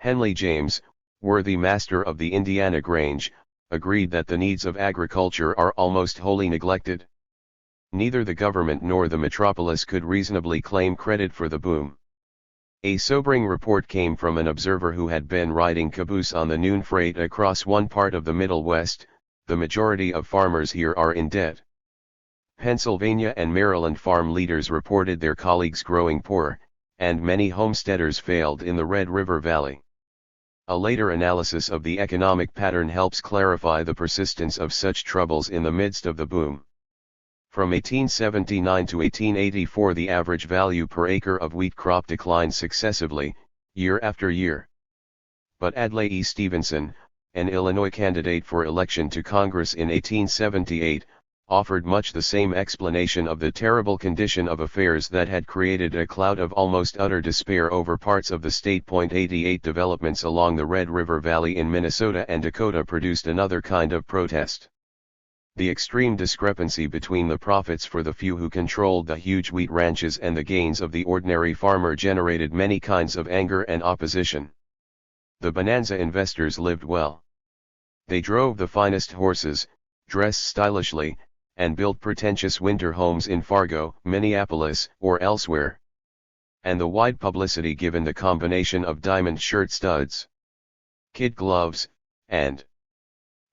Henley James, worthy master of the Indiana Grange, agreed that the needs of agriculture are almost wholly neglected. Neither the government nor the metropolis could reasonably claim credit for the boom. A sobering report came from an observer who had been riding caboose on the noon freight across one part of the Middle West. The majority of farmers here are in debt. Pennsylvania and Maryland farm leaders reported their colleagues growing poor, and many homesteaders failed in the Red River Valley. A later analysis of the economic pattern helps clarify the persistence of such troubles in the midst of the boom. From 1879 to 1884 the average value per acre of wheat crop declined successively, year after year. But Adlai E. Stevenson, an Illinois candidate for election to Congress in 1878, offered much the same explanation of the terrible condition of affairs that had created a cloud of almost utter despair over parts of the state. 88 Developments along the Red River Valley in Minnesota and Dakota produced another kind of protest. The extreme discrepancy between the profits for the few who controlled the huge wheat ranches and the gains of the ordinary farmer generated many kinds of anger and opposition. The bonanza investors lived well. They drove the finest horses, dressed stylishly, and built pretentious winter homes in Fargo, Minneapolis, or elsewhere. And the wide publicity given the combination of diamond shirt studs, kid gloves, and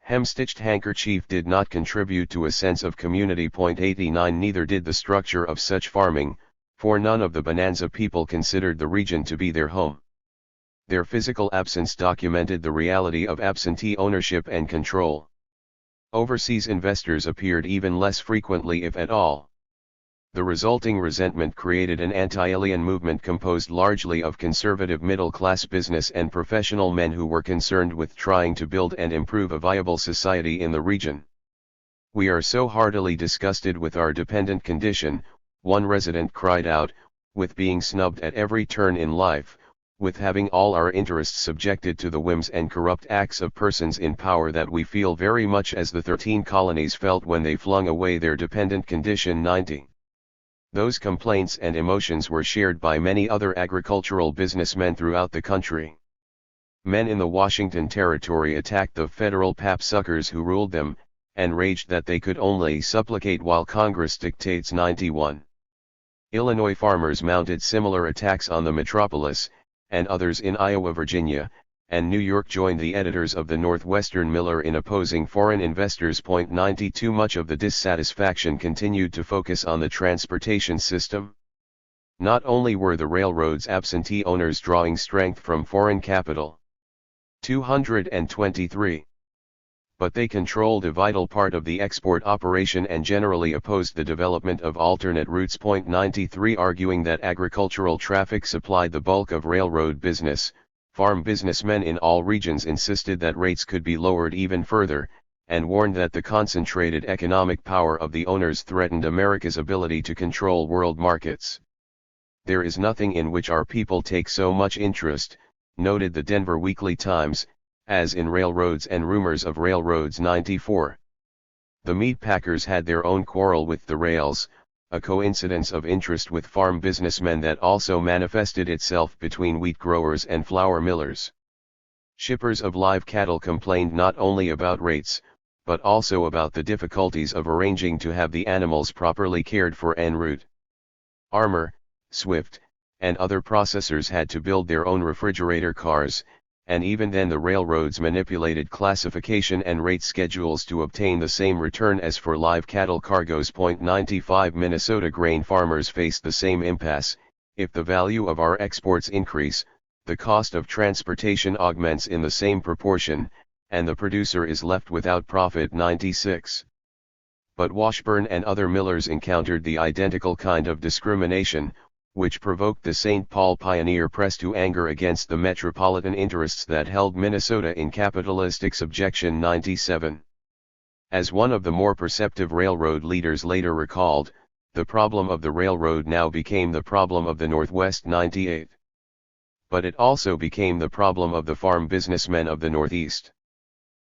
hem-stitched handkerchief did not contribute to a sense of community. 89 Neither did the structure of such farming, for none of the bonanza people considered the region to be their home. Their physical absence documented the reality of absentee ownership and control. Overseas investors appeared even less frequently if at all. The resulting resentment created an anti-alien movement composed largely of conservative middle-class business and professional men who were concerned with trying to build and improve a viable society in the region. "We are so heartily disgusted with our dependent condition," one resident cried out, "with being snubbed at every turn in life, with having all our interests subjected to the whims and corrupt acts of persons in power, that we feel very much as the 13 colonies felt when they flung away their dependent condition." 90. Those complaints and emotions were shared by many other agricultural businessmen throughout the country. Men in the Washington Territory attacked the federal pap suckers who ruled them, and raged that they could only supplicate while Congress dictates. 91. Illinois farmers mounted similar attacks on the metropolis, and others in Iowa, Virginia, and New York joined the editors of the Northwestern Miller in opposing foreign investors. 92 Much of the dissatisfaction continued to focus on the transportation system. Not only were the railroads' absentee owners drawing strength from foreign capital, 223, but they controlled a vital part of the export operation and generally opposed the development of alternate routes. 93 Arguing that agricultural traffic supplied the bulk of railroad business, farm businessmen in all regions insisted that rates could be lowered even further, and warned that the concentrated economic power of the owners threatened America's ability to control world markets. "There is nothing in which our people take so much interest," noted the Denver Weekly Times, "as in railroads and rumors of railroads." 94. The meat packers had their own quarrel with the rails, a coincidence of interest with farm businessmen that also manifested itself between wheat growers and flour millers. Shippers of live cattle complained not only about rates, but also about the difficulties of arranging to have the animals properly cared for en route. Armour, Swift, and other processors had to build their own refrigerator cars, and even then the railroads manipulated classification and rate schedules to obtain the same return as for live cattle cargoes. 95 Minnesota grain farmers faced the same impasse. If the value of our exports increase, the cost of transportation augments in the same proportion, and the producer is left without profit. 96. But Washburn and other millers encountered the identical kind of discrimination, which provoked the St. Paul Pioneer Press to anger against the metropolitan interests that held Minnesota in capitalistic subjection. 97. As one of the more perceptive railroad leaders later recalled, the problem of the railroad now became the problem of the Northwest. 98. But it also became the problem of the farm businessmen of the Northeast.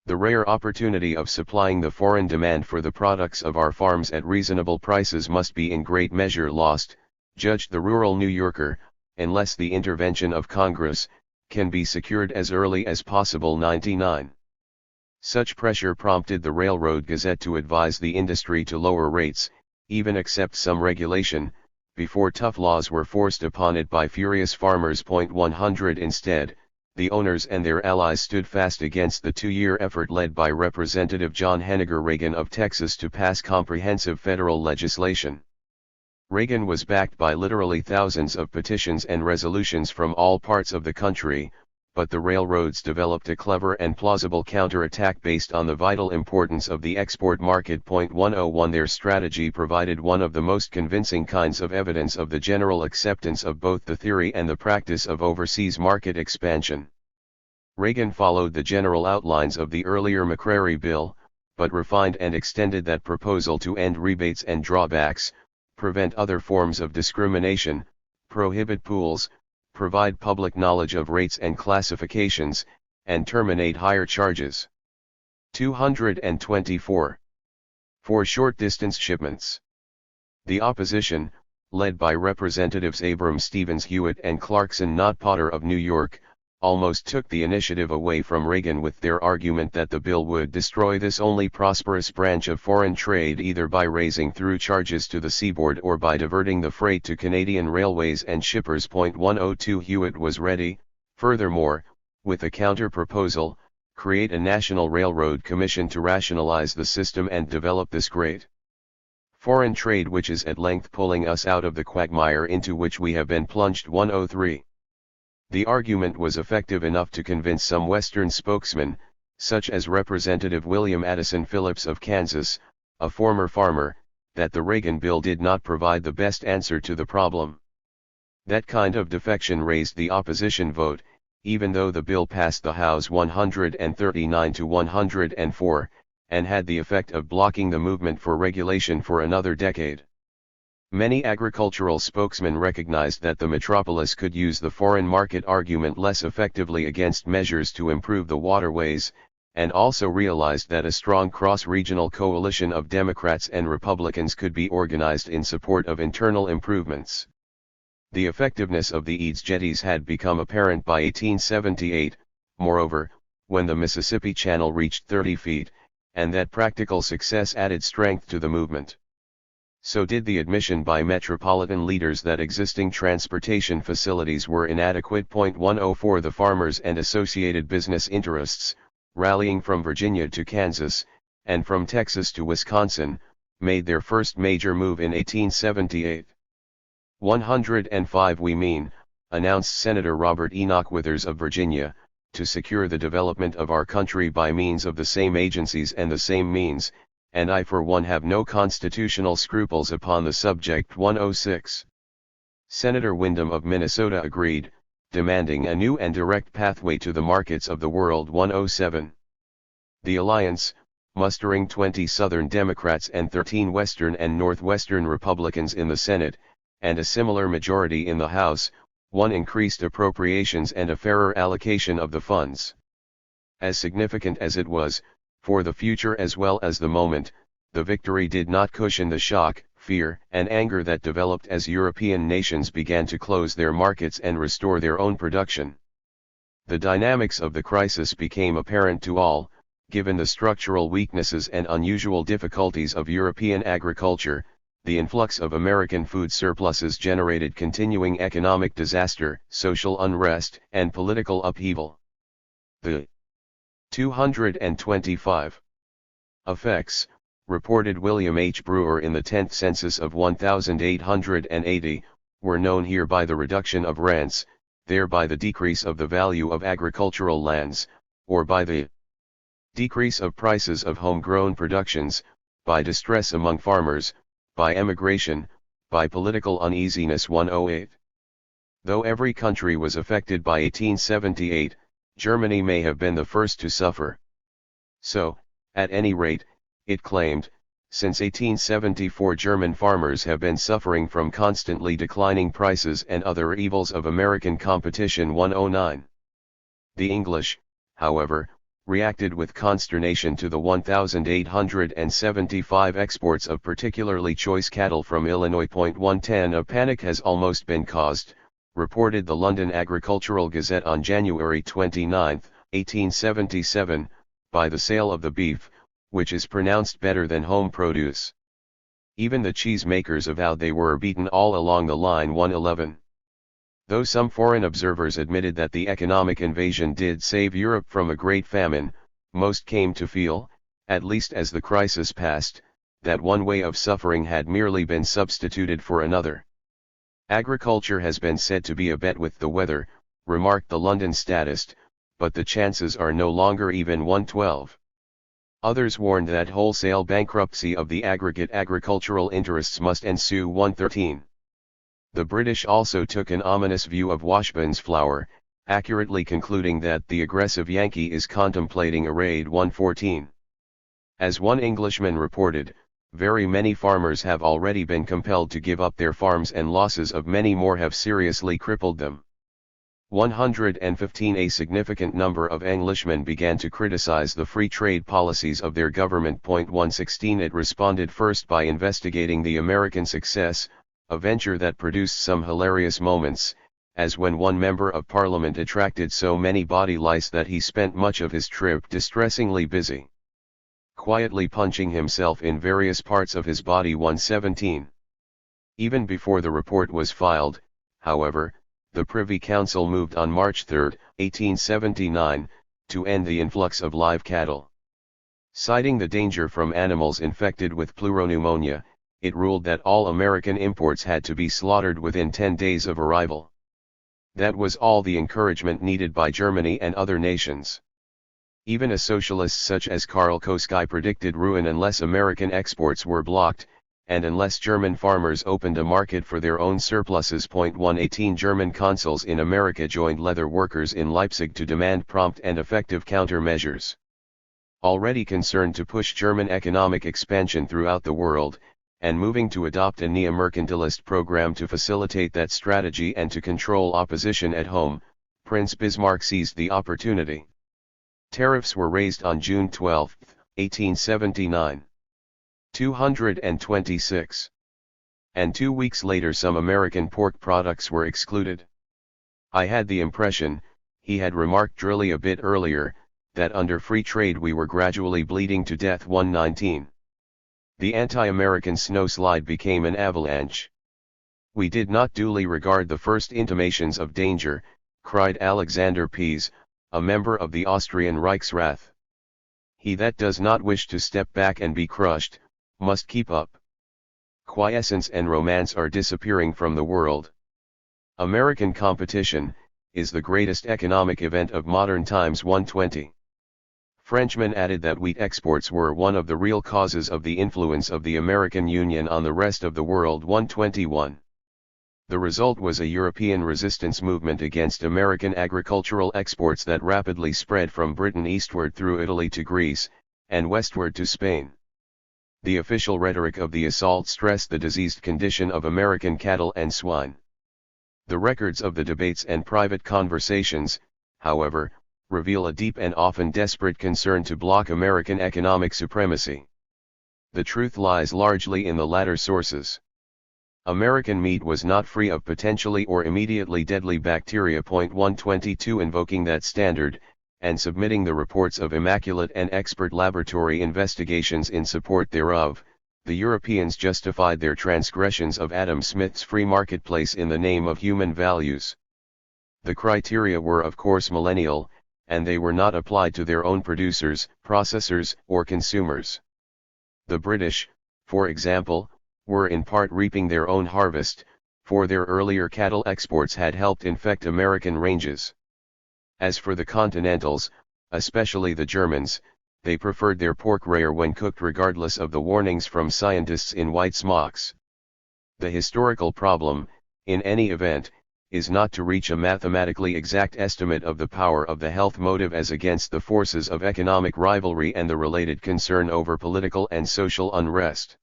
The rare opportunity of supplying the foreign demand for the products of our farms at reasonable prices must be in great measure lost, judged the rural New Yorker, unless the intervention of Congress, can be secured as early as possible 99. Such pressure prompted the Railroad Gazette to advise the industry to lower rates, even accept some regulation, before tough laws were forced upon it by furious farmers. 100 Instead, the owners and their allies stood fast against the 2-year effort led by Representative John Henniger Reagan of Texas to pass comprehensive federal legislation. Reagan was backed by literally thousands of petitions and resolutions from all parts of the country, but the railroads developed a clever and plausible counterattack based on the vital importance of the export market. 101 Their strategy provided one of the most convincing kinds of evidence of the general acceptance of both the theory and the practice of overseas market expansion. Reagan followed the general outlines of the earlier McCrary bill, but refined and extended that proposal to end rebates and drawbacks, prevent other forms of discrimination, prohibit pools, provide public knowledge of rates and classifications, and terminate higher charges. 224. For short-distance shipments. The opposition, led by Representatives Abrams, Stevens, Hewitt and Clarkson, not Potter of New York, almost took the initiative away from Reagan with their argument that the bill would destroy this only prosperous branch of foreign trade either by raising through charges to the seaboard or by diverting the freight to Canadian railways and shippers. 102 Hewitt was ready, furthermore, with a counter-proposal, create a National Railroad Commission to rationalize the system and develop this great foreign trade which is at length pulling us out of the quagmire into which we have been plunged. 103. The argument was effective enough to convince some Western spokesmen, such as Representative William Addison Phillips of Kansas, a former farmer, that the Reagan bill did not provide the best answer to the problem. That kind of defection raised the opposition vote, even though the bill passed the House 139 to 104, and had the effect of blocking the movement for regulation for another decade. Many agricultural spokesmen recognized that the metropolis could use the foreign market argument less effectively against measures to improve the waterways, and also realized that a strong cross-regional coalition of Democrats and Republicans could be organized in support of internal improvements. The effectiveness of the Eads jetties had become apparent by 1878, moreover, when the Mississippi Channel reached 30 feet, and that practical success added strength to the movement. So did the admission by metropolitan leaders that existing transportation facilities were inadequate. 104 The farmers and associated business interests, rallying from Virginia to Kansas, and from Texas to Wisconsin, made their first major move in 1878. 105 We mean, announced Senator Robert Enoch Withers of Virginia, to secure the development of our country by means of the same agencies and the same means, and I for one have no constitutional scruples upon the subject. 106. Senator Windom of Minnesota agreed, demanding a new and direct pathway to the markets of the world. 107. The alliance, mustering 20 Southern Democrats and 13 Western and Northwestern Republicans in the Senate, and a similar majority in the House, won increased appropriations and a fairer allocation of the funds. As significant as it was, for the future as well as the moment, the victory did not cushion the shock, fear, and anger that developed as European nations began to close their markets and restore their own production. The dynamics of the crisis became apparent to all, given the structural weaknesses and unusual difficulties of European agriculture. The influx of American food surpluses generated continuing economic disaster, social unrest, and political upheaval. The 225 effects, reported William H. Brewer in the 10th census of 1880, were known here by the reduction of rents, there by the decrease of the value of agricultural lands, or by the decrease of prices of homegrown productions, by distress among farmers, by emigration, by political uneasiness. 108. Though every country was affected by 1878, Germany may have been the first to suffer. So, at any rate, it claimed, since 1874 German farmers have been suffering from constantly declining prices and other evils of American competition. 109. The English, however, reacted with consternation to the 1,875 exports of particularly choice cattle from Illinois. 110 A panic has almost been caused, reported the London Agricultural Gazette on January 29, 1877, by the sale of the beef, which is pronounced better than home produce. Even the cheesemakers avowed they were beaten all along the line 111. Though some foreign observers admitted that the economic invasion did save Europe from a great famine, most came to feel, at least as the crisis passed, that one way of suffering had merely been substituted for another. Agriculture has been said to be a bet with the weather, remarked the London statist, but the chances are no longer even 1/12. Others warned that wholesale bankruptcy of the aggregate agricultural interests must ensue 1/13. The British also took an ominous view of Washburn's flour, accurately concluding that the aggressive Yankee is contemplating a raid 1/14. As one Englishman reported, very many farmers have already been compelled to give up their farms and losses of many more have seriously crippled them. 115. A significant number of Englishmen began to criticize the free trade policies of their government. 116. It responded first by investigating the American success, a venture that produced some hilarious moments, as when one member of Parliament attracted so many body lice that he spent much of his trip distressingly busy, quietly punching himself in various parts of his body. 117. Even before the report was filed, however, the Privy Council moved on March 3, 1879, to end the influx of live cattle. Citing the danger from animals infected with pleuropneumonia, it ruled that all American imports had to be slaughtered within 10 days of arrival. That was all the encouragement needed by Germany and other nations. Even a socialist such as Karl Koski predicted ruin unless American exports were blocked, and unless German farmers opened a market for their own surpluses. 118. German consuls in America joined leather workers in Leipzig to demand prompt and effective countermeasures. Already concerned to push German economic expansion throughout the world, and moving to adopt a neo-mercantilist program to facilitate that strategy and to control opposition at home, Prince Bismarck seized the opportunity. Tariffs were raised on June 12, 1879. 226. And 2 weeks later some American pork products were excluded. I had the impression, he had remarked drily a bit earlier, that under free trade we were gradually bleeding to death. 119. The anti-American snowslide became an avalanche. We did not duly regard the first intimations of danger, cried Alexander Pease, a member of the Austrian Reichsrath. He that does not wish to step back and be crushed, must keep up. Quiescence and romance are disappearing from the world. American competition is the greatest economic event of modern times. 120. Frenchmen added that wheat exports were one of the real causes of the influence of the American Union on the rest of the world. 121. The result was a European resistance movement against American agricultural exports that rapidly spread from Britain eastward through Italy to Greece, and westward to Spain. The official rhetoric of the assault stressed the diseased condition of American cattle and swine. The records of the debates and private conversations, however, reveal a deep and often desperate concern to block American economic supremacy. The truth lies largely in the latter sources. American meat was not free of potentially or immediately deadly bacteria. 122. Invoking that standard, and submitting the reports of immaculate and expert laboratory investigations in support thereof, the Europeans justified their transgressions of Adam Smith's free marketplace in the name of human values. The criteria were of course millennial, and they were not applied to their own producers, processors, or consumers. The British, for example, were in part reaping their own harvest, for their earlier cattle exports had helped infect American ranges. As for the Continentals, especially the Germans, they preferred their pork rare when cooked regardless of the warnings from scientists in white smocks. The historical problem, in any event, is not to reach a mathematically exact estimate of the power of the health motive as against the forces of economic rivalry and the related concern over political and social unrest.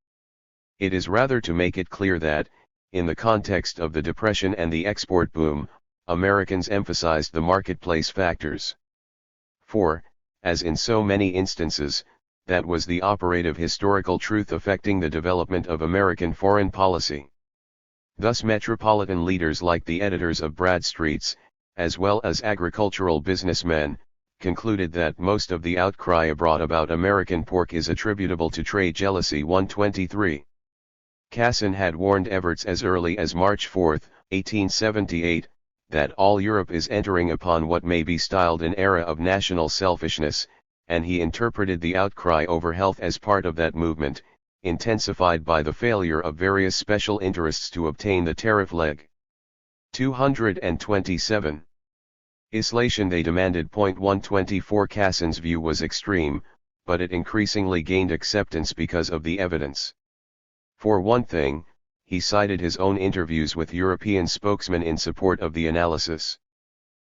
It is rather to make it clear that, in the context of the Depression and the export boom, Americans emphasized the marketplace factors. For, as in so many instances, that was the operative historical truth affecting the development of American foreign policy. Thus metropolitan leaders like the editors of Bradstreet's, as well as agricultural businessmen, concluded that most of the outcry abroad about American pork is attributable to trade jealousy. 123. Casson had warned Everts as early as March 4, 1878, that all Europe is entering upon what may be styled an era of national selfishness, and he interpreted the outcry over health as part of that movement, intensified by the failure of various special interests to obtain the tariff leg. 227. Isolation they demanded. 124. Casson's view was extreme, but it increasingly gained acceptance because of the evidence. For one thing, he cited his own interviews with European spokesmen in support of the analysis.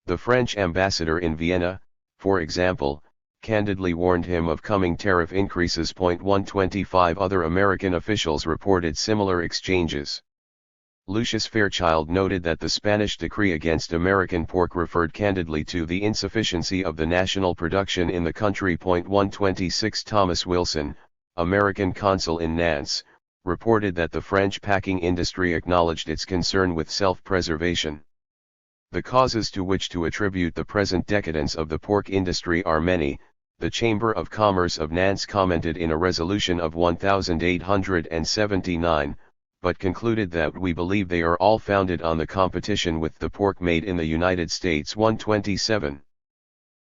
The French ambassador in Vienna, for example, candidly warned him of coming tariff increases. 125. Other American officials reported similar exchanges. Lucius Fairchild noted that the Spanish decree against American pork referred candidly to the insufficiency of the national production in the country. 126. Thomas Wilson, American consul in Nantes, reported that the French packing industry acknowledged its concern with self-preservation. The causes to which to attribute the present decadence of the pork industry are many, the Chamber of Commerce of Nantes commented in a resolution of 1879, but concluded that we believe they are all founded on the competition with the pork made in the United States. 127.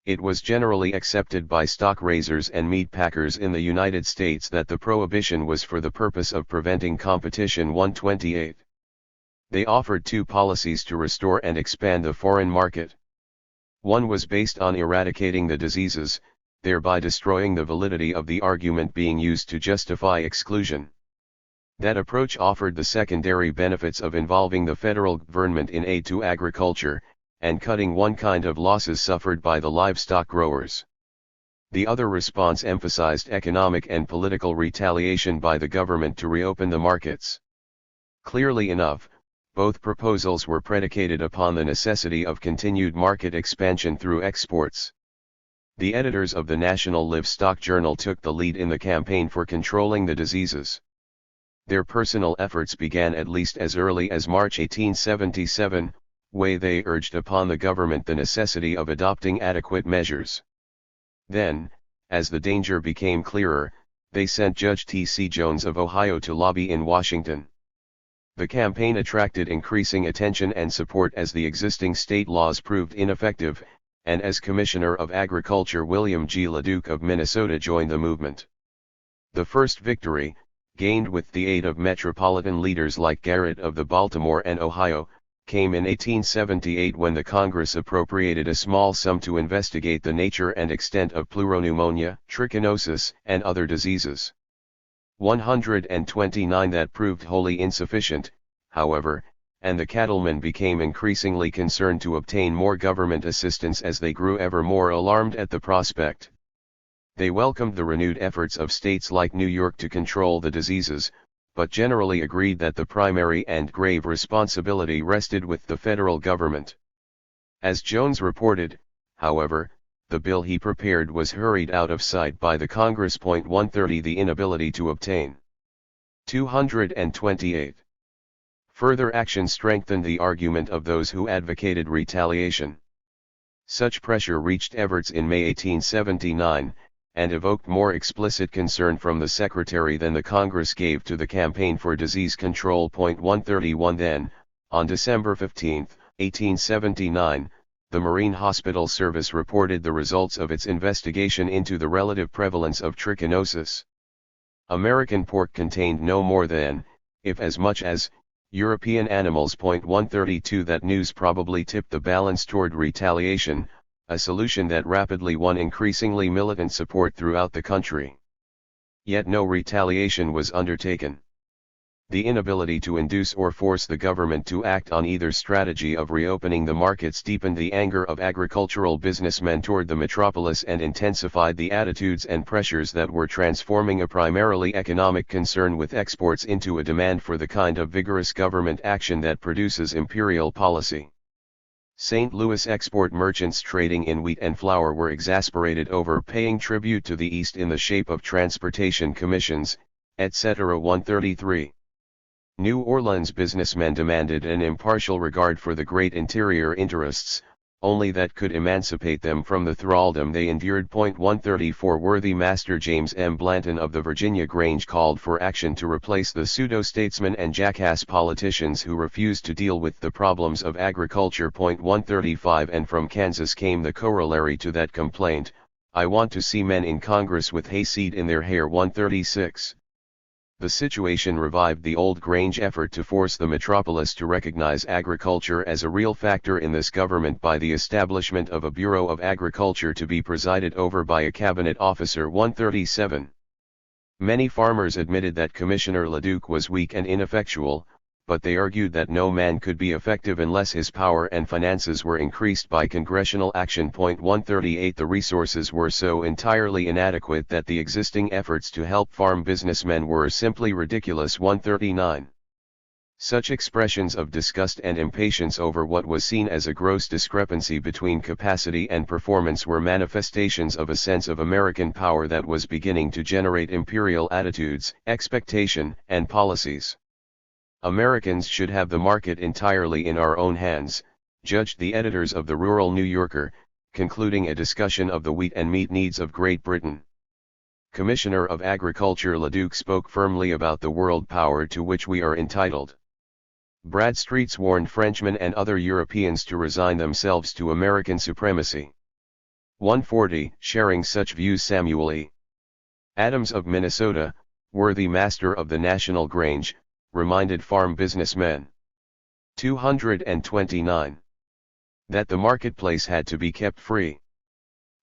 It was generally accepted by stock raisers and meat packers in the United States that the prohibition was for the purpose of preventing competition. 128. They offered two policies to restore and expand the foreign market. One was based on eradicating the diseases, thereby destroying the validity of the argument being used to justify exclusion. That approach offered the secondary benefits of involving the federal government in aid to agriculture, and cutting one kind of losses suffered by the livestock growers. The other response emphasized economic and political retaliation by the government to reopen the markets. Clearly enough, both proposals were predicated upon the necessity of continued market expansion through exports. The editors of the National Livestock Journal took the lead in the campaign for controlling the diseases. Their personal efforts began at least as early as March 1877, when they urged upon the government the necessity of adopting adequate measures. Then, as the danger became clearer, they sent Judge T.C. Jones of Ohio to lobby in Washington. The campaign attracted increasing attention and support as the existing state laws proved ineffective, and as Commissioner of Agriculture William G. LeDuc of Minnesota joined the movement. The first victory, gained with the aid of metropolitan leaders like Garrett of the Baltimore and Ohio, came in 1878 when the Congress appropriated a small sum to investigate the nature and extent of pleuropneumonia, trichinosis, and other diseases. 129. That proved wholly insufficient, however, and the cattlemen became increasingly concerned to obtain more government assistance as they grew ever more alarmed at the prospect. They welcomed the renewed efforts of states like New York to control the diseases, but generally agreed that the primary and grave responsibility rested with the federal government. As Jones reported, however, the bill he prepared was hurried out of sight by the Congress. 130. The inability to obtain. 228. Further action strengthened the argument of those who advocated retaliation. Such pressure reached Everts in May 1879, and evoked more explicit concern from the Secretary than the Congress gave to the Campaign for Disease Control. 131. Then, on December 15, 1879, the Marine Hospital Service reported the results of its investigation into the relative prevalence of trichinosis. American pork contained no more than, if as much as, European animals. 132. That news probably tipped the balance toward retaliation, a solution that rapidly won increasingly militant support throughout the country. Yet no retaliation was undertaken. The inability to induce or force the government to act on either strategy of reopening the markets deepened the anger of agricultural businessmen toward the metropolis and intensified the attitudes and pressures that were transforming a primarily economic concern with exports into a demand for the kind of vigorous government action that produces imperial policy. St. Louis export merchants trading in wheat and flour were exasperated over paying tribute to the East in the shape of transportation commissions, etc. 133. New Orleans businessmen demanded an impartial regard for the great interior interests, only that could emancipate them from the thraldom they endured. 134 Worthy Master James M. Blanton of the Virginia Grange called for action to replace the pseudo-statesmen and jackass politicians who refused to deal with the problems of agriculture. 135 And from Kansas came the corollary to that complaint, I want to see men in Congress with hayseed in their hair. 136 The situation revived the old Grange effort to force the metropolis to recognize agriculture as a real factor in this government by the establishment of a Bureau of Agriculture to be presided over by a cabinet officer. 137 Many farmers admitted that Commissioner LeDuc was weak and ineffectual, but they argued that no man could be effective unless his power and finances were increased by congressional action. 138 The resources were so entirely inadequate that the existing efforts to help farm businessmen were simply ridiculous. 139 Such expressions of disgust and impatience over what was seen as a gross discrepancy between capacity and performance were manifestations of a sense of American power that was beginning to generate imperial attitudes, expectation, and policies. Americans should have the market entirely in our own hands, judged the editors of the Rural New Yorker, concluding a discussion of the wheat and meat needs of Great Britain. Commissioner of Agriculture LeDuc spoke firmly about the world power to which we are entitled. Bradstreet warned Frenchmen and other Europeans to resign themselves to American supremacy. 140 Sharing such views Samuel E. Adams of Minnesota, worthy master of the National Grange, reminded farm businessmen. 229 That the marketplace had to be kept free.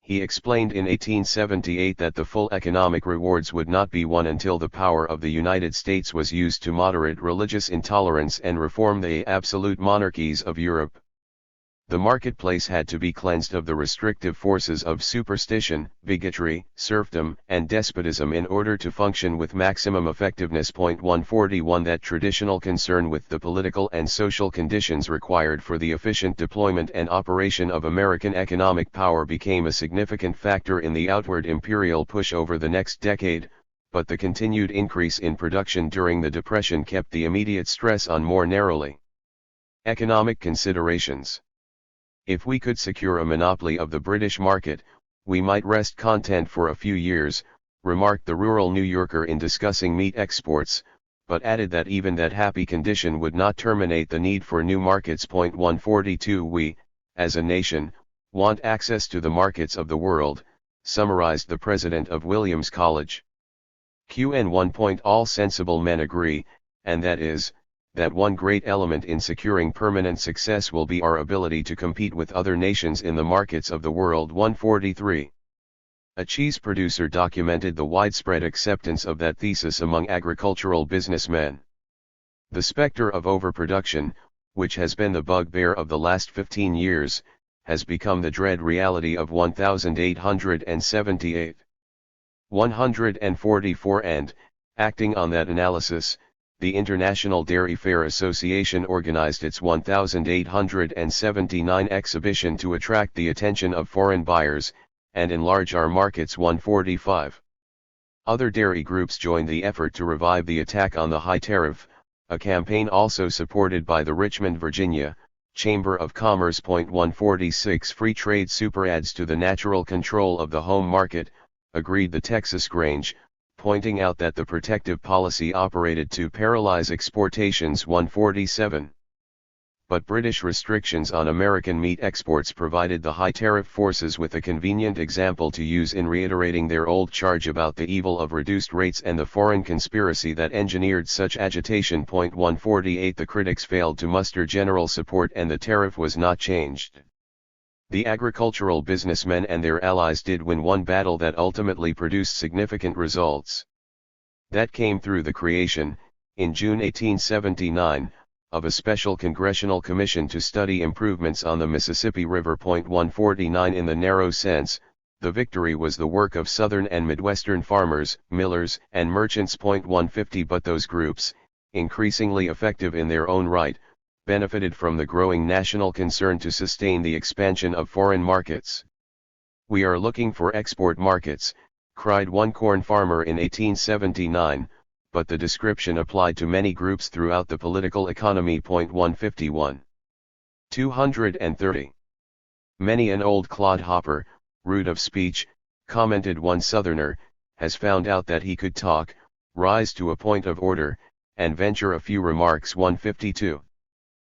He explained in 1878 that the full economic rewards would not be won until the power of the United States was used to moderate religious intolerance and reform the absolute monarchies of Europe. The marketplace had to be cleansed of the restrictive forces of superstition, bigotry, serfdom, and despotism in order to function with maximum effectiveness. 141 That traditional concern with the political and social conditions required for the efficient deployment and operation of American economic power became a significant factor in the outward imperial push over the next decade, but the continued increase in production during the Depression kept the immediate stress on more narrowly economic considerations. If we could secure a monopoly of the British market, we might rest content for a few years, remarked the Rural New Yorker in discussing meat exports, but added that even that happy condition would not terminate the need for new markets. 142 We, as a nation, want access to the markets of the world, summarized the president of Williams College. Qn 1 All sensible men agree, and that is, that one great element in securing permanent success will be our ability to compete with other nations in the markets of the world. 143 A cheese producer documented the widespread acceptance of that thesis among agricultural businessmen. The specter of overproduction, which has been the bugbear of the last 15 years, has become the dread reality of 1878. 144 And, acting on that analysis, the International Dairy Fair Association organized its 1879 exhibition to attract the attention of foreign buyers, and enlarge our markets. 145 Other dairy groups joined the effort to revive the attack on the high tariff, a campaign also supported by the Richmond, Virginia, Chamber of Commerce. 146 Free trade superadds to the natural control of the home market, agreed the Texas Grange, pointing out that the protective policy operated to paralyze exportations. 147 But British restrictions on American meat exports provided the high tariff forces with a convenient example to use in reiterating their old charge about the evil of reduced rates and the foreign conspiracy that engineered such agitation. 148 The critics failed to muster general support and the tariff was not changed. The agricultural businessmen and their allies did win one battle that ultimately produced significant results. That came through the creation, in June 1879, of a special congressional commission to study improvements on the Mississippi River. 149 In the narrow sense, the victory was the work of Southern and Midwestern farmers, millers, and merchants. 150 But those groups, increasingly effective in their own right, benefited from the growing national concern to sustain the expansion of foreign markets. We are looking for export markets, cried one corn farmer in 1879, but the description applied to many groups throughout the political economy. 151. 230. Many an old clodhopper, rude of speech, commented one Southerner, has found out that he could talk, rise to a point of order, and venture a few remarks. 152.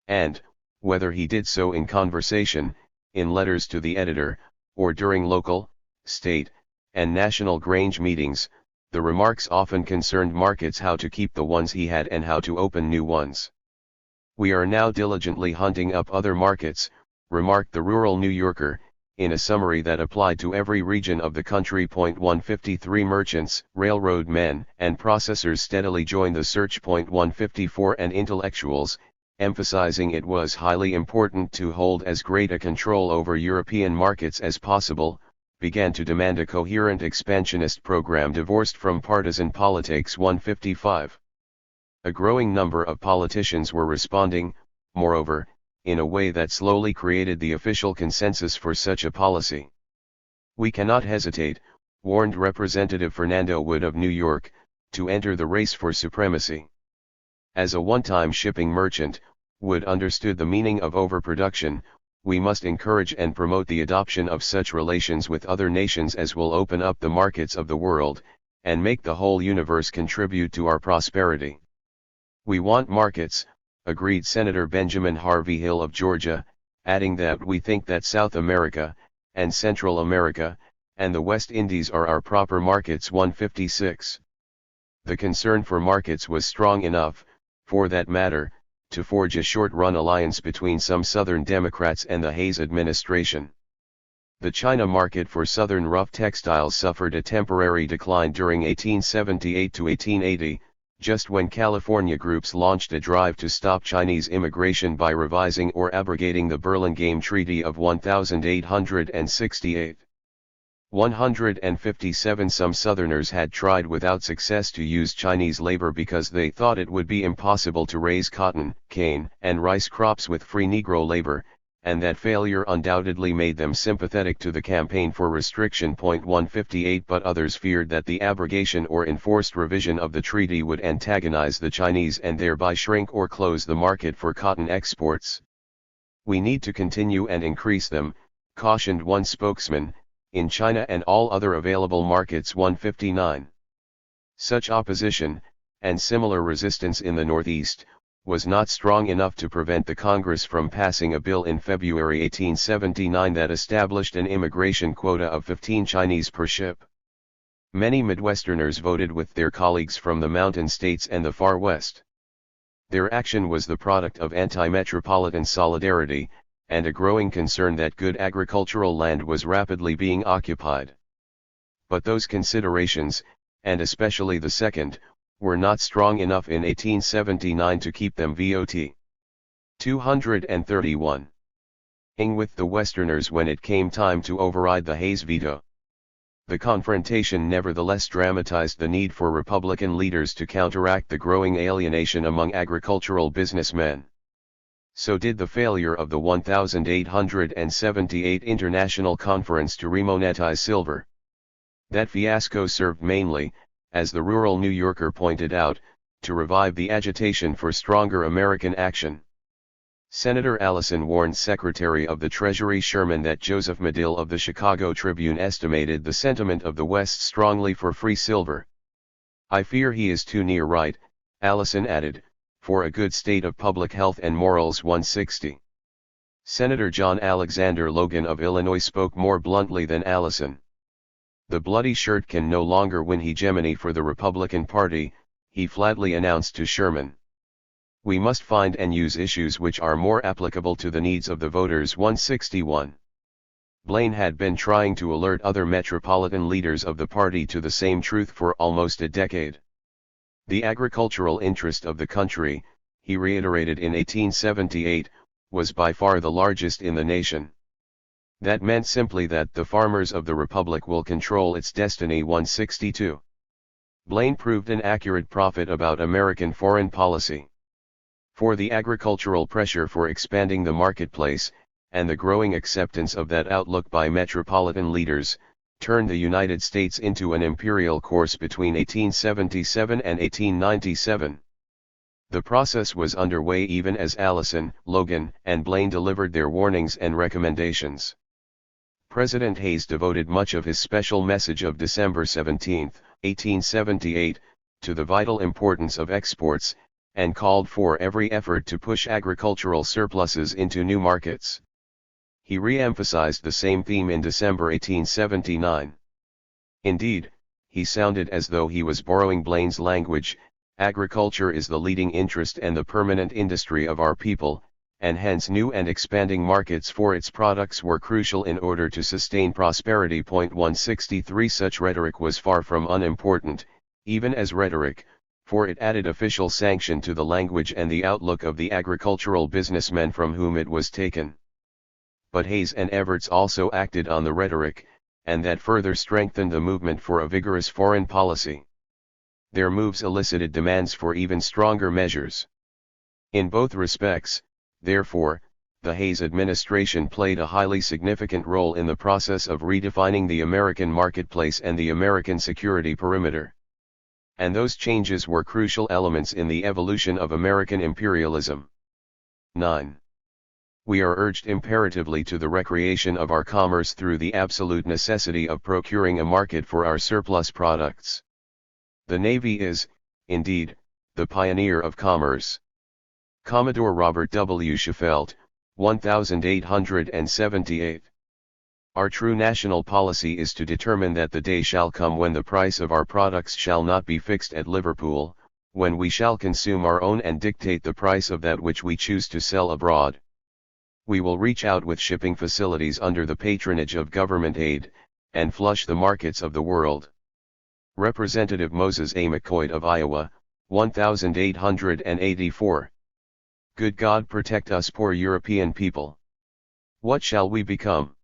And, whether he did so in conversation, in letters to the editor, or during local, state, and national Grange meetings, the remarks often concerned markets, how to keep the ones he had and how to open new ones. "We are now diligently hunting up other markets," remarked the rural New Yorker, in a summary that applied to every region of the country. 153. Merchants, railroad men, and processors steadily joined the search. 154. And intellectuals, emphasizing it was highly important to hold as great a control over European markets as possible, began to demand a coherent expansionist program divorced from partisan politics. 155. A growing number of politicians were responding, moreover, in a way that slowly created the official consensus for such a policy. "We cannot hesitate," warned Representative Fernando Wood of New York, "to enter the race for supremacy." As a one-time shipping merchant, Wood understood the meaning of overproduction. "We must encourage and promote the adoption of such relations with other nations as will open up the markets of the world, and make the whole universe contribute to our prosperity." "We want markets," agreed Senator Benjamin Harvey Hill of Georgia, adding that "we think that South America, and Central America, and the West Indies are our proper markets." 156. The concern for markets was strong enough, for that matter, to forge a short-run alliance between some Southern Democrats and the Hayes administration. The China market for Southern rough textiles suffered a temporary decline during 1878 to 1880, just when California groups launched a drive to stop Chinese immigration by revising or abrogating the Burlingame Treaty of 1868. 157. Some Southerners had tried without success to use Chinese labor because they thought it would be impossible to raise cotton, cane, and rice crops with free Negro labor, and that failure undoubtedly made them sympathetic to the campaign for restriction. 158. But others feared that the abrogation or enforced revision of the treaty would antagonize the Chinese and thereby shrink or close the market for cotton exports. "We need to continue and increase them," cautioned one spokesman, "in China and all other available markets." 159. Such opposition, and similar resistance in the Northeast, was not strong enough to prevent the Congress from passing a bill in February 1879 that established an immigration quota of 15 Chinese per ship. Many Midwesterners voted with their colleagues from the Mountain States and the Far West. Their action was the product of anti-metropolitan solidarity, and a growing concern that good agricultural land was rapidly being occupied. But those considerations, and especially the second, were not strong enough in 1879 to keep them vote. 231. With the Westerners when it came time to override the Hayes veto. The confrontation nevertheless dramatized the need for Republican leaders to counteract the growing alienation among agricultural businessmen. So did the failure of the 1878 International Conference to remonetize silver. That fiasco served mainly, as the rural New Yorker pointed out, to revive the agitation for stronger American action. Senator Allison warned Secretary of the Treasury Sherman that Joseph Medill of the Chicago Tribune estimated the sentiment of the West strongly for free silver. "I fear he is too near right," Allison added, "for a good state of public health and morals." 160. Senator John Alexander Logan of Illinois spoke more bluntly than Allison. "The bloody shirt can no longer win hegemony for the Republican Party," he flatly announced to Sherman. "We must find and use issues which are more applicable to the needs of the voters." 161. Blaine had been trying to alert other metropolitan leaders of the party to the same truth for almost a decade. The agricultural interest of the country, he reiterated in 1878, was by far the largest in the nation. That meant simply that the farmers of the Republic will control its destiny. 162. Blaine proved an accurate prophet about American foreign policy. For the agricultural pressure for expanding the marketplace, and the growing acceptance of that outlook by metropolitan leaders, turned the United States into an imperial course between 1877 and 1897. The process was underway even as Allison, Logan, and Blaine delivered their warnings and recommendations. President Hayes devoted much of his special message of December 17, 1878, to the vital importance of exports, and called for every effort to push agricultural surpluses into new markets. He re-emphasized the same theme in December 1879. Indeed, he sounded as though he was borrowing Blaine's language: agriculture is the leading interest and the permanent industry of our people, and hence new and expanding markets for its products were crucial in order to sustain prosperity. 163 Such rhetoric was far from unimportant, even as rhetoric, for it added official sanction to the language and the outlook of the agricultural businessmen from whom it was taken. But Hayes and Evarts also acted on the rhetoric, and that further strengthened the movement for a vigorous foreign policy. Their moves elicited demands for even stronger measures. In both respects, therefore, the Hayes administration played a highly significant role in the process of redefining the American marketplace and the American security perimeter. And those changes were crucial elements in the evolution of American imperialism. 9. We are urged imperatively to the recreation of our commerce through the absolute necessity of procuring a market for our surplus products. The Navy is, indeed, the pioneer of commerce. Commodore Robert W. Sheffield, 1878. Our true national policy is to determine that the day shall come when the price of our products shall not be fixed at Liverpool, when we shall consume our own and dictate the price of that which we choose to sell abroad. We will reach out with shipping facilities under the patronage of government aid, and flush the markets of the world. Representative Moses A. McCoy of Iowa, 1884. Good God, protect us poor European people. What shall we become?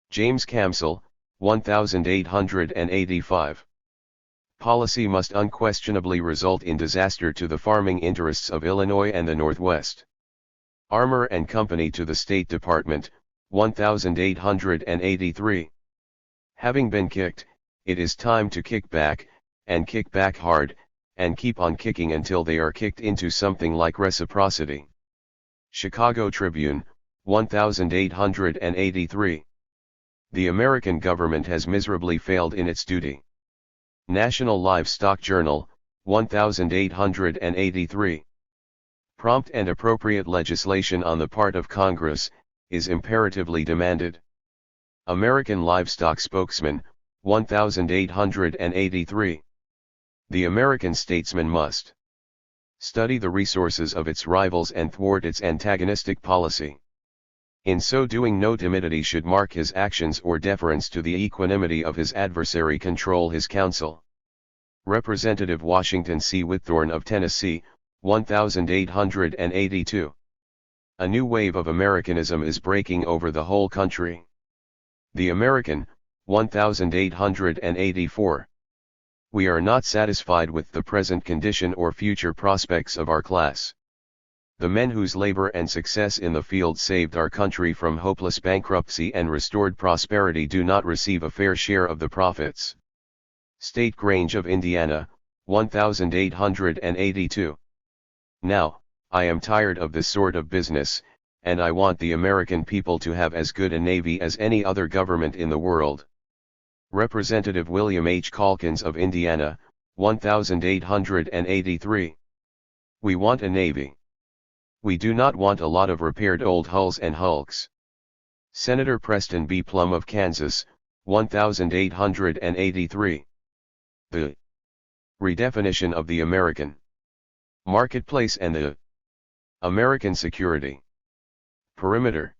James Camsell, 1885. Policy must unquestionably result in disaster to the farming interests of Illinois and the Northwest. Armour and Company to the State Department, 1883. Having been kicked, it is time to kick back, and kick back hard, and keep on kicking until they are kicked into something like reciprocity. Chicago Tribune, 1883. The American government has miserably failed in its duty. National Livestock Journal, 1883. Prompt and appropriate legislation on the part of Congress is imperatively demanded. American Livestock Spokesman, 1883. The American statesman must study the resources of its rivals and thwart its antagonistic policy. In so doing, no timidity should mark his actions or deference to the equanimity of his adversary control his counsel. Representative Washington C. Whitthorne of Tennessee, 1882. A new wave of Americanism is breaking over the whole country. The American, 1884. We are not satisfied with the present condition or future prospects of our class. The men whose labor and success in the field saved our country from hopeless bankruptcy and restored prosperity do not receive a fair share of the profits. State Grange of Indiana, 1882. Now, I am tired of this sort of business, and I want the American people to have as good a navy as any other government in the world. Representative William H. Calkins of Indiana, 1883. We want a navy. We do not want a lot of repaired old hulls and hulks. Senator Preston B. Plum of Kansas, 1883. The redefinition of the American marketplace and the American security perimeter.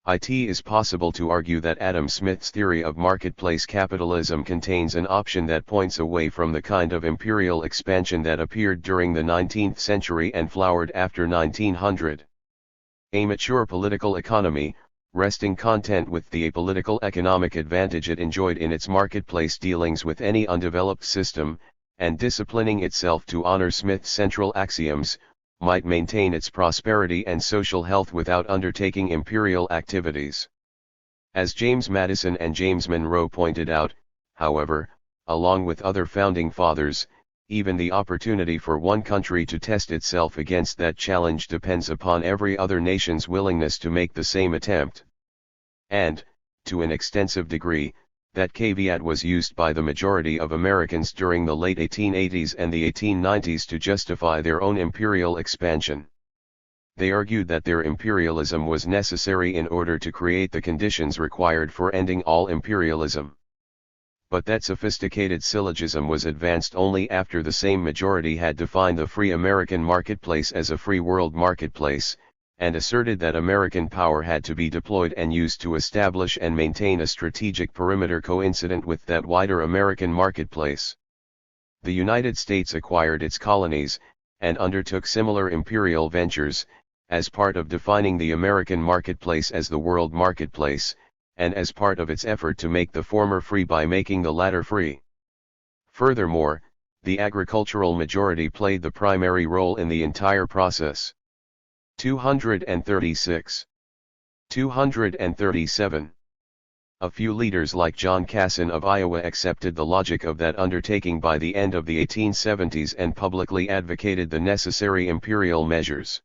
It is possible to argue that Adam Smith's theory of marketplace capitalism contains an option that points away from the kind of imperial expansion that appeared during the 19th century and flowered after 1900. A mature political economy, resting content with the apolitical economic advantage it enjoyed in its marketplace dealings with any undeveloped system, and disciplining itself to honor Smith's central axioms, might maintain its prosperity and social health without undertaking imperial activities. As James Madison and James Monroe pointed out, however, along with other founding fathers, even the opportunity for one country to test itself against that challenge depends upon every other nation's willingness to make the same attempt. And, to an extensive degree, that caveat was used by the majority of Americans during the late 1880s and the 1890s to justify their own imperial expansion. They argued that their imperialism was necessary in order to create the conditions required for ending all imperialism. But that sophisticated syllogism was advanced only after the same majority had defined the free American marketplace as a free world marketplace, and asserted that American power had to be deployed and used to establish and maintain a strategic perimeter coincident with that wider American marketplace. The United States acquired its colonies, and undertook similar imperial ventures, as part of defining the American marketplace as the world marketplace, and as part of its effort to make the former free by making the latter free. Furthermore, the agricultural majority played the primary role in the entire process. 236. 237. A few leaders like John Casson of Iowa accepted the logic of that undertaking by the end of the 1870s and publicly advocated the necessary imperial measures.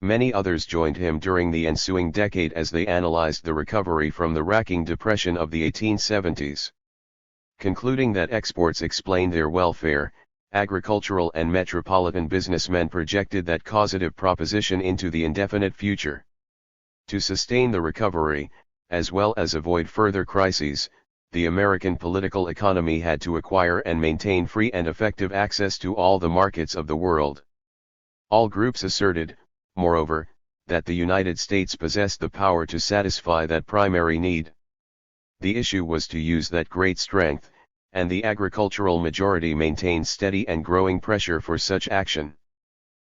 Many others joined him during the ensuing decade as they analyzed the recovery from the racking depression of the 1870s. Concluding that exports explained their welfare, agricultural and metropolitan businessmen projected that causative proposition into the indefinite future. To sustain the recovery, as well as avoid further crises, the American political economy had to acquire and maintain free and effective access to all the markets of the world. All groups asserted, moreover, that the United States possessed the power to satisfy that primary need. The issue was to use that great strength, and the agricultural majority maintained steady and growing pressure for such action.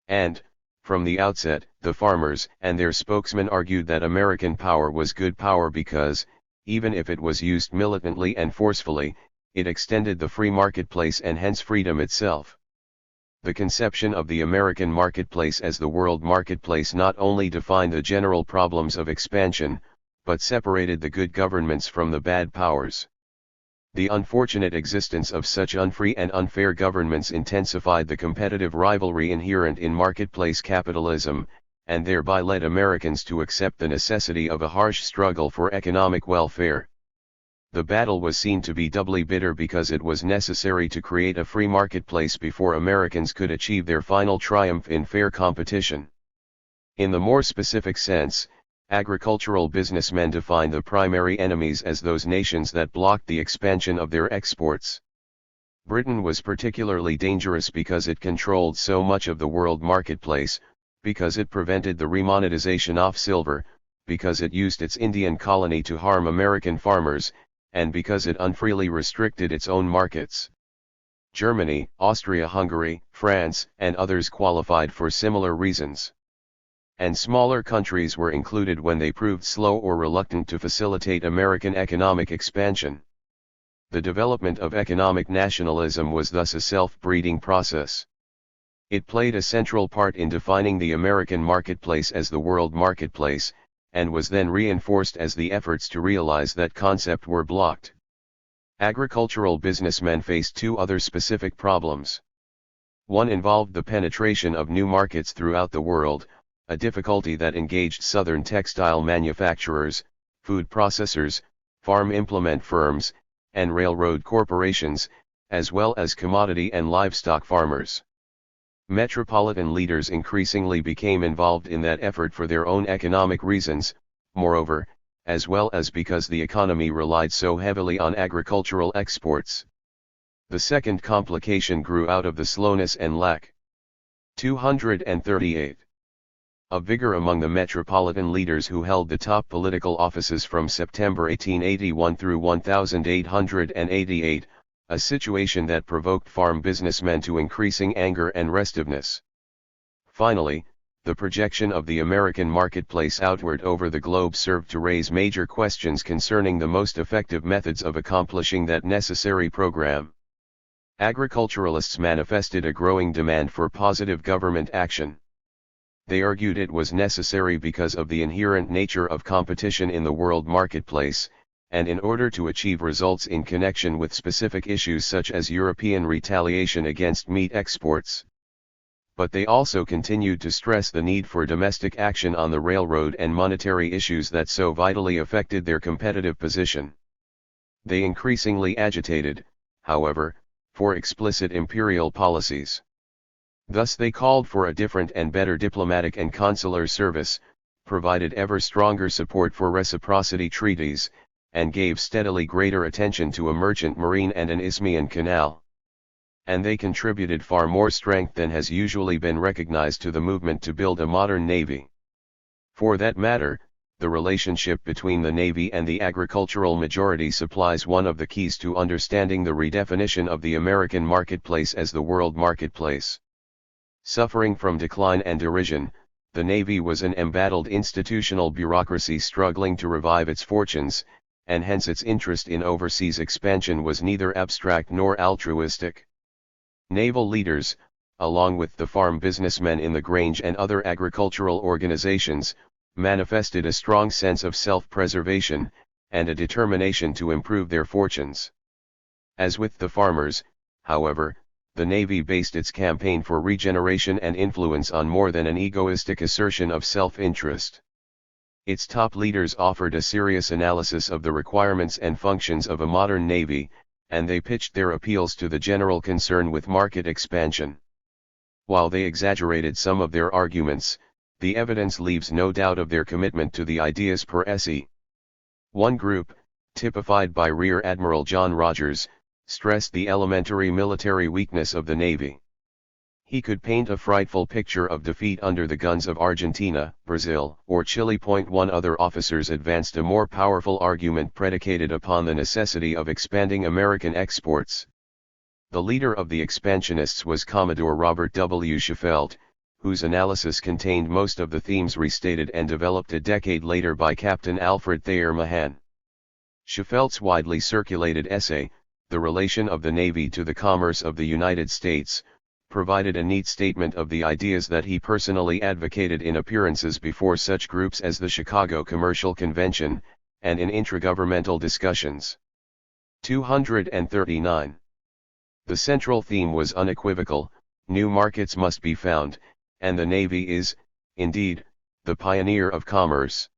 And, from the outset, the farmers and their spokesmen argued that American power was good power because, even if it was used militantly and forcefully, it extended the free marketplace and hence freedom itself. The conception of the American marketplace as the world marketplace not only defined the general problems of expansion, but separated the good governments from the bad powers. The unfortunate existence of such unfree and unfair governments intensified the competitive rivalry inherent in marketplace capitalism, and thereby led Americans to accept the necessity of a harsh struggle for economic welfare. The battle was seen to be doubly bitter because it was necessary to create a free marketplace before Americans could achieve their final triumph in fair competition. In the more specific sense, agricultural businessmen defined the primary enemies as those nations that blocked the expansion of their exports. Britain was particularly dangerous because it controlled so much of the world marketplace, because it prevented the remonetization of silver, because it used its Indian colony to harm American farmers, and because it unfreely restricted its own markets. Germany, Austria-Hungary, France, and others qualified for similar reasons. And smaller countries were included when they proved slow or reluctant to facilitate American economic expansion. The development of economic nationalism was thus a self-breeding process. It played a central part in defining the American marketplace as the world marketplace, and was then reinforced as the efforts to realize that concept were blocked. Agricultural businessmen faced two other specific problems. One involved the penetration of new markets throughout the world, a difficulty that engaged Southern textile manufacturers, food processors, farm implement firms, and railroad corporations, as well as commodity and livestock farmers. Metropolitan leaders increasingly became involved in that effort for their own economic reasons, moreover, as well as because the economy relied so heavily on agricultural exports. The second complication grew out of the slowness and lack. 238. Of vigor among the metropolitan leaders who held the top political offices from September 1881 through 1888, a situation that provoked farm businessmen to increasing anger and restiveness. Finally, the projection of the American marketplace outward over the globe served to raise major questions concerning the most effective methods of accomplishing that necessary program. Agriculturalists manifested a growing demand for positive government action. They argued it was necessary because of the inherent nature of competition in the world marketplace, and in order to achieve results in connection with specific issues such as European retaliation against meat exports. But they also continued to stress the need for domestic action on the railroad and monetary issues that so vitally affected their competitive position. They increasingly agitated, however, for explicit imperial policies. Thus they called for a different and better diplomatic and consular service, provided ever stronger support for reciprocity treaties, and gave steadily greater attention to a merchant marine and an Isthmian canal. And they contributed far more strength than has usually been recognized to the movement to build a modern navy. For that matter, the relationship between the navy and the agricultural majority supplies one of the keys to understanding the redefinition of the American marketplace as the world marketplace. Suffering from decline and derision, the Navy was an embattled institutional bureaucracy struggling to revive its fortunes, and hence its interest in overseas expansion was neither abstract nor altruistic. Naval leaders, along with the farm businessmen in the Grange and other agricultural organizations, manifested a strong sense of self-preservation, and a determination to improve their fortunes. As with the farmers, however, the Navy based its campaign for regeneration and influence on more than an egoistic assertion of self-interest. Its top leaders offered a serious analysis of the requirements and functions of a modern Navy, and they pitched their appeals to the general concern with market expansion. While they exaggerated some of their arguments, the evidence leaves no doubt of their commitment to the ideas per se. One group, typified by Rear Admiral John Rodgers, stressed the elementary military weakness of the Navy. He could paint a frightful picture of defeat under the guns of Argentina, Brazil, or Chile. One other officers advanced a more powerful argument predicated upon the necessity of expanding American exports. The leader of the expansionists was Commodore Robert W. Sheffield, whose analysis contained most of the themes restated and developed a decade later by Captain Alfred Thayer Mahan. Sheffield's widely circulated essay, The Relation of the Navy to the Commerce of the United States, provided a neat statement of the ideas that he personally advocated in appearances before such groups as the Chicago Commercial Convention, and in intragovernmental discussions. 239. The central theme was unequivocal: new markets must be found, and the Navy is, indeed, the pioneer of commerce.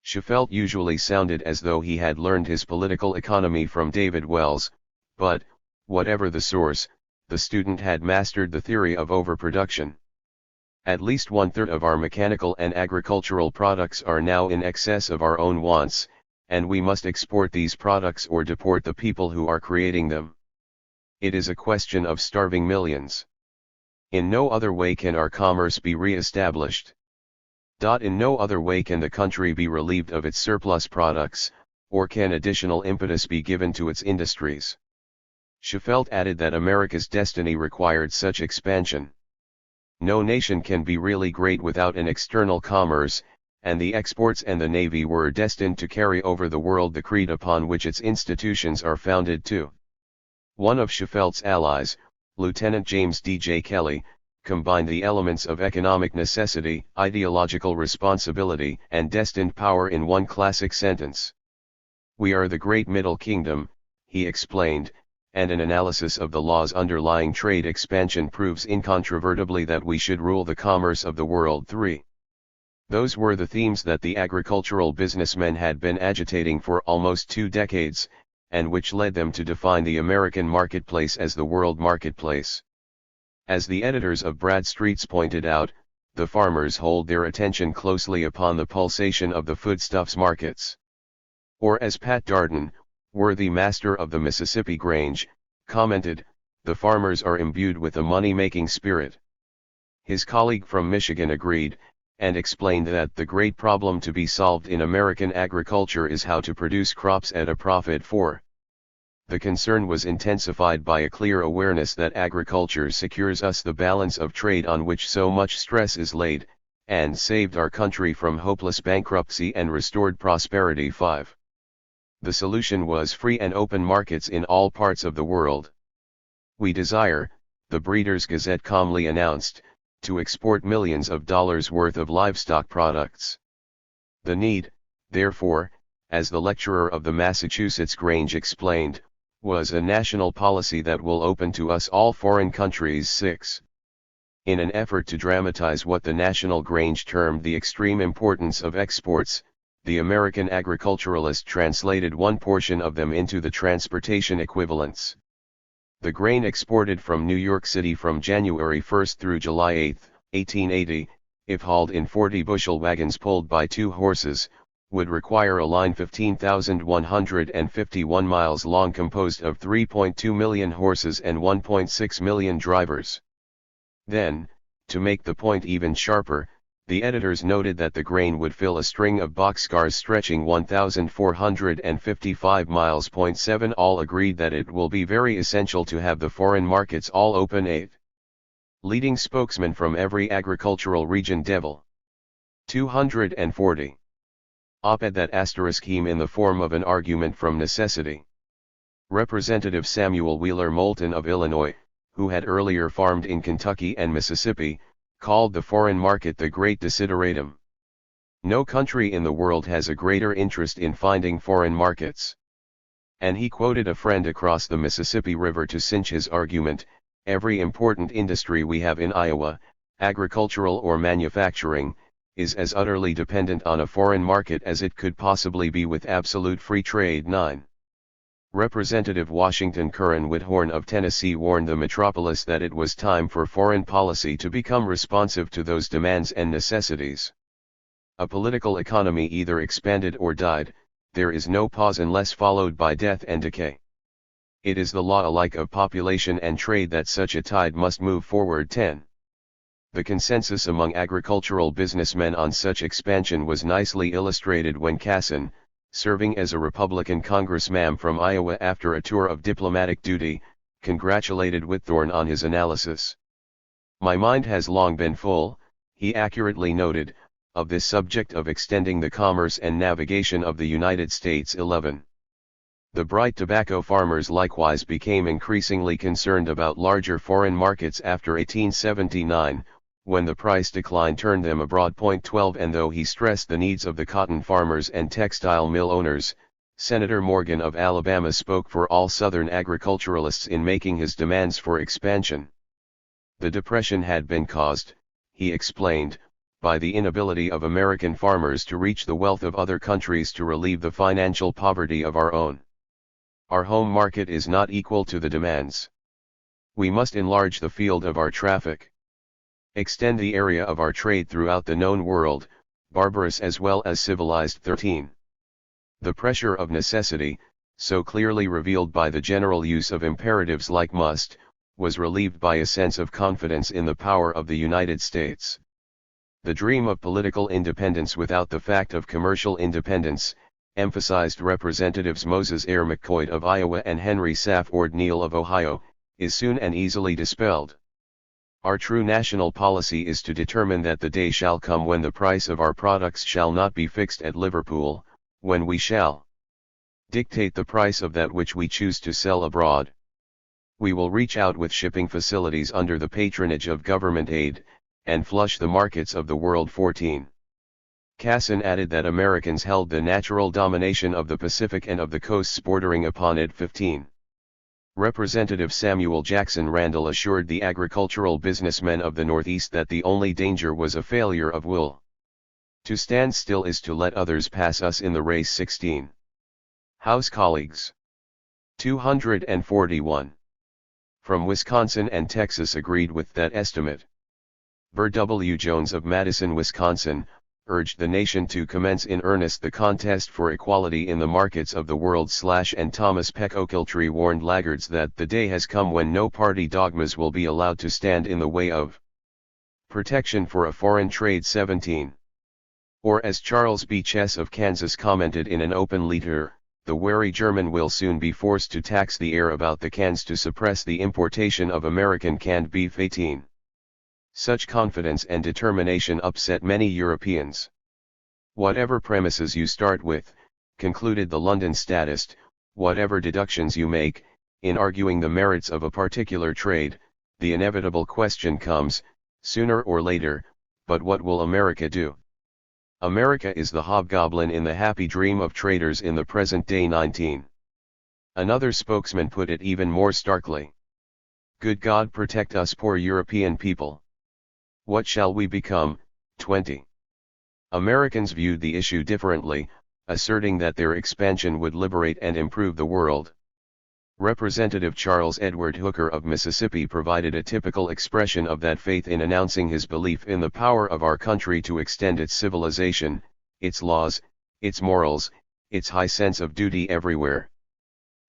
Sheffield usually sounded as though he had learned his political economy from David Wells, but, whatever the source, the student had mastered the theory of overproduction. At least 1/3 of our mechanical and agricultural products are now in excess of our own wants, and we must export these products or deport the people who are creating them. It is a question of starving millions. In no other way can our commerce be re-established. In no other way can the country be relieved of its surplus products, or can additional impetus be given to its industries. Sheffield added that America's destiny required such expansion. No nation can be really great without an external commerce, and the exports and the Navy were destined to carry over the world the creed upon which its institutions are founded too. One of Sheffield's allies, Lieutenant James D.J. Kelly, combined the elements of economic necessity, ideological responsibility, and destined power in one classic sentence. "We are the great Middle Kingdom," he explained, and an analysis of the laws underlying trade expansion proves incontrovertibly that we should rule the commerce of the world. 3. Those were the themes that the agricultural businessmen had been agitating for almost 2 decades, and which led them to define the American marketplace as the world marketplace. As the editors of Bradstreet's pointed out, the farmers hold their attention closely upon the pulsation of the foodstuffs markets. Or as Pat Darden, worthy master of the Mississippi Grange, commented, the farmers are imbued with a money-making spirit. His colleague from Michigan agreed, and explained that the great problem to be solved in American agriculture is how to produce crops at a profit for. The concern was intensified by a clear awareness that agriculture secures us the balance of trade on which so much stress is laid, and saved our country from hopeless bankruptcy and restored prosperity. 5. The solution was free and open markets in all parts of the world. "We desire," the Breeders' Gazette calmly announced, to export millions of dollars worth of livestock products. The need, therefore, as the lecturer of the Massachusetts Grange explained, was a national policy that will open to us all foreign countries. 6. In an effort to dramatize what the National Grange termed the extreme importance of exports, the American agriculturalist translated one portion of them into the transportation equivalents. The grain exported from New York City from January 1 through July 8, 1880, if hauled in 40-bushel wagons pulled by 2 horses, would require a line 15,151 miles long composed of 3.2 million horses and 1.6 million drivers. Then, to make the point even sharper, the editors noted that the grain would fill a string of boxcars stretching 1,455 miles. 7 All agreed that it will be very essential to have the foreign markets all open. 8. Leading spokesman from every agricultural region. Devil. 240. Op-ed that *heme in the form of an argument from necessity. Representative Samuel Wheeler Moulton of Illinois, who had earlier farmed in Kentucky and Mississippi, called the foreign market the great desideratum. No country in the world has a greater interest in finding foreign markets. And he quoted a friend across the Mississippi River to cinch his argument: every important industry we have in Iowa, agricultural or manufacturing, is as utterly dependent on a foreign market as it could possibly be with absolute free trade. 9. Representative Washington Curran Whithorn of Tennessee warned the metropolis that it was time for foreign policy to become responsive to those demands and necessities. A political economy either expanded or died. There is no pause unless followed by death and decay. It is the law alike of population and trade that such a tide must move forward. 10. The consensus among agricultural businessmen on such expansion was nicely illustrated when Casson, serving as a Republican congressman from Iowa after a tour of diplomatic duty, congratulated Whithorn on his analysis. "My mind has long been full," he accurately noted, "of this subject of extending the commerce and navigation of the United States." 11. The bright tobacco farmers likewise became increasingly concerned about larger foreign markets after 1879, when the price decline turned them abroad. 12 And though he stressed the needs of the cotton farmers and textile mill owners, Senator Morgan of Alabama spoke for all Southern agriculturalists in making his demands for expansion. The Depression had been caused, he explained, by the inability of American farmers to reach the wealth of other countries to relieve the financial poverty of our own. Our home market is not equal to the demands. We must enlarge the field of our traffic. Extend the area of our trade throughout the known world, barbarous as well as civilized. 13. The pressure of necessity, so clearly revealed by the general use of imperatives like must, was relieved by a sense of confidence in the power of the United States. The dream of political independence without the fact of commercial independence, emphasized Representatives Moses R. McCoy of Iowa and Henry Safford Neal of Ohio, is soon and easily dispelled. Our true national policy is to determine that the day shall come when the price of our products shall not be fixed at Liverpool, when we shall dictate the price of that which we choose to sell abroad. We will reach out with shipping facilities under the patronage of government aid, and flush the markets of the world. 14. Casson added that Americans held the natural domination of the Pacific and of the coasts bordering upon it. 15. Representative Samuel Jackson Randall assured the agricultural businessmen of the Northeast that the only danger was a failure of will. To stand still is to let others pass us in the race. 16. House colleagues. 241. From Wisconsin and Texas agreed with that estimate. Burr W. Jones of Madison, Wisconsin, urged the nation to commence in earnest the contest for equality in the markets of the world. And Thomas Peck Ochiltree warned laggards that the day has come when no party dogmas will be allowed to stand in the way of protection for a foreign trade. 17. Or as Charles B. Chess of Kansas commented in an open letter, the wary German will soon be forced to tax the air about the cans to suppress the importation of American canned beef. 18. Such confidence and determination upset many Europeans. Whatever premises you start with, concluded the London statist, whatever deductions you make, in arguing the merits of a particular trade, the inevitable question comes, Sooner or later, but what will America do? America is the hobgoblin in the happy dream of traders in the present day. 19. Another spokesman put it even more starkly. Good God, protect us poor European people. What shall we become? 20. Americans viewed the issue differently, asserting that their expansion would liberate and improve the world. Representative Charles Edward Hooker of Mississippi provided a typical expression of that faith in announcing his belief in the power of our country to extend its civilization, its laws, its morals, its high sense of duty everywhere.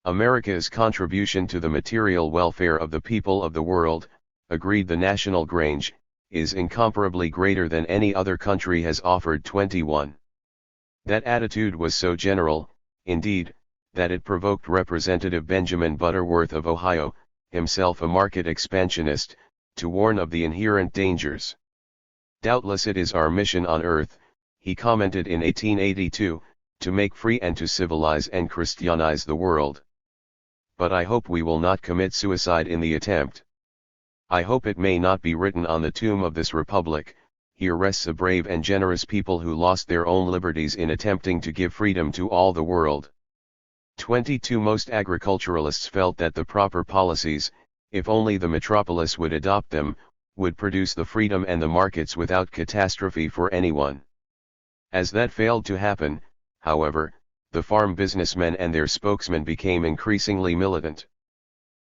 America's contribution to the material welfare of the people of the world, agreed the National Grange, is incomparably greater than any other country has offered. 21. That attitude was so general, indeed, that it provoked Representative Benjamin Butterworth of Ohio, himself a market expansionist, to warn of the inherent dangers. Doubtless it is our mission on earth, he commented in 1882, to make free and to civilize and Christianize the world. But I hope we will not commit suicide in the attempt. I hope it may not be written on the tomb of this republic, here rests a brave and generous people who lost their own liberties in attempting to give freedom to all the world. 22. Most agriculturalists felt that the proper policies, if only the metropolis would adopt them, would produce the freedom and the markets without catastrophe for anyone. As that failed to happen, however, the farm businessmen and their spokesmen became increasingly militant.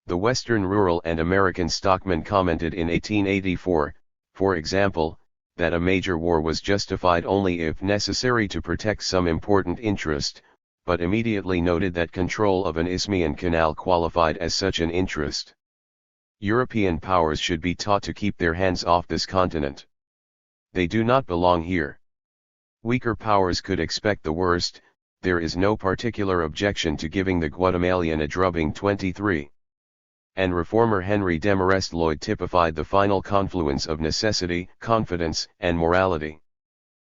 The Western rural and American stockmen commented in 1884, for example, that a major war was justified only if necessary to protect some important interest, but immediately noted that control of an Isthmian canal qualified as such an interest. European powers should be taught to keep their hands off this continent. They do not belong here. Weaker powers could expect the worst. There is no particular objection to giving the Guatemalan a drubbing. 23. And reformer Henry Demarest Lloyd typified the final confluence of necessity, confidence, and morality.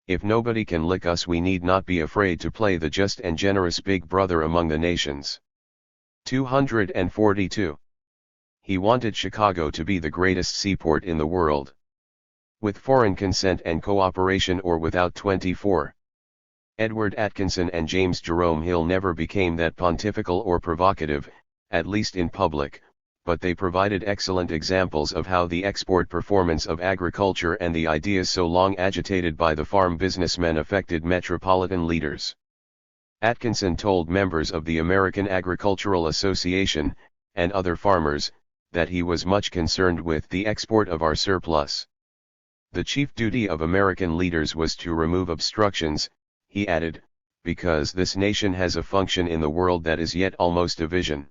If nobody can lick us, we need not be afraid to play the just and generous big brother among the nations. 242. He wanted Chicago to be the greatest seaport in the world. With foreign consent and cooperation or without. 24. Edward Atkinson and James Jerome Hill never became that pontifical or provocative, at least in public, but they provided excellent examples of how the export performance of agriculture and the ideas so long agitated by the farm businessmen affected metropolitan leaders. Atkinson told members of the American Agricultural Association, and other farmers, that he was much concerned with the export of our surplus. The chief duty of American leaders was to remove obstructions, he added, because this nation has a function in the world that is yet almost a vision.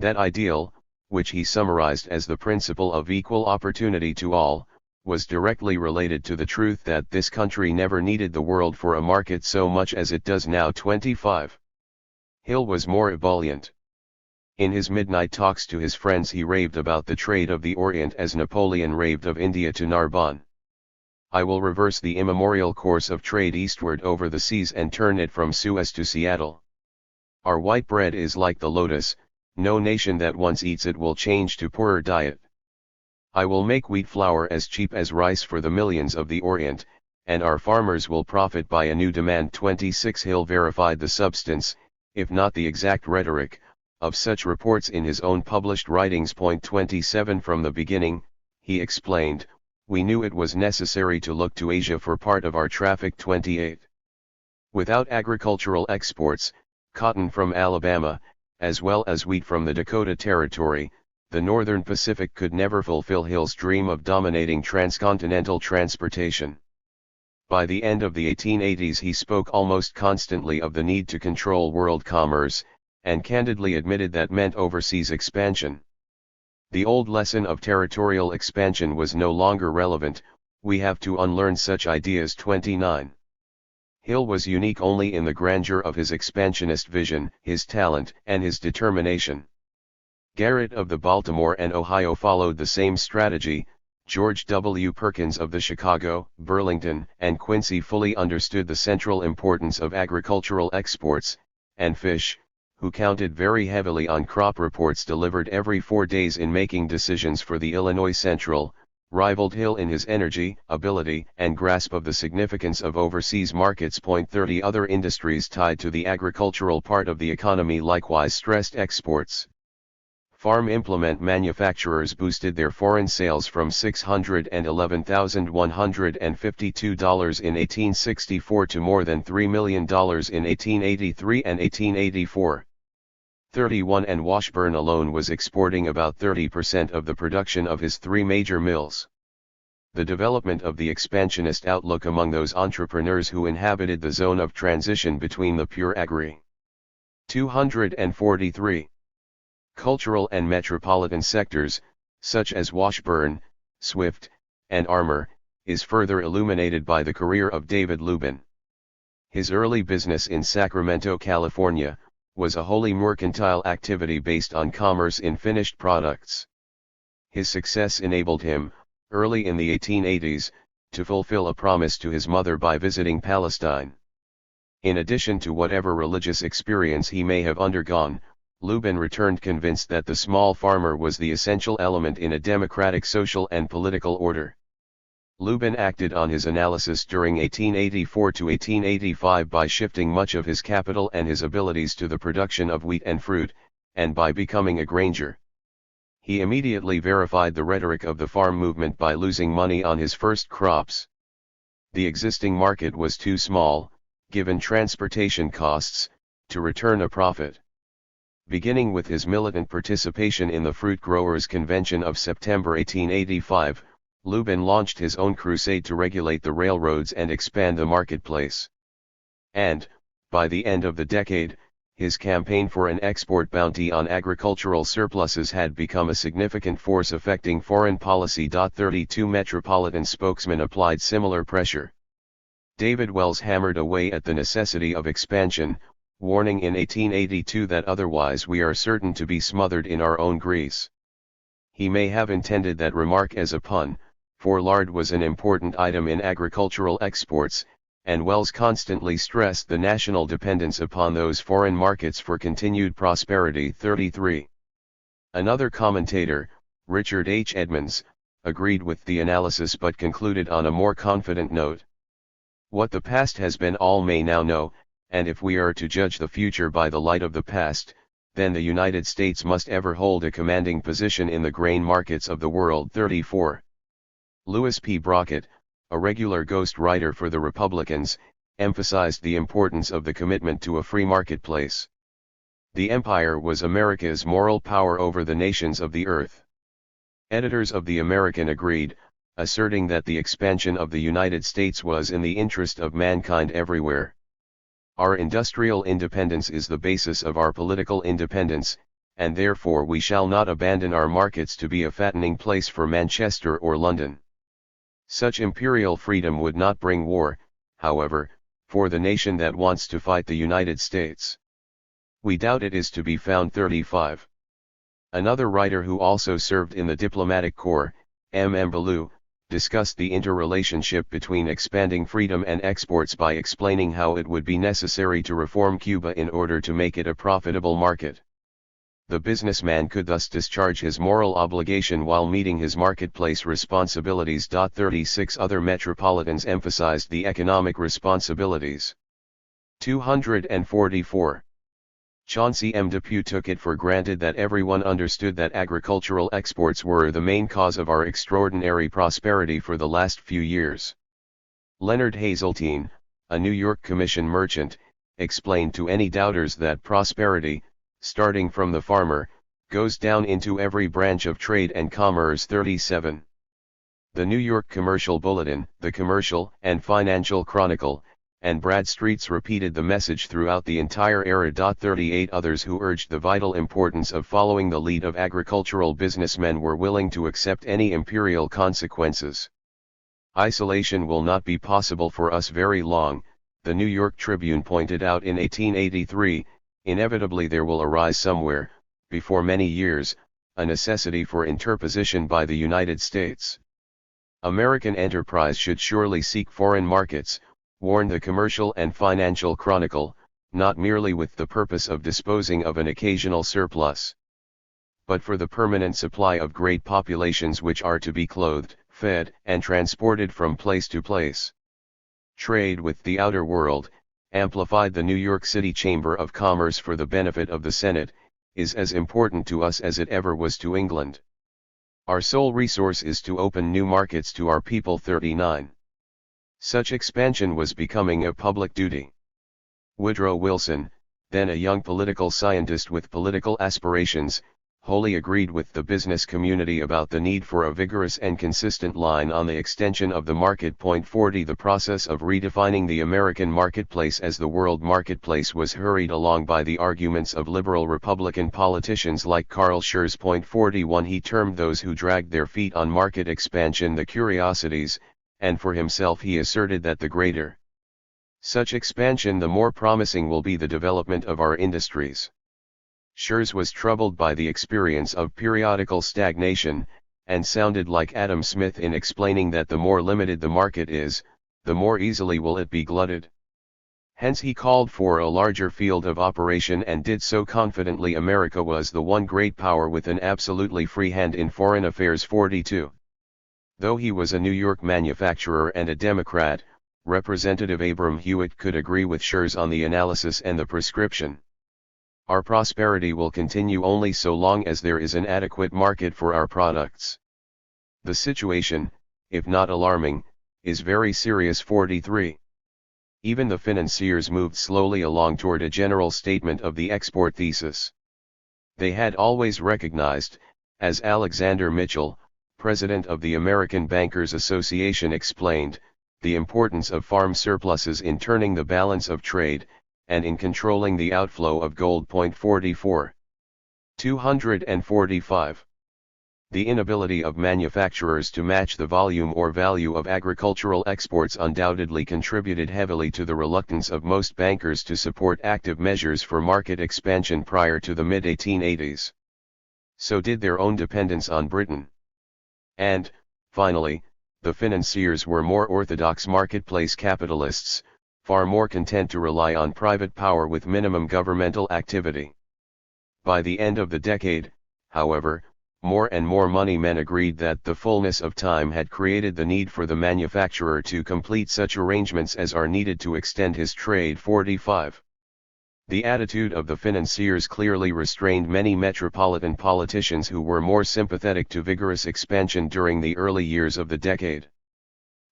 That ideal, which he summarized as the principle of equal opportunity to all, was directly related to the truth that this country never needed the world for a market so much as it does now. 25. Hill was more ebullient. In his midnight talks to his friends he raved about the trade of the Orient as Napoleon raved of India to Narbonne. I will reverse the immemorial course of trade eastward over the seas and turn it from Suez to Seattle. Our white bread is like the lotus, no nation that once eats it will change to poorer diet. I will make wheat flour as cheap as rice for the millions of the Orient, and our farmers will profit by a new demand. 26. Hill verified the substance, if not the exact rhetoric, of such reports in his own published writings. 27. From the beginning, he explained, we knew it was necessary to look to Asia for part of our traffic. 28. Without agricultural exports, cotton from Alabama, as well as wheat from the Dakota Territory, the Northern Pacific could never fulfill Hill's dream of dominating transcontinental transportation. By the end of the 1880s he spoke almost constantly of the need to control world commerce, and candidly admitted that meant overseas expansion. The old lesson of territorial expansion was no longer relevant, we have to unlearn such ideas. 29. Hill was unique only in the grandeur of his expansionist vision, his talent, and his determination. Garrett of the Baltimore and Ohio followed the same strategy. George W. Perkins of the Chicago, Burlington, and Quincy fully understood the central importance of agricultural exports, and Fish, who counted very heavily on crop reports delivered every 4 days in making decisions for the Illinois Central, rivaled Hill in his energy, ability, and grasp of the significance of overseas markets. 30 Other industries tied to the agricultural part of the economy likewise stressed exports. Farm implement manufacturers boosted their foreign sales from $611,152 in 1864 to more than $3 million in 1883 and 1884. 31 and Washburn alone was exporting about 30% of the production of his three major mills. The development of the expansionist outlook among those entrepreneurs who inhabited the zone of transition between the pure agri. 243. Cultural and metropolitan sectors, such as Washburn, Swift, and Armour, is further illuminated by the career of David Lubin. His early business in Sacramento, California, was a wholly mercantile activity based on commerce in finished products. His success enabled him, early in the 1880s, to fulfill a promise to his mother by visiting Palestine. In addition to whatever religious experience he may have undergone, Lubin returned convinced that the small farmer was the essential element in a democratic social and political order. Lubin acted on his analysis during 1884 to 1885 by shifting much of his capital and his abilities to the production of wheat and fruit, and by becoming a granger. He immediately verified the rhetoric of the farm movement by losing money on his first crops. The existing market was too small, given transportation costs, to return a profit. Beginning with his militant participation in the Fruit Growers' Convention of September 1885, Lubin launched his own crusade to regulate the railroads and expand the marketplace. And, by the end of the decade, his campaign for an export bounty on agricultural surpluses had become a significant force affecting foreign policy. 32 Metropolitan spokesmen applied similar pressure. David Wells hammered away at the necessity of expansion, warning in 1882 that otherwise we are certain to be smothered in our own grease. He may have intended that remark as a pun, for lard was an important item in agricultural exports, and Wells constantly stressed the national dependence upon those foreign markets for continued prosperity. 33. Another commentator, Richard H. Edmonds, agreed with the analysis but concluded on a more confident note. What the past has been all may now know, and if we are to judge the future by the light of the past, then the United States must ever hold a commanding position in the grain markets of the world. 34. Lewis P. Brockett, a regular ghost writer for the Republicans, emphasized the importance of the commitment to a free marketplace. The empire was America's moral power over the nations of the earth. Editors of the American agreed, asserting that the expansion of the United States was in the interest of mankind everywhere. Our industrial independence is the basis of our political independence, and therefore we shall not abandon our markets to be a fattening place for Manchester or London. Such imperial freedom would not bring war, however, for the nation that wants to fight the United States. We doubt it is to be found. 35. Another writer who also served in the diplomatic corps, M. Ballou, discussed the interrelationship between expanding freedom and exports by explaining how it would be necessary to reform Cuba in order to make it a profitable market. The businessman could thus discharge his moral obligation while meeting his marketplace responsibilities. 36 Other metropolitans emphasized the economic responsibilities. 244. Chauncey M. Depew took it for granted that everyone understood that agricultural exports were the main cause of our extraordinary prosperity for the last few years. Leonard Hazeltine, a New York commission merchant, explained to any doubters that prosperity, starting from the farmer, goes down into every branch of trade and commerce. 37. The New York Commercial Bulletin, the Commercial and Financial Chronicle, and Bradstreet's repeated the message throughout the entire era. 38 Others who urged the vital importance of following the lead of agricultural businessmen were willing to accept any imperial consequences. Isolation will not be possible for us very long, the New York Tribune pointed out in 1883, inevitably there will arise somewhere, before many years, a necessity for interposition by the United States. American enterprise should surely seek foreign markets, warned the Commercial and Financial Chronicle, not merely with the purpose of disposing of an occasional surplus, but for the permanent supply of great populations which are to be clothed, fed and transported from place to place. Trade with the outer world, amplified the New York City Chamber of Commerce for the benefit of the Senate, is as important to us as it ever was to England. Our sole resource is to open new markets to our people. 39. Such expansion was becoming a public duty. Woodrow Wilson, then a young political scientist with political aspirations, wholly agreed with the business community about the need for a vigorous and consistent line on the extension of the market. 40 The process of redefining the American marketplace as the world marketplace was hurried along by the arguments of liberal Republican politicians like Carl Schurz. 41 He termed those who dragged their feet on market expansion the curiosities, and for himself he asserted that the greater such expansion the more promising will be the development of our industries. Schurz was troubled by the experience of periodical stagnation, and sounded like Adam Smith in explaining that the more limited the market is, the more easily will it be glutted. Hence he called for a larger field of operation and did so confidently. America was the one great power with an absolutely free hand in foreign affairs. 42. Though he was a New York manufacturer and a Democrat, Representative Abram Hewitt could agree with Schurz on the analysis and the prescription. Our prosperity will continue only so long as there is an adequate market for our products. The situation, if not alarming, is very serious. 43. Even the financiers moved slowly along toward a general statement of the export thesis. They had always recognized, as Alexander Mitchell, president of the American Bankers Association, explained, the importance of farm surpluses in turning the balance of trade, and in controlling the outflow of gold. 44. 245. The inability of manufacturers to match the volume or value of agricultural exports undoubtedly contributed heavily to the reluctance of most bankers to support active measures for market expansion prior to the mid-1880s. So did their own dependence on Britain. And, finally, the financiers were more orthodox marketplace capitalists, far more content to rely on private power with minimum governmental activity. By the end of the decade, however, more and more money men agreed that the fullness of time had created the need for the manufacturer to complete such arrangements as are needed to extend his trade. 45. The attitude of the financiers clearly restrained many metropolitan politicians who were more sympathetic to vigorous expansion during the early years of the decade.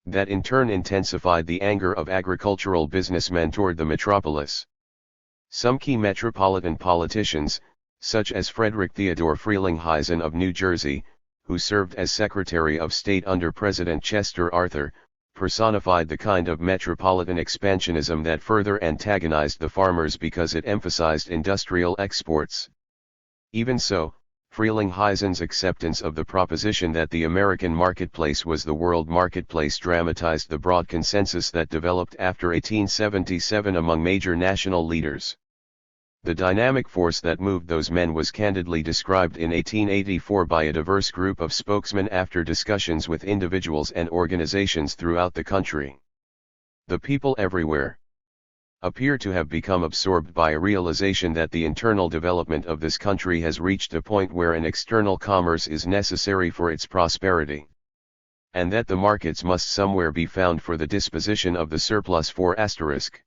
That in turn intensified the anger of agricultural businessmen toward the metropolis. Some key metropolitan politicians, such as Frederick Theodore Frelinghuysen of New Jersey, who served as Secretary of State under President Chester Arthur, personified the kind of metropolitan expansionism that further antagonized the farmers because it emphasized industrial exports. Even so, Frelinghuysen's acceptance of the proposition that the American marketplace was the world marketplace dramatized the broad consensus that developed after 1877 among major national leaders. The dynamic force that moved those men was candidly described in 1884 by a diverse group of spokesmen after discussions with individuals and organizations throughout the country. The people everywhere appear to have become absorbed by a realization that the internal development of this country has reached a point where an external commerce is necessary for its prosperity, and that the markets must somewhere be found for the disposition of the surplus. 4*.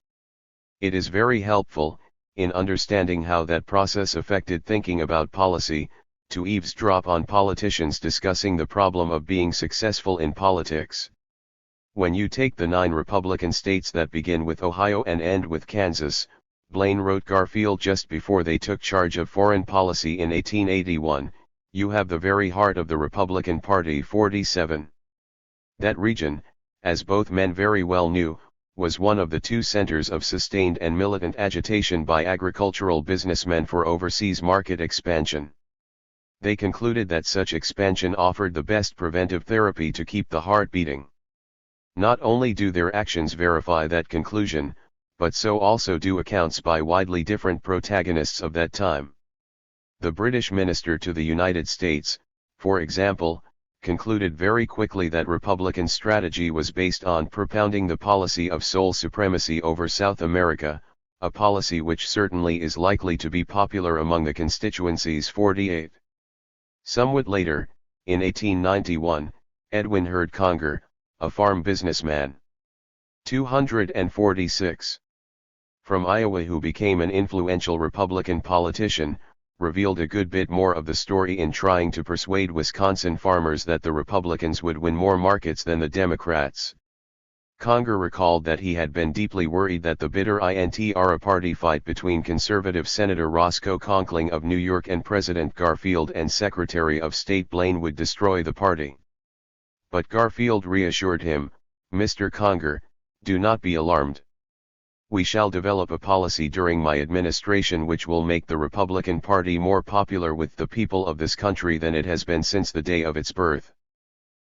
It is very helpful, in understanding how that process affected thinking about policy, to eavesdrop on politicians discussing the problem of being successful in politics. When you take the 9 Republican states that begin with Ohio and end with Kansas, Blaine wrote Garfield just before they took charge of foreign policy in 1881, you have the very heart of the Republican Party. 47. That region, as both men very well knew, was one of the 2 centers of sustained and militant agitation by agricultural businessmen for overseas market expansion. They concluded that such expansion offered the best preventive therapy to keep the heart beating. Not only do their actions verify that conclusion, but so also do accounts by widely different protagonists of that time. The British minister to the United States, for example, concluded very quickly that Republican strategy was based on propounding the policy of sole supremacy over South America, a policy which certainly is likely to be popular among the constituencies. 48. Somewhat later, in 1891, Edwin Hurd Conger, a farm businessman. 246. From Iowa, who became an influential Republican politician, revealed a good bit more of the story in trying to persuade Wisconsin farmers that the Republicans would win more markets than the Democrats. Conger recalled that he had been deeply worried that the bitter intra party fight between conservative Senator Roscoe Conkling of New York and President Garfield and Secretary of State Blaine would destroy the party. But Garfield reassured him, "Mr. Conger, do not be alarmed. We shall develop a policy during my administration which will make the Republican Party more popular with the people of this country than it has been since the day of its birth."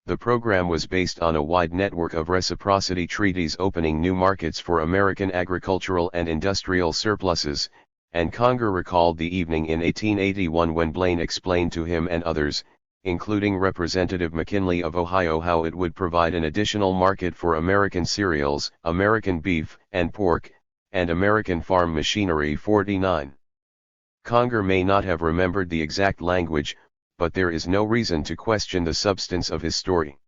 The program was based on a wide network of reciprocity treaties opening new markets for American agricultural and industrial surpluses, and Conger recalled the evening in 1881 when Blaine explained to him and others, including Representative McKinley of Ohio, how it would provide an additional market for American cereals, American beef and pork, and American farm machinery. 49. Conger may not have remembered the exact language, but there is no reason to question the substance of his story.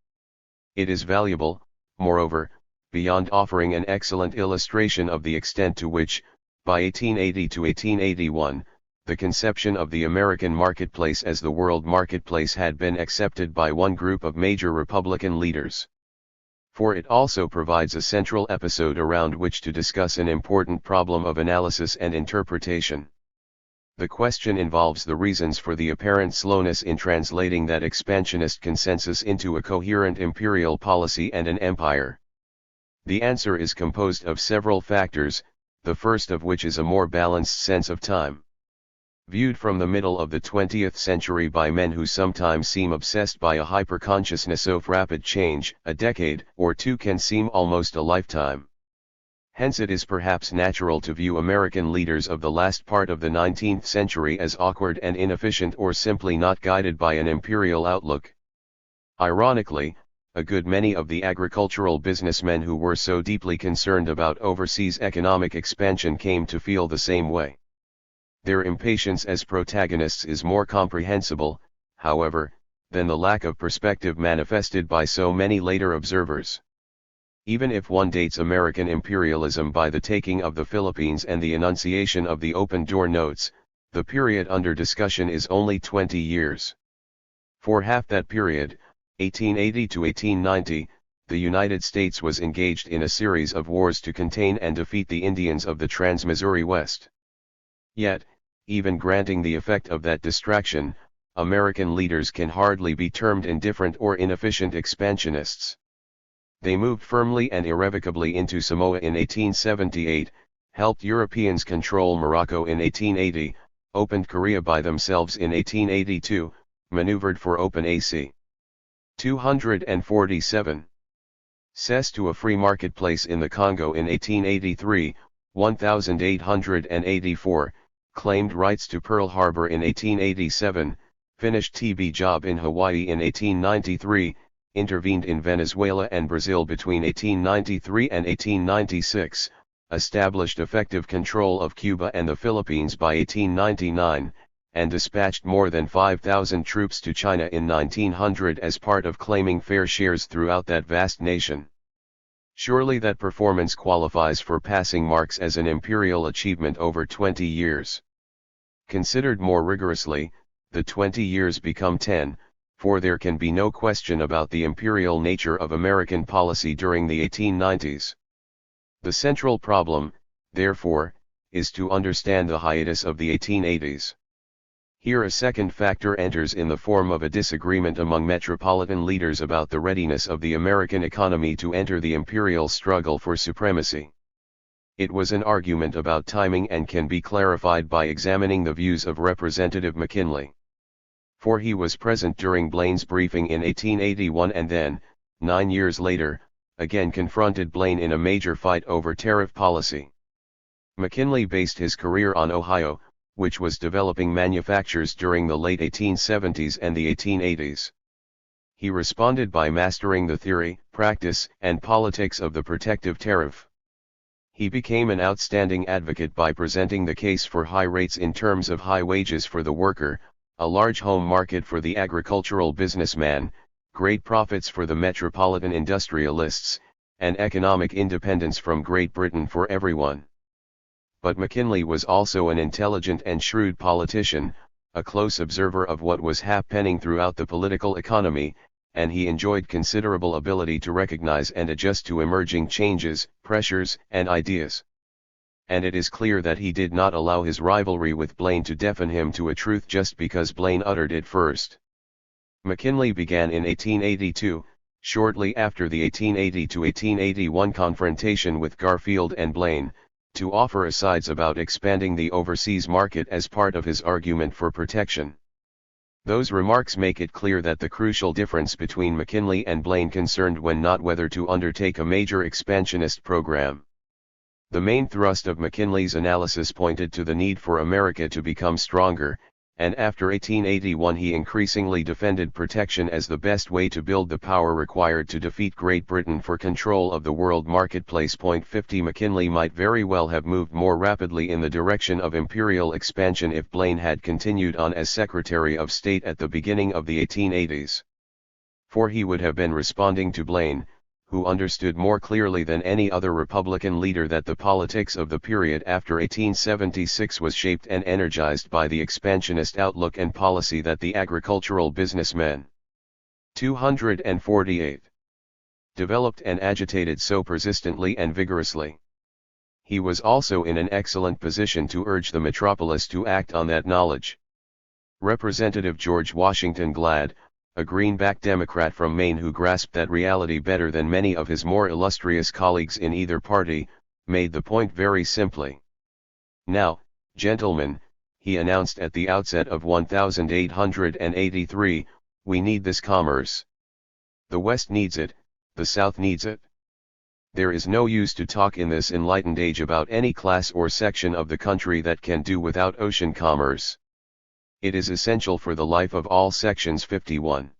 It is valuable, moreover, beyond offering an excellent illustration of the extent to which, by 1880 to 1881, the conception of the American marketplace as the world marketplace had been accepted by one group of major Republican leaders. For it also provides a central episode around which to discuss an important problem of analysis and interpretation. The question involves the reasons for the apparent slowness in translating that expansionist consensus into a coherent imperial policy and an empire. The answer is composed of several factors, the first of which is a more balanced sense of time. Viewed from the middle of the 20th century by men who sometimes seem obsessed by a hyperconsciousness of rapid change, a decade or two can seem almost a lifetime. Hence it is perhaps natural to view American leaders of the last part of the 19th century as awkward and inefficient or simply not guided by an imperial outlook. Ironically, a good many of the agricultural businessmen who were so deeply concerned about overseas economic expansion came to feel the same way. Their impatience as protagonists is more comprehensible, however, than the lack of perspective manifested by so many later observers. Even if one dates American imperialism by the taking of the Philippines and the enunciation of the Open Door Notes, the period under discussion is only 20 years. For half that period, 1880 to 1890, the United States was engaged in a series of wars to contain and defeat the Indians of the Trans-Missouri West. Yet, even granting the effect of that distraction, American leaders can hardly be termed indifferent or inefficient expansionists. They moved firmly and irrevocably into Samoa in 1878, helped Europeans control Morocco in 1880, opened Korea by themselves in 1882, maneuvered for open AC. 247. Cess to a free marketplace in the Congo in 1883, 1884, claimed rights to Pearl Harbor in 1887, finished TB job in Hawaii in 1893, intervened in Venezuela and Brazil between 1893 and 1896, established effective control of Cuba and the Philippines by 1899, and dispatched more than 5,000 troops to China in 1900 as part of claiming fair shares throughout that vast nation. Surely that performance qualifies for passing marks as an imperial achievement over 20 years. Considered more rigorously, the 20 years become 10, for there can be no question about the imperial nature of American policy during the 1890s. The central problem, therefore, is to understand the hiatus of the 1880s. Here a second factor enters in the form of a disagreement among metropolitan leaders about the readiness of the American economy to enter the imperial struggle for supremacy. It was an argument about timing and can be clarified by examining the views of Representative McKinley. For he was present during Blaine's briefing in 1881 and then, 9 years later, again confronted Blaine in a major fight over tariff policy. McKinley based his career on Ohio, which was developing manufactures during the late 1870s and the 1880s. He responded by mastering the theory, practice, and politics of the protective tariff. He became an outstanding advocate by presenting the case for high rates in terms of high wages for the worker, a large home market for the agricultural businessman, great profits for the metropolitan industrialists, and economic independence from Great Britain for everyone. But McKinley was also an intelligent and shrewd politician, a close observer of what was happening throughout the political economy, and he enjoyed considerable ability to recognize and adjust to emerging changes, pressures, and ideas. And it is clear that he did not allow his rivalry with Blaine to deafen him to a truth just because Blaine uttered it first. McKinley began in 1882, shortly after the 1880–1881 confrontation with Garfield and Blaine, to offer asides about expanding the overseas market as part of his argument for protection. Those remarks make it clear that the crucial difference between McKinley and Blaine concerned when not whether to undertake a major expansionist program. The main thrust of McKinley's analysis pointed to the need for America to become stronger, and after 1881 he increasingly defended protection as the best way to build the power required to defeat Great Britain for control of the world marketplace. 50 McKinley might very well have moved more rapidly in the direction of imperial expansion if Blaine had continued on as Secretary of State at the beginning of the 1880s. For he would have been responding to Blaine, who understood more clearly than any other Republican leader that the politics of the period after 1876 was shaped and energized by the expansionist outlook and policy that the agricultural businessmen 248 developed and agitated so persistently and vigorously. He was also in an excellent position to urge the metropolis to act on that knowledge. Representative George Washington Glad, a Greenback Democrat from Maine who grasped that reality better than many of his more illustrious colleagues in either party, made the point very simply. Now, gentlemen, he announced at the outset of 1883, we need this commerce. The West needs it, the South needs it. There is no use to talk in this enlightened age about any class or section of the country that can do without ocean commerce. It is essential for the life of all sections. 51.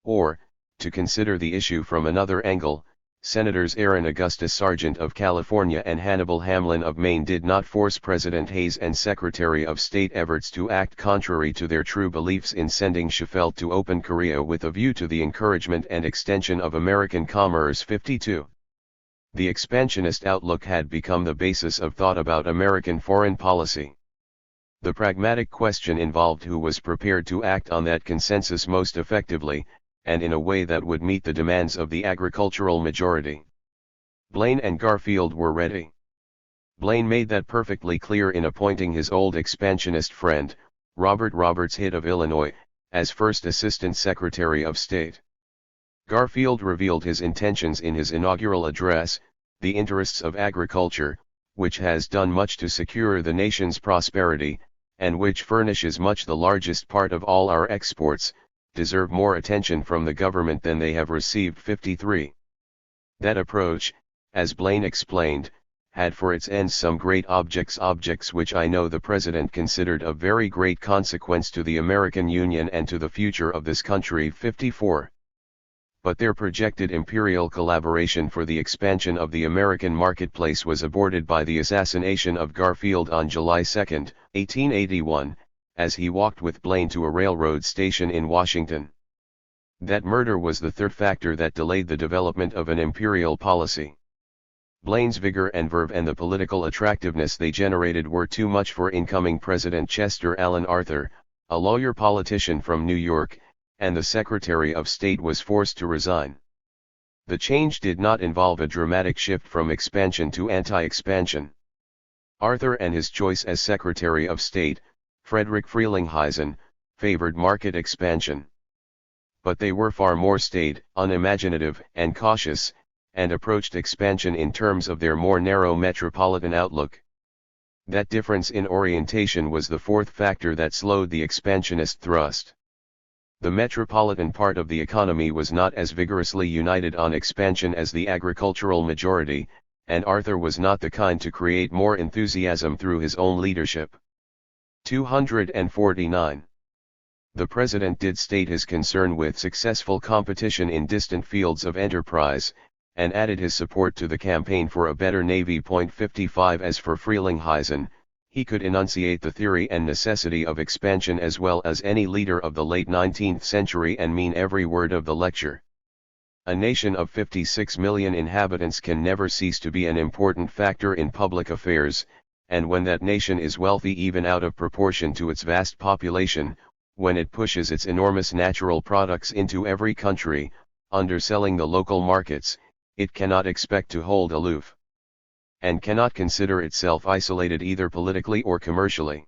Or, to consider the issue from another angle, Senators Aaron Augustus Sargent of California and Hannibal Hamlin of Maine did not force President Hayes and Secretary of State Evarts to act contrary to their true beliefs in sending Sheffield to open Korea with a view to the encouragement and extension of American commerce. 52. The expansionist outlook had become the basis of thought about American foreign policy. The pragmatic question involved who was prepared to act on that consensus most effectively, and in a way that would meet the demands of the agricultural majority. Blaine and Garfield were ready. Blaine made that perfectly clear in appointing his old expansionist friend, Robert Roberts Hitt of Illinois, as first Assistant Secretary of State. Garfield revealed his intentions in his inaugural address, "The interests of agriculture, which has done much to secure the nation's prosperity, and which furnishes much the largest part of all our exports, deserve more attention from the government than they have received." 53. That approach, as Blaine explained, had for its ends some great objects which I know the President considered of very great consequence to the American Union and to the future of this country. 54. But their projected imperial collaboration for the expansion of the American marketplace was aborted by the assassination of Garfield on July 2, 1881, as he walked with Blaine to a railroad station in Washington. That murder was the third factor that delayed the development of an imperial policy. Blaine's vigor and verve and the political attractiveness they generated were too much for incoming President Chester Alan Arthur, a lawyer-politician from New York, and the Secretary of State was forced to resign. The change did not involve a dramatic shift from expansion to anti-expansion. Arthur and his choice as Secretary of State, Frederick Frelinghuysen, favored market expansion. But they were far more staid, unimaginative, and cautious, and approached expansion in terms of their more narrow metropolitan outlook. That difference in orientation was the fourth factor that slowed the expansionist thrust. The metropolitan part of the economy was not as vigorously united on expansion as the agricultural majority, and Arthur was not the kind to create more enthusiasm through his own leadership. 249. The President did state his concern with successful competition in distant fields of enterprise, and added his support to the campaign for a better Navy. 55. As for Frelinghuysen, He could enunciate the theory and necessity of expansion as well as any leader of the late 19th century and mean every word of the lecture. A nation of 56 million inhabitants can never cease to be an important factor in public affairs, and when that nation is wealthy even out of proportion to its vast population, when it pushes its enormous natural products into every country, underselling the local markets, it cannot expect to hold aloof, and cannot consider itself isolated either politically or commercially.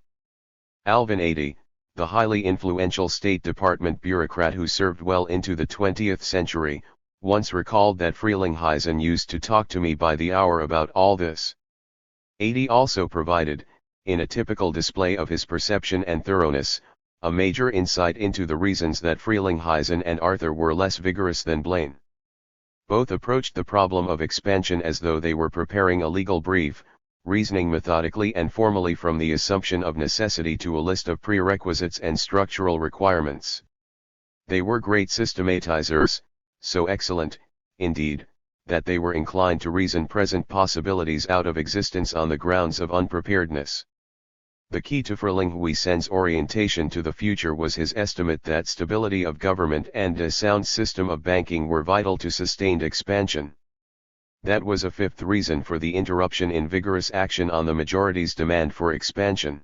Alvin Adie, the highly influential State Department bureaucrat who served well into the 20th century, once recalled that Frelinghuysen used to talk to me by the hour about all this. Adie also provided, in a typical display of his perception and thoroughness, a major insight into the reasons that Frelinghuysen and Arthur were less vigorous than Blaine. Both approached the problem of expansion as though they were preparing a legal brief, reasoning methodically and formally from the assumption of necessity to a list of prerequisites and structural requirements. They were great systematizers, so excellent, indeed, that they were inclined to reason present possibilities out of existence on the grounds of unpreparedness. The key to Frelinghuysen's orientation to the future was his estimate that stability of government and a sound system of banking were vital to sustained expansion. That was a fifth reason for the interruption in vigorous action on the majority's demand for expansion.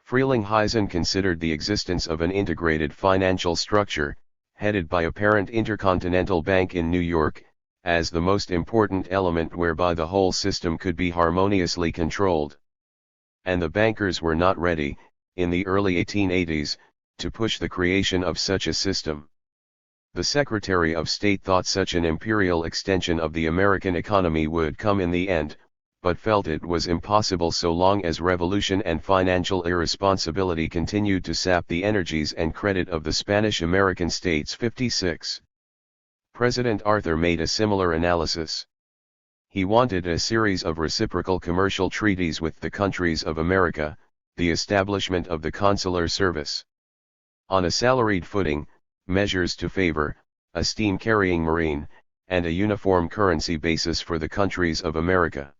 Frelinghuysen considered the existence of an integrated financial structure, headed by a parent intercontinental bank in New York, as the most important element whereby the whole system could be harmoniously controlled. And the bankers were not ready, in the early 1880s, to push the creation of such a system. The Secretary of State thought such an imperial extension of the American economy would come in the end, but felt it was impossible so long as revolution and financial irresponsibility continued to sap the energies and credit of the Spanish-American states. 56. President Arthur made a similar analysis. He wanted a series of reciprocal commercial treaties with the countries of America, the establishment of the consular service on a salaried footing, measures to favor a steam-carrying marine, and a uniform currency basis for the countries of America.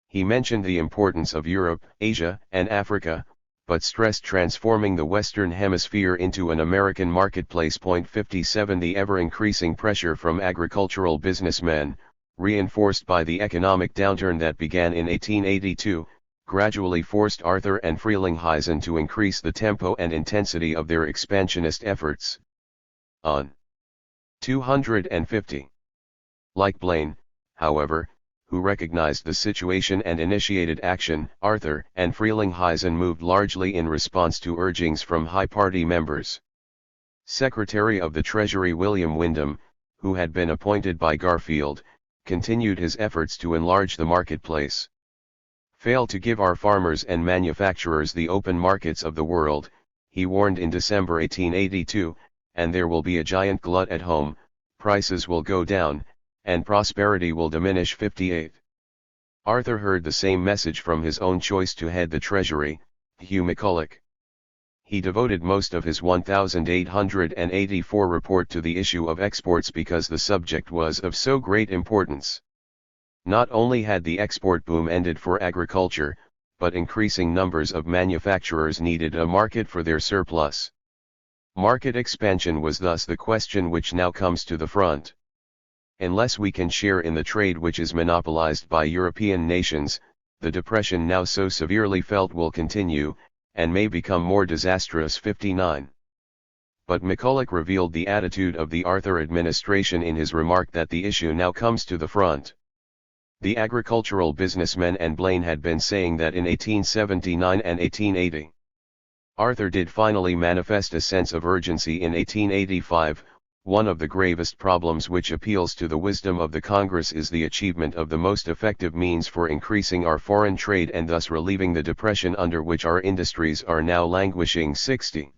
He mentioned the importance of Europe, Asia, and Africa, but stressed transforming the Western Hemisphere into an American marketplace. 57 The ever-increasing pressure from agricultural businessmen, reinforced by the economic downturn that began in 1882, gradually forced Arthur and Frelinghuysen to increase the tempo and intensity of their expansionist efforts. On 250. Like Blaine, however, who recognized the situation and initiated action, Arthur and Frelinghuysen moved largely in response to urgings from high party members. Secretary of the Treasury William Windom, who had been appointed by Garfield, continued his efforts to enlarge the marketplace. Fail to give our farmers and manufacturers the open markets of the world, he warned in December 1882, and there will be a giant glut at home, prices will go down, and prosperity will diminish. 58. Arthur heard the same message from his own choice to head the Treasury, Hugh McCulloch. He devoted most of his 1884 report to the issue of exports because the subject was of so great importance. Not only had the export boom ended for agriculture, but increasing numbers of manufacturers needed a market for their surplus. Market expansion was thus the question which now comes to the front. Unless we can share in the trade which is monopolized by European nations, the depression now so severely felt will continue, and may become more disastrous. 59. But McCulloch revealed the attitude of the Arthur administration in his remark that the issue now comes to the front. The agricultural businessmen and Blaine had been saying that in 1879 and 1880. Arthur did finally manifest a sense of urgency in 1885. One of the gravest problems which appeals to the wisdom of the Congress is the achievement of the most effective means for increasing our foreign trade and thus relieving the depression under which our industries are now languishing. 60.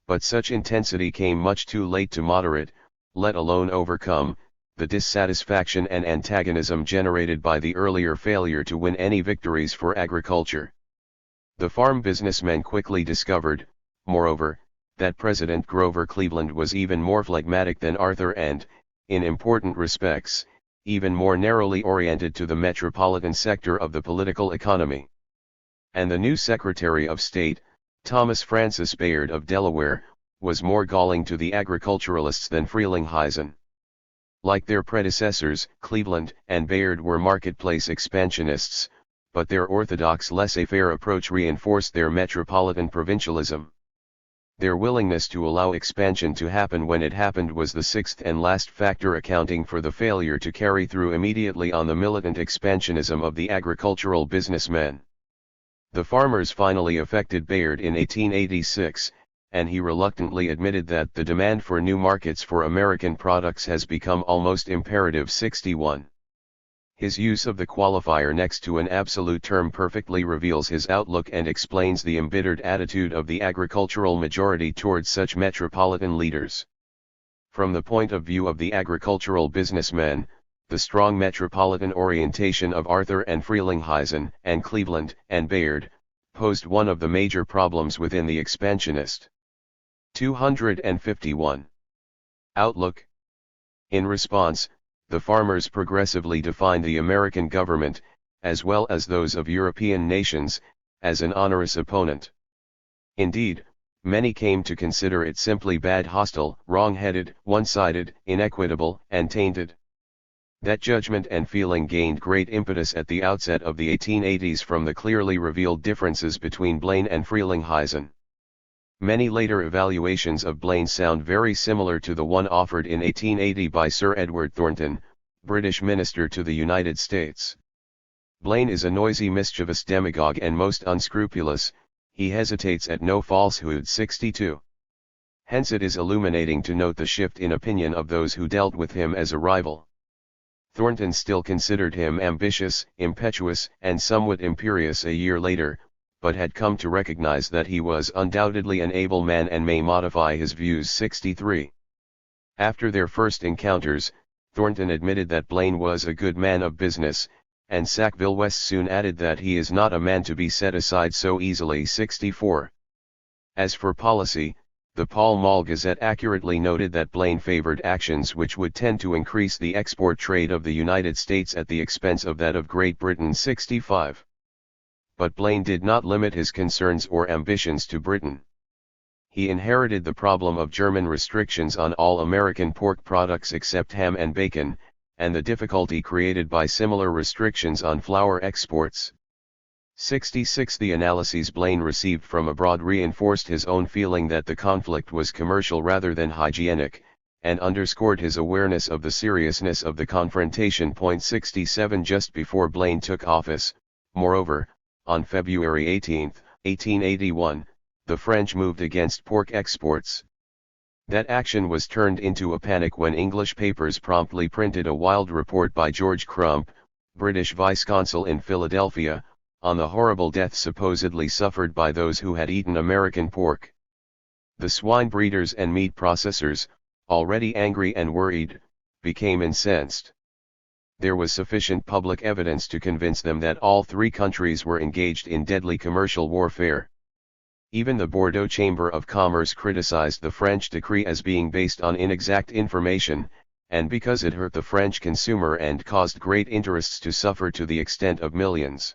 But such intensity came much too late to moderate, let alone overcome, the dissatisfaction and antagonism generated by the earlier failure to win any victories for agriculture. The farm businessmen quickly discovered, moreover, that President Grover Cleveland was even more phlegmatic than Arthur and, in important respects, even more narrowly oriented to the metropolitan sector of the political economy. And the new Secretary of State, Thomas Francis Bayard of Delaware, was more galling to the agriculturalists than Frelinghuysen. Like their predecessors, Cleveland and Bayard were marketplace expansionists, but their orthodox laissez-faire approach reinforced their metropolitan provincialism. Their willingness to allow expansion to happen when it happened was the sixth and last factor accounting for the failure to carry through immediately on the militant expansionism of the agricultural businessmen. The farmers finally affected Bayard in 1886, and he reluctantly admitted that the demand for new markets for American products has become almost imperative. 61. His use of the qualifier next to an absolute term perfectly reveals his outlook and explains the embittered attitude of the agricultural majority towards such metropolitan leaders. From the point of view of the agricultural businessmen, the strong metropolitan orientation of Arthur and Frelinghuysen and Cleveland and Bayard posed one of the major problems within the expansionist. 251. Outlook. In response, the farmers progressively defined the American government, as well as those of European nations, as an onerous opponent. Indeed, many came to consider it simply bad, hostile, wrong-headed, one-sided, inequitable, and tainted. That judgment and feeling gained great impetus at the outset of the 1880s from the clearly revealed differences between Blaine and Frelinghuysen. Many later evaluations of Blaine sound very similar to the one offered in 1880 by Sir Edward Thornton, British Minister to the United States. Blaine is a noisy, mischievous demagogue and most unscrupulous, he hesitates at no falsehood. 62. Hence it is illuminating to note the shift in opinion of those who dealt with him as a rival. Thornton still considered him ambitious, impetuous, and somewhat imperious a year later, but had come to recognize that he was undoubtedly an able man and may modify his views. 63. After their first encounters, Thornton admitted that Blaine was a good man of business, and Sackville West soon added that he is not a man to be set aside so easily. 64. As for policy, the Pall Mall Gazette accurately noted that Blaine favored actions which would tend to increase the export trade of the United States at the expense of that of Great Britain. 65. But Blaine did not limit his concerns or ambitions to Britain. He inherited the problem of German restrictions on all American pork products except ham and bacon, and the difficulty created by similar restrictions on flour exports. 66. The analyses Blaine received from abroad reinforced his own feeling that the conflict was commercial rather than hygienic, and underscored his awareness of the seriousness of the confrontation. 67. Just before Blaine took office, moreover, on February 18, 1881, the French moved against pork exports. That action was turned into a panic when English papers promptly printed a wild report by George Crump, British vice-consul in Philadelphia, on the horrible death supposedly suffered by those who had eaten American pork. The swine breeders and meat processors, already angry and worried, became incensed. There was sufficient public evidence to convince them that all three countries were engaged in deadly commercial warfare. Even the Bordeaux Chamber of Commerce criticized the French decree as being based on inexact information, and because it hurt the French consumer and caused great interests to suffer to the extent of millions.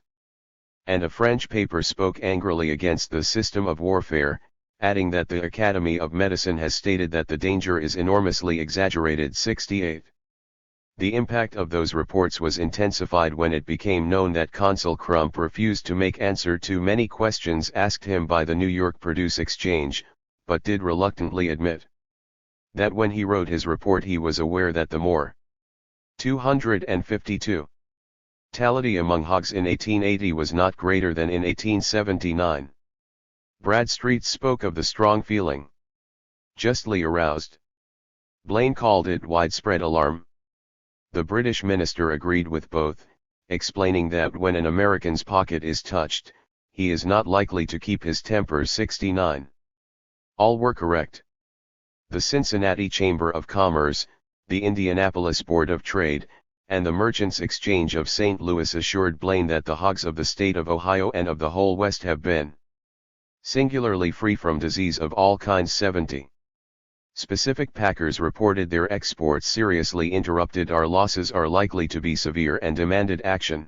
And a French paper spoke angrily against the system of warfare, adding that the Academy of Medicine has stated that the danger is enormously exaggerated. 68. The impact of those reports was intensified when it became known that Consul Crump refused to make answer to many questions asked him by the New York Produce Exchange, but did reluctantly admit that when he wrote his report he was aware that the more 252 mortality among hogs in 1880 was not greater than in 1879. Bradstreet spoke of the strong feeling justly aroused. Blaine called it widespread alarm. The British minister agreed with both, explaining that when an American's pocket is touched, he is not likely to keep his temper. 69. All were correct. The Cincinnati Chamber of Commerce, the Indianapolis Board of Trade, and the Merchants' Exchange of St. Louis assured Blaine that the hogs of the state of Ohio and of the whole West have been singularly free from disease of all kinds. 70. Specific packers reported their exports seriously interrupted. Our losses are likely to be severe and demanded action.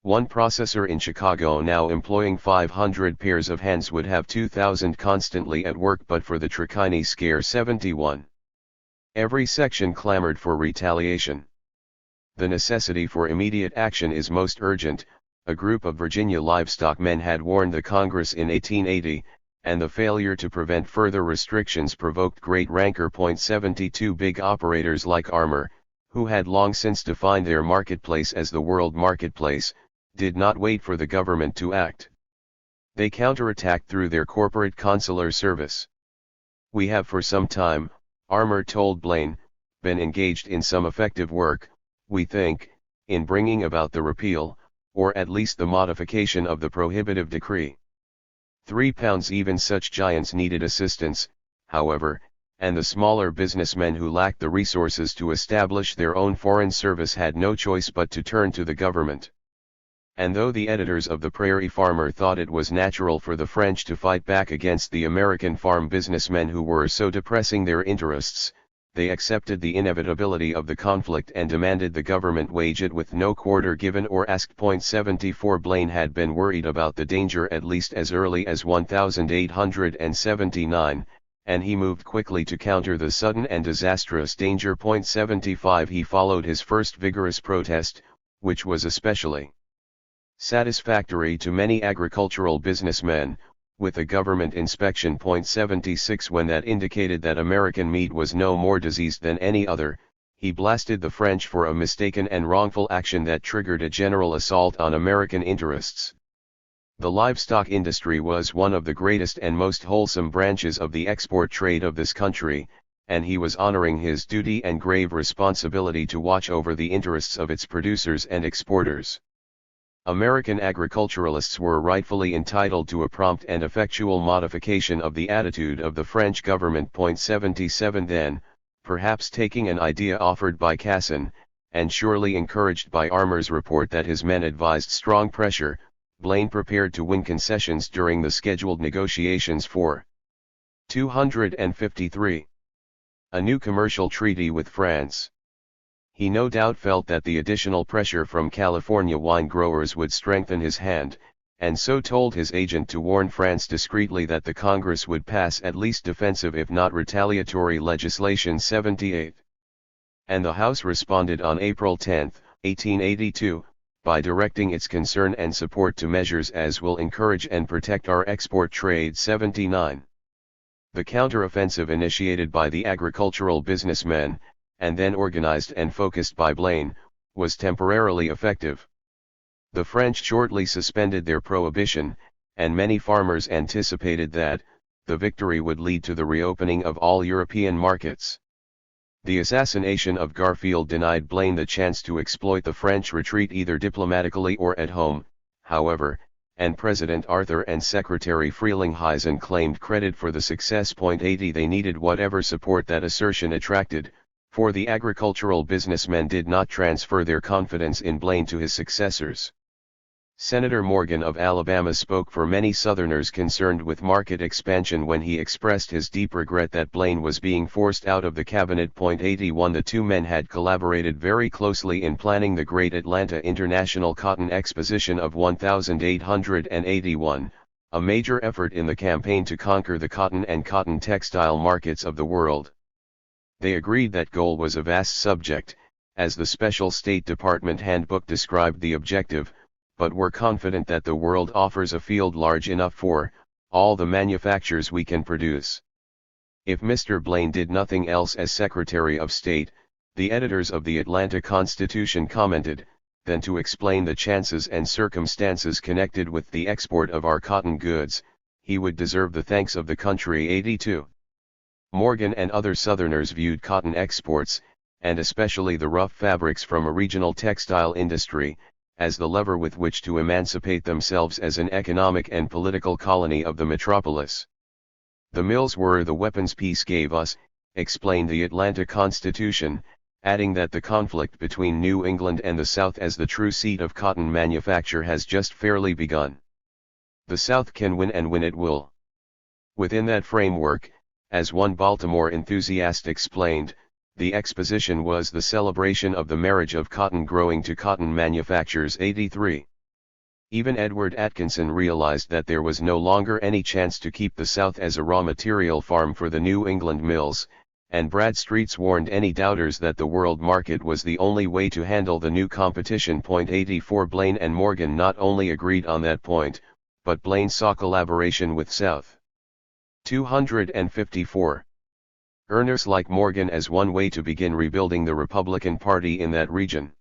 One processor in Chicago now employing 500 pairs of hands would have 2,000 constantly at work but for the Trichini scare 71. Every section clamored for retaliation. The necessity for immediate action is most urgent, a group of Virginia livestock men had warned the Congress in 1880, and the failure to prevent further restrictions provoked great rancor. 72 Big operators like Armour, who had long since defined their marketplace as the world marketplace, did not wait for the government to act. They counterattacked through their corporate consular service. We have for some time, Armour told Blaine, been engaged in some effective work, we think, in bringing about the repeal, or at least the modification of the prohibitive decree. £3 Even such giants needed assistance, however, and the smaller businessmen who lacked the resources to establish their own foreign service had no choice but to turn to the government. And though the editors of the Prairie Farmer thought it was natural for the French to fight back against the American farm businessmen who were so depressing their interests, they accepted the inevitability of the conflict and demanded the government wage it with no quarter given or asked. 74 Blaine had been worried about the danger at least as early as 1879, and he moved quickly to counter the sudden and disastrous danger. 75 He followed his first vigorous protest, which was especially satisfactory to many agricultural businessmen, with a government inspection. 76 When that indicated that American meat was no more diseased than any other, he blasted the French for a mistaken and wrongful action that triggered a general assault on American interests. The livestock industry was one of the greatest and most wholesome branches of the export trade of this country, and he was honoring his duty and grave responsibility to watch over the interests of its producers and exporters. American agriculturalists were rightfully entitled to a prompt and effectual modification of the attitude of the French government. 77 Then, perhaps taking an idea offered by Cassin, and surely encouraged by Armour's report that his men advised strong pressure, Blaine prepared to win concessions during the scheduled negotiations for 253. A new commercial treaty with France. He no doubt felt that the additional pressure from California wine growers would strengthen his hand, and so told his agent to warn France discreetly that the Congress would pass at least defensive if not retaliatory legislation. 78. And the House responded on April 10, 1882, by directing its concern and support to measures as will encourage and protect our export trade. 79. The counteroffensive initiated by the agricultural businessmen, and then organized and focused by Blaine, was temporarily effective. The French shortly suspended their prohibition, and many farmers anticipated that, the victory would lead to the reopening of all European markets. The assassination of Garfield denied Blaine the chance to exploit the French retreat either diplomatically or at home, however, and President Arthur and Secretary Frelinghuysen claimed credit for the success. 80 They needed whatever support that assertion attracted, for the agricultural businessmen did not transfer their confidence in Blaine to his successors. Senator Morgan of Alabama spoke for many Southerners concerned with market expansion when he expressed his deep regret that Blaine was being forced out of the cabinet. 81 The two men had collaborated very closely in planning the Great Atlanta International Cotton Exposition of 1881, a major effort in the campaign to conquer the cotton and cotton textile markets of the world. They agreed that goal was a vast subject, as the Special State Department handbook described the objective, but were confident that the world offers a field large enough for all the manufactures we can produce. If Mr. Blaine did nothing else as Secretary of State, the editors of the Atlanta Constitution commented, then to explain the chances and circumstances connected with the export of our cotton goods, he would deserve the thanks of the country. 82. Morgan and other Southerners viewed cotton exports, and especially the rough fabrics from a regional textile industry, as the lever with which to emancipate themselves as an economic and political colony of the metropolis. The mills were the weapons peace gave us, explained the Atlanta Constitution, adding that the conflict between New England and the South as the true seat of cotton manufacture has just fairly begun. The South can win and win it will. Within that framework, as one Baltimore enthusiast explained, the exposition was the celebration of the marriage of cotton growing to cotton manufactures. 83. Even Edward Atkinson realized that there was no longer any chance to keep the South as a raw material farm for the New England mills, and Bradstreet warned any doubters that the world market was the only way to handle the new competition. 84 Blaine and Morgan not only agreed on that point, but Blaine saw collaboration with South. 254. Earners like Morgan as one way to begin rebuilding the Republican Party in that region.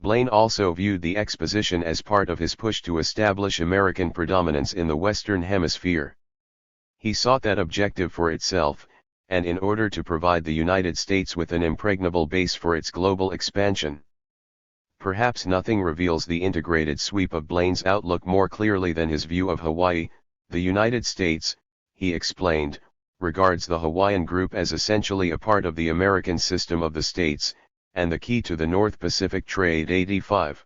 Blaine also viewed the exposition as part of his push to establish American predominance in the Western Hemisphere. He sought that objective for itself, and in order to provide the United States with an impregnable base for its global expansion. Perhaps nothing reveals the integrated sweep of Blaine's outlook more clearly than his view of Hawaii. The United States, he explained, regards the Hawaiian group as essentially a part of the American system of the states, and the key to the North Pacific trade. 85.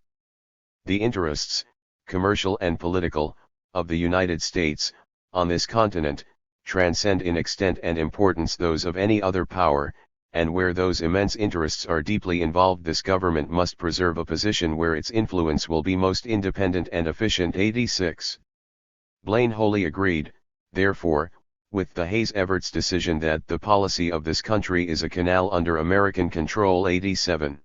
The interests, commercial and political, of the United States, on this continent, transcend in extent and importance those of any other power, and where those immense interests are deeply involved, this government must preserve a position where its influence will be most independent and efficient. 86. Blaine wholly agreed, therefore, with the Hayes-Everts decision that the policy of this country is a canal under American control. 87.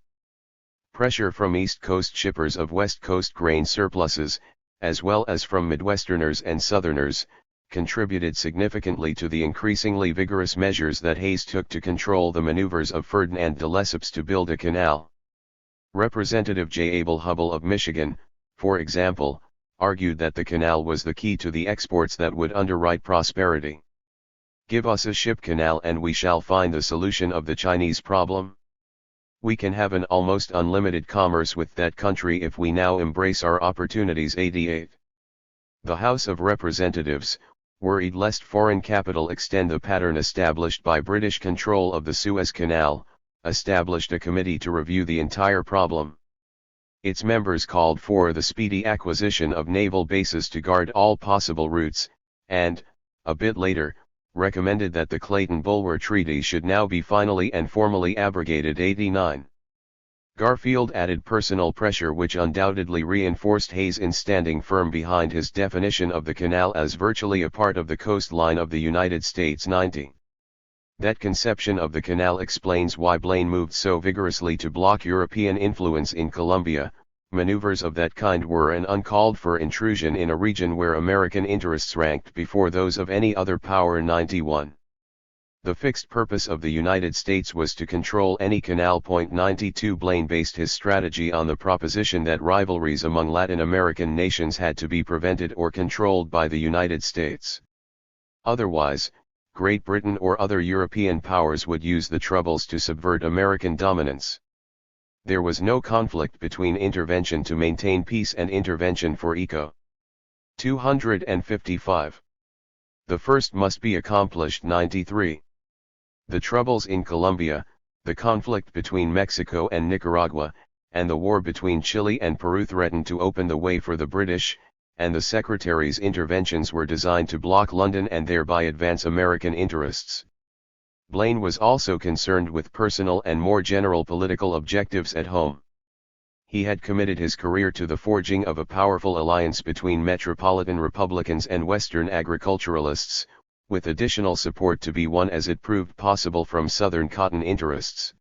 Pressure from East Coast shippers of West Coast grain surpluses, as well as from Midwesterners and Southerners, contributed significantly to the increasingly vigorous measures that Hayes took to control the maneuvers of Ferdinand de Lesseps to build a canal. Representative J. Abel Hubbell of Michigan, for example, argued that the canal was the key to the exports that would underwrite prosperity. Give us a ship canal and we shall find the solution of the Chinese problem. We can have an almost unlimited commerce with that country if we now embrace our opportunities. 88. The House of Representatives, worried lest foreign capital extend the pattern established by British control of the Suez Canal, established a committee to review the entire problem. Its members called for the speedy acquisition of naval bases to guard all possible routes, and, a bit later, recommended that the Clayton-Bulwer Treaty should now be finally and formally abrogated. 89. Garfield added personal pressure which undoubtedly reinforced Hayes in standing firm behind his definition of the canal as virtually a part of the coastline of the United States. 90. That conception of the canal explains why Blaine moved so vigorously to block European influence in Colombia. Maneuvers of that kind were an uncalled-for intrusion in a region where American interests ranked before those of any other power. 91. The fixed purpose of the United States was to control any canal. 92 Blaine based his strategy on the proposition that rivalries among Latin American nations had to be prevented or controlled by the United States. Otherwise, Great Britain or other European powers would use the Troubles to subvert American dominance. There was no conflict between intervention to maintain peace and intervention for eco. 255. The first must be accomplished. 93. The troubles in Colombia, the conflict between Mexico and Nicaragua, and the war between Chile and Peru threatened to open the way for the British, and the Secretary's interventions were designed to block London and thereby advance American interests. Blaine was also concerned with personal and more general political objectives at home. He had committed his career to the forging of a powerful alliance between metropolitan Republicans and Western agriculturalists, with additional support to be won as it proved possible from Southern cotton interests.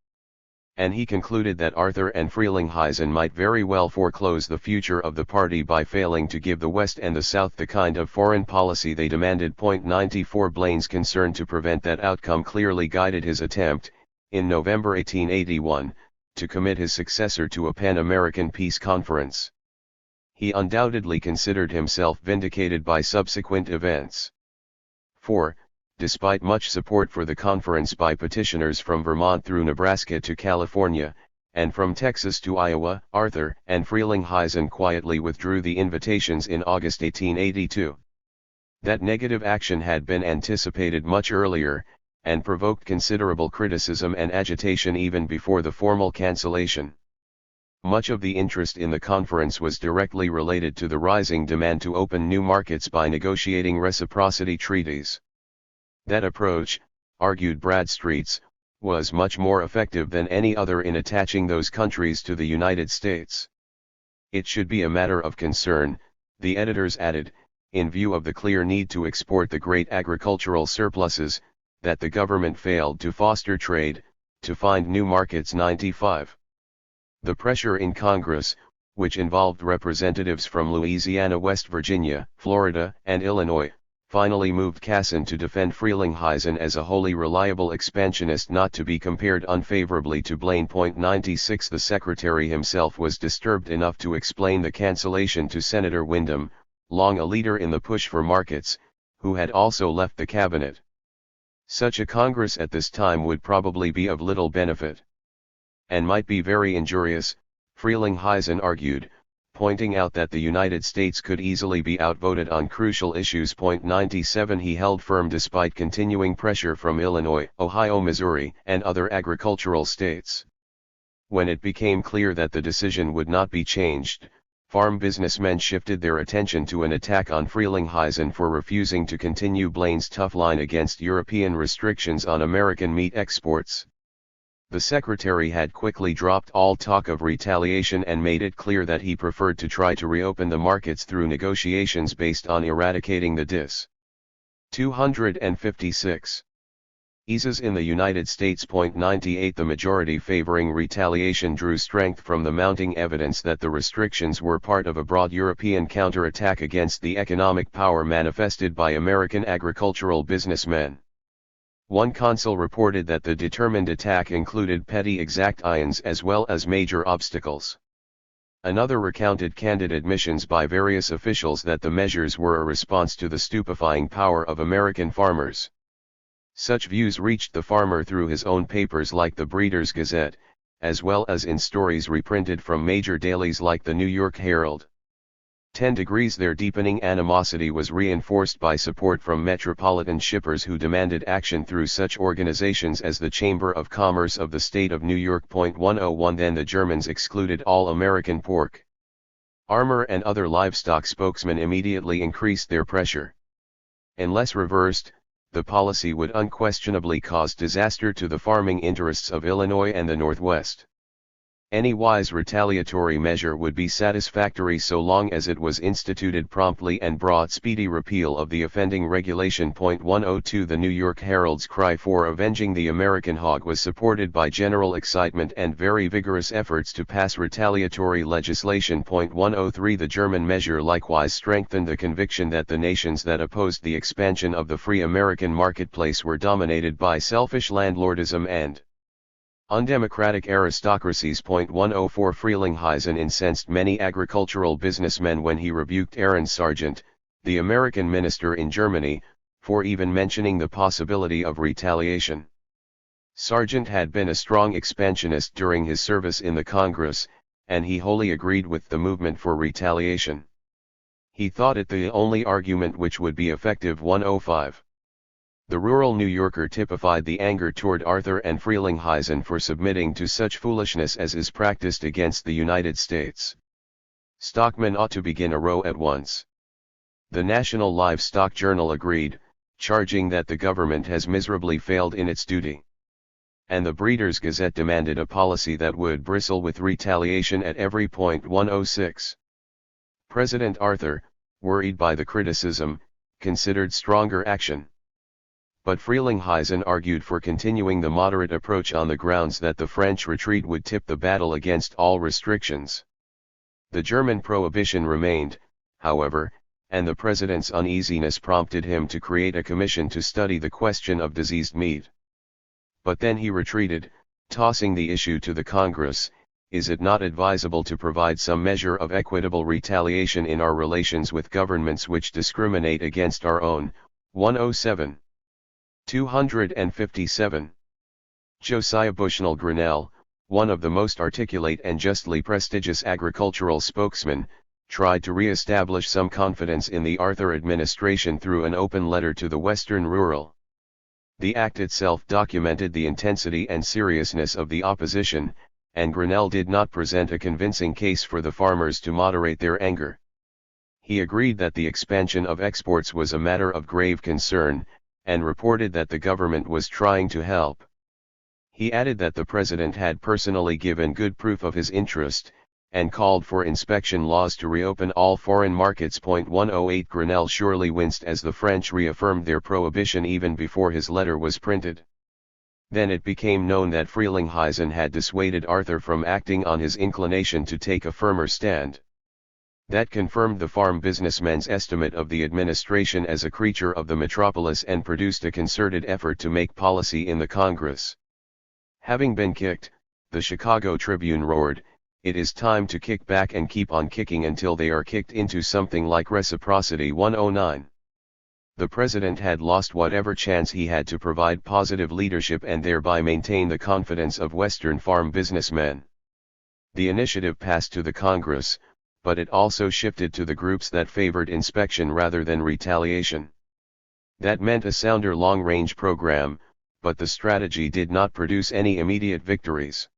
And he concluded that Arthur and Frelinghuysen might very well foreclose the future of the party by failing to give the West and the South the kind of foreign policy they demanded. 94 Blaine's concern to prevent that outcome clearly guided his attempt, in November 1881, to commit his successor to a Pan-American peace conference. He undoubtedly considered himself vindicated by subsequent events. 4. Despite much support for the conference by petitioners from Vermont through Nebraska to California, and from Texas to Iowa, Arthur and Frelinghuysen quietly withdrew the invitations in August 1882. That negative action had been anticipated much earlier, and provoked considerable criticism and agitation even before the formal cancellation. Much of the interest in the conference was directly related to the rising demand to open new markets by negotiating reciprocity treaties. That approach, argued Bradstreet, was much more effective than any other in attaching those countries to the United States. It should be a matter of concern, the editors added, in view of the clear need to export the great agricultural surpluses, that the government failed to foster trade, to find new markets. 95. The pressure in Congress, which involved representatives from Louisiana, West Virginia, Florida, and Illinois, finally moved Casson to defend Frelinghuysen as a wholly reliable expansionist not to be compared unfavorably to Blaine. 96. The Secretary himself was disturbed enough to explain the cancellation to Senator Windom, long a leader in the push for markets, who had also left the cabinet. Such a Congress at this time would probably be of little benefit, and might be very injurious, Frelinghuysen argued, pointing out that the United States could easily be outvoted on crucial issues. 97. He held firm despite continuing pressure from Illinois, Ohio, Missouri, and other agricultural states. When it became clear that the decision would not be changed, farm businessmen shifted their attention to an attack on Frelinghuysen for refusing to continue Blaine's tough line against European restrictions on American meat exports. The Secretary had quickly dropped all talk of retaliation and made it clear that he preferred to try to reopen the markets through negotiations based on eradicating the dis. 256. Eases in the United States. 98. The majority favoring retaliation drew strength from the mounting evidence that the restrictions were part of a broad European counterattack against the economic power manifested by American agricultural businessmen. One consul reported that the determined attack included petty exactions as well as major obstacles. Another recounted candid admissions by various officials that the measures were a response to the stupefying power of American farmers. Such views reached the farmer through his own papers like the Breeders' Gazette, as well as in stories reprinted from major dailies like the New York Herald. 10 degrees. Their deepening animosity was reinforced by support from metropolitan shippers who demanded action through such organizations as the Chamber of Commerce of the State of New York. 101. Then the Germans excluded all American pork, armor and other livestock. Spokesmen immediately increased their pressure. Unless reversed, the policy would unquestionably cause disaster to the farming interests of Illinois and the Northwest. Any wise retaliatory measure would be satisfactory so long as it was instituted promptly and brought speedy repeal of the offending regulation. 102. The New York Herald's cry for avenging the American hog was supported by general excitement and very vigorous efforts to pass retaliatory legislation. 103. The German measure likewise strengthened the conviction that the nations that opposed the expansion of the free American marketplace were dominated by selfish landlordism and undemocratic aristocracies. 104. Frelinghuysen incensed many agricultural businessmen when he rebuked Aaron Sargent, the American minister in Germany, for even mentioning the possibility of retaliation. Sargent had been a strong expansionist during his service in the Congress, and he wholly agreed with the movement for retaliation. He thought it the only argument which would be effective. 105. The rural New Yorker typified the anger toward Arthur and Frelinghuysen for submitting to such foolishness as is practiced against the United States. Stockmen ought to begin a row at once. The National Livestock Journal agreed, charging that the government has miserably failed in its duty. And the Breeders' Gazette demanded a policy that would bristle with retaliation at every point. 106. President Arthur, worried by the criticism, considered stronger action. But Frelinghuysen argued for continuing the moderate approach on the grounds that the French retreat would tip the battle against all restrictions. The German prohibition remained, however, and the president's uneasiness prompted him to create a commission to study the question of diseased meat. But then he retreated, tossing the issue to the Congress. Is it not advisable to provide some measure of equitable retaliation in our relations with governments which discriminate against our own? 107. 257. Josiah Bushnell Grinnell, one of the most articulate and justly prestigious agricultural spokesmen, tried to re-establish some confidence in the Arthur administration through an open letter to the Western Rural. The act itself documented the intensity and seriousness of the opposition, and Grinnell did not present a convincing case for the farmers to moderate their anger. He agreed that the expansion of exports was a matter of grave concern, and reported that the government was trying to help. He added that the president had personally given good proof of his interest, and called for inspection laws to reopen all foreign markets. 108 Grenelle surely winced as the French reaffirmed their prohibition even before his letter was printed. Then it became known that Frelinghuysen had dissuaded Arthur from acting on his inclination to take a firmer stand. That confirmed the farm businessmen's estimate of the administration as a creature of the metropolis and produced a concerted effort to make policy in the Congress. Having been kicked, the Chicago Tribune roared, "It is time to kick back and keep on kicking until they are kicked into something like reciprocity." 109. The president had lost whatever chance he had to provide positive leadership and thereby maintain the confidence of Western farm businessmen. The initiative passed to the Congress, but it also shifted to the groups that favored inspection rather than retaliation. That meant a sounder long-range program, but the strategy did not produce any immediate victories.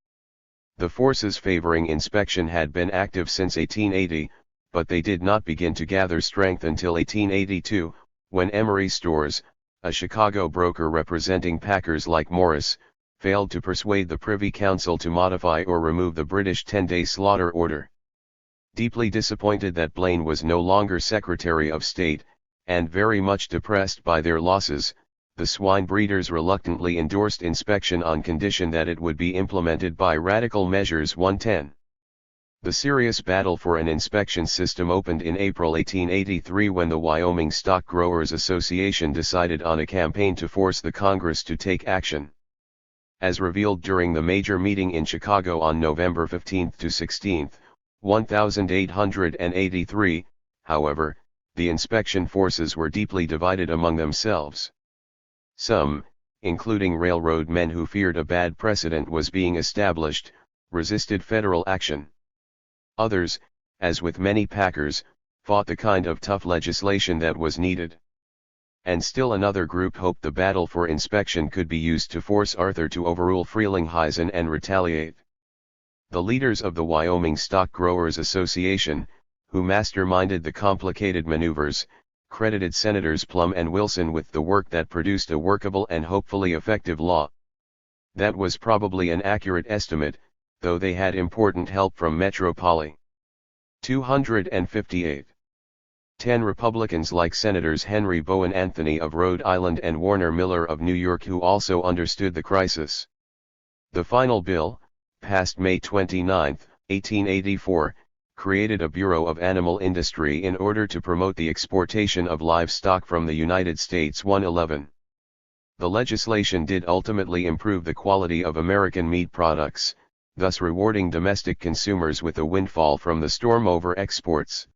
The forces favoring inspection had been active since 1880, but they did not begin to gather strength until 1882, when Emery Stores, a Chicago broker representing packers like Morris, failed to persuade the Privy Council to modify or remove the British 10-day slaughter order. Deeply disappointed that Blaine was no longer Secretary of State, and very much depressed by their losses, the swine breeders reluctantly endorsed inspection on condition that it would be implemented by radical measures. 110. The serious battle for an inspection system opened in April 1883 when the Wyoming Stock Growers Association decided on a campaign to force the Congress to take action. As revealed during the major meeting in Chicago on November 15 to 16, 1883, however, the inspection forces were deeply divided among themselves. Some, including railroad men who feared a bad precedent was being established, resisted federal action. Others, as with many packers, fought the kind of tough legislation that was needed. And still another group hoped the battle for inspection could be used to force Arthur to overrule Frelinghuysen and retaliate. The leaders of the Wyoming Stock Growers Association, who masterminded the complicated maneuvers, credited Senators Plum and Wilson with the work that produced a workable and hopefully effective law. That was probably an accurate estimate, though they had important help from Metropoli. 258. 10 Republicans like Senators Henry Bowen Anthony of Rhode Island and Warner Miller of New York who also understood the crisis. The final bill, passed May 29, 1884, created a Bureau of Animal Industry in order to promote the exportation of livestock from the United States. 111. The legislation did ultimately improve the quality of American meat products, thus rewarding domestic consumers with a windfall from the storm over exports.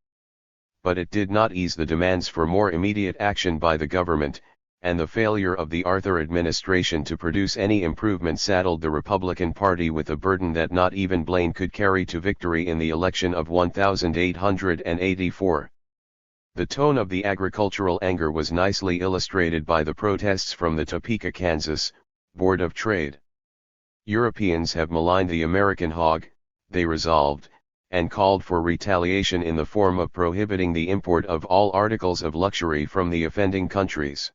But it did not ease the demands for more immediate action by the government, and the failure of the Arthur administration to produce any improvement saddled the Republican Party with a burden that not even Blaine could carry to victory in the election of 1884. The tone of the agricultural anger was nicely illustrated by the protests from the Topeka, Kansas, Board of Trade. Europeans have maligned the American hog, they resolved, and called for retaliation in the form of prohibiting the import of all articles of luxury from the offending countries.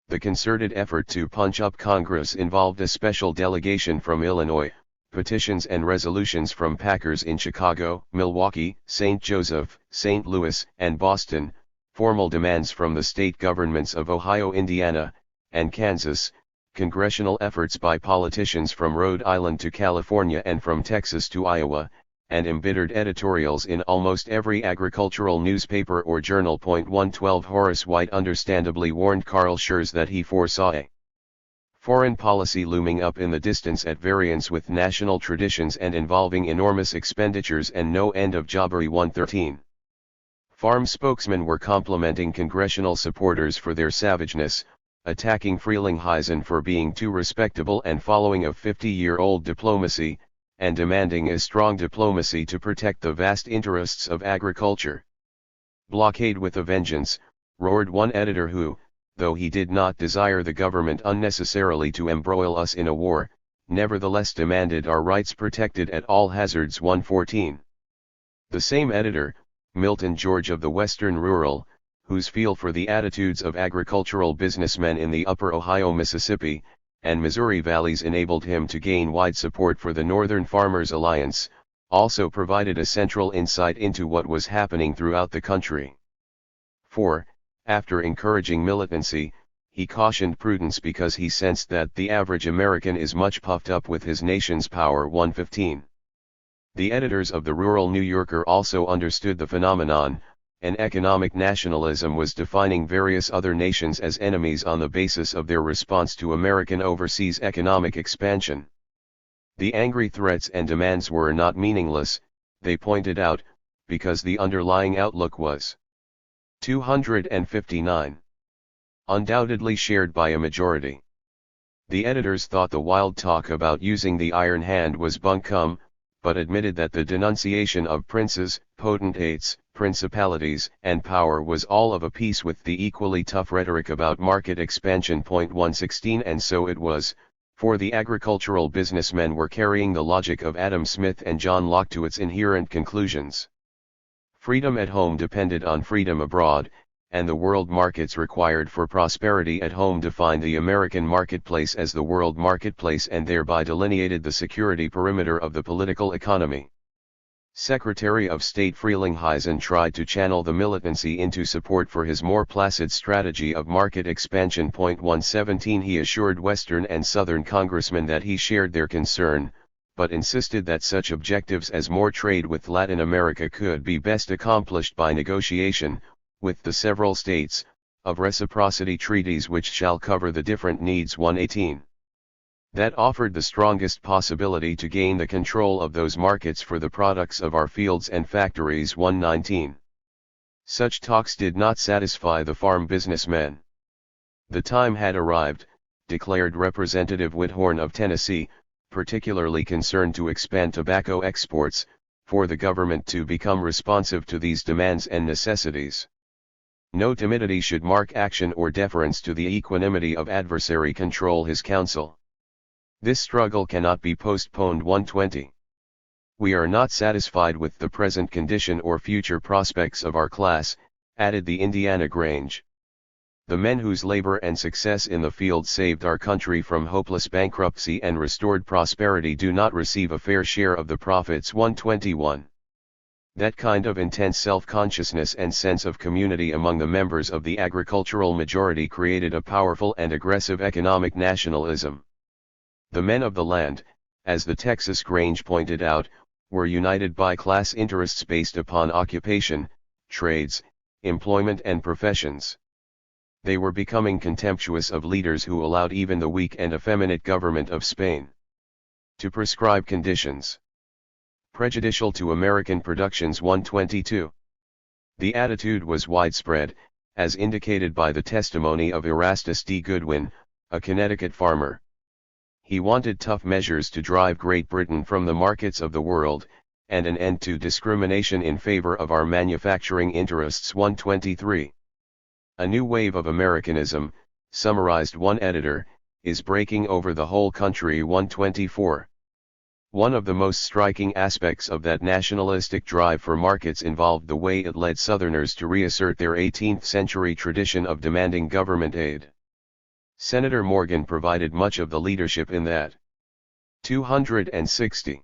The concerted effort to punch up Congress involved a special delegation from Illinois, petitions and resolutions from packers in Chicago, Milwaukee, St. Joseph, St. Louis, and Boston, formal demands from the state governments of Ohio, Indiana, and Kansas, congressional efforts by politicians from Rhode Island to California and from Texas to Iowa, and embittered editorials in almost every agricultural newspaper or journal. 112 Horace White understandably warned Carl Schurz that he foresaw a foreign policy looming up in the distance at variance with national traditions and involving enormous expenditures and no end of jobbery. 113. Farm spokesmen were complimenting congressional supporters for their savageness, attacking Frelinghuysen for being too respectable and following a 50-year-old diplomacy, and demanding a strong diplomacy to protect the vast interests of agriculture. "Blockade with a vengeance," roared one editor who, though he did not desire the government unnecessarily to embroil us in a war, nevertheless demanded our rights protected at all hazards. 114. The same editor, Milton George of the Western Rural, whose feel for the attitudes of agricultural businessmen in the upper Ohio, Mississippi, and Missouri valleys enabled him to gain wide support for the Northern Farmers Alliance, also provided a central insight into what was happening throughout the country. 4. After encouraging militancy, he cautioned prudence because he sensed that the average American is much puffed up with his nation's power. 115. The editors of the rural New Yorker also understood the phenomenon. An economic nationalism was defining various other nations as enemies on the basis of their response to American overseas economic expansion. The angry threats and demands were not meaningless, they pointed out, because the underlying outlook was 259. Undoubtedly shared by a majority. The editors thought the wild talk about using the iron hand was bunkum, but admitted that the denunciation of princes, potentates, principalities, and power was all of a piece with the equally tough rhetoric about market expansion. 116. And so it was, for the agricultural businessmen were carrying the logic of Adam Smith and John Locke to its inherent conclusions. Freedom at home depended on freedom abroad, and the world markets required for prosperity at home defined the American marketplace as the world marketplace and thereby delineated the security perimeter of the political economy. Secretary of State Frelinghuysen tried to channel the militancy into support for his more placid strategy of market expansion. 117. He assured Western and Southern congressmen that he shared their concern, but insisted that such objectives as more trade with Latin America could be best accomplished by negotiation, with the several states, of reciprocity treaties which shall cover the different needs. 118. That offered the strongest possibility to gain the control of those markets for the products of our fields and factories. 119. Such talks did not satisfy the farm businessmen. The time had arrived, declared Representative Whithorn of Tennessee, particularly concerned to expand tobacco exports, for the government to become responsive to these demands and necessities. No timidity should mark action or deference to the equanimity of adversary control his counsel. This struggle cannot be postponed. 120. We are not satisfied with the present condition or future prospects of our class, added the Indiana Grange. The men whose labor and success in the field saved our country from hopeless bankruptcy and restored prosperity do not receive a fair share of the profits. 121. That kind of intense self-consciousness and sense of community among the members of the agricultural majority created a powerful and aggressive economic nationalism. The men of the land, as the Texas Grange pointed out, were united by class interests based upon occupation, trades, employment and professions. They were becoming contemptuous of leaders who allowed even the weak and effeminate government of Spain to prescribe conditions prejudicial to American productions. 122. The attitude was widespread, as indicated by the testimony of Erastus D. Goodwin, a Connecticut farmer. He wanted tough measures to drive Great Britain from the markets of the world, and an end to discrimination in favor of our manufacturing interests. 123. A new wave of Americanism, summarized one editor, is breaking over the whole country. 124. One of the most striking aspects of that nationalistic drive for markets involved the way it led Southerners to reassert their 18th-century tradition of demanding government aid. Senator Morgan provided much of the leadership in that 260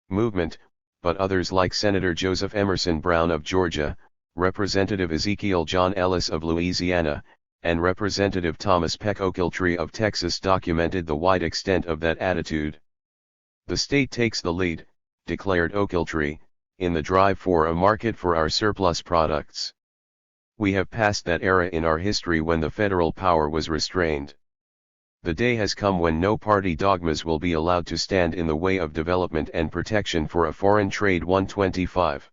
movement, but others like Senator Joseph Emerson Brown of Georgia, Representative Ezekiel John Ellis of Louisiana, and Representative Thomas Peck Ochiltree of Texas documented the wide extent of that attitude. The state takes the lead, declared Ochiltree, in the drive for a market for our surplus products. We have passed that era in our history when the federal power was restrained. The day has come when no party dogmas will be allowed to stand in the way of development and protection for a foreign trade. 125.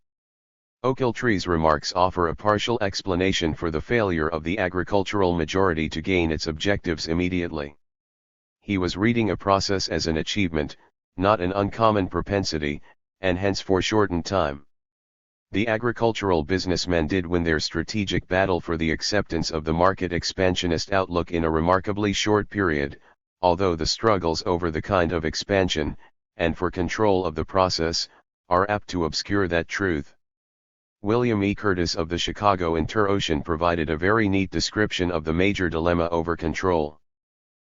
Ochiltree's remarks offer a partial explanation for the failure of the agricultural majority to gain its objectives immediately. He was reading a process as an achievement, not an uncommon propensity, and hence foreshortened time. The agricultural businessmen did win their strategic battle for the acceptance of the market expansionist outlook in a remarkably short period, although the struggles over the kind of expansion, and for control of the process, are apt to obscure that truth. William E. Curtis of the Chicago Inter-Ocean provided a very neat description of the major dilemma over control.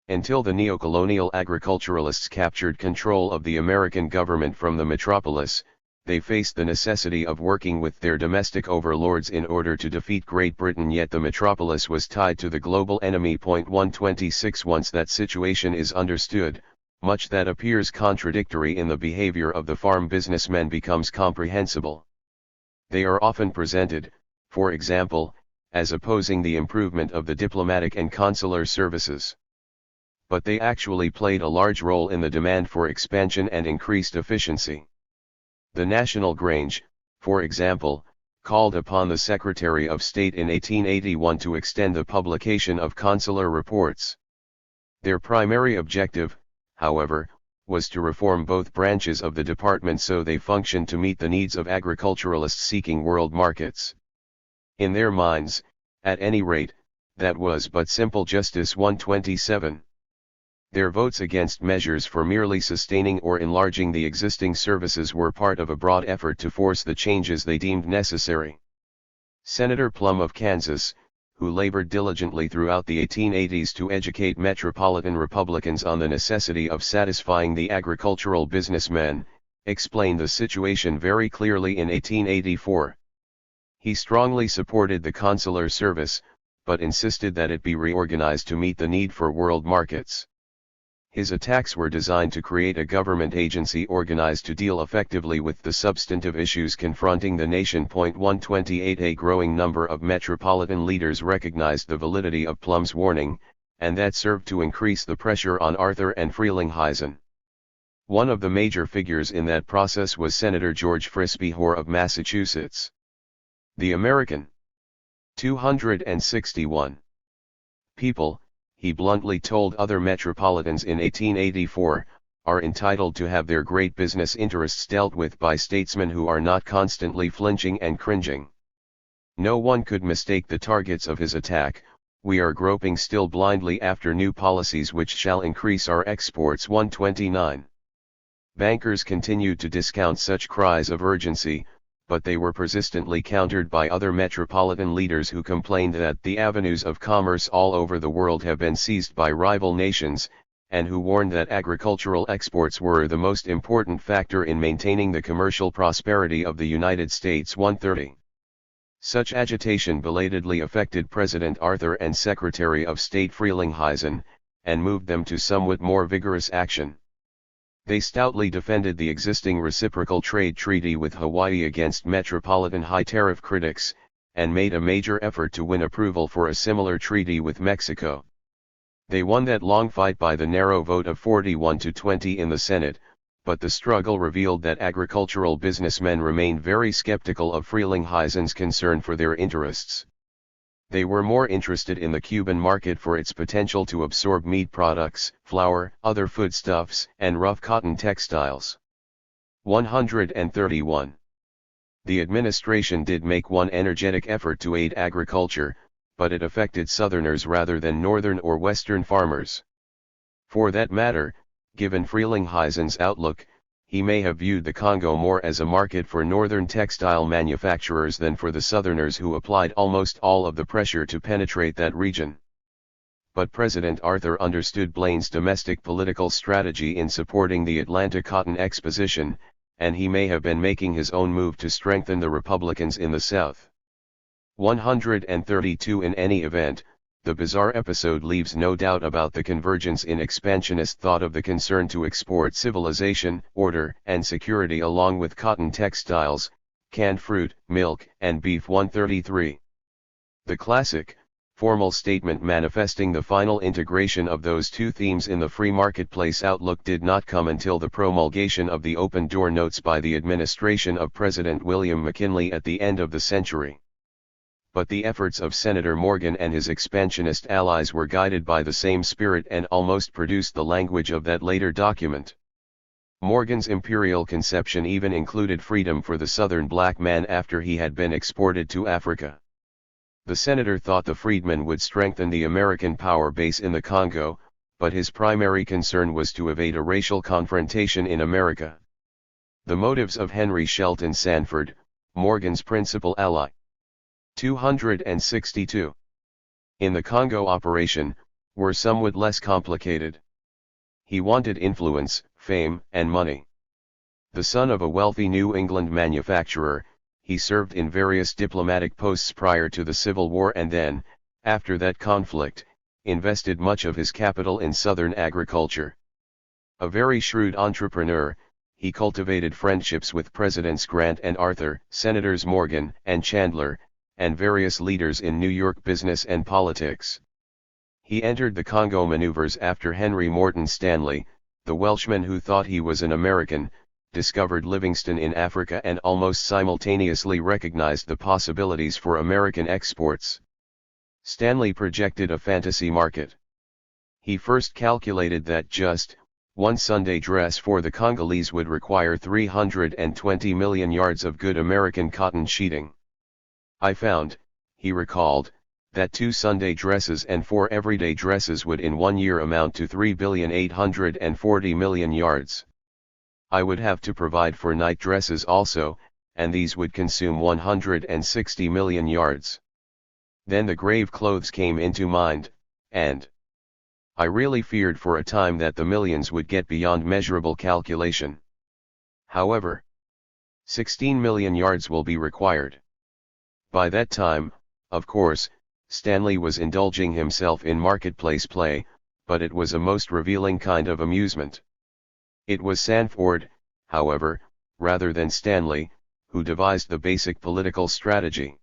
Until the neocolonial agriculturalists captured control of the American government from the metropolis, they faced the necessity of working with their domestic overlords in order to defeat Great Britain, yet the metropolis was tied to the global enemy. 126 Once that situation is understood, much that appears contradictory in the behavior of the farm businessmen becomes comprehensible. They are often presented, for example, as opposing the improvement of the diplomatic and consular services. But they actually played a large role in the demand for expansion and increased efficiency. The National Grange, for example, called upon the Secretary of State in 1881 to extend the publication of consular reports. Their primary objective, however, was to reform both branches of the department so they functioned to meet the needs of agriculturalists seeking world markets. In their minds, at any rate, that was but simple justice. 127. Their votes against measures for merely sustaining or enlarging the existing services were part of a broad effort to force the changes they deemed necessary. Senator Plum of Kansas, who labored diligently throughout the 1880s to educate metropolitan Republicans on the necessity of satisfying the agricultural businessmen, explained the situation very clearly in 1884. He strongly supported the consular service, but insisted that it be reorganized to meet the need for world markets. His attacks were designed to create a government agency organized to deal effectively with the substantive issues confronting the nation. 128 A growing number of metropolitan leaders recognized the validity of Plum's warning, and that served to increase the pressure on Arthur and Frelinghuysen. One of the major figures in that process was Senator George Frisbee Hoar of Massachusetts. The American 261 people, he bluntly told other metropolitans in 1884, are entitled to have their great business interests dealt with by statesmen who are not constantly flinching and cringing. No one could mistake the targets of his attack. We are groping still blindly after new policies which shall increase our exports. 129. Bankers continued to discount such cries of urgency, but they were persistently countered by other metropolitan leaders who complained that the avenues of commerce all over the world have been seized by rival nations, and who warned that agricultural exports were the most important factor in maintaining the commercial prosperity of the United States. 130. Such agitation belatedly affected President Arthur and Secretary of State Frelinghuysen, and moved them to somewhat more vigorous action. They stoutly defended the existing reciprocal trade treaty with Hawaii against metropolitan high-tariff critics, and made a major effort to win approval for a similar treaty with Mexico. They won that long fight by the narrow vote of 41 to 20 in the Senate, but the struggle revealed that agricultural businessmen remained very skeptical of Frelinghuysen's concern for their interests. They were more interested in the Cuban market for its potential to absorb meat products, flour, other foodstuffs, and rough cotton textiles. 131. The administration did make one energetic effort to aid agriculture, but it affected Southerners rather than Northern or Western farmers. For that matter, given Frelinghuysen's outlook, he may have viewed the Congo more as a market for northern textile manufacturers than for the Southerners who applied almost all of the pressure to penetrate that region. But President Arthur understood Blaine's domestic political strategy in supporting the Atlanta Cotton Exposition, and he may have been making his own move to strengthen the Republicans in the South. 132 In any event, the bizarre episode leaves no doubt about the convergence in expansionist thought of the concern to export civilization, order, and security along with cotton textiles, canned fruit, milk, and beef. 133. The classic, formal statement manifesting the final integration of those two themes in the free marketplace outlook did not come until the promulgation of the Open Door Notes by the administration of President William McKinley at the end of the century. But the efforts of Senator Morgan and his expansionist allies were guided by the same spirit and almost produced the language of that later document. Morgan's imperial conception even included freedom for the Southern black man after he had been exported to Africa. The senator thought the freedmen would strengthen the American power base in the Congo, but his primary concern was to evade a racial confrontation in America. The motives of Henry Shelton Sanford, Morgan's principal ally. 262. In the Congo operation, were somewhat less complicated. He wanted influence, fame, and money. The son of a wealthy New England manufacturer, he served in various diplomatic posts prior to the Civil War and then, after that conflict, invested much of his capital in Southern agriculture. A very shrewd entrepreneur, he cultivated friendships with Presidents Grant and Arthur, Senators Morgan and Chandler, and various leaders in New York business and politics. He entered the Congo maneuvers after Henry Morton Stanley, the Welshman who thought he was an American, discovered Livingston in Africa and almost simultaneously recognized the possibilities for American exports. Stanley projected a fantasy market. He first calculated that just one Sunday dress for the Congolese would require 320 million yards of good American cotton sheeting. I found, he recalled, that 2 Sunday dresses and 4 everyday dresses would in 1 year amount to 3,840 million yards. I would have to provide for night dresses also, and these would consume 160 million yards. Then the grave clothes came into mind, and I really feared for a time that the millions would get beyond measurable calculation. However, 16 million yards will be required. By that time, of course, Stanley was indulging himself in marketplace play, but it was a most revealing kind of amusement. It was Sanford, however, rather than Stanley, who devised the basic political strategy.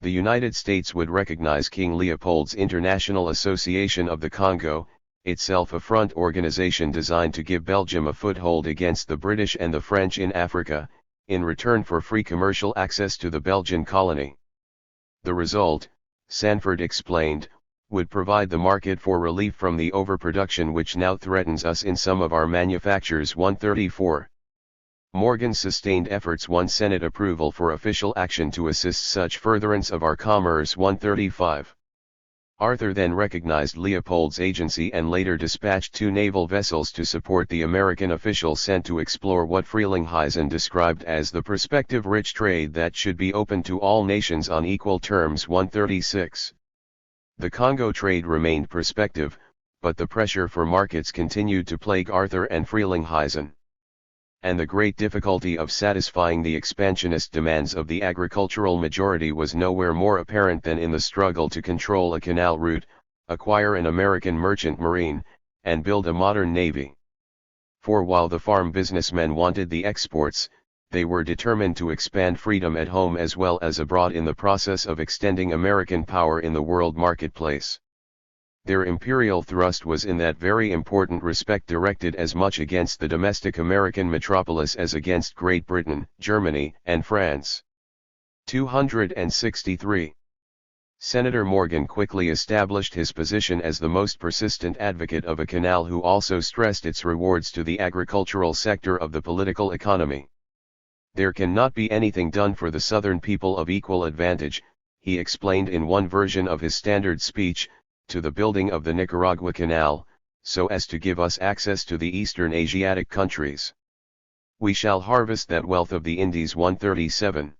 The United States would recognize King Leopold's International Association of the Congo, itself a front organization designed to give Belgium a foothold against the British and the French in Africa, in return for free commercial access to the Belgian colony. The result, Sanford explained, would provide the market for relief from the overproduction which now threatens us in some of our manufactures. 134. Morgan sustained efforts won Senate approval for official action to assist such furtherance of our commerce. 135. Arthur then recognized Leopold's agency and later dispatched 2 naval vessels to support the American official sent to explore what Frelinghuysen described as the prospective rich trade that should be open to all nations on equal terms. 136. The Congo trade remained prospective, but the pressure for markets continued to plague Arthur and Frelinghuysen. And the great difficulty of satisfying the expansionist demands of the agricultural majority was nowhere more apparent than in the struggle to control a canal route, acquire an American merchant marine, and build a modern navy. For while the farm businessmen wanted the exports, they were determined to expand freedom at home as well as abroad in the process of extending American power in the world marketplace. Their imperial thrust was in that very important respect directed as much against the domestic American metropolis as against Great Britain, Germany, and France. 263. Senator Morgan quickly established his position as the most persistent advocate of a canal who also stressed its rewards to the agricultural sector of the political economy. There cannot be anything done for the Southern people of equal advantage, he explained in one version of his standard speech, to the building of the Nicaragua Canal, so as to give us access to the Eastern Asiatic countries. We shall harvest that wealth of the Indies. 137.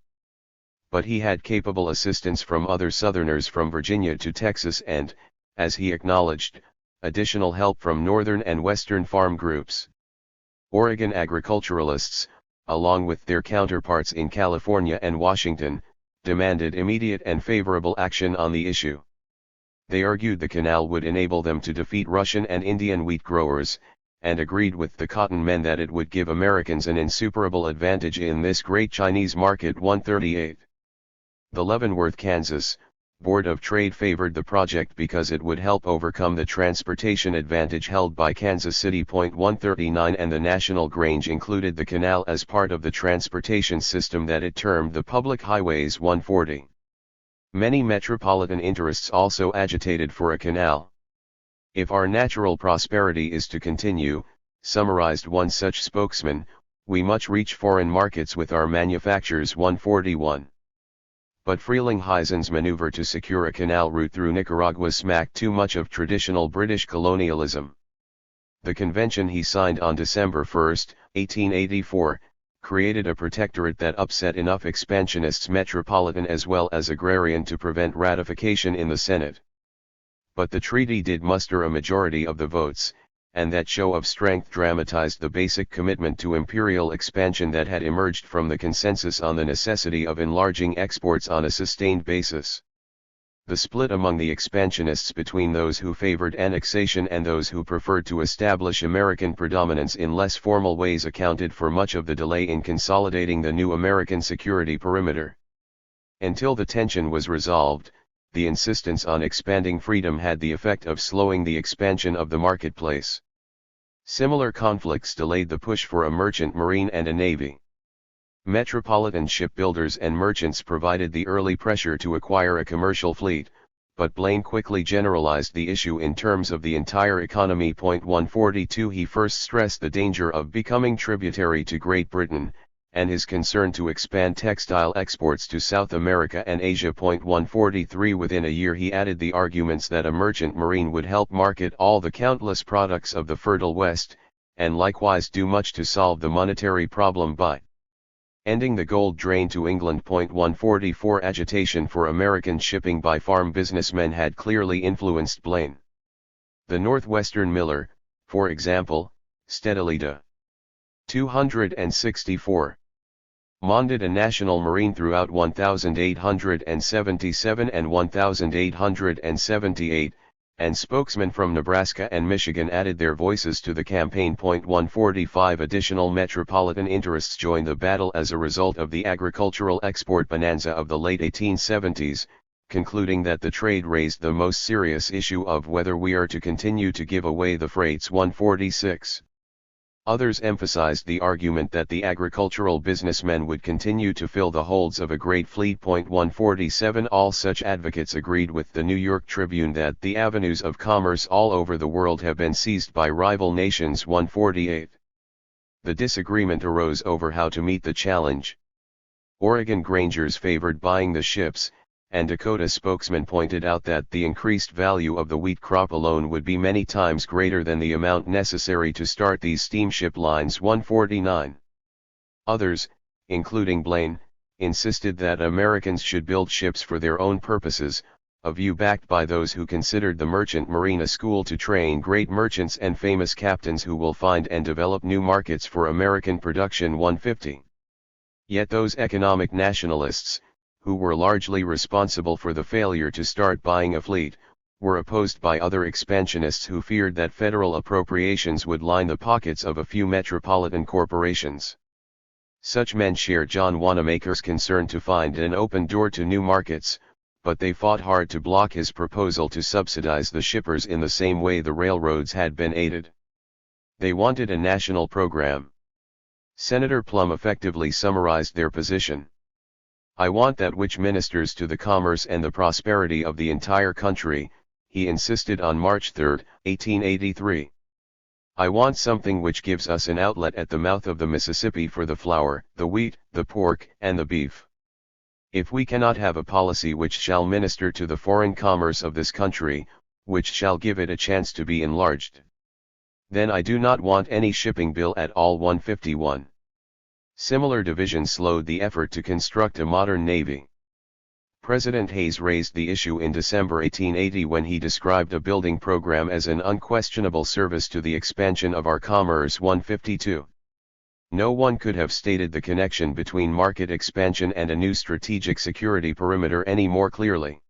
But he had capable assistance from other Southerners from Virginia to Texas and, as he acknowledged, additional help from Northern and Western farm groups. Oregon agriculturalists, along with their counterparts in California and Washington, demanded immediate and favorable action on the issue. They argued the canal would enable them to defeat Russian and Indian wheat growers, and agreed with the cotton men that it would give Americans an insuperable advantage in this great Chinese market. 138. The Leavenworth, Kansas, Board of Trade favored the project because it would help overcome the transportation advantage held by Kansas City. 139 And the National Grange included the canal as part of the transportation system that it termed the public highways. 140. Many metropolitan interests also agitated for a canal. If our natural prosperity is to continue, summarized one such spokesman, we must reach foreign markets with our manufactures. 141. But Frelinghuysen's maneuver to secure a canal route through Nicaragua smacked too much of traditional British colonialism. The convention he signed on December 1, 1884, created a protectorate that upset enough expansionists, metropolitan as well as agrarian, to prevent ratification in the Senate. But the treaty did muster a majority of the votes, and that show of strength dramatized the basic commitment to imperial expansion that had emerged from the consensus on the necessity of enlarging exports on a sustained basis. The split among the expansionists between those who favored annexation and those who preferred to establish American predominance in less formal ways accounted for much of the delay in consolidating the new American security perimeter. Until the tension was resolved, the insistence on expanding freedom had the effect of slowing the expansion of the marketplace. Similar conflicts delayed the push for a merchant marine and a navy. Metropolitan shipbuilders and merchants provided the early pressure to acquire a commercial fleet, but Blaine quickly generalized the issue in terms of the entire economy. 142 He first stressed the danger of becoming tributary to Great Britain, and his concern to expand textile exports to South America and Asia. 143 Within a year he added the arguments that a merchant marine would help market all the countless products of the fertile West, and likewise do much to solve the monetary problem by ending the gold drain to England. 144 Agitation for American shipping by farm businessmen had clearly influenced Blaine. The Northwestern Miller, for example, steadily to 264. Monded a national marine throughout 1877 and 1878, and spokesmen from Nebraska and Michigan added their voices to the campaign. 145 Additional metropolitan interests joined the battle as a result of the agricultural export bonanza of the late 1870s, concluding that the trade raised the most serious issue of whether we are to continue to give away the freights. 146. Others emphasized the argument that the agricultural businessmen would continue to fill the holds of a great fleet. 147 All such advocates agreed with the New York Tribune that the avenues of commerce all over the world have been seized by rival nations. 148. The disagreement arose over how to meet the challenge. Oregon grangers favored buying the ships, and Dakota spokesman pointed out that the increased value of the wheat crop alone would be many times greater than the amount necessary to start these steamship lines. 149. Others, including Blaine, insisted that Americans should build ships for their own purposes, a view backed by those who considered the merchant marine a school to train great merchants and famous captains who will find and develop new markets for American production. 150. Yet those economic nationalists, who were largely responsible for the failure to start buying a fleet, were opposed by other expansionists who feared that federal appropriations would line the pockets of a few metropolitan corporations. Such men shared John Wanamaker's concern to find an open door to new markets, but they fought hard to block his proposal to subsidize the shippers in the same way the railroads had been aided. They wanted a national program. Senator Plum effectively summarized their position. "I want that which ministers to the commerce and the prosperity of the entire country," he insisted on March 3, 1883. "I want something which gives us an outlet at the mouth of the Mississippi for the flour, the wheat, the pork, and the beef. If we cannot have a policy which shall minister to the foreign commerce of this country, which shall give it a chance to be enlarged, then I do not want any shipping bill at all." 151. Similar divisions slowed the effort to construct a modern navy. President Hayes raised the issue in December 1880 when he described a building program as an unquestionable service to the expansion of our commerce. 152. No one could have stated the connection between market expansion and a new strategic security perimeter any more clearly.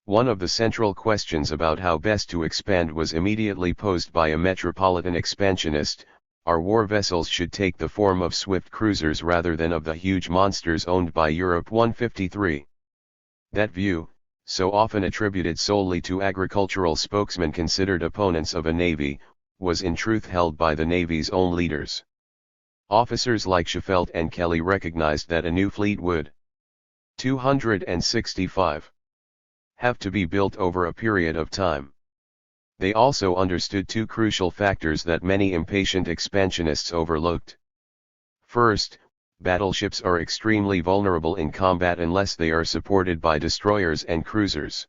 One of the central questions about how best to expand was immediately posed by a metropolitan expansionist: our war vessels should take the form of swift cruisers rather than of the huge monsters owned by Europe. 153. That view, so often attributed solely to agricultural spokesmen considered opponents of a navy, was in truth held by the Navy's own leaders. Officers like Sheffield and Kelly recognized that a new fleet would 265 have to be built over a period of time. They also understood two crucial factors that many impatient expansionists overlooked. First, battleships are extremely vulnerable in combat unless they are supported by destroyers and cruisers.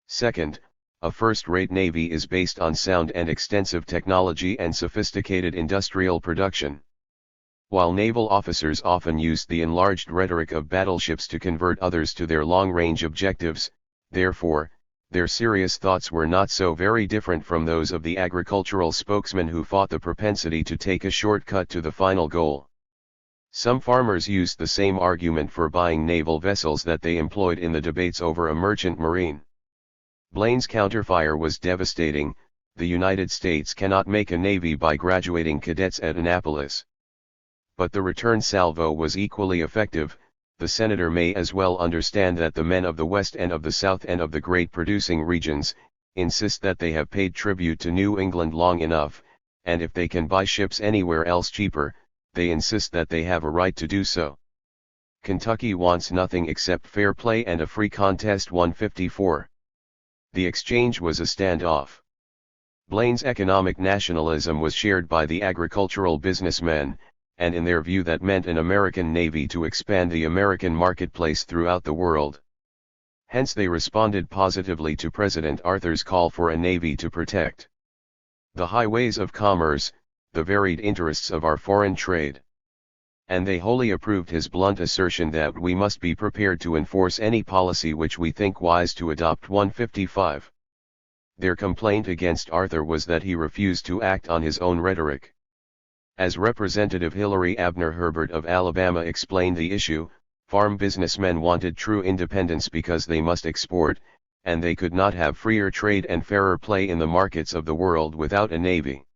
Second, a first-rate navy is based on sound and extensive technology and sophisticated industrial production. While naval officers often used the enlarged rhetoric of battleships to convert others to their long-range objectives, therefore, Their serious thoughts were not so very different from those of the agricultural spokesman who fought the propensity to take a shortcut to the final goal. Some farmers used the same argument for buying naval vessels that they employed in the debates over a merchant marine. Blaine's counterfire was devastating. The United States cannot make a navy by graduating cadets at Annapolis. But the return salvo was equally effective. The senator may as well understand that the men of the West and of the South and of the great producing regions insist that they have paid tribute to New England long enough, and if they can buy ships anywhere else cheaper, they insist that they have a right to do so. Kentucky wants nothing except fair play and a free contest. 154. The exchange was a standoff. Blaine's economic nationalism was shared by the agricultural businessmen, and in their view that meant an American navy to expand the American marketplace throughout the world. Hence they responded positively to President Arthur's call for a navy to protect the highways of commerce, the varied interests of our foreign trade. And they wholly approved his blunt assertion that we must be prepared to enforce any policy which we think wise to adopt. 155. Their complaint against Arthur was that he refused to act on his own rhetoric. As Representative Hillary Abner Herbert of Alabama explained the issue, farm businessmen wanted true independence because they must export, and they could not have freer trade and fairer play in the markets of the world without a navy.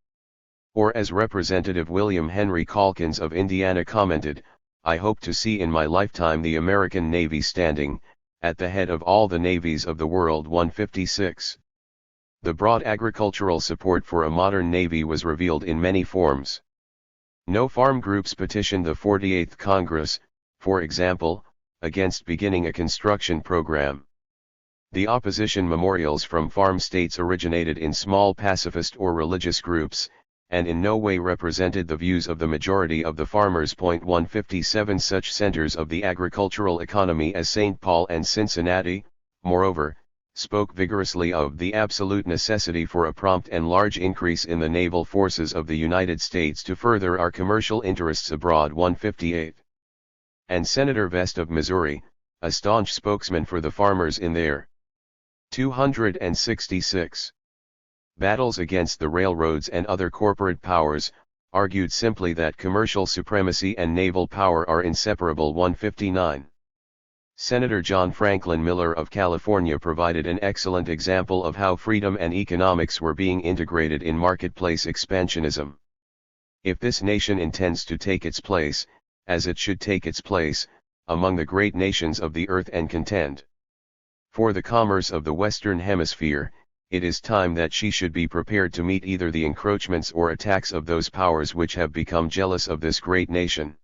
Or as Representative William Henry Calkins of Indiana commented, I hope to see in my lifetime the American Navy standing at the head of all the navies of the world. 156. The broad agricultural support for a modern navy was revealed in many forms. No farm groups petitioned the 48th Congress, for example, against beginning a construction program. The opposition memorials from farm states originated in small pacifist or religious groups, and in no way represented the views of the majority of the farmers. 157. Such centers of the agricultural economy as St. Paul and Cincinnati, moreover, spoke vigorously of the absolute necessity for a prompt and large increase in the naval forces of the United States to further our commercial interests abroad. 158. And Senator Vest of Missouri, a staunch spokesman for the farmers in their 266 battles against the railroads and other corporate powers, argued simply that commercial supremacy and naval power are inseparable. 159. Senator John Franklin Miller of California provided an excellent example of how freedom and economics were being integrated in marketplace expansionism. If this nation intends to take its place, as it should take its place, among the great nations of the earth and contend for the commerce of the Western Hemisphere, it is time that she should be prepared to meet either the encroachments or attacks of those powers which have become jealous of this great nation,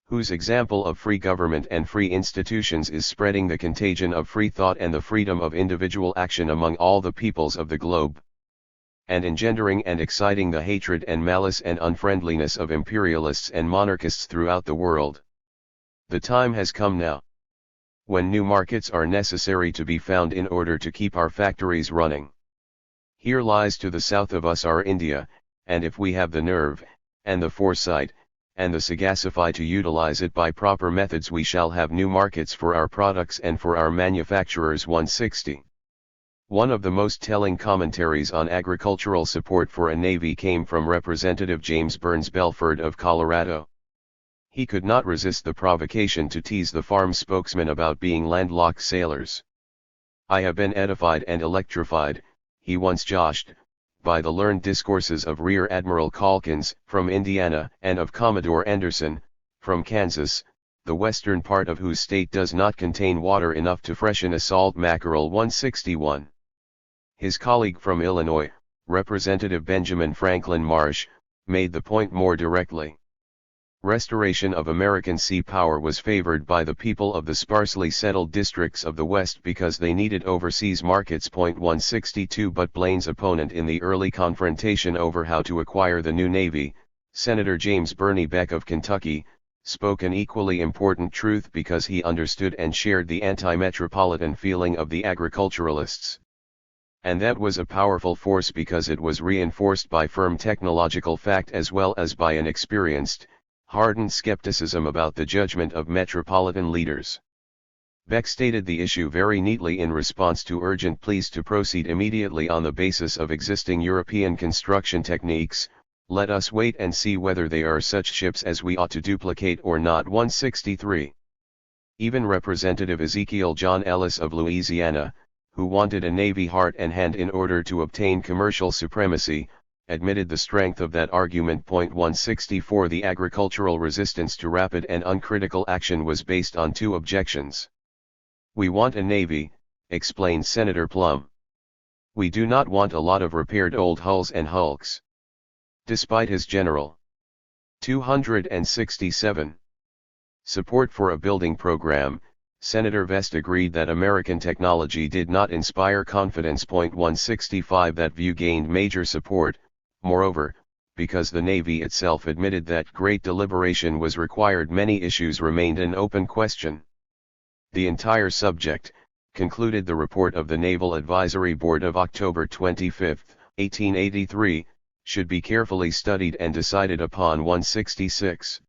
whose example of free government and free institutions is spreading the contagion of free thought and the freedom of individual action among all the peoples of the globe, and engendering and exciting the hatred and malice and unfriendliness of imperialists and monarchists throughout the world. The time has come now, when new markets are necessary to be found in order to keep our factories running. Here lies to the south of us our India, and if we have the nerve, and the foresight, and the sagacity to utilize it by proper methods, we shall have new markets for our products and for our manufacturers. 160. One of the most telling commentaries on agricultural support for a navy came from Representative James Burns Belford of Colorado. He could not resist the provocation to tease the farm spokesman about being landlocked sailors. I have been edified and electrified, he once joshed, by the learned discourses of Rear Admiral Calkins, from Indiana, and of Commodore Anderson, from Kansas, the western part of whose state does not contain water enough to freshen a salt mackerel. 161. His colleague from Illinois, Representative Benjamin Franklin Marsh, made the point more directly. Restoration of American sea power was favored by the people of the sparsely settled districts of the West because they needed overseas markets. 162. But Blaine's opponent in the early confrontation over how to acquire the new navy, Senator James Birney Beck of Kentucky, spoke an equally important truth because he understood and shared the anti-metropolitan feeling of the agriculturalists. And that was a powerful force because it was reinforced by firm technological fact as well as by an experienced, hardened skepticism about the judgment of metropolitan leaders. Beck stated the issue very neatly in response to urgent pleas to proceed immediately on the basis of existing European construction techniques. Let us wait and see whether they are such ships as we ought to duplicate or not. 163. Even Representative Ezekiel John Ellis of Louisiana, who wanted a navy heart and hand in order to obtain commercial supremacy, admitted the strength of that argument. 164. The agricultural resistance to rapid and uncritical action was based on two objections. We want a navy, explained Senator Plum. We do not want a lot of repaired old hulls and hulks. Despite his General 267 support for a building program, Senator Vest agreed that American technology did not inspire confidence. 165. That view gained major support, moreover, because the Navy itself admitted that great deliberation was required. Many issues remained an open question. The entire subject, concluded the report of the Naval Advisory Board of October 25, 1883, should be carefully studied and decided upon. 166.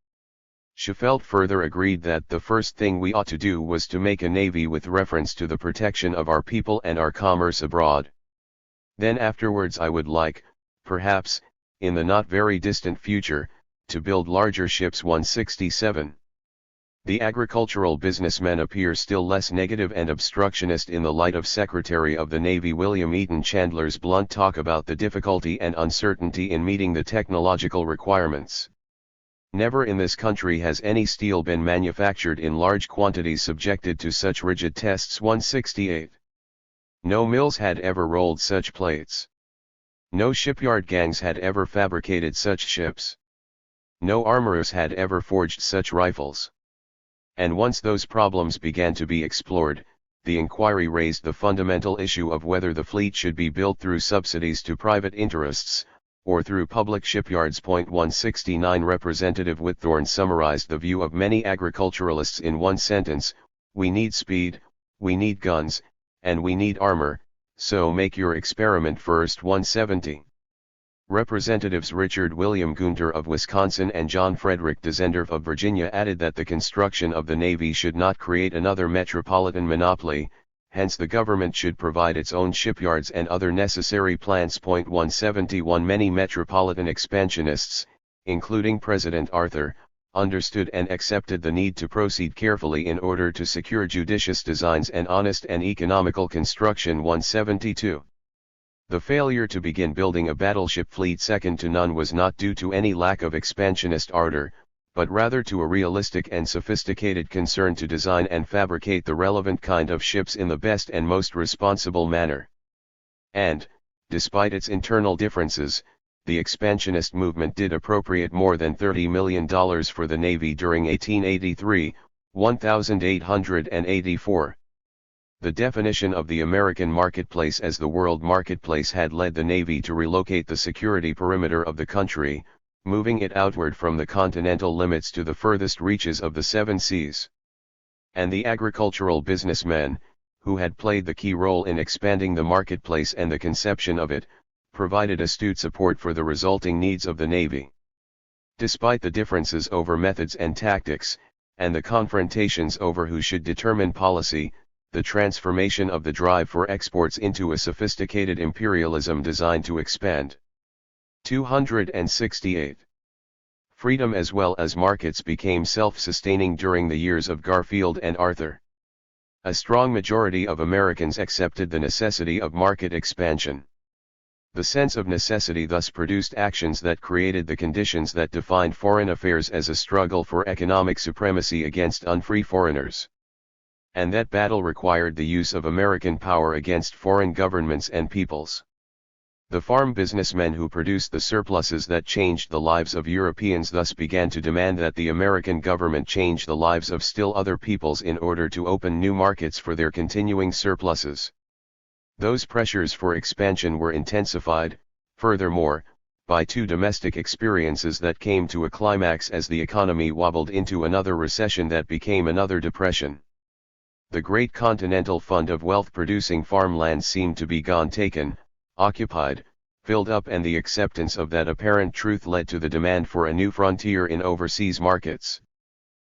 Schoefelt further agreed that the first thing we ought to do was to make a navy with reference to the protection of our people and our commerce abroad. Then afterwards I would like, perhaps, in the not very distant future, to build larger ships. 167. The agricultural businessmen appear still less negative and obstructionist in the light of Secretary of the Navy William Eaton Chandler's blunt talk about the difficulty and uncertainty in meeting the technological requirements. Never in this country has any steel been manufactured in large quantities subjected to such rigid tests. 168. No mills had ever rolled such plates. No shipyard gangs had ever fabricated such ships. No armorers had ever forged such rifles. And once those problems began to be explored, the inquiry raised the fundamental issue of whether the fleet should be built through subsidies to private interests, or through public shipyards. 169. Representative Whitthorne summarized the view of many agriculturalists in one sentence: we need speed, we need guns, and we need armor, so make your experiment first. 170. Representatives Richard William Gunter of Wisconsin and John Frederick Desendorf of Virginia added that the construction of the Navy should not create another metropolitan monopoly, hence the government should provide its own shipyards and other necessary plants. 171. Many metropolitan expansionists, including President Arthur, understood and accepted the need to proceed carefully in order to secure judicious designs and honest and economical construction. 172. The failure to begin building a battleship fleet second to none was not due to any lack of expansionist ardor, but rather to a realistic and sophisticated concern to design and fabricate the relevant kind of ships in the best and most responsible manner. And, despite its internal differences, the expansionist movement did appropriate more than $30 million for the Navy during 1883, 1884. The definition of the American marketplace as the world marketplace had led the Navy to relocate the security perimeter of the country, moving it outward from the continental limits to the furthest reaches of the seven seas. And the agricultural businessmen, who had played the key role in expanding the marketplace and the conception of it, provided astute support for the resulting needs of the Navy. Despite the differences over methods and tactics, and the confrontations over who should determine policy, the transformation of the drive for exports into a sophisticated imperialism designed to expand. 268. Freedom as well as markets became self-sustaining during the years of Garfield and Arthur. A strong majority of Americans accepted the necessity of market expansion. The sense of necessity thus produced actions that created the conditions that defined foreign affairs as a struggle for economic supremacy against unfree foreigners. And that battle required the use of American power against foreign governments and peoples. The farm businessmen who produced the surpluses that changed the lives of Europeans thus began to demand that the American government change the lives of still other peoples in order to open new markets for their continuing surpluses. Those pressures for expansion were intensified, furthermore, by two domestic experiences that came to a climax as the economy wobbled into another recession that became another depression. The great continental fund of wealth-producing farmland seemed to be gone, taken, occupied, filled up, and the acceptance of that apparent truth led to the demand for a new frontier in overseas markets.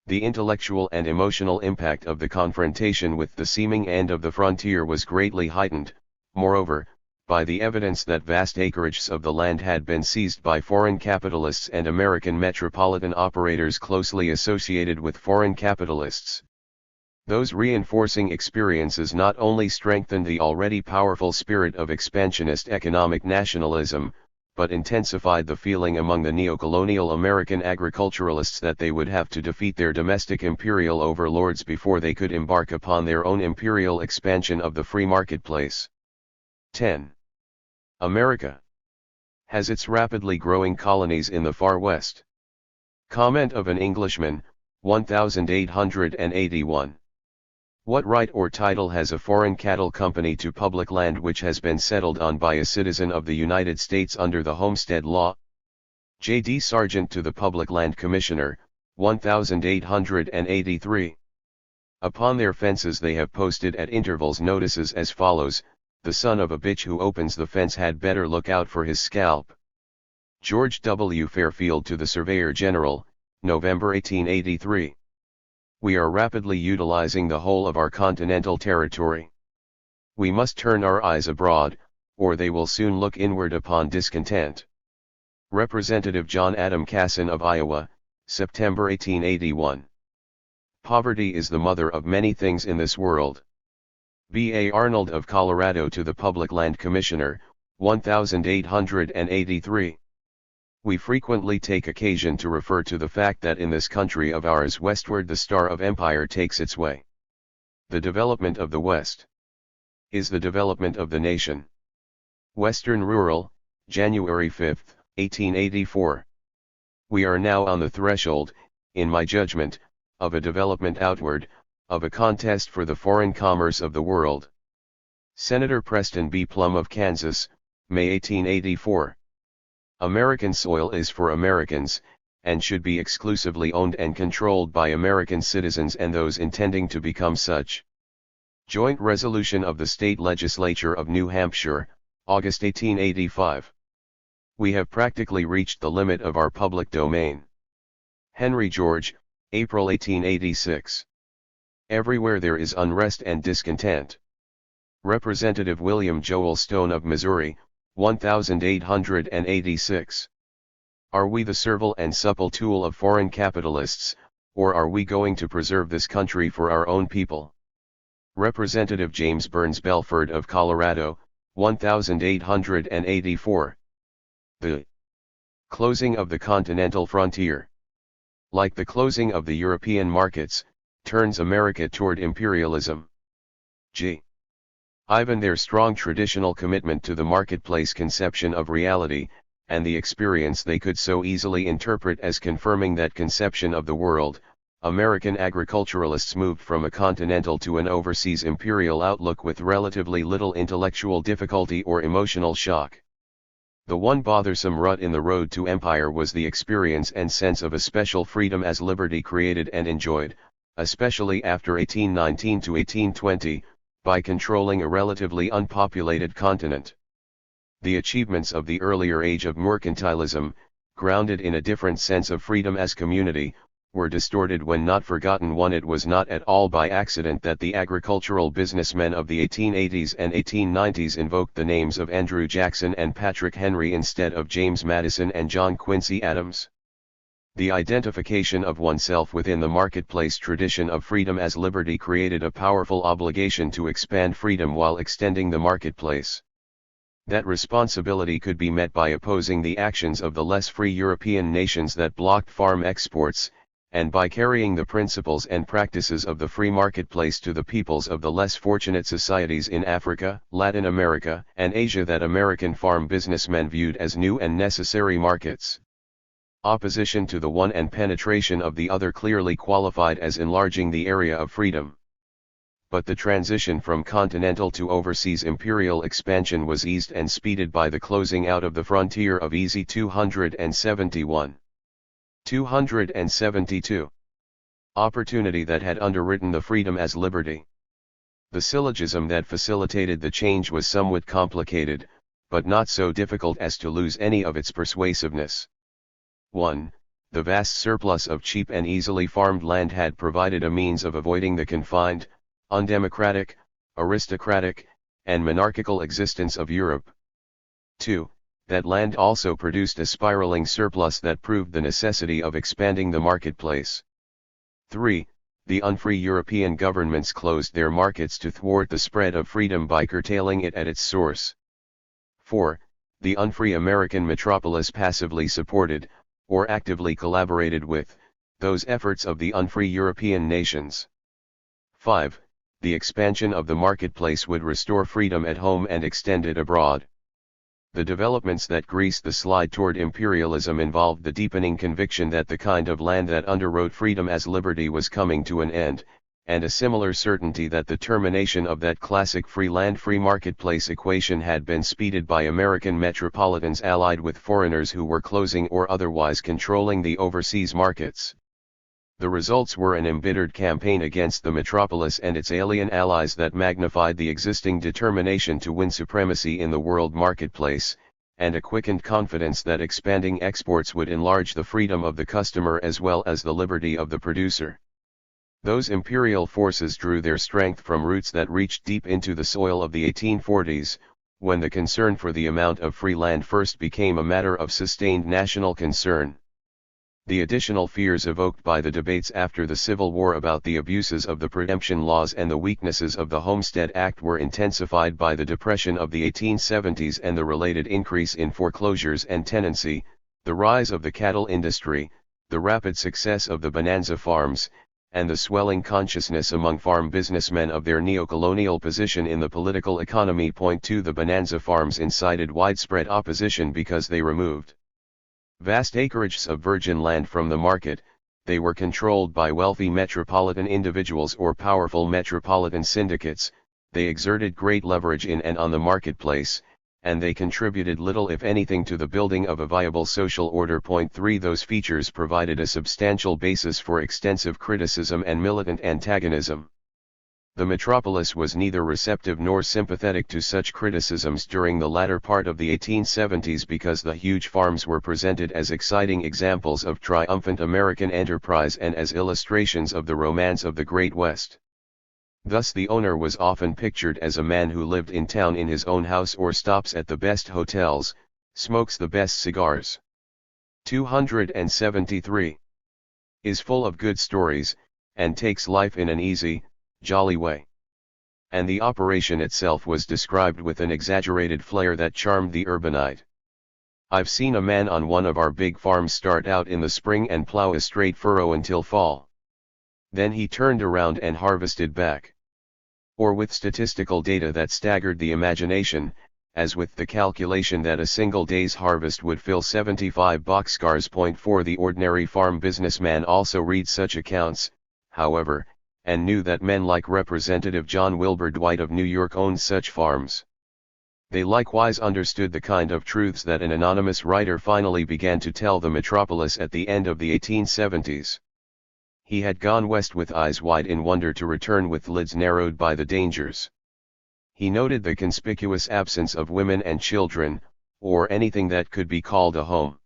The intellectual and emotional impact of the confrontation with the seeming end of the frontier was greatly heightened, moreover, by the evidence that vast acreages of the land had been seized by foreign capitalists and American metropolitan operators closely associated with foreign capitalists. Those reinforcing experiences not only strengthened the already powerful spirit of expansionist economic nationalism, but intensified the feeling among the neocolonial American agriculturalists that they would have to defeat their domestic imperial overlords before they could embark upon their own imperial expansion of the free marketplace. 10. America has its rapidly growing colonies in the far west. Comment of an Englishman, 1881. What right or title has a foreign cattle company to public land which has been settled on by a citizen of the United States under the Homestead Law? J. D. Sargent to the Public Land Commissioner, 1883. Upon their fences they have posted at intervals notices as follows: "The son of a bitch who opens the fence had better look out for his scalp." George W. Fairfield to the Surveyor General, November 1883. We are rapidly utilizing the whole of our continental territory. We must turn our eyes abroad, or they will soon look inward upon discontent. Representative John Adam Casson of Iowa, September 1881. Poverty is the mother of many things in this world. B. A. Arnold of Colorado to the Public Land Commissioner, 1883. We frequently take occasion to refer to the fact that in this country of ours westward the star of empire takes its way. The development of the West is the development of the nation. Western Rural, January 5, 1884. We are now on the threshold, in my judgment, of a development outward, of a contest for the foreign commerce of the world. Senator Preston B. Plum of Kansas, May 1884. American soil is for Americans, and should be exclusively owned and controlled by American citizens and those intending to become such. Joint Resolution of the State Legislature of New Hampshire, August 1885. We have practically reached the limit of our public domain. Henry George, April 1886. Everywhere there is unrest and discontent. Representative William Joel Stone of Missouri, 1886. Are we the servile and supple tool of foreign capitalists, or are we going to preserve this country for our own people? Representative James Burns Belford of Colorado, 1884. The closing of the continental frontier, like the closing of the European markets, turns America toward imperialism. G. Ivan their strong traditional commitment to the marketplace conception of reality, and the experience they could so easily interpret as confirming that conception of the world, American agriculturalists moved from a continental to an overseas imperial outlook with relatively little intellectual difficulty or emotional shock. The one bothersome rut in the road to empire was the experience and sense of a special freedom as liberty created and enjoyed, especially after 1819 to 1820, by controlling a relatively unpopulated continent. The achievements of the earlier age of mercantilism, grounded in a different sense of freedom as community, were distorted when not forgotten one. It was not at all by accident that the agricultural businessmen of the 1880s and 1890s invoked the names of Andrew Jackson and Patrick Henry instead of James Madison and John Quincy Adams. The identification of oneself within the marketplace tradition of freedom as liberty created a powerful obligation to expand freedom while extending the marketplace. That responsibility could be met by opposing the actions of the less free European nations that blocked farm exports, and by carrying the principles and practices of the free marketplace to the peoples of the less fortunate societies in Africa, Latin America, and Asia that American farm businessmen viewed as new and necessary markets. Opposition to the one and penetration of the other clearly qualified as enlarging the area of freedom. But the transition from continental to overseas imperial expansion was eased and speeded by the closing out of the frontier of EZ 271. 272. Opportunity that had underwritten the freedom as liberty. The syllogism that facilitated the change was somewhat complicated, but not so difficult as to lose any of its persuasiveness. 1. the vast surplus of cheap and easily farmed land had provided a means of avoiding the confined, undemocratic, aristocratic, and monarchical existence of Europe. 2. That land also produced a spiraling surplus that proved the necessity of expanding the marketplace. 3. The unfree European governments closed their markets to thwart the spread of freedom by curtailing it at its source. 4. The unfree American metropolis passively supported, or actively collaborated with, those efforts of the unfree European nations. 5. The expansion of the marketplace would restore freedom at home and extend it abroad. The developments that greased the slide toward imperialism involved the deepening conviction that the kind of land that underwrote freedom as liberty was coming to an end, and a similar certainty that the termination of that classic free land free marketplace equation had been speeded by American metropolitans allied with foreigners who were closing or otherwise controlling the overseas markets. The results were an embittered campaign against the metropolis and its alien allies that magnified the existing determination to win supremacy in the world marketplace, and a quickened confidence that expanding exports would enlarge the freedom of the customer as well as the liberty of the producer. Those imperial forces drew their strength from roots that reached deep into the soil of the 1840s, when the concern for the amount of free land first became a matter of sustained national concern. The additional fears evoked by the debates after the Civil War about the abuses of the preemption laws and the weaknesses of the Homestead Act were intensified by the Depression of the 1870s and the related increase in foreclosures and tenancy, the rise of the cattle industry, the rapid success of the bonanza farms, and the swelling consciousness among farm businessmen of their neocolonial position in the political economy. 2. The bonanza farms incited widespread opposition because they removed vast acreages of virgin land from the market. They were controlled by wealthy metropolitan individuals or powerful metropolitan syndicates, they exerted great leverage in and on the marketplace, and they contributed little if anything to the building of a viable social order. 3. Those features provided a substantial basis for extensive criticism and militant antagonism. The metropolis was neither receptive nor sympathetic to such criticisms during the latter part of the 1870s because the huge farms were presented as exciting examples of triumphant American enterprise and as illustrations of the romance of the Great West. Thus the owner was often pictured as a man who lived in town in his own house or stops at the best hotels, smokes the best cigars. 273. Is full of good stories, and takes life in an easy, jolly way. And the operation itself was described with an exaggerated flair that charmed the urbanite. I've seen a man on one of our big farms start out in the spring and plow a straight furrow until fall. Then he turned around and harvested back. Or with statistical data that staggered the imagination, as with the calculation that a single day's harvest would fill 75 boxcars. 4. The ordinary farm businessman also reads such accounts, however, and knew that men like Representative John Wilbur Dwight of New York owned such farms. They likewise understood the kind of truths that an anonymous writer finally began to tell the metropolis at the end of the 1870s. He had gone west with eyes wide in wonder to return with lids narrowed by the dangers. He noted the conspicuous absence of women and children, or anything that could be called a home.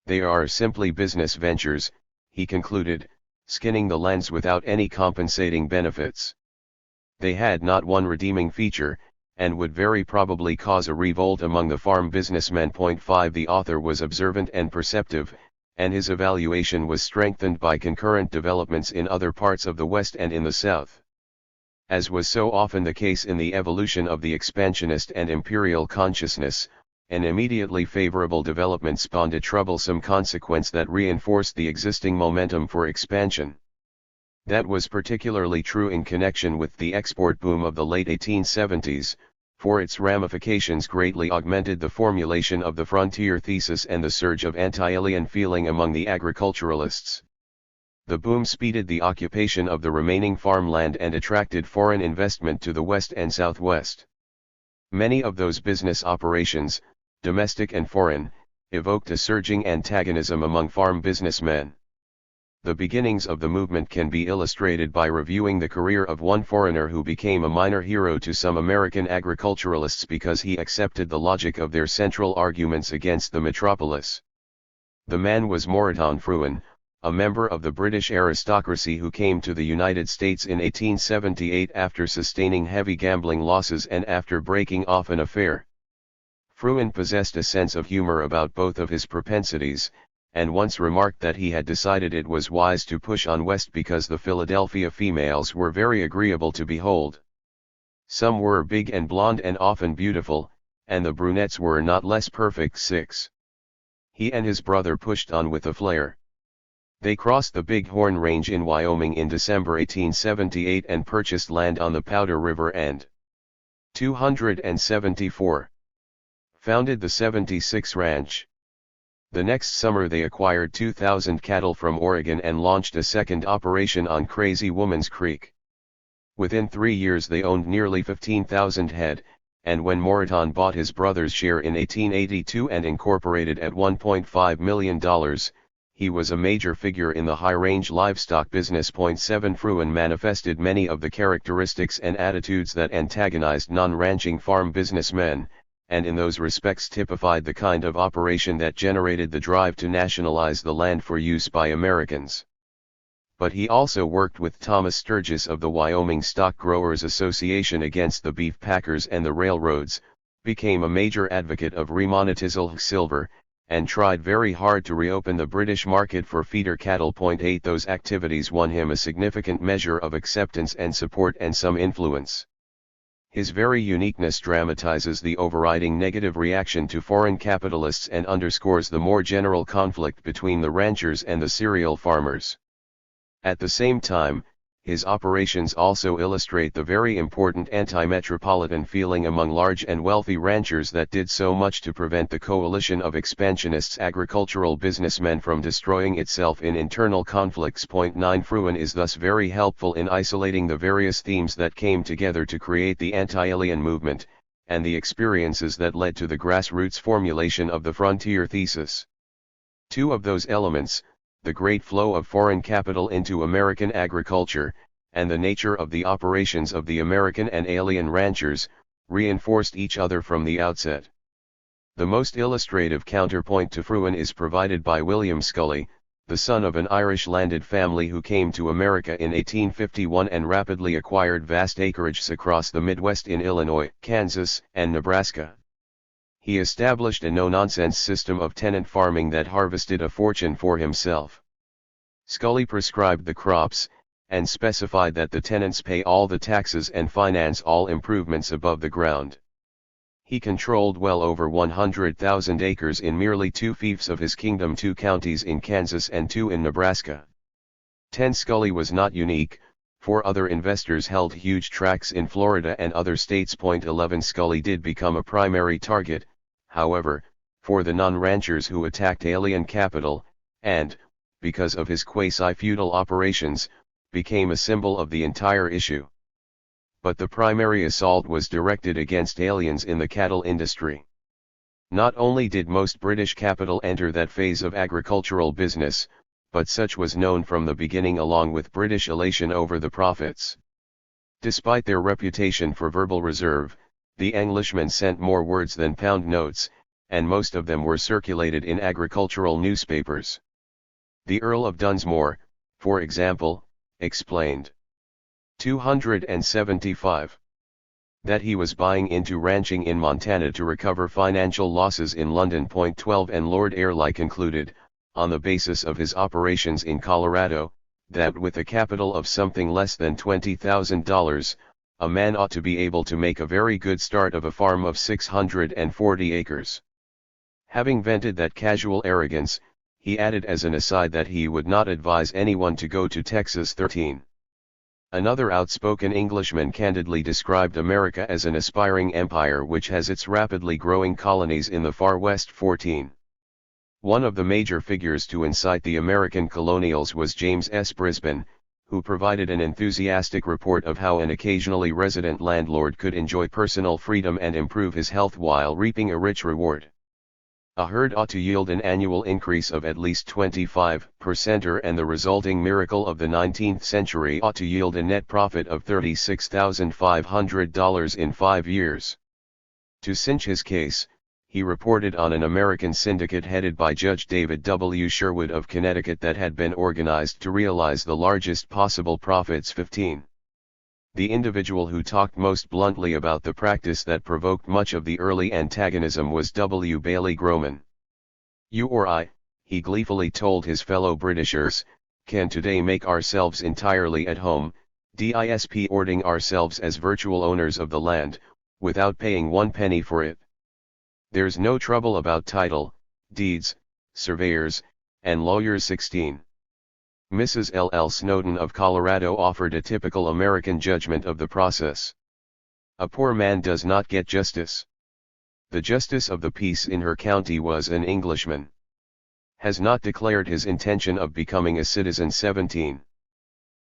They are simply business ventures, he concluded, skinning the lands without any compensating benefits. They had not one redeeming feature, and would very probably cause a revolt among the farm businessmen. 5. The author was observant and perceptive, and his evaluation was strengthened by concurrent developments in other parts of the West and in the South. As was so often the case in the evolution of the expansionist and imperial consciousness, an immediately favorable development spawned a troublesome consequence that reinforced the existing momentum for expansion. That was particularly true in connection with the export boom of the late 1870s, for its ramifications greatly augmented the formulation of the frontier thesis and the surge of anti-alien feeling among the agriculturalists. The boom speeded the occupation of the remaining farmland and attracted foreign investment to the west and southwest. Many of those business operations, domestic and foreign, evoked a surging antagonism among farm businessmen. The beginnings of the movement can be illustrated by reviewing the career of one foreigner who became a minor hero to some American agriculturalists because he accepted the logic of their central arguments against the metropolis. The man was Moreton Fruin, a member of the British aristocracy who came to the United States in 1878 after sustaining heavy gambling losses and after breaking off an affair. Fruin possessed a sense of humor about both of his propensities, and once remarked that he had decided it was wise to push on west because the Philadelphia females were very agreeable to behold. Some were big and blonde and often beautiful, and the brunettes were not less perfect. 6. He and his brother pushed on with a flair. They crossed the Big Horn Range in Wyoming in December 1878 and purchased land on the Powder River and 274. Founded the 76 Ranch. The next summer they acquired 2,000 cattle from Oregon and launched a second operation on Crazy Woman's Creek. Within 3 years they owned nearly 15,000 head, and when Moreton bought his brother's share in 1882 and incorporated at $1.5 million, he was a major figure in the high-range livestock business. 7 Fruin manifested many of the characteristics and attitudes that antagonized non-ranching farm businessmen, and in those respects typified the kind of operation that generated the drive to nationalize the land for use by Americans. But he also worked with Thomas Sturgis of the Wyoming Stock Growers Association against the beef packers and the railroads, became a major advocate of remonetizing silver, and tried very hard to reopen the British market for feeder cattle. 8 Those activities won him a significant measure of acceptance and support and some influence. His very uniqueness dramatizes the overriding negative reaction to foreign capitalists and underscores the more general conflict between the ranchers and the cereal farmers. At the same time, his operations also illustrate the very important anti-metropolitan feeling among large and wealthy ranchers that did so much to prevent the coalition of expansionists agricultural businessmen from destroying itself in internal conflicts. 9 Fruin is thus very helpful in isolating the various themes that came together to create the anti-alien movement, and the experiences that led to the grassroots formulation of the frontier thesis. Two of those elements, the great flow of foreign capital into American agriculture, and the nature of the operations of the American and alien ranchers, reinforced each other from the outset. The most illustrative counterpoint to Fruin is provided by William Scully, the son of an Irish landed family who came to America in 1851 and rapidly acquired vast acreages across the Midwest in Illinois, Kansas, and Nebraska. He established a no-nonsense system of tenant farming that harvested a fortune for himself. Scully prescribed the crops, and specified that the tenants pay all the taxes and finance all improvements above the ground. He controlled well over 100,000 acres in merely 2 fiefs of his kingdom, 2 counties in Kansas and 2 in Nebraska. 10 Scully was not unique, for other investors held huge tracts in Florida and other states. 11 Scully did become a primary target, however, for the non-ranchers who attacked alien capital, and, because of his quasi-feudal operations, became a symbol of the entire issue. But the primary assault was directed against aliens in the cattle industry. Not only did most British capital enter that phase of agricultural business, but such was known from the beginning, along with British elation over the profits. Despite their reputation for verbal reserve, the Englishmen sent more words than pound notes, and most of them were circulated in agricultural newspapers. The Earl of Dunsmore, for example, explained 275 that he was buying into ranching in Montana to recover financial losses in London. 12 And Lord Airlie concluded, on the basis of his operations in Colorado, that with a capital of something less than $20,000, a man ought to be able to make a very good start of a farm of 640 acres. Having vented that casual arrogance, he added as an aside that he would not advise anyone to go to Texas. 13. Another outspoken Englishman candidly described America as an aspiring empire which has its rapidly growing colonies in the far west. 14. One of the major figures to incite the American colonials was James S. Brisbane, who provided an enthusiastic report of how an occasionally resident landlord could enjoy personal freedom and improve his health while reaping a rich reward. A herd ought to yield an annual increase of at least 25%, and the resulting miracle of the 19th century ought to yield a net profit of $36,500 in 5 years. To cinch his case, he reported on an American syndicate headed by Judge David W. Sherwood of Connecticut that had been organized to realize the largest possible profits. 15. The individual who talked most bluntly about the practice that provoked much of the early antagonism was W. Bailey Groman. You or I, he gleefully told his fellow Britishers, can today make ourselves entirely at home, ording ourselves as virtual owners of the land, without paying 1 penny for it. There's no trouble about title, deeds, surveyors, and lawyers. 16. Mrs. L. L. Snowden of Colorado offered a typical American judgment of the process. A poor man does not get justice. The justice of the peace in her county was an Englishman. Has not declared his intention of becoming a citizen. 17.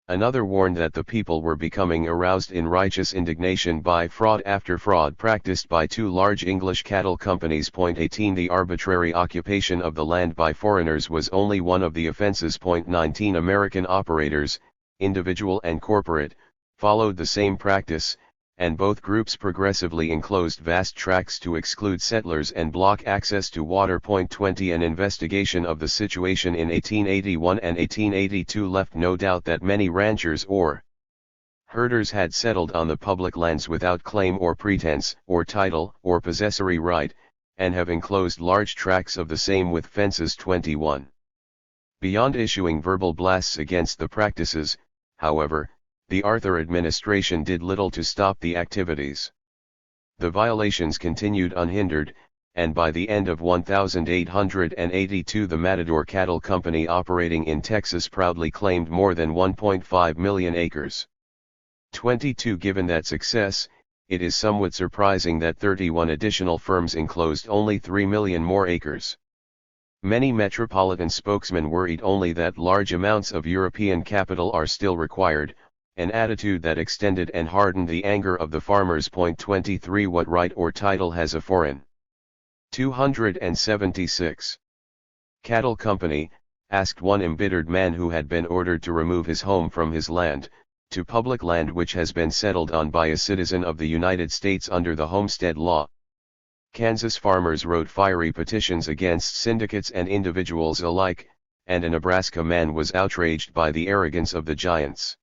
Another warned that the people were becoming aroused in righteous indignation by fraud after fraud practiced by 2 large English cattle companies. 18. The arbitrary occupation of the land by foreigners was only one of the offenses. 19. American operators, individual and corporate, followed the same practice, and both groups progressively enclosed vast tracts to exclude settlers and block access to water. 20. An investigation of the situation in 1881 and 1882 left no doubt that many ranchers or herders had settled on the public lands without claim or pretense, or title, or possessory right, and have enclosed large tracts of the same with fences. 21. Beyond issuing verbal blasts against the practices, however, the Arthur administration did little to stop the activities. The violations continued unhindered, and by the end of 1882 the Matador Cattle Company operating in Texas proudly claimed more than 1.5 million acres. 22. Given that success, it is somewhat surprising that 31 additional firms enclosed only 3 million more acres. Many metropolitan spokesmen worried only that large amounts of European capital are still required, an attitude that extended and hardened the anger of the farmers. 23. What right or title has a foreign 276 cattle company, asked one embittered man who had been ordered to remove his home from his land, to public land which has been settled on by a citizen of the United States under the Homestead Law. Kansas farmers wrote fiery petitions against syndicates and individuals alike, and a Nebraska man was outraged by the arrogance of the giants.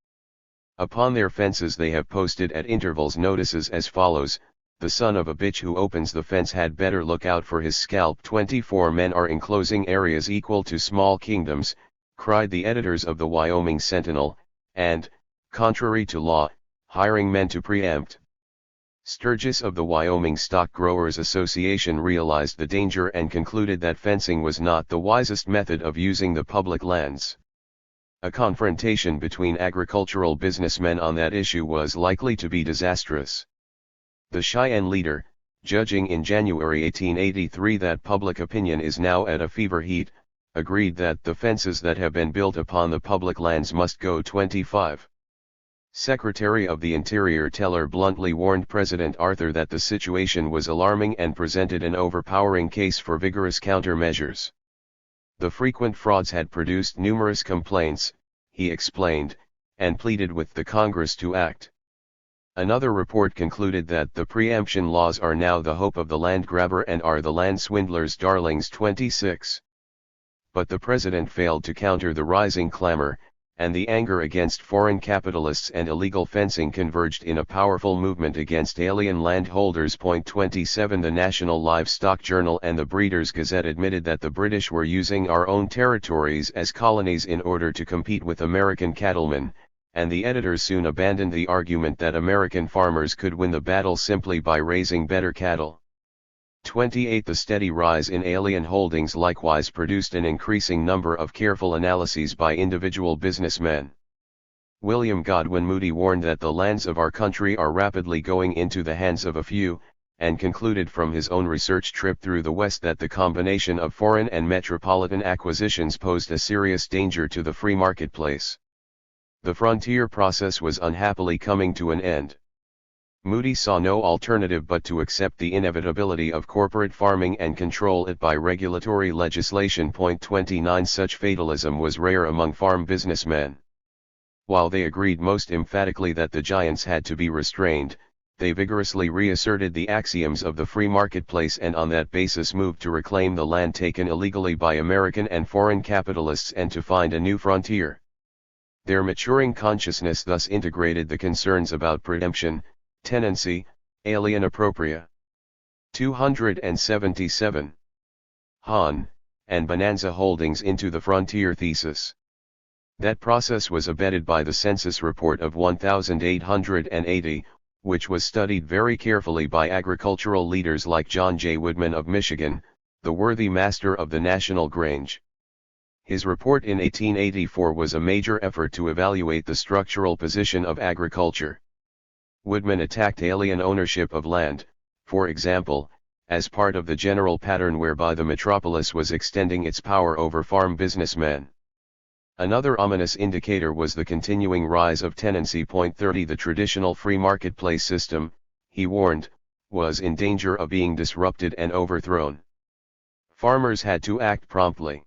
Upon their fences they have posted at intervals notices as follows: the son of a bitch who opens the fence had better look out for his scalp. 24 Men are enclosing areas equal to small kingdoms, cried the editors of the Wyoming Sentinel, and, contrary to law, hiring men to preempt. Sturgis of the Wyoming Stock Growers Association realized the danger and concluded that fencing was not the wisest method of using the public lands. A confrontation between agricultural businessmen on that issue was likely to be disastrous. The Cheyenne leader, judging in January 1883 that public opinion is now at a fever heat, agreed that the fences that have been built upon the public lands must go. 25. Secretary of the Interior Teller bluntly warned President Arthur that the situation was alarming and presented an overpowering case for vigorous countermeasures. The frequent frauds had produced numerous complaints, he explained, and pleaded with the Congress to act. Another report concluded that the preemption laws are now the hope of the land grabber and are the land swindler's darlings. 26. But the president failed to counter the rising clamor, and the anger against foreign capitalists and illegal fencing converged in a powerful movement against alien landholders. 27 The National Livestock Journal and the Breeders' Gazette admitted that the British were using our own territories as colonies in order to compete with American cattlemen, and the editors soon abandoned the argument that American farmers could win the battle simply by raising better cattle. 28 The steady rise in alien holdings likewise produced an increasing number of careful analyses by individual businessmen. William Godwin Moody warned that the lands of our country are rapidly going into the hands of a few, and concluded from his own research trip through the West that the combination of foreign and metropolitan acquisitions posed a serious danger to the free marketplace. The frontier process was unhappily coming to an end. Moody saw no alternative but to accept the inevitability of corporate farming and control it by regulatory legislation. 29 Such fatalism was rare among farm businessmen. While they agreed most emphatically that the giants had to be restrained, they vigorously reasserted the axioms of the free marketplace and on that basis moved to reclaim the land taken illegally by American and foreign capitalists and to find a new frontier. Their maturing consciousness thus integrated the concerns about preemption, tenancy, alien appropria. 277. Han, and Bonanza Holdings into the frontier thesis. That process was abetted by the census report of 1880, which was studied very carefully by agricultural leaders like John J. Woodman of Michigan, the worthy master of the National Grange. His report in 1884 was a major effort to evaluate the structural position of agriculture. Woodman attacked alien ownership of land, for example, as part of the general pattern whereby the metropolis was extending its power over farm businessmen. Another ominous indicator was the continuing rise of tenancy. 30 The traditional free marketplace system, he warned, was in danger of being disrupted and overthrown. Farmers had to act promptly.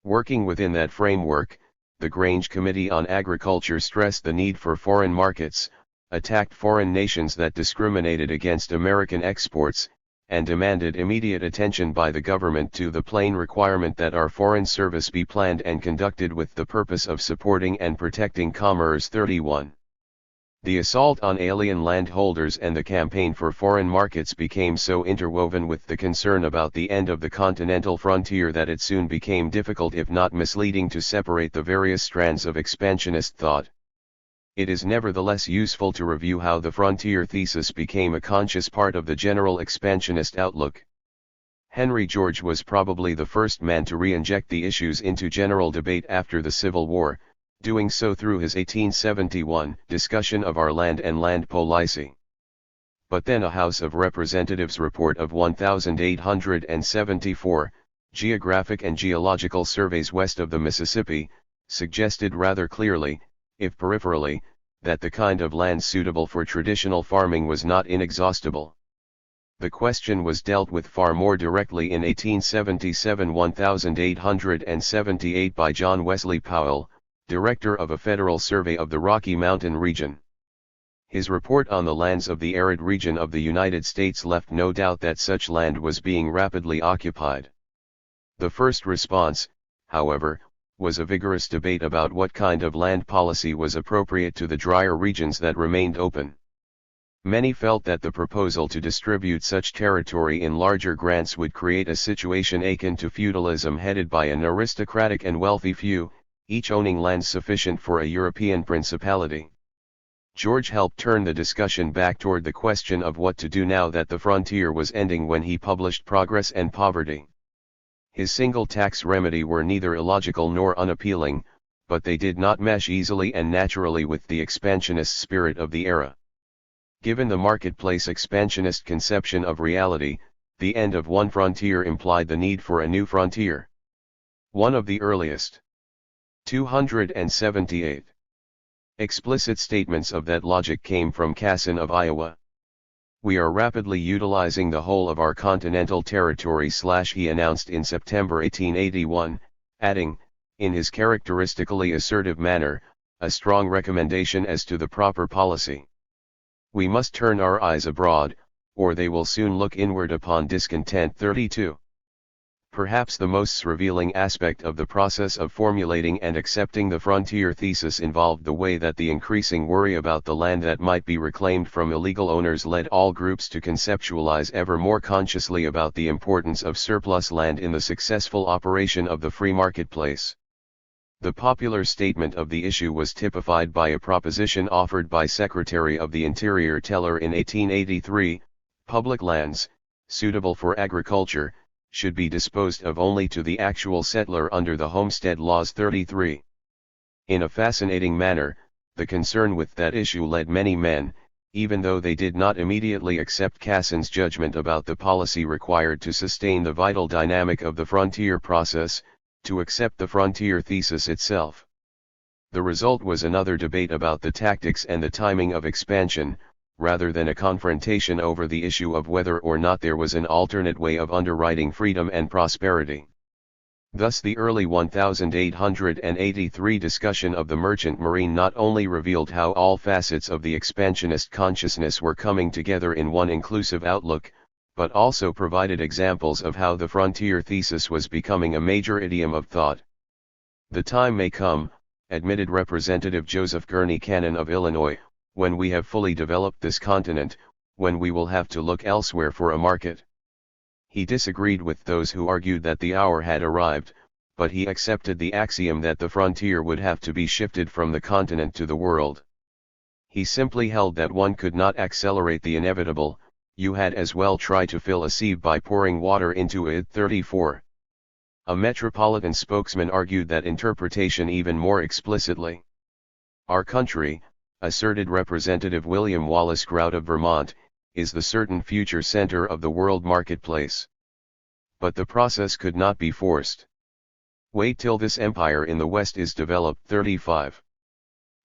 Working within that framework, the Grange Committee on Agriculture stressed the need for foreign markets, attacked foreign nations that discriminated against American exports, and demanded immediate attention by the government to the plain requirement that our foreign service be planned and conducted with the purpose of supporting and protecting commerce. 31. The assault on alien landholders and the campaign for foreign markets became so interwoven with the concern about the end of the continental frontier that it soon became difficult if not misleading to separate the various strands of expansionist thought. It is nevertheless useful to review how the frontier thesis became a conscious part of the general expansionist outlook. Henry George was probably the first man to re-inject the issues into general debate after the Civil War, doing so through his 1871 Discussion of Our Land and Land Policy. But then a House of Representatives report of 1874, Geographic and Geological Surveys West of the Mississippi, suggested rather clearly, if peripherally, that the kind of land suitable for traditional farming was not inexhaustible. The question was dealt with far more directly in 1877-1878 by John Wesley Powell, director of a federal survey of the Rocky Mountain region. His report on the lands of the arid region of the United States left no doubt that such land was being rapidly occupied. The first response, however, was a vigorous debate about what kind of land policy was appropriate to the drier regions that remained open. Many felt that the proposal to distribute such territory in larger grants would create a situation akin to feudalism headed by an aristocratic and wealthy few, each owning land sufficient for a European principality. George helped turn the discussion back toward the question of what to do now that the frontier was ending when he published Progress and Poverty. His single tax remedy were neither illogical nor unappealing, but they did not mesh easily and naturally with the expansionist spirit of the era. Given the marketplace expansionist conception of reality, the end of one frontier implied the need for a new frontier. One of the earliest 278 explicit statements of that logic came from Casson of Iowa. "We are rapidly utilizing the whole of our continental territory," he announced in September 1881, adding, in his characteristically assertive manner, a strong recommendation as to the proper policy. "We must turn our eyes abroad, or they will soon look inward upon discontent." 32. Perhaps the most revealing aspect of the process of formulating and accepting the frontier thesis involved the way that the increasing worry about the land that might be reclaimed from illegal owners led all groups to conceptualize ever more consciously about the importance of surplus land in the successful operation of the free marketplace. The popular statement of the issue was typified by a proposition offered by Secretary of the Interior Teller in 1883, public lands, suitable for agriculture, should be disposed of only to the actual settler under the Homestead Laws. 33. In a fascinating manner, the concern with that issue led many men, even though they did not immediately accept Casson's judgment about the policy required to sustain the vital dynamic of the frontier process, to accept the frontier thesis itself. The result was another debate about the tactics and the timing of expansion, rather than a confrontation over the issue of whether or not there was an alternate way of underwriting freedom and prosperity. Thus the early 1883 discussion of the merchant marine not only revealed how all facets of the expansionist consciousness were coming together in one inclusive outlook, but also provided examples of how the frontier thesis was becoming a major idiom of thought. The time may come, admitted Representative Joseph Gurney Cannon of Illinois, when we have fully developed this continent, when we will have to look elsewhere for a market. He disagreed with those who argued that the hour had arrived, but he accepted the axiom that the frontier would have to be shifted from the continent to the world. He simply held that one could not accelerate the inevitable, you had as well try to fill a sieve by pouring water into it. 34. A metropolitan spokesman argued that interpretation even more explicitly. Our country, asserted Representative William Wallace Grout of Vermont, is the certain future center of the world marketplace. But the process could not be forced. Wait till this empire in the West is developed. 35.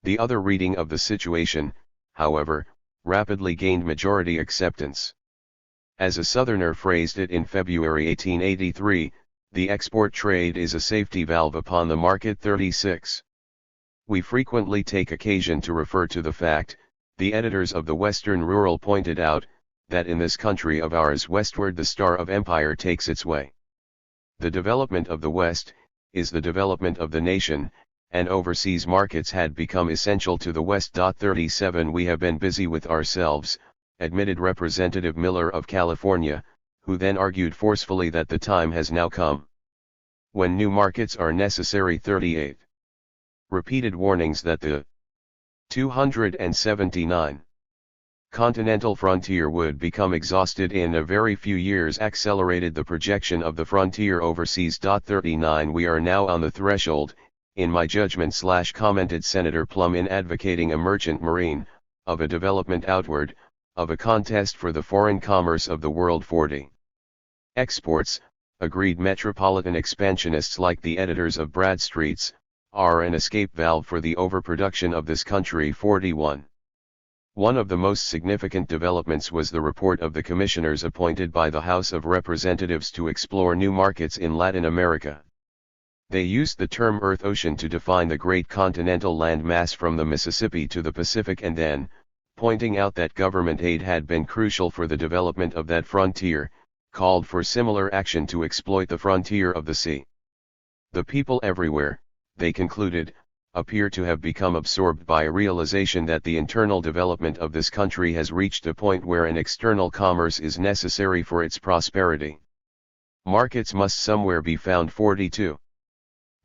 The other reading of the situation, however, rapidly gained majority acceptance. As a Southerner phrased it in February 1883, the export trade is a safety valve upon the market. 36. We frequently take occasion to refer to the fact, the editors of the Western Rural pointed out, that in this country of ours westward the star of empire takes its way. The development of the West, is the development of the nation, and overseas markets had become essential to the West. 37 We have been busy with ourselves, admitted Representative Miller of California, who then argued forcefully that the time has now come when new markets are necessary. 38. Repeated warnings that the 279 continental frontier would become exhausted in a very few years accelerated the projection of the frontier overseas. 39 We are now on the threshold, in my judgment commented Senator Plum in advocating a merchant marine, of a development outward, of a contest for the foreign commerce of the world. 40. Exports, agreed metropolitan expansionists like the editors of Bradstreet's, are an escape valve for the overproduction of this country. 41. One of the most significant developments was the report of the commissioners appointed by the House of Representatives to explore new markets in Latin America. They used the term Earth-Ocean to define the great continental land mass from the Mississippi to the Pacific, and then, pointing out that government aid had been crucial for the development of that frontier, called for similar action to exploit the frontier of the sea. The people everywhere, they concluded, appear to have become absorbed by a realization that the internal development of this country has reached a point where an external commerce is necessary for its prosperity. Markets must somewhere be found. 42.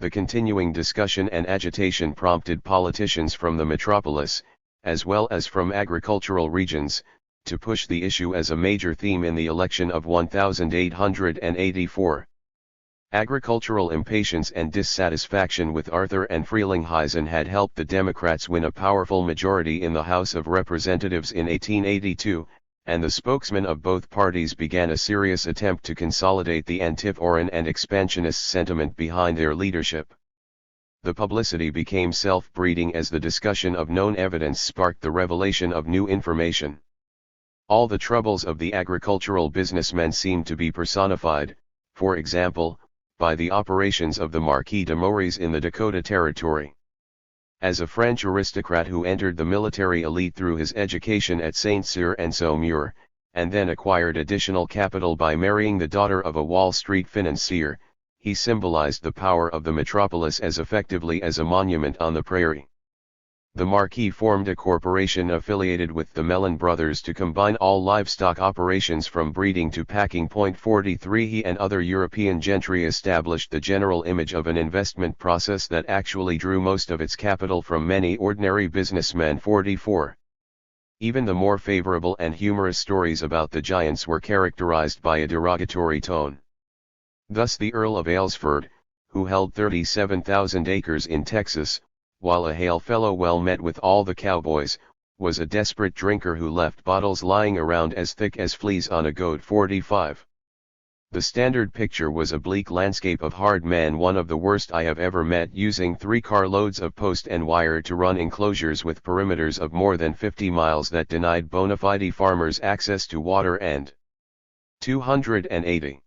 The continuing discussion and agitation prompted politicians from the metropolis, as well as from agricultural regions, to push the issue as a major theme in the election of 1884. Agricultural impatience and dissatisfaction with Arthur and Frelinghuysen had helped the Democrats win a powerful majority in the House of Representatives in 1882, and the spokesmen of both parties began a serious attempt to consolidate the anti-foreign and expansionist sentiment behind their leadership. The publicity became self-breeding as the discussion of known evidence sparked the revelation of new information. All the troubles of the agricultural businessmen seemed to be personified, for example, by the operations of the Marquis de Maurice in the Dakota Territory. As a French aristocrat who entered the military elite through his education at Saint-Cyr and Saumur, and then acquired additional capital by marrying the daughter of a Wall Street financier, he symbolized the power of the metropolis as effectively as a monument on the prairie. The Marquis formed a corporation affiliated with the Mellon brothers to combine all livestock operations from breeding to packing. 43 He and other European gentry established the general image of an investment process that actually drew most of its capital from many ordinary businessmen. 44. Even the more favorable and humorous stories about the giants were characterized by a derogatory tone. Thus the Earl of Aylesford, who held 37,000 acres in Texas, while a hail fellow well met with all the cowboys, was a desperate drinker who left bottles lying around as thick as fleas on a goat. 45. The standard picture was a bleak landscape of hard men, one of the worst I have ever met, using 3 carloads of post and wire to run enclosures with perimeters of more than 50 miles that denied bona fide farmers access to water and 280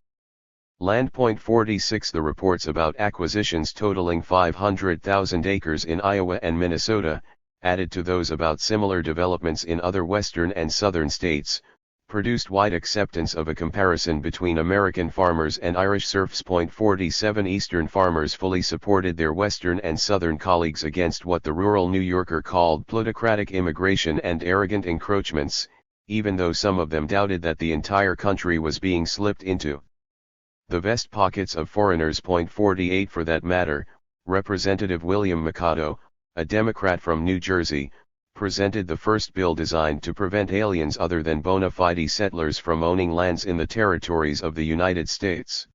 Land. 46. The reports about acquisitions totaling 500,000 acres in Iowa and Minnesota, added to those about similar developments in other western and southern states, produced wide acceptance of a comparison between American farmers and Irish serfs. 47. Eastern farmers fully supported their western and southern colleagues against what the rural New Yorker called plutocratic immigration and arrogant encroachments, even though some of them doubted that the entire country was being slipped into the vest pockets of foreigners. 48. For that matter, Representative William Mikado, a Democrat from New Jersey, presented the first bill designed to prevent aliens other than bona fide settlers from owning lands in the territories of the United States.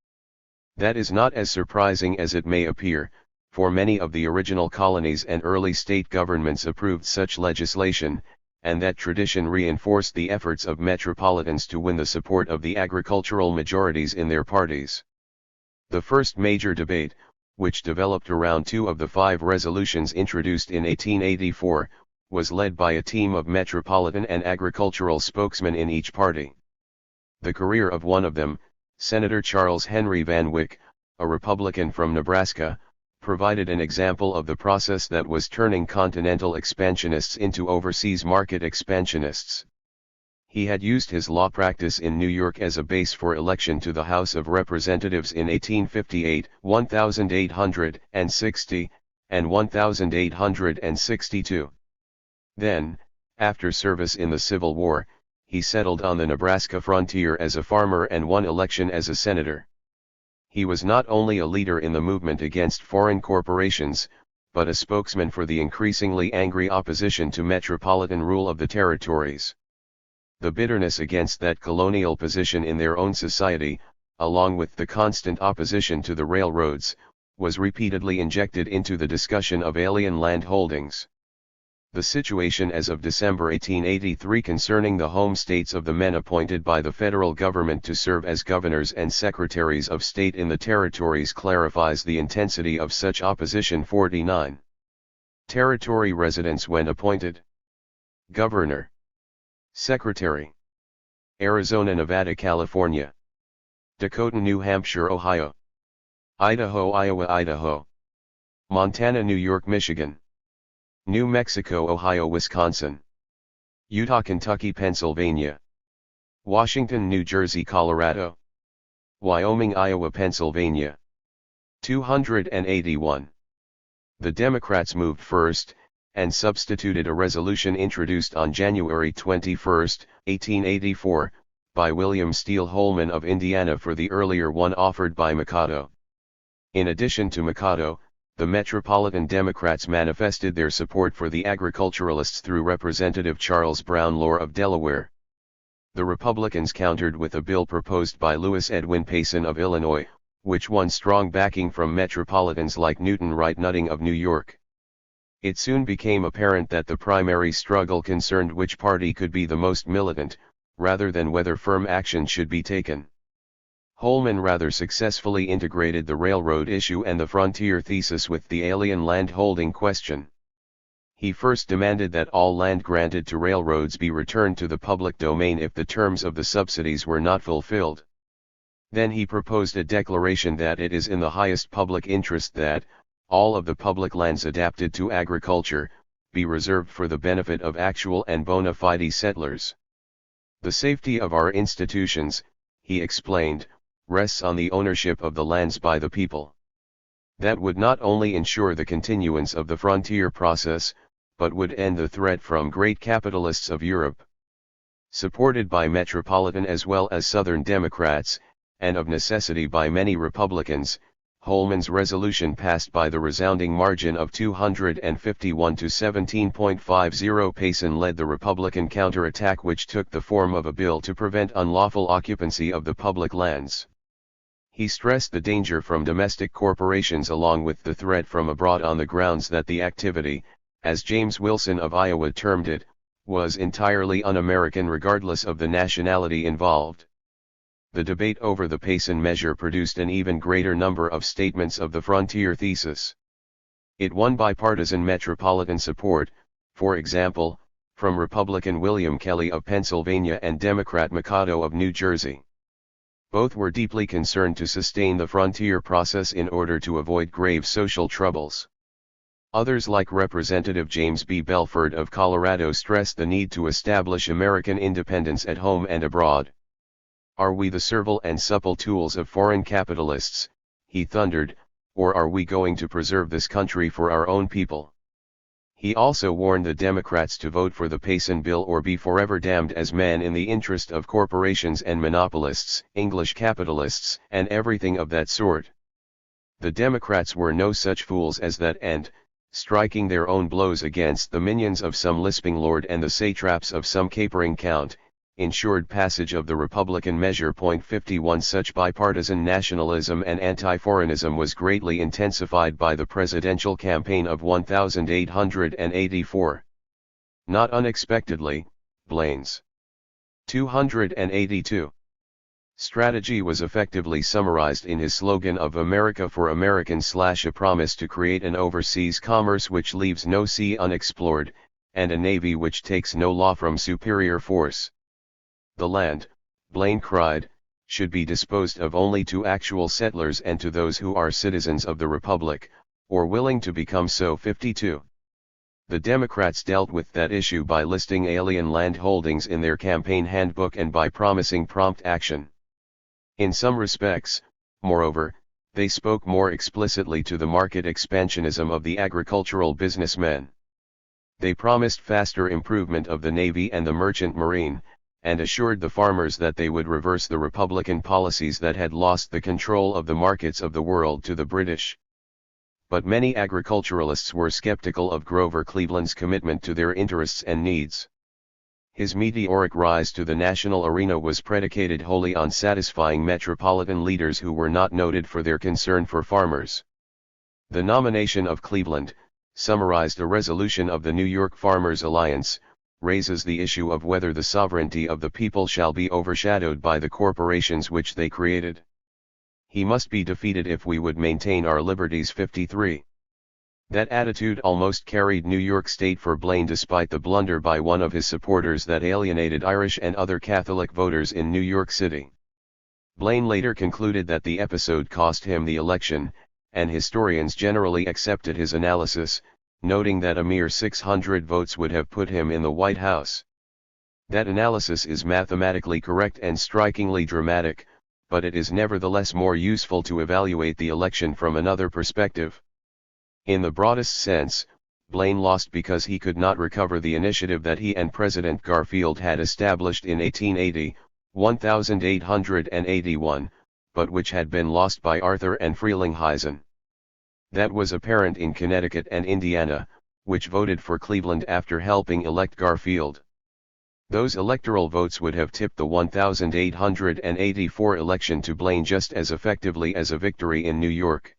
That is not as surprising as it may appear, for many of the original colonies and early state governments approved such legislation, and that tradition reinforced the efforts of metropolitans to win the support of the agricultural majorities in their parties. The first major debate, which developed around 2 of the 5 resolutions introduced in 1884, was led by a team of metropolitan and agricultural spokesmen in each party. The career of one of them, Senator Charles Henry Van Wyck, a Republican from Nebraska, provided an example of the process that was turning continental expansionists into overseas market expansionists. He had used his law practice in New York as a base for election to the House of Representatives in 1858, 1860, and 1862. Then, after service in the Civil War, he settled on the Nebraska frontier as a farmer and won election as a senator. He was not only a leader in the movement against foreign corporations, but a spokesman for the increasingly angry opposition to metropolitan rule of the territories. The bitterness against that colonial position in their own society, along with the constant opposition to the railroads, was repeatedly injected into the discussion of alien land holdings. The situation as of December 1883 concerning the home states of the men appointed by the federal government to serve as governors and secretaries of state in the territories clarifies the intensity of such opposition. 49. Territory residents when appointed. Governor. Secretary. Arizona, Nevada, California. Dakota, New Hampshire, Ohio. Idaho, Iowa, Idaho. Montana, New York, Michigan. New Mexico, Ohio, Wisconsin. Utah, Kentucky, Pennsylvania. Washington, New Jersey, Colorado. Wyoming, Iowa, Pennsylvania. 281. The Democrats moved first, and substituted a resolution introduced on January 21, 1884, by William Steele Holman of Indiana for the earlier one offered by Mikado. In addition to Mikado, the Metropolitan Democrats manifested their support for the agriculturalists through Representative Charles Brown Lohr of Delaware. The Republicans countered with a bill proposed by Lewis Edwin Payson of Illinois, which won strong backing from metropolitans like Newton Wright Nutting of New York. It soon became apparent that the primary struggle concerned which party could be the most militant, rather than whether firm action should be taken. Holman rather successfully integrated the railroad issue and the frontier thesis with the alien land holding question. He first demanded that all land granted to railroads be returned to the public domain if the terms of the subsidies were not fulfilled. Then he proposed a declaration that it is in the highest public interest that all of the public lands adapted to agriculture be reserved for the benefit of actual and bona fide settlers. The safety of our institutions, he explained, rests on the ownership of the lands by the people. That would not only ensure the continuance of the frontier process, but would end the threat from great capitalists of Europe. Supported by metropolitan as well as Southern Democrats, and of necessity by many Republicans, Holman's resolution passed by the resounding margin of 251 to 17.50. Payson led the Republican counterattack, which took the form of a bill to prevent unlawful occupancy of the public lands. He stressed the danger from domestic corporations along with the threat from abroad on the grounds that the activity, as James Wilson of Iowa termed it, was entirely un-American regardless of the nationality involved. The debate over the Payson measure produced an even greater number of statements of the frontier thesis. It won bipartisan metropolitan support, for example, from Republican William Kelly of Pennsylvania and Democrat Mikado of New Jersey. Both were deeply concerned to sustain the frontier process in order to avoid grave social troubles. Others like Representative James B. Belford of Colorado stressed the need to establish American independence at home and abroad. "Are we the servile and supple tools of foreign capitalists," he thundered, "or are we going to preserve this country for our own people?" He also warned the Democrats to vote for the Payson Bill or be forever damned as men in the interest of corporations and monopolists, English capitalists, and everything of that sort. The Democrats were no such fools as that, and, striking their own blows against the minions of some lisping lord and the satraps of some capering count, ensured passage of the Republican measure. 51 Such bipartisan nationalism and anti-foreignism was greatly intensified by the presidential campaign of 1884. Not unexpectedly, Blaine's 282 strategy was effectively summarized in his slogan of "America for Americans" / a promise to create an overseas commerce which leaves no sea unexplored, and a navy which takes no law from superior force. The land, Blaine cried, should be disposed of only to actual settlers and to those who are citizens of the Republic, or willing to become so. 52. The Democrats dealt with that issue by listing alien land holdings in their campaign handbook and by promising prompt action. In some respects, moreover, they spoke more explicitly to the market expansionism of the agricultural businessmen. They promised faster improvement of the Navy and the merchant marine, and assured the farmers that they would reverse the Republican policies that had lost the control of the markets of the world to the British. But many agriculturalists were skeptical of Grover Cleveland's commitment to their interests and needs. His meteoric rise to the national arena was predicated wholly on satisfying metropolitan leaders who were not noted for their concern for farmers. The nomination of Cleveland, summarized a resolution of the New York Farmers Alliance, raises the issue of whether the sovereignty of the people shall be overshadowed by the corporations which they created. He must be defeated if we would maintain our liberties. 53. That attitude almost carried New York State for Blaine despite the blunder by one of his supporters that alienated Irish and other Catholic voters in New York City. Blaine later concluded that the episode cost him the election, and historians generally accepted his analysis, noting that a mere 600 votes would have put him in the White House. That analysis is mathematically correct and strikingly dramatic, but it is nevertheless more useful to evaluate the election from another perspective. In the broadest sense, Blaine lost because he could not recover the initiative that he and President Garfield had established in 1880, 1881, but which had been lost by Arthur and Frelinghuysen. That was apparent in Connecticut and Indiana, which voted for Cleveland after helping elect Garfield. Those electoral votes would have tipped the 1884 election to Blaine just as effectively as a victory in New York.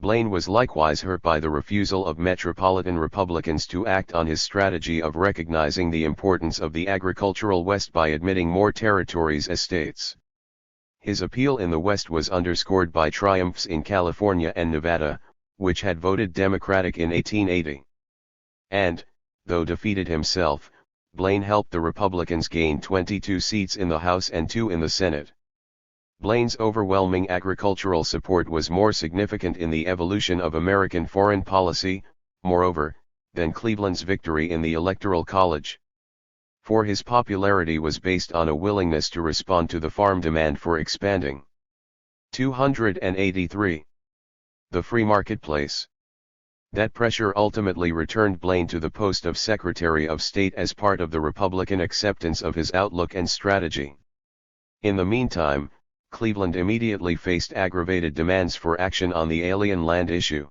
Blaine was likewise hurt by the refusal of metropolitan Republicans to act on his strategy of recognizing the importance of the agricultural West by admitting more territories as states. His appeal in the West was underscored by triumphs in California and Nevada, which had voted Democratic in 1880. And, though defeated himself, Blaine helped the Republicans gain 22 seats in the House and 2 in the Senate. Blaine's overwhelming agricultural support was more significant in the evolution of American foreign policy, moreover, than Cleveland's victory in the Electoral College. For his popularity was based on a willingness to respond to the farm demand for expanding. 283. The free marketplace. That pressure ultimately returned Blaine to the post of Secretary of State as part of the Republican acceptance of his outlook and strategy. In the meantime, Cleveland immediately faced aggravated demands for action on the alien land issue.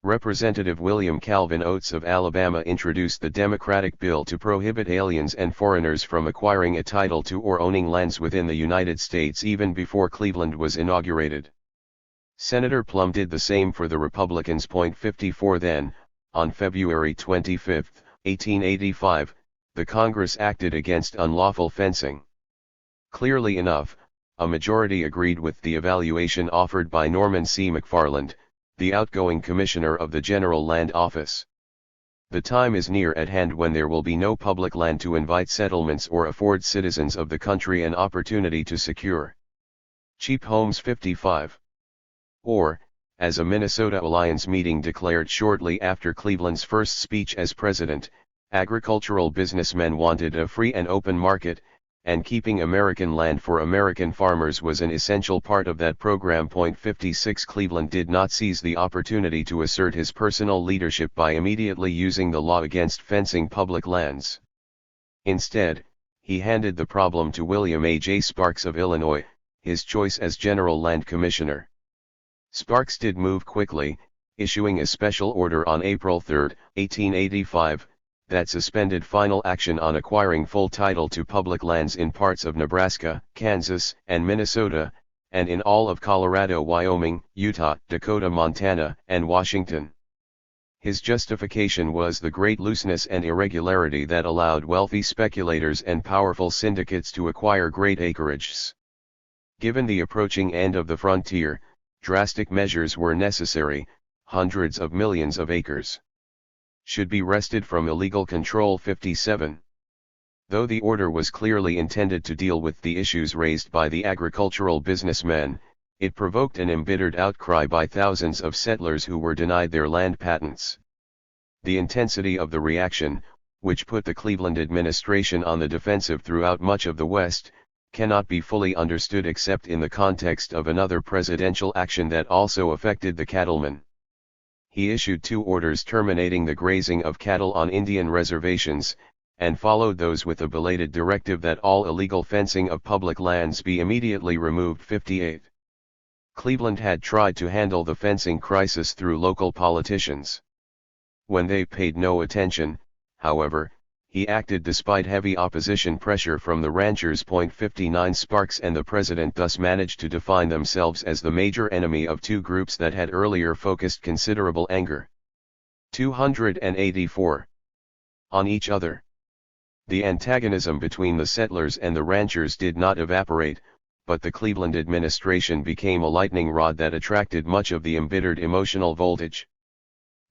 Representative William Calvin Oates of Alabama introduced the Democratic bill to prohibit aliens and foreigners from acquiring a title to or owning lands within the United States even before Cleveland was inaugurated. Senator Plum did the same for the Republicans. 54 Then, on February 25, 1885, the Congress acted against unlawful fencing. Clearly enough, a majority agreed with the evaluation offered by Norman C. McFarland, the outgoing Commissioner of the General Land Office. The time is near at hand when there will be no public land to invite settlements or afford citizens of the country an opportunity to secure. Cheap homes 55. Or, as a Minnesota Alliance meeting declared shortly after Cleveland's first speech as president, agricultural businessmen wanted a free and open market, and keeping American land for American farmers was an essential part of that program. 56 Cleveland did not seize the opportunity to assert his personal leadership by immediately using the law against fencing public lands. Instead, he handed the problem to William A. J. Sparks of Illinois, his choice as General Land Commissioner. Sparks did move quickly, issuing a special order on April 3, 1885, that suspended final action on acquiring full title to public lands in parts of Nebraska, Kansas, and Minnesota, and in all of Colorado, Wyoming, Utah, Dakota, Montana, and Washington. His justification was the great looseness and irregularity that allowed wealthy speculators and powerful syndicates to acquire great acreages. Given the approaching end of the frontier, drastic measures were necessary. Hundreds of millions of acres should be wrested from illegal control. 57. Though the order was clearly intended to deal with the issues raised by the agricultural businessmen, it provoked an embittered outcry by thousands of settlers who were denied their land patents. The intensity of the reaction, which put the Cleveland administration on the defensive throughout much of the West, cannot be fully understood except in the context of another presidential action that also affected the cattlemen. He issued 2 orders terminating the grazing of cattle on Indian reservations, and followed those with a belated directive that all illegal fencing of public lands be immediately removed. 58. Cleveland had tried to handle the fencing crisis through local politicians. When they paid no attention, however, he acted despite heavy opposition pressure from the ranchers. 59 Sparks and the president thus managed to define themselves as the major enemy of 2 groups that had earlier focused considerable anger. 284. On each other. The antagonism between the settlers and the ranchers did not evaporate, but the Cleveland administration became a lightning rod that attracted much of the embittered emotional voltage.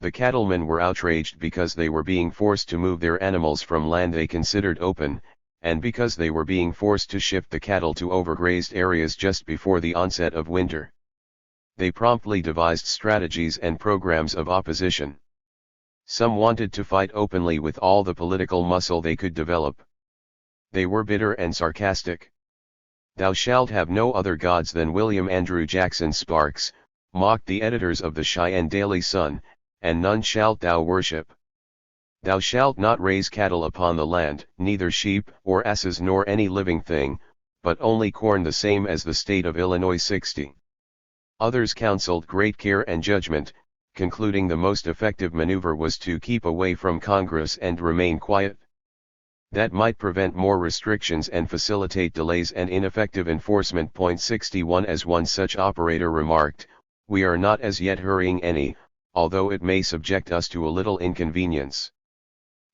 The cattlemen were outraged because they were being forced to move their animals from land they considered open, and because they were being forced to shift the cattle to overgrazed areas just before the onset of winter. They promptly devised strategies and programs of opposition. Some wanted to fight openly with all the political muscle they could develop. They were bitter and sarcastic. "Thou shalt have no other gods than William Andrew Jackson Sparks," mocked the editors of the Cheyenne Daily Sun, "and none shalt thou worship. Thou shalt not raise cattle upon the land, neither sheep, or asses, nor any living thing, but only corn, the same as the state of Illinois." 60. Others counseled great care and judgment, concluding the most effective maneuver was to keep away from Congress and remain quiet. That might prevent more restrictions and facilitate delays and ineffective enforcement. 61 As one such operator remarked, "We are not as yet hurrying any, although it may subject us to a little inconvenience."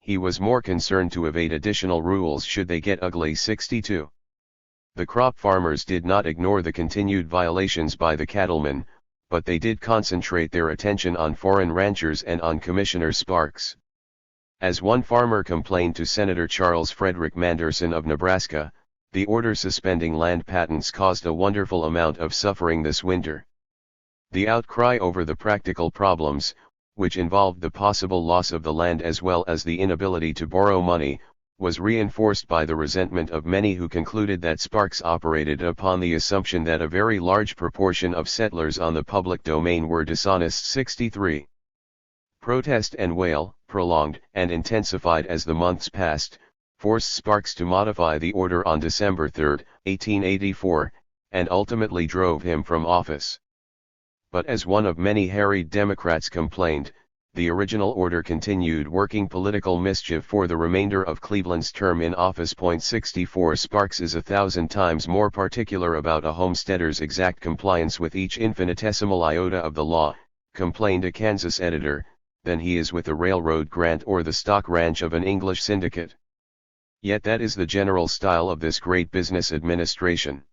He was more concerned to evade additional rules should they get ugly. 62. The crop farmers did not ignore the continued violations by the cattlemen, but they did concentrate their attention on foreign ranchers and on Commissioner Sparks. As one farmer complained to Senator Charles Frederick Manderson of Nebraska, the order suspending land patents caused a wonderful amount of suffering this winter. The outcry over the practical problems, which involved the possible loss of the land as well as the inability to borrow money, was reinforced by the resentment of many who concluded that Sparks operated upon the assumption that a very large proportion of settlers on the public domain were dishonest. 63. Protest and wail, prolonged and intensified as the months passed, forced Sparks to modify the order on December 3, 1884, and ultimately drove him from office. But as one of many harried Democrats complained, the original order continued working political mischief for the remainder of Cleveland's term in office. 64 Sparks is 1,000 times more particular about a homesteader's exact compliance with each infinitesimal iota of the law, complained a Kansas editor, than he is with a railroad grant or the stock ranch of an English syndicate. Yet that is the general style of this great business administration.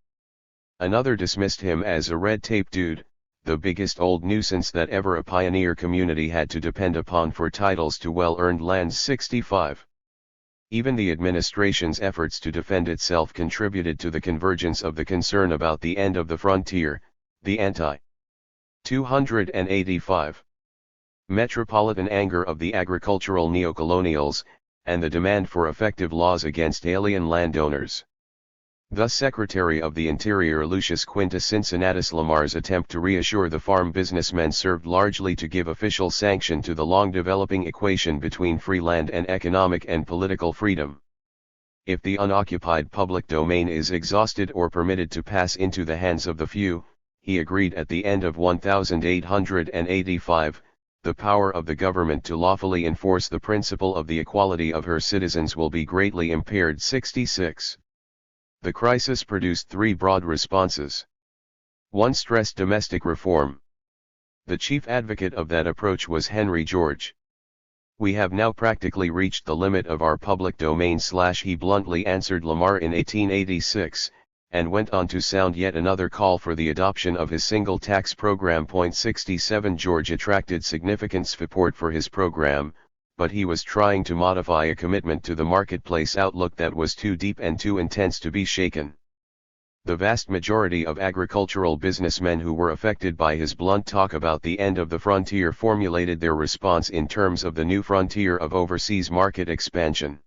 Another dismissed him as a red tape dude, the biggest old nuisance that ever a pioneer community had to depend upon for titles to well-earned lands. 65. Even the administration's efforts to defend itself contributed to the convergence of the concern about the end of the frontier, the anti-285 metropolitan anger of the agricultural neocolonials, and the demand for effective laws against alien landowners. Thus Secretary of the Interior Lucius Quintus Cincinnatus Lamar's attempt to reassure the farm businessmen served largely to give official sanction to the long-developing equation between free land and economic and political freedom. If the unoccupied public domain is exhausted or permitted to pass into the hands of the few, he agreed at the end of 1885, the power of the government to lawfully enforce the principle of the equality of her citizens will be greatly impaired. 66. The crisis produced three broad responses. 1. Stressed domestic reform. The chief advocate of that approach was Henry George. "We have now practically reached the limit of our public domain," he bluntly answered Lamar in 1886, and went on to sound yet another call for the adoption of his single tax program. 67 George attracted significant support for his program, but he was trying to modify a commitment to the marketplace outlook that was too deep and too intense to be shaken. The vast majority of agricultural businessmen who were affected by his blunt talk about the end of the frontier formulated their response in terms of the new frontier of overseas market expansion.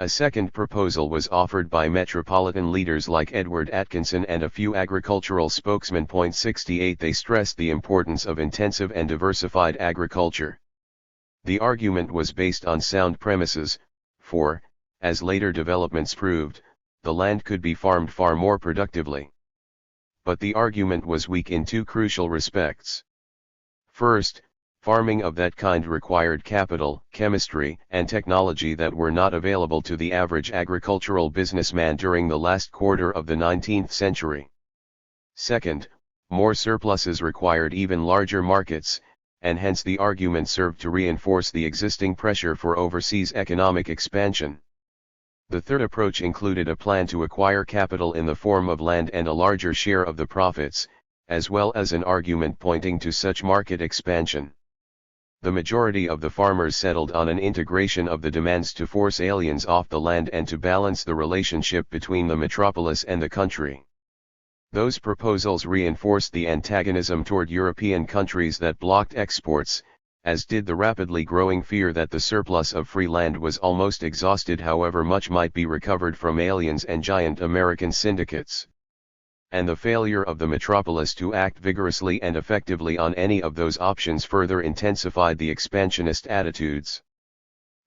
A second proposal was offered by metropolitan leaders like Edward Atkinson and a few agricultural spokesmen. 68 They stressed the importance of intensive and diversified agriculture. The argument was based on sound premises, for, as later developments proved, the land could be farmed far more productively. But the argument was weak in two crucial respects. First, farming of that kind required capital, chemistry, and technology that were not available to the average agricultural businessman during the last quarter of the 19th century. Second, more surpluses required even larger markets, and hence the argument served to reinforce the existing pressure for overseas economic expansion. The third approach included a plan to acquire capital in the form of land and a larger share of the profits, as well as an argument pointing to such market expansion. The majority of the farmers settled on an integration of the demands to force aliens off the land and to balance the relationship between the metropolis and the country. Those proposals reinforced the antagonism toward European countries that blocked exports, as did the rapidly growing fear that the surplus of free land was almost exhausted, however much might be recovered from aliens and giant American syndicates. And the failure of the metropolis to act vigorously and effectively on any of those options further intensified the expansionist attitudes.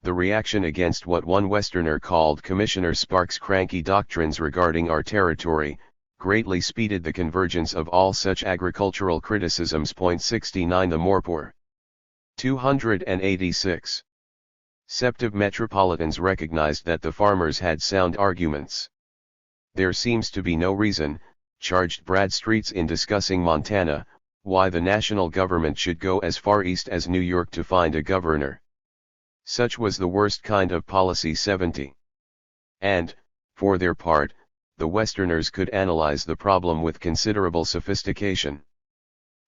The reaction against what one Westerner called Commissioner Sparks' cranky doctrines regarding our territory, greatly speeded the convergence of all such agricultural criticisms. 69 The more poor. 286. Septive metropolitans recognized that the farmers had sound arguments. "There seems to be no reason," charged Bradstreet in discussing Montana, "why the national government should go as far east as New York to find a governor. Such was the worst kind of policy." 70. And, for their part, the Westerners could analyze the problem with considerable sophistication.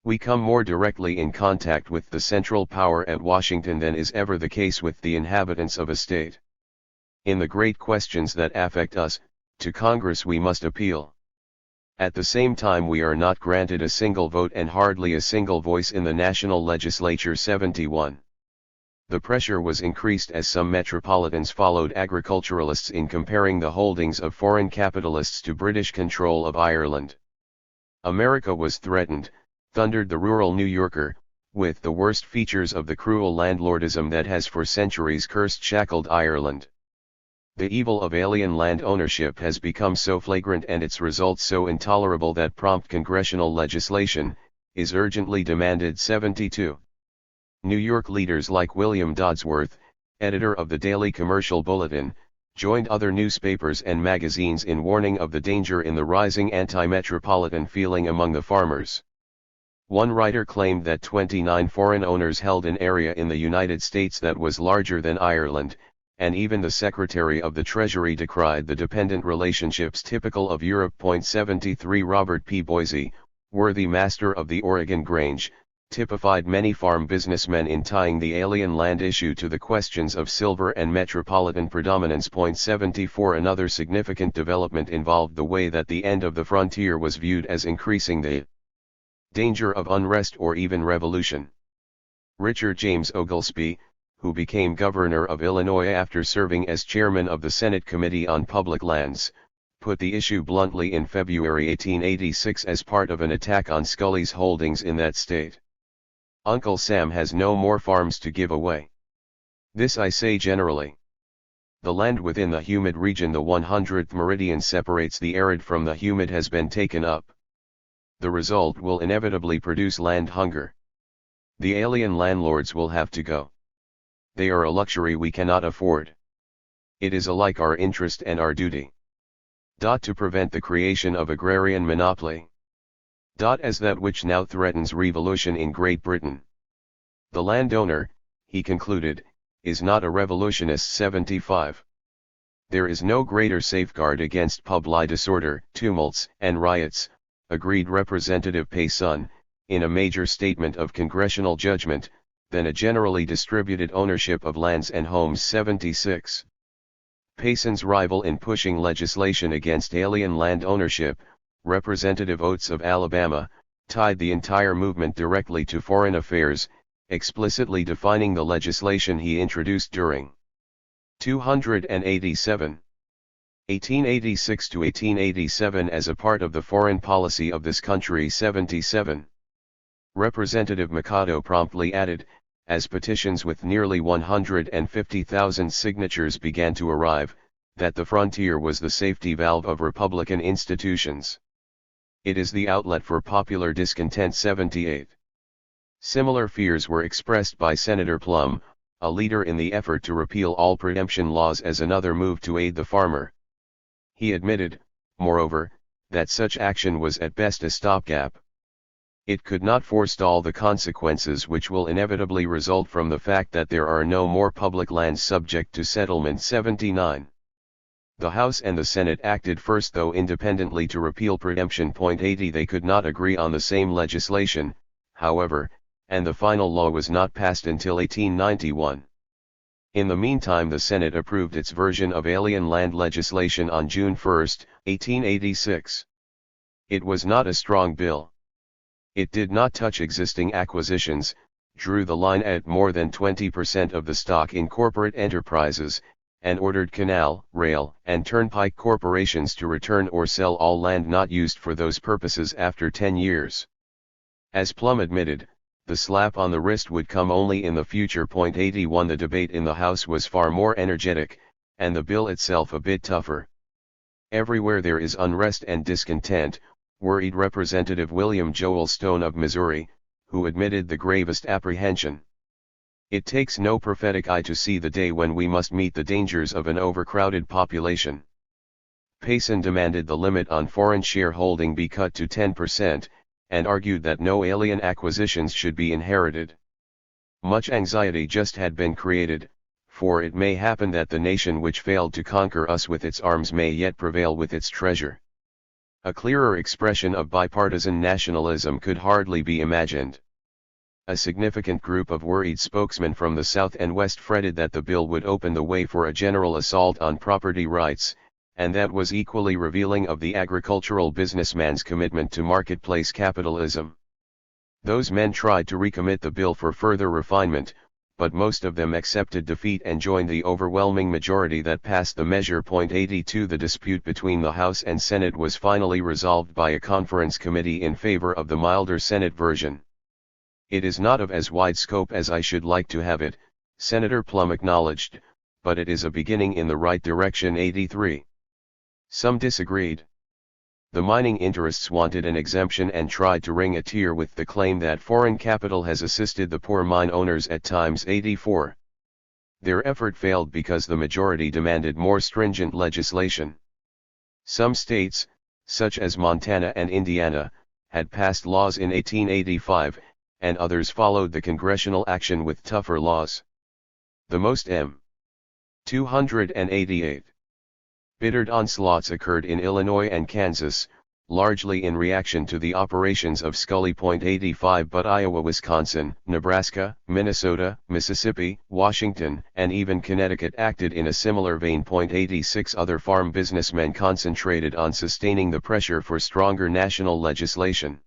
"We come more directly in contact with the central power at Washington than is ever the case with the inhabitants of a state. In the great questions that affect us, to Congress we must appeal. At the same time we are not granted a single vote and hardly a single voice in the national legislature." 71. The pressure was increased as some metropolitans followed agriculturalists in comparing the holdings of foreign capitalists to British control of Ireland. "America was threatened," thundered the rural New Yorker, "with the worst features of the cruel landlordism that has for centuries cursed shackled Ireland. The evil of alien land ownership has become so flagrant and its results so intolerable that prompt congressional legislation is urgently demanded." 72. New York leaders like William Dodsworth, editor of the Daily Commercial Bulletin, joined other newspapers and magazines in warning of the danger in the rising anti-metropolitan feeling among the farmers. One writer claimed that 29 foreign owners held an area in the United States that was larger than Ireland, and even the Secretary of the Treasury decried the dependent relationships typical of Europe. 73 Robert P. Boise, worthy master of the Oregon Grange, typified many farm businessmen in tying the alien land issue to the questions of silver and metropolitan predominance. 74 Another significant development involved the way that the end of the frontier was viewed as increasing the danger of unrest or even revolution. Richard James Oglesby, who became governor of Illinois after serving as chairman of the Senate Committee on Public Lands, put the issue bluntly in February 1886 as part of an attack on Scully's holdings in that state. Uncle Sam has no more farms to give away. This I say generally. The land within the humid region, the 100th meridian, separates the arid from the humid, has been taken up. The result will inevitably produce land hunger. The alien landlords will have to go. They are a luxury we cannot afford. It is alike our interest and our duty. To prevent the creation of agrarian monopoly. As that which now threatens revolution in Great Britain. The landowner, he concluded, is not a revolutionist. 75. There is no greater safeguard against public disorder, tumults, and riots, agreed Representative Payson, in a major statement of congressional judgment, than a generally distributed ownership of lands and homes. 76. Payson's rival in pushing legislation against alien land ownership, Representative Oates of Alabama, tied the entire movement directly to foreign affairs, explicitly defining the legislation he introduced during 287. 1886 to 1887 as a part of the foreign policy of this country. 77. Representative Mikado promptly added, as petitions with nearly 150,000 signatures began to arrive, that the frontier was the safety valve of Republican institutions. It is the outlet for popular discontent. 78. Similar fears were expressed by Senator Plum, a leader in the effort to repeal all preemption laws as another move to aid the farmer. He admitted, moreover, that such action was at best a stopgap. It could not forestall the consequences which will inevitably result from the fact that there are no more public lands subject to settlement. 79. The House and the Senate acted first, though independently, to repeal preemption. 80. They could not agree on the same legislation, however, and the final law was not passed until 1891. In the meantime, the Senate approved its version of alien land legislation on June 1, 1886. It was not a strong bill. It did not touch existing acquisitions, drew the line at more than 20% of the stock in corporate enterprises, and ordered canal, rail, and turnpike corporations to return or sell all land not used for those purposes after 10 years. As Plum admitted, the slap on the wrist would come only in the future. 81. The debate in the House was far more energetic, and the bill itself a bit tougher. Everywhere there is unrest and discontent, worried Representative William Joel Stone of Missouri, who admitted the gravest apprehension. It takes no prophetic eye to see the day when we must meet the dangers of an overcrowded population. Payson demanded the limit on foreign shareholding be cut to 10%, and argued that no alien acquisitions should be inherited. Much anxiety just had been created, for it may happen that the nation which failed to conquer us with its arms may yet prevail with its treasure. A clearer expression of bipartisan nationalism could hardly be imagined. A significant group of worried spokesmen from the South and West fretted that the bill would open the way for a general assault on property rights, and that was equally revealing of the agricultural businessman's commitment to marketplace capitalism. Those men tried to recommit the bill for further refinement, but most of them accepted defeat and joined the overwhelming majority that passed the measure. 82. The dispute between the House and Senate was finally resolved by a conference committee in favor of the milder Senate version. It is not of as wide scope as I should like to have it, Senator Plum acknowledged, but it is a beginning in the right direction. 83. Some disagreed. The mining interests wanted an exemption and tried to ring a tear with the claim that foreign capital has assisted the poor mine owners at times. 84. Their effort failed because the majority demanded more stringent legislation. Some states, such as Montana and Indiana, had passed laws in 1885, and others followed the congressional action with tougher laws. The most M. 288. Bittered onslaughts occurred in Illinois and Kansas, largely in reaction to the operations of Scully. 85 But Iowa, Wisconsin, Nebraska, Minnesota, Mississippi, Washington, and even Connecticut acted in a similar vein. 86 Other farm businessmen concentrated on sustaining the pressure for stronger national legislation.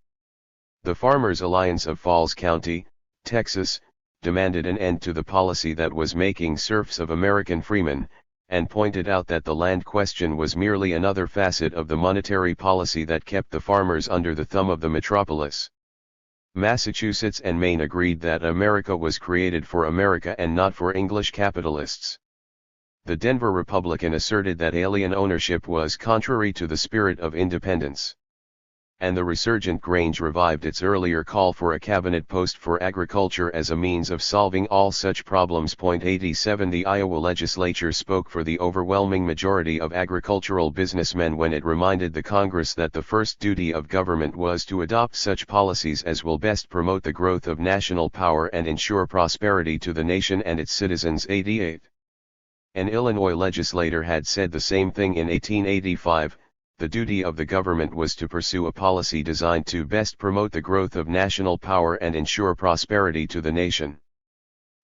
The Farmers Alliance of Falls County, Texas, demanded an end to the policy that was making serfs of American freemen, and pointed out that the land question was merely another facet of the monetary policy that kept the farmers under the thumb of the metropolis. Massachusetts and Maine agreed that America was created for America and not for English capitalists. The Denver Republican asserted that alien ownership was contrary to the spirit of independence. And the resurgent Grange revived its earlier call for a cabinet post for agriculture as a means of solving all such problems. 87 The Iowa legislature spoke for the overwhelming majority of agricultural businessmen when it reminded the Congress that the first duty of government was to adopt such policies as will best promote the growth of national power and ensure prosperity to the nation and its citizens. 88 An Illinois legislator had said the same thing in 1885. The duty of the government was to pursue a policy designed to best promote the growth of national power and ensure prosperity to the nation.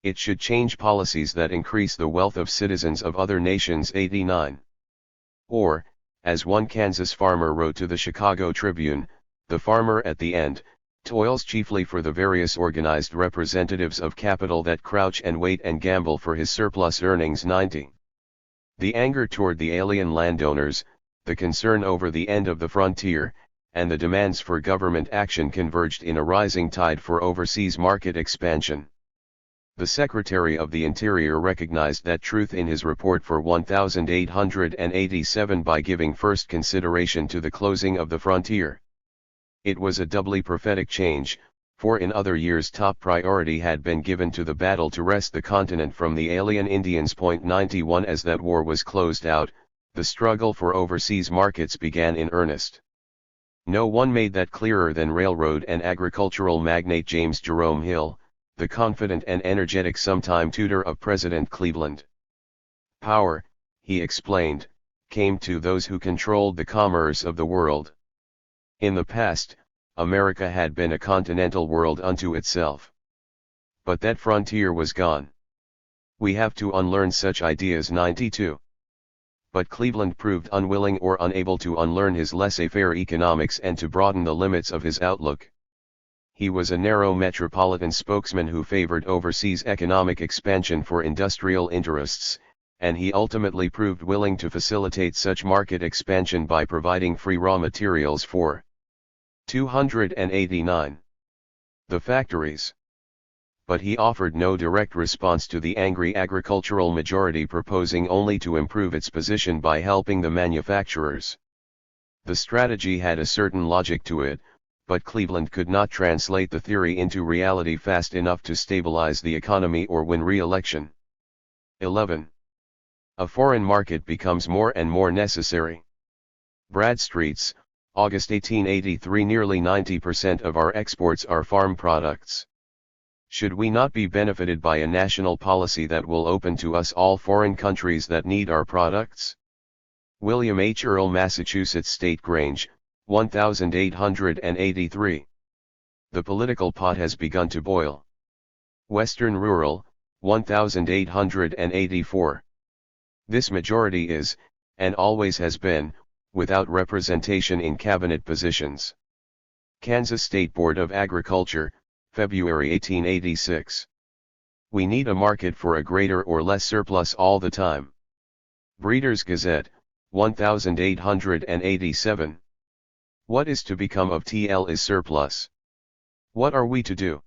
It should change policies that increase the wealth of citizens of other nations. 89 Or, as one Kansas farmer wrote to the Chicago Tribune, the farmer at the end, toils chiefly for the various organized representatives of capital that crouch and wait and gamble for his surplus earnings. 90 The anger toward the alien landowners, the concern over the end of the frontier, and the demands for government action converged in a rising tide for overseas market expansion. The Secretary of the Interior recognized that truth in his report for 1887 by giving first consideration to the closing of the frontier. It was a doubly prophetic change, for in other years top priority had been given to the battle to wrest the continent from the alien Indians. 91 As that war was closed out, the struggle for overseas markets began in earnest. No one made that clearer than railroad and agricultural magnate James Jerome Hill, the confident and energetic sometime tutor of President Cleveland. Power, he explained, came to those who controlled the commerce of the world. In the past, America had been a continental world unto itself. But that frontier was gone. We have to unlearn such ideas. 92 But Cleveland proved unwilling or unable to unlearn his laissez-faire economics and to broaden the limits of his outlook. He was a narrow metropolitan spokesman who favored overseas economic expansion for industrial interests, and he ultimately proved willing to facilitate such market expansion by providing free raw materials for 289 the factories. But he offered no direct response to the angry agricultural majority, proposing only to improve its position by helping the manufacturers. The strategy had a certain logic to it, but Cleveland could not translate the theory into reality fast enough to stabilize the economy or win re-election. 11. A foreign market becomes more and more necessary. Bradstreet's, August 1883. Nearly 90% of our exports are farm products. Should we not be benefited by a national policy that will open to us all foreign countries that need our products? William H. Earl, Massachusetts State Grange, 1883. The political pot has begun to boil. Western Rural, 1884. This majority is, and always has been, without representation in cabinet positions. Kansas State Board of Agriculture, February 1886. We need a market for a greater or less surplus all the time. Breeders' Gazette, 1887. What is to become of TL is surplus? What are we to do?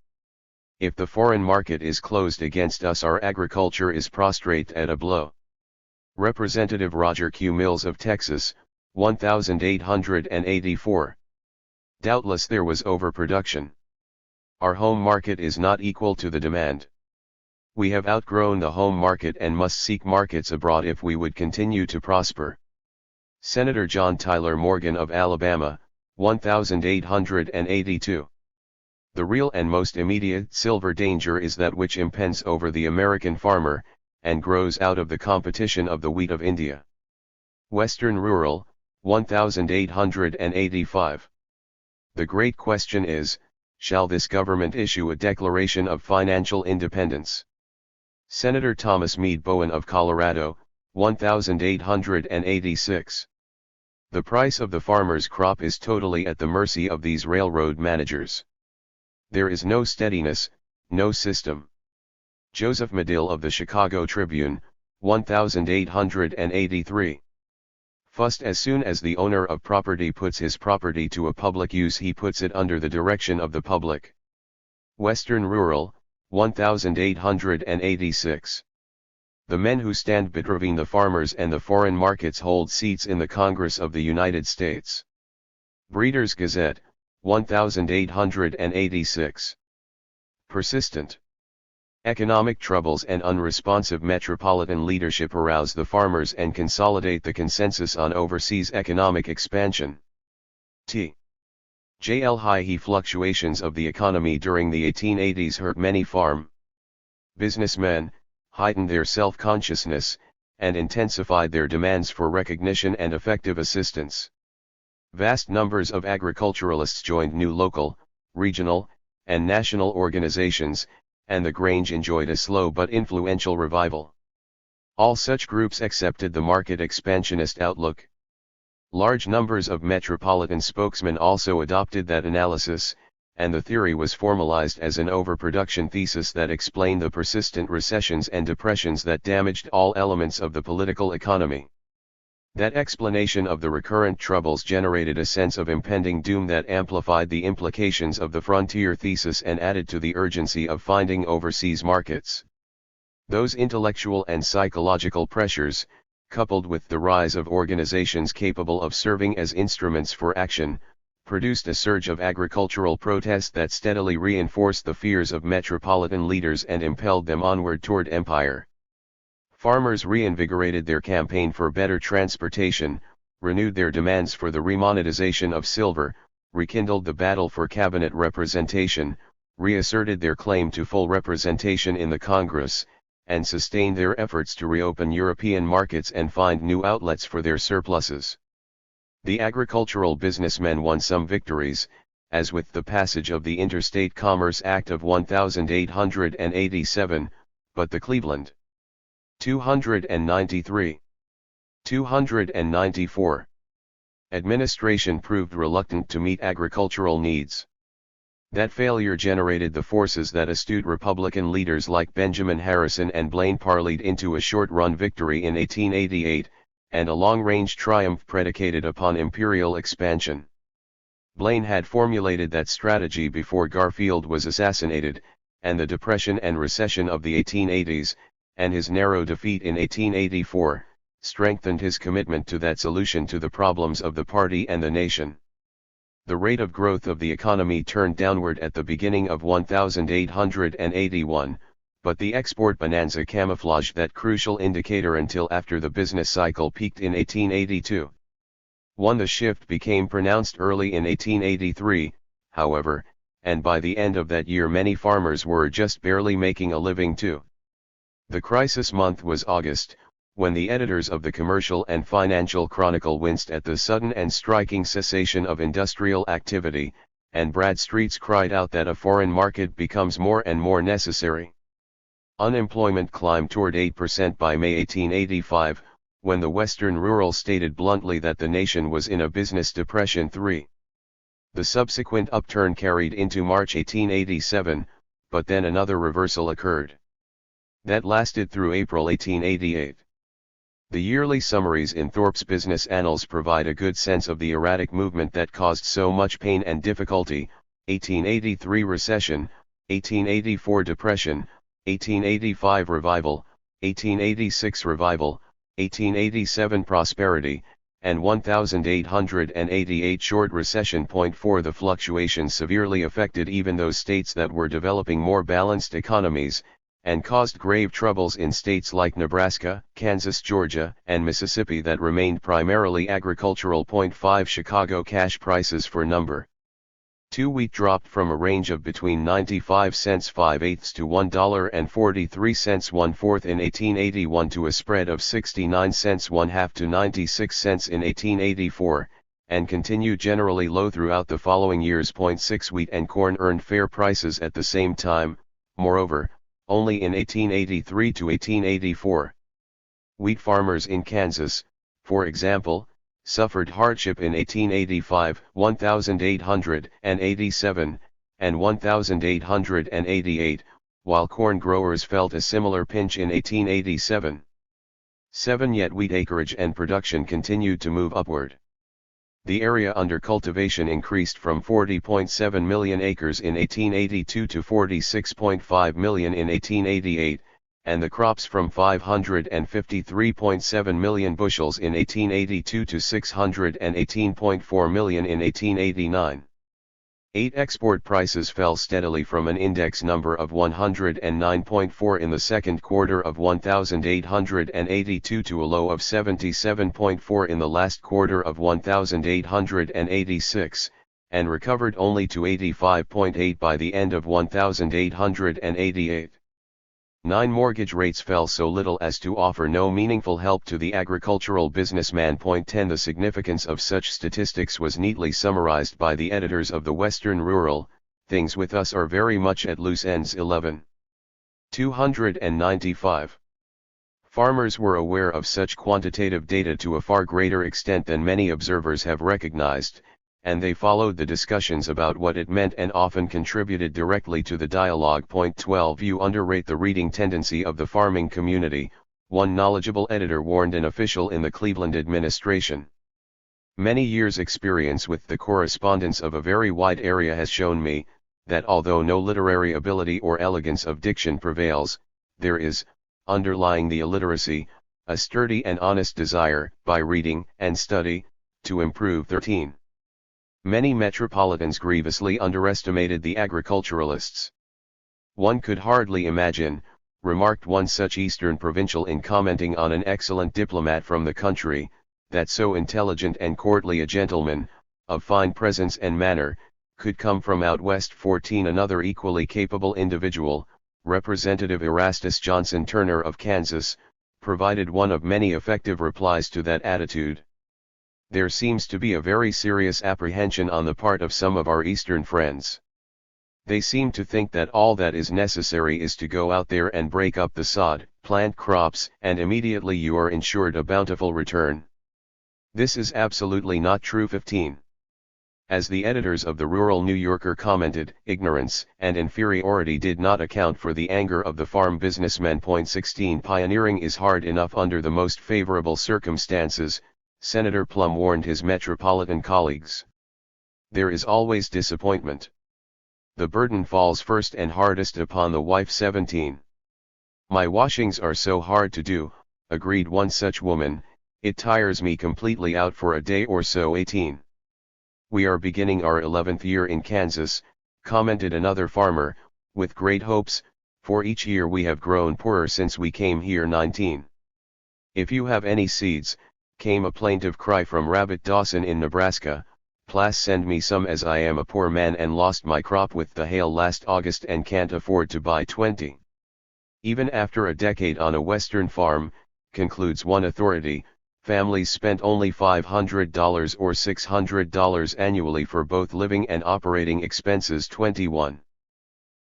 If the foreign market is closed against us, our agriculture is prostrate at a blow. Representative Roger Q. Mills of Texas, 1884. Doubtless there was overproduction. Our home market is not equal to the demand. We have outgrown the home market and must seek markets abroad if we would continue to prosper. Senator John Tyler Morgan of Alabama, 1882. The real and most immediate silver danger is that which impends over the American farmer, and grows out of the competition of the wheat of India. Western Rural, 1885. The great question is, shall this government issue a Declaration of Financial Independence? Senator Thomas Meade Bowen of Colorado, 1886. The price of the farmer's crop is totally at the mercy of these railroad managers. There is no steadiness, no system. Joseph Medill of the Chicago Tribune, 1883. First, as soon as the owner of property puts his property to a public use, he puts it under the direction of the public. Western Rural, 1886. The men who stand between the farmers and the foreign markets hold seats in the Congress of the United States. Breeders' Gazette, 1886. Persistent economic troubles and unresponsive metropolitan leadership arouse the farmers and consolidate the consensus on overseas economic expansion. T. J. L. High fluctuations of the economy during the 1880s hurt many farm businessmen, heightened their self-consciousness, and intensified their demands for recognition and effective assistance. Vast numbers of agriculturalists joined new local, regional, and national organizations, and the Grange enjoyed a slow but influential revival. All such groups accepted the market expansionist outlook. Large numbers of metropolitan spokesmen also adopted that analysis, and the theory was formalized as an overproduction thesis that explained the persistent recessions and depressions that damaged all elements of the political economy. That explanation of the recurrent troubles generated a sense of impending doom that amplified the implications of the frontier thesis and added to the urgency of finding overseas markets. Those intellectual and psychological pressures, coupled with the rise of organizations capable of serving as instruments for action, produced a surge of agricultural protest that steadily reinforced the fears of metropolitan leaders and impelled them onward toward empire. Farmers reinvigorated their campaign for better transportation, renewed their demands for the remonetization of silver, rekindled the battle for cabinet representation, reasserted their claim to full representation in the Congress, and sustained their efforts to reopen European markets and find new outlets for their surpluses. The agricultural businessmen won some victories, as with the passage of the Interstate Commerce Act of 1887, but the Cleveland 293, 294 administration proved reluctant to meet agricultural needs. That failure generated the forces that astute Republican leaders like Benjamin Harrison and Blaine parlayed into a short-run victory in 1888, and a long-range triumph predicated upon imperial expansion. Blaine had formulated that strategy before Garfield was assassinated, and the depression and recession of the 1880s, and his narrow defeat in 1884, strengthened his commitment to that solution to the problems of the party and the nation. The rate of growth of the economy turned downward at the beginning of 1881, but the export bonanza camouflaged that crucial indicator until after the business cycle peaked in 1882. The shift became pronounced early in 1883, however, and by the end of that year many farmers were just barely making a living too. The crisis month was August, when the editors of the Commercial and Financial Chronicle winced at the sudden and striking cessation of industrial activity, and Bradstreet's cried out that a foreign market becomes more and more necessary. Unemployment climbed toward 8% by May 1885, when the Western Rural stated bluntly that the nation was in a business depression. The subsequent upturn carried into March 1887, but then another reversal occurred. That lasted through April 1888. The yearly summaries in Thorpe's Business Annals provide a good sense of the erratic movement that caused so much pain and difficulty: 1883 recession, 1884 depression, 1885 revival, 1886 revival, 1887 prosperity, and 1888 short recession. The fluctuations severely affected even those states that were developing more balanced economies, and caused grave troubles in states like Nebraska, Kansas, Georgia, and Mississippi that remained primarily agricultural. 5 Chicago cash prices for No. 2. Wheat dropped from a range of between 95 cents 5/8 to $1.43 1/4 in 1881 to a spread of 69 cents 1/2 to 96 cents in 1884, and continued generally low throughout the following years. 6. Wheat and corn earned fair prices at the same time, moreover, only in 1883 to 1884. Wheat farmers in Kansas, for example, suffered hardship in 1885, 1887, and 1888, while corn growers felt a similar pinch in 1887. 7. Yet wheat acreage and production continued to move upward. The area under cultivation increased from 40.7 million acres in 1882 to 46.5 million in 1888, and the crops from 553.7 million bushels in 1882 to 618.4 million in 1889. 8. Export prices fell steadily from an index number of 109.4 in the second quarter of 1882 to a low of 77.4 in the last quarter of 1886, and recovered only to 85.8 by the end of 1888. 9. Mortgage rates fell so little as to offer no meaningful help to the agricultural businessman. 10. The significance of such statistics was neatly summarized by the editors of the Western Rural, Things with Us Are Very Much at Loose Ends 11. 295. Farmers were aware of such quantitative data to a far greater extent than many observers have recognized, and they followed the discussions about what it meant and often contributed directly to the dialogue. 12. You underrate the reading tendency of the farming community, one knowledgeable editor warned an official in the Cleveland administration. Many years' experience with the correspondence of a very wide area has shown me, that although no literary ability or elegance of diction prevails, there is, underlying the illiteracy, a sturdy and honest desire, by reading and study, to improve. 13. Many metropolitans grievously underestimated the agriculturalists. One could hardly imagine, remarked one such Eastern provincial in commenting on an excellent diplomat from the country, that so intelligent and courtly a gentleman, of fine presence and manner, could come from out west. 14. Another equally capable individual, Representative Erastus Johnson Turner of Kansas, provided one of many effective replies to that attitude. There seems to be a very serious apprehension on the part of some of our Eastern friends. They seem to think that all that is necessary is to go out there and break up the sod, plant crops, and immediately you are insured a bountiful return. This is absolutely not true. 15. As the editors of the Rural New Yorker commented, ignorance and inferiority did not account for the anger of the farm businessmen. 16. Pioneering is hard enough under the most favorable circumstances, Senator Plum warned his metropolitan colleagues. There is always disappointment. The burden falls first and hardest upon the wife. 17. My washings are so hard to do, agreed one such woman, it tires me completely out for a day or so. 18. We are beginning our 11th year in Kansas, commented another farmer, with great hopes, for each year we have grown poorer since we came here. 19. If you have any seeds, came a plaintive cry from Rabbit Dawson in Nebraska, "Plas send me some as I am a poor man and lost my crop with the hail last August and can't afford to buy 20. Even after a decade on a western farm, concludes one authority, families spent only $500 or $600 annually for both living and operating expenses. 21.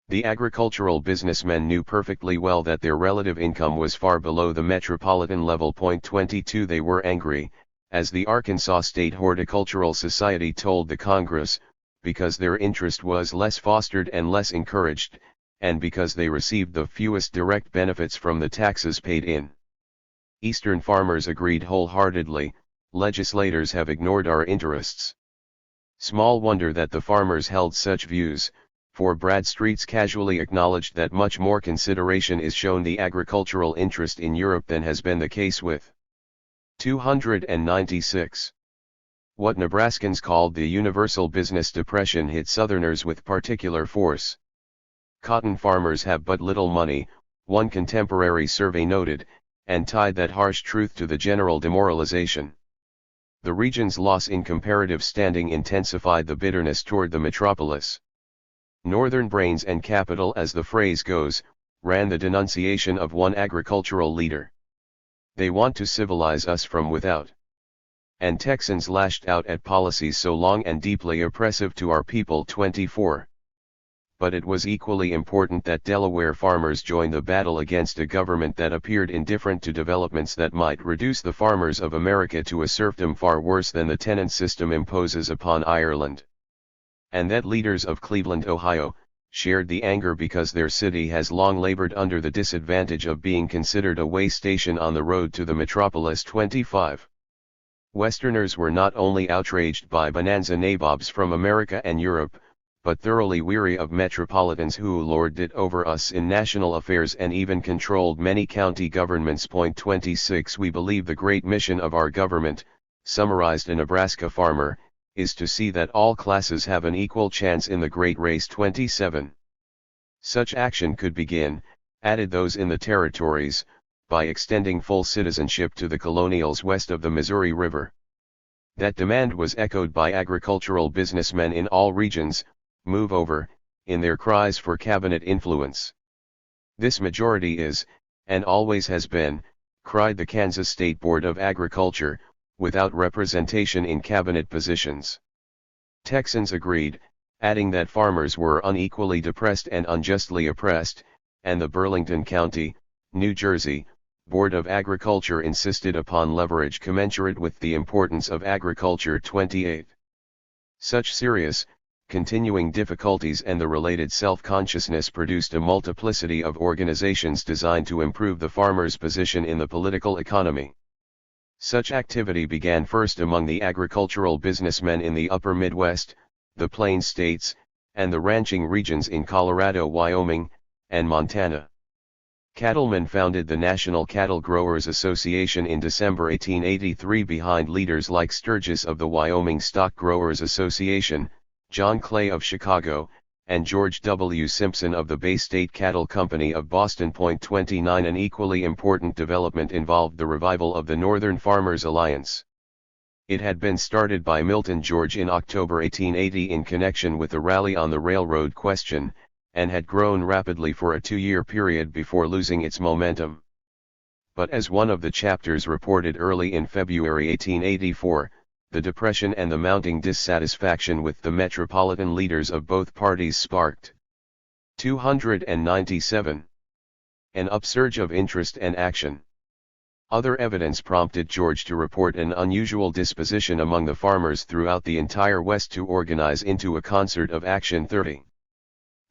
The agricultural businessmen knew perfectly well that their relative income was far below the metropolitan level. 22. They were angry, as the Arkansas State Horticultural Society told the Congress, because their interest was less fostered and less encouraged, and because they received the fewest direct benefits from the taxes paid in. Eastern farmers agreed wholeheartedly, legislators have ignored our interests. Small wonder that the farmers held such views, for Bradstreet's casually acknowledged that much more consideration is shown the agricultural interest in Europe than has been the case with. 296. What Nebraskans called the universal business depression hit Southerners with particular force. Cotton farmers have but little money, one contemporary survey noted, and tied that harsh truth to the general demoralization. The region's loss in comparative standing intensified the bitterness toward the metropolis. Northern brains and capital, as the phrase goes, ran the denunciation of one agricultural leader. They want to civilize us from without. And Texans lashed out at policies so long and deeply oppressive to our people. 24. But it was equally important that Delaware farmers join the battle against a government that appeared indifferent to developments that might reduce the farmers of America to a serfdom far worse than the tenant system imposes upon Ireland. And that leaders of Cleveland, Ohio, shared the anger because their city has long labored under the disadvantage of being considered a way station on the road to the metropolis. 25. Westerners were not only outraged by bonanza nabobs from America and Europe, but thoroughly weary of metropolitans who lorded it over us in national affairs and even controlled many county governments. 26. We believe the great mission of our government, summarized a Nebraska farmer, is to see that all classes have an equal chance in the great race. 27. Such action could begin, added those in the territories, by extending full citizenship to the colonials west of the Missouri River. That demand was echoed by agricultural businessmen in all regions, move over, in their cries for cabinet influence. This majority is, and always has been, cried the Kansas State Board of Agriculture, without representation in cabinet positions. Texans agreed, adding that farmers were unequally depressed and unjustly oppressed, and the Burlington County, New Jersey, Board of Agriculture insisted upon leverage commensurate with the importance of agriculture. 28. Such serious, continuing difficulties and the related self-consciousness produced a multiplicity of organizations designed to improve the farmer's position in the political economy. Such activity began first among the agricultural businessmen in the upper Midwest, the Plains states, and the ranching regions in Colorado, Wyoming, and Montana. Cattlemen founded the National Cattle Growers Association in December 1883 behind leaders like Sturgis of the Wyoming Stock Growers Association, John Clay of Chicago, and George W. Simpson of the Bay State Cattle Company of Boston. 29. An equally important development involved the revival of the Northern Farmers Alliance. It had been started by Milton George in October 1880 in connection with a rally on the railroad question, and had grown rapidly for a 2-year period before losing its momentum. But as one of the chapters reported early in February 1884, the depression and the mounting dissatisfaction with the metropolitan leaders of both parties sparked 297. An upsurge of interest and action. Other evidence prompted George to report an unusual disposition among the farmers throughout the entire West to organize into a concert of action. 30.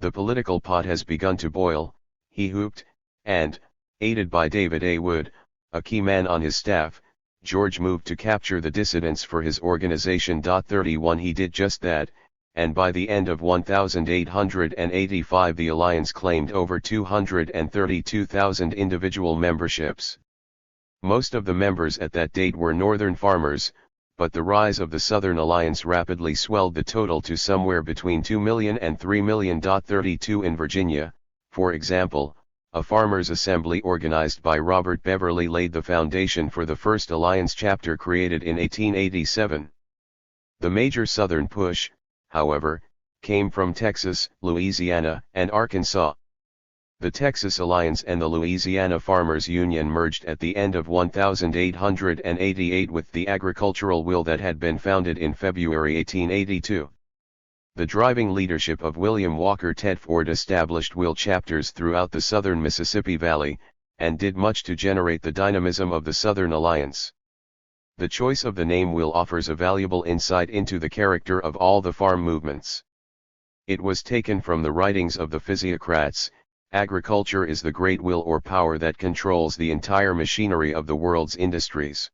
The political pot has begun to boil, he whooped, and, aided by David A. Wood, a key man on his staff, George moved to capture the dissidents for his organization. 31. He did just that, and by the end of 1885 the alliance claimed over 232,000 individual memberships. Most of the members at that date were Northern farmers, but the rise of the Southern Alliance rapidly swelled the total to somewhere between 2 million and 3 million. 32. In Virginia, for example, a farmers' assembly organized by Robert Beverly laid the foundation for the first Alliance chapter created in 1887. The major Southern push, however, came from Texas, Louisiana, and Arkansas. The Texas Alliance and the Louisiana Farmers Union merged at the end of 1888 with the agricultural will that had been founded in February 1882. The driving leadership of William Walker Tedford established will chapters throughout the southern Mississippi Valley, and did much to generate the dynamism of the Southern Alliance. The choice of the name will offers a valuable insight into the character of all the farm movements. It was taken from the writings of the physiocrats. Agriculture is the great will or power that controls the entire machinery of the world's industries.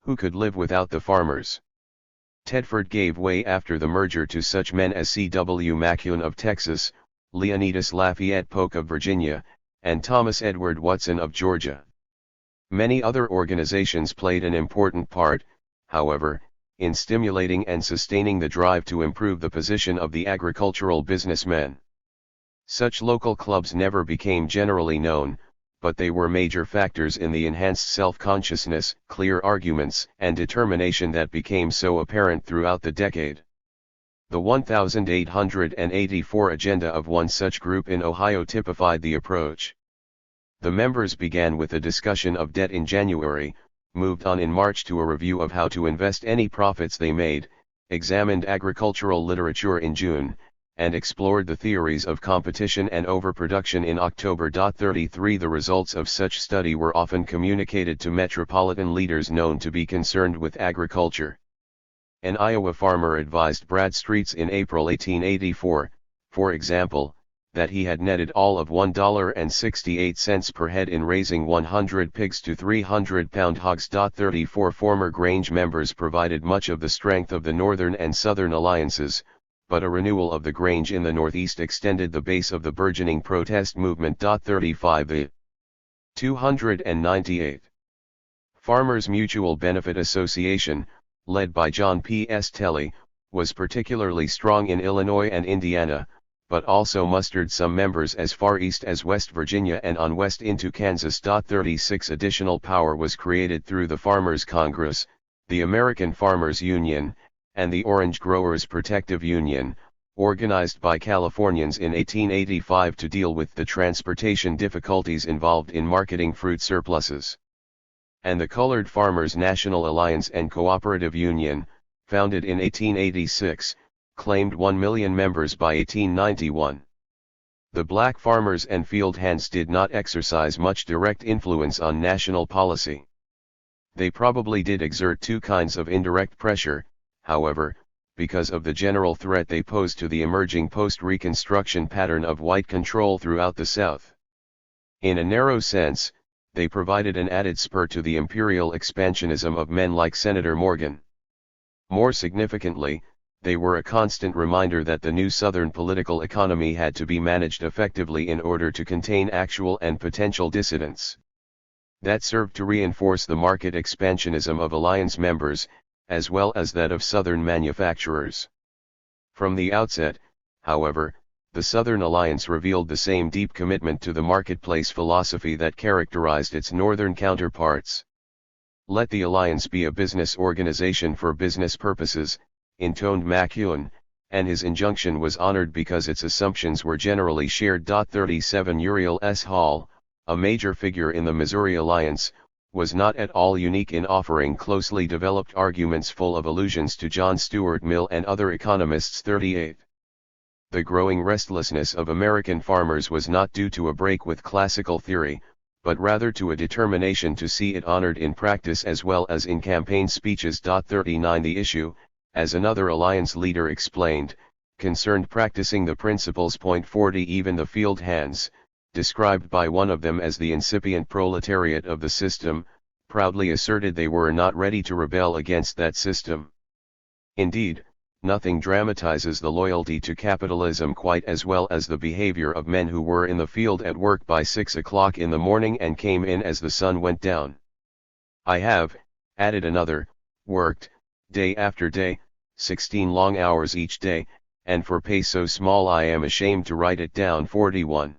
Who could live without the farmers? Tedford gave way after the merger to such men as C.W. McCune of Texas, Leonidas Lafayette Polk of Virginia, and Thomas Edward Watson of Georgia. Many other organizations played an important part, however, in stimulating and sustaining the drive to improve the position of the agricultural businessmen. Such local clubs never became generally known, but they were major factors in the enhanced self-consciousness, clear arguments, and determination that became so apparent throughout the decade. The 1884 agenda of one such group in Ohio typified the approach. The members began with a discussion of debt in January, moved on in March to a review of how to invest any profits they made, examined agricultural literature in June, and explored the theories of competition and overproduction in October. 33 The results of such study were often communicated to metropolitan leaders known to be concerned with agriculture. An Iowa farmer advised Bradstreet's in April 1884, for example, that he had netted all of $1.68 per head in raising 100 pigs to 300-pound hogs. 34 Former Grange members provided much of the strength of the Northern and Southern alliances, but a renewal of the Grange in the Northeast extended the base of the burgeoning protest movement. 35 The 298 Farmers Mutual Benefit Association, led by John P. S. Telly, was particularly strong in Illinois and Indiana, but also mustered some members as far east as West Virginia and on west into Kansas. 36 Additional power was created through the Farmers Congress, the American Farmers Union, and the Orange Growers Protective Union, organized by Californians in 1885 to deal with the transportation difficulties involved in marketing fruit surpluses. And the Colored Farmers National Alliance and Cooperative Union, founded in 1886, claimed 1 million members by 1891. The black farmers and field hands did not exercise much direct influence on national policy. They probably did exert two kinds of indirect pressure, however, because of the general threat they posed to the emerging post-Reconstruction pattern of white control throughout the South. In a narrow sense, they provided an added spur to the imperial expansionism of men like Senator Morgan. More significantly, they were a constant reminder that the new Southern political economy had to be managed effectively in order to contain actual and potential dissidents. That served to reinforce the market expansionism of alliance members, as well as that of Southern manufacturers. From the outset, however, the Southern Alliance revealed the same deep commitment to the marketplace philosophy that characterized its Northern counterparts. Let the Alliance be a business organization for business purposes, intoned McEwen, and his injunction was honored because its assumptions were generally shared. 37 Uriel S. Hall, a major figure in the Missouri Alliance, was not at all unique in offering closely developed arguments full of allusions to John Stuart Mill and other economists. 38 The growing restlessness of American farmers was not due to a break with classical theory, but rather to a determination to see it honored in practice as well as in campaign speeches. 39 The issue, as another alliance leader explained, concerned practicing the principles. 40 Even the field hands, described by one of them as the incipient proletariat of the system, proudly asserted they were not ready to rebel against that system. Indeed, nothing dramatizes the loyalty to capitalism quite as well as the behavior of men who were in the field at work by 6 o'clock in the morning and came in as the sun went down. I have, added another, worked, day after day, 16 long hours each day, and for pay so small I am ashamed to write it down. 41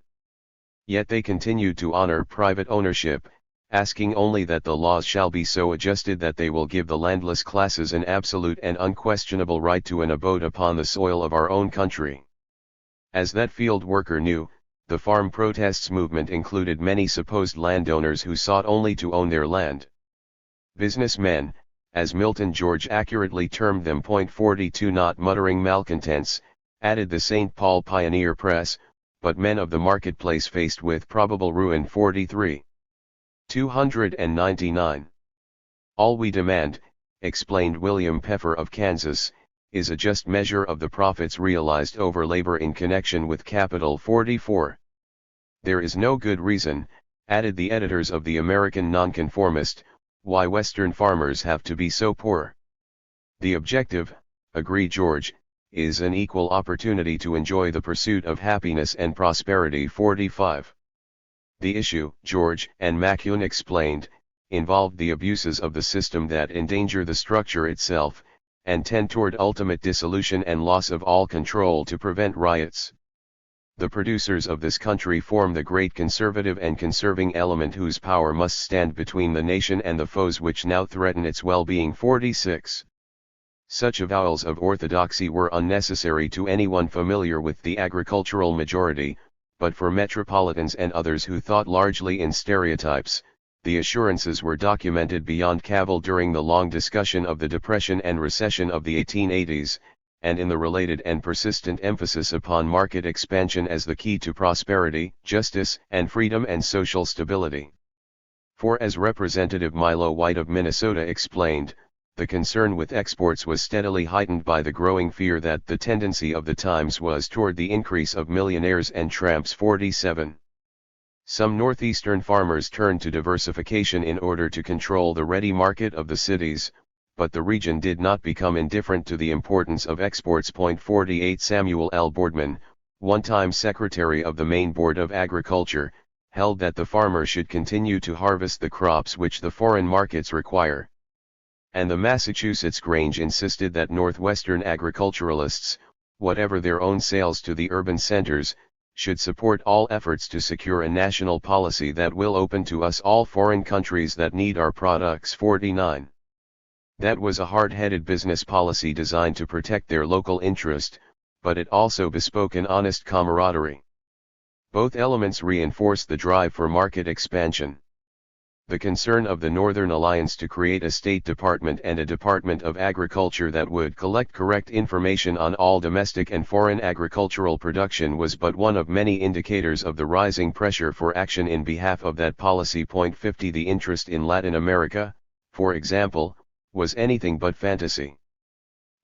Yet they continued to honor private ownership, asking only that the laws shall be so adjusted that they will give the landless classes an absolute and unquestionable right to an abode upon the soil of our own country. As that field worker knew, the farm protests movement included many supposed landowners who sought only to own their land. Businessmen, as Milton George accurately termed them. 42 Not muttering malcontents, added the St. Paul Pioneer Press, but men of the marketplace faced with probable ruin. 43 299 All we demand, explained William Peffer of Kansas, is a just measure of the profits realized over labor in connection with capital. 44 There is no good reason, added the editors of the American Nonconformist, why Western farmers have to be so poor. The objective, agreed George, is an equal opportunity to enjoy the pursuit of happiness and prosperity. 45 The issue, George and McEwen explained, involved the abuses of the system that endanger the structure itself, and tend toward ultimate dissolution and loss of all control to prevent riots. The producers of this country form the great conservative and conserving element whose power must stand between the nation and the foes which now threaten its well-being. 46. Such avowals of orthodoxy were unnecessary to anyone familiar with the agricultural majority, but for metropolitans and others who thought largely in stereotypes, the assurances were documented beyond cavil during the long discussion of the Depression and Recession of the 1880s, and in the related and persistent emphasis upon market expansion as the key to prosperity, justice, and freedom and social stability. For as Representative Milo White of Minnesota explained, the concern with exports was steadily heightened by the growing fear that the tendency of the times was toward the increase of millionaires and tramps. 47. Some northeastern farmers turned to diversification in order to control the ready market of the cities, but the region did not become indifferent to the importance of exports. 48. Samuel L. Boardman, one-time Secretary of the Maine Board of Agriculture, held that the farmer should continue to harvest the crops which the foreign markets require. And the Massachusetts Grange insisted that Northwestern agriculturalists, whatever their own sales to the urban centers, should support all efforts to secure a national policy that will open to us all foreign countries that need our products. 49. That was a hard-headed business policy designed to protect their local interest, but it also bespoke an honest camaraderie. Both elements reinforced the drive for market expansion. The concern of the Northern Alliance to create a State Department and a Department of Agriculture that would collect correct information on all domestic and foreign agricultural production was but one of many indicators of the rising pressure for action in behalf of that policy. 50. The interest in Latin America, for example, was anything but fantasy.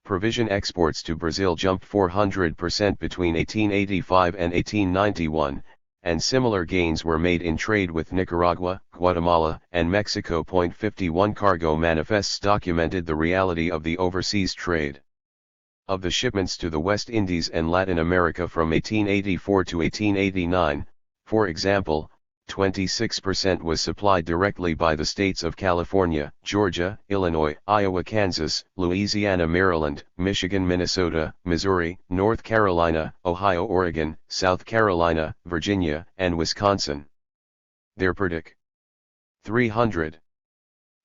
Provision exports to Brazil jumped 400% between 1885 and 1891, and similar gains were made in trade with Nicaragua, Guatemala, and Mexico. 51. Cargo manifests documented the reality of the overseas trade. Of the shipments to the West Indies and Latin America from 1884 to 1889, for example, 26% was supplied directly by the states of California, Georgia, Illinois, Iowa, Kansas, Louisiana, Maryland, Michigan, Minnesota, Missouri, North Carolina, Ohio, Oregon, South Carolina, Virginia, and Wisconsin. Their predict. 300.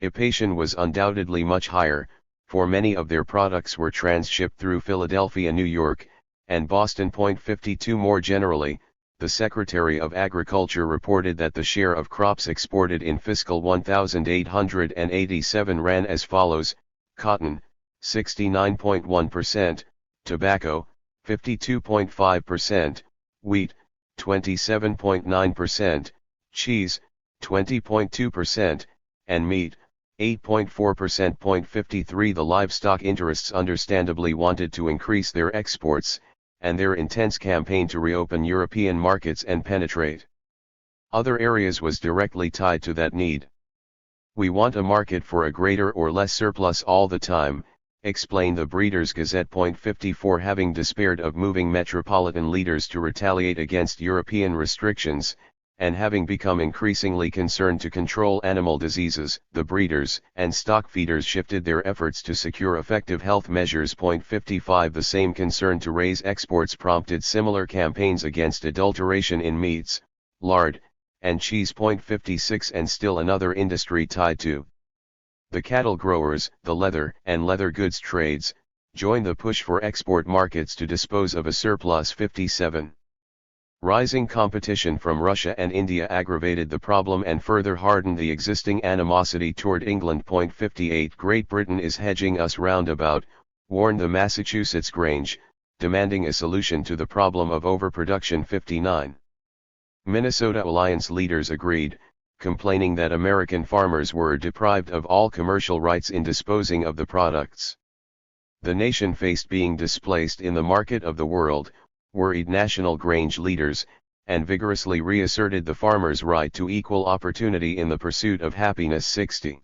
Ipation was undoubtedly much higher, for many of their products were transshipped through Philadelphia, New York, and Boston. 52. More generally, the Secretary of Agriculture reported that the share of crops exported in fiscal 1887 ran as follows: cotton, 69.1%, tobacco, 52.5%, wheat, 27.9%, cheese, 20.2%, and meat, 8.4%. 53. The livestock interests understandably wanted to increase their exports, and their intense campaign to reopen European markets and penetrate other areas was directly tied to that need. "We want a market for a greater or less surplus all the time," explained the Breeders' Gazette. 54. Having despaired of moving metropolitan leaders to retaliate against European restrictions, and having become increasingly concerned to control animal diseases, the breeders and stock feeders shifted their efforts to secure effective health measures. 55. The same concern to raise exports prompted similar campaigns against adulteration in meats, lard, and cheese. 56. And still another industry tied to the cattle growers, the leather and leather goods trades, joined the push for export markets to dispose of a surplus. 57. Rising competition from Russia and India aggravated the problem and further hardened the existing animosity toward England. 58. Great Britain is hedging us roundabout, warned the Massachusetts Grange, demanding a solution to the problem of overproduction. 59. Minnesota Alliance leaders agreed, complaining that American farmers were deprived of all commercial rights in disposing of the products the nation faced being displaced in the market of the world. Worried National Grange leaders, and vigorously reasserted the farmer's right to equal opportunity in the pursuit of happiness. 60.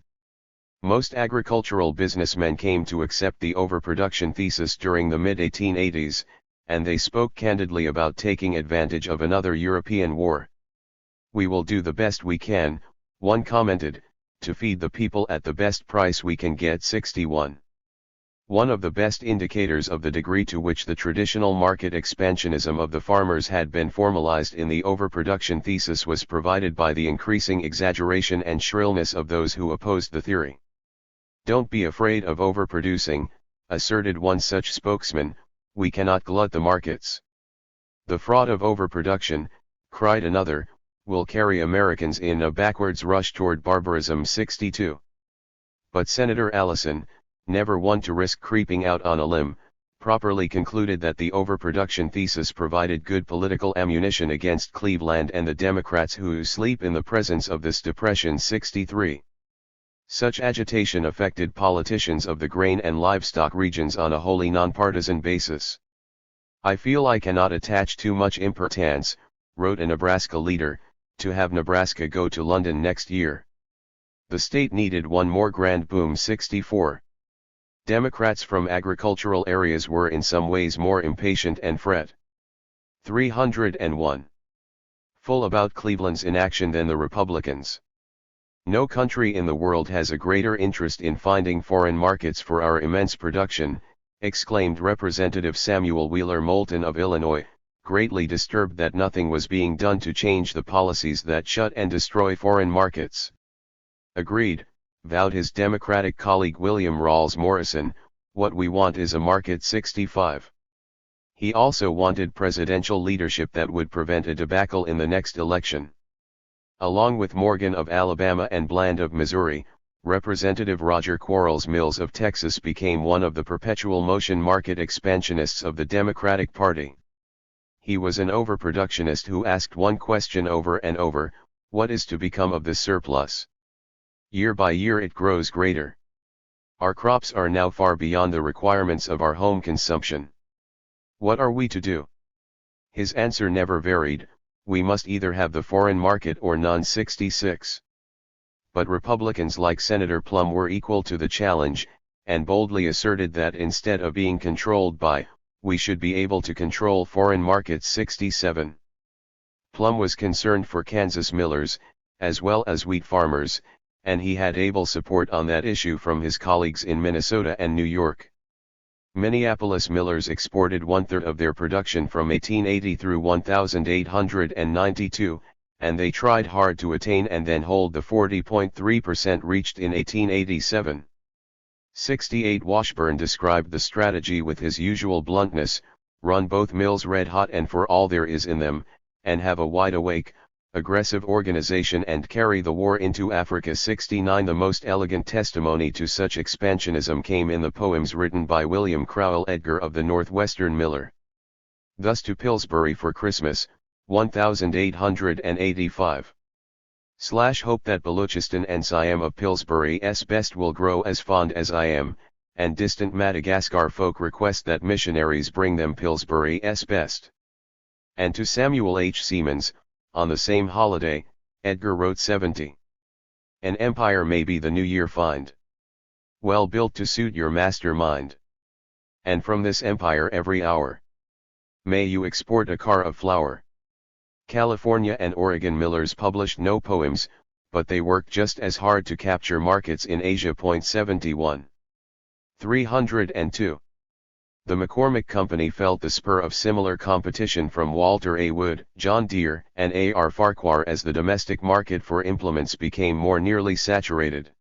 Most agricultural businessmen came to accept the overproduction thesis during the mid-1880s, and they spoke candidly about taking advantage of another European war. "We will do the best we can," one commented, "to feed the people at the best price we can get." 61. One of the best indicators of the degree to which the traditional market expansionism of the farmers had been formalized in the overproduction thesis was provided by the increasing exaggeration and shrillness of those who opposed the theory. "Don't be afraid of overproducing," asserted one such spokesman, "we cannot glut the markets." "The fraud of overproduction," cried another, "will carry Americans in a backwards rush toward barbarism." 62. But Senator Allison, never one to risk creeping out on a limb, properly concluded that the overproduction thesis provided good political ammunition against Cleveland and the Democrats who sleep in the presence of this depression. 63. Such agitation affected politicians of the grain and livestock regions on a wholly nonpartisan basis. "I feel I cannot attach too much importance," wrote a Nebraska leader, "to have Nebraska go to London next year. The state needed one more grand boom." 64. Democrats from agricultural areas were in some ways more impatient and fret. 301. Full about Cleveland's inaction than the Republicans. "No country in the world has a greater interest in finding foreign markets for our immense production," exclaimed Representative Samuel Wheeler Moulton of Illinois, greatly disturbed that nothing was being done to change the policies that shut and destroy foreign markets. "Agreed," vowed his Democratic colleague William Rawls Morrison, "what we want is a market." 65. He also wanted presidential leadership that would prevent a debacle in the next election. Along with Morgan of Alabama and Bland of Missouri, Representative Roger Quarles Mills of Texas became one of the perpetual motion market expansionists of the Democratic Party. He was an overproductionist who asked one question over and over: what is to become of this surplus? Year by year it grows greater. Our crops are now far beyond the requirements of our home consumption. What are we to do? His answer never varied: we must either have the foreign market or none. 66. But Republicans like Senator Plum were equal to the challenge, and boldly asserted that instead of being controlled by, we should be able to control foreign markets. 67. Plum was concerned for Kansas millers, as well as wheat farmers, and he had able support on that issue from his colleagues in Minnesota and New York. Minneapolis millers exported 1/3 of their production from 1880 through 1892, and they tried hard to attain and then hold the 40.3% reached in 1887. 68. Washburn described the strategy with his usual bluntness: run both mills red hot and for all there is in them, and have a wide awake, aggressive organization and carry the war into Africa. 69. The most elegant testimony to such expansionism came in the poems written by William Crowell Edgar of the Northwestern Miller. Thus to Pillsbury for Christmas, 1885. Hope that Baluchistan and Siam of Pillsbury's best will grow as fond as I am, and distant Madagascar folk request that missionaries bring them Pillsbury's best. And to Samuel H. Siemens, on the same holiday, Edgar wrote 70. An empire may be the new year find, well built to suit your master mind. And from this empire every hour, may you export a car of flour. California and Oregon millers published no poems, but they worked just as hard to capture markets in Asia. 71. 302. The McCormick Company felt the spur of similar competition from Walter A. Wood, John Deere, and A. R. Farquhar as the domestic market for implements became more nearly saturated.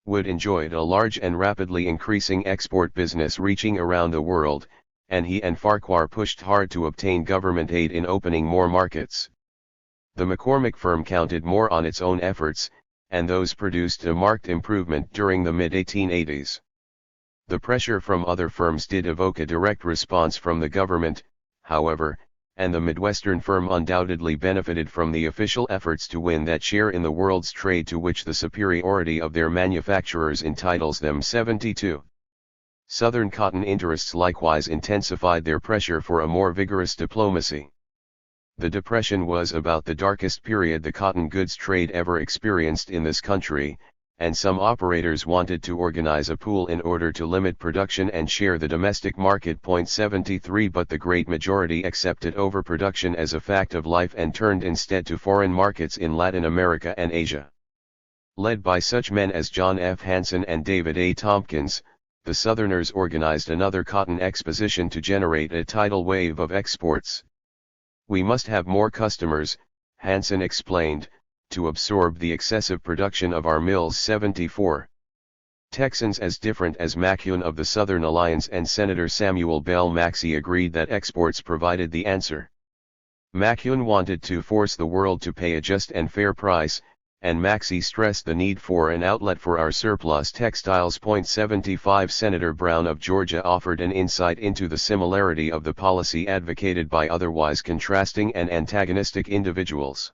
Wood enjoyed a large and rapidly increasing export business reaching around the world, and he and Farquhar pushed hard to obtain government aid in opening more markets. The McCormick firm counted more on its own efforts, and those produced a marked improvement during the mid-1880s. The pressure from other firms did evoke a direct response from the government, however, and the Midwestern firm undoubtedly benefited from the official efforts to win that share in the world's trade to which the superiority of their manufacturers entitles them. 72. Southern cotton interests likewise intensified their pressure for a more vigorous diplomacy. The Depression was about the darkest period the cotton goods trade ever experienced in this country, and some operators wanted to organize a pool in order to limit production and share the domestic market. 73. But the great majority accepted overproduction as a fact of life and turned instead to foreign markets in Latin America and Asia. Led by such men as John F. Hanson and David A. Tompkins, the Southerners organized another cotton exposition to generate a tidal wave of exports. "We must have more customers," Hansen explained, "to absorb the excessive production of our mills." 74. Texans as different as McCune of the Southern Alliance and Senator Samuel Bell Maxey agreed that exports provided the answer. McCune wanted to force the world to pay a just and fair price, and Maxey stressed the need for an outlet for our surplus textiles. 75 Senator Brown of Georgia offered an insight into the similarity of the policy advocated by otherwise contrasting and antagonistic individuals.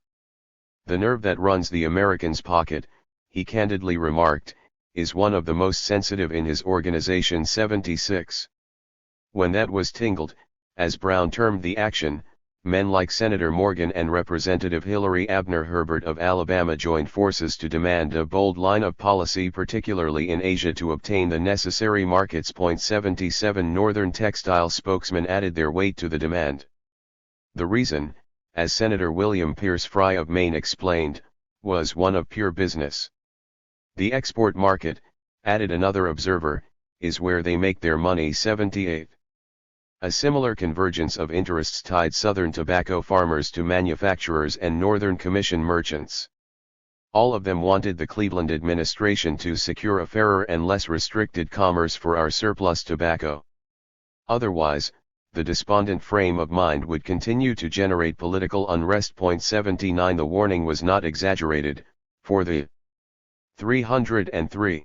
"The nerve that runs the American's pocket," he candidly remarked, "is one of the most sensitive in his organization." 76. When that was tingled, as Brown termed the action, men like Senator Morgan and Representative Hillary Abner Herbert of Alabama joined forces to demand a bold line of policy, particularly in Asia, to obtain the necessary markets. 77 Northern textile spokesmen added their weight to the demand. The reason, as Senator William Pierce Fry of Maine explained, was one of pure business. "The export market," added another observer, "is where they make their money." 78. A similar convergence of interests tied Southern tobacco farmers to manufacturers and Northern commission merchants. All of them wanted the Cleveland administration to secure a fairer and less restricted commerce for our surplus tobacco. Otherwise, the despondent frame of mind would continue to generate political unrest. 79 The warning was not exaggerated, for the 303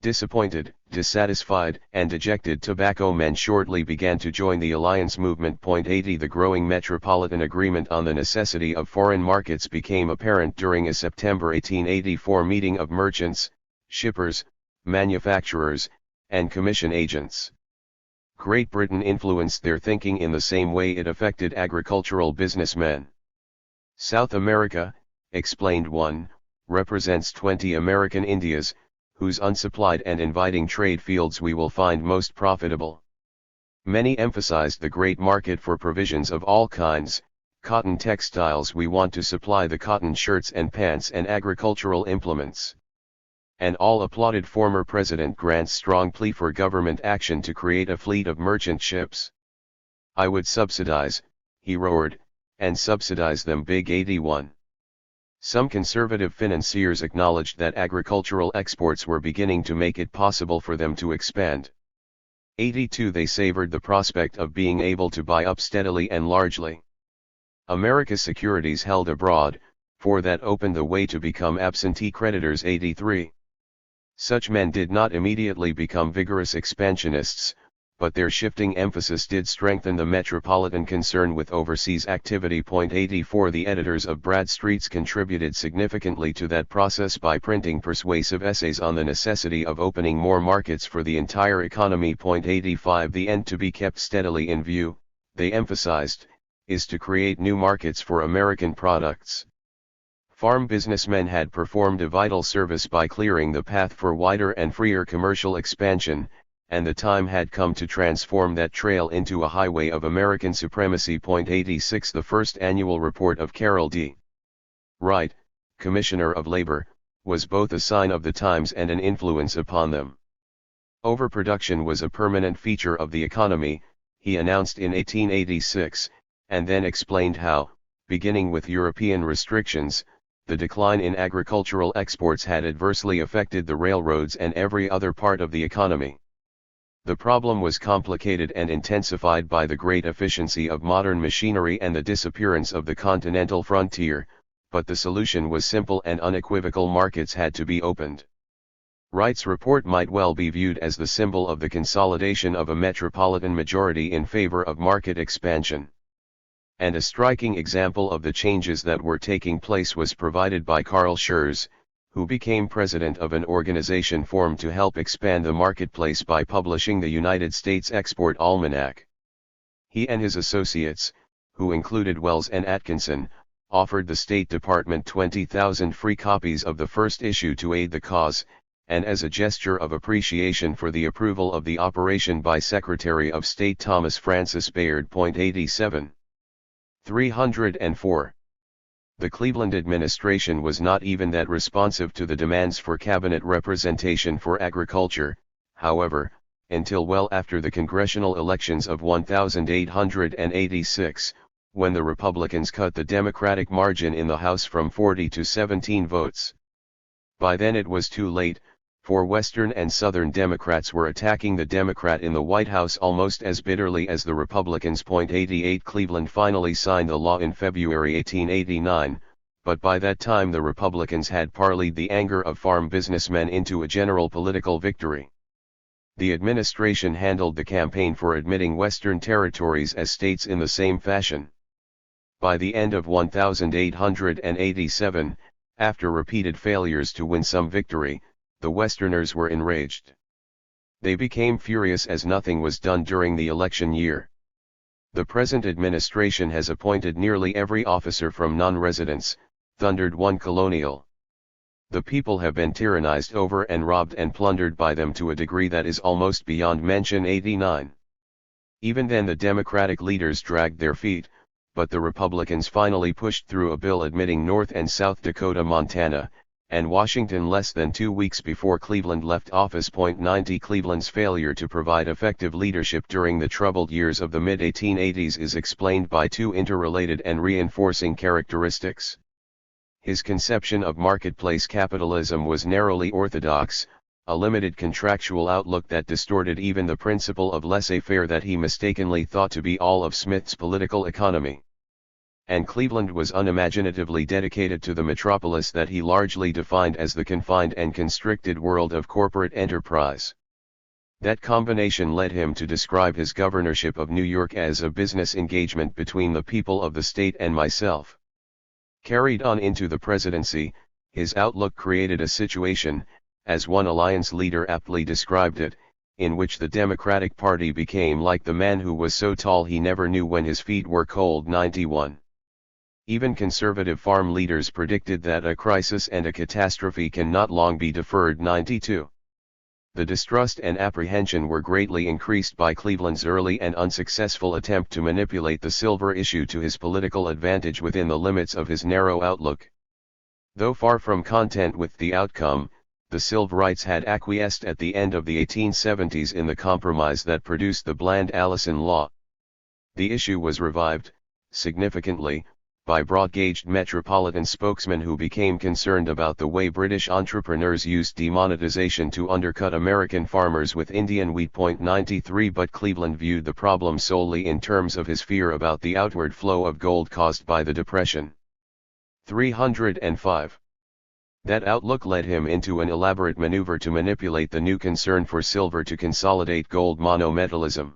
disappointed, dissatisfied, and dejected tobacco men shortly began to join the alliance movement. 80 The growing metropolitan agreement on the necessity of foreign markets became apparent during a September 1884 meeting of merchants, shippers, manufacturers, and commission agents. Great Britain influenced their thinking in the same way it affected agricultural businessmen. "South America," explained one, "represents 20 American Indias, whose unsupplied and inviting trade fields we will find most profitable." Many emphasized the great market for provisions of all kinds, cotton textiles. "We want to supply the cotton shirts and pants and agricultural implements." And all applauded former President Grant's strong plea for government action to create a fleet of merchant ships. "I would subsidize," he roared, "and subsidize them big." 81. Some conservative financiers acknowledged that agricultural exports were beginning to make it possible for them to expand. 82 They savored the prospect of being able to buy up steadily and largely America's securities held abroad, for that opened the way to become absentee creditors. 83 Such men did not immediately become vigorous expansionists, but their shifting emphasis did strengthen the metropolitan concern with overseas activity. 84 The editors of Bradstreet's contributed significantly to that process by printing persuasive essays on the necessity of opening more markets for the entire economy. 85 The end to be kept steadily in view, they emphasized, is to create new markets for American products. Farm businessmen had performed a vital service by clearing the path for wider and freer commercial expansion, and the time had come to transform that trail into a highway of American supremacy. 86 The first annual report of Carroll D. Wright, Commissioner of Labor, was both a sign of the times and an influence upon them. Overproduction was a permanent feature of the economy, he announced in 1886, and then explained how, beginning with European restrictions, the decline in agricultural exports had adversely affected the railroads and every other part of the economy. The problem was complicated and intensified by the great efficiency of modern machinery and the disappearance of the continental frontier, but the solution was simple and unequivocal: markets had to be opened. Wright's report might well be viewed as the symbol of the consolidation of a metropolitan majority in favor of market expansion. And a striking example of the changes that were taking place was provided by Carl Schurz, who became president of an organization formed to help expand the marketplace by publishing the United States Export Almanac. He and his associates, who included Wells and Atkinson, offered the State Department 20,000 free copies of the first issue to aid the cause, and as a gesture of appreciation for the approval of the operation by Secretary of State Thomas Francis Bayard. 87. 304. The Cleveland administration was not even that responsive to the demands for cabinet representation for agriculture, however, until well after the congressional elections of 1886, when the Republicans cut the Democratic margin in the House from 40 to 17 votes. By then it was too late, for Western and Southern Democrats were attacking the Democrat in the White House almost as bitterly as the Republicans. 88 Cleveland finally signed the law in February 1889, but by that time the Republicans had parlayed the anger of farm businessmen into a general political victory. The administration handled the campaign for admitting Western territories as states in the same fashion. By the end of 1887, after repeated failures to win some victory, the Westerners were enraged. They became furious as nothing was done during the election year. The present administration has appointed nearly every officer from non-residents, thundered one colonial. The people have been tyrannized over and robbed and plundered by them to a degree that is almost beyond mention. 89. Even then the Democratic leaders dragged their feet, but the Republicans finally pushed through a bill admitting North and South Dakota, Montana, and Washington less than 2 weeks before Cleveland left office. 90 Cleveland's failure to provide effective leadership during the troubled years of the mid-1880s is explained by two interrelated and reinforcing characteristics. His conception of marketplace capitalism was narrowly orthodox, a limited contractual outlook that distorted even the principle of laissez-faire that he mistakenly thought to be all of Smith's political economy. And Cleveland was unimaginatively dedicated to the metropolis that he largely defined as the confined and constricted world of corporate enterprise. That combination led him to describe his governorship of New York as a business engagement between the people of the state and myself. Carried on into the presidency, his outlook created a situation, as one alliance leader aptly described it, in which the Democratic Party became like the man who was so tall he never knew when his feet were cold. 91. Even conservative farm leaders predicted that a crisis and a catastrophe cannot long be deferred. 92. The distrust and apprehension were greatly increased by Cleveland's early and unsuccessful attempt to manipulate the silver issue to his political advantage within the limits of his narrow outlook. Though far from content with the outcome, the Silverites had acquiesced at the end of the 1870s in the compromise that produced the Bland-Allison Law. The issue was revived, significantly, by broad-gauged metropolitan spokesmen who became concerned about the way British entrepreneurs used demonetization to undercut American farmers with Indian wheat. 93 But Cleveland viewed the problem solely in terms of his fear about the outward flow of gold caused by the Depression. 305. That outlook led him into an elaborate maneuver to manipulate the new concern for silver to consolidate gold monometallism.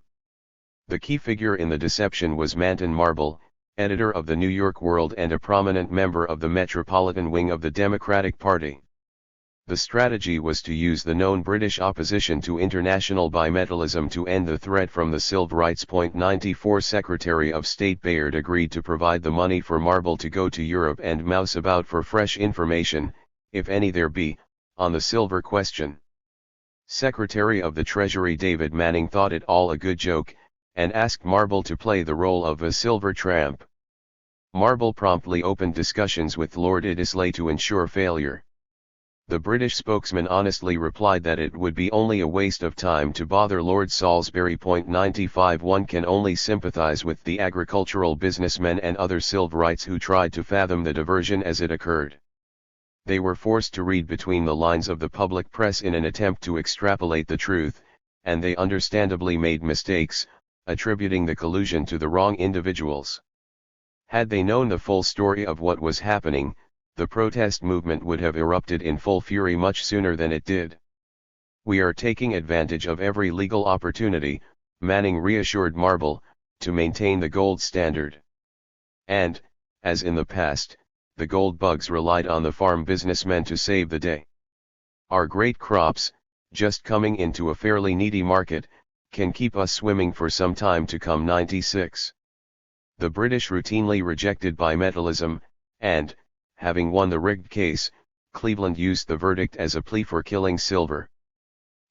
The key figure in the deception was Manton Marble, editor of the New York World and a prominent member of the metropolitan wing of the Democratic Party. The strategy was to use the known British opposition to international bimetallism to end the threat from the Silverites. 94 Secretary of State Bayard agreed to provide the money for Marble to go to Europe and mouse about for fresh information, if any there be, on the silver question. Secretary of the Treasury David Manning thought it all a good joke, and asked Marble to play the role of a silver tramp. Marble promptly opened discussions with Lord Iddesleigh to ensure failure. The British spokesman honestly replied that it would be only a waste of time to bother Lord Salisbury. 95 One can only sympathize with the agricultural businessmen and other Silverites who tried to fathom the diversion as it occurred. They were forced to read between the lines of the public press in an attempt to extrapolate the truth, and they understandably made mistakes, attributing the collusion to the wrong individuals. Had they known the full story of what was happening, the protest movement would have erupted in full fury much sooner than it did. We are taking advantage of every legal opportunity, Manning reassured Marble, to maintain the gold standard. And, as in the past, the gold bugs relied on the farm businessmen to save the day. Our great crops, just coming into a fairly needy market, can keep us swimming for some time to come. 96. The British routinely rejected bimetallism, and, having won the rigged case, Cleveland used the verdict as a plea for killing silver.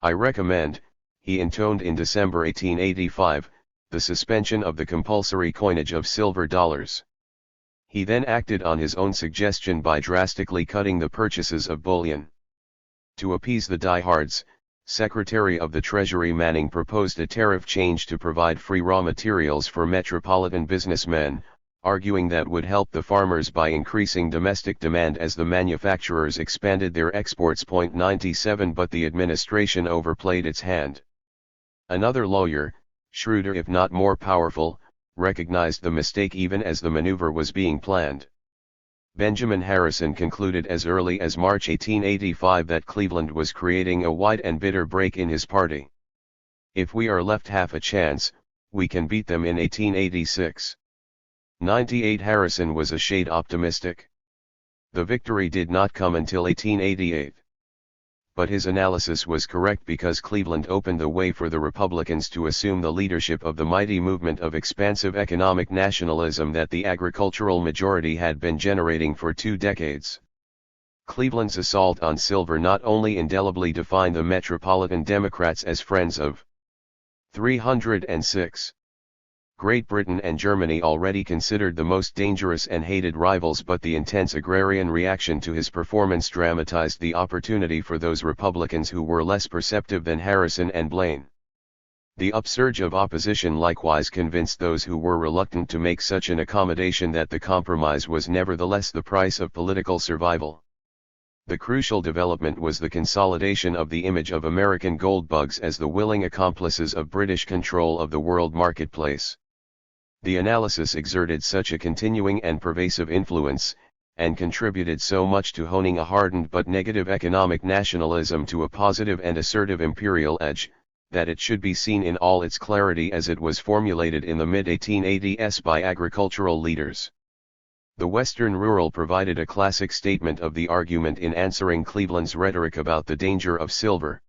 I recommend, he intoned in December 1885, the suspension of the compulsory coinage of silver dollars. He then acted on his own suggestion by drastically cutting the purchases of bullion. To appease the diehards, Secretary of the Treasury Manning proposed a tariff change to provide free raw materials for metropolitan businessmen, arguing that would help the farmers by increasing domestic demand as the manufacturers expanded their exports. 97 But the administration overplayed its hand. Another lawyer, shrewder if not more powerful, recognized the mistake even as the maneuver was being planned. Benjamin Harrison concluded as early as March 1885 that Cleveland was creating a wide and bitter break in his party. If we are left half a chance, we can beat them in 1886. 98 Harrison was a shade optimistic. The victory did not come until 1888. But his analysis was correct because Cleveland opened the way for the Republicans to assume the leadership of the mighty movement of expansive economic nationalism that the agricultural majority had been generating for 2 decades. Cleveland's assault on silver not only indelibly defined the Metropolitan Democrats as friends of 306. Great Britain and Germany already considered the most dangerous and hated rivals, but the intense agrarian reaction to his performance dramatized the opportunity for those Republicans who were less perceptive than Harrison and Blaine. The upsurge of opposition likewise convinced those who were reluctant to make such an accommodation that the compromise was nevertheless the price of political survival. The crucial development was the consolidation of the image of American gold bugs as the willing accomplices of British control of the world marketplace. The analysis exerted such a continuing and pervasive influence, and contributed so much to honing a hardened but negative economic nationalism to a positive and assertive imperial edge, that it should be seen in all its clarity as it was formulated in the mid-1880s by agricultural leaders. The Western Rural provided a classic statement of the argument in answering Cleveland's rhetoric about the danger of silver.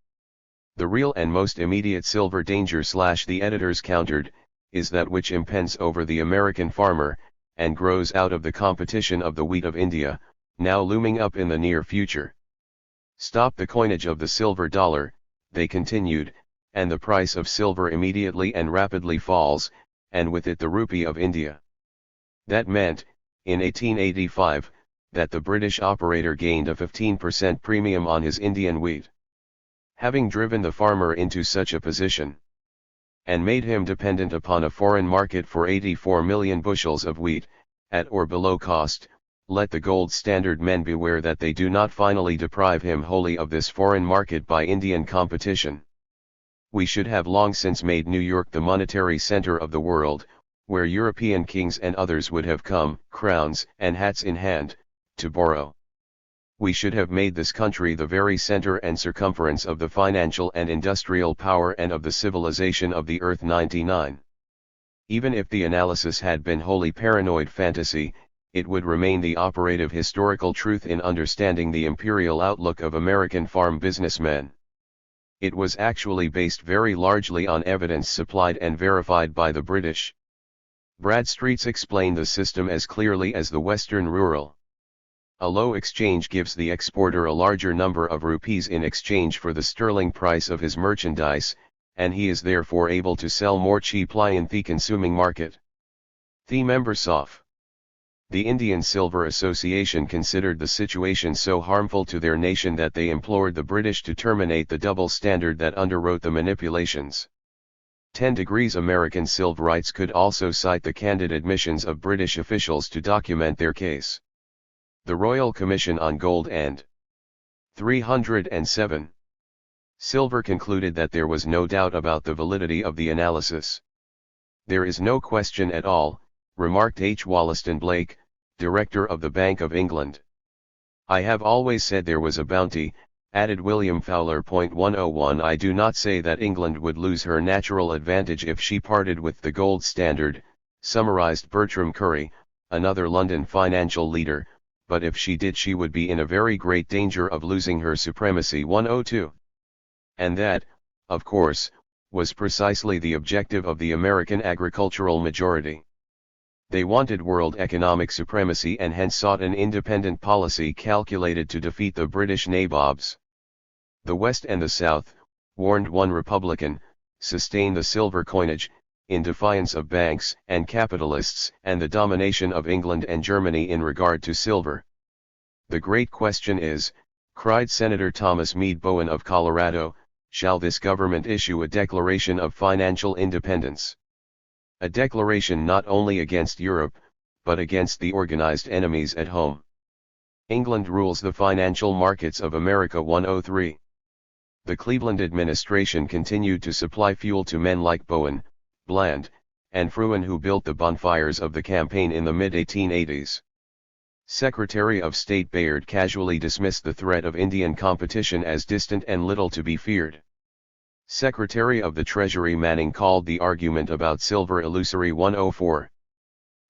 The real and most immediate silver danger, the editors countered, is that which impends over the American farmer, and grows out of the competition of the wheat of India, now looming up in the near future. Stop the coinage of the silver dollar, they continued, and the price of silver immediately and rapidly falls, and with it the rupee of India. That meant, in 1885, that the British operator gained a 15% premium on his Indian wheat. Having driven the farmer into such a position, and made him dependent upon a foreign market for 84 million bushels of wheat, at or below cost, let the gold standard men beware that they do not finally deprive him wholly of this foreign market by Indian competition. We should have long since made New York the monetary center of the world, where European kings and others would have come, crowns and hats in hand, to borrow. We should have made this country the very center and circumference of the financial and industrial power and of the civilization of the earth. 99. Even if the analysis had been wholly paranoid fantasy, it would remain the operative historical truth in understanding the imperial outlook of American farm businessmen. It was actually based very largely on evidence supplied and verified by the British. Bradstreet's explained the system as clearly as the Western Rural. A low exchange gives the exporter a larger number of rupees in exchange for the sterling price of his merchandise, and he is therefore able to sell more cheaply in the consuming market. The members of the Indian Silver Association considered the situation so harmful to their nation that they implored the British to terminate the double standard that underwrote the manipulations. 10 Degrees American Silverites could also cite the candid admissions of British officials to document their case. The Royal Commission on Gold and 307. Silver concluded that there was no doubt about the validity of the analysis. There is no question at all, remarked H. Wollaston Blake, director of the Bank of England. I have always said there was a bounty, added William Fowler. 101 I do not say that England would lose her natural advantage if she parted with the gold standard, summarized Bertram Curry, another London financial leader, but if she did she would be in a very great danger of losing her supremacy. 102. And that, of course, was precisely the objective of the American agricultural majority. They wanted world economic supremacy and hence sought an independent policy calculated to defeat the British nabobs. The West and the South, warned one Republican, sustain the silver coinage, in defiance of banks and capitalists and the domination of England and Germany in regard to silver. The great question is, cried Senator Thomas Meade Bowen of Colorado, shall this government issue a declaration of financial independence. A declaration not only against Europe, but against the organized enemies at home. England rules the financial markets of America. 103. The Cleveland administration continued to supply fuel to men like Bowen, Bland, and Fruin, who built the bonfires of the campaign in the mid-1880s. Secretary of State Bayard casually dismissed the threat of Indian competition as distant and little to be feared. Secretary of the Treasury Manning called the argument about silver illusory. 104.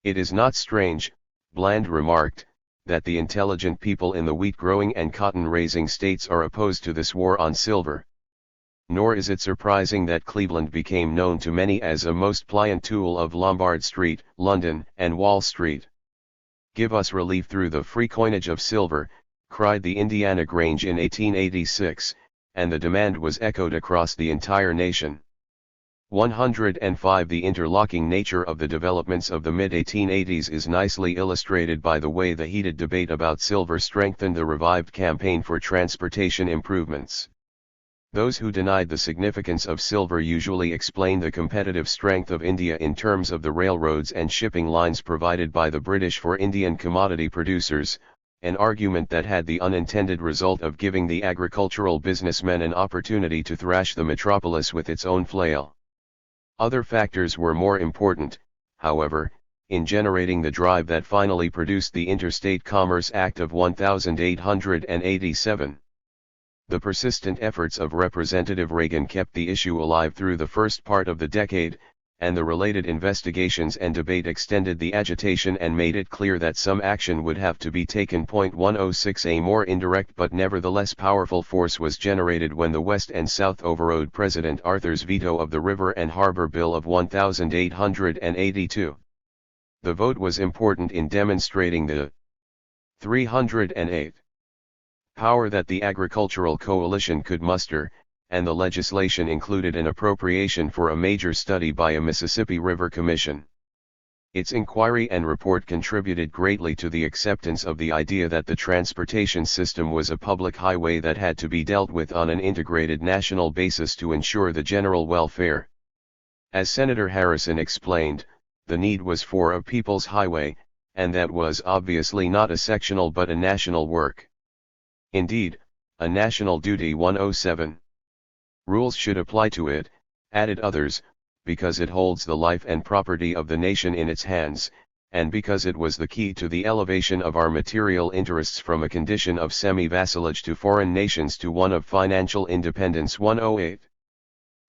It is not strange, Bland remarked, that the intelligent people in the wheat-growing and cotton-raising states are opposed to this war on silver. Nor is it surprising that Cleveland became known to many as a most pliant tool of Lombard Street, London, and Wall Street. Give us relief through the free coinage of silver, cried the Indiana Grange in 1886, and the demand was echoed across the entire nation. 105. The interlocking nature of the developments of the mid-1880s is nicely illustrated by the way the heated debate about silver strengthened the revived campaign for transportation improvements. Those who denied the significance of silver usually explained the competitive strength of India in terms of the railroads and shipping lines provided by the British for Indian commodity producers, an argument that had the unintended result of giving the agricultural businessmen an opportunity to thrash the metropolis with its own flail. Other factors were more important, however, in generating the drive that finally produced the Interstate Commerce Act of 1887. The persistent efforts of Representative Reagan kept the issue alive through the first part of the decade, and the related investigations and debate extended the agitation and made it clear that some action would have to be taken. 106. A more indirect but nevertheless powerful force was generated when the West and South overrode President Arthur's veto of the River and Harbor Bill of 1882. The vote was important in demonstrating the 308 power that the agricultural coalition could muster, and the legislation included an appropriation for a major study by a Mississippi River Commission. Its inquiry and report contributed greatly to the acceptance of the idea that the transportation system was a public highway that had to be dealt with on an integrated national basis to ensure the general welfare. As Senator Harrison explained, the need was for a people's highway, and that was obviously not a sectional but a national work. Indeed, a national duty. 107. Rules should apply to it, added others, because it holds the life and property of the nation in its hands, and because it was the key to the elevation of our material interests from a condition of semi-vassalage to foreign nations to one of financial independence. 108.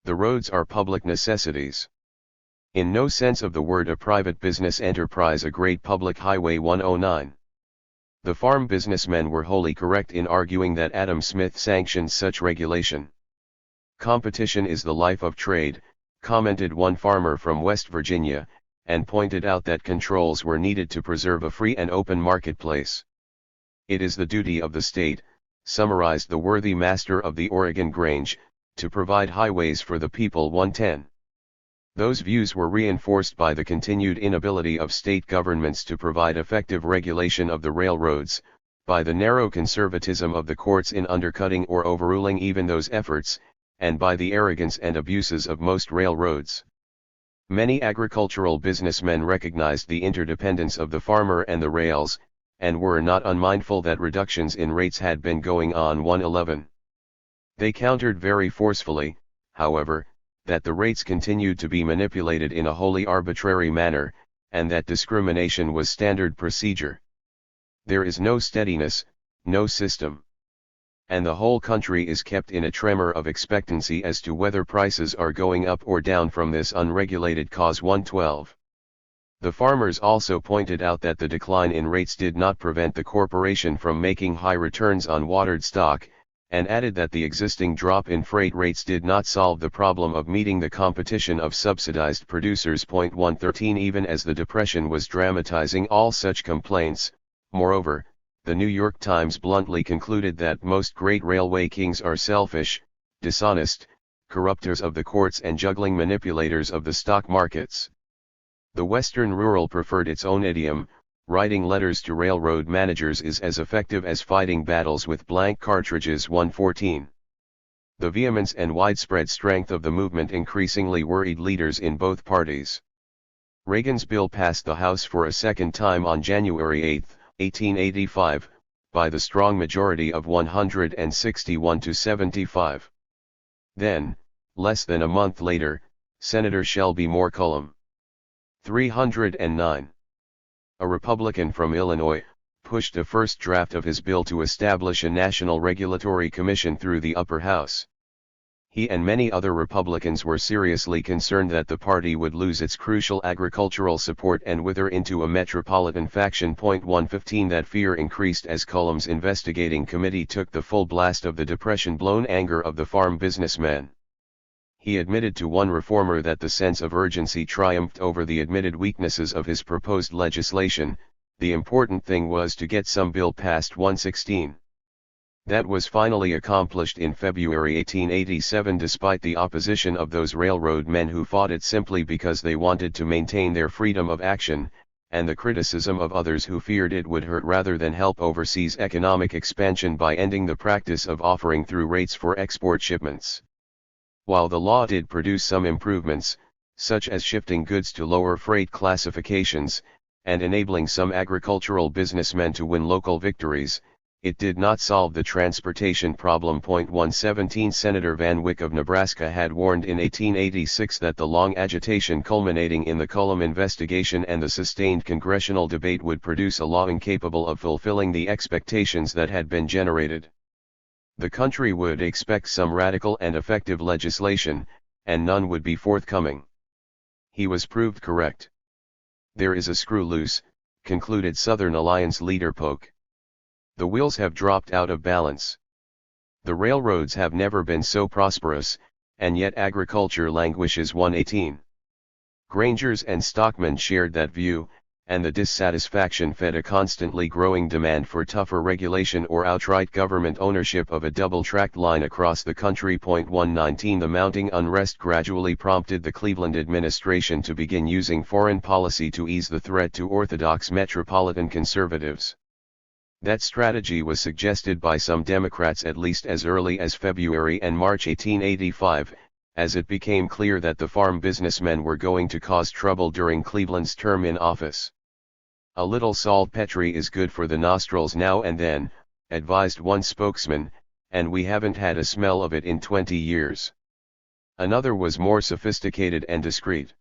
The roads are public necessities. In no sense of the word a private business enterprise a great public highway. 109. The farm businessmen were wholly correct in arguing that Adam Smith sanctioned such regulation. Competition is the life of trade, commented one farmer from West Virginia, and pointed out that controls were needed to preserve a free and open marketplace. It is the duty of the state, summarized the worthy master of the Oregon Grange, to provide highways for the people. 110. Those views were reinforced by the continued inability of state governments to provide effective regulation of the railroads, by the narrow conservatism of the courts in undercutting or overruling even those efforts, and by the arrogance and abuses of most railroads. Many agricultural businessmen recognized the interdependence of the farmer and the rails, and were not unmindful that reductions in rates had been going on. 111. They countered very forcefully, however, that the rates continued to be manipulated in a wholly arbitrary manner, and that discrimination was standard procedure. There is no steadiness, no system. And the whole country is kept in a tremor of expectancy as to whether prices are going up or down from this unregulated cause. 112. The farmers also pointed out that the decline in rates did not prevent the corporation from making high returns on watered stock, and added that the existing drop in freight rates did not solve the problem of meeting the competition of subsidized producers. 113. Even as the Depression was dramatizing all such complaints, moreover, the New York Times bluntly concluded that most great railway kings are selfish, dishonest, corrupters of the courts and juggling manipulators of the stock markets. The Western rural preferred its own idiom. Writing letters to railroad managers is as effective as fighting battles with blank cartridges. 114. The vehemence and widespread strength of the movement increasingly worried leaders in both parties. Reagan's bill passed the House for a second time on January 8, 1885, by the strong majority of 161 to 75. Then, less than a month later, Senator Shelby Moore Cullom, 309, a Republican from Illinois, pushed a first draft of his bill to establish a National Regulatory Commission through the upper house. He and many other Republicans were seriously concerned that the party would lose its crucial agricultural support and wither into a metropolitan faction. 115 That fear increased as Cullom's investigating committee took the full blast of the depression-blown anger of the farm businessmen. He admitted to one reformer that the sense of urgency triumphed over the admitted weaknesses of his proposed legislation. The important thing was to get some bill passed. 116. That was finally accomplished in February 1887 despite the opposition of those railroad men who fought it simply because they wanted to maintain their freedom of action, and the criticism of others who feared it would hurt rather than help overseas economic expansion by ending the practice of offering through rates for export shipments. While the law did produce some improvements, such as shifting goods to lower freight classifications, and enabling some agricultural businessmen to win local victories, it did not solve the transportation problem. 117 Senator Van Wyck of Nebraska had warned in 1886 that the long agitation culminating in the Cullom investigation and the sustained congressional debate would produce a law incapable of fulfilling the expectations that had been generated. The country would expect some radical and effective legislation, and none would be forthcoming. He was proved correct. There is a screw loose, concluded Southern Alliance leader Polk. The wheels have dropped out of balance. The railroads have never been so prosperous, and yet agriculture languishes. 118. Grangers and stockmen shared that view, and the dissatisfaction fed a constantly growing demand for tougher regulation or outright government ownership of a double-tracked line across the country. 119 The mounting unrest gradually prompted the Cleveland administration to begin using foreign policy to ease the threat to orthodox metropolitan conservatives. That strategy was suggested by some Democrats at least as early as February and March 1885, as it became clear that the farm businessmen were going to cause trouble during Cleveland's term in office. A little saltpetre is good for the nostrils now and then, advised one spokesman, and we haven't had a smell of it in 20 years. Another was more sophisticated and discreet.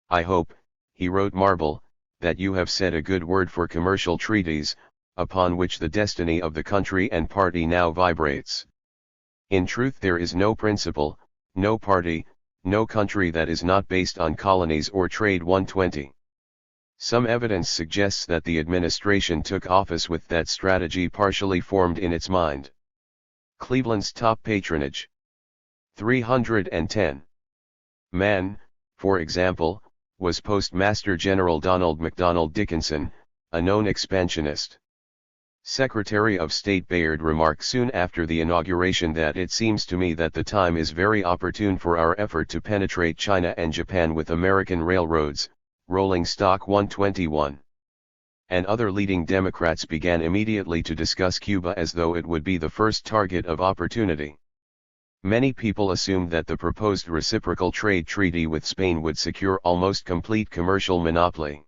I hope, he wrote Marble, that you have said a good word for commercial treaties, upon which the destiny of the country and party now vibrates. In truth there is no principle, no party, no country that is not based on colonies or trade. 120. Some evidence suggests that the administration took office with that strategy partially formed in its mind. Cleveland's top patronage. 310. Man, for example, was Postmaster General Donald McDonald Dickinson, a known expansionist. Secretary of State Bayard remarked soon after the inauguration that it seems to me that the time is very opportune for our effort to penetrate China and Japan with American railroads. Rolling Stock 121. And other leading Democrats began immediately to discuss Cuba as though it would be the first target of opportunity. Many people assumed that the proposed reciprocal trade treaty with Spain would secure almost complete commercial monopoly,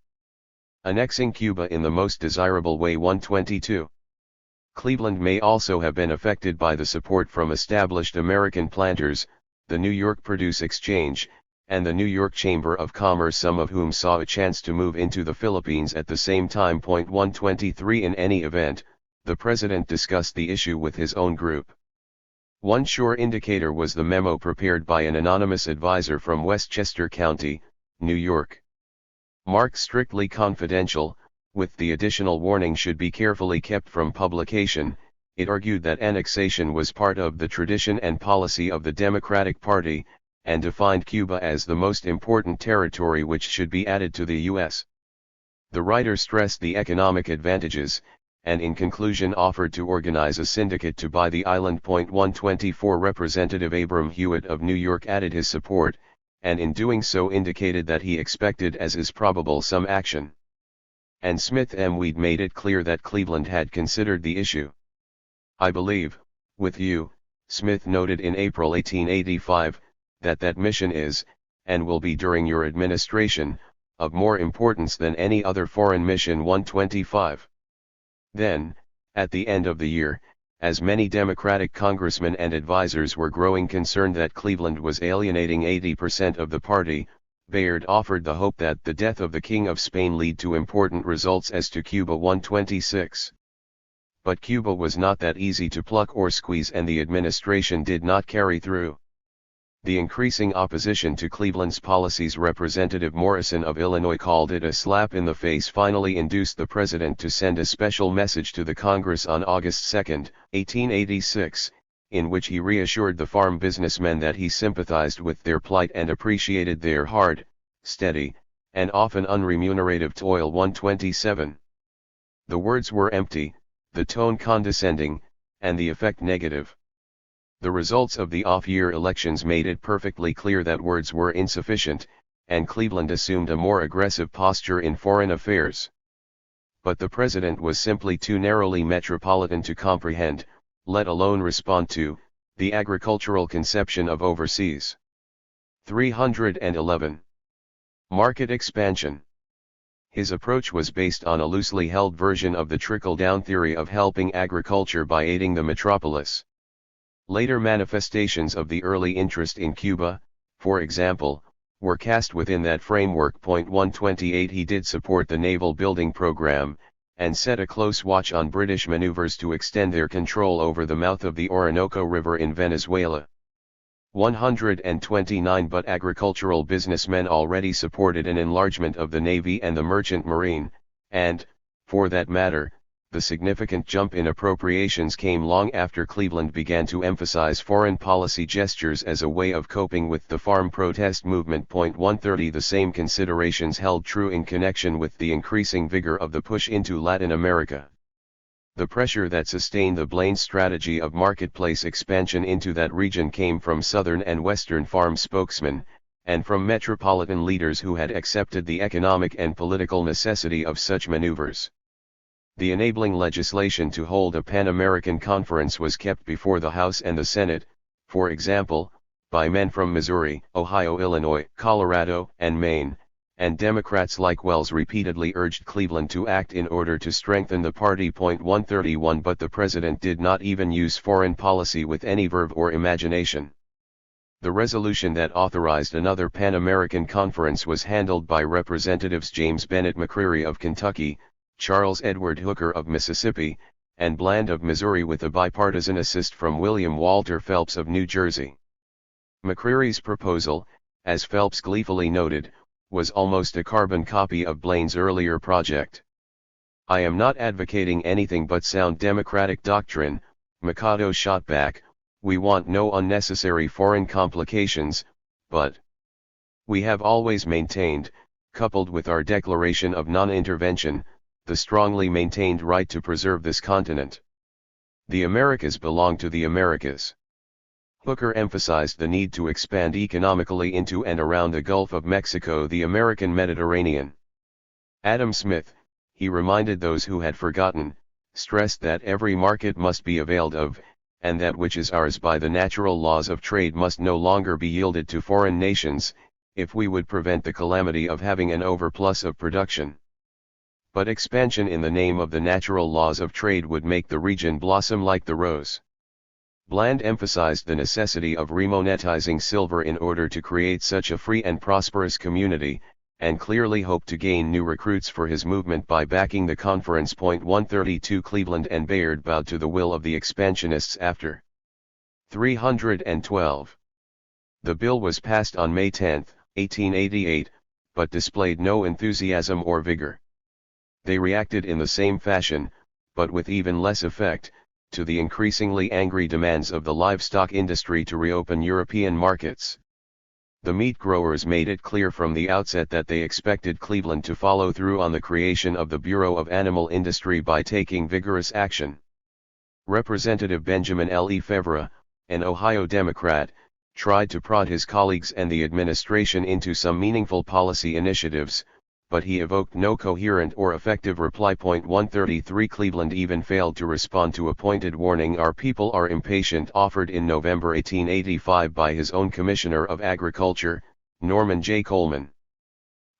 annexing Cuba in the most desirable way. 122. Cleveland may also have been affected by the support from established American planters, the New York Produce Exchange, and the New York Chamber of Commerce, some of whom saw a chance to move into the Philippines at the same time. 123 In any event, the president discussed the issue with his own group. One sure indicator was the memo prepared by an anonymous advisor from Westchester County, New York. Marked strictly confidential, with the additional warning should be carefully kept from publication, it argued that annexation was part of the tradition and policy of the Democratic Party, and defined Cuba as the most important territory which should be added to the U.S. The writer stressed the economic advantages, and in conclusion offered to organize a syndicate to buy the island. 124 Representative Abram Hewitt of New York added his support, and in doing so indicated that he expected, as is probable, some action. And Smith M. Weed made it clear that Cleveland had considered the issue. I believe, with you, Smith noted in April 1885, that mission is, and will be during your administration, of more importance than any other foreign mission. 125. Then, at the end of the year, as many Democratic congressmen and advisers were growing concerned that Cleveland was alienating 80% of the party, Bayard offered the hope that the death of the King of Spain lead to important results as to Cuba. 126. But Cuba was not that easy to pluck or squeeze, and the administration did not carry through. The increasing opposition to Cleveland's policies, Representative Morrison of Illinois called it a slap in the face, finally induced the president to send a special message to the Congress on August 2, 1886, in which he reassured the farm businessmen that he sympathized with their plight and appreciated their hard, steady, and often unremunerative toil. 127. The words were empty, the tone condescending, and the effect negative. The results of the off-year elections made it perfectly clear that words were insufficient, and Cleveland assumed a more aggressive posture in foreign affairs. But the president was simply too narrowly metropolitan to comprehend, let alone respond to, the agricultural conception of overseas. 311. Market expansion. His approach was based on a loosely held version of the trickle-down theory of helping agriculture by aiding the metropolis. Later manifestations of the early interest in Cuba, for example, were cast within that framework. 128. He did support the naval building program, and set a close watch on British maneuvers to extend their control over the mouth of the Orinoco River in Venezuela. 129. But agricultural businessmen already supported an enlargement of the Navy and the merchant marine, and, for that matter, the significant jump in appropriations came long after Cleveland began to emphasize foreign policy gestures as a way of coping with the farm protest movement. 130. The same considerations held true in connection with the increasing vigor of the push into Latin America. The pressure that sustained the Blaine strategy of marketplace expansion into that region came from Southern and Western farm spokesmen, and from metropolitan leaders who had accepted the economic and political necessity of such maneuvers. The enabling legislation to hold a Pan-American conference was kept before the House and the Senate, for example, by men from Missouri, Ohio, Illinois, Colorado, and Maine, and Democrats like Wells repeatedly urged Cleveland to act in order to strengthen the party. 131. But the president did not even use foreign policy with any verve or imagination. The resolution that authorized another Pan-American conference was handled by Representatives James Bennett McCreary of Kentucky, Charles Edward Hooker of Mississippi, and Bland of Missouri, with a bipartisan assist from William Walter Phelps of New Jersey. McCreary's proposal, as Phelps gleefully noted, was almost a carbon copy of Blaine's earlier project. "I am not advocating anything but sound democratic doctrine," Mikado shot back. "We want no unnecessary foreign complications, but we have always maintained, coupled with our declaration of non-intervention, the strongly maintained right to preserve this continent. The Americas belong to the Americas." Hooker emphasized the need to expand economically into and around the Gulf of Mexico, the American Mediterranean. Adam Smith, he reminded those who had forgotten, stressed that every market must be availed of, and that which is ours by the natural laws of trade must no longer be yielded to foreign nations, if we would prevent the calamity of having an overplus of production. But expansion in the name of the natural laws of trade would make the region blossom like the rose. Bland emphasized the necessity of remonetizing silver in order to create such a free and prosperous community, and clearly hoped to gain new recruits for his movement by backing the conference. 132. Cleveland and Bayard bowed to the will of the expansionists after 312. The bill was passed on May 10, 1888, but displayed no enthusiasm or vigor. They reacted in the same fashion, but with even less effect, to the increasingly angry demands of the livestock industry to reopen European markets. The meat growers made it clear from the outset that they expected Cleveland to follow through on the creation of the Bureau of Animal Industry by taking vigorous action. Representative Benjamin L. E. Fevre, an Ohio Democrat, tried to prod his colleagues and the administration into some meaningful policy initiatives, but he evoked no coherent or effective reply. 133 Cleveland even failed to respond to a pointed warning "Our people are impatient" offered in November 1885 by his own Commissioner of Agriculture, Norman J. Coleman.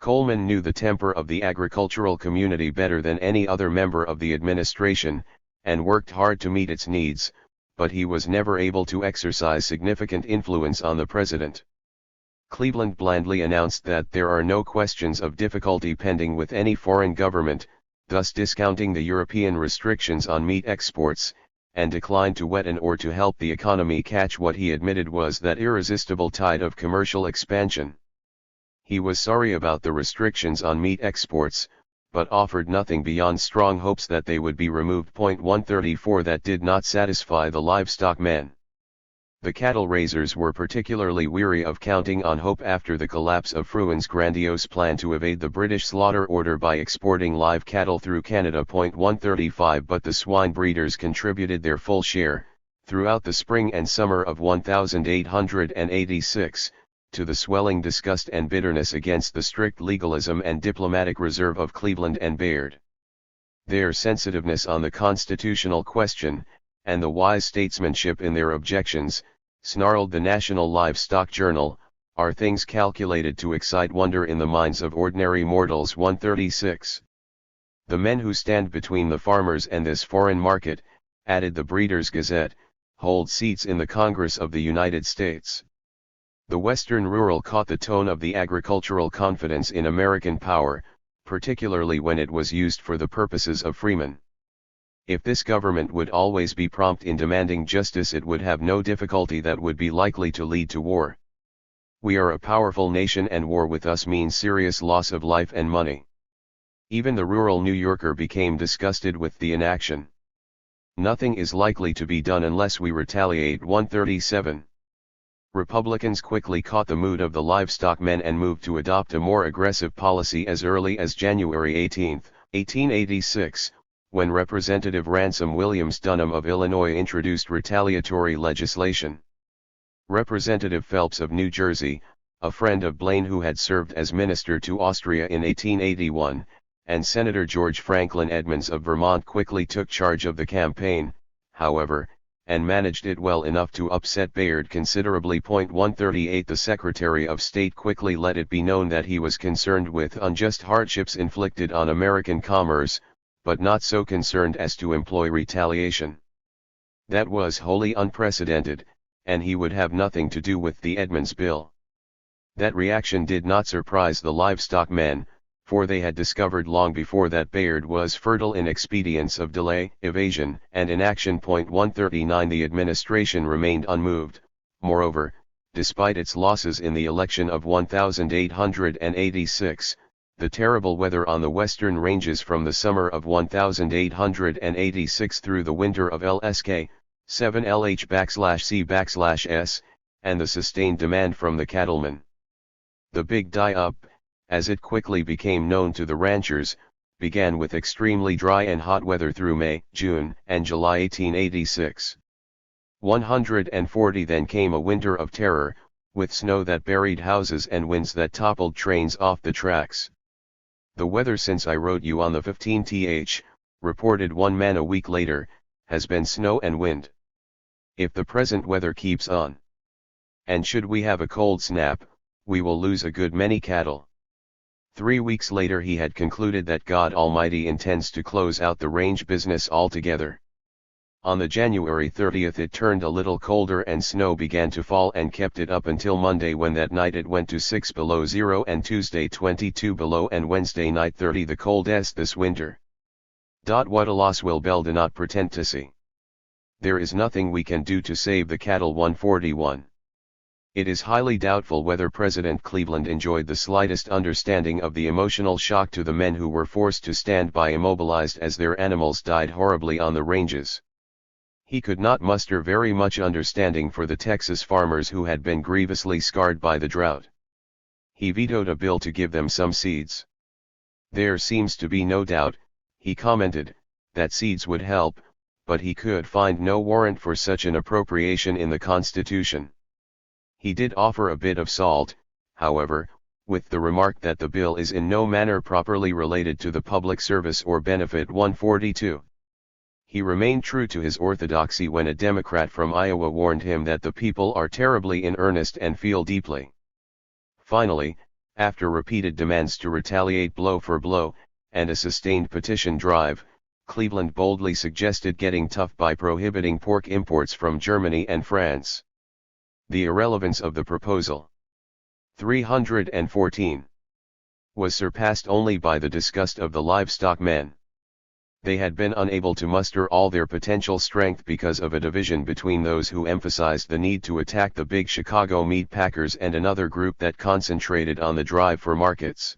Coleman knew the temper of the agricultural community better than any other member of the administration, and worked hard to meet its needs, but he was never able to exercise significant influence on the president. Cleveland blandly announced that there are no questions of difficulty pending with any foreign government, thus discounting the European restrictions on meat exports, and declined to weten or to help the economy catch what he admitted was that irresistible tide of commercial expansion. He was sorry about the restrictions on meat exports, but offered nothing beyond strong hopes that they would be removed. 134 That did not satisfy the livestock men. The cattle raisers were particularly weary of counting on hope after the collapse of Fruin's grandiose plan to evade the British slaughter order by exporting live cattle through Canada. 135 But the swine breeders contributed their full share, throughout the spring and summer of 1886, to the swelling disgust and bitterness against the strict legalism and diplomatic reserve of Cleveland and Bayard. Their sensitiveness on the constitutional question, and the wise statesmanship in their objections, snarled the National Livestock Journal, are things calculated to excite wonder in the minds of ordinary mortals. 136. The men who stand between the farmers and this foreign market, added the Breeders' Gazette, hold seats in the Congress of the United States. The Western rural caught the tone of the agricultural confidence in American power, particularly when it was used for the purposes of freemen. If this government would always be prompt in demanding justice, it would have no difficulty that would be likely to lead to war. We are a powerful nation, and war with us means serious loss of life and money. Even the rural New Yorker became disgusted with the inaction. Nothing is likely to be done unless we retaliate. 137. Republicans quickly caught the mood of the livestock men and moved to adopt a more aggressive policy as early as January 18, 1886. When Representative Ransom Williams Dunham of Illinois introduced retaliatory legislation. Representative Phelps of New Jersey, a friend of Blaine who had served as minister to Austria in 1881, and Senator George Franklin Edmunds of Vermont quickly took charge of the campaign, however, and managed it well enough to upset Bayard considerably. 138 The Secretary of State quickly let it be known that he was concerned with unjust hardships inflicted on American commerce, but not so concerned as to employ retaliation. That was wholly unprecedented, and he would have nothing to do with the Edmunds bill. That reaction did not surprise the livestock men, for they had discovered long before that Bayard was fertile in expedients of delay, evasion, and inaction. 139 The administration remained unmoved. Moreover, despite its losses in the election of 1886, the terrible weather on the western ranges from the summer of 1886 through the winter of LSK, 7LH/C/S, and the sustained demand from the cattlemen. The Big Die-Up, as it quickly became known to the ranchers, began with extremely dry and hot weather through May, June, and July 1886. 140 Then came a winter of terror, with snow that buried houses and winds that toppled trains off the tracks. The weather since I wrote you on the 15th, reported one man a week later, has been snow and wind. If the present weather keeps on, and should we have a cold snap, we will lose a good many cattle. 3 weeks later he had concluded that God Almighty intends to close out the range business altogether. On the January 30th it turned a little colder and snow began to fall, and kept it up until Monday, when that night it went to 6 below zero, and Tuesday 22 below, and Wednesday night 30, the coldest this winter. What a loss will Bell do not pretend to see. There is nothing we can do to save the cattle. 141. It is highly doubtful whether President Cleveland enjoyed the slightest understanding of the emotional shock to the men who were forced to stand by immobilized as their animals died horribly on the ranges. He could not muster very much understanding for the Texas farmers who had been grievously scarred by the drought. He vetoed a bill to give them some seeds. There seems to be no doubt, he commented, that seeds would help, but he could find no warrant for such an appropriation in the Constitution. He did offer a bit of salt, however, with the remark that the bill is in no manner properly related to the public service or benefit. 142. He remained true to his orthodoxy when a Democrat from Iowa warned him that the people are terribly in earnest and feel deeply. Finally, after repeated demands to retaliate blow for blow, and a sustained petition drive, Cleveland boldly suggested getting tough by prohibiting pork imports from Germany and France. The irrelevance of the proposal, 314, was surpassed only by the disgust of the livestock men. They had been unable to muster all their potential strength because of a division between those who emphasized the need to attack the big Chicago meat packers and another group that concentrated on the drive for markets.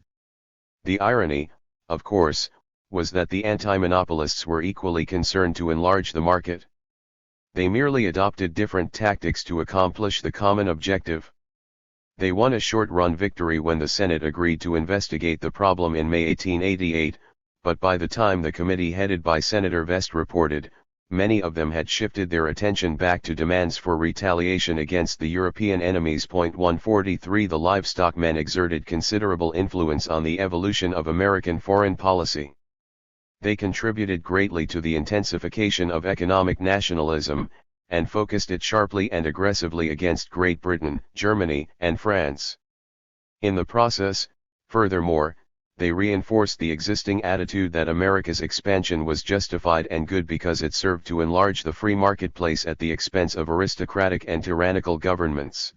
The irony, of course, was that the anti-monopolists were equally concerned to enlarge the market. They merely adopted different tactics to accomplish the common objective. They won a short-run victory when the Senate agreed to investigate the problem in May 1888, but by the time the committee headed by Senator Vest reported, many of them had shifted their attention back to demands for retaliation against the European enemies. 143 The livestock men exerted considerable influence on the evolution of American foreign policy. They contributed greatly to the intensification of economic nationalism, and focused it sharply and aggressively against Great Britain, Germany, and France. In the process, furthermore, they reinforced the existing attitude that America's expansion was justified and good because it served to enlarge the free marketplace at the expense of aristocratic and tyrannical governments.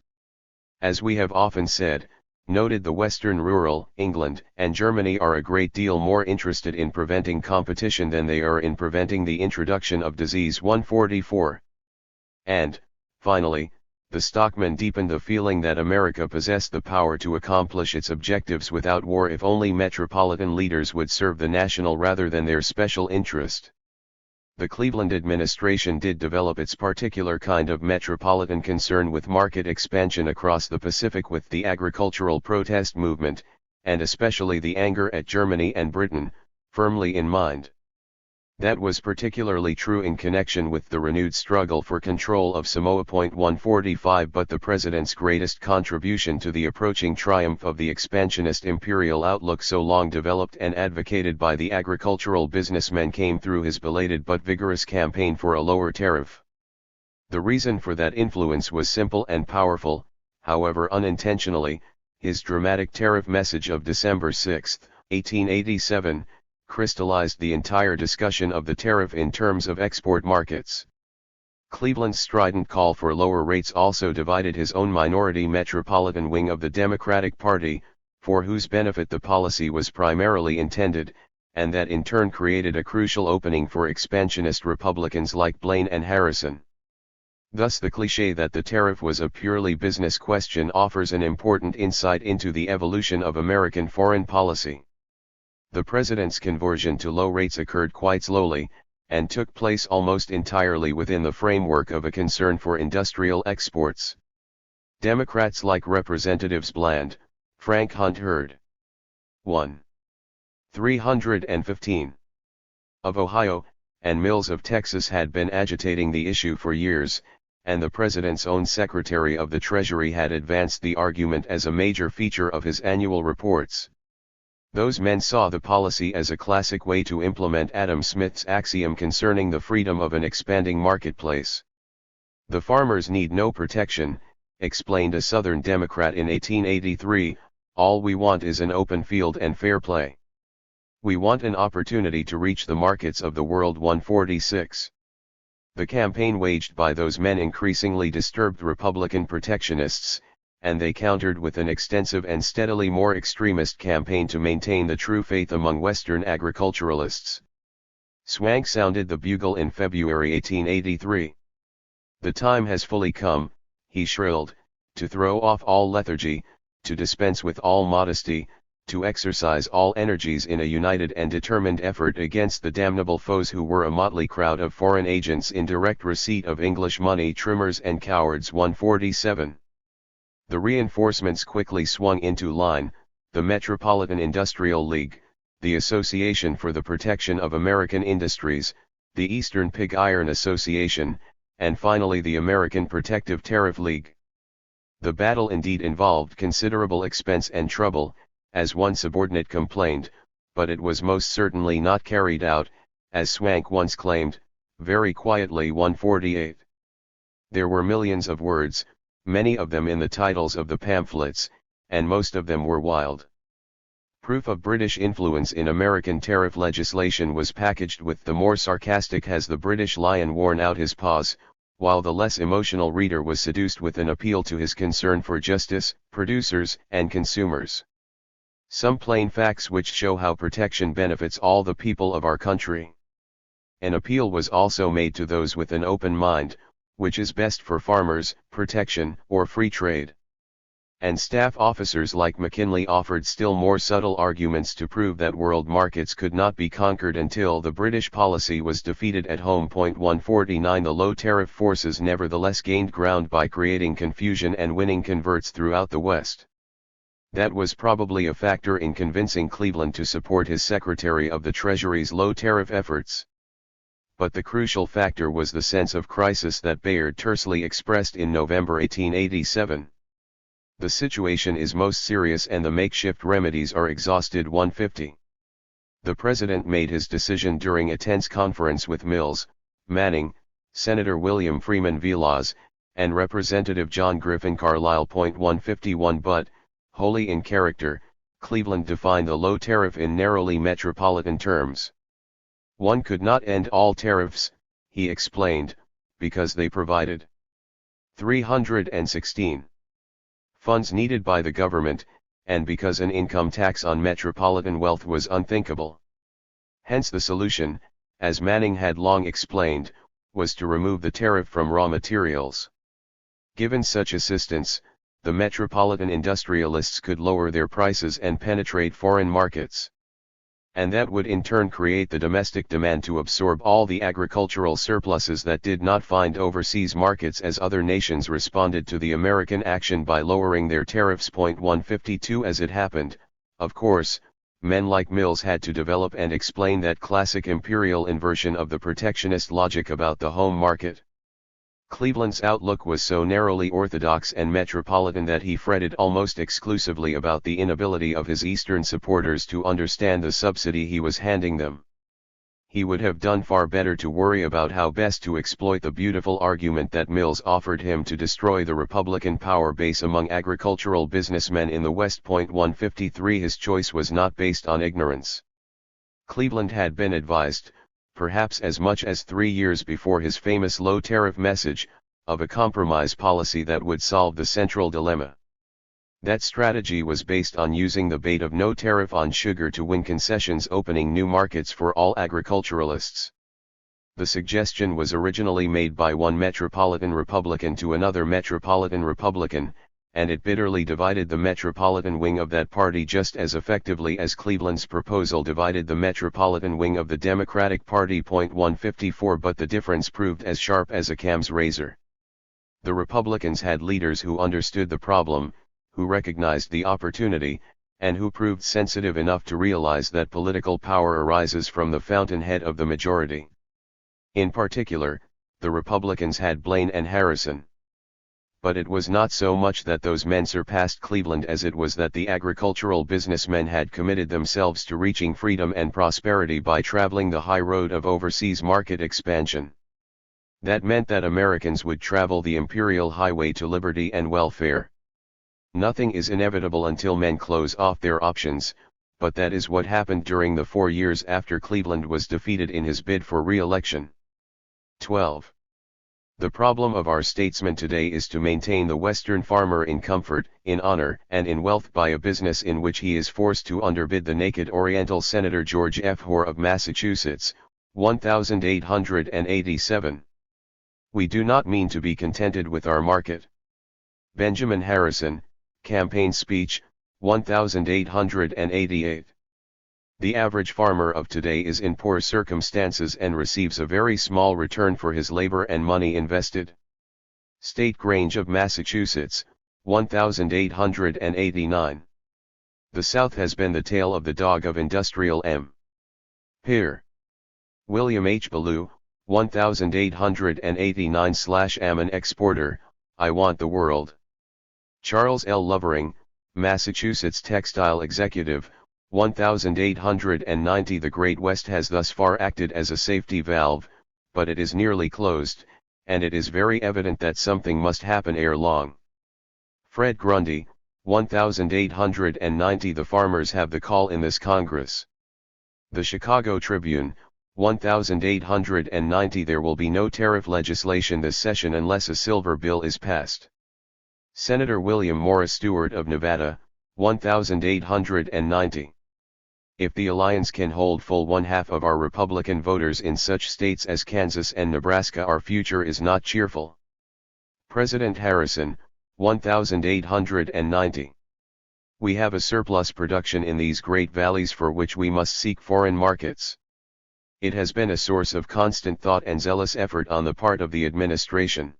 As we have often said, noted the Western rural, England and Germany are a great deal more interested in preventing competition than they are in preventing the introduction of disease. 144. And, finally, the stockmen deepened the feeling that America possessed the power to accomplish its objectives without war if only metropolitan leaders would serve the national rather than their special interest. The Cleveland administration did develop its particular kind of metropolitan concern with market expansion across the Pacific with the agricultural protest movement, and especially the anger at Germany and Britain, firmly in mind. That was particularly true in connection with the renewed struggle for control of Samoa. 145 But the president's greatest contribution to the approaching triumph of the expansionist imperial outlook so long developed and advocated by the agricultural businessmen came through his belated but vigorous campaign for a lower tariff. The reason for that influence was simple and powerful, however unintentionally. His dramatic tariff message of December 6, 1887, crystallized the entire discussion of the tariff in terms of export markets. Cleveland's strident call for lower rates also divided his own minority metropolitan wing of the Democratic Party, for whose benefit the policy was primarily intended, and that in turn created a crucial opening for expansionist Republicans like Blaine and Harrison. Thus the cliché that the tariff was a purely business question offers an important insight into the evolution of American foreign policy. The president's conversion to low rates occurred quite slowly, and took place almost entirely within the framework of a concern for industrial exports. Democrats like Representatives Bland, Frank Hunt Hurd, 1. 315, of Ohio, and Mills of Texas had been agitating the issue for years, and the president's own Secretary of the Treasury had advanced the argument as a major feature of his annual reports. Those men saw the policy as a classic way to implement Adam Smith's axiom concerning the freedom of an expanding marketplace. The farmers need no protection, explained a Southern Democrat in 1883, all we want is an open field and fair play. We want an opportunity to reach the markets of the world. 146. The campaign waged by those men increasingly disturbed Republican protectionists, and they countered with an extensive and steadily more extremist campaign to maintain the true faith among Western agriculturalists. Swank sounded the bugle in February 1883. The time has fully come, he shrilled, to throw off all lethargy, to dispense with all modesty, to exercise all energies in a united and determined effort against the damnable foes who were a motley crowd of foreign agents in direct receipt of English money, trimmers and cowards. 147. The reinforcements quickly swung into line, the Metropolitan Industrial League, the Association for the Protection of American Industries, the Eastern Pig Iron Association, and finally the American Protective Tariff League. The battle indeed involved considerable expense and trouble, as one subordinate complained, but it was most certainly not carried out, as Swank once claimed, very quietly. 148. There were millions of words, many of them in the titles of the pamphlets, and most of them were wild. Proof of British influence in American tariff legislation was packaged with the more sarcastic "Has the British lion worn out his paws?", while the less emotional reader was seduced with an appeal to his concern for justice, producers, and consumers. Some plain facts which show how protection benefits all the people of our country. An appeal was also made to those with an open mind, which is best for farmers, protection or free trade. And staff officers like McKinley offered still more subtle arguments to prove that world markets could not be conquered until the British policy was defeated at home. 149 The low tariff forces nevertheless gained ground by creating confusion and winning converts throughout the West. That was probably a factor in convincing Cleveland to support his Secretary of the Treasury's low tariff efforts. But the crucial factor was the sense of crisis that Bayard tersely expressed in November 1887. The situation is most serious and the makeshift remedies are exhausted. 150. The President made his decision during a tense conference with Mills, Manning, Senator William Freeman Vilas, and Representative John Griffin Carlisle. 151 But, wholly in character, Cleveland defined the low tariff in narrowly metropolitan terms. One could not end all tariffs, he explained, because they provided 316 funds needed by the government, and because an income tax on metropolitan wealth was unthinkable. Hence the solution, as Manning had long explained, was to remove the tariff from raw materials. Given such assistance, the metropolitan industrialists could lower their prices and penetrate foreign markets. And that would in turn create the domestic demand to absorb all the agricultural surpluses that did not find overseas markets as other nations responded to the American action by lowering their tariffs. 152 As it happened, of course, men like Mills had to develop and explain that classic imperial inversion of the protectionist logic about the home market. Cleveland's outlook was so narrowly orthodox and metropolitan that he fretted almost exclusively about the inability of his Eastern supporters to understand the subsidy he was handing them. He would have done far better to worry about how best to exploit the beautiful argument that Mills offered him to destroy the Republican power base among agricultural businessmen in the West. 153 His choice was not based on ignorance. Cleveland had been advised, perhaps as much as 3 years before his famous low tariff message, of a compromise policy that would solve the central dilemma. That strategy was based on using the bait of no tariff on sugar to win concessions, opening new markets for all agriculturalists. The suggestion was originally made by one metropolitan Republican to another metropolitan Republican, and it bitterly divided the metropolitan wing of that party just as effectively as Cleveland's proposal divided the metropolitan wing of the Democratic Party. 154 But the difference proved as sharp as a cam's razor. The Republicans had leaders who understood the problem, who recognized the opportunity, and who proved sensitive enough to realize that political power arises from the fountainhead of the majority. In particular, the Republicans had Blaine and Harrison. But it was not so much that those men surpassed Cleveland as it was that the agricultural businessmen had committed themselves to reaching freedom and prosperity by traveling the high road of overseas market expansion. That meant that Americans would travel the imperial highway to liberty and welfare. Nothing is inevitable until men close off their options, but that is what happened during the 4 years after Cleveland was defeated in his bid for re-election. 12. The problem of our statesmen today is to maintain the Western farmer in comfort, in honor, and in wealth by a business in which he is forced to underbid the naked Oriental. Senator George F. Hoare of Massachusetts, 1887. We do not mean to be contented with our market. Benjamin Harrison, Campaign Speech, 1888. The average farmer of today is in poor circumstances and receives a very small return for his labor and money invested. State Grange of Massachusetts, 1889. The South has been the tail of the dog of industrial empire. William H. Ballou, 1889/Am an exporter, I want the world. Charles L. Lovering, Massachusetts textile executive, 1890. The Great West has thus far acted as a safety valve, but it is nearly closed, and it is very evident that something must happen ere long. Fred Grundy, 1890. The farmers have the call in this Congress. The Chicago Tribune, 1890. There will be no tariff legislation this session unless a silver bill is passed. Senator William Morris Stewart of Nevada, 1890. If the alliance can hold full one-half of our Republican voters in such states as Kansas and Nebraska, our future is not cheerful. President Harrison, 1890. We have a surplus production in these great valleys for which we must seek foreign markets. It has been a source of constant thought and zealous effort on the part of the administration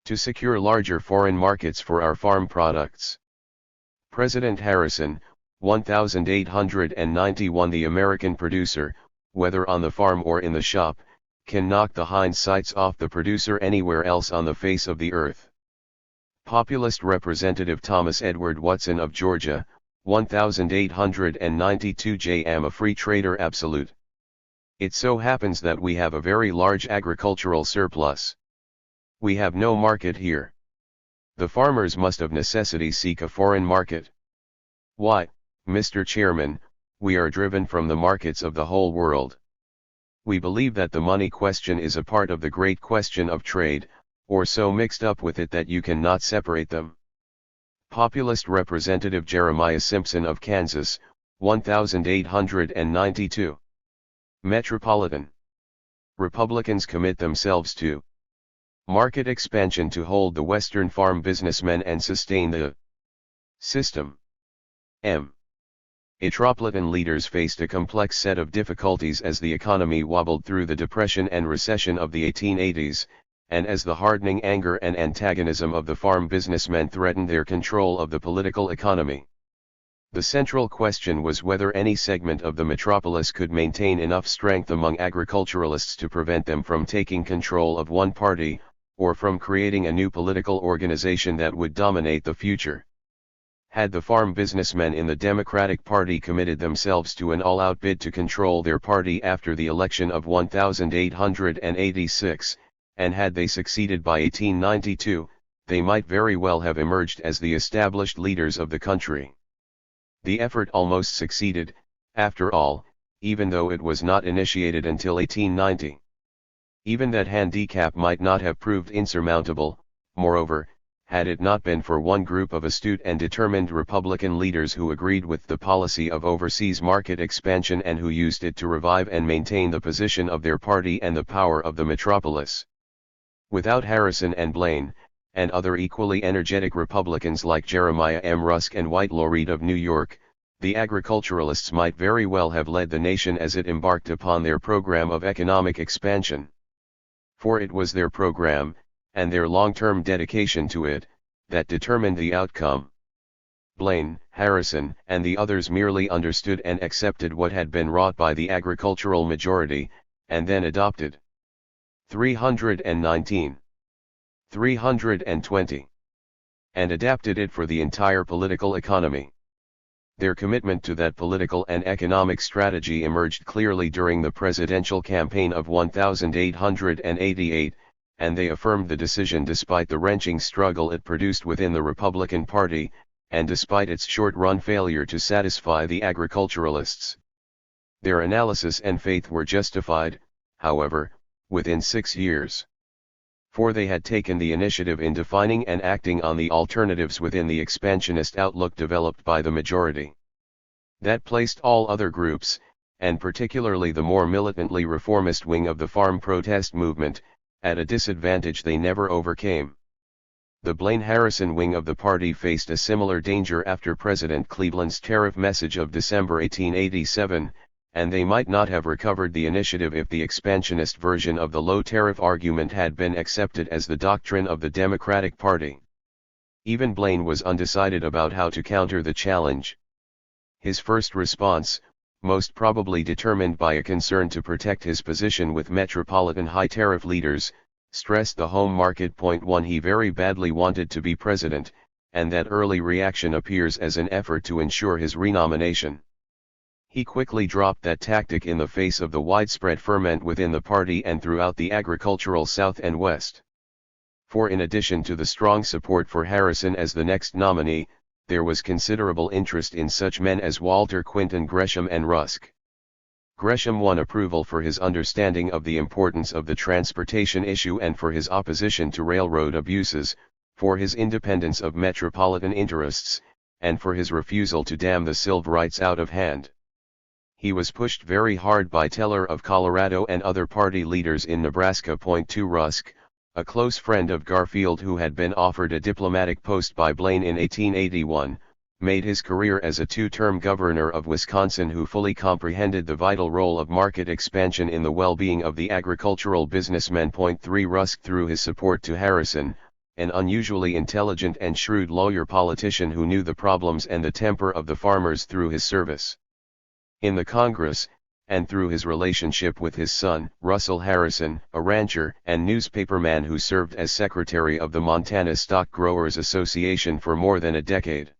to secure larger foreign markets for our farm products. President Harrison, 1891. The American producer, whether on the farm or in the shop, can knock the hind sights off the producer anywhere else on the face of the earth. Populist Representative Thomas Edward Watson of Georgia, 1892. J. am a free trader absolute. It so happens that we have a very large agricultural surplus. We have no market here. The farmers must of necessity seek a foreign market. Why, Mr. Chairman, we are driven from the markets of the whole world. We believe that the money question is a part of the great question of trade, or so mixed up with it that you cannot separate them. Populist Representative Jeremiah Simpson of Kansas, 1892. Metropolitan Republicans commit themselves to market expansion to hold the Western farm businessmen and sustain the system. Metropolitan leaders faced a complex set of difficulties as the economy wobbled through the depression and recession of the 1880s, and as the hardening anger and antagonism of the farm businessmen threatened their control of the political economy. The central question was whether any segment of the metropolis could maintain enough strength among agriculturalists to prevent them from taking control of one party, or from creating a new political organization that would dominate the future. Had the farm businessmen in the Democratic Party committed themselves to an all-out bid to control their party after the election of 1886, and had they succeeded by 1892, they might very well have emerged as the established leaders of the country. The effort almost succeeded, after all, even though it was not initiated until 1890. Even that handicap might not have proved insurmountable, moreover, had it not been for one group of astute and determined Republican leaders who agreed with the policy of overseas market expansion and who used it to revive and maintain the position of their party and the power of the metropolis. Without Harrison and Blaine, and other equally energetic Republicans like Jeremiah M. Rusk and Whitelaw Reid of New York, the agriculturalists might very well have led the nation as it embarked upon their program of economic expansion. For it was their program, and their long-term dedication to it, that determined the outcome. Blaine, Harrison, and the others merely understood and accepted what had been wrought by the agricultural majority, and then adopted 319. 320. And adapted it for the entire political economy. Their commitment to that political and economic strategy emerged clearly during the presidential campaign of 1888, and they affirmed the decision despite the wrenching struggle it produced within the Republican Party, and despite its short-run failure to satisfy the agriculturalists. Their analysis and faith were justified, however, within 6 years. For they had taken the initiative in defining and acting on the alternatives within the expansionist outlook developed by the majority. That placed all other groups, and particularly the more militantly reformist wing of the farm protest movement, at a disadvantage they never overcame. The Blaine-Harrison wing of the party faced a similar danger after President Cleveland's tariff message of December 1887, and they might not have recovered the initiative if the expansionist version of the low tariff argument had been accepted as the doctrine of the Democratic Party. Even Blaine was undecided about how to counter the challenge. His first response, most probably determined by a concern to protect his position with metropolitan high tariff leaders, stressed the home market point. One, he very badly wanted to be president, and that early reaction appears as an effort to ensure his renomination. He quickly dropped that tactic in the face of the widespread ferment within the party and throughout the agricultural South and West. For in addition to the strong support for Harrison as the next nominee, there was considerable interest in such men as Walter Quinton Gresham and Rusk. Gresham won approval for his understanding of the importance of the transportation issue and for his opposition to railroad abuses, for his independence of metropolitan interests, and for his refusal to dam the Silverites out of hand. He was pushed very hard by Teller of Colorado and other party leaders in Nebraska. 2 Rusk, a close friend of Garfield who had been offered a diplomatic post by Blaine in 1881, made his career as a two-term governor of Wisconsin who fully comprehended the vital role of market expansion in the well-being of the agricultural businessmen. 3 Rusk through his support to Harrison, an unusually intelligent and shrewd lawyer-politician who knew the problems and the temper of the farmers through his service in the Congress, and through his relationship with his son, Russell Harrison, a rancher and newspaperman who served as secretary of the Montana Stock Growers Association for more than a decade.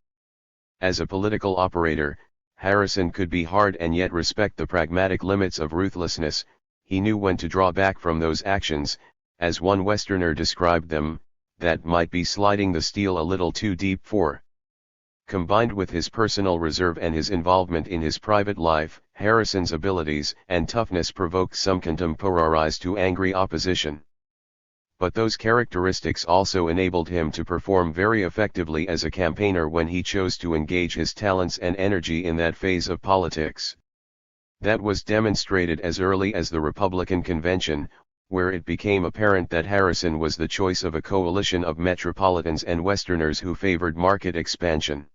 As a political operator, Harrison could be hard and yet respect the pragmatic limits of ruthlessness. He knew when to draw back from those actions, as one Westerner described them, that might be sliding the steel a little too deep for. Combined with his personal reserve and his involvement in his private life, Harrison's abilities and toughness provoked some contemporaries to angry opposition. But those characteristics also enabled him to perform very effectively as a campaigner when he chose to engage his talents and energy in that phase of politics. That was demonstrated as early as the Republican convention, where it became apparent that Harrison was the choice of a coalition of metropolitans and Westerners who favored market expansion.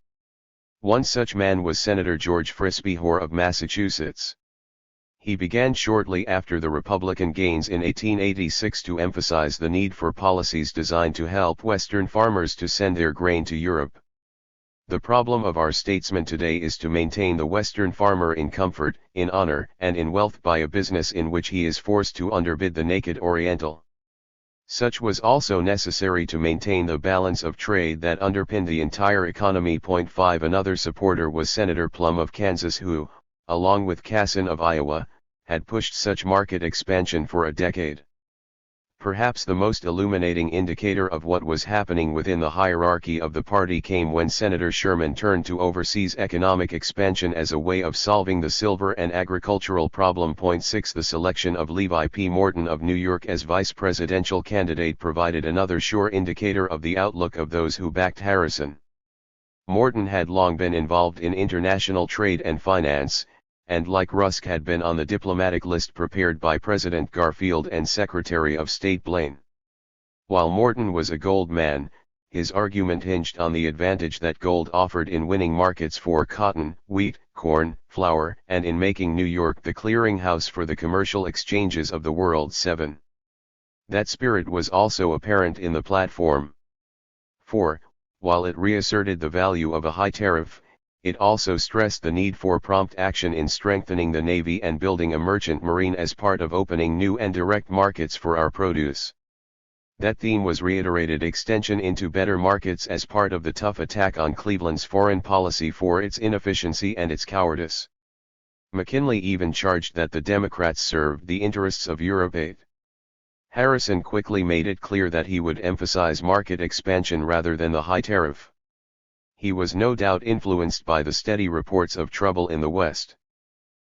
One such man was Senator George Frisbee Hoar of Massachusetts. He began shortly after the Republican gains in 1886 to emphasize the need for policies designed to help Western farmers to send their grain to Europe. The problem of our statesmen today is to maintain the Western farmer in comfort, in honor, and in wealth by a business in which he is forced to underbid the naked Oriental. Such was also necessary to maintain the balance of trade that underpinned the entire economy. 5 Another supporter was Senator Plum of Kansas who, along with Kasson of Iowa, had pushed such market expansion for a decade. Perhaps the most illuminating indicator of what was happening within the hierarchy of the party came when Senator Sherman turned to overseas economic expansion as a way of solving the silver and agricultural problem. 6 The selection of Levi P. Morton of New York as vice presidential candidate provided another sure indicator of the outlook of those who backed Harrison. Morton had long been involved in international trade and finance, and like Rusk had been on the diplomatic list prepared by President Garfield and Secretary of State Blaine. While Morton was a gold man, his argument hinged on the advantage that gold offered in winning markets for cotton, wheat, corn, flour, and in making New York the clearinghouse for the commercial exchanges of the world. 7. That spirit was also apparent in the platform. 4. While it reasserted the value of a high tariff, it also stressed the need for prompt action in strengthening the Navy and building a merchant marine as part of opening new and direct markets for our produce. That theme was reiterated extension into better markets as part of the tough attack on Cleveland's foreign policy for its inefficiency and its cowardice. McKinley even charged that the Democrats served the interests of Europe. 8. Harrison quickly made it clear that he would emphasize market expansion rather than the high tariff. He was no doubt influenced by the steady reports of trouble in the West.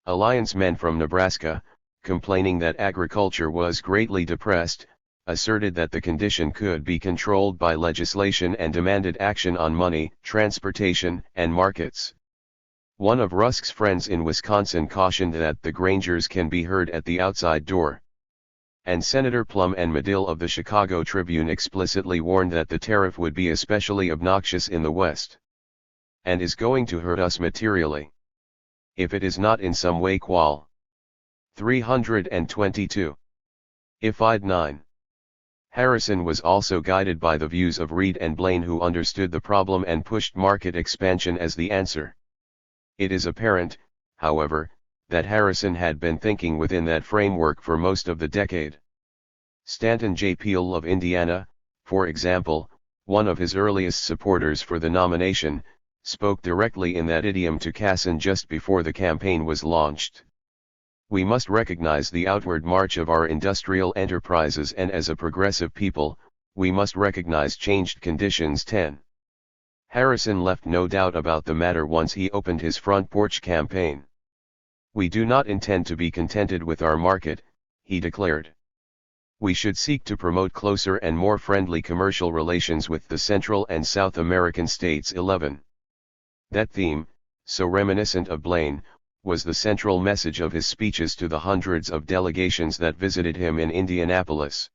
Alliance men from Nebraska, complaining that agriculture was greatly depressed, asserted that the condition could be controlled by legislation and demanded action on money, transportation, and markets. One of Rusk's friends in Wisconsin cautioned that the Grangers can be heard at the outside door. And Senator Plum and Medill of the Chicago Tribune explicitly warned that the tariff would be especially obnoxious in the West. And is going to hurt us materially. If it is not in some way qual. 322. If I'd 9. Harrison was also guided by the views of Reed and Blaine, who understood the problem and pushed market expansion as the answer. It is apparent, however, that Harrison had been thinking within that framework for most of the decade. Stanton J. Peel of Indiana, for example, one of his earliest supporters for the nomination, spoke directly in that idiom to Casson just before the campaign was launched. "We must recognize the outward march of our industrial enterprises, and as a progressive people, we must recognize changed conditions." 10. Harrison left no doubt about the matter once he opened his front porch campaign. "We do not intend to be contented with our market," he declared. "We should seek to promote closer and more friendly commercial relations with the Central and South American states." 11. That theme, so reminiscent of Blaine, was the central message of his speeches to the hundreds of delegations that visited him in Indianapolis.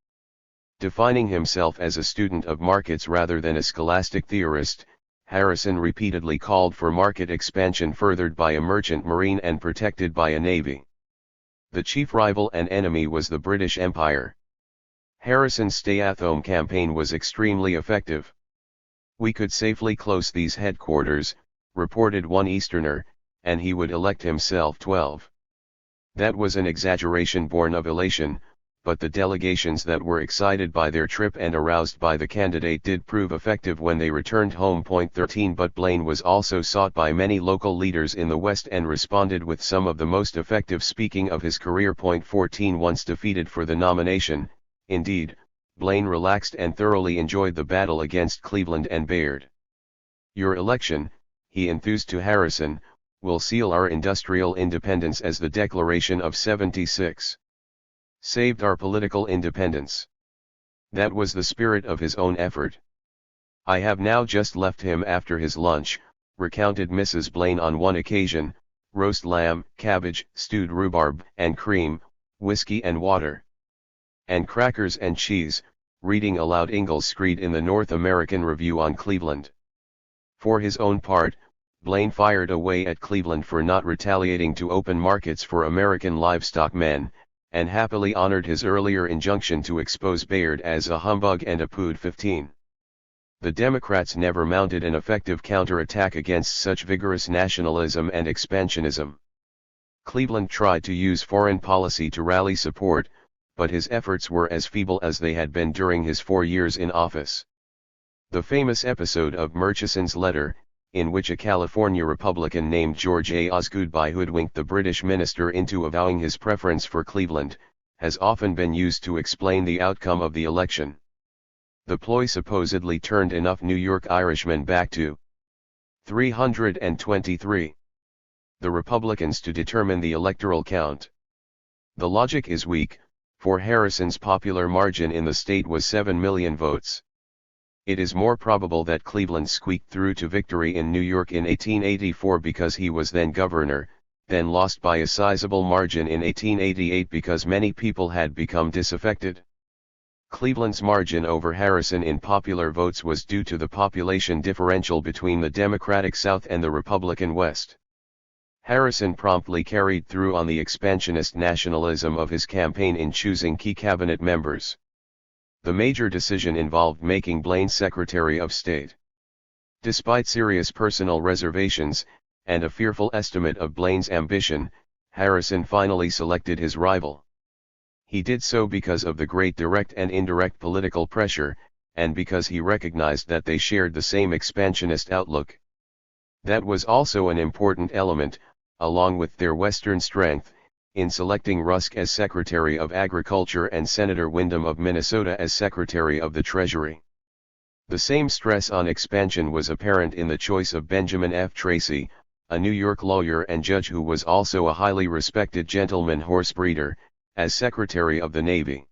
Defining himself as a student of markets rather than a scholastic theorist, Harrison repeatedly called for market expansion furthered by a merchant marine and protected by a navy. The chief rival and enemy was the British Empire. Harrison's stay-at-home campaign was extremely effective. "We could safely close these headquarters," reported one Easterner, "and he would elect himself." 12. That was an exaggeration born of elation, but the delegations that were excited by their trip and aroused by the candidate did prove effective when they returned home. 13. But Blaine was also sought by many local leaders in the West and responded with some of the most effective speaking of his career. 14. Once defeated for the nomination, indeed, Blaine relaxed and thoroughly enjoyed the battle against Cleveland and Bayard. "Your election," he enthused to Harrison, "will seal our industrial independence as the Declaration of '76. Saved our political independence." That was the spirit of his own effort. "I have now just left him after his lunch," recounted Mrs. Blaine on one occasion, "roast lamb, cabbage, stewed rhubarb and cream, whiskey and water, and crackers and cheese," reading aloud Ingalls' screed in the North American Review on Cleveland. For his own part, Blaine fired away at Cleveland for not retaliating to open markets for American livestock men, and happily honored his earlier injunction to expose Bayard as a humbug and a pood. 15. The Democrats never mounted an effective counterattack against such vigorous nationalism and expansionism. Cleveland tried to use foreign policy to rally support, but his efforts were as feeble as they had been during his 4 years in office. The famous episode of Murchison's letter, in which a California Republican named George A. Osgood hoodwinked the British minister into avowing his preference for Cleveland, has often been used to explain the outcome of the election. The ploy supposedly turned enough New York Irishmen back to 323. The Republicans to determine the electoral count. The logic is weak, for Harrison's popular margin in the state was 7 million votes. It is more probable that Cleveland squeaked through to victory in New York in 1884 because he was then governor, then lost by a sizable margin in 1888 because many people had become disaffected. Cleveland's margin over Harrison in popular votes was due to the population differential between the Democratic South and the Republican West. Harrison promptly carried through on the expansionist nationalism of his campaign in choosing key cabinet members. The major decision involved making Blaine Secretary of State. Despite serious personal reservations, and a fearful estimate of Blaine's ambition, Harrison finally selected his rival. He did so because of the great direct and indirect political pressure, and because he recognized that they shared the same expansionist outlook. That was also an important element, along with their Western strength, in selecting Rusk as Secretary of Agriculture and Senator Windom of Minnesota as Secretary of the Treasury. The same stress on expansion was apparent in the choice of Benjamin F. Tracy, a New York lawyer and judge who was also a highly respected gentleman horse breeder, as Secretary of the Navy.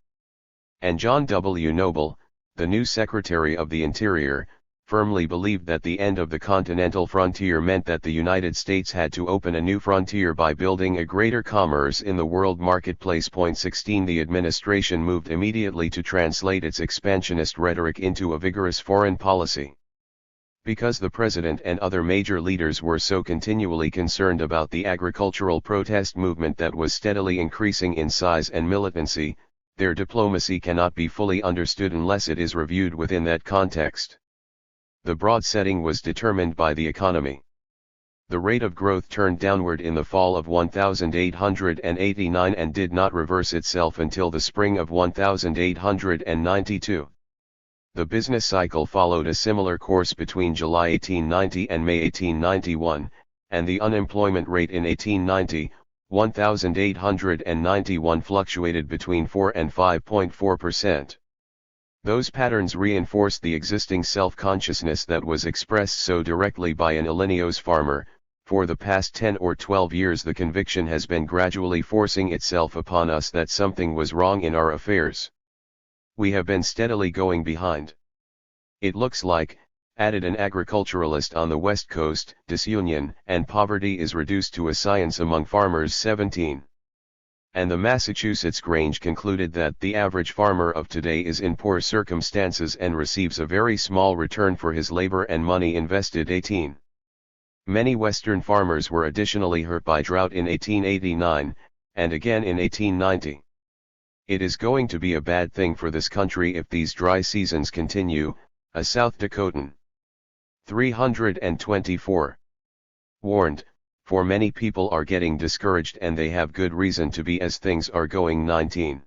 And John W. Noble, the new Secretary of the Interior, firmly believed that the end of the continental frontier meant that the United States had to open a new frontier by building a greater commerce in the world marketplace. 16 The administration moved immediately to translate its expansionist rhetoric into a vigorous foreign policy. Because the president and other major leaders were so continually concerned about the agricultural protest movement that was steadily increasing in size and militancy, their diplomacy cannot be fully understood unless it is reviewed within that context. The broad setting was determined by the economy. The rate of growth turned downward in the fall of 1889 and did not reverse itself until the spring of 1892. The business cycle followed a similar course between July 1890 and May 1891, and the unemployment rate in 1890, 1,891 fluctuated between 4 and 5.4%. Those patterns reinforced the existing self-consciousness that was expressed so directly by an Illinois farmer. For the past 10 or 12 years the conviction has been gradually forcing itself upon us that something was wrong in our affairs. We have been steadily going behind. It looks like, added an agriculturalist on the West Coast, disunion and poverty is reduced to a science among farmers 17. And the Massachusetts Grange concluded that the average farmer of today is in poor circumstances and receives a very small return for his labor and money invested 18. Many Western farmers were additionally hurt by drought in 1889, and again in 1890. It is going to be a bad thing for this country if these dry seasons continue, a South Dakotan 324 warned, for many people are getting discouraged and they have good reason to be as things are going 19.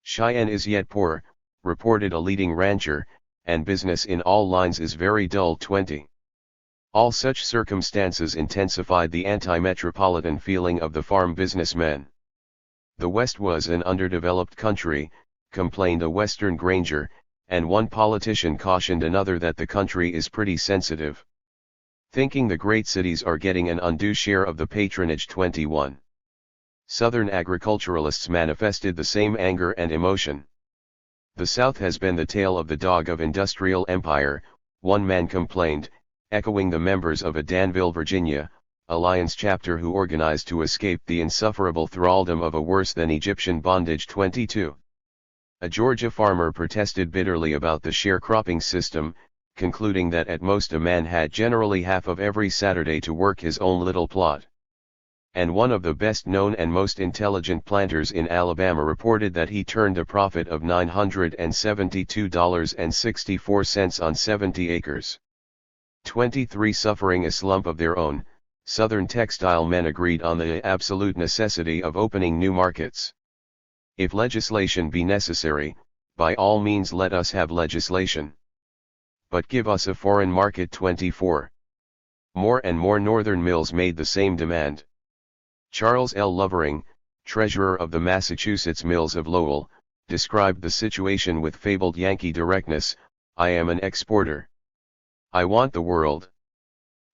Cheyenne is yet poor, reported a leading rancher, and business in all lines is very dull 20. All such circumstances intensified the anti-metropolitan feeling of the farm businessmen. The West was an underdeveloped country, complained a Western Granger, and one politician cautioned another that the country is pretty sensitive. Thinking the great cities are getting an undue share of the patronage 21. Southern agriculturalists manifested the same anger and emotion. The South has been the tail of the dog of industrial empire, one man complained, echoing the members of a Danville, Virginia, Alliance chapter who organized to escape the insufferable thraldom of a worse than Egyptian bondage 22. A Georgia farmer protested bitterly about the sharecropping system, concluding that at most a man had generally half of every Saturday to work his own little plot. And one of the best known and most intelligent planters in Alabama reported that he turned a profit of $972.64 on 70 acres. 23. Suffering a slump of their own, Southern textile men agreed on the absolute necessity of opening new markets. If legislation be necessary, by all means let us have legislation. But give us a foreign market 24. More and more northern mills made the same demand. Charles L. Lovering, treasurer of the Massachusetts Mills of Lowell, described the situation with fabled Yankee directness, "I am an exporter. I want the world."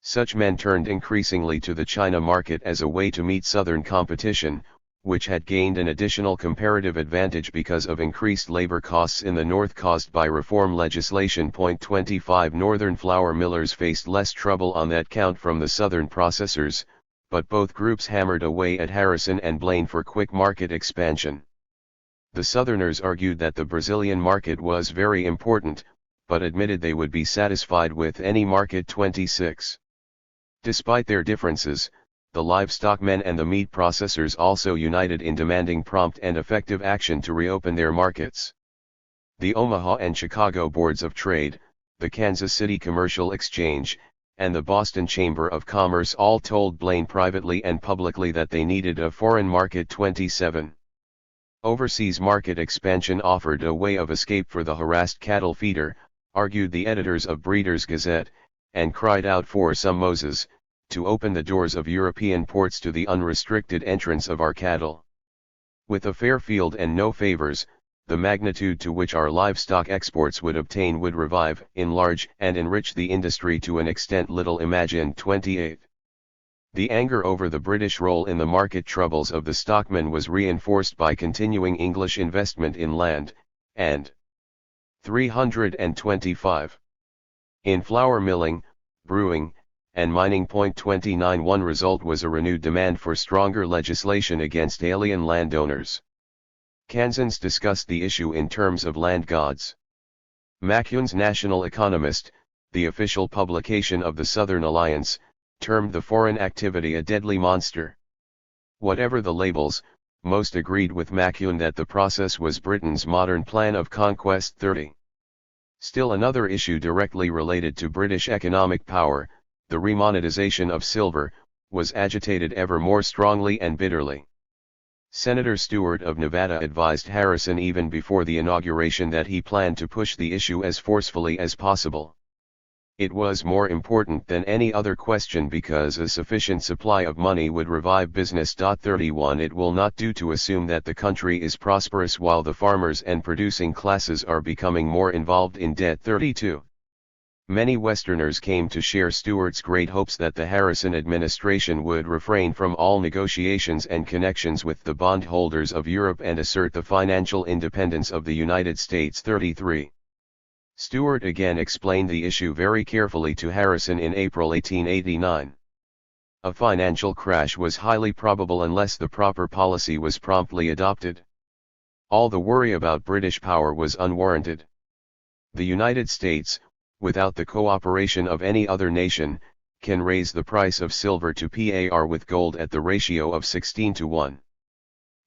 Such men turned increasingly to the China market as a way to meet Southern competition, which had gained an additional comparative advantage because of increased labor costs in the North caused by reform legislation. 25 Northern flour millers faced less trouble on that count from the Southern processors, but both groups hammered away at Harrison and Blaine for quick market expansion. The Southerners argued that the Brazilian market was very important, but admitted they would be satisfied with any market. 26. Despite their differences, the livestock men and the meat processors also united in demanding prompt and effective action to reopen their markets. The Omaha and Chicago Boards of Trade, the Kansas City Commercial Exchange, and the Boston Chamber of Commerce all told Blaine privately and publicly that they needed a foreign market. 27. Overseas market expansion offered a way of escape for the harassed cattle feeder, argued the editors of Breeders' Gazette, and cried out for some Moses, to open the doors of European ports to the unrestricted entrance of our cattle. With a fair field and no favors, the magnitude to which our livestock exports would obtain would revive, enlarge, and enrich the industry to an extent little imagined. 28. The anger over the British role in the market troubles of the stockmen was reinforced by continuing English investment in land, and 325. In flour milling, brewing, and mining. 29 One result was a renewed demand for stronger legislation against alien landowners. Kansans discussed the issue in terms of land gods. Macune's National Economist, the official publication of the Southern Alliance, termed the foreign activity a deadly monster. Whatever the labels, most agreed with Macune that the process was Britain's modern plan of conquest. 30. Still another issue directly related to British economic power, the remonetization of silver, was agitated ever more strongly and bitterly. Senator Stewart of Nevada advised Harrison even before the inauguration that he planned to push the issue as forcefully as possible. It was more important than any other question because a sufficient supply of money would revive business. 31 It will not do to assume that the country is prosperous while the farmers and producing classes are becoming more involved in debt. 32 Many Westerners came to share Stewart's great hopes that the Harrison administration would refrain from all negotiations and connections with the bondholders of Europe and assert the financial independence of the United States. 33 Stewart again explained the issue very carefully to Harrison in April 1889. A financial crash was highly probable unless the proper policy was promptly adopted. All the worry about British power was unwarranted. The United States, without the cooperation of any other nation, can raise the price of silver to par with gold at the ratio of 16:1.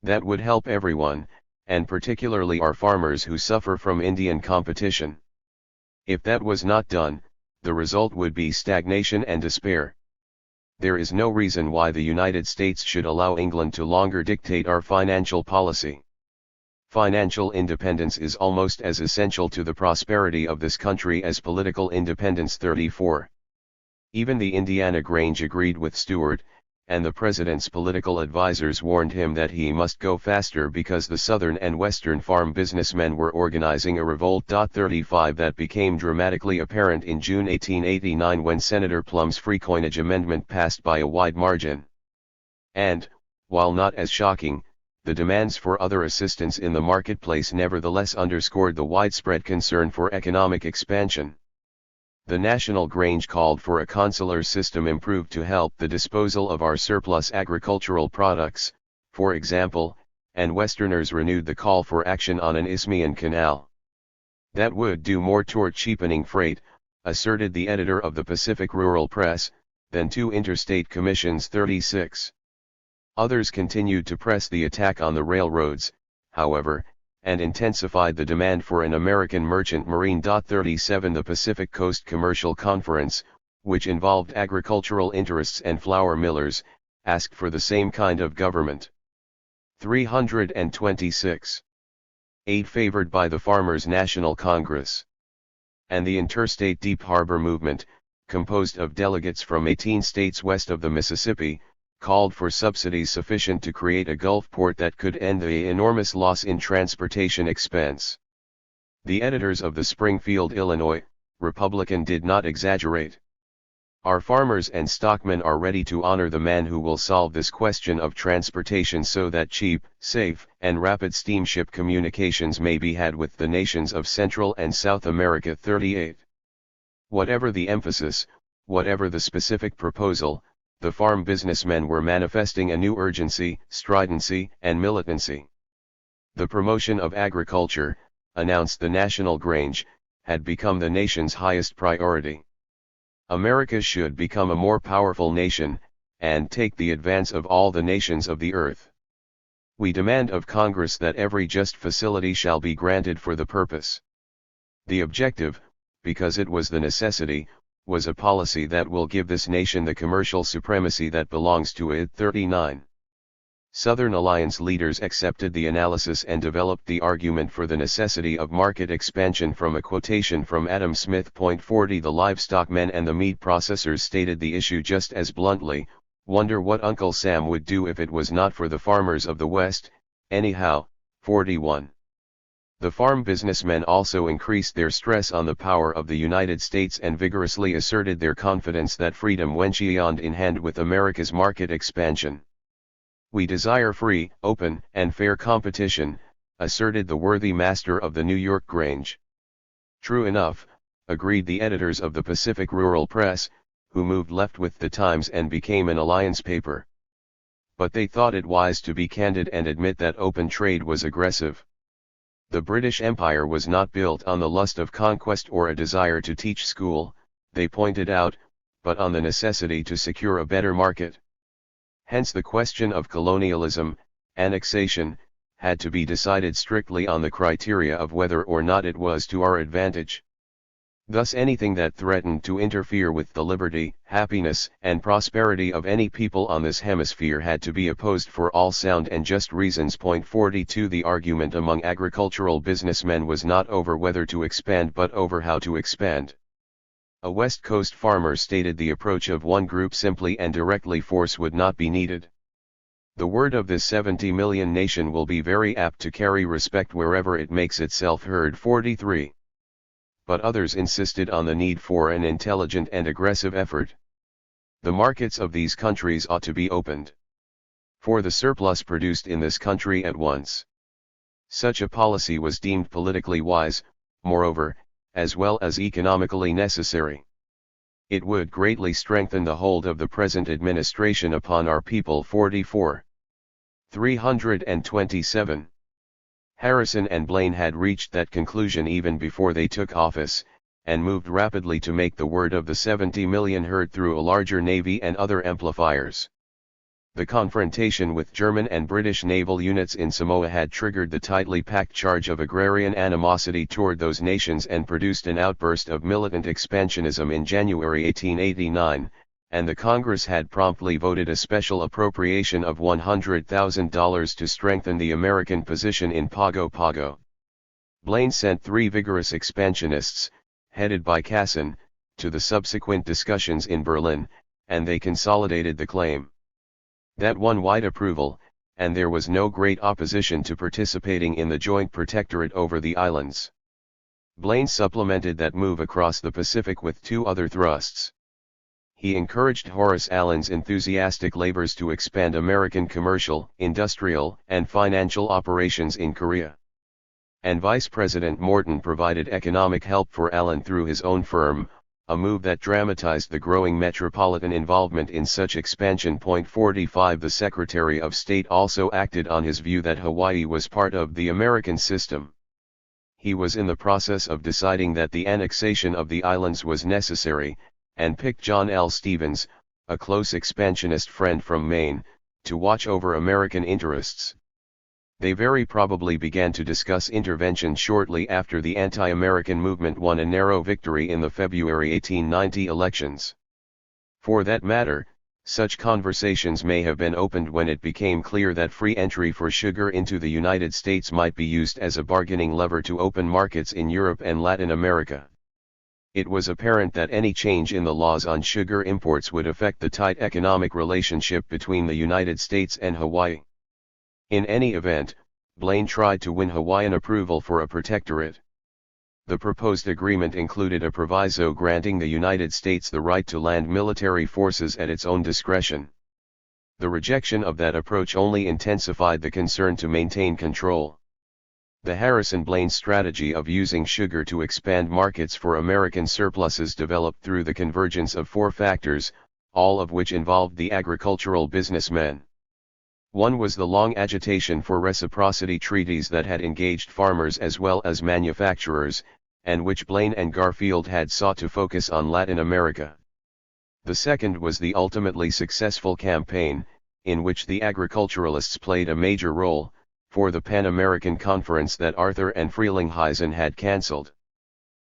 That would help everyone, and particularly our farmers who suffer from Indian competition. If that was not done, the result would be stagnation and despair. There is no reason why the United States should allow England to longer dictate our financial policy. Financial independence is almost as essential to the prosperity of this country as political independence. 34 Even the Indiana Grange agreed with Stewart, and the president's political advisers warned him that he must go faster because the southern and western farm businessmen were organizing a revolt. 35 That became dramatically apparent in June 1889 when Senator Plum's free coinage amendment passed by a wide margin. And, while not as shocking, the demands for other assistance in the marketplace nevertheless underscored the widespread concern for economic expansion. The National Grange called for a consular system improved to help the disposal of our surplus agricultural products, for example, and Westerners renewed the call for action on an Isthmian canal. That would do more toward cheapening freight, asserted the editor of the Pacific Rural Press, than 2 interstate commissions. 36 Others continued to press the attack on the railroads, however, and intensified the demand for an American merchant marine. 37 The Pacific Coast Commercial Conference, which involved agricultural interests and flour millers, asked for the same kind of government. 326 Aid favored by the Farmers' National Congress. And the Interstate Deep Harbor Movement, composed of delegates from 18 states west of the Mississippi, called for subsidies sufficient to create a Gulf port that could end the enormous loss in transportation expense. The editors of the Springfield, Illinois, Republican did not exaggerate. Our farmers and stockmen are ready to honor the man who will solve this question of transportation so that cheap, safe, and rapid steamship communications may be had with the nations of Central and South America. 38 Whatever the emphasis, whatever the specific proposal, the farm businessmen were manifesting a new urgency, stridency, and militancy. The promotion of agriculture, announced the National Grange, had become the nation's highest priority. America should become a more powerful nation, and take the advance of all the nations of the earth. We demand of Congress that every just facility shall be granted for the purpose. The objective, because it was the necessity, was a policy that will give this nation the commercial supremacy that belongs to it. 39 Southern Alliance leaders accepted the analysis and developed the argument for the necessity of market expansion from a quotation from Adam Smith. 40 The livestock men and the meat processors stated the issue just as bluntly, wonder what Uncle Sam would do if it was not for the farmers of the West, anyhow. 41 The farm businessmen also increased their stress on the power of the United States and vigorously asserted their confidence that freedom went hand in hand with America's market expansion. We desire free, open, and fair competition, asserted the worthy master of the New York Grange. True enough, agreed the editors of the Pacific Rural Press, who moved left with the times and became an alliance paper. But they thought it wise to be candid and admit that open trade was aggressive. The British Empire was not built on the lust of conquest or a desire to teach school, they pointed out, but on the necessity to secure a better market. Hence the question of colonialism, annexation, had to be decided strictly on the criteria of whether or not it was to our advantage. Thus anything that threatened to interfere with the liberty, happiness, and prosperity of any people on this hemisphere had to be opposed for all sound and just reasons. 42 The argument among agricultural businessmen was not over whether to expand but over how to expand. A West Coast farmer stated the approach of one group simply and directly force would not be needed. The word of this 70 million nation will be very apt to carry respect wherever it makes itself heard. 43. But others insisted on the need for an intelligent and aggressive effort. The markets of these countries ought to be opened for the surplus produced in this country at once. Such a policy was deemed politically wise, moreover, as well as economically necessary. It would greatly strengthen the hold of the present administration upon our people. 44. 327. Harrison and Blaine had reached that conclusion even before they took office, and moved rapidly to make the word of the 70 million heard through a larger navy and other amplifiers. The confrontation with German and British naval units in Samoa had triggered the tightly packed charge of agrarian animosity toward those nations and produced an outburst of militant expansionism in January 1889, and the Congress had promptly voted a special appropriation of $100,000 to strengthen the American position in Pago Pago. Blaine sent 3 vigorous expansionists, headed by Casson, to the subsequent discussions in Berlin, and they consolidated the claim. That won wide approval, and there was no great opposition to participating in the joint protectorate over the islands. Blaine supplemented that move across the Pacific with 2 other thrusts. He encouraged Horace Allen's enthusiastic labors to expand American commercial, industrial, and financial operations in Korea. And Vice President Morton provided economic help for Allen through his own firm, a move that dramatized the growing metropolitan involvement in such expansion. 45 The Secretary of State also acted on his view that Hawaii was part of the American system. He was in the process of deciding that the annexation of the islands was necessary, and picked John L. Stevens, a close expansionist friend from Maine, to watch over American interests. They very probably began to discuss intervention shortly after the anti-American movement won a narrow victory in the February 1890 elections. For that matter, such conversations may have been opened when it became clear that free entry for sugar into the United States might be used as a bargaining lever to open markets in Europe and Latin America. It was apparent that any change in the laws on sugar imports would affect the tight economic relationship between the United States and Hawaii. In any event, Blaine tried to win Hawaiian approval for a protectorate. The proposed agreement included a proviso granting the United States the right to land military forces at its own discretion. The rejection of that approach only intensified the concern to maintain control. The Harrison-Blaine strategy of using sugar to expand markets for American surpluses developed through the convergence of 4 factors, all of which involved the agricultural businessmen. One was the long agitation for reciprocity treaties that had engaged farmers as well as manufacturers, and which Blaine and Garfield had sought to focus on Latin America. The second was the ultimately successful campaign, in which the agriculturalists played a major role, for the Pan-American Conference that Arthur and Frelinghuysen had cancelled.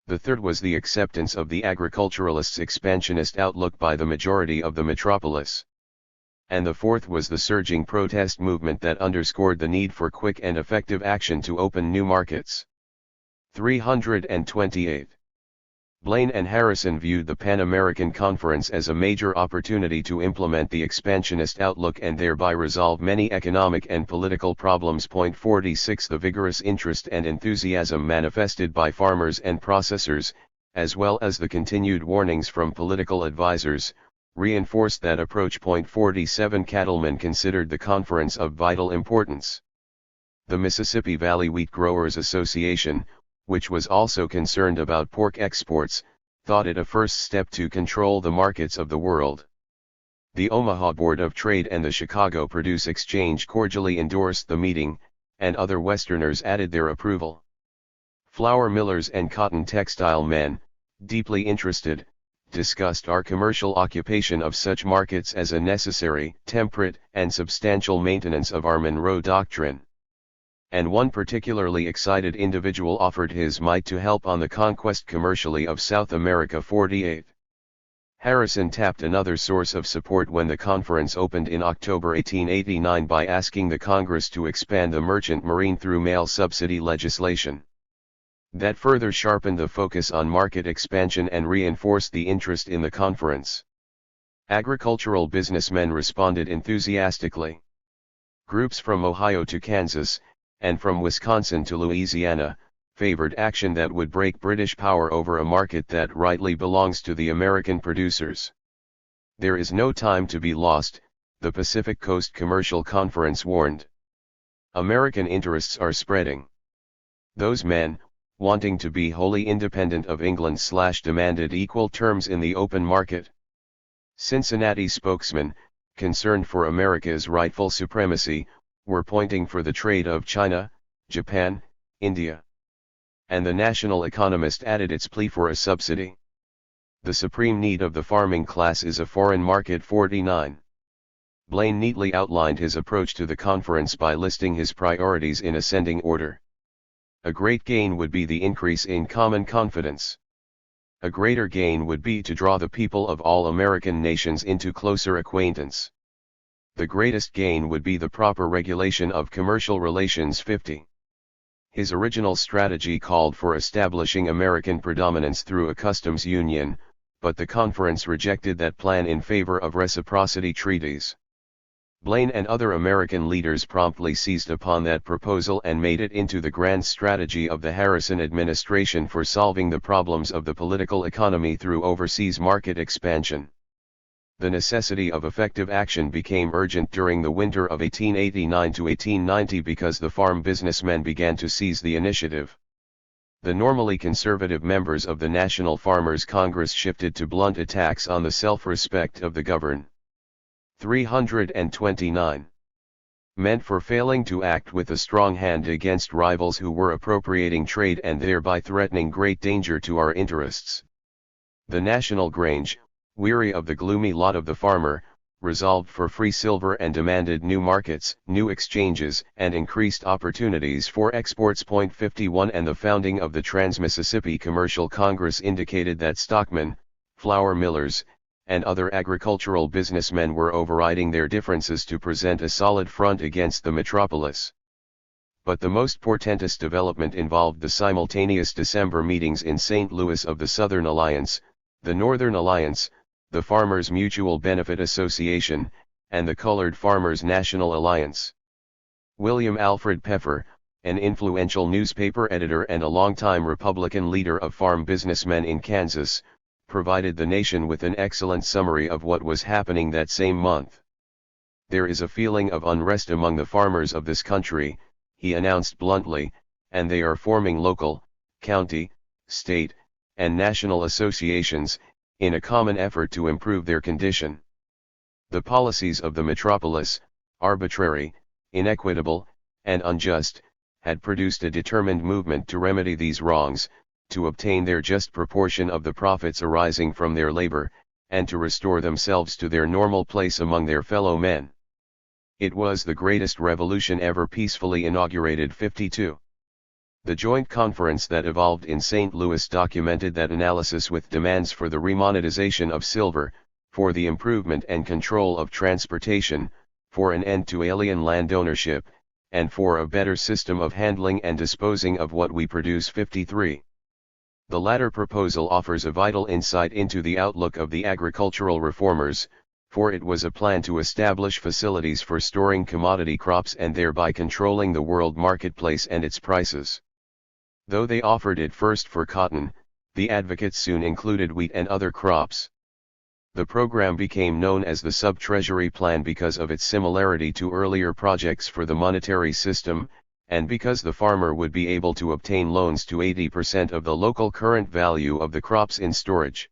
The third was the acceptance of the agriculturalists' expansionist outlook by the majority of the metropolis. And the fourth was the surging protest movement that underscored the need for quick and effective action to open new markets. 328. Blaine and Harrison viewed the Pan-American Conference as a major opportunity to implement the expansionist outlook and thereby resolve many economic and political problems. 46 The vigorous interest and enthusiasm manifested by farmers and processors, as well as the continued warnings from political advisors, reinforced that approach. 47 Cattlemen considered the conference of vital importance. The Mississippi Valley Wheat Growers Association, which was also concerned about pork exports, thought it a first step to control the markets of the world. The Omaha Board of Trade and the Chicago Produce Exchange cordially endorsed the meeting, and other Westerners added their approval. Flour millers and cotton textile men, deeply interested, discussed our commercial occupation of such markets as a necessary, temperate, and substantial maintenance of our Monroe Doctrine. and one particularly excited individual offered his might to help on the conquest commercially of South America. 48. Harrison tapped another source of support when the conference opened in October 1889 by asking the Congress to expand the merchant marine through mail subsidy legislation. That further sharpened the focus on market expansion and reinforced the interest in the conference. Agricultural businessmen responded enthusiastically. Groups from Ohio to Kansas, and from Wisconsin to Louisiana, favored action that would break British power over a market that rightly belongs to the American producers. There is no time to be lost, the Pacific Coast Commercial Conference warned. American interests are spreading. Those men, wanting to be wholly independent of England, demanded equal terms in the open market. Cincinnati spokesmen, concerned for America's rightful supremacy, were pointing for the trade of China, Japan, India. And the National Economist added its plea for a subsidy. The supreme need of the farming class is a foreign market. 49. Blaine neatly outlined his approach to the conference by listing his priorities in ascending order. A great gain would be the increase in common confidence. A greater gain would be to draw the people of all American nations into closer acquaintance. The greatest gain would be the proper regulation of commercial relations. 50. His original strategy called for establishing American predominance through a customs union, but the conference rejected that plan in favor of reciprocity treaties. Blaine and other American leaders promptly seized upon that proposal and made it into the grand strategy of the Harrison administration for solving the problems of the political economy through overseas market expansion. The necessity of effective action became urgent during the winter of 1889 to 1890 because the farm businessmen began to seize the initiative. The normally conservative members of the National Farmers Congress shifted to blunt attacks on the self-respect of the governed. 329. Meant for failing to act with a strong hand against rivals who were appropriating trade and thereby threatening great danger to our interests. The National Grange, weary of the gloomy lot of the farmer, resolved for free silver and demanded new markets, new exchanges, and increased opportunities for exports. 51 And the founding of the Trans-Mississippi Commercial Congress indicated that stockmen, flour millers, and other agricultural businessmen were overriding their differences to present a solid front against the metropolis. But the most portentous development involved the simultaneous December meetings in St. Louis of the Southern Alliance, the Northern Alliance, the Farmers Mutual Benefit Association, and the Colored Farmers National Alliance. William Alfred Peffer, an influential newspaper editor and a longtime Republican leader of farm businessmen in Kansas, provided the nation with an excellent summary of what was happening that same month. There is a feeling of unrest among the farmers of this country, he announced bluntly, and they are forming local, county, state, and national associations, in a common effort to improve their condition. The policies of the metropolis, arbitrary, inequitable, and unjust, had produced a determined movement to remedy these wrongs, to obtain their just proportion of the profits arising from their labor, and to restore themselves to their normal place among their fellow men. It was the greatest revolution ever peacefully inaugurated. 52. The joint conference that evolved in St. Louis documented that analysis with demands for the remonetization of silver, for the improvement and control of transportation, for an end to alien land ownership, and for a better system of handling and disposing of what we produce. 53. The latter proposal offers a vital insight into the outlook of the agricultural reformers, for it was a plan to establish facilities for storing commodity crops and thereby controlling the world marketplace and its prices. Though they offered it first for cotton, the advocates soon included wheat and other crops. The program became known as the Sub-Treasury Plan because of its similarity to earlier projects for the monetary system, and because the farmer would be able to obtain loans to 80% of the local current value of the crops in storage.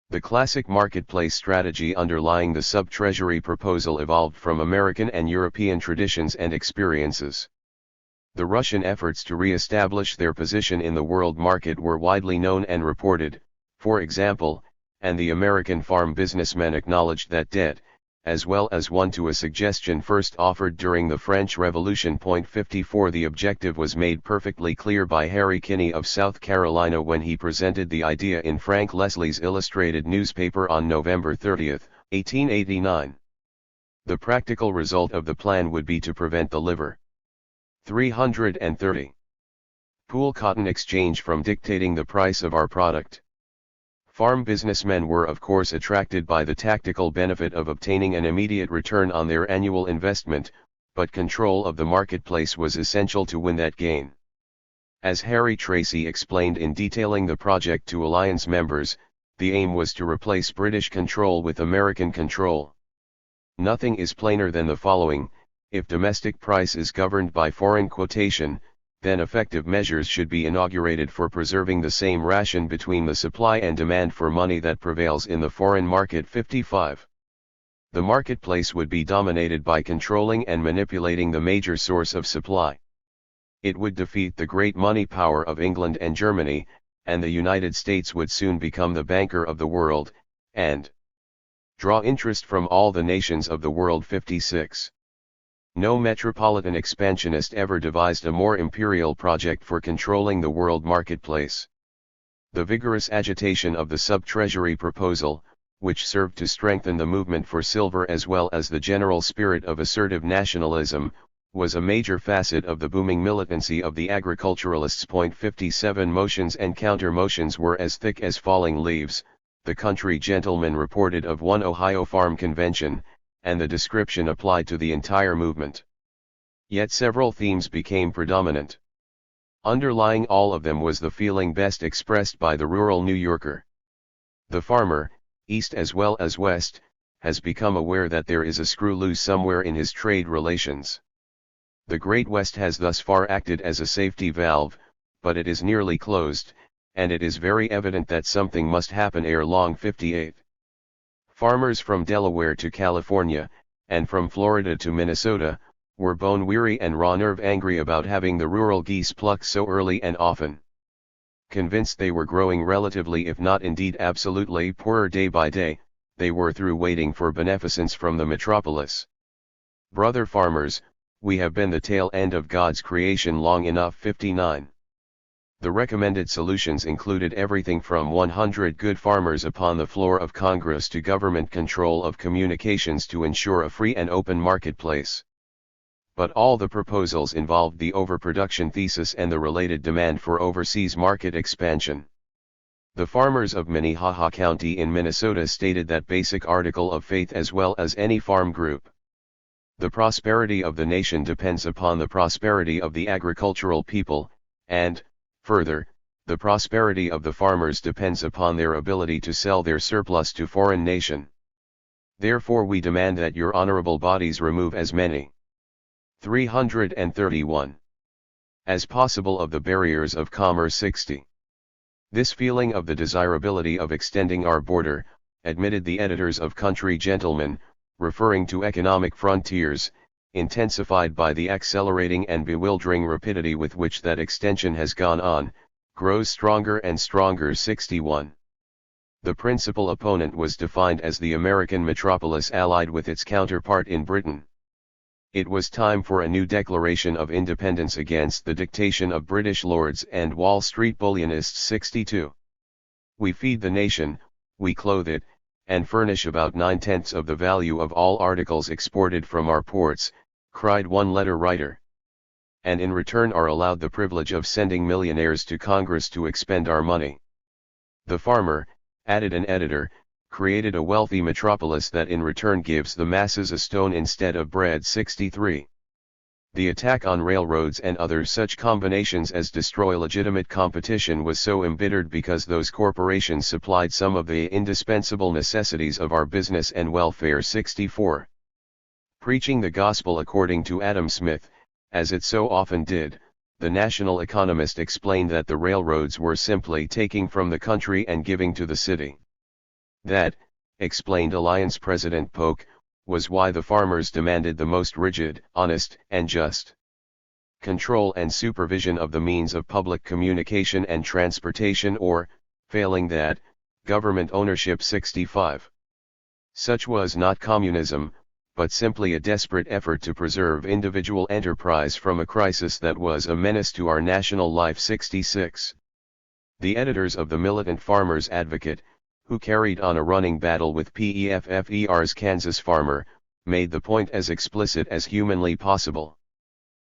The classic marketplace strategy underlying the Sub-Treasury proposal evolved from American and European traditions and experiences. The Russian efforts to re-establish their position in the world market were widely known and reported, for example, and the American farm businessmen acknowledged that debt, as well as one to a suggestion first offered during the French Revolution. 54 The objective was made perfectly clear by Harry Kinney of South Carolina when he presented the idea in Frank Leslie's illustrated newspaper on November 30, 1889. The practical result of the plan would be to prevent the liver. 330. Pool cotton exchange from dictating the price of our product. Farm businessmen were of course attracted by the tactical benefit of obtaining an immediate return on their annual investment, but control of the marketplace was essential to win that gain. As Harry Tracy explained in detailing the project to Alliance members, the aim was to replace British control with American control. Nothing is plainer than the following: if domestic price is governed by foreign quotation, then effective measures should be inaugurated for preserving the same ration between the supply and demand for money that prevails in the foreign market. 55. The marketplace would be dominated by controlling and manipulating the major source of supply. It would defeat the great money power of England and Germany, and the United States would soon become the banker of the world, and draw interest from all the nations of the world. 56. No metropolitan expansionist ever devised a more imperial project for controlling the world marketplace. The vigorous agitation of the sub-treasury proposal, which served to strengthen the movement for silver as well as the general spirit of assertive nationalism, was a major facet of the booming militancy of the agriculturalists. 57 Motions and counter-motions were as thick as falling leaves, the country gentleman reported of one Ohio farm convention, and the description applied to the entire movement. Yet several themes became predominant. Underlying all of them was the feeling best expressed by the rural New Yorker. The farmer, East as well as West, has become aware that there is a screw loose somewhere in his trade relations. The Great West has thus far acted as a safety valve, but it is nearly closed, and it is very evident that something must happen ere long. 58. Farmers from Delaware to California, and from Florida to Minnesota, were bone-weary and raw-nerve angry about having the rural geese plucked so early and often. Convinced they were growing relatively if not indeed absolutely poorer day by day, they were through waiting for beneficence from the metropolis. Brother farmers, we have been the tail end of God's creation long enough. 59. The recommended solutions included everything from 100 good farmers upon the floor of Congress to government control of communications to ensure a free and open marketplace. But all the proposals involved the overproduction thesis and the related demand for overseas market expansion. The farmers of Minnehaha County in Minnesota stated that basic article of faith as well as any farm group. The prosperity of the nation depends upon the prosperity of the agricultural people, and, further, the prosperity of the farmers depends upon their ability to sell their surplus to foreign nation. Therefore we demand that your honorable bodies remove as many 331 as possible of the barriers of commerce. 60. This feeling of the desirability of extending our border, admitted the editors of Country Gentleman, referring to economic frontiers, intensified by the accelerating and bewildering rapidity with which that extension has gone on, grows stronger and stronger. 61. The principal opponent was defined as the American metropolis allied with its counterpart in Britain. It was time for a new declaration of independence against the dictation of British lords and Wall Street bullionists. 62. We feed the nation, we clothe it, and furnish about 9/10 of the value of all articles exported from our ports, cried one letter writer. And in return are allowed the privilege of sending millionaires to Congress to expend our money. The farmer, added an editor, created a wealthy metropolis that in return gives the masses a stone instead of bread. 63. The attack on railroads and other such combinations as destroy legitimate competition was so embittered because those corporations supplied some of the indispensable necessities of our business and welfare. 64. Preaching the gospel according to Adam Smith, as it so often did, the national economist explained that the railroads were simply taking from the country and giving to the city. That, explained Alliance President Polk, was why the farmers demanded the most rigid, honest, and just control and supervision of the means of public communication and transportation or, failing that, government ownership. 65. Such was not communism, but simply a desperate effort to preserve individual enterprise from a crisis that was a menace to our national life. 66. The editors of the Militant Farmers Advocate, who carried on a running battle with PEFFER's Kansas Farmer, made the point as explicit as humanly possible.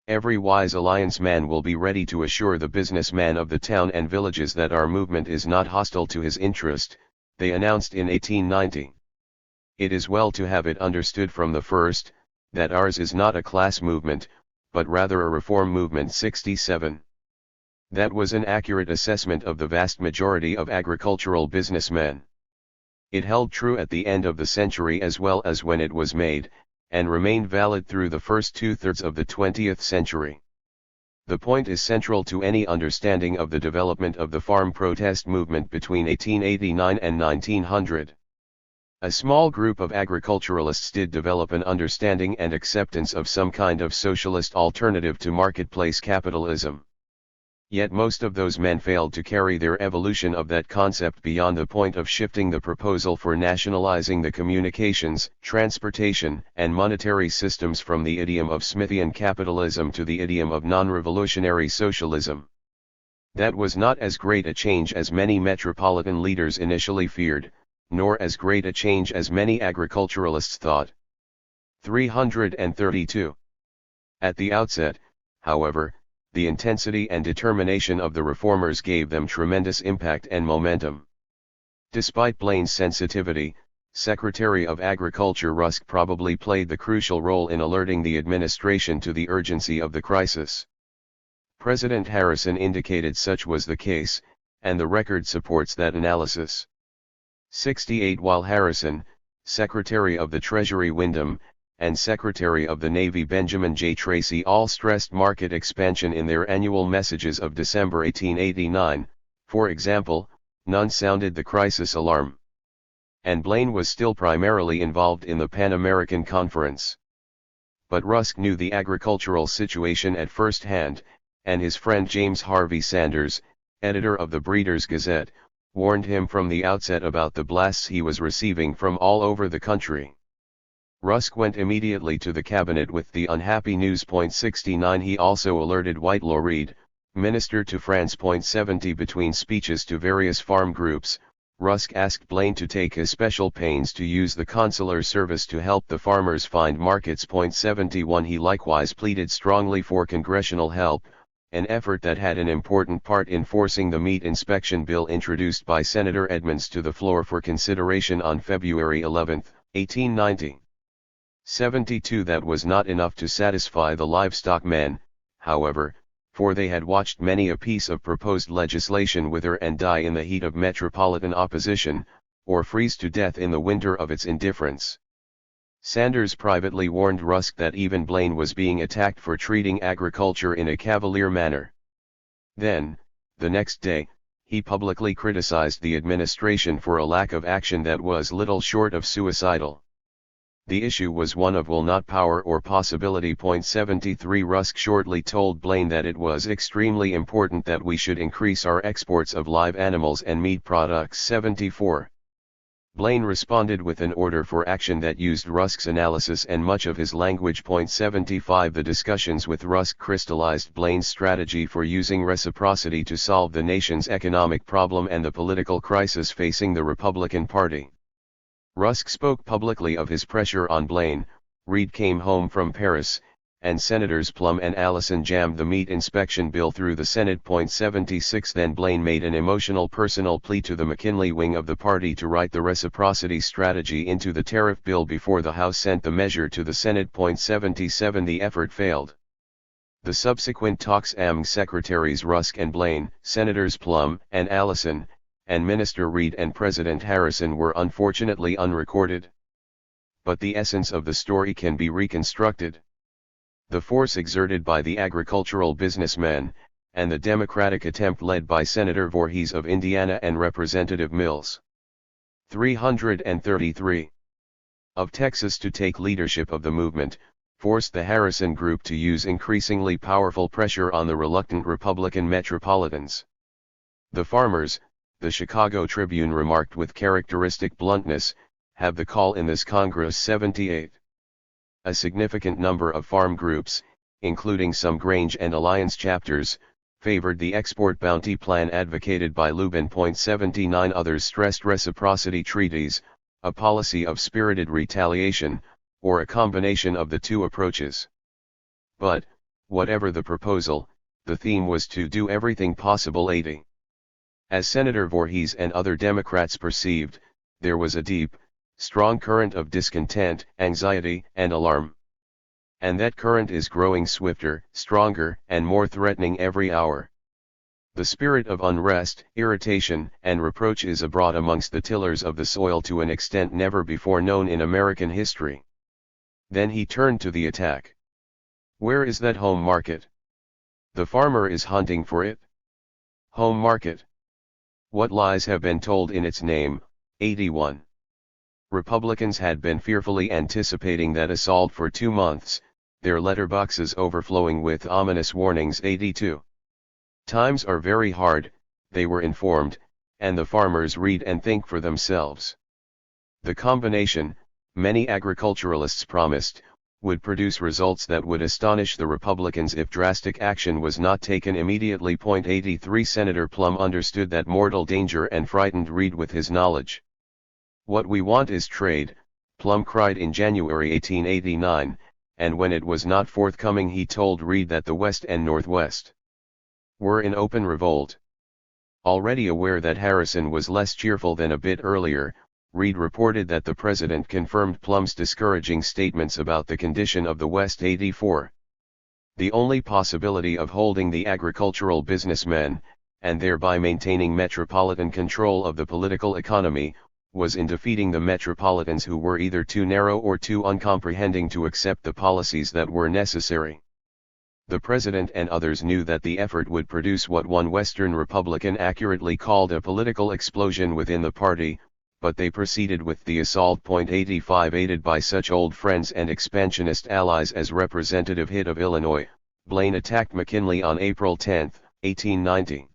Every wise alliance man will be ready to assure the businessman of the town and villages that our movement is not hostile to his interest, they announced in 1890. It is well to have it understood from the first, that ours is not a class movement, but rather a reform movement. 67. That was an accurate assessment of the vast majority of agricultural businessmen. It held true at the end of the century as well as when it was made, and remained valid through the first two-thirds of the 20th century. The point is central to any understanding of the development of the farm protest movement between 1889 and 1900. A small group of agriculturalists did develop an understanding and acceptance of some kind of socialist alternative to marketplace capitalism. Yet most of those men failed to carry their evolution of that concept beyond the point of shifting the proposal for nationalizing the communications, transportation, and monetary systems from the idiom of Smithian capitalism to the idiom of non-revolutionary socialism. That was not as great a change as many metropolitan leaders initially feared, nor as great a change as many agriculturalists thought. 332. At the outset, however, the intensity and determination of the reformers gave them tremendous impact and momentum. Despite Blaine's sensitivity, Secretary of Agriculture Rusk probably played the crucial role in alerting the administration to the urgency of the crisis. President Harrison indicated such was the case, and the record supports that analysis. 68. While Harrison, Secretary of the Treasury Windom, and Secretary of the Navy Benjamin J. Tracy all stressed market expansion in their annual messages of December 1889, for example, none sounded the crisis alarm. And Blaine was still primarily involved in the Pan American Conference. But Rusk knew the agricultural situation at first hand, and his friend James Harvey Sanders, editor of the Breeders' Gazette, warned him from the outset about the blasts he was receiving from all over the country. Rusk went immediately to the cabinet with the unhappy news. 69. He also alerted Whitelaw Reid, minister to France. 70. Between speeches to various farm groups, Rusk asked Blaine to take especial pains to use the consular service to help the farmers find markets. 71. He likewise pleaded strongly for congressional help, an effort that had an important part in forcing the meat inspection bill introduced by Senator Edmunds to the floor for consideration on February 11, 1890. 72. That was not enough to satisfy the livestock men, however, for they had watched many a piece of proposed legislation wither and die in the heat of metropolitan opposition, or freeze to death in the winter of its indifference. Sanders privately warned Rusk that even Blaine was being attacked for treating agriculture in a cavalier manner. Then, the next day, he publicly criticized the administration for a lack of action that was little short of suicidal. The issue was one of will not power or possibility. 73. Rusk shortly told Blaine that it was extremely important that we should increase our exports of live animals and meat products. 74. Blaine responded with an order for action that used Rusk's analysis and much of his language. 75. The discussions with Rusk crystallized Blaine's strategy for using reciprocity to solve the nation's economic problem and the political crisis facing the Republican Party. Rusk spoke publicly of his pressure on Blaine. Reid came home from Paris, and Senators Plum and Allison jammed the meat inspection bill through the Senate. 76. Then Blaine made an emotional personal plea to the McKinley wing of the party to write the reciprocity strategy into the tariff bill before the House sent the measure to the Senate. 77. The effort failed. The subsequent talks among Secretaries Rusk and Blaine, Senators Plum and Allison, and Minister Reid and President Harrison were unfortunately unrecorded. But the essence of the story can be reconstructed. The force exerted by the agricultural businessmen, and the Democratic attempt led by Senator Voorhees of Indiana and Representative Mills. 333. Of Texas to take leadership of the movement, forced the Harrison Group to use increasingly powerful pressure on the reluctant Republican metropolitans. The farmers, the Chicago Tribune remarked with characteristic bluntness, have the call in this Congress 78. A significant number of farm groups, including some Grange and Alliance chapters, favored the export bounty plan advocated by Lubin. 79 Others stressed reciprocity treaties, a policy of spirited retaliation, or a combination of the two approaches. But, whatever the proposal, the theme was to do everything possible. 80. As Senator Voorhees and other Democrats perceived, there was a deep, strong current of discontent, anxiety, and alarm. And that current is growing swifter, stronger, and more threatening every hour. The spirit of unrest, irritation, and reproach is abroad amongst the tillers of the soil to an extent never before known in American history. Then he turned to the attack. Where is that home market? The farmer is hunting for it. Home market. What lies have been told in its name? 81. Republicans had been fearfully anticipating that assault for 2 months, their letterboxes overflowing with ominous warnings. 82. Times are very hard, they were informed, and the farmers read and think for themselves. The combination, many agriculturalists promised, would produce results that would astonish the Republicans if drastic action was not taken immediately. 83 Senator Plum understood that mortal danger and frightened Reed with his knowledge. What we want is trade, Plum cried in January 1889, and when it was not forthcoming he told Reed that the West and Northwest were in open revolt. Already aware that Harrison was less cheerful than a bit earlier, Reed reported that the president confirmed Plum's discouraging statements about the condition of the West. 84. The only possibility of holding the agricultural businessmen, and thereby maintaining metropolitan control of the political economy, was in defeating the metropolitans who were either too narrow or too uncomprehending to accept the policies that were necessary. The president and others knew that the effort would produce what one Western Republican accurately called a political explosion within the party, but they proceeded with the assault. 85 Aided by such old friends and expansionist allies as Representative Hitt of Illinois, Blaine attacked McKinley on April 10, 1890.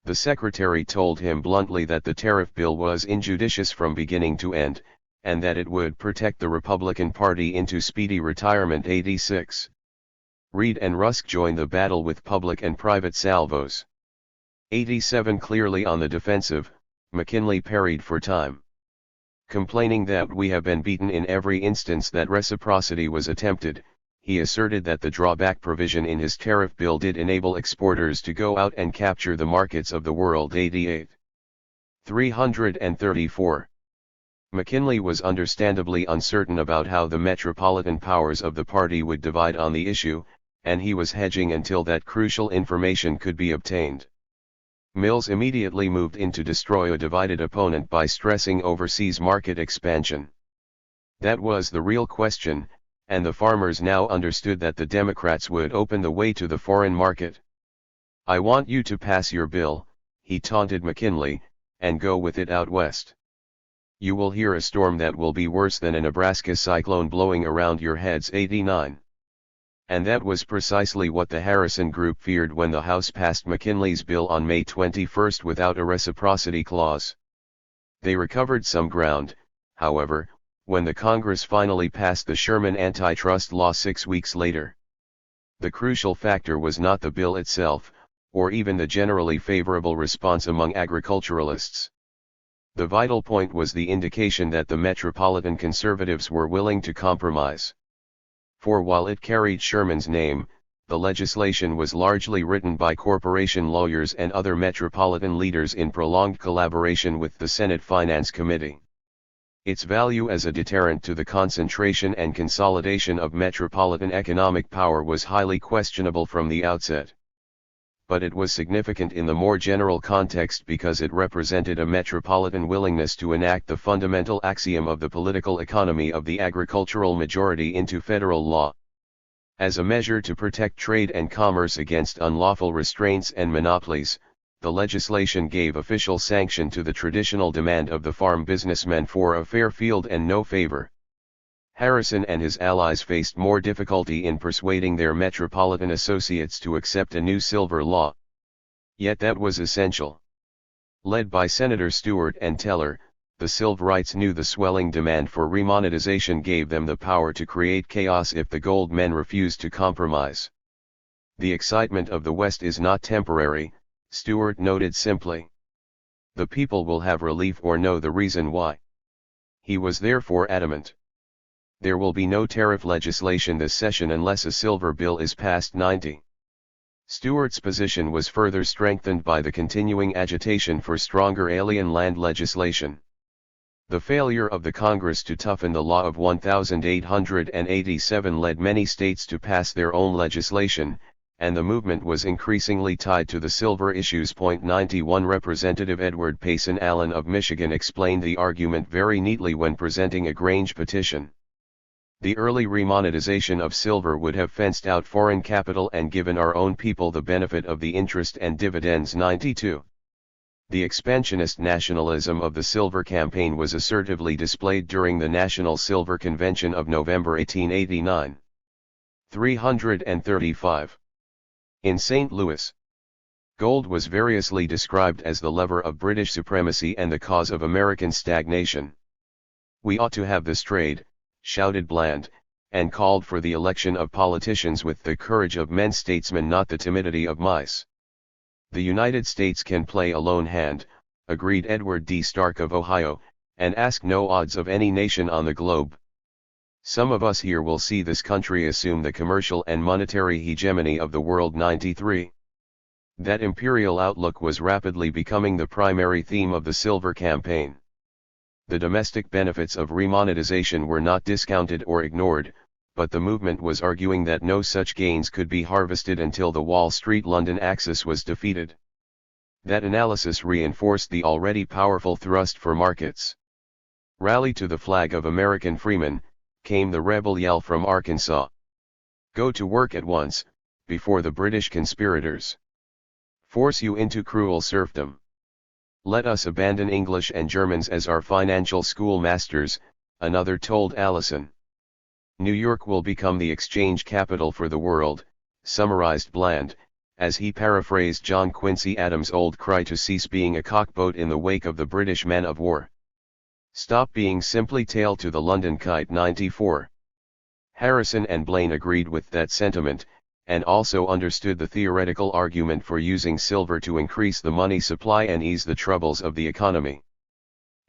The secretary told him bluntly that the tariff bill was injudicious from beginning to end, and that it would protect the Republican Party into speedy retirement. 86. Reed and Rusk joined the battle with public and private salvos. 87 Clearly on the defensive, McKinley parried for time. Complaining that we have been beaten in every instance that reciprocity was attempted, he asserted that the drawback provision in his tariff bill did enable exporters to go out and capture the markets of the world. 88. 334. McKinley was understandably uncertain about how the metropolitan powers of the party would divide on the issue, and he was hedging until that crucial information could be obtained. Mills immediately moved in to destroy a divided opponent by stressing overseas market expansion. That was the real question, and the farmers now understood that the Democrats would open the way to the foreign market. I want you to pass your bill, he taunted McKinley, and go with it out west. You will hear a storm that will be worse than a Nebraska cyclone blowing around your heads. 89. And that was precisely what the Harrison Group feared when the House passed McKinley's bill on May 21 without a reciprocity clause. They recovered some ground, however, when the Congress finally passed the Sherman antitrust law 6 weeks later. The crucial factor was not the bill itself, or even the generally favorable response among agriculturalists. The vital point was the indication that the metropolitan conservatives were willing to compromise. For while it carried Sherman's name, the legislation was largely written by corporation lawyers and other metropolitan leaders in prolonged collaboration with the Senate Finance Committee. Its value as a deterrent to the concentration and consolidation of metropolitan economic power was highly questionable from the outset. But it was significant in the more general context because it represented a metropolitan willingness to enact the fundamental axiom of the political economy of the agricultural majority into federal law. As a measure to protect trade and commerce against unlawful restraints and monopolies, the legislation gave official sanction to the traditional demand of the farm businessmen for a fair field and no favor. Harrison and his allies faced more difficulty in persuading their metropolitan associates to accept a new silver law. Yet that was essential. Led by Senator Stewart and Teller, the Silverites knew the swelling demand for remonetization gave them the power to create chaos if the gold men refused to compromise. The excitement of the West is not temporary, Stewart noted simply. The people will have relief or know the reason why. He was therefore adamant. There will be no tariff legislation this session unless a silver bill is passed. 90. Stewart's position was further strengthened by the continuing agitation for stronger alien land legislation. The failure of the Congress to toughen the law of 1887 led many states to pass their own legislation, and the movement was increasingly tied to the silver issues. 91 Representative Edward Payson Allen of Michigan explained the argument very neatly when presenting a Grange petition. The early remonetization of silver would have fenced out foreign capital and given our own people the benefit of the interest and dividends. 92. The expansionist nationalism of the silver campaign was assertively displayed during the National Silver Convention of November 1889. 335. In St. Louis, gold was variously described as the lever of British supremacy and the cause of American stagnation. "We ought to have this trade," shouted Bland, and called for the election of politicians with the courage of men, statesmen, not the timidity of mice. "The United States can play a lone hand," agreed Edward D. Stark of Ohio, "and ask no odds of any nation on the globe. Some of us here will see this country assume the commercial and monetary hegemony of the world." 93. That imperial outlook was rapidly becoming the primary theme of the silver campaign. The domestic benefits of remonetization were not discounted or ignored, but the movement was arguing that no such gains could be harvested until the Wall Street-London axis was defeated. That analysis reinforced the already powerful thrust for markets. "Rally to the flag of American freemen," came the rebel yell from Arkansas. "Go to work at once, before the British conspirators force you into cruel serfdom. Let us abandon English and Germans as our financial schoolmasters," another told Allison. "New York will become the exchange capital for the world," summarized Bland, as he paraphrased John Quincy Adams' old cry to cease being a cockboat in the wake of the British man of war. "Stop being simply tail to the London kite." 94. Harrison and Blaine agreed with that sentiment, and also understood the theoretical argument for using silver to increase the money supply and ease the troubles of the economy.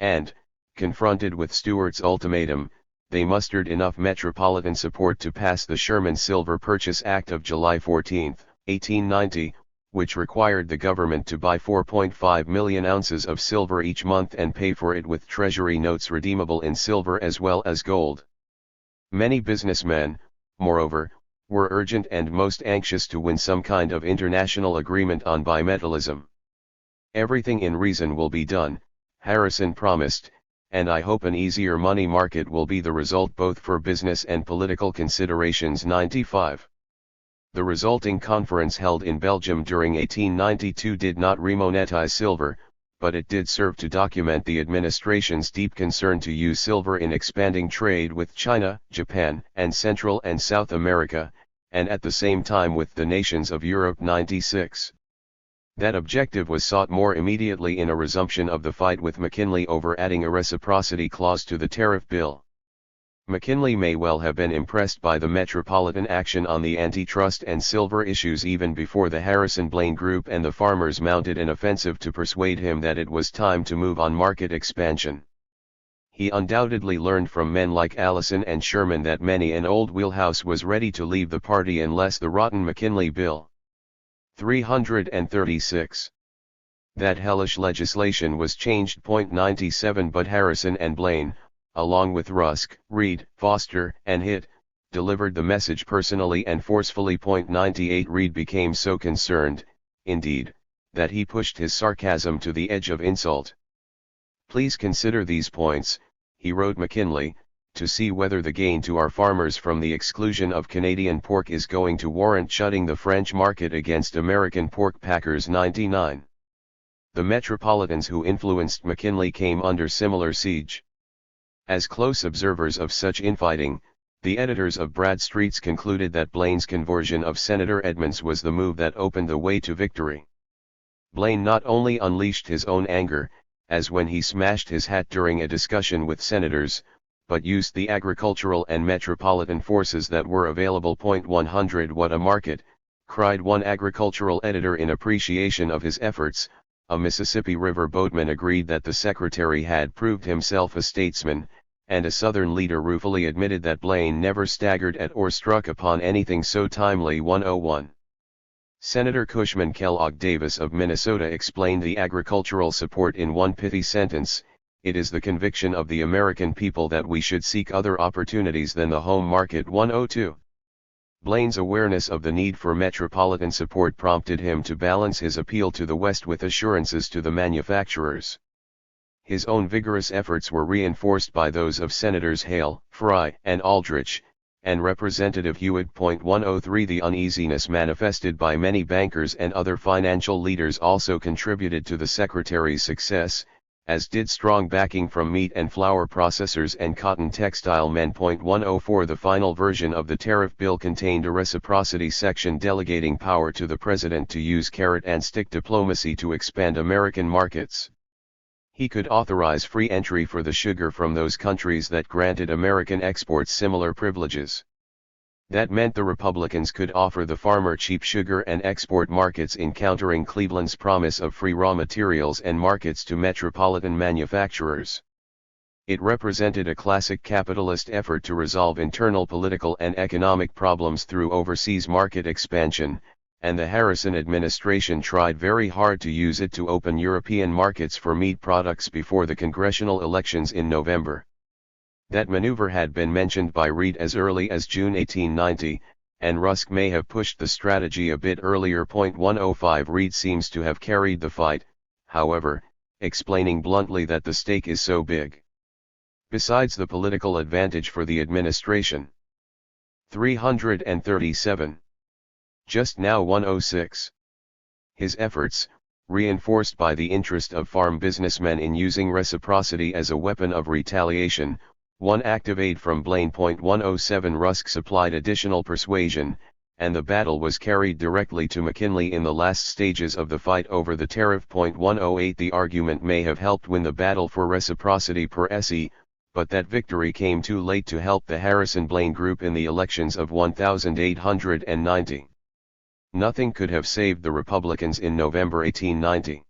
And, confronted with Stewart's ultimatum, they mustered enough metropolitan support to pass the Sherman Silver Purchase Act of July 14, 1890, which required the government to buy 4.5 million ounces of silver each month and pay for it with treasury notes redeemable in silver as well as gold. Many businessmen, moreover, were urgent and most anxious to win some kind of international agreement on bimetallism. "Everything in reason will be done," Harrison promised, "and I hope an easier money market will be the result both for business and political considerations." 95. The resulting conference held in Belgium during 1892 did not remonetize silver, but it did serve to document the administration's deep concern to use silver in expanding trade with China, Japan, and Central and South America, and at the same time with the nations of Europe. 96. That objective was sought more immediately in a resumption of the fight with McKinley over adding a reciprocity clause to the tariff bill. McKinley may well have been impressed by the metropolitan action on the antitrust and silver issues even before the Harrison-Blaine group and the farmers mounted an offensive to persuade him that it was time to move on market expansion. He undoubtedly learned from men like Allison and Sherman that many an old wheelhouse was ready to leave the party unless the rotten McKinley bill. 336. That hellish legislation was changed. 97 But Harrison and Blaine, along with Rusk, Reed, Foster, and Hitt, delivered the message personally and forcefully. 98 Reed became so concerned, indeed, that he pushed his sarcasm to the edge of insult. "Please consider these points," he wrote McKinley, "to see whether the gain to our farmers from the exclusion of Canadian pork is going to warrant shutting the French market against American pork packers." 99. The metropolitans who influenced McKinley came under similar siege. As close observers of such infighting, the editors of Bradstreet's concluded that Blaine's conversion of Senator Edmunds was the move that opened the way to victory. Blaine not only unleashed his own anger, as when he smashed his hat during a discussion with senators, but used the agricultural and metropolitan forces that were available. 100 What a market, cried one agricultural editor in appreciation of his efforts. A Mississippi River boatman agreed that the secretary had proved himself a statesman, and a Southern leader ruefully admitted that Blaine never staggered at or struck upon anything so timely. 101. Senator Cushman Kellogg Davis of Minnesota explained the agricultural support in one pithy sentence: "It is the conviction of the American people that we should seek other opportunities than the home market." 102. Blaine's awareness of the need for metropolitan support prompted him to balance his appeal to the West with assurances to the manufacturers. His own vigorous efforts were reinforced by those of Senators Hale, Fry, and Aldrich, and Representative Hewitt. 103 The uneasiness manifested by many bankers and other financial leaders also contributed to the Secretary's success, as did strong backing from meat and flour processors and cotton textile men. 104 The final version of the tariff bill contained a reciprocity section delegating power to the president to use carrot-and-stick diplomacy to expand American markets. He could authorize free entry for the sugar from those countries that granted American exports similar privileges. That meant the Republicans could offer the farmer cheap sugar and export markets in countering Cleveland's promise of free raw materials and markets to metropolitan manufacturers. It represented a classic capitalist effort to resolve internal political and economic problems through overseas market expansion, and the Harrison administration tried very hard to use it to open European markets for meat products before the congressional elections in November. That maneuver had been mentioned by Reed as early as June 1890, and Rusk may have pushed the strategy a bit earlier. 105 Reed seems to have carried the fight, however, explaining bluntly that the stake is so big. Besides the political advantage for the administration. 337. Just now. 106. His efforts, reinforced by the interest of farm businessmen in using reciprocity as a weapon of retaliation, won active aid from Blaine. 107 Rusk supplied additional persuasion, and the battle was carried directly to McKinley in the last stages of the fight over the tariff. 108 The argument may have helped win the battle for reciprocity per se, but that victory came too late to help the Harrison-Blaine group in the elections of 1890. Nothing could have saved the Republicans in November 1890.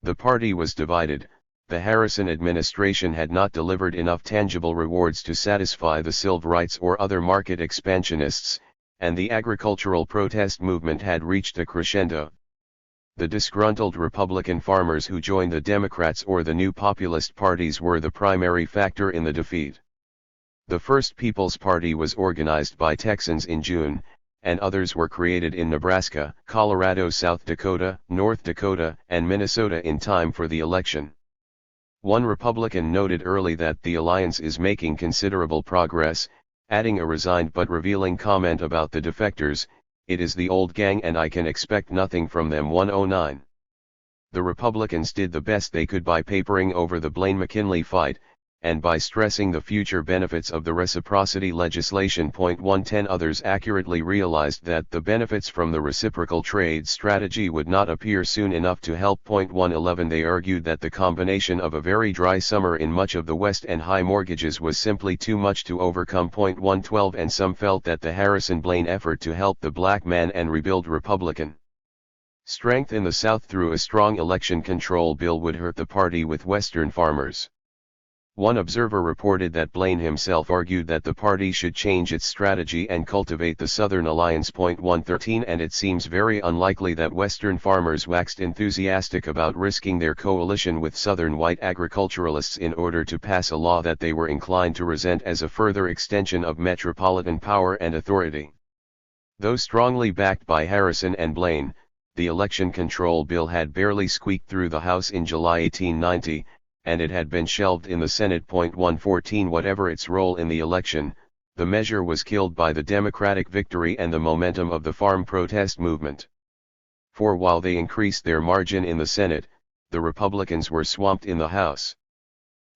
The party was divided. The Harrison administration had not delivered enough tangible rewards to satisfy the Silverites or other market expansionists, and the agricultural protest movement had reached a crescendo. The disgruntled Republican farmers who joined the Democrats or the new populist parties were the primary factor in the defeat. The First People's Party was organized by Texans in June, and others were created in Nebraska, Colorado, South Dakota, North Dakota, and Minnesota in time for the election. One Republican noted early that the alliance is making considerable progress, adding a resigned but revealing comment about the defectors: "It is the old gang and I can expect nothing from them." 109. The Republicans did the best they could by papering over the Blaine-McKinley fight, and by stressing the future benefits of the reciprocity legislation. 110 Others accurately realized that the benefits from the reciprocal trade strategy would not appear soon enough to help. 111 They argued that the combination of a very dry summer in much of the West and high mortgages was simply too much to overcome. 112 And some felt that the Harrison-Blaine effort to help the black man and rebuild Republican strength in the South through a strong election control bill would hurt the party with Western farmers. One observer reported that Blaine himself argued that the party should change its strategy and cultivate the Southern alliance. 113 And it seems very unlikely that Western farmers waxed enthusiastic about risking their coalition with Southern white agriculturalists in order to pass a law that they were inclined to resent as a further extension of metropolitan power and authority. Though strongly backed by Harrison and Blaine, the election control bill had barely squeaked through the House in July 1890, and it had been shelved in the Senate. 114 Whatever its role in the election, the measure was killed by the Democratic victory and the momentum of the farm protest movement. For while they increased their margin in the Senate, the Republicans were swamped in the House.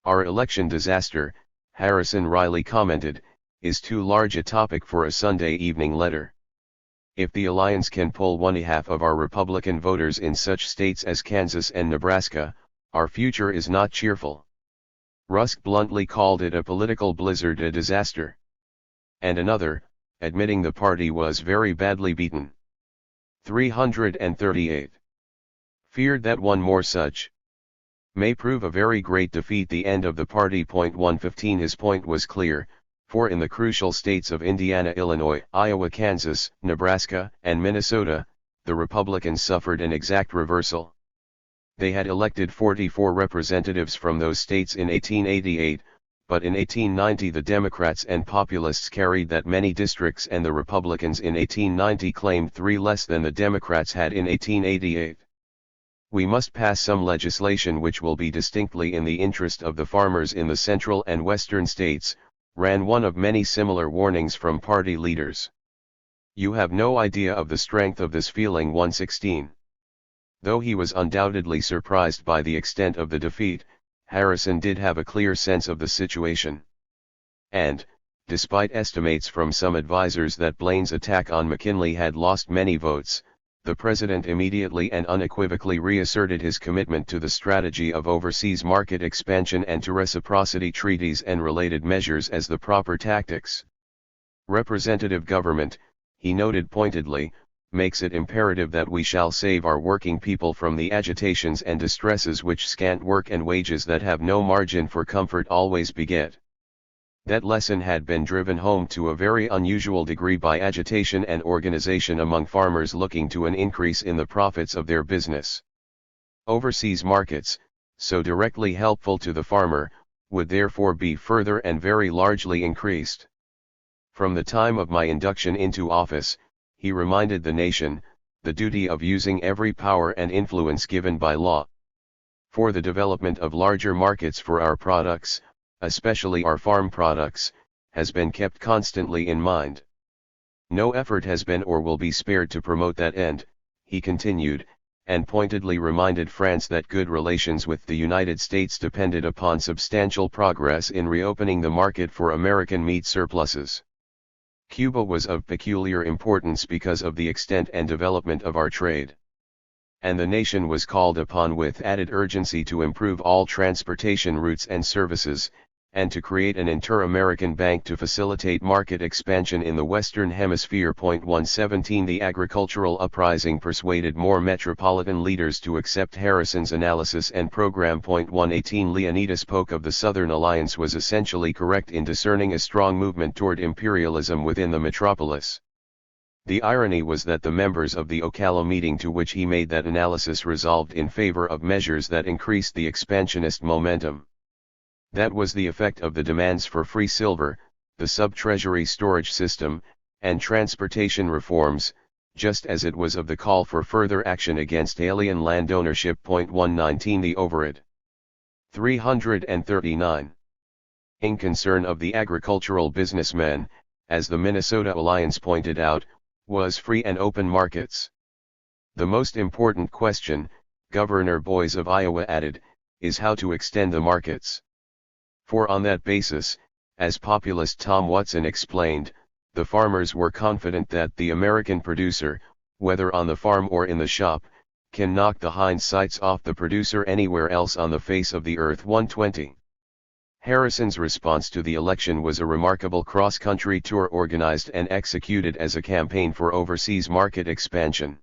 "Our election disaster," Harrison Riley commented, "is too large a topic for a Sunday evening letter. If the alliance can pull 1/2 of our Republican voters in such states as Kansas and Nebraska, Our future is not cheerful. Rusk bluntly called it a political blizzard, a disaster. And another, admitting the party was very badly beaten. 338. Feared that one more such may prove a very great defeat, the end of the party. 115. His point was clear, for in the crucial states of Indiana, Illinois, Iowa, Kansas, Nebraska, and Minnesota, the Republicans suffered an exact reversal. They had elected 44 representatives from those states in 1888, but in 1890 the Democrats and Populists carried that many districts, and the Republicans in 1890 claimed 3 less than the Democrats had in 1888. We must pass some legislation which will be distinctly in the interest of the farmers in the central and western states, ran one of many similar warnings from party leaders. You have no idea of the strength of this feeling. 116. Though he was undoubtedly surprised by the extent of the defeat, Harrison did have a clear sense of the situation. And, despite estimates from some advisers that Blaine's attack on McKinley had lost many votes, the president immediately and unequivocally reasserted his commitment to the strategy of overseas market expansion and to reciprocity treaties and related measures as the proper tactics. Representative government, he noted pointedly, makes it imperative that we shall save our working people from the agitations and distresses which scant work and wages that have no margin for comfort always beget. That lesson had been driven home to a very unusual degree by agitation and organization among farmers looking to an increase in the profits of their business. Overseas markets, so directly helpful to the farmer, would therefore be further and very largely increased. From the time of my induction into office, he reminded the nation, the duty of using every power and influence given by law for the development of larger markets for our products, especially our farm products, has been kept constantly in mind. No effort has been or will be spared to promote that end, he continued, and pointedly reminded France that good relations with the United States depended upon substantial progress in reopening the market for American meat surpluses. Cuba was of peculiar importance because of the extent and development of our trade. And the nation was called upon with added urgency to improve all transportation routes and services, and to create an inter-American bank to facilitate market expansion in the Western Hemisphere. 117. The agricultural uprising persuaded more metropolitan leaders to accept Harrison's analysis and program. 118. Leonidas Polk of the Southern Alliance was essentially correct in discerning a strong movement toward imperialism within the metropolis. The irony was that the members of the Ocala meeting to which he made that analysis resolved in favor of measures that increased the expansionist momentum. That was the effect of the demands for free silver, the sub-treasury storage system, and transportation reforms, just as it was of the call for further action against alien land ownership. 119. The overhead. 339. In concern of the agricultural businessmen, as the Minnesota Alliance pointed out, was free and open markets. The most important question, Governor Boys of Iowa added, is how to extend the markets. For on that basis, as populist Tom Watson explained, the farmers were confident that the American producer, whether on the farm or in the shop, can knock the hind sights off the producer anywhere else on the face of the earth. 120. Harrison's response to the election was a remarkable cross-country tour organized and executed as a campaign for overseas market expansion.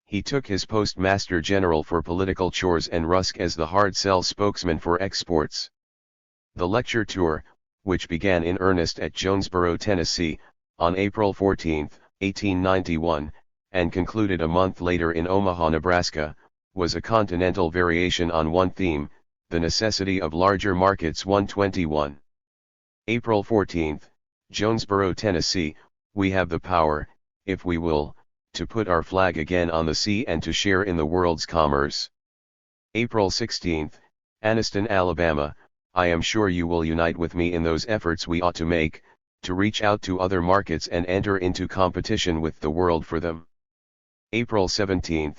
He took his postmaster general for political chores and Rusk as the hard-sell spokesman for exports. The lecture tour, which began in earnest at Jonesboro, Tennessee, on April 14, 1891, and concluded a month later in Omaha, Nebraska, was a continental variation on one theme, the necessity of larger markets. 121. April 14, Jonesboro, Tennessee, we have the power, if we will, to put our flag again on the sea and to share in the world's commerce. April 16, Anniston, Alabama, I am sure you will unite with me in those efforts we ought to make, to reach out to other markets and enter into competition with the world for them. April 17,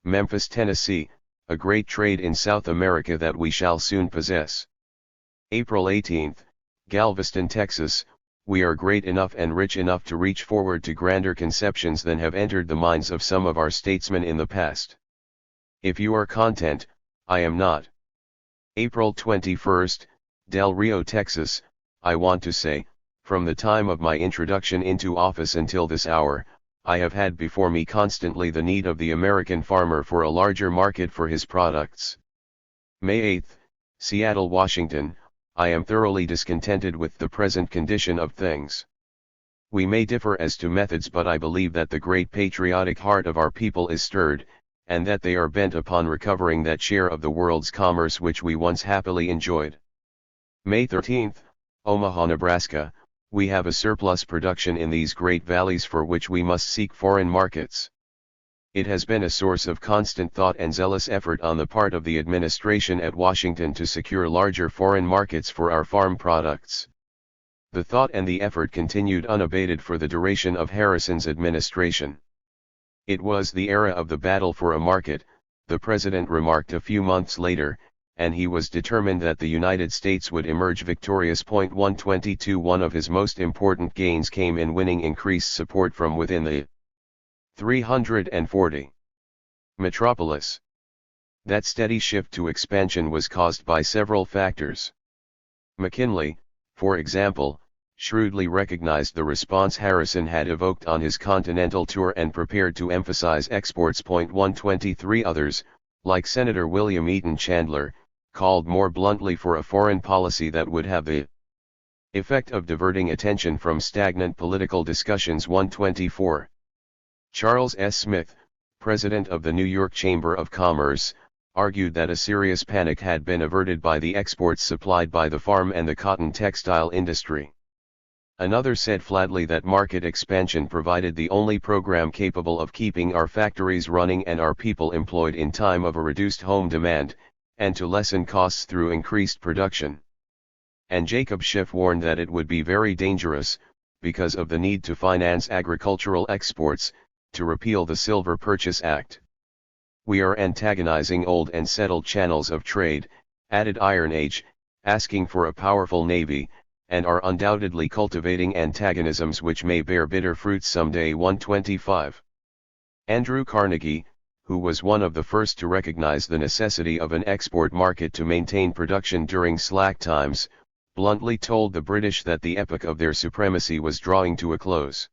Memphis, Tennessee, a great trade in South America that we shall soon possess. April 18, Galveston, Texas, we are great enough and rich enough to reach forward to grander conceptions than have entered the minds of some of our statesmen in the past. If you are content, I am not. April 21, Del Rio, Texas. I want to say, from the time of my introduction into office until this hour, I have had before me constantly the need of the American farmer for a larger market for his products. May 8, Seattle, Washington. I am thoroughly discontented with the present condition of things. We may differ as to methods, but I believe that the great patriotic heart of our people is stirred, and that they are bent upon recovering that share of the world's commerce which we once happily enjoyed. May 13, Omaha, Nebraska. We have a surplus production in these great valleys for which we must seek foreign markets. It has been a source of constant thought and zealous effort on the part of the administration at Washington to secure larger foreign markets for our farm products. The thought and the effort continued unabated for the duration of Harrison's administration. It was the era of the battle for a market, the president remarked a few months later, and he was determined that the United States would emerge victorious. 122 One of his most important gains came in winning increased support from within the 340 metropolis. That steady shift to expansion was caused by several factors. McKinley, for example, shrewdly recognized the response Harrison had evoked on his continental tour and prepared to emphasize exports. 123 Others, like Senator William Eaton Chandler, called more bluntly for a foreign policy that would have the effect of diverting attention from stagnant political discussions. 124. Charles S. Smith, president of the New York Chamber of Commerce, argued that a serious panic had been averted by the exports supplied by the farm and the cotton textile industry. Another said flatly that market expansion provided the only program capable of keeping our factories running and our people employed in time of a reduced home demand, and to lessen costs through increased production. And Jacob Schiff warned that it would be very dangerous, because of the need to finance agricultural exports, to repeal the Silver Purchase Act. We are antagonizing old and settled channels of trade, added Iron Age, asking for a powerful navy, and are undoubtedly cultivating antagonisms which may bear bitter fruits someday. 125. Andrew Carnegie, who was one of the first to recognize the necessity of an export market to maintain production during slack times, bluntly told the British that the epoch of their supremacy was drawing to a close.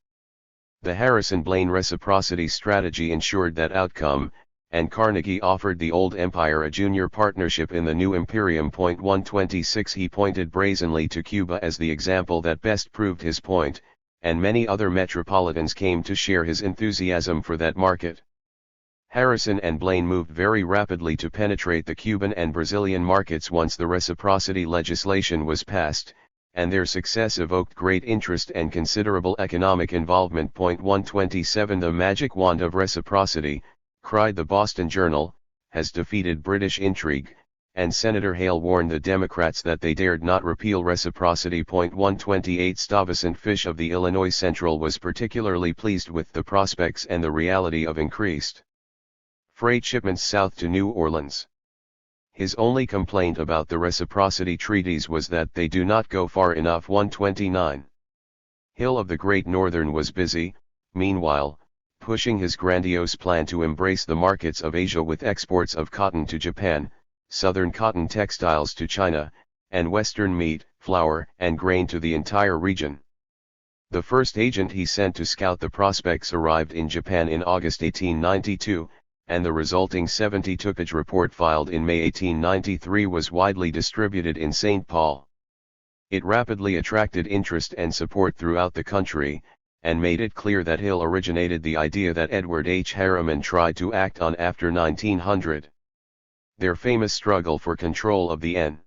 The Harrison-Blaine reciprocity strategy ensured that outcome, and Carnegie offered the old empire a junior partnership in the new imperium. 126 He pointed brazenly to Cuba as the example that best proved his point, and many other metropolitans came to share his enthusiasm for that market. Harrison and Blaine moved very rapidly to penetrate the Cuban and Brazilian markets once the reciprocity legislation was passed, and their success evoked great interest and considerable economic involvement. 127 The magic wand of reciprocity, cried the Boston Journal, has defeated British intrigue, and Senator Hale warned the Democrats that they dared not repeal reciprocity. 128 Stuyvesant Fish of the Illinois Central was particularly pleased with the prospects and the reality of increased freight shipments south to New Orleans. His only complaint about the reciprocity treaties was that they do not go far enough. 129. Hill of the Great Northern was busy, meanwhile, pushing his grandiose plan to embrace the markets of Asia with exports of cotton to Japan, southern cotton textiles to China, and western meat, flour, and grain to the entire region. The first agent he sent to scout the prospects arrived in Japan in August 1892, and the resulting 70-page report filed in May 1893 was widely distributed in St. Paul. It rapidly attracted interest and support throughout the country, and made it clear that Hill originated the idea that Edward H. Harriman tried to act on after 1900. Their famous struggle for control of the N.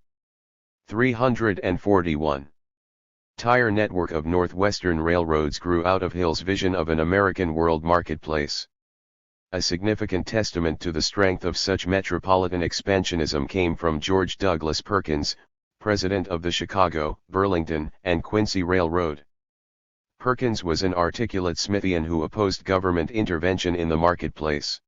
341 tire network of Northwestern railroads grew out of Hill's vision of an American world marketplace. A significant testament to the strength of such metropolitan expansionism came from George Douglas Perkins, president of the Chicago, Burlington, and Quincy Railroad. Perkins was an articulate Smithian who opposed government intervention in the marketplace.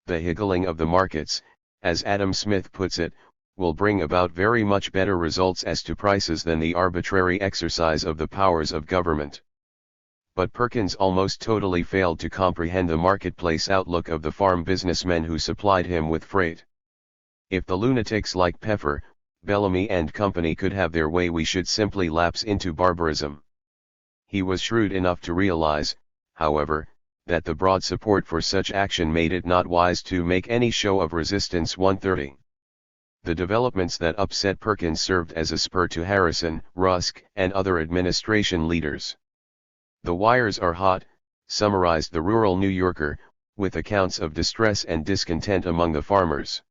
The higgling of the markets, as Adam Smith puts it, will bring about very much better results as to prices than the arbitrary exercise of the powers of government. But Perkins almost totally failed to comprehend the marketplace outlook of the farm businessmen who supplied him with freight. If the lunatics like Peffer, Bellamy and company could have their way, we should simply lapse into barbarism. He was shrewd enough to realize, however, that the broad support for such action made it not wise to make any show of resistance. 130. The developments that upset Perkins served as a spur to Harrison, Rusk, and other administration leaders. The wires are hot, summarized the rural New Yorker, with accounts of distress and discontent among the farmers.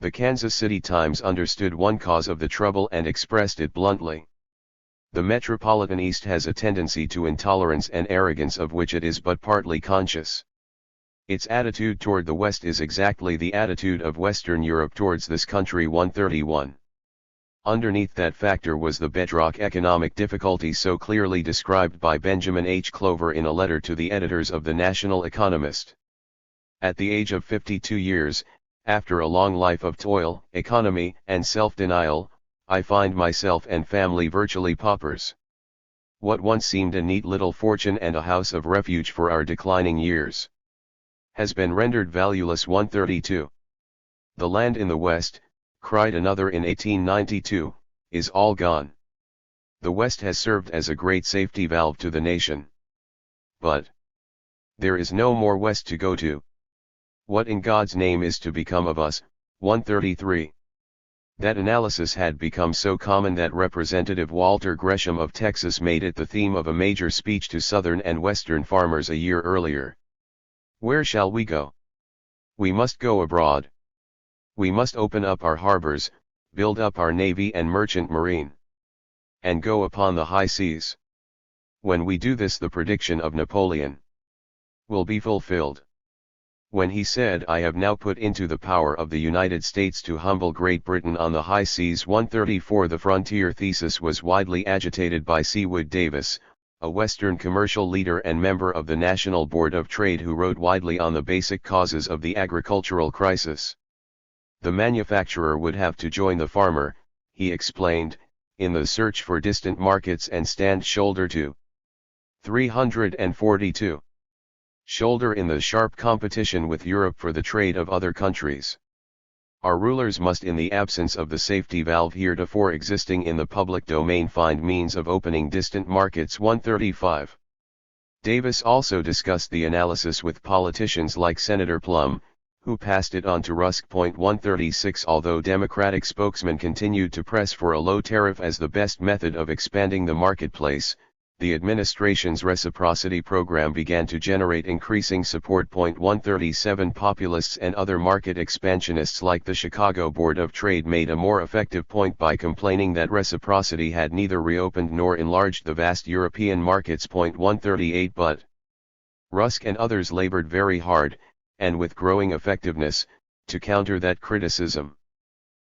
The Kansas City Times understood one cause of the trouble and expressed it bluntly. The metropolitan East has a tendency to intolerance and arrogance of which it is but partly conscious. Its attitude toward the West is exactly the attitude of Western Europe towards this country. 131. Underneath that factor was the bedrock economic difficulty so clearly described by Benjamin H. Clover in a letter to the editors of the National Economist. At the age of 52 years, after a long life of toil, economy, and self-denial, I find myself and family virtually paupers. What once seemed a neat little fortune and a house of refuge for our declining years has been rendered valueless. 132. The land in the West, cried another in 1892, is all gone. The West has served as a great safety valve to the nation. But there is no more West to go to. What in God's name is to become of us? 133. That analysis had become so common that Representative Walter Gresham of Texas made it the theme of a major speech to Southern and Western farmers a year earlier. Where shall we go? We must go abroad. We must open up our harbors, build up our navy and merchant marine, and go upon the high seas. When we do this, the prediction of Napoleon will be fulfilled. When he said, I have now put into the power of the United States to humble Great Britain on the high seas. 134. The frontier thesis was widely agitated by Seward Davis, a Western commercial leader and member of the National Board of Trade, who wrote widely on the basic causes of the agricultural crisis. The manufacturer would have to join the farmer, he explained, in the search for distant markets and stand shoulder to 342. Shoulder in the sharp competition with Europe for the trade of other countries. Our rulers must, in the absence of the safety valve heretofore existing in the public domain, find means of opening distant markets. 135. Davis also discussed the analysis with politicians like Senator Plum, who passed it on to Rusk. 136. Although Democratic spokesmen continued to press for a low tariff as the best method of expanding the marketplace, the administration's reciprocity program began to generate increasing support. 137. Populists and other market expansionists like the Chicago Board of Trade made a more effective point by complaining that reciprocity had neither reopened nor enlarged the vast European markets. 138. But Rusk and others labored very hard, and with growing effectiveness, to counter that criticism.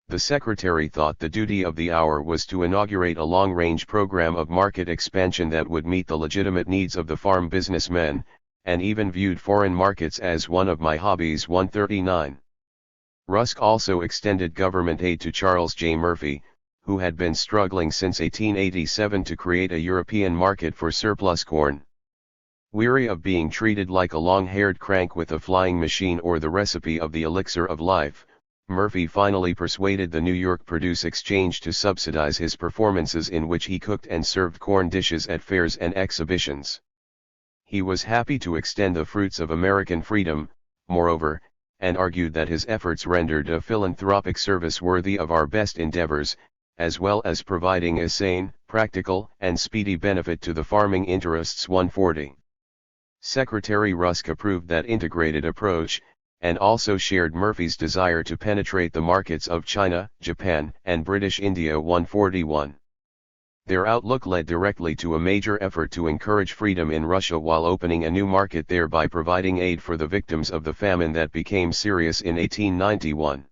The Secretary thought the duty of the hour was to inaugurate a long-range program of market expansion that would meet the legitimate needs of the farm businessmen, and even viewed foreign markets as one of my hobbies. 139. Rusk also extended government aid to Charles J. Murphy, who had been struggling since 1887 to create a European market for surplus corn. Weary of being treated like a long-haired crank with a flying machine or the recipe of the elixir of life, Murphy finally persuaded the New York Produce Exchange to subsidize his performances in which he cooked and served corn dishes at fairs and exhibitions. He was happy to extend the fruits of American freedom, moreover, and argued that his efforts rendered a philanthropic service worthy of our best endeavors, as well as providing a sane, practical, and speedy benefit to the farming interests. 140. Secretary Rusk approved that integrated approach, and also shared Murphy's desire to penetrate the markets of China, Japan, and British India. 141. Their outlook led directly to a major effort to encourage freedom in Russia while opening a new market there by providing aid for the victims of the famine that became serious in 1891.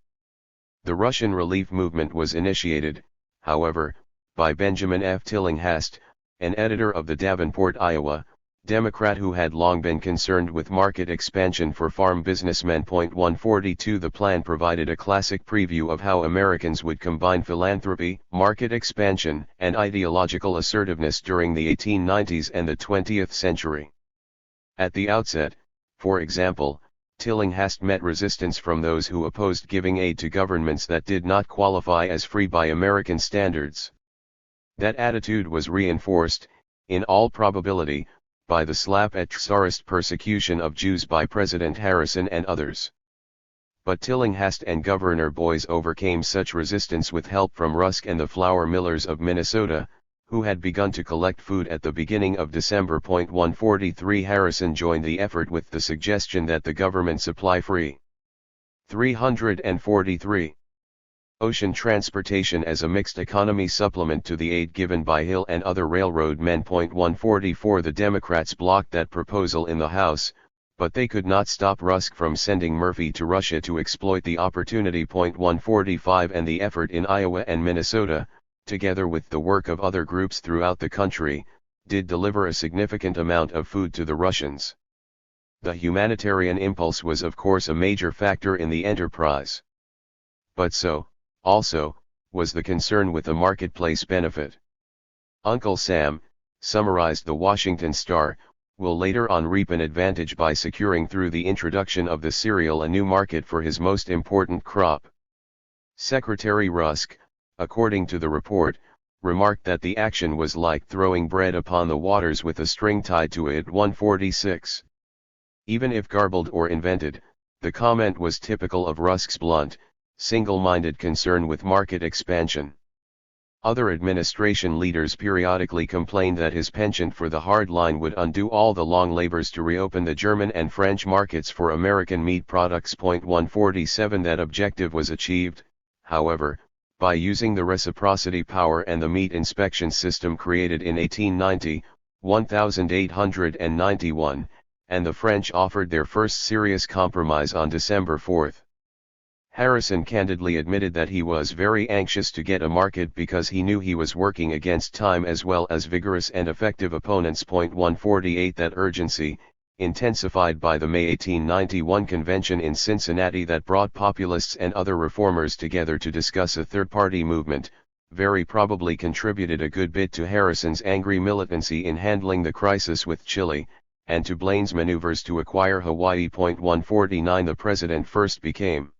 The Russian relief movement was initiated, however, by Benjamin F. Tillinghast, an editor of the Davenport, Iowa, Democrat who had long been concerned with market expansion for farm businessmen. 142. The plan provided a classic preview of how Americans would combine philanthropy, market expansion, and ideological assertiveness during the 1890s and the 20th century. At the outset, for example, Tillinghast met resistance from those who opposed giving aid to governments that did not qualify as free by American standards. That attitude was reinforced, in all probability, by the slap at Tsarist persecution of Jews by President Harrison and others. But Tillinghast and Governor Boyce overcame such resistance with help from Rusk and the flour millers of Minnesota, who had begun to collect food at the beginning of December. 143 Harrison joined the effort with the suggestion that the government supply free. 343. Ocean transportation as a mixed economy supplement to the aid given by Hill and other railroad men. 144 The Democrats blocked that proposal in the House, but they could not stop Rusk from sending Murphy to Russia to exploit the opportunity. 145 And the effort in Iowa and Minnesota, together with the work of other groups throughout the country, did deliver a significant amount of food to the Russians. The humanitarian impulse was of course a major factor in the enterprise. But so, also, was the concern with the marketplace benefit. Uncle Sam, summarized the Washington Star, will later on reap an advantage by securing through the introduction of the cereal a new market for his most important crop. Secretary Rusk, according to the report, remarked that the action was like throwing bread upon the waters with a string tied to it. 146. Even if garbled or invented, the comment was typical of Rusk's blunt, single-minded concern with market expansion. Other administration leaders periodically complained that his penchant for the hard line would undo all the long labors to reopen the German and French markets for American meat products. 147 That objective was achieved, however, by using the reciprocity power and the meat inspection system created in 1890, 1891, and the French offered their first serious compromise on December 4. Harrison candidly admitted that he was very anxious to get a market because he knew he was working against time as well as vigorous and effective opponents. 148 That urgency, intensified by the May 1891 convention in Cincinnati that brought populists and other reformers together to discuss a third-party movement, very probably contributed a good bit to Harrison's angry militancy in handling the crisis with Chile, and to Blaine's maneuvers to acquire Hawaii. 149 The president first became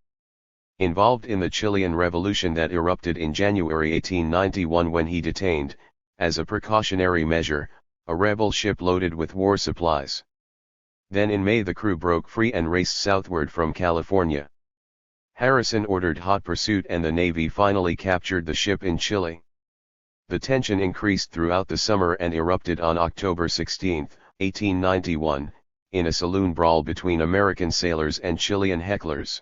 involved in the Chilean Revolution that erupted in January 1891 when he detained, as a precautionary measure, a rebel ship loaded with war supplies. Then in May the crew broke free and raced southward from California. Harrison ordered hot pursuit and the Navy finally captured the ship in Chile. The tension increased throughout the summer and erupted on October 16, 1891, in a saloon brawl between American sailors and Chilean hecklers.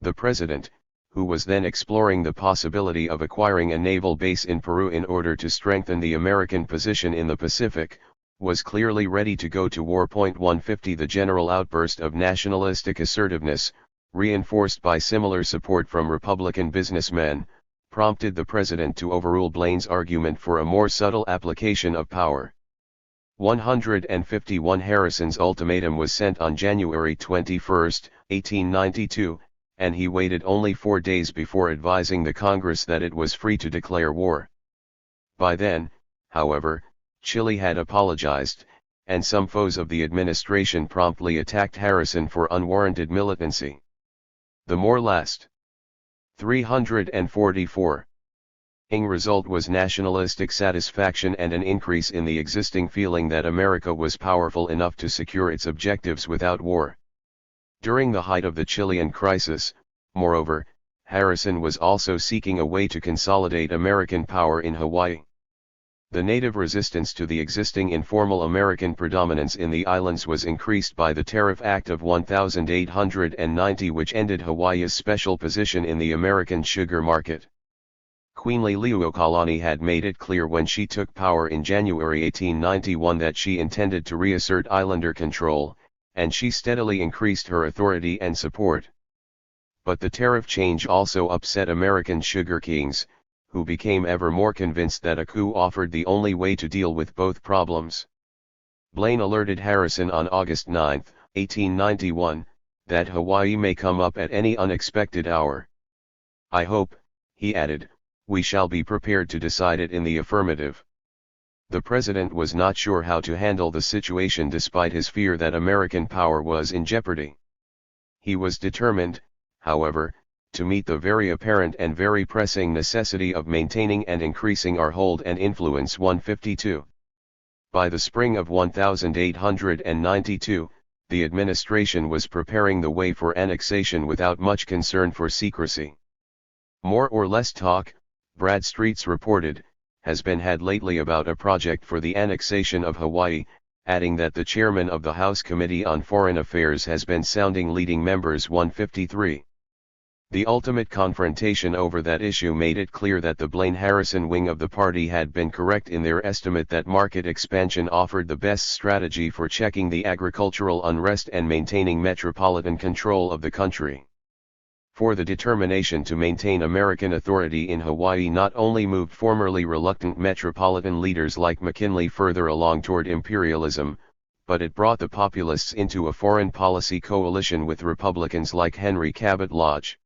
The president, who was then exploring the possibility of acquiring a naval base in Peru in order to strengthen the American position in the Pacific, was clearly ready to go to war. 150 The general outburst of nationalistic assertiveness, reinforced by similar support from Republican businessmen, prompted the president to overrule Blaine's argument for a more subtle application of power. 151 Harrison's ultimatum was sent on January 21, 1892, and he waited only 4 days before advising the Congress that it was free to declare war. By then, however, Chile had apologized, and some foes of the administration promptly attacked Harrison for unwarranted militancy. The more last 344 ing result was nationalistic satisfaction and an increase in the existing feeling that America was powerful enough to secure its objectives without war. During the height of the Chilean crisis, moreover, Harrison was also seeking a way to consolidate American power in Hawaii. The native resistance to the existing informal American predominance in the islands was increased by the Tariff Act of 1890, which ended Hawaii's special position in the American sugar market. Queen Liliuokalani had made it clear when she took power in January 1891 that she intended to reassert islander control, and she steadily increased her authority and support. But the tariff change also upset American sugar kings, who became ever more convinced that a coup offered the only way to deal with both problems. Blaine alerted Harrison on August 9, 1891, that Hawaii may come up at any unexpected hour. "I hope," he added, "we shall be prepared to decide it in the affirmative." The president was not sure how to handle the situation despite his fear that American power was in jeopardy. He was determined, however, to meet the very apparent and very pressing necessity of maintaining and increasing our hold and influence. 152. By the spring of 1892, the administration was preparing the way for annexation without much concern for secrecy. More or less talk, Bradstreet's reported, has been had lately about a project for the annexation of Hawaii, adding that the chairman of the House Committee on Foreign Affairs has been sounding leading members. 153. The ultimate confrontation over that issue made it clear that the Blaine-Harrison wing of the party had been correct in their estimate that market expansion offered the best strategy for checking the agricultural unrest and maintaining metropolitan control of the country. For the determination to maintain American authority in Hawaii not only moved formerly reluctant metropolitan leaders like McKinley further along toward imperialism, but it brought the populists into a foreign policy coalition with Republicans like Henry Cabot Lodge.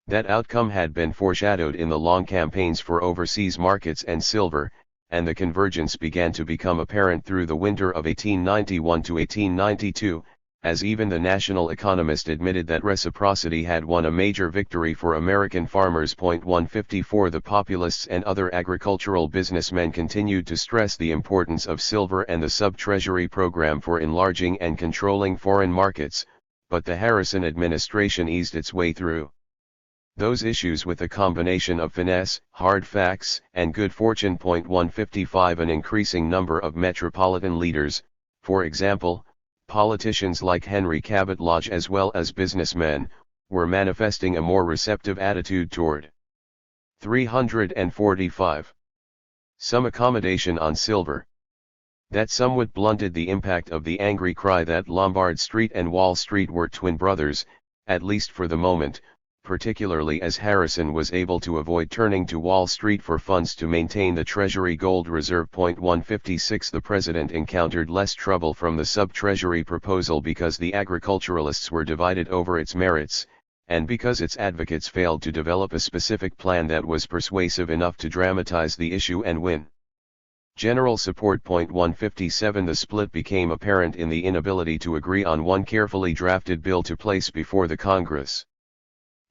That outcome had been foreshadowed in the long campaigns for overseas markets and silver, and the convergence began to become apparent through the winter of 1891 to 1892, as even the National Economist admitted that reciprocity had won a major victory for American farmers. 154. The populists and other agricultural businessmen continued to stress the importance of silver and the sub-treasury program for enlarging and controlling foreign markets, but the Harrison administration eased its way through those issues with a combination of finesse, hard facts, and good fortune. 155. An increasing number of metropolitan leaders, for example, politicians like Henry Cabot Lodge as well as businessmen, were manifesting a more receptive attitude toward 345. Some accommodation on silver. That somewhat blunted the impact of the angry cry that Lombard Street and Wall Street were twin brothers, at least for the moment, particularly as Harrison was able to avoid turning to Wall Street for funds to maintain the Treasury gold reserve. 156. The president encountered less trouble from the sub-treasury proposal because the agriculturalists were divided over its merits, and because its advocates failed to develop a specific plan that was persuasive enough to dramatize the issue and win general support. 157. The split became apparent in the inability to agree on one carefully drafted bill to place before the Congress.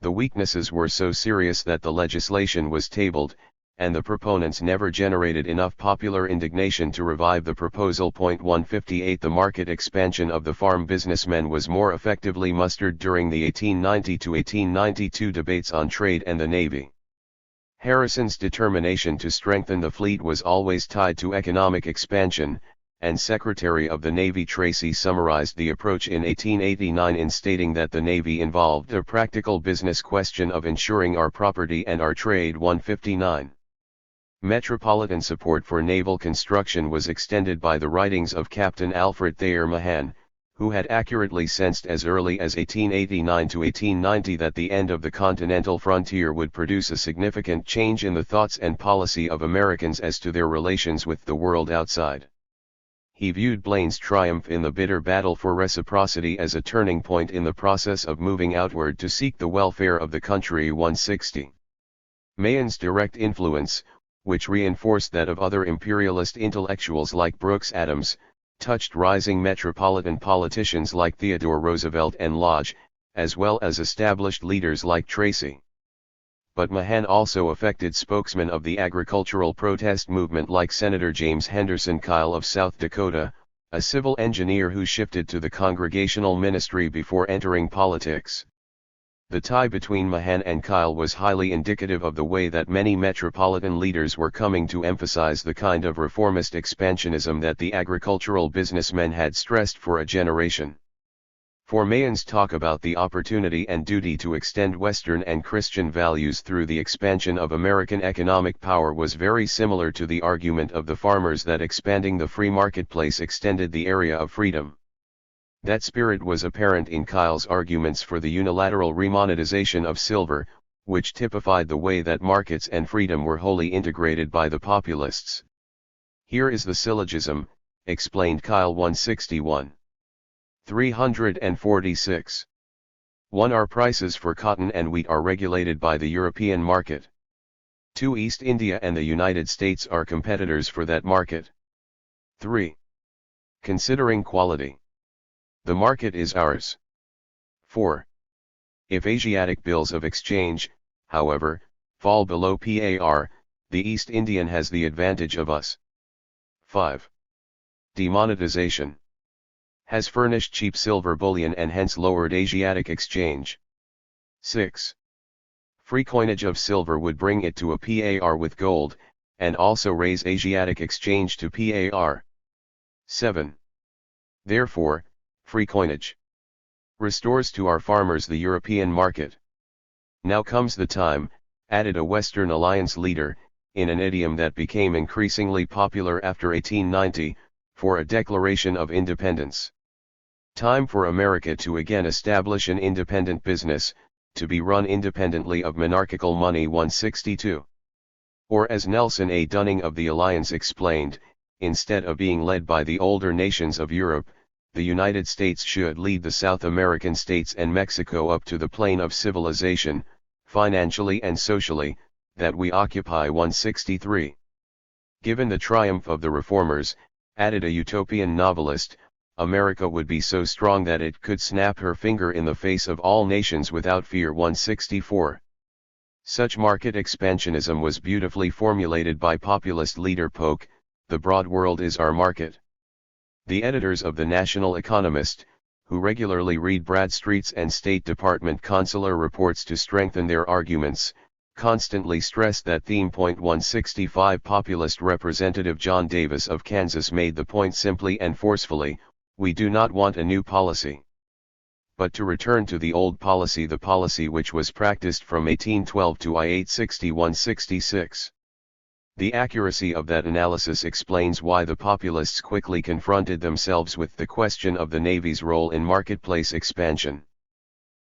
The weaknesses were so serious that the legislation was tabled, and the proponents never generated enough popular indignation to revive the proposal. 158. The market expansion of the farm businessmen was more effectively mustered during the 1890 to 1892 debates on trade and the Navy. Harrison's determination to strengthen the fleet was always tied to economic expansion, and Secretary of the Navy Tracy summarized the approach in 1889 in stating that the Navy involved a practical business question of ensuring our property and our trade. 159. Metropolitan support for naval construction was extended by the writings of Captain Alfred Thayer Mahan, who had accurately sensed as early as 1889 to 1890 that the end of the continental frontier would produce a significant change in the thoughts and policy of Americans as to their relations with the world outside. He viewed Blaine's triumph in the bitter battle for reciprocity as a turning point in the process of moving outward to seek the welfare of the country. 160. Mahan's direct influence, which reinforced that of other imperialist intellectuals like Brooks Adams, touched rising metropolitan politicians like Theodore Roosevelt and Lodge, as well as established leaders like Tracy. But Mahan also affected spokesmen of the agricultural protest movement like Senator James Henderson Kyle of South Dakota, a civil engineer who shifted to the Congregational ministry before entering politics. The tie between Mahan and Kyle was highly indicative of the way that many metropolitan leaders were coming to emphasize the kind of reformist expansionism that the agricultural businessmen had stressed for a generation. For Mahan's talk about the opportunity and duty to extend Western and Christian values through the expansion of American economic power was very similar to the argument of the farmers that expanding the free marketplace extended the area of freedom. That spirit was apparent in Kyle's arguments for the unilateral remonetization of silver, which typified the way that markets and freedom were wholly integrated by the populists. Here is the syllogism, explained Kyle. 161. 346. 1. Our prices for cotton and wheat are regulated by the European market. 2. East India and the United States are competitors for that market. 3. Considering quality, the market is ours. 4. If Asiatic bills of exchange, however, fall below par, the East Indian has the advantage of us. 5. Demonetization has furnished cheap silver bullion and hence lowered Asiatic exchange. 6. Free coinage of silver would bring it to a par with gold, and also raise Asiatic exchange to par. 7. Therefore, free coinage restores to our farmers the European market. Now comes the time, added a Western Alliance leader, in an idiom that became increasingly popular after 1890, for a declaration of independence. Time for America to again establish an independent business, to be run independently of monarchical money. 162. Or as Nelson A. Dunning of the Alliance explained, instead of being led by the older nations of Europe, the United States should lead the South American states and Mexico up to the plane of civilization, financially and socially, that we occupy. 163. Given the triumph of the reformers, added a utopian novelist, America would be so strong that it could snap her finger in the face of all nations without fear. 164. Such market expansionism was beautifully formulated by populist leader Polk, the broad world is our market. The editors of the National Economist, who regularly read Bradstreet's and State Department consular reports to strengthen their arguments, constantly stress that theme. 165. Populist Representative John Davis of Kansas made the point simply and forcefully, we do not want a new policy, but to return to the old policy, the policy which was practiced from 1812 to 1860. 166. The accuracy of that analysis explains why the populists quickly confronted themselves with the question of the Navy's role in marketplace expansion.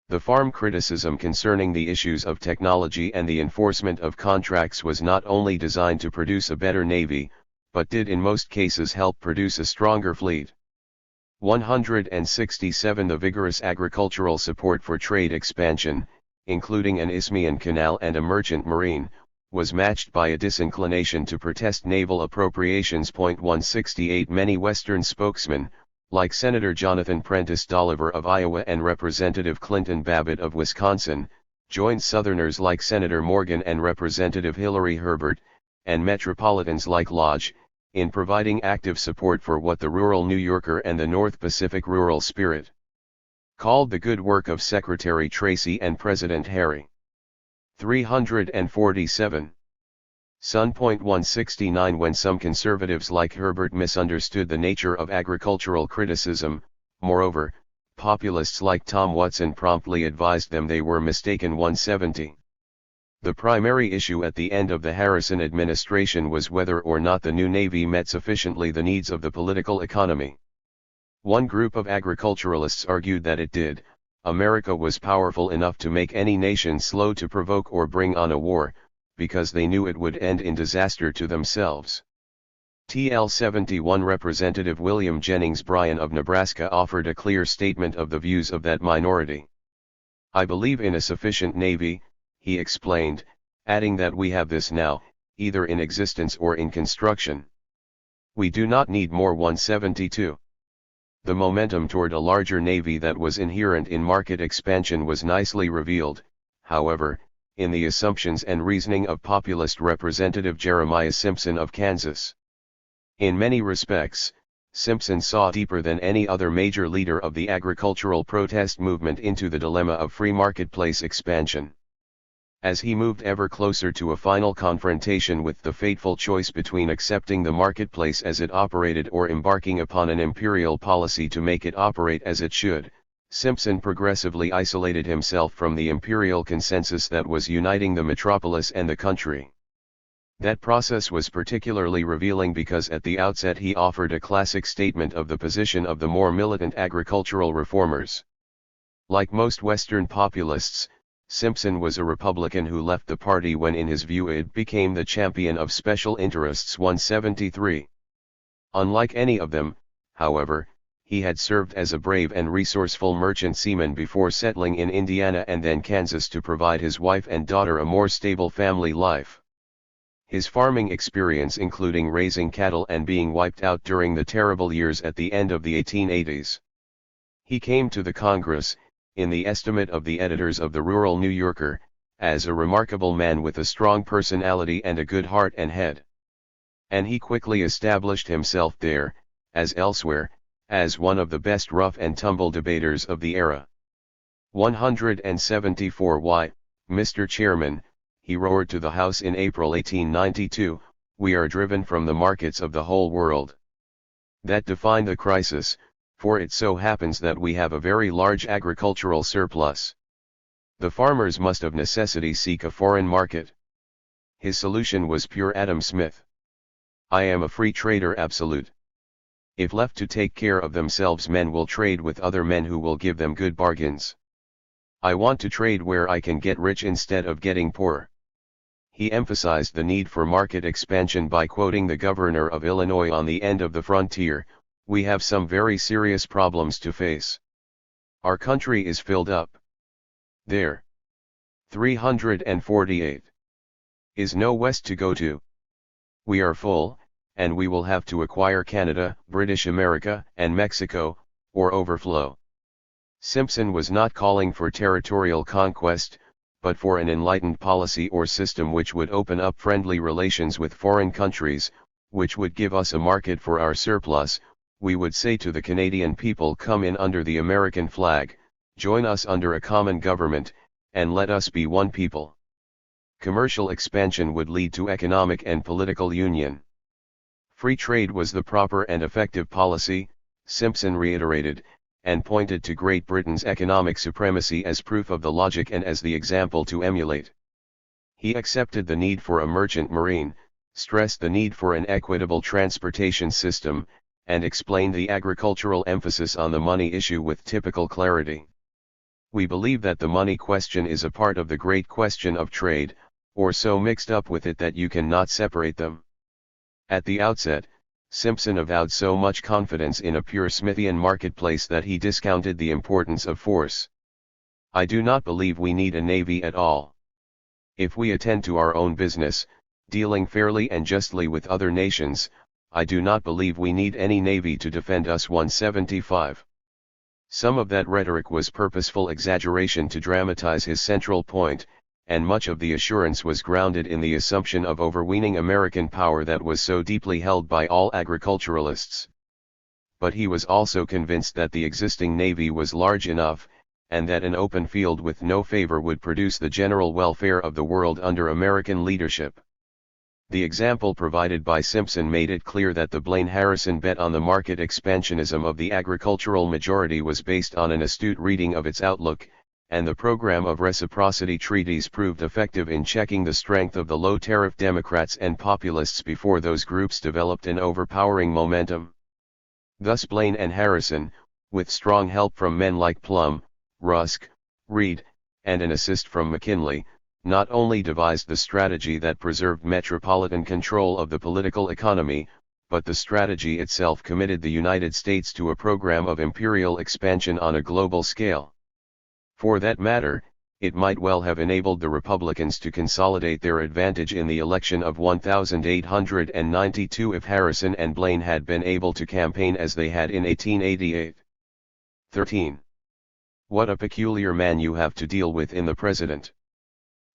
The farm criticism concerning the issues of technology and the enforcement of contracts was not only designed to produce a better Navy, but did in most cases help produce a stronger fleet. 167. The vigorous agricultural support for trade expansion, including an Isthmian canal and a merchant marine, was matched by a disinclination to protest naval appropriations. 168. Many Western spokesmen, like Senator Jonathan Prentice Dolliver of Iowa and Representative Clinton Babbitt of Wisconsin, joined Southerners like Senator Morgan and Representative Hillary Herbert, and Metropolitans like Lodge, in providing active support for what the rural New Yorker and the North Pacific Rural Spirit called the good work of Secretary Tracy and President Harry. 347. Sun. 169. When some conservatives like Herbert misunderstood the nature of agricultural criticism, moreover, populists like Tom Watson promptly advised them they were mistaken. 170. The primary issue at the end of the Harrison administration was whether or not the new Navy met sufficiently the needs of the political economy. One group of agriculturalists argued that it did. America was powerful enough to make any nation slow to provoke or bring on a war, because they knew it would end in disaster to themselves. TL 71 Representative William Jennings Bryan of Nebraska offered a clear statement of the views of that minority. I believe in a sufficient Navy, he explained, adding that we have this now, either in existence or in construction. We do not need more. 172. The momentum toward a larger Navy that was inherent in market expansion was nicely revealed, however, in the assumptions and reasoning of populist Representative Jeremiah Simpson of Kansas. In many respects, Simpson saw deeper than any other major leader of the agricultural protest movement into the dilemma of free marketplace expansion. As he moved ever closer to a final confrontation with the fateful choice between accepting the marketplace as it operated or embarking upon an imperial policy to make it operate as it should, Simpson progressively isolated himself from the imperial consensus that was uniting the metropolis and the country. That process was particularly revealing because at the outset he offered a classic statement of the position of the more militant agricultural reformers. Like most Western populists, Simpson was a Republican who left the party when in his view it became the champion of special interests. 173. Unlike any of them, however, he had served as a brave and resourceful merchant seaman before settling in Indiana and then Kansas to provide his wife and daughter a more stable family life. His farming experience including raising cattle and being wiped out during the terrible years at the end of the 1880s. He came to the Congress, in the estimate of the editors of the rural New Yorker, as a remarkable man with a strong personality and a good heart and head. And he quickly established himself there, as elsewhere, as one of the best rough and tumble debaters of the era. 174 Why, Mr. Chairman, he roared to the House in April 1892, we are driven from the markets of the whole world. That defined the crisis, for it so happens that we have a very large agricultural surplus. The farmers must of necessity seek a foreign market. His solution was pure Adam Smith. I am a free trader absolute. If left to take care of themselves, men will trade with other men who will give them good bargains. I want to trade where I can get rich instead of getting poor. He emphasized the need for market expansion by quoting the governor of Illinois on the end of the frontier, we have some very serious problems to face. Our country is filled up. There. 348. Is no west to go to. We are full, and we will have to acquire Canada, British America, and Mexico, or overflow. Simpson was not calling for territorial conquest, but for an enlightened policy or system which would open up friendly relations with foreign countries, which would give us a market for our surplus. We would say to the Canadian people, come in under the American flag, join us under a common government, and let us be one people. Commercial expansion would lead to economic and political union. Free trade was the proper and effective policy, Simpson reiterated, and pointed to Great Britain's economic supremacy as proof of the logic and as the example to emulate. He accepted the need for a merchant marine, stressed the need for an equitable transportation system, and explained the agricultural emphasis on the money issue with typical clarity. We believe that the money question is a part of the great question of trade, or so mixed up with it that you cannot separate them. At the outset, Simpson avowed so much confidence in a pure Smithian marketplace that he discounted the importance of force. I do not believe we need a navy at all. If we attend to our own business, dealing fairly and justly with other nations, I do not believe we need any navy to defend us. 175. Some of that rhetoric was purposeful exaggeration to dramatize his central point, and much of the assurance was grounded in the assumption of overweening American power that was so deeply held by all agriculturalists. But he was also convinced that the existing navy was large enough, and that an open field with no favor would produce the general welfare of the world under American leadership. The example provided by Simpson made it clear that the Blaine-Harrison bet on the market expansionism of the agricultural majority was based on an astute reading of its outlook, and the program of reciprocity treaties proved effective in checking the strength of the low-tariff Democrats and populists before those groups developed an overpowering momentum. Thus Blaine and Harrison, with strong help from men like Plum, Rusk, Reed, and an assist from McKinley, not only devised the strategy that preserved metropolitan control of the political economy, but the strategy itself committed the United States to a program of imperial expansion on a global scale. For that matter, it might well have enabled the Republicans to consolidate their advantage in the election of 1892 if Harrison and Blaine had been able to campaign as they had in 1888. 13. What a peculiar man you have to deal with in the President.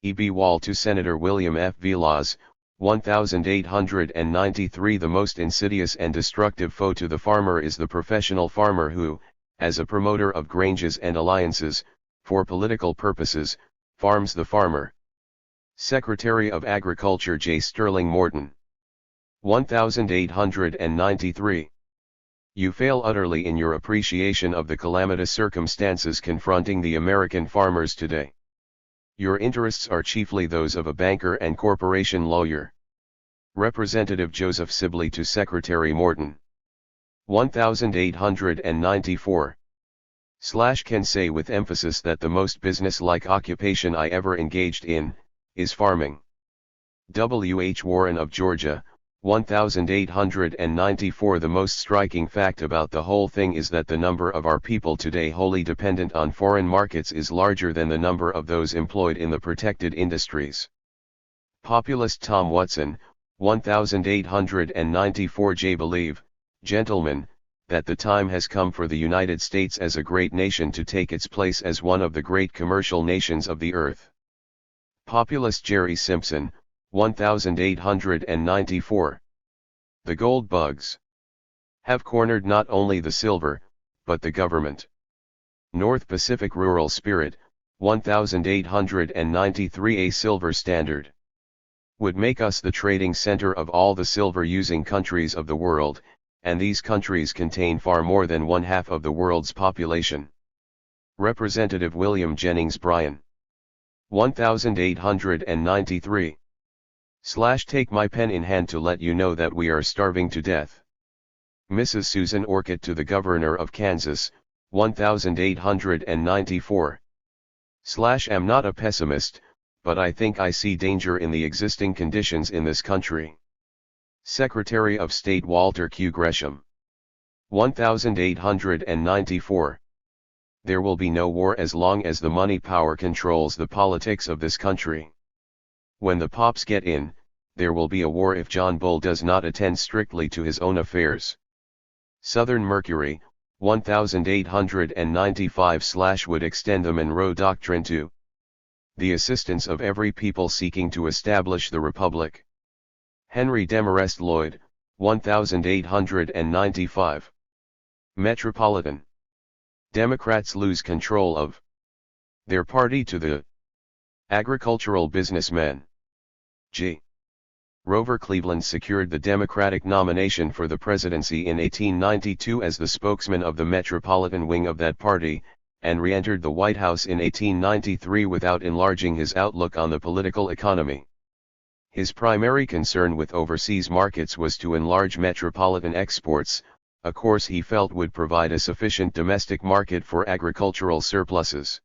E.B. Wall to Senator William F. Vilas, 1893. The most insidious and destructive foe to the farmer is the professional farmer who, as a promoter of granges and alliances, for political purposes, farms the farmer. Secretary of Agriculture J. Sterling Morton. 1893. You fail utterly in your appreciation of the calamitous circumstances confronting the American farmers today. Your interests are chiefly those of a banker and corporation lawyer. Representative Joseph Sibley to Secretary Morton. 1894. Can say with emphasis that the most business-like occupation I ever engaged in, is farming. W. H. Warren of Georgia, 1894. The most striking fact about the whole thing is that the number of our people today wholly dependent on foreign markets is larger than the number of those employed in the protected industries. Populist Tom Watson, 1894. Believe, gentlemen, that the time has come for the United States as a great nation to take its place as one of the great commercial nations of the earth. Populist Jerry Simpson, 1894. The gold bugs have cornered not only the silver, but the government. North Pacific Rural Spirit, 1893. A silver standard would make us the trading center of all the silver-using countries of the world, and these countries contain far more than one-half of the world's population. Representative William Jennings Bryan, 1893. Take my pen in hand to let you know that we are starving to death. Mrs. Susan Orcutt to the Governor of Kansas, 1894. Am not a pessimist, but I think I see danger in the existing conditions in this country. Secretary of State Walter Q. Gresham, 1894. There will be no war as long as the money power controls the politics of this country. When the pops get in, there will be a war if John Bull does not attend strictly to his own affairs. Southern Mercury, 1895. Would extend the Monroe Doctrine to the assistance of every people seeking to establish the Republic. Henry Demarest Lloyd, 1895. Metropolitan Democrats lose control of their party to the agricultural businessmen. G. Grover Cleveland secured the Democratic nomination for the presidency in 1892 as the spokesman of the metropolitan wing of that party, and re-entered the White House in 1893 without enlarging his outlook on the political economy. His primary concern with overseas markets was to enlarge metropolitan exports, a course he felt would provide a sufficient domestic market for agricultural surpluses.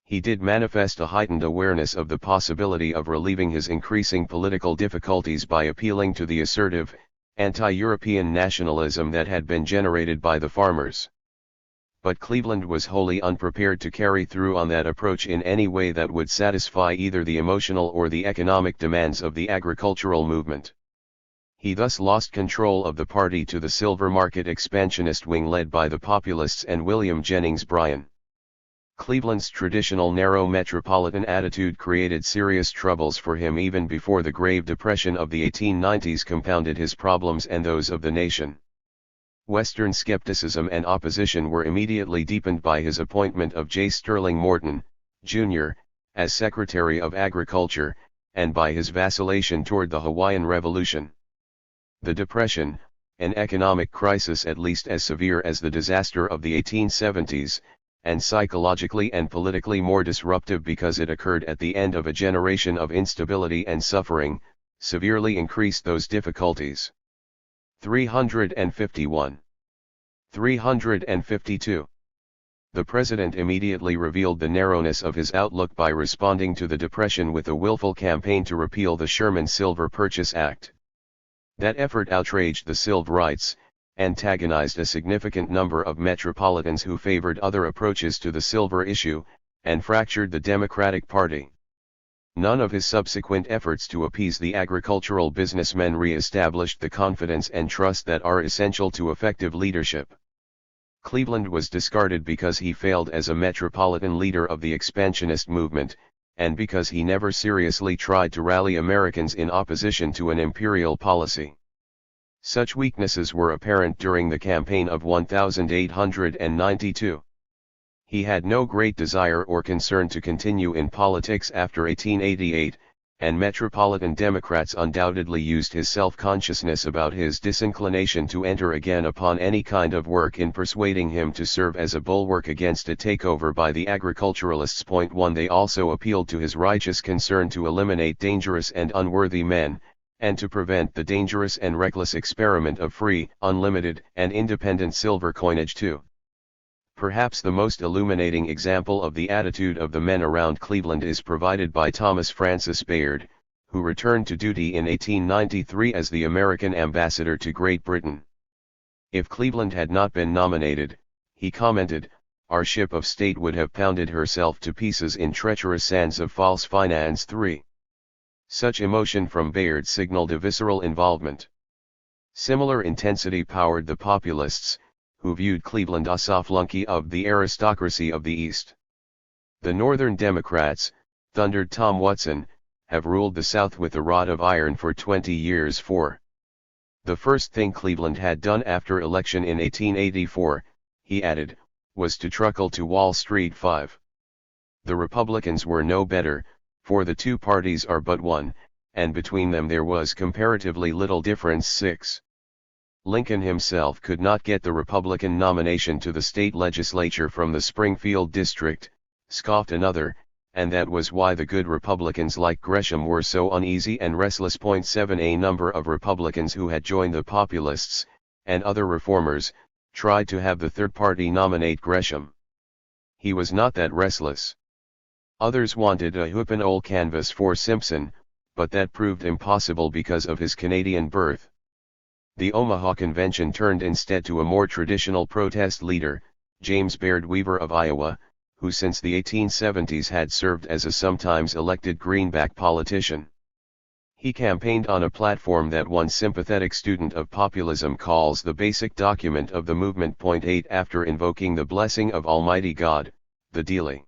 He did manifest a heightened awareness of the possibility of relieving his increasing political difficulties by appealing to the assertive, anti-European nationalism that had been generated by the farmers. But Cleveland was wholly unprepared to carry through on that approach in any way that would satisfy either the emotional or the economic demands of the agricultural movement. He thus lost control of the party to the silver market expansionist wing led by the populists and William Jennings Bryan. Cleveland's traditional narrow metropolitan attitude created serious troubles for him even before the Grave Depression of the 1890s compounded his problems and those of the nation. Western skepticism and opposition were immediately deepened by his appointment of J. Sterling Morton, Jr., as Secretary of Agriculture, and by his vacillation toward the Hawaiian Revolution. The Depression, an economic crisis at least as severe as the disaster of the 1870s, and psychologically and politically more disruptive because it occurred at the end of a generation of instability and suffering, severely increased those difficulties. 351. 352. The President immediately revealed the narrowness of his outlook by responding to the Depression with a willful campaign to repeal the Sherman Silver Purchase Act. That effort outraged the Civil Rights, antagonized a significant number of metropolitans who favored other approaches to the silver issue, and fractured the Democratic Party. None of his subsequent efforts to appease the agricultural businessmen re-established the confidence and trust that are essential to effective leadership. Cleveland was discarded because he failed as a metropolitan leader of the expansionist movement, and because he never seriously tried to rally Americans in opposition to an imperial policy. Such weaknesses were apparent during the campaign of 1892. He had no great desire or concern to continue in politics after 1888, and metropolitan Democrats undoubtedly used his self-consciousness about his disinclination to enter again upon any kind of work in persuading him to serve as a bulwark against a takeover by the agriculturalists. 1. They also appealed to his righteous concern to eliminate dangerous and unworthy men, and to prevent the dangerous and reckless experiment of free, unlimited, and independent silver coinage. 2. Perhaps the most illuminating example of the attitude of the men around Cleveland is provided by Thomas Francis Bayard, who returned to duty in 1893 as the American ambassador to Great Britain. If Cleveland had not been nominated, he commented, our ship of state would have pounded herself to pieces in treacherous sands of false finance. 3. Such emotion from Bayard signaled a visceral involvement. Similar intensity powered the populists, who viewed Cleveland as a flunky of the aristocracy of the East. The Northern Democrats, thundered Tom Watson, have ruled the South with a rod of iron for 20 years. The first thing Cleveland had done after election in 1884, he added, was to truckle to Wall Street. 5. The Republicans were no better, for the two parties are but one, and between them there was comparatively little difference. 6. Lincoln himself could not get the Republican nomination to the state legislature from the Springfield district, scoffed another, and that was why the good Republicans like Gresham were so uneasy and restless. 7. A number of Republicans who had joined the Populists, and other reformers, tried to have the third party nominate Gresham. He was not that restless. Others wanted a whoopin' old canvas for Simpson, but that proved impossible because of his Canadian birth. The Omaha Convention turned instead to a more traditional protest leader, James Baird Weaver of Iowa, who since the 1870s had served as a sometimes elected greenback politician. He campaigned on a platform that one sympathetic student of populism calls the basic document of the movement. 8. After invoking the blessing of Almighty God, the Dealing.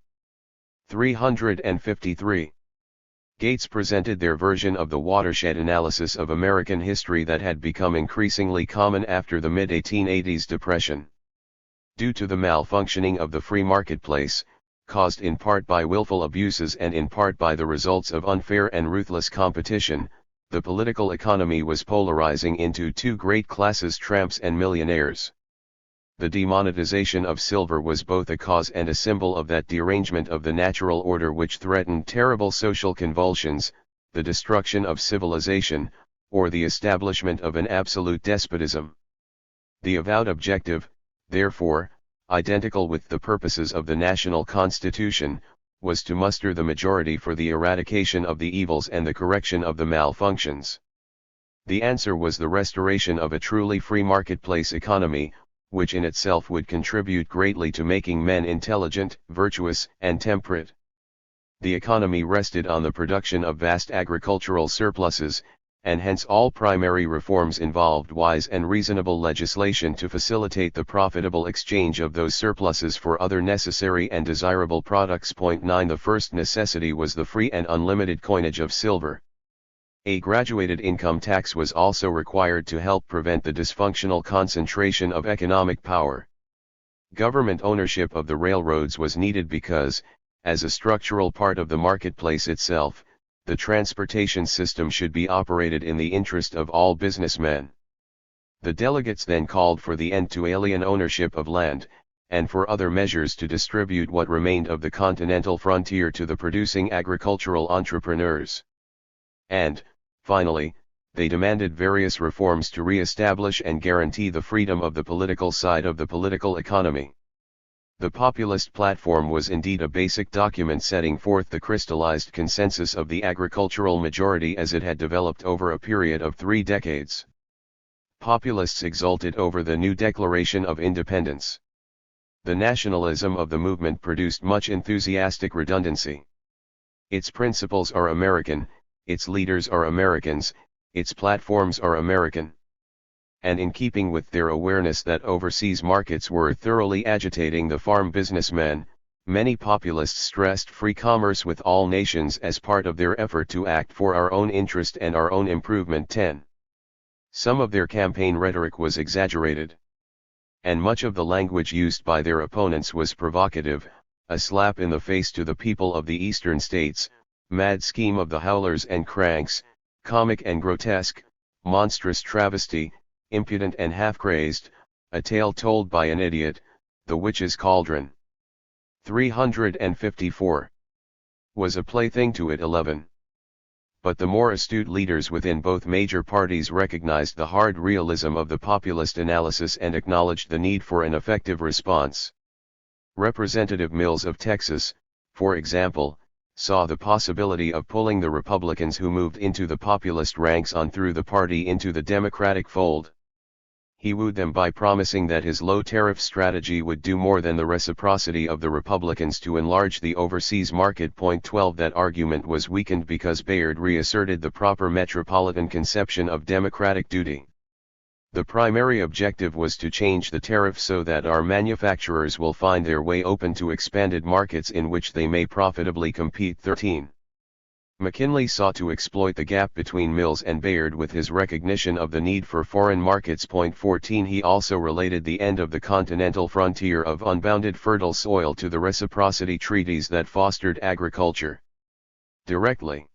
353. Gates presented their version of the watershed analysis of American history that had become increasingly common after the mid-1880s Depression. Due to the malfunctioning of the free marketplace, caused in part by willful abuses and in part by the results of unfair and ruthless competition, the political economy was polarizing into two great classes: tramps and millionaires. The demonetization of silver was both a cause and a symbol of that derangement of the natural order which threatened terrible social convulsions, the destruction of civilization, or the establishment of an absolute despotism. The avowed objective, therefore, identical with the purposes of the national constitution, was to muster the majority for the eradication of the evils and the correction of the malfunctions. The answer was the restoration of a truly free marketplace economy, which in itself would contribute greatly to making men intelligent, virtuous, and temperate. The economy rested on the production of vast agricultural surpluses, and hence all primary reforms involved wise and reasonable legislation to facilitate the profitable exchange of those surpluses for other necessary and desirable products. 9. The first necessity was the free and unlimited coinage of silver. A graduated income tax was also required to help prevent the dysfunctional concentration of economic power. Government ownership of the railroads was needed because, as a structural part of the marketplace itself, the transportation system should be operated in the interest of all businessmen. The delegates then called for the end to alien ownership of land, and for other measures to distribute what remained of the continental frontier to the producing agricultural entrepreneurs. And, finally, they demanded various reforms to re-establish and guarantee the freedom of the political side of the political economy. The populist platform was indeed a basic document setting forth the crystallized consensus of the agricultural majority as it had developed over a period of 3 decades. Populists exulted over the new Declaration of Independence. The nationalism of the movement produced much enthusiastic redundancy. Its principles are American, its leaders are Americans, its platforms are American. And in keeping with their awareness that overseas markets were thoroughly agitating the farm businessmen, many populists stressed free commerce with all nations as part of their effort to act for our own interest and our own improvement. 10. Some of their campaign rhetoric was exaggerated. And much of the language used by their opponents was provocative, a slap in the face to the people of the eastern states, mad scheme of the howlers and cranks, comic and grotesque, monstrous travesty, impudent and half-crazed, a tale told by an idiot, the witch's cauldron. 354. Was a plaything to it. 11. But the more astute leaders within both major parties recognized the hard realism of the populist analysis and acknowledged the need for an effective response. Representative Mills of Texas, for example, saw the possibility of pulling the Republicans who moved into the populist ranks on through the party into the Democratic fold. He wooed them by promising that his low-tariff strategy would do more than the reciprocity of the Republicans to enlarge the overseas market. 12. That argument was weakened because Bayard reasserted the proper metropolitan conception of democratic duty. The primary objective was to change the tariff so that our manufacturers will find their way open to expanded markets in which they may profitably compete. 13. McKinley sought to exploit the gap between Mills and Bayard with his recognition of the need for foreign markets. 14. He also related the end of the continental frontier of unbounded fertile soil to the reciprocity treaties that fostered agriculture directly.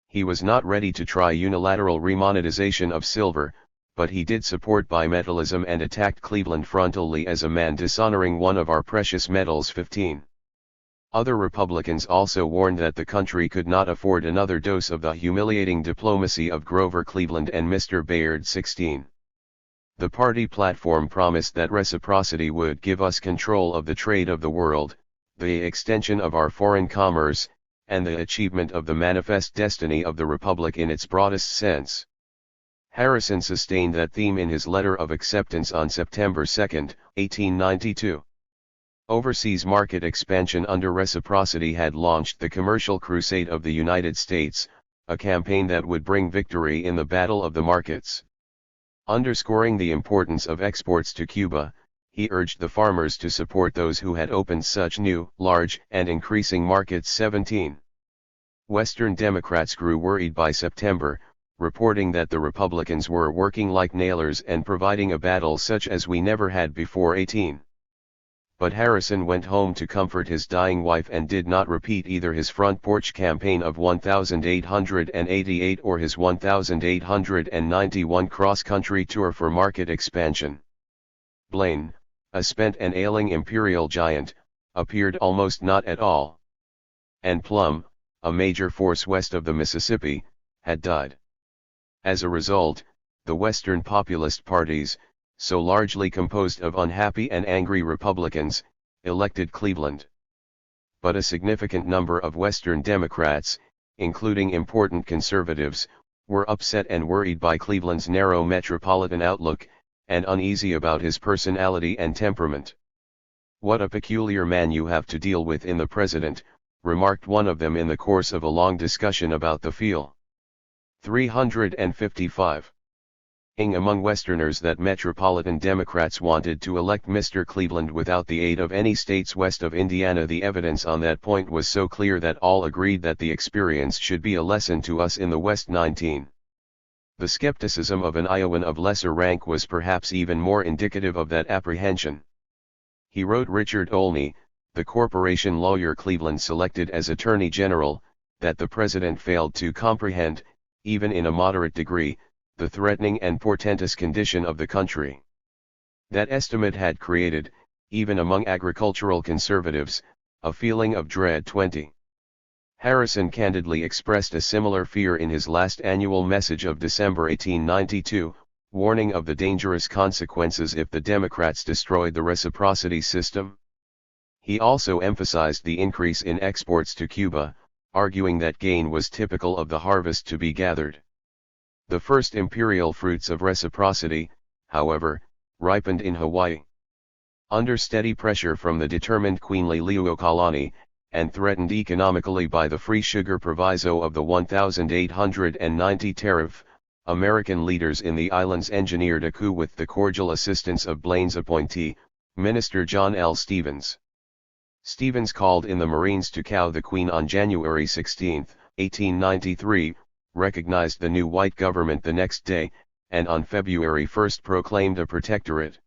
He was not ready to try unilateral remonetization of silver, but he did support bimetallism and attacked Cleveland frontally as a man dishonoring one of our precious metals. 15. Other Republicans also warned that the country could not afford another dose of the humiliating diplomacy of Grover Cleveland and Mr. Bayard. 16. The party platform promised that reciprocity would give us control of the trade of the world, the extension of our foreign commerce, and the achievement of the manifest destiny of the Republic in its broadest sense. Harrison sustained that theme in his letter of acceptance on September 2, 1892. Overseas market expansion under reciprocity had launched the commercial crusade of the United States, a campaign that would bring victory in the battle of the markets. Underscoring the importance of exports to Cuba, he urged the farmers to support those who had opened such new, large, and increasing markets. 17. Western Democrats grew worried by September, reporting that the Republicans were working like nailers and providing a battle such as we never had before. 18. But Harrison went home to comfort his dying wife and did not repeat either his front porch campaign of 1888 or his 1891 cross-country tour for market expansion. Blaine, a spent and ailing imperial giant, appeared almost not at all. And Plum, a major force west of the Mississippi, had died. As a result, the Western populist parties, so largely composed of unhappy and angry Republicans, elected Cleveland. But a significant number of Western Democrats, including important conservatives, were upset and worried by Cleveland's narrow metropolitan outlook, and uneasy about his personality and temperament. "What a peculiar man you have to deal with in the president," remarked one of them in the course of a long discussion about the field. 355. Among Westerners that metropolitan Democrats wanted to elect Mr. Cleveland without the aid of any states west of Indiana. The evidence on that point was so clear that all agreed that the experience should be a lesson to us in the West. 19. The skepticism of an Iowan of lesser rank was perhaps even more indicative of that apprehension. He wrote Richard Olney, the corporation lawyer Cleveland selected as Attorney General, that the President failed to comprehend, even in a moderate degree, the threatening and portentous condition of the country. That estimate had created, even among agricultural conservatives, a feeling of dread. 20. Harrison candidly expressed a similar fear in his last annual message of December 1892, warning of the dangerous consequences if the Democrats destroyed the reciprocity system. He also emphasized the increase in exports to Cuba, arguing that gain was typical of the harvest to be gathered. The first imperial fruits of reciprocity, however, ripened in Hawaii. Under steady pressure from the determined Queen Liliuokalani, colony, and threatened economically by the free sugar proviso of the 1890 tariff, American leaders in the islands engineered a coup with the cordial assistance of Blaine's appointee, Minister John L. Stevens. Stevens called in the Marines to cow the Queen on January 16, 1893, recognized the new white government the next day, and on February 1 proclaimed a protectorate.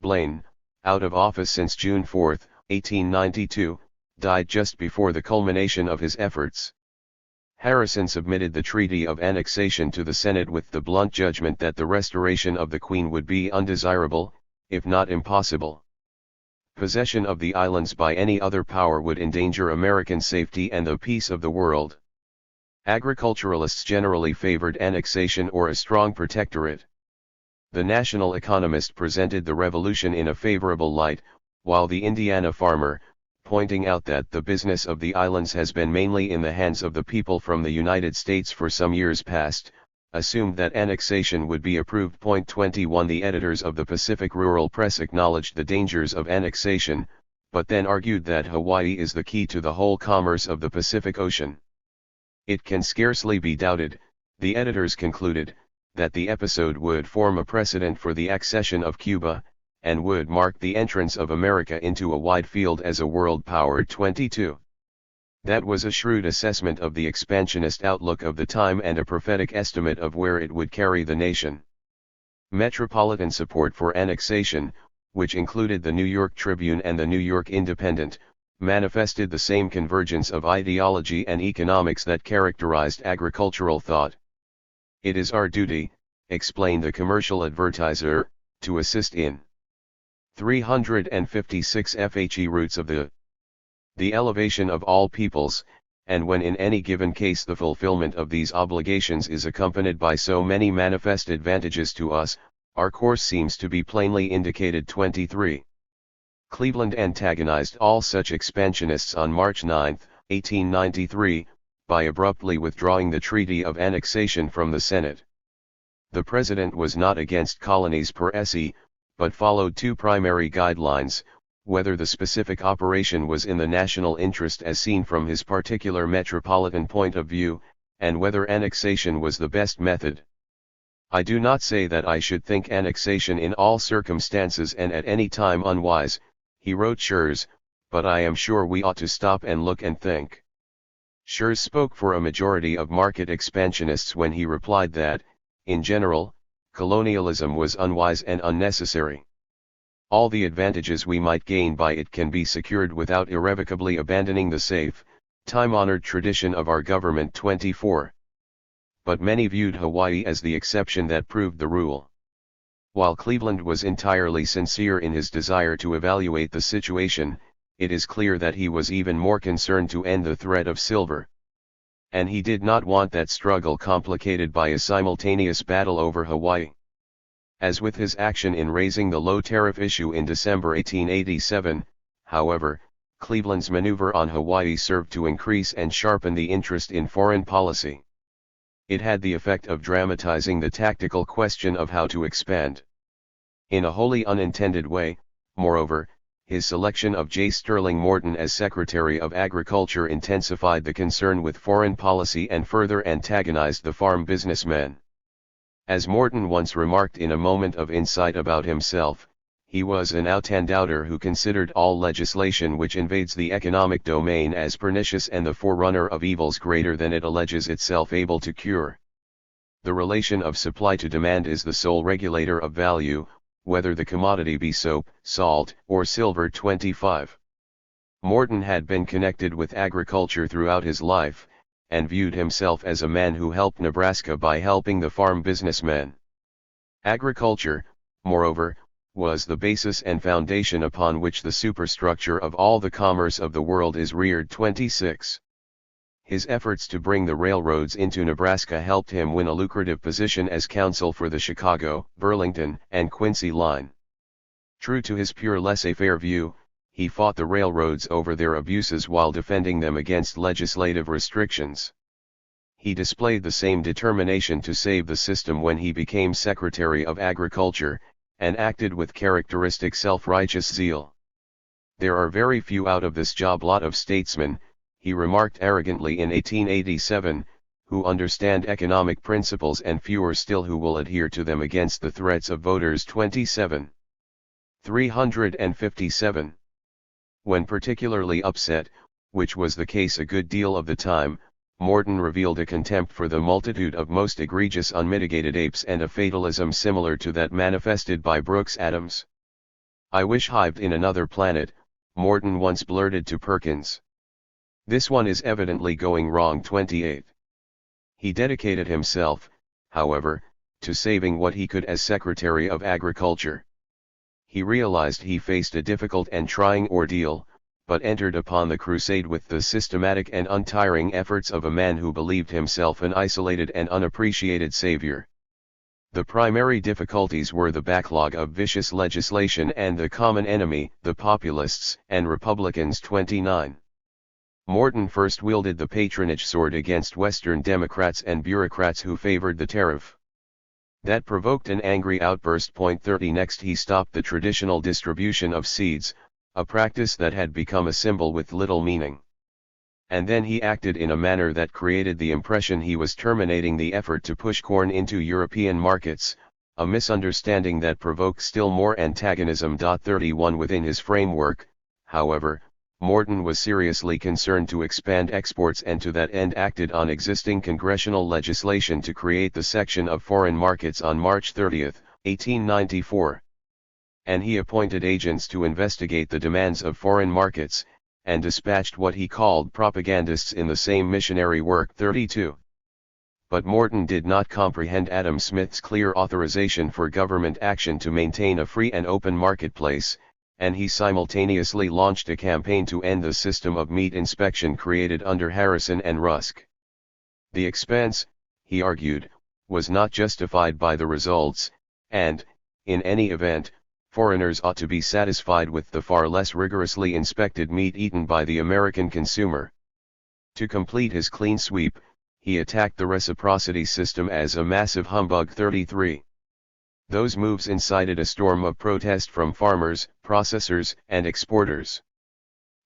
Blaine, out of office since June 4, 1892, died just before the culmination of his efforts. Harrison submitted the Treaty of Annexation to the Senate with the blunt judgment that the restoration of the Queen would be undesirable, if not impossible. Possession of the islands by any other power would endanger American safety and the peace of the world. Agriculturalists generally favored annexation or a strong protectorate. The National Economist presented the revolution in a favorable light, while the Indiana Farmer, pointing out that the business of the islands has been mainly in the hands of the people from the United States for some years past, assumed that annexation would be approved. 21 The editors of the Pacific Rural Press acknowledged the dangers of annexation, but then argued that Hawaii is the key to the whole commerce of the Pacific Ocean. It can scarcely be doubted, the editors concluded, that the episode would form a precedent for the accession of Cuba, and would mark the entrance of America into a wide field as a world power. 22. That was a shrewd assessment of the expansionist outlook of the time and a prophetic estimate of where it would carry the nation. Metropolitan support for annexation, which included the New York Tribune and the New York Independent, manifested the same convergence of ideology and economics that characterized agricultural thought. "It is our duty," explained the commercial advertiser, "to assist in 356 FHE roots of the elevation of all peoples, and when in any given case the fulfillment of these obligations is accompanied by so many manifest advantages to us, our course seems to be plainly indicated." 23. Cleveland antagonized all such expansionists on March 9, 1893, by abruptly withdrawing the Treaty of Annexation from the Senate. The president was not against colonies per se, but followed two primary guidelines: whether the specific operation was in the national interest as seen from his particular metropolitan point of view, and whether annexation was the best method. "I do not say that I should think annexation in all circumstances and at any time unwise," he wrote Schurz, "but I am sure we ought to stop and look and think." Schurz spoke for a majority of market expansionists when he replied that, in general, colonialism was unwise and unnecessary. "All the advantages we might gain by it can be secured without irrevocably abandoning the safe, time-honored tradition of our government." 24. But many viewed Hawaii as the exception that proved the rule. While Cleveland was entirely sincere in his desire to evaluate the situation, it is clear that he was even more concerned to end the threat of silver. And he did not want that struggle complicated by a simultaneous battle over Hawaii. As with his action in raising the low tariff issue in December 1887, however, Cleveland's maneuver on Hawaii served to increase and sharpen the interest in foreign policy. It had the effect of dramatizing the tactical question of how to expand. In a wholly unintended way, moreover, his selection of J. Sterling Morton as Secretary of Agriculture intensified the concern with foreign policy and further antagonized the farm businessmen. As Morton once remarked in a moment of insight about himself, he was an out-and-outer who considered all legislation which invades the economic domain as pernicious and the forerunner of evils greater than it alleges itself able to cure. The relation of supply to demand is the sole regulator of value, whether the commodity be soap, salt, or silver. 25. Morton had been connected with agriculture throughout his life, and viewed himself as a man who helped Nebraska by helping the farm businessmen. Agriculture, moreover, was the basis and foundation upon which the superstructure of all the commerce of the world is reared. 26. His efforts to bring the railroads into Nebraska helped him win a lucrative position as counsel for the Chicago, Burlington, and Quincy line. True to his pure laissez-faire view, he fought the railroads over their abuses while defending them against legislative restrictions. He displayed the same determination to save the system when he became Secretary of Agriculture, and acted with characteristic self-righteous zeal. "There are very few out of this job lot of statesmen," he remarked arrogantly in 1887, "who understand economic principles and fewer still who will adhere to them against the threats of voters." 27. 357. When particularly upset, which was the case a good deal of the time, Morton revealed a contempt for the multitude of most egregious unmitigated apes and a fatalism similar to that manifested by Brooks Adams. "I wish hived in another planet," Morton once blurted to Perkins. "This one is evidently going wrong." 28. He dedicated himself, however, to saving what he could as Secretary of Agriculture. He realized he faced a difficult and trying ordeal, but entered upon the crusade with the systematic and untiring efforts of a man who believed himself an isolated and unappreciated savior. The primary difficulties were the backlog of vicious legislation and the common enemy, the populists and Republicans. 29. Morton first wielded the patronage sword against Western Democrats and bureaucrats who favored the tariff. That provoked an angry outburst. 30. Next he stopped the traditional distribution of seeds, a practice that had become a symbol with little meaning. And then he acted in a manner that created the impression he was terminating the effort to push corn into European markets, a misunderstanding that provoked still more antagonism. 31 Within his framework, however, Morton was seriously concerned to expand exports and to that end acted on existing congressional legislation to create the section of foreign markets on March 30, 1894. And he appointed agents to investigate the demands of foreign markets, and dispatched what he called propagandists in the same missionary work. 32. But Morton did not comprehend Adam Smith's clear authorization for government action to maintain a free and open marketplace, and he simultaneously launched a campaign to end the system of meat inspection created under Harrison and Rusk. The expense, he argued, was not justified by the results, and, in any event, foreigners ought to be satisfied with the far less rigorously inspected meat eaten by the American consumer. To complete his clean sweep, he attacked the reciprocity system as a massive humbug. 33. Those moves incited a storm of protest from farmers, processors, and exporters.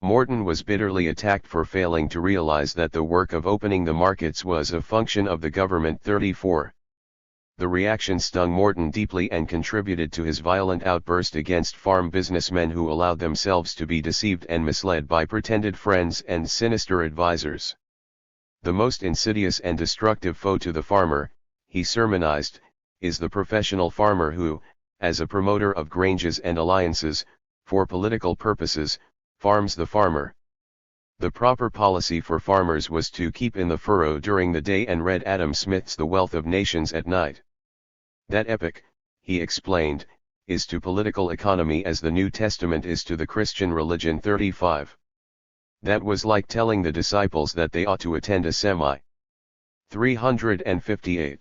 Morton was bitterly attacked for failing to realize that the work of opening the markets was a function of the government. 34. The reaction stung Morton deeply and contributed to his violent outburst against farm businessmen who allowed themselves to be deceived and misled by pretended friends and sinister advisors. The most insidious and destructive foe to the farmer, he sermonized, is the professional farmer who, as a promoter of granges and alliances, for political purposes, farms the farmer. The proper policy for farmers was to keep in the furrow during the day and read Adam Smith's The Wealth of Nations at night. That epic, he explained, is to political economy as the New Testament is to the Christian religion. 35. That was like telling the disciples that they ought to attend a semi. 358.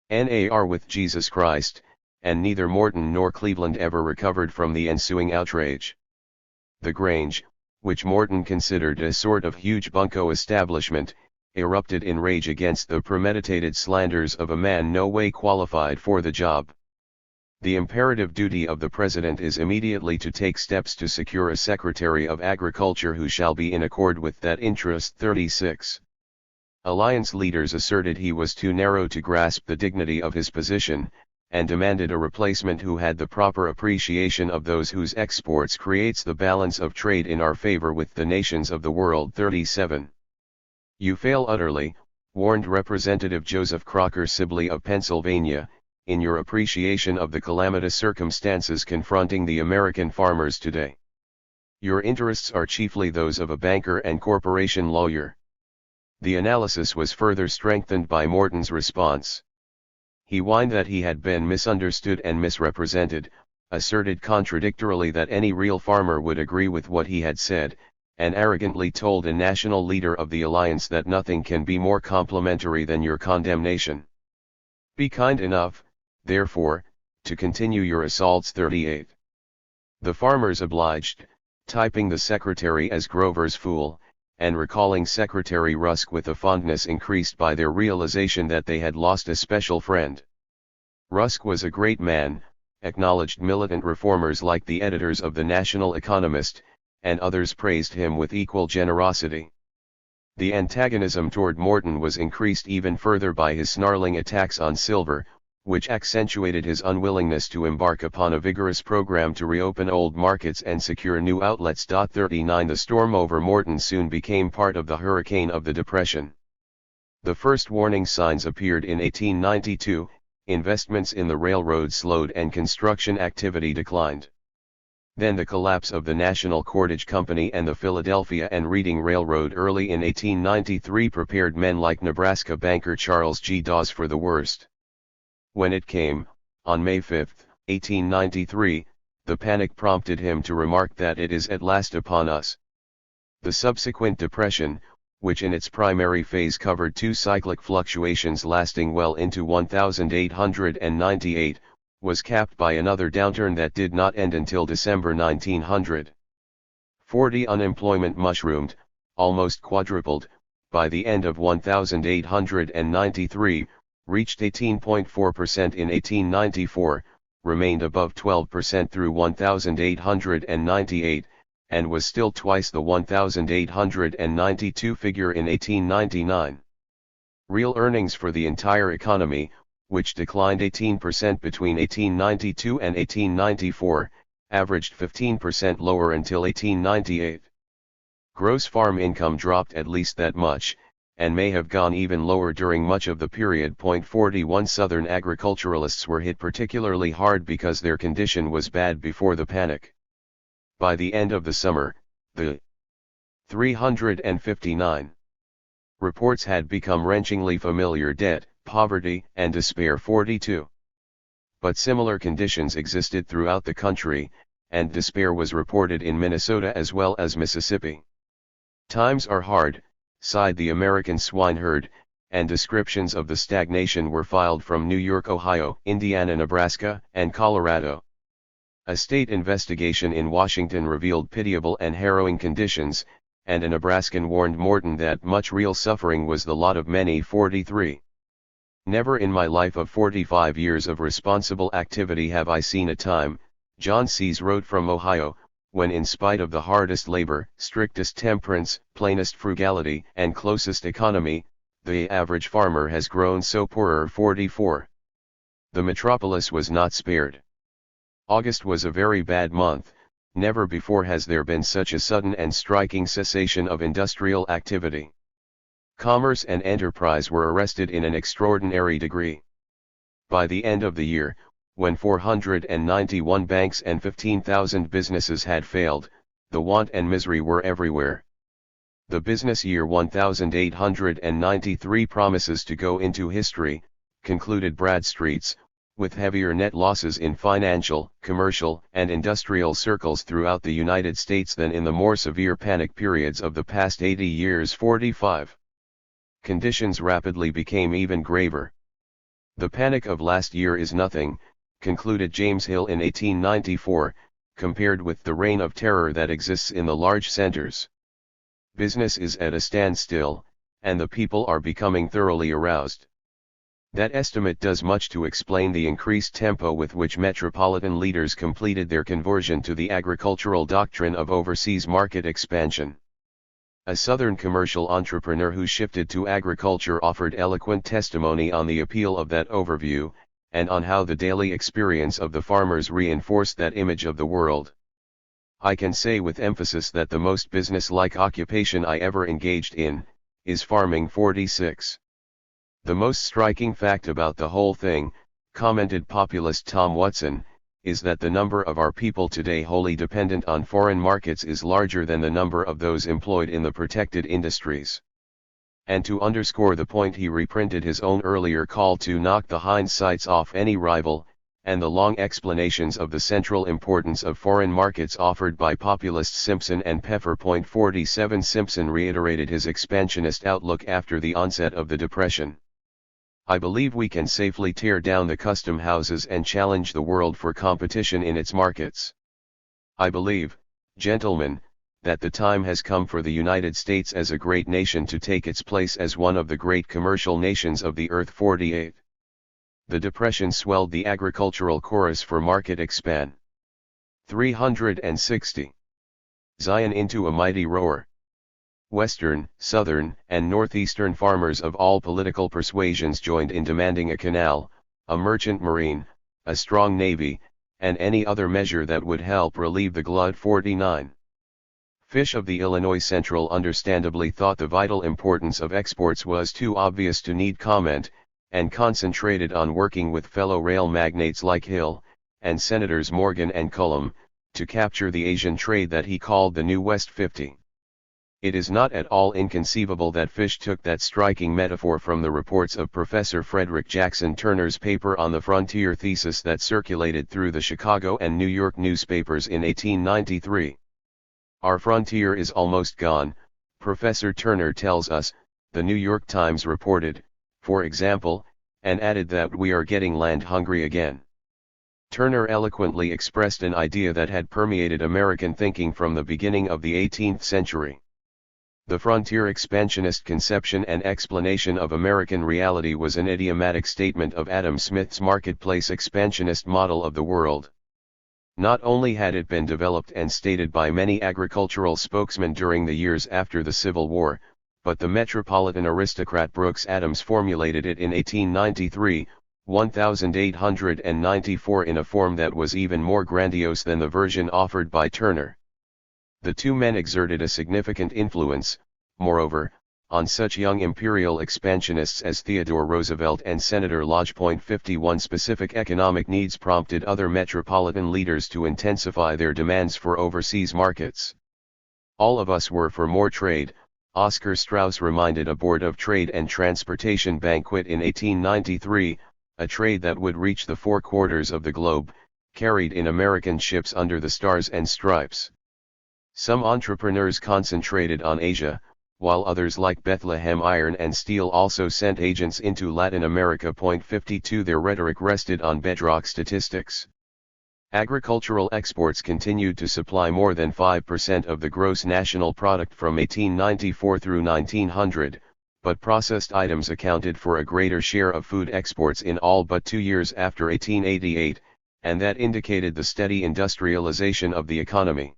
NAR with Jesus Christ, and neither Morton nor Cleveland ever recovered from the ensuing outrage. The Grange, which Morton considered a sort of huge bunco establishment, erupted in rage against the premeditated slanders of a man no way qualified for the job. The imperative duty of the President is immediately to take steps to secure a Secretary of Agriculture who shall be in accord with that interest. 36. Alliance leaders asserted he was too narrow to grasp the dignity of his position, and demanded a replacement who had the proper appreciation of those whose exports creates the balance of trade in our favor with the nations of the world. 37. You fail utterly, warned Representative Joseph Crocker Sibley of Pennsylvania, in your appreciation of the calamitous circumstances confronting the American farmers today. Your interests are chiefly those of a banker and corporation lawyer. The analysis was further strengthened by Morton's response. He whined that he had been misunderstood and misrepresented, asserted contradictorily that any real farmer would agree with what he had said, and arrogantly told a national leader of the alliance that nothing can be more complimentary than your condemnation. Be kind enough, therefore, to continue your assaults. 38. The farmers obliged, typing the secretary as Grover's fool, and recalling Secretary Rusk with a fondness increased by their realization that they had lost a special friend. Rusk was a great man, acknowledged militant reformers like the editors of the National Economist, and others praised him with equal generosity. The antagonism toward Morton was increased even further by his snarling attacks on silver, which accentuated his unwillingness to embark upon a vigorous program to reopen old markets and secure new outlets. 39 The storm over Morton soon became part of the hurricane of the Depression. The first warning signs appeared in 1892, investments in the railroad slowed and construction activity declined. Then the collapse of the National Cordage Company and the Philadelphia and Reading Railroad early in 1893 prepared men like Nebraska banker Charles G. Dawes for the worst. When it came, on May 5, 1893, the panic prompted him to remark that it is at last upon us. The subsequent depression, which in its primary phase covered two cyclic fluctuations lasting well into 1898, was capped by another downturn that did not end until December 1900. 40 Unemployment mushroomed, almost quadrupled, by the end of 1893, reached 18.4% in 1894, remained above 12% through 1898, and was still twice the 1,892 figure in 1899. Real earnings for the entire economy, which declined 18% between 1892 and 1894, averaged 15% lower until 1898. Gross farm income dropped at least that much, and may have gone even lower during much of the period. 41 Southern agriculturalists were hit particularly hard because their condition was bad before the panic. By the end of the summer, the 359 reports had become wrenchingly familiar: debt, poverty, and despair. 42. But similar conditions existed throughout the country, and despair was reported in Minnesota as well as Mississippi. Times are hard, sighed the American swineherd, and descriptions of the stagnation were filed from New York, Ohio, Indiana, Nebraska, and Colorado. A state investigation in Washington revealed pitiable and harrowing conditions, and a Nebraskan warned Morton that much real suffering was the lot of many. 43. Never in my life of 45 years of responsible activity have I seen a time, John Seas wrote from Ohio, when in spite of the hardest labor, strictest temperance, plainest frugality, and closest economy, the average farmer has grown so poorer. 44. The metropolis was not spared. August was a very bad month. Never before has there been such a sudden and striking cessation of industrial activity. Commerce and enterprise were arrested in an extraordinary degree. By the end of the year, when 491 banks and 15,000 businesses had failed, the want and misery were everywhere. The business year 1893 promises to go into history, concluded Bradstreet's, with heavier net losses in financial, commercial, and industrial circles throughout the United States than in the more severe panic periods of the past 80 years. 45. Conditions rapidly became even graver. The panic of last year is nothing, concluded James Hill in 1894, compared with the reign of terror that exists in the large centers. Business is at a standstill, and the people are becoming thoroughly aroused. That estimate does much to explain the increased tempo with which metropolitan leaders completed their conversion to the agricultural doctrine of overseas market expansion. A Southern commercial entrepreneur who shifted to agriculture offered eloquent testimony on the appeal of that overview, and on how the daily experience of the farmers reinforced that image of the world. I can say with emphasis that the most business-like occupation I ever engaged in, is farming. 46. The most striking fact about the whole thing, commented populist Tom Watson, is that the number of our people today wholly dependent on foreign markets is larger than the number of those employed in the protected industries. And to underscore the point, he reprinted his own earlier call to knock the hindsights off any rival, and the long explanations of the central importance of foreign markets offered by populists Simpson and Peffer. 47 Simpson reiterated his expansionist outlook after the onset of the Depression. I believe we can safely tear down the custom houses and challenge the world for competition in its markets. I believe, gentlemen, that the time has come for the United States as a great nation to take its place as one of the great commercial nations of the earth. 48. The Depression swelled the agricultural chorus for market expand. 360. Zion into a mighty roar. Western, Southern, and Northeastern farmers of all political persuasions joined in demanding a canal, a merchant marine, a strong navy, and any other measure that would help relieve the glut. 49. Fish of the Illinois Central understandably thought the vital importance of exports was too obvious to need comment, and concentrated on working with fellow rail magnates like Hill, and Senators Morgan and Cullom, to capture the Asian trade that he called the New West 50. It is not at all inconceivable that Fish took that striking metaphor from the reports of Professor Frederick Jackson Turner's paper on the frontier thesis that circulated through the Chicago and New York newspapers in 1893. Our frontier is almost gone, Professor Turner tells us, the New York Times reported, for example, and added that we are getting land hungry again. Turner eloquently expressed an idea that had permeated American thinking from the beginning of the 18th century. The frontier expansionist conception and explanation of American reality was an idiomatic statement of Adam Smith's marketplace expansionist model of the world. Not only had it been developed and stated by many agricultural spokesmen during the years after the Civil War, but the metropolitan aristocrat Brooks Adams formulated it in 1893, 1894 in a form that was even more grandiose than the version offered by Turner. The two men exerted a significant influence, moreover, on such young imperial expansionists as Theodore Roosevelt and Senator Lodge. 51 Specific economic needs prompted other metropolitan leaders to intensify their demands for overseas markets. All of us were for more trade, Oscar Strauss reminded a Board of Trade and Transportation banquet in 1893, a trade that would reach the four quarters of the globe, carried in American ships under the Stars and Stripes. Some entrepreneurs concentrated on Asia, while others like Bethlehem Iron and Steel also sent agents into Latin America. 52 Their rhetoric rested on bedrock statistics. Agricultural exports continued to supply more than 5% of the gross national product from 1894 through 1900, but processed items accounted for a greater share of food exports in all but 2 years after 1888, and that indicated the steady industrialization of the economy.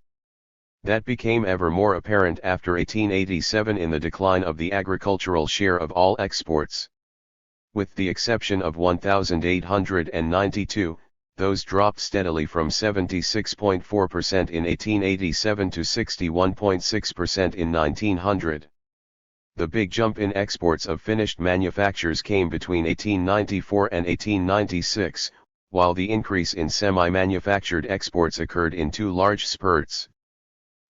That became ever more apparent after 1887 in the decline of the agricultural share of all exports. With the exception of 1892, those dropped steadily from 76.4% in 1887 to 61.6% in 1900. The big jump in exports of finished manufactures came between 1894 and 1896, while the increase in semi-manufactured exports occurred in two large spurts.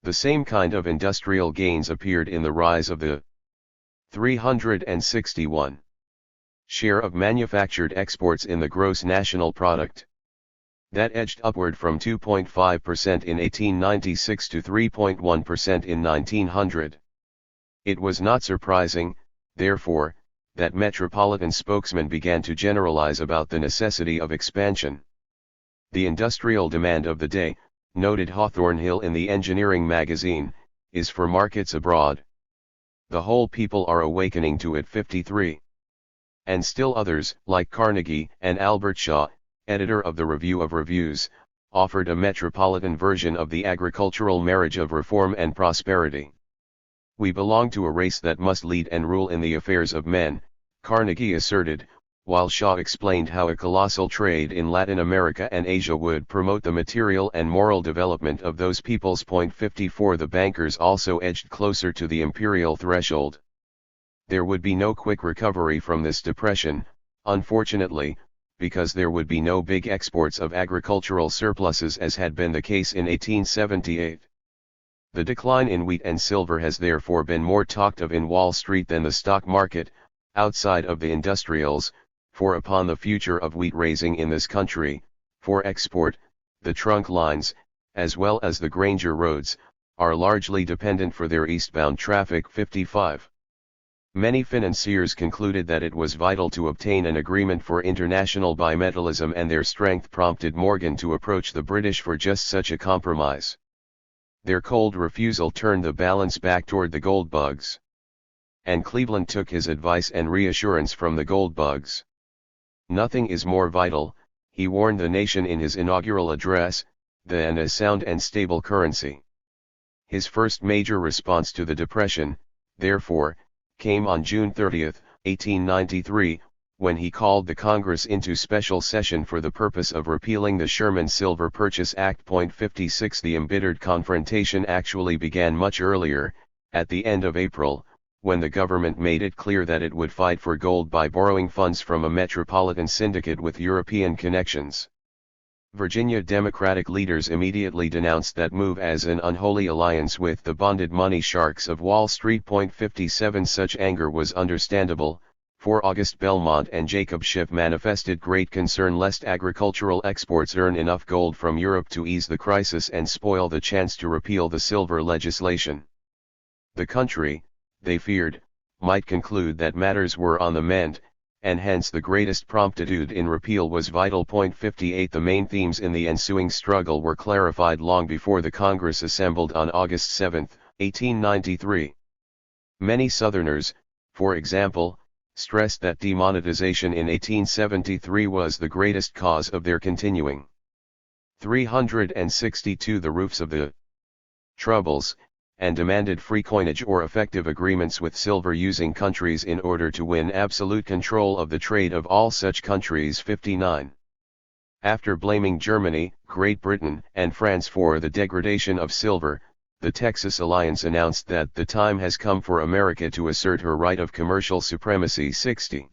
The same kind of industrial gains appeared in the rise of the 361 share of manufactured exports in the gross national product. That edged upward from 2.5% in 1896 to 3.1% in 1900. It was not surprising, therefore, that metropolitan spokesmen began to generalize about the necessity of expansion. The industrial demand of the day, noted Hawthorne Hill in the Engineering magazine, is for markets abroad. The whole people are awakening to it. 53. And still others, like Carnegie and Albert Shaw, editor of the Review of Reviews, offered a metropolitan version of the agricultural marriage of reform and prosperity. We belong to a race that must lead and rule in the affairs of men, Carnegie asserted, while Shaw explained how a colossal trade in Latin America and Asia would promote the material and moral development of those peoples. 54 The bankers also edged closer to the imperial threshold. There would be no quick recovery from this depression, unfortunately, because there would be no big exports of agricultural surpluses as had been the case in 1878. The decline in wheat and silver has therefore been more talked of in Wall Street than the stock market, outside of the industrials, for upon the future of wheat raising in this country, for export, the trunk lines, as well as the Granger roads, are largely dependent for their eastbound traffic. 55. Many financiers concluded that it was vital to obtain an agreement for international bimetallism, and their strength prompted Morgan to approach the British for just such a compromise. Their cold refusal turned the balance back toward the gold bugs. And Cleveland took his advice and reassurance from the gold bugs. Nothing is more vital, he warned the nation in his inaugural address, than a sound and stable currency. His first major response to the Depression, therefore, came on June 30, 1893, when he called the Congress into special session for the purpose of repealing the Sherman Silver Purchase Act. 56 The embittered confrontation actually began much earlier, at the end of April, when the government made it clear that it would fight for gold by borrowing funds from a metropolitan syndicate with European connections. Virginia Democratic leaders immediately denounced that move as an unholy alliance with the bonded money sharks of Wall Street. 57 Such anger was understandable, for August Belmont and Jacob Schiff manifested great concern lest agricultural exports earn enough gold from Europe to ease the crisis and spoil the chance to repeal the silver legislation. The country, they feared, might conclude that matters were on the mend, and hence the greatest promptitude in repeal was vital. 58 The main themes in the ensuing struggle were clarified long before the Congress assembled on August 7, 1893. Many Southerners, for example, stressed that demonetization in 1873 was the greatest cause of their continuing. 362 The roofs of the troubles, and demanded free coinage or effective agreements with silver-using countries in order to win absolute control of the trade of all such countries. 59. After blaming Germany, Great Britain, and France for the degradation of silver, the Texas Alliance announced that the time has come for America to assert her right of commercial supremacy. 60.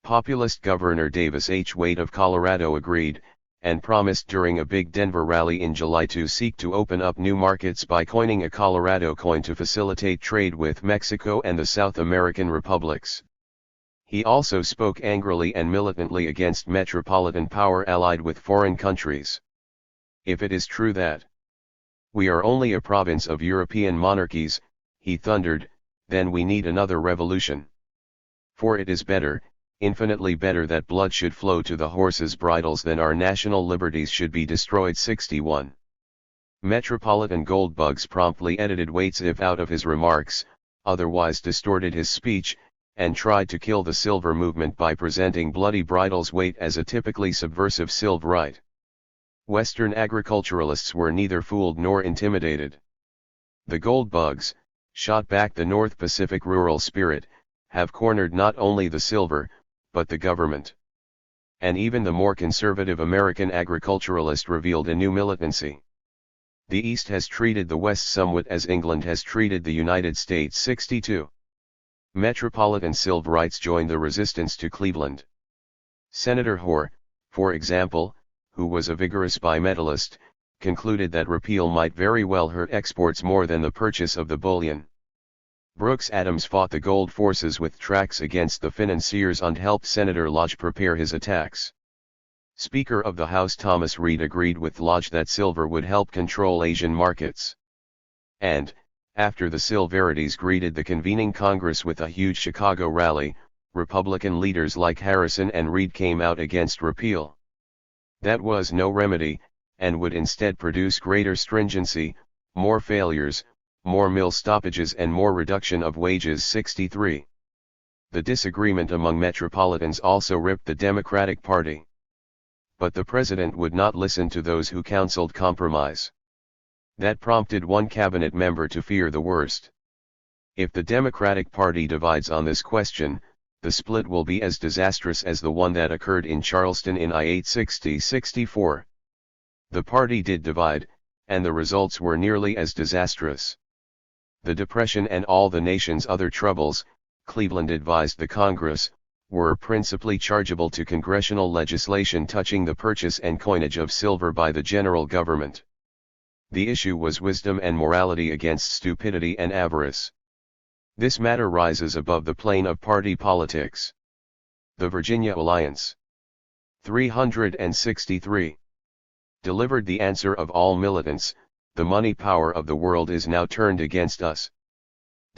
Populist Governor Davis H. Wade of Colorado agreed, and promised during a big Denver rally in July to seek to open up new markets by coining a Colorado coin to facilitate trade with Mexico and the South American republics. He also spoke angrily and militantly against metropolitan power allied with foreign countries. If it is true that we are only a province of European monarchies, he thundered, then we need another revolution. For it is better, infinitely better, that blood should flow to the horses' bridles than our national liberties should be destroyed. 61. Metropolitan Goldbugs promptly edited Wade's if out of his remarks, otherwise distorted his speech, and tried to kill the silver movement by presenting bloody bridles Wade as a typically subversive silverite. Western agriculturalists were neither fooled nor intimidated. The Goldbugs, shot back the North Pacific rural spirit, have cornered not only the silver, but the government. And even the more conservative American agriculturalist revealed a new militancy. The East has treated the West somewhat as England has treated the United States. 62. Metropolitan silverites joined the resistance to Cleveland. Senator Hoar, for example, who was a vigorous bimetallist, concluded that repeal might very well hurt exports more than the purchase of the bullion. Brooks Adams fought the gold forces with tracts against the financiers and helped Senator Lodge prepare his attacks. Speaker of the House Thomas Reed agreed with Lodge that silver would help control Asian markets. And, after the Silverities greeted the convening Congress with a huge Chicago rally, Republican leaders like Harrison and Reed came out against repeal. That was no remedy, and would instead produce greater stringency, more failures, more mill stoppages and more reduction of wages. 63. The disagreement among metropolitans also ripped the Democratic Party. But the president would not listen to those who counseled compromise. That prompted one cabinet member to fear the worst. If the Democratic Party divides on this question, the split will be as disastrous as the one that occurred in Charleston in I-860-64. The party did divide, and the results were nearly as disastrous. The Depression and all the nation's other troubles, Cleveland advised the Congress, were principally chargeable to congressional legislation touching the purchase and coinage of silver by the general government. The issue was wisdom and morality against stupidity and avarice. This matter rises above the plane of party politics. The Virginia Alliance. 363. Delivered the answer of all militants, the money power of the world is now turned against us.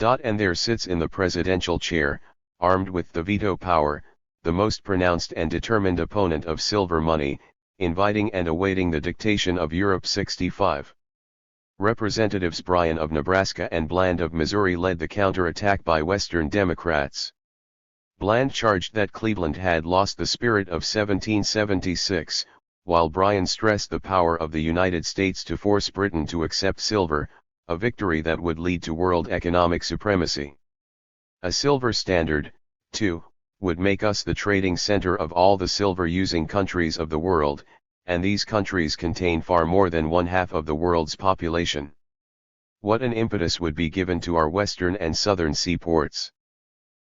And there sits in the presidential chair, armed with the veto power, the most pronounced and determined opponent of silver money, inviting and awaiting the dictation of Europe. 65. Representatives Bryan of Nebraska and Bland of Missouri led the counterattack by Western Democrats. Bland charged that Cleveland had lost the spirit of 1776, while Bryan stressed the power of the United States to force Britain to accept silver, a victory that would lead to world economic supremacy. A silver standard, too, would make us the trading center of all the silver-using countries of the world, and these countries contain far more than one-half of the world's population. What an impetus would be given to our western and southern seaports!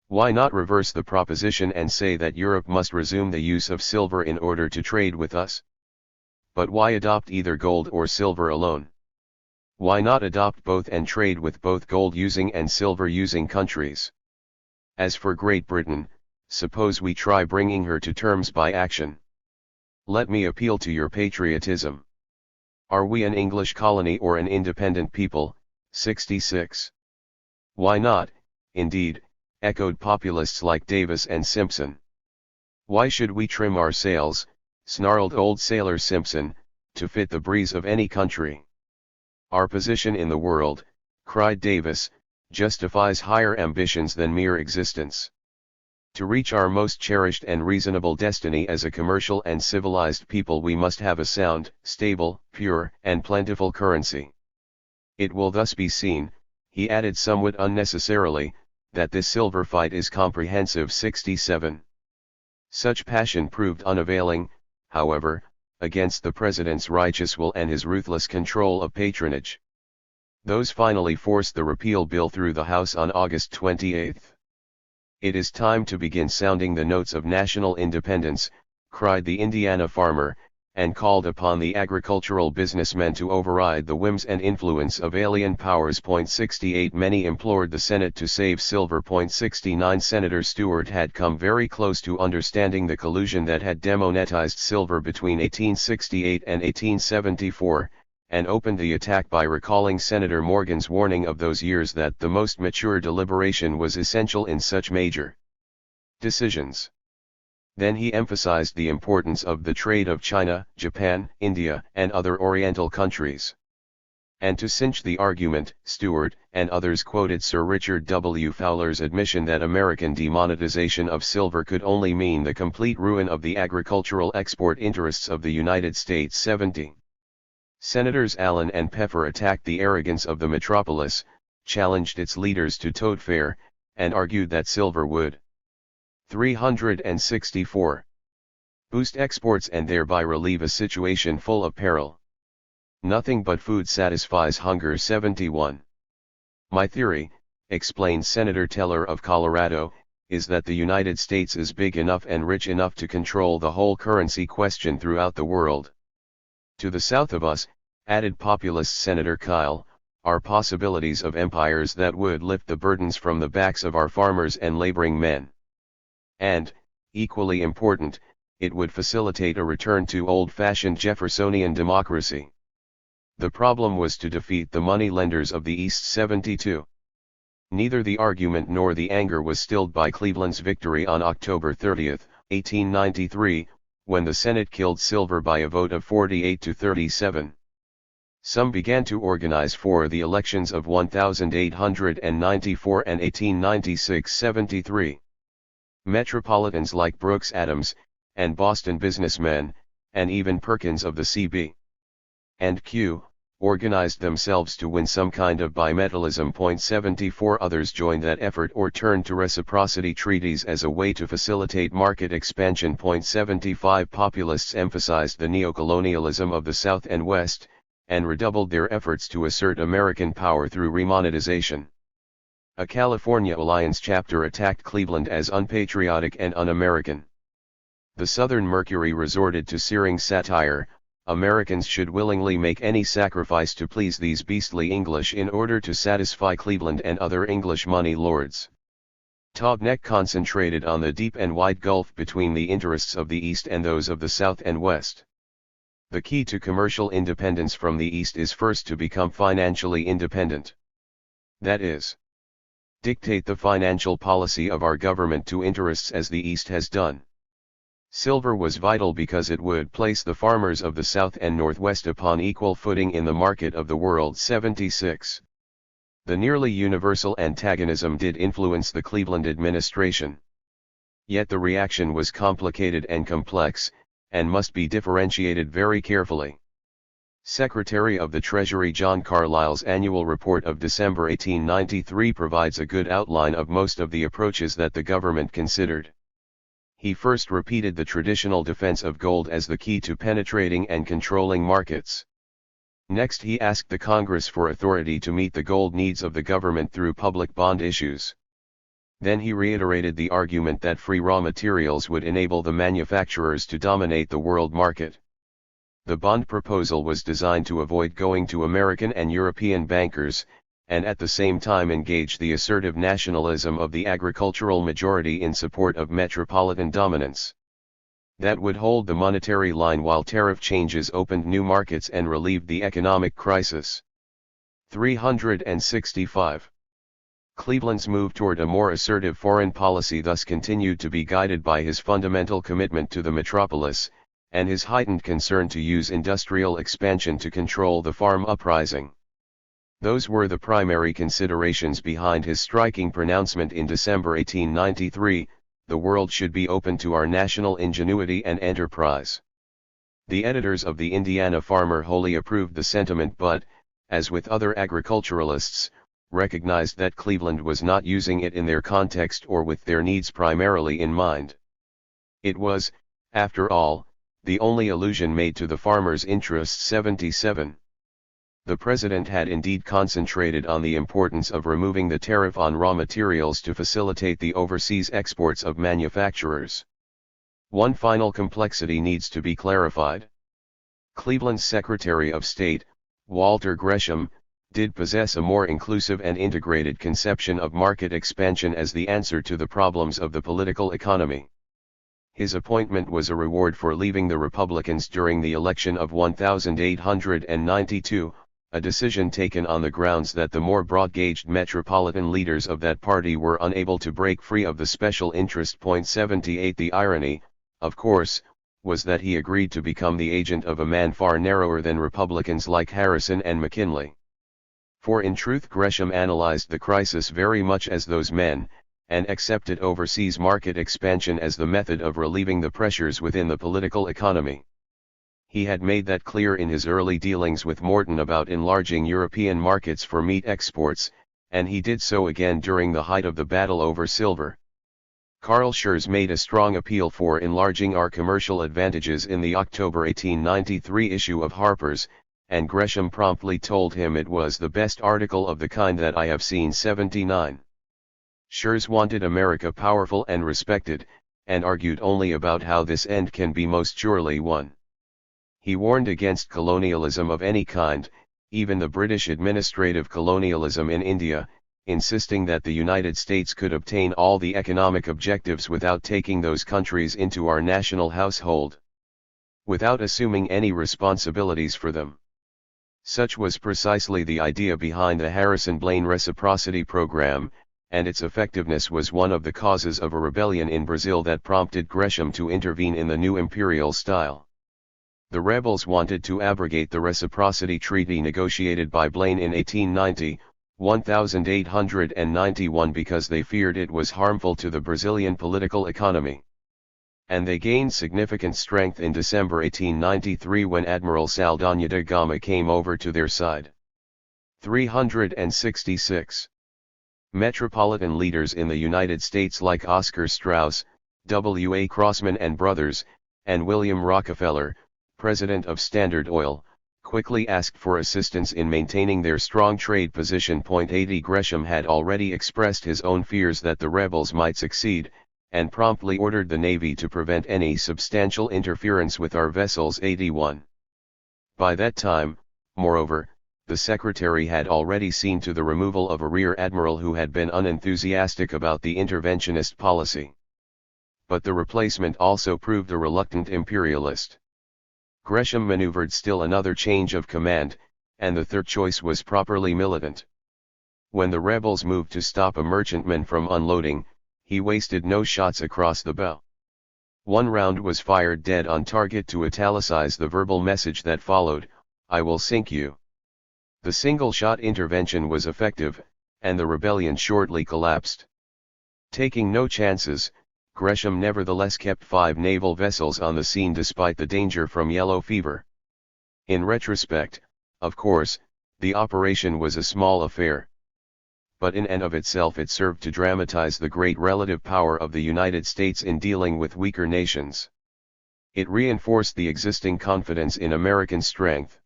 Why not reverse the proposition and say that Europe must resume the use of silver in order to trade with us? But why adopt either gold or silver alone? Why not adopt both and trade with both gold-using and silver-using countries? As for Great Britain, suppose we try bringing her to terms by action. Let me appeal to your patriotism. Are we an English colony or an independent people? 66. Why not, indeed, echoed populists like Davis and Simpson. Why should we trim our sails, snarled old sailor Simpson, to fit the breeze of any country? Our position in the world, cried Davis, justifies higher ambitions than mere existence. To reach our most cherished and reasonable destiny as a commercial and civilized people, we must have a sound, stable, pure, and plentiful currency. It will thus be seen, he added somewhat unnecessarily, that this silver fight is comprehensive. 67. Such passion proved unavailing, however, against the president's righteous will and his ruthless control of patronage. Those finally forced the repeal bill through the House on August 28. "It is time to begin sounding the notes of national independence," cried the Indiana farmer, and called upon the agricultural businessmen to override the whims and influence of alien powers. 68 Many implored the Senate to save silver. 69 Senator Stewart had come very close to understanding the collusion that had demonetized silver between 1868 and 1874, and opened the attack by recalling Senator Morgan's warning of those years that the most mature deliberation was essential in such major decisions. Then he emphasized the importance of the trade of China, Japan, India, and other Oriental countries. And to cinch the argument, Stewart and others quoted Sir Richard W. Fowler's admission that American demonetization of silver could only mean the complete ruin of the agricultural export interests of the United States. 70. Senators Allen and Peffer attacked the arrogance of the metropolis, challenged its leaders to tote fair, and argued that silver would 364. Boost exports and thereby relieve a situation full of peril. Nothing but food satisfies hunger. 71. My theory, explained Senator Teller of Colorado, is that the United States is big enough and rich enough to control the whole currency question throughout the world. To the south of us, added populist Senator Kyle, are possibilities of empires that would lift the burdens from the backs of our farmers and laboring men. And, equally important, it would facilitate a return to old-fashioned Jeffersonian democracy. The problem was to defeat the money lenders of the East. 72. Neither the argument nor the anger was stilled by Cleveland's victory on October 30, 1893, when the Senate killed silver by a vote of 48 to 37. Some began to organize for the elections of 1894 and 1896. 73. Metropolitans like Brooks Adams, and Boston businessmen, and even Perkins of the C.B. and Q., organized themselves to win some kind of bimetallism. 74 Others joined that effort or turned to reciprocity treaties as a way to facilitate market expansion. 75 Populists emphasized the neocolonialism of the South and West, and redoubled their efforts to assert American power through remonetization. A California Alliance chapter attacked Cleveland as unpatriotic and un-American. The Southern Mercury resorted to searing satire: Americans should willingly make any sacrifice to please these beastly English in order to satisfy Cleveland and other English money lords. Taubneck concentrated on the deep and wide gulf between the interests of the East and those of the South and West. The key to commercial independence from the East is first to become financially independent. That is, dictate the financial policy of our government to interests as the East has done. Silver was vital because it would place the farmers of the South and Northwest upon equal footing in the market of the world. 76. The nearly universal antagonism did influence the Cleveland administration. Yet the reaction was complicated and complex, and must be differentiated very carefully. Secretary of the Treasury John Carlisle's annual report of December 1893 provides a good outline of most of the approaches that the government considered. He first repeated the traditional defense of gold as the key to penetrating and controlling markets. Next he asked the Congress for authority to meet the gold needs of the government through public bond issues. Then he reiterated the argument that free raw materials would enable the manufacturers to dominate the world market. The bond proposal was designed to avoid going to American and European bankers, and at the same time engage the assertive nationalism of the agricultural majority in support of metropolitan dominance. That would hold the monetary line while tariff changes opened new markets and relieved the economic crisis. 365. Cleveland's move toward a more assertive foreign policy thus continued to be guided by his fundamental commitment to the metropolis, and his heightened concern to use industrial expansion to control the farm uprising. Those were the primary considerations behind his striking pronouncement in December 1893, the world should be open to our national ingenuity and enterprise. The editors of the Indiana Farmer wholly approved the sentiment but, as with other agriculturalists, recognized that Cleveland was not using it in their context or with their needs primarily in mind. It was, after all, the only allusion made to the farmers' interests. 77. The president had indeed concentrated on the importance of removing the tariff on raw materials to facilitate the overseas exports of manufacturers. One final complexity needs to be clarified. Cleveland's Secretary of State, Walter Gresham, did possess a more inclusive and integrated conception of market expansion as the answer to the problems of the political economy. His appointment was a reward for leaving the Republicans during the election of 1892, a decision taken on the grounds that the more broad-gauged metropolitan leaders of that party were unable to break free of the special interest. 78. The irony, of course, was that he agreed to become the agent of a man far narrower than Republicans like Harrison and McKinley. For in truth Gresham analyzed the crisis very much as those men, and accepted overseas market expansion as the method of relieving the pressures within the political economy. He had made that clear in his early dealings with Morton about enlarging European markets for meat exports, and he did so again during the height of the battle over silver. Carl Schurz made a strong appeal for enlarging our commercial advantages in the October 1893 issue of Harper's, and Gresham promptly told him it was the best article of the kind that I have seen. 79. Schurz wanted America powerful and respected, and argued only about how this end can be most surely won. He warned against colonialism of any kind, even the British administrative colonialism in India, insisting that the United States could obtain all the economic objectives without taking those countries into our national household, without assuming any responsibilities for them. Such was precisely the idea behind the Harrison-Blaine reciprocity program, and its effectiveness was one of the causes of a rebellion in Brazil that prompted Gresham to intervene in the new imperial style. The rebels wanted to abrogate the reciprocity treaty negotiated by Blaine in 1891 because they feared it was harmful to the Brazilian political economy. And they gained significant strength in December 1893 when Admiral Saldanha da Gama came over to their side. 366. Metropolitan leaders in the United States like Oscar Straus, W. A. Crossman and Brothers, and William Rockefeller, president of Standard Oil, quickly asked for assistance in maintaining their strong trade position. 80. Gresham had already expressed his own fears that the rebels might succeed, and promptly ordered the Navy to prevent any substantial interference with our vessels. 81. By that time, moreover, the Secretary had already seen to the removal of a rear admiral who had been unenthusiastic about the interventionist policy. But the replacement also proved a reluctant imperialist. Gresham maneuvered still another change of command, and the third choice was properly militant. When the rebels moved to stop a merchantman from unloading, he wasted no shots across the bow. One round was fired dead on target to italicize the verbal message that followed, "I will sink you." The single-shot intervention was effective, and the rebellion shortly collapsed. Taking no chances, Gresham nevertheless kept 5 naval vessels on the scene despite the danger from yellow fever. In retrospect, of course, the operation was a small affair. But in and of itself it served to dramatize the great relative power of the United States in dealing with weaker nations. It reinforced the existing confidence in American strength.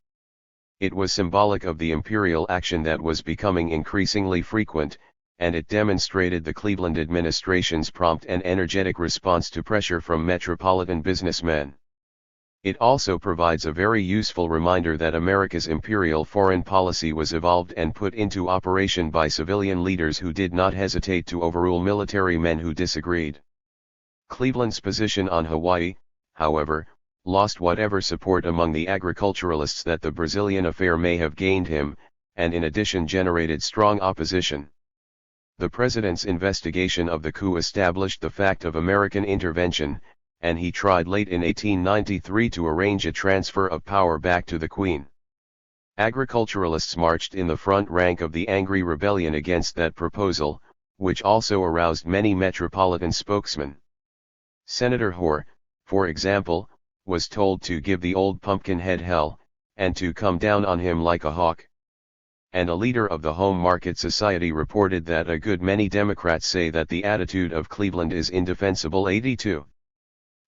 It was symbolic of the imperial action that was becoming increasingly frequent, and it demonstrated the Cleveland administration's prompt and energetic response to pressure from metropolitan businessmen. It also provides a very useful reminder that America's imperial foreign policy was evolved and put into operation by civilian leaders who did not hesitate to overrule military men who disagreed. Cleveland's position on Hawaii, however, lost whatever support among the agriculturalists that the Brazilian affair may have gained him, and in addition generated strong opposition. The president's investigation of the coup established the fact of American intervention, and he tried late in 1893 to arrange a transfer of power back to the Queen. Agriculturalists marched in the front rank of the angry rebellion against that proposal, which also aroused many metropolitan spokesmen. Senator Hoare, for example, was told to give the old pumpkinhead hell, and to come down on him like a hawk. And a leader of the Home Market Society reported that a good many Democrats say that the attitude of Cleveland is indefensible. 82.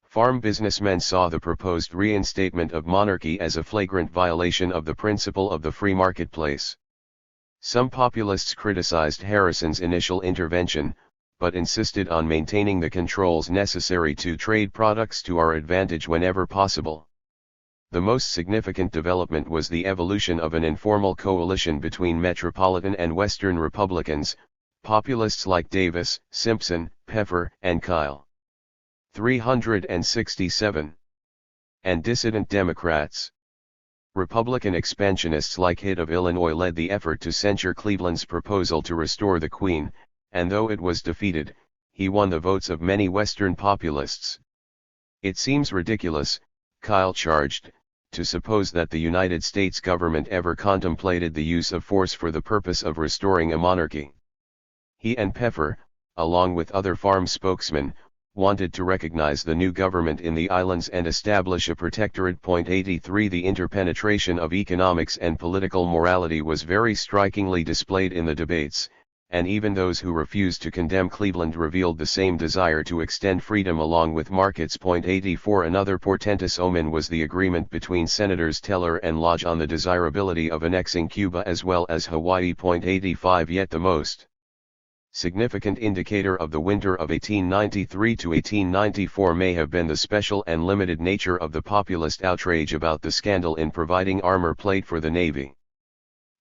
Farm businessmen saw the proposed reinstatement of monarchy as a flagrant violation of the principle of the free marketplace. Some populists criticized Harrison's initial intervention, but insisted on maintaining the controls necessary to trade products to our advantage whenever possible. The most significant development was the evolution of an informal coalition between Metropolitan and Western Republicans, populists like Davis, Simpson, Peffer, and Kyle. 367. And dissident Democrats. Republican expansionists like Hitt of Illinois led the effort to censure Cleveland's proposal to restore the Queen, and though it was defeated, he won the votes of many Western populists. It seems ridiculous, Kyle charged, to suppose that the United States government ever contemplated the use of force for the purpose of restoring a monarchy. He and Peffer, along with other farm spokesmen, wanted to recognize the new government in the islands and establish a protectorate. 83 The interpenetration of economics and political morality was very strikingly displayed in the debates, and even those who refused to condemn Cleveland revealed the same desire to extend freedom along with markets. 84 Another portentous omen was the agreement between Senators Teller and Lodge on the desirability of annexing Cuba as well as Hawaii. 85 Yet the most significant indicator of the winter of 1893 to 1894 may have been the special and limited nature of the populist outrage about the scandal in providing armor plate for the Navy.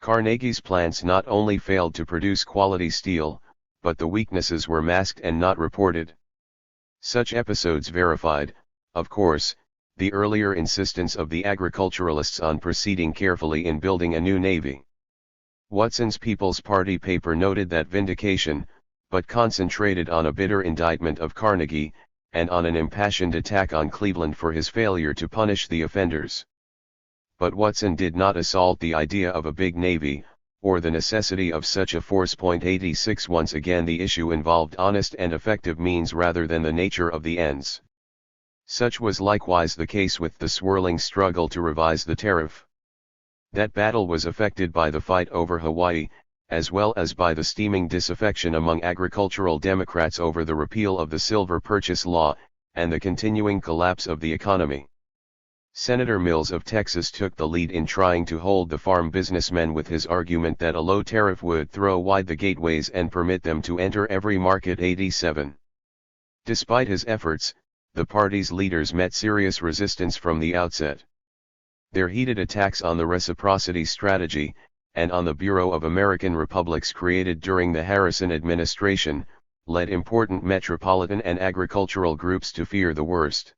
Carnegie's plants not only failed to produce quality steel, but the weaknesses were masked and not reported. Such episodes verified, of course, the earlier insistence of the agriculturalists on proceeding carefully in building a new navy. Watson's People's Party paper noted that vindication, but concentrated on a bitter indictment of Carnegie, and on an impassioned attack on Cleveland for his failure to punish the offenders. But Watson did not assault the idea of a big navy, or the necessity of such a force. 86 Once again the issue involved honest and effective means rather than the nature of the ends. Such was likewise the case with the swirling struggle to revise the tariff. That battle was affected by the fight over Hawaii, as well as by the steaming disaffection among agricultural Democrats over the repeal of the Silver Purchase Law, and the continuing collapse of the economy. Senator Mills of Texas took the lead in trying to hold the farm businessmen with his argument that a low tariff would throw wide the gateways and permit them to enter every market. 87. Despite his efforts, the party's leaders met serious resistance from the outset. Their heated attacks on the reciprocity strategy, and on the Bureau of American Republics created during the Harrison administration, led important metropolitan and agricultural groups to fear the worst.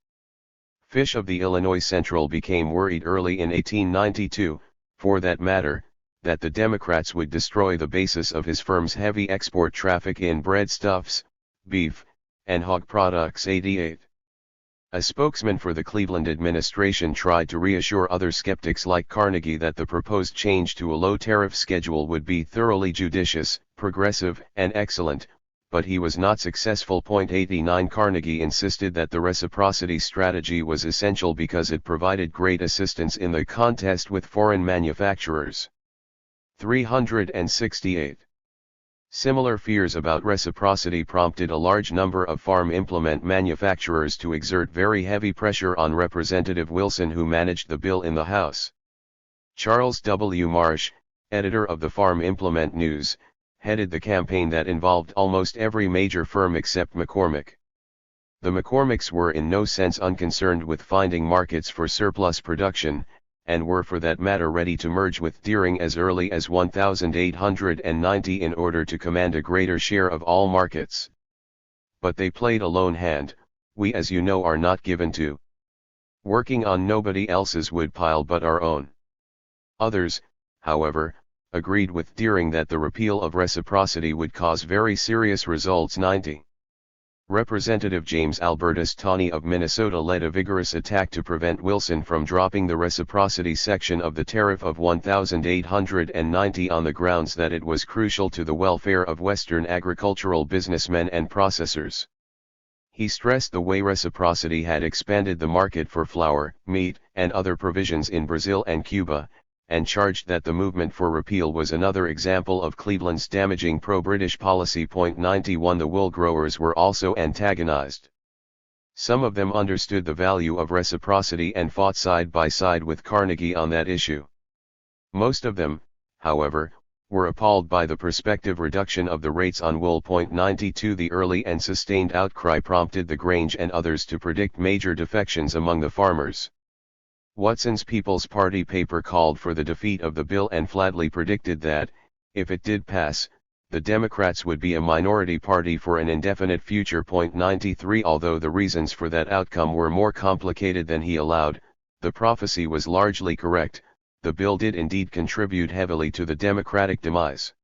Fish of the Illinois Central became worried early in 1892, for that matter, that the Democrats would destroy the basis of his firm's heavy export traffic in breadstuffs, beef, and hog products. 88. A spokesman for the Cleveland administration tried to reassure other skeptics like Carnegie that the proposed change to a low tariff schedule would be thoroughly judicious, progressive, and excellent, but he was not successful. 89 Carnegie insisted that the reciprocity strategy was essential because it provided great assistance in the contest with foreign manufacturers. 368. Similar fears about reciprocity prompted a large number of farm implement manufacturers to exert very heavy pressure on Representative Wilson, who managed the bill in the House. Charles W. Marsh, editor of the Farm Implement News, headed the campaign that involved almost every major firm except McCormick. The McCormicks were in no sense unconcerned with finding markets for surplus production, and were for that matter ready to merge with Deering as early as 1890 in order to command a greater share of all markets. But they played a lone hand. We, as you know, are not given to working on nobody else's woodpile but our own. Others, however, agreed with Deering that the repeal of reciprocity would cause very serious results. 90. Representative James Albertus Tawney of Minnesota led a vigorous attack to prevent Wilson from dropping the reciprocity section of the tariff of 1890 on the grounds that it was crucial to the welfare of Western agricultural businessmen and processors. He stressed the way reciprocity had expanded the market for flour, meat, and other provisions in Brazil and Cuba, and charged that the movement for repeal was another example of Cleveland's damaging pro-British policy. 91 The wool growers were also antagonized. Some of them understood the value of reciprocity and fought side by side with Carnegie on that issue. Most of them, however, were appalled by the prospective reduction of the rates on wool. 92 The early and sustained outcry prompted the Grange and others to predict major defections among the farmers. Watson's People's Party paper called for the defeat of the bill and flatly predicted that, if it did pass, the Democrats would be a minority party for an indefinite future. 93 Although the reasons for that outcome were more complicated than he allowed, the prophecy was largely correct. The bill did indeed contribute heavily to the Democratic demise.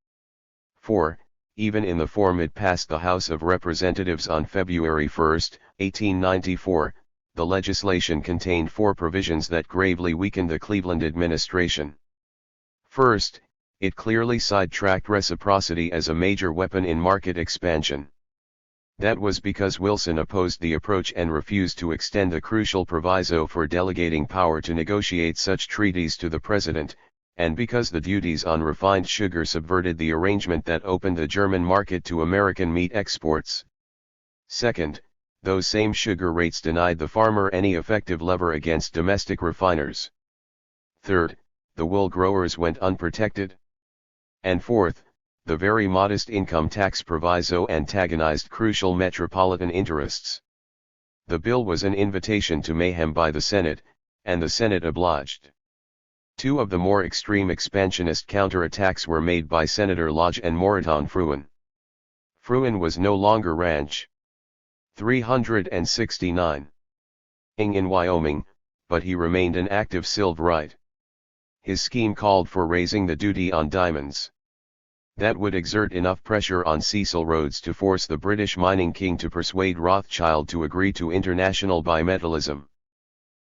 4. Even in the form it passed the House of Representatives on February 1, 1894, the legislation contained 4 provisions that gravely weakened the Cleveland administration. First, it clearly sidetracked reciprocity as a major weapon in market expansion. That was because Wilson opposed the approach and refused to extend the crucial proviso for delegating power to negotiate such treaties to the president, and because the duties on refined sugar subverted the arrangement that opened the German market to American meat exports. Second, those same sugar rates denied the farmer any effective lever against domestic refiners. Third, the wool growers went unprotected. And fourth, the very modest income tax proviso antagonized crucial metropolitan interests. The bill was an invitation to mayhem by the Senate, and the Senate obliged. 2 of the more extreme expansionist counterattacks were made by Senator Lodge and Moreton Fruin. Fruin was no longer ranch. 369 in Wyoming, but he remained an active Silverite. His scheme called for raising the duty on diamonds. That would exert enough pressure on Cecil Rhodes to force the British mining king to persuade Rothschild to agree to international bimetallism.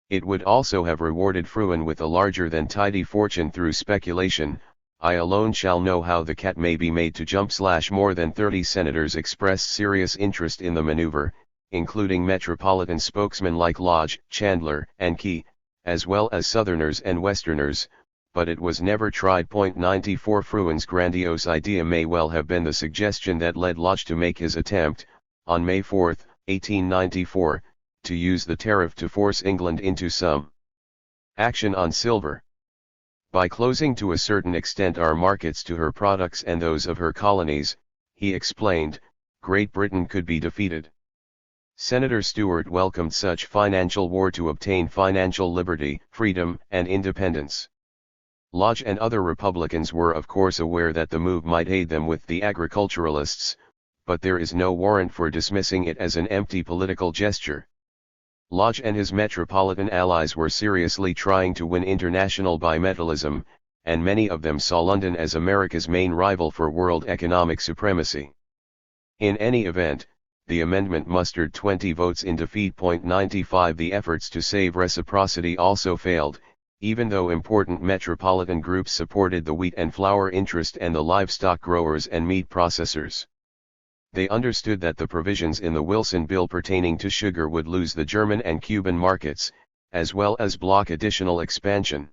It would also have rewarded Fruin with a larger than tidy fortune through speculation. I alone shall know how the cat may be made to jump. More than 30 senators expressed serious interest in the maneuver, including metropolitan spokesmen like Lodge, Chandler, and Key, as well as Southerners and Westerners, but it was never tried. 94 Fruin's grandiose idea may well have been the suggestion that led Lodge to make his attempt, on May 4, 1894, to use the tariff to force England into some action on silver. By closing to a certain extent our markets to her products and those of her colonies, he explained, Great Britain could be defeated. Senator Stewart welcomed such financial war to obtain financial liberty, freedom, and independence. Lodge and other Republicans were of course aware that the move might aid them with the agriculturalists, but there is no warrant for dismissing it as an empty political gesture. Lodge and his metropolitan allies were seriously trying to win international bimetallism, and many of them saw London as America's main rival for world economic supremacy. In any event, the amendment mustered 20 votes in defeat. 95 The efforts to save reciprocity also failed, even though important metropolitan groups supported the wheat and flour interest and the livestock growers and meat processors. They understood that the provisions in the Wilson bill pertaining to sugar would lose the German and Cuban markets, as well as block additional expansion.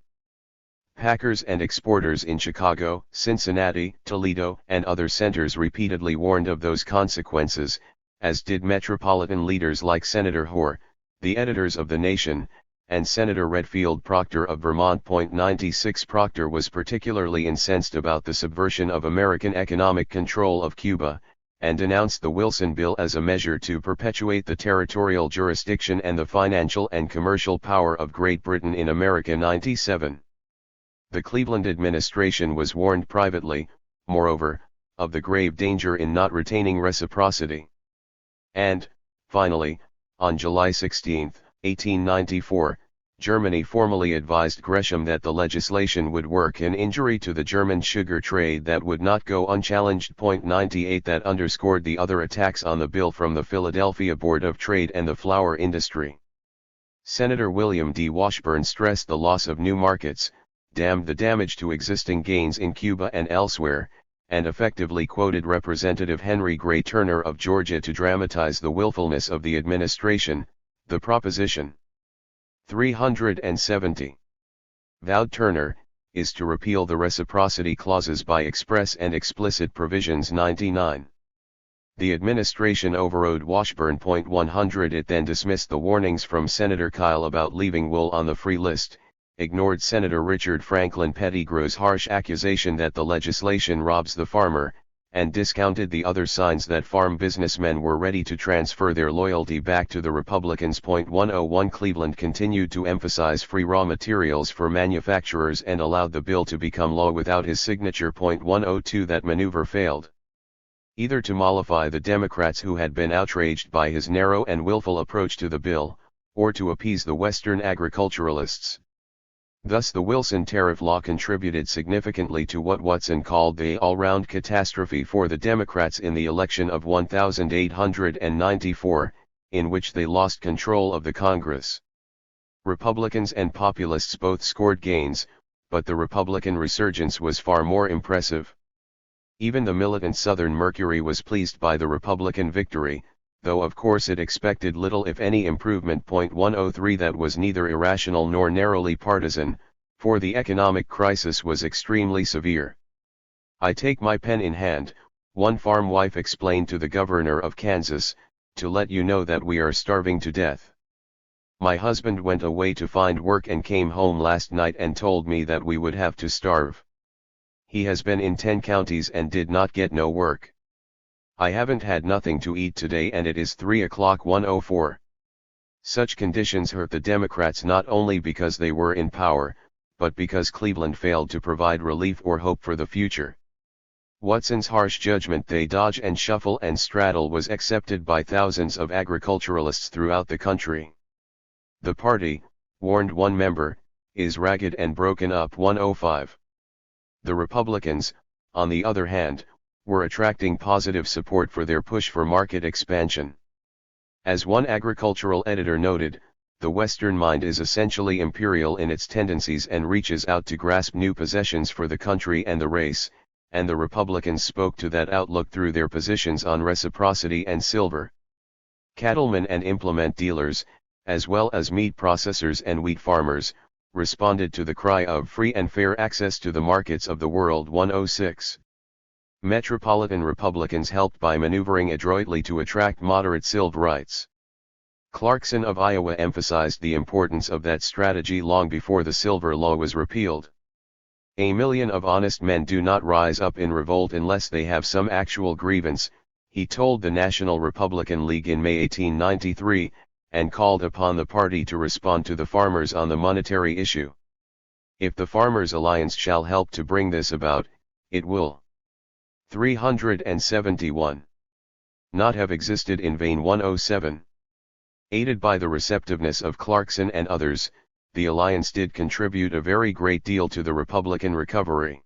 Packers and exporters in Chicago, Cincinnati, Toledo, and other centers repeatedly warned of those consequences, as did metropolitan leaders like Senator Hoar, the editors of The Nation, and Senator Redfield Proctor of Vermont. 96 Proctor was particularly incensed about the subversion of American economic control of Cuba, and denounced the Wilson bill as a measure to perpetuate the territorial jurisdiction and the financial and commercial power of Great Britain in America. 97 The Cleveland administration was warned privately, moreover, of the grave danger in not retaining reciprocity. And, finally, on July 16, 1894, Germany formally advised Gresham that the legislation would work an injury to the German sugar trade that would not go unchallenged. 98 That underscored the other attacks on the bill from the Philadelphia Board of Trade and the flour industry. Senator William D. Washburn stressed the loss of new markets, damned the damage to existing gains in Cuba and elsewhere, and effectively quoted Representative Henry Gray Turner of Georgia to dramatize the willfulness of the administration. The Proposition 370, vowed Turner, is to repeal the reciprocity clauses by express and explicit provisions. 99. The administration overrode Washburn. 100. It then dismissed the warnings from Senator Kyle about leaving wool on the free list, ignored Senator Richard Franklin Pettigrew's harsh accusation that the legislation robs the farmer, and discounted the other signs that farm businessmen were ready to transfer their loyalty back to the Republicans. 101. Cleveland continued to emphasize free raw materials for manufacturers and allowed the bill to become law without his signature. 102. That maneuver failed either to mollify the Democrats who had been outraged by his narrow and willful approach to the bill, or to appease the Western agriculturalists. Thus the Wilson tariff law contributed significantly to what Watson called the all-round catastrophe for the Democrats in the election of 1894, in which they lost control of the Congress. Republicans and populists both scored gains, but the Republican resurgence was far more impressive. Even the militant Southern Mercury was pleased by the Republican victory, though of course it expected little if any improvement. 103. That was neither irrational nor narrowly partisan, for the economic crisis was extremely severe. "I take my pen in hand," one farm wife explained to the governor of Kansas, "to let you know that we are starving to death. My husband went away to find work and came home last night and told me that we would have to starve. He has been in 10 counties and did not get no work. I haven't had nothing to eat today and it is 3 o'clock." 104. Such conditions hurt the Democrats not only because they were in power, but because Cleveland failed to provide relief or hope for the future. Watson's harsh judgment, "They dodge and shuffle and straddle," was accepted by thousands of agriculturalists throughout the country. "The party," warned one member, "is ragged and broken up." 105. The Republicans, on the other hand, were attracting positive support for their push for market expansion. As one agricultural editor noted, "The Western mind is essentially imperial in its tendencies and reaches out to grasp new possessions for the country and the race," and the Republicans spoke to that outlook through their positions on reciprocity and silver. Cattlemen and implement dealers, as well as meat processors and wheat farmers, responded to the cry of free and fair access to the markets of the world. 106. Metropolitan Republicans helped by maneuvering adroitly to attract moderate Silverites. Clarkson of Iowa emphasized the importance of that strategy long before the Silver Law was repealed. "A million of honest men do not rise up in revolt unless they have some actual grievance," he told the National Republican League in May 1893, and called upon the party to respond to the farmers on the monetary issue. "If the Farmers' Alliance shall help to bring this about, it will 371 not have existed in vain." 107. Aided by the receptiveness of Clarkson and others, the alliance did contribute a very great deal to the Republican recovery.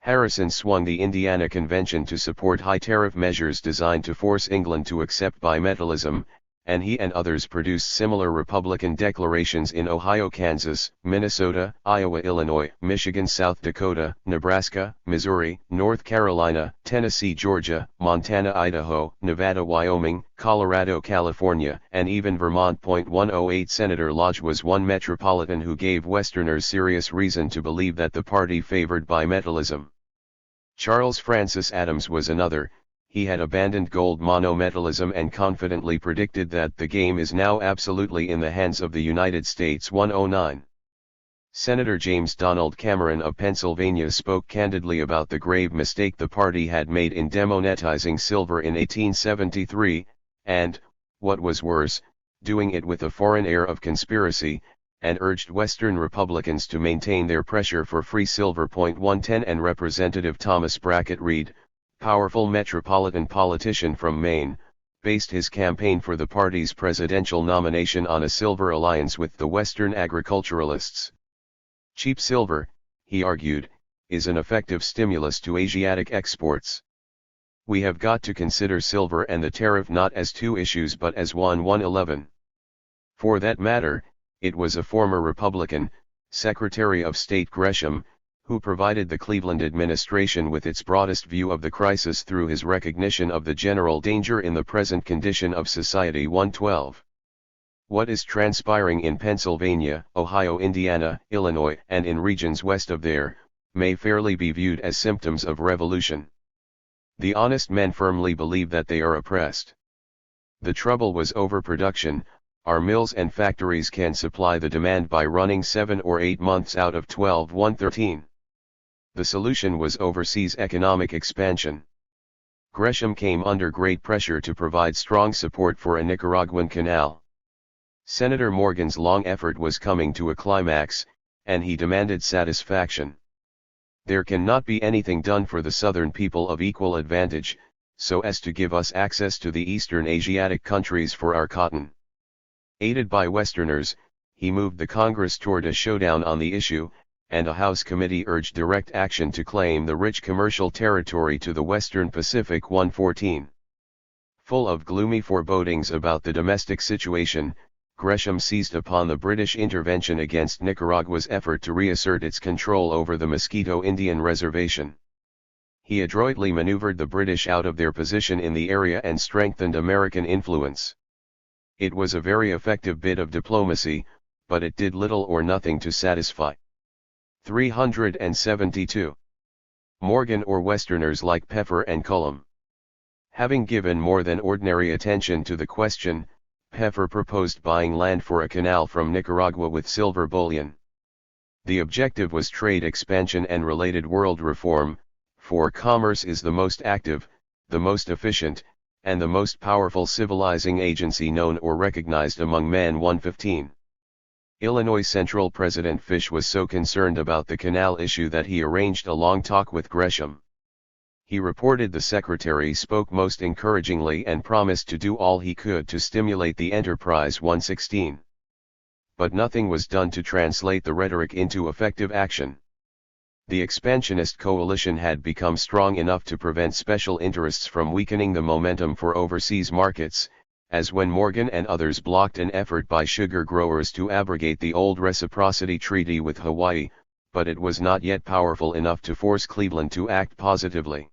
Harrison swung the Indiana Convention to support high tariff measures designed to force England to accept bimetallism, and he and others produced similar Republican declarations in Ohio, Kansas, Minnesota, Iowa, Illinois, Michigan, South Dakota, Nebraska, Missouri, North Carolina, Tennessee, Georgia, Montana, Idaho, Nevada, Wyoming, Colorado, California, and even Vermont. 108. Senator Lodge was one metropolitan who gave Westerners serious reason to believe that the party favored bimetallism. Charles Francis Adams was another. He had abandoned gold monometallism and confidently predicted that the game is now absolutely in the hands of the United States. 109. Senator James Donald Cameron of Pennsylvania spoke candidly about the grave mistake the party had made in demonetizing silver in 1873, and, what was worse, doing it with a foreign air of conspiracy, and urged Western Republicans to maintain their pressure for free silver. 110. And Representative Thomas Brackett Reed, powerful metropolitan politician from Maine, based his campaign for the party's presidential nomination on a silver alliance with the Western agriculturalists. "Cheap silver," he argued, "is an effective stimulus to Asiatic exports. We have got to consider silver and the tariff not as two issues but as one." 111. For that matter, it was a former Republican, Secretary of State Gresham, who provided the Cleveland administration with its broadest view of the crisis through his recognition of the general danger in the present condition of society. 112. What is transpiring in Pennsylvania, Ohio, Indiana, Illinois, and in regions west of there, may fairly be viewed as symptoms of revolution. The honest men firmly believe that they are oppressed. The trouble was overproduction. Our mills and factories can supply the demand by running 7 or 8 months out of 12. 113. The solution was overseas economic expansion. Gresham came under great pressure to provide strong support for a Nicaraguan canal. Senator Morgan's long effort was coming to a climax, and he demanded satisfaction. There cannot be anything done for the southern people of equal advantage, so as to give us access to the eastern Asiatic countries for our cotton. Aided by Westerners, he moved the Congress toward a showdown on the issue, and a House committee urged direct action to claim the rich commercial territory to the Western Pacific. 114. Full of gloomy forebodings about the domestic situation, Gresham seized upon the British intervention against Nicaragua's effort to reassert its control over the Mosquito Indian Reservation. He adroitly maneuvered the British out of their position in the area and strengthened American influence. It was a very effective bit of diplomacy, but it did little or nothing to satisfy. 372. Morgan or Westerners like Peffer and Cullom. Having given more than ordinary attention to the question, Peffer proposed buying land for a canal from Nicaragua with silver bullion. The objective was trade expansion and related world reform, for commerce is the most active, the most efficient, and the most powerful civilizing agency known or recognized among men. 115. Illinois Central President Fish was so concerned about the canal issue that he arranged a long talk with Gresham. He reported the secretary spoke most encouragingly and promised to do all he could to stimulate the enterprise. 116. But nothing was done to translate the rhetoric into effective action. The expansionist coalition had become strong enough to prevent special interests from weakening the momentum for overseas markets, as when Morgan and others blocked an effort by sugar growers to abrogate the old reciprocity treaty with Hawaii, but it was not yet powerful enough to force Cleveland to act positively.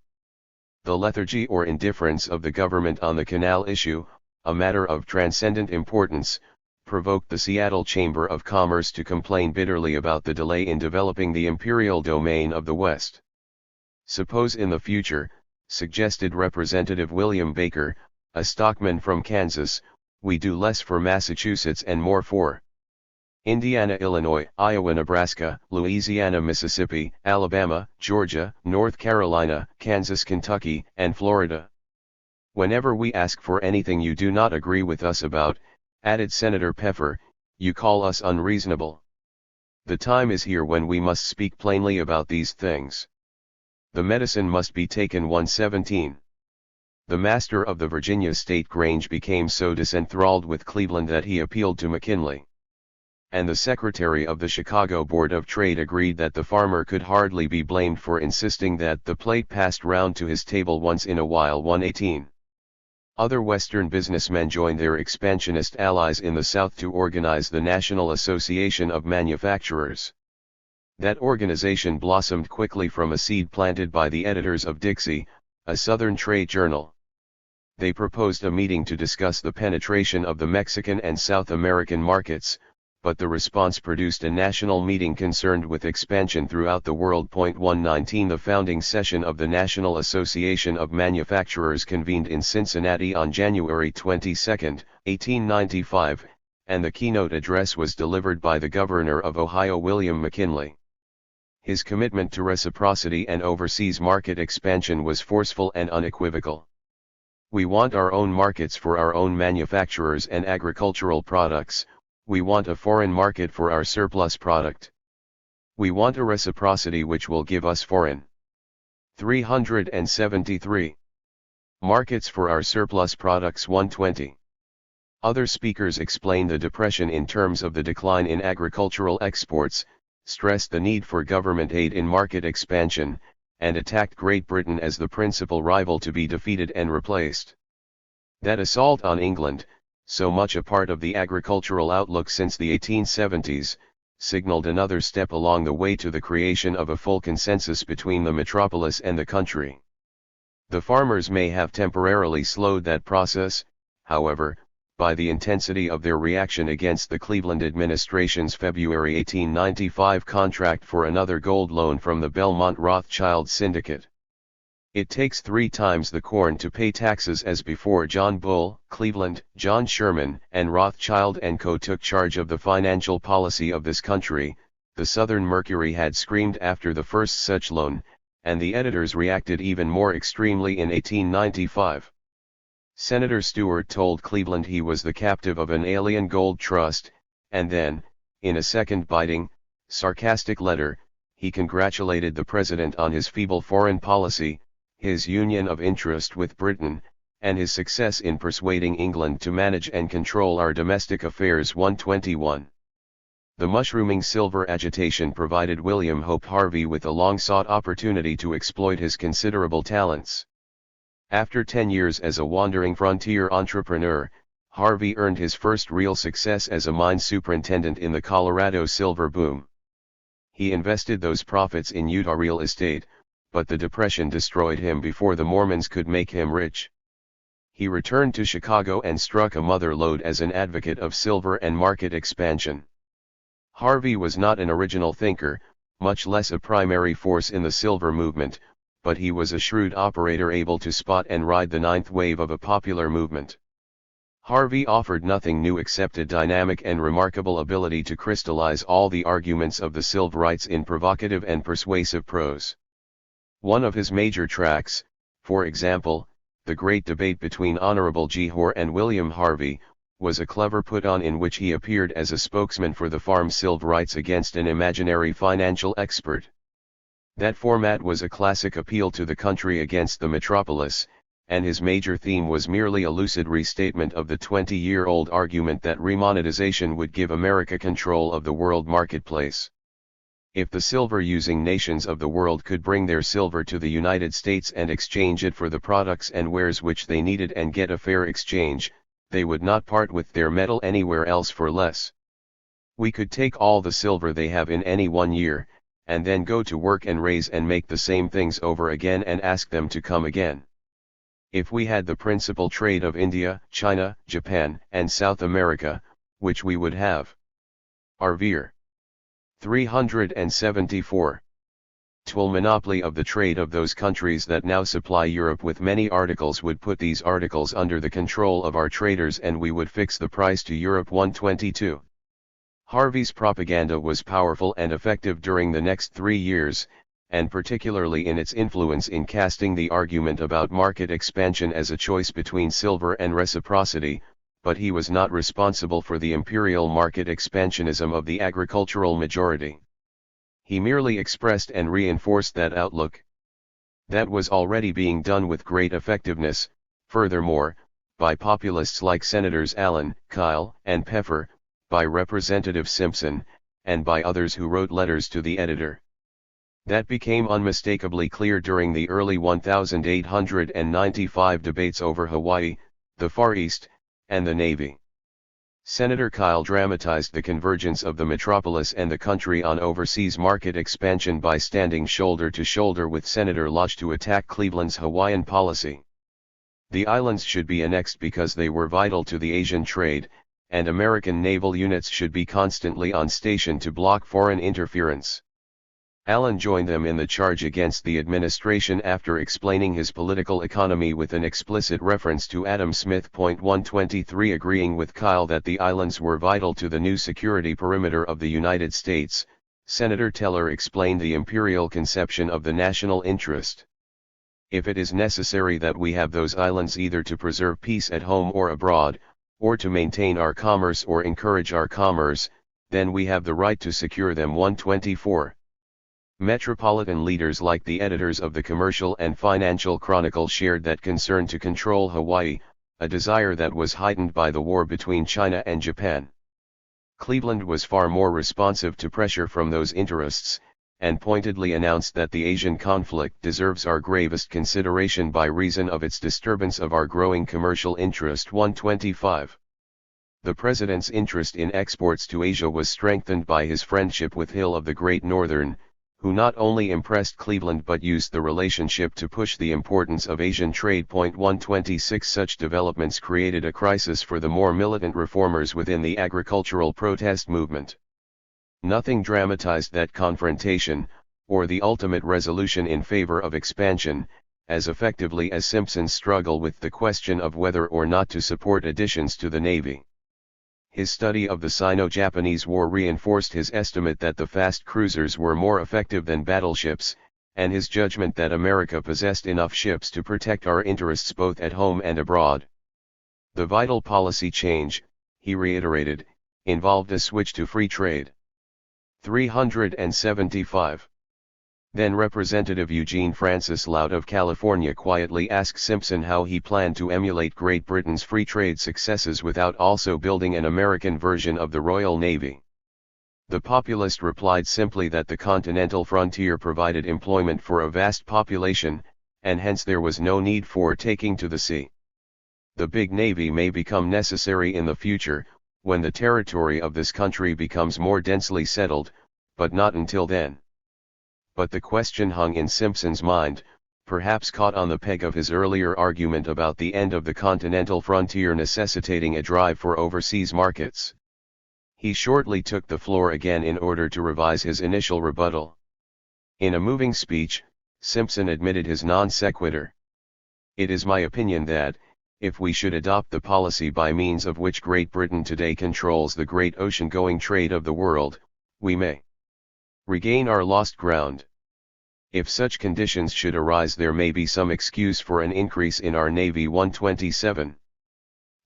The lethargy or indifference of the government on the canal issue, a matter of transcendent importance, provoked the Seattle Chamber of Commerce to complain bitterly about the delay in developing the imperial domain of the West. Suppose in the future, suggested Representative William Baker, a stockman from Kansas, we do less for Massachusetts and more for Indiana, Illinois, Iowa, Nebraska, Louisiana, Mississippi, Alabama, Georgia, North Carolina, Kansas, Kentucky, and Florida. Whenever we ask for anything you do not agree with us about, added Senator Peffer, you call us unreasonable. The time is here when we must speak plainly about these things. The medicine must be taken. 117. The master of the Virginia State Grange became so disenthralled with Cleveland that he appealed to McKinley. And the secretary of the Chicago Board of Trade agreed that the farmer could hardly be blamed for insisting that the plate passed round to his table once in a while. 118. Other Western businessmen joined their expansionist allies in the South to organize the National Association of Manufacturers. That organization blossomed quickly from a seed planted by the editors of Dixie, a Southern trade journal. They proposed a meeting to discuss the penetration of the Mexican and South American markets, but the response produced a national meeting concerned with expansion throughout the world. 119. The founding session of the National Association of Manufacturers convened in Cincinnati on January 22, 1895, and the keynote address was delivered by the governor of Ohio, William McKinley. His commitment to reciprocity and overseas market expansion was forceful and unequivocal. We want our own markets for our own manufacturers and agricultural products. We want a foreign market for our surplus product. We want a reciprocity which will give us foreign. 373. Markets for our surplus products. 120. Other speakers explained the depression in terms of the decline in agricultural exports, stressed the need for government aid in market expansion, and attacked Great Britain as the principal rival to be defeated and replaced. That assault on England, so much a part of the agricultural outlook since the 1870s, signaled another step along the way to the creation of a full consensus between the metropolis and the country. The farmers may have temporarily slowed that process, however, by the intensity of their reaction against the Cleveland administration's February 1895 contract for another gold loan from the Belmont Rothschild Syndicate. It takes 3 times the corn to pay taxes as before John Bull, Cleveland, John Sherman, and Rothschild & Co. took charge of the financial policy of this country, the Southern Mercury had screamed after the first such loan, and the editors reacted even more extremely in 1895. Senator Stewart told Cleveland he was the captive of an alien gold trust, and then, in a second biting, sarcastic letter, he congratulated the president on his feeble foreign policy, his union of interest with Britain, and his success in persuading England to manage and control our domestic affairs. 121. The mushrooming silver agitation provided William Hope Harvey with a long-sought opportunity to exploit his considerable talents. After 10 years as a wandering frontier entrepreneur, Harvey earned his first real success as a mine superintendent in the Colorado silver boom. He invested those profits in Utah real estate, but the Depression destroyed him before the Mormons could make him rich. He returned to Chicago and struck a mother lode as an advocate of silver and market expansion. Harvey was not an original thinker, much less a primary force in the silver movement, but he was a shrewd operator able to spot and ride the ninth wave of a popular movement. Harvey offered nothing new except a dynamic and remarkable ability to crystallize all the arguments of the Silverites in provocative and persuasive prose. One of his major tracts, for example, The Great Debate Between Honorable G. Hoare and William Harvey, was a clever put-on in which he appeared as a spokesman for the farm Silverites against an imaginary financial expert. That format was a classic appeal to the country against the metropolis, and his major theme was merely a lucid restatement of the 20-year-old argument that remonetization would give America control of the world marketplace. If the silver-using nations of the world could bring their silver to the United States and exchange it for the products and wares which they needed and get a fair exchange, they would not part with their metal anywhere else for less. We could take all the silver they have in any one year, and then go to work and raise and make the same things over again and ask them to come again. If we had the principal trade of India, China, Japan, and South America, which we would have. Arvir. 374. Twel monopoly of the trade of those countries that now supply Europe with many articles would put these articles under the control of our traders and we would fix the price to Europe. 122. Harvey's propaganda was powerful and effective during the next 3 years, and particularly in its influence in casting the argument about market expansion as a choice between silver and reciprocity, but he was not responsible for the imperial market expansionism of the agricultural majority. He merely expressed and reinforced that outlook. That was already being done with great effectiveness, furthermore, by populists like Senators Allen, Kyle, and Peffer, by Representative Simpson, and by others who wrote letters to the editor. That became unmistakably clear during the early 1895 debates over Hawaii, the Far East, and the Navy. Senator Kyle dramatized the convergence of the metropolis and the country on overseas market expansion by standing shoulder to shoulder with Senator Lodge to attack Cleveland's Hawaiian policy. The islands should be annexed because they were vital to the Asian trade, and American naval units should be constantly on station to block foreign interference. Allen joined them in the charge against the administration after explaining his political economy with an explicit reference to Adam Smith. 123 Agreeing with Kyle that the islands were vital to the new security perimeter of the United States, Senator Teller explained the imperial conception of the national interest. If it is necessary that we have those islands either to preserve peace at home or abroad, or to maintain our commerce or encourage our commerce, then we have the right to secure them. 124. Metropolitan leaders like the editors of the Commercial and Financial Chronicle shared that concern to control Hawaii, a desire that was heightened by the war between China and Japan. Cleveland was far more responsive to pressure from those interests, and pointedly announced that the Asian conflict deserves our gravest consideration by reason of its disturbance of our growing commercial interest. 125. The President's interest in exports to Asia was strengthened by his friendship with Hill of the Great Northern, who not only impressed Cleveland but used the relationship to push the importance of Asian trade. 126 Such developments created a crisis for the more militant reformers within the agricultural protest movement. Nothing dramatized that confrontation, or the ultimate resolution in favor of expansion, as effectively as Simpson's struggle with the question of whether or not to support additions to the Navy. His study of the Sino-Japanese War reinforced his estimate that the fast cruisers were more effective than battleships, and his judgment that America possessed enough ships to protect our interests both at home and abroad. The vital policy change, he reiterated, involved a switch to free trade. 375. Then Representative Eugene Francis Loud of California quietly asked Simpson how he planned to emulate Great Britain's free trade successes without also building an American version of the Royal Navy. The populist replied simply that the continental frontier provided employment for a vast population, and hence there was no need for taking to the sea. The big navy may become necessary in the future, when the territory of this country becomes more densely settled, but not until then. But the question hung in Simpson's mind, perhaps caught on the peg of his earlier argument about the end of the continental frontier necessitating a drive for overseas markets. He shortly took the floor again in order to revise his initial rebuttal. In a moving speech, Simpson admitted his non sequitur. It is my opinion that, if we should adopt the policy by means of which Great Britain today controls the great ocean-going trade of the world, we may regain our lost ground. If such conditions should arise, there may be some excuse for an increase in our Navy. 127.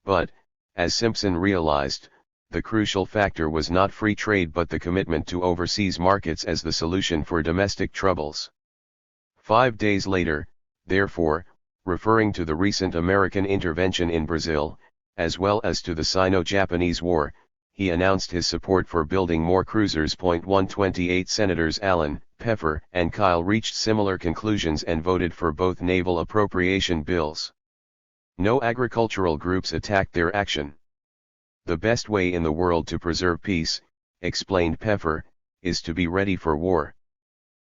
But, as Simpson realized, the crucial factor was not free trade but the commitment to overseas markets as the solution for domestic troubles. 5 days later, therefore, referring to the recent American intervention in Brazil, as well as to the Sino-Japanese War, he announced his support for building more cruisers. 128 Senators Allen, Peffer, and Kyle reached similar conclusions and voted for both naval appropriation bills. No agricultural groups attacked their action. The best way in the world to preserve peace, explained Peffer, is to be ready for war.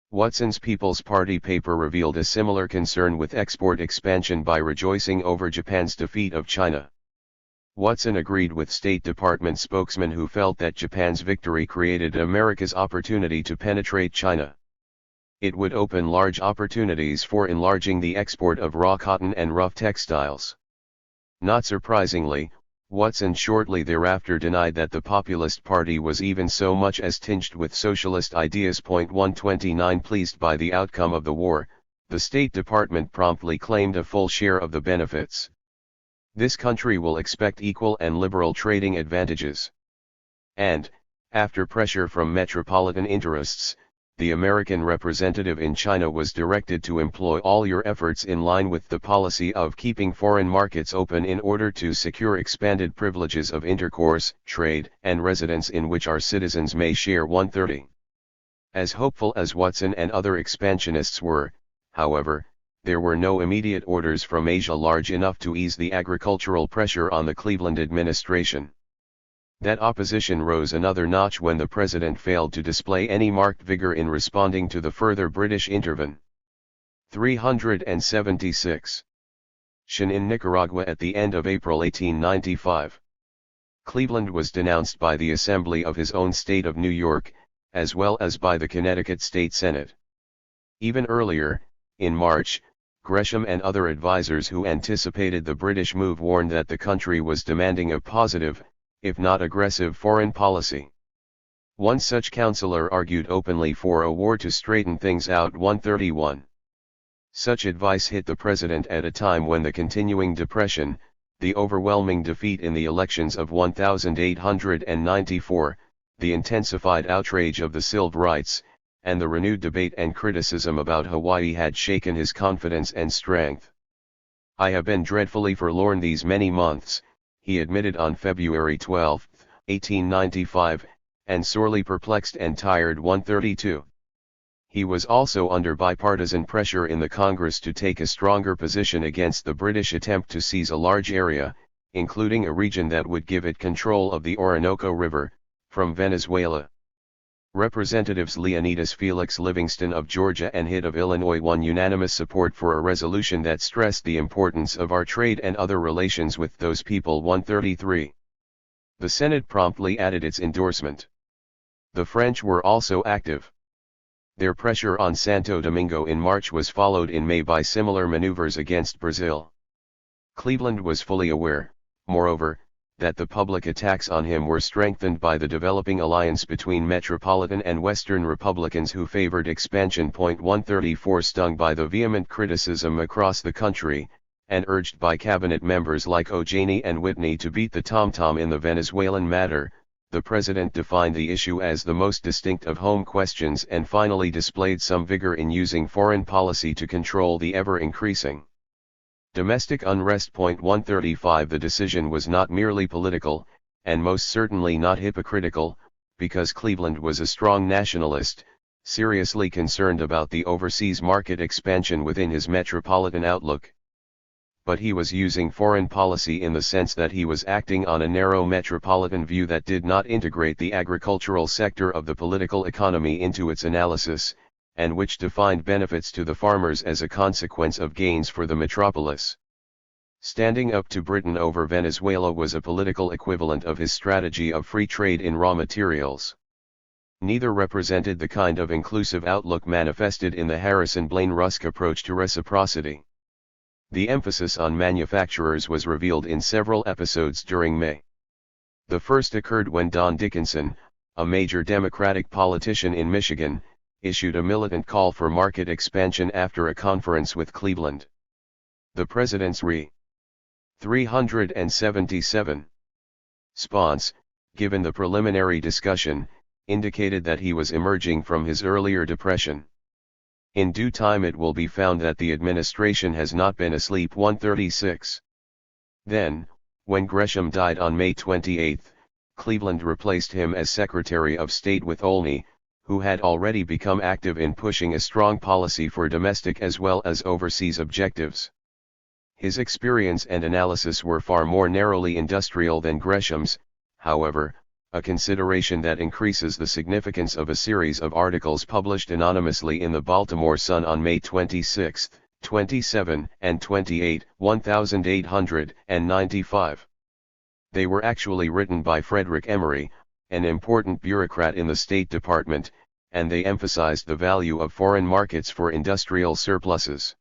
Watson's People's Party paper revealed a similar concern with export expansion by rejoicing over Japan's defeat of China. Watson agreed with State Department spokesman who felt that Japan's victory created America's opportunity to penetrate China. It would open large opportunities for enlarging the export of raw cotton and rough textiles. Not surprisingly, Watson shortly thereafter denied that the Populist Party was even so much as tinged with socialist ideas. 129 Pleased by the outcome of the war, the State Department promptly claimed a full share of the benefits. This country will expect equal and liberal trading advantages. And, after pressure from metropolitan interests, the American representative in China was directed to employ all your efforts in line with the policy of keeping foreign markets open in order to secure expanded privileges of intercourse, trade, and residence in which our citizens may share. 130. As hopeful as Watson and other expansionists were, however, there were no immediate orders from Asia large enough to ease the agricultural pressure on the Cleveland administration. That opposition rose another notch when the president failed to display any marked vigor in responding to the further British intervention. 376. Shin in Nicaragua at the end of April 1895. Cleveland was denounced by the Assembly of his own state of New York, as well as by the Connecticut State Senate. Even earlier, in March, Gresham and other advisers who anticipated the British move warned that the country was demanding a positive, if not aggressive, foreign policy. One such counselor argued openly for a war to straighten things out. 131. Such advice hit the president at a time when the continuing depression, the overwhelming defeat in the elections of 1894, the intensified outrage of the civil rights, and the renewed debate and criticism about Hawaii had shaken his confidence and strength. I have been dreadfully forlorn these many months, he admitted on February 12, 1895, and sorely perplexed and tired. 132. He was also under bipartisan pressure in the Congress to take a stronger position against the British attempt to seize a large area, including a region that would give it control of the Orinoco River, from Venezuela. Representatives Leonidas Felix Livingston of Georgia and Hitt of Illinois won unanimous support for a resolution that stressed the importance of our trade and other relations with those people. 133. The Senate promptly added its endorsement. The French were also active. Their pressure on Santo Domingo in March was followed in May by similar maneuvers against Brazil. Cleveland was fully aware, moreover, that the public attacks on him were strengthened by the developing alliance between Metropolitan and Western Republicans who favored expansion. 134 Stung by the vehement criticism across the country, and urged by cabinet members like O'Janey and Whitney to beat the tom-tom in the Venezuelan matter, the president defined the issue as the most distinct of home questions and finally displayed some vigor in using foreign policy to control the ever-increasing domestic unrest. 135 The decision was not merely political, and most certainly not hypocritical, because Cleveland was a strong nationalist, seriously concerned about the overseas market expansion within his metropolitan outlook. But he was using foreign policy in the sense that he was acting on a narrow metropolitan view that did not integrate the agricultural sector of the political economy into its analysis, and which defined benefits to the farmers as a consequence of gains for the metropolis. Standing up to Britain over Venezuela was a political equivalent of his strategy of free trade in raw materials. Neither represented the kind of inclusive outlook manifested in the Harrison-Blaine-Rusk approach to reciprocity. The emphasis on manufacturers was revealed in several episodes during May. The first occurred when Don Dickinson, a major Democratic politician in Michigan, issued a militant call for market expansion after a conference with Cleveland. The president's Re. 377 response, given the preliminary discussion, indicated that he was emerging from his earlier depression. In due time it will be found that the administration has not been asleep. 136. Then, when Gresham died on May 28, Cleveland replaced him as Secretary of State with Olney, who had already become active in pushing a strong policy for domestic as well as overseas objectives. His experience and analysis were far more narrowly industrial than Gresham's, however, a consideration that increases the significance of a series of articles published anonymously in the Baltimore Sun on May 26, 27, and 28, 1895. They were actually written by Frederick Emory, an important bureaucrat in the State Department, and they emphasized the value of foreign markets for industrial surpluses.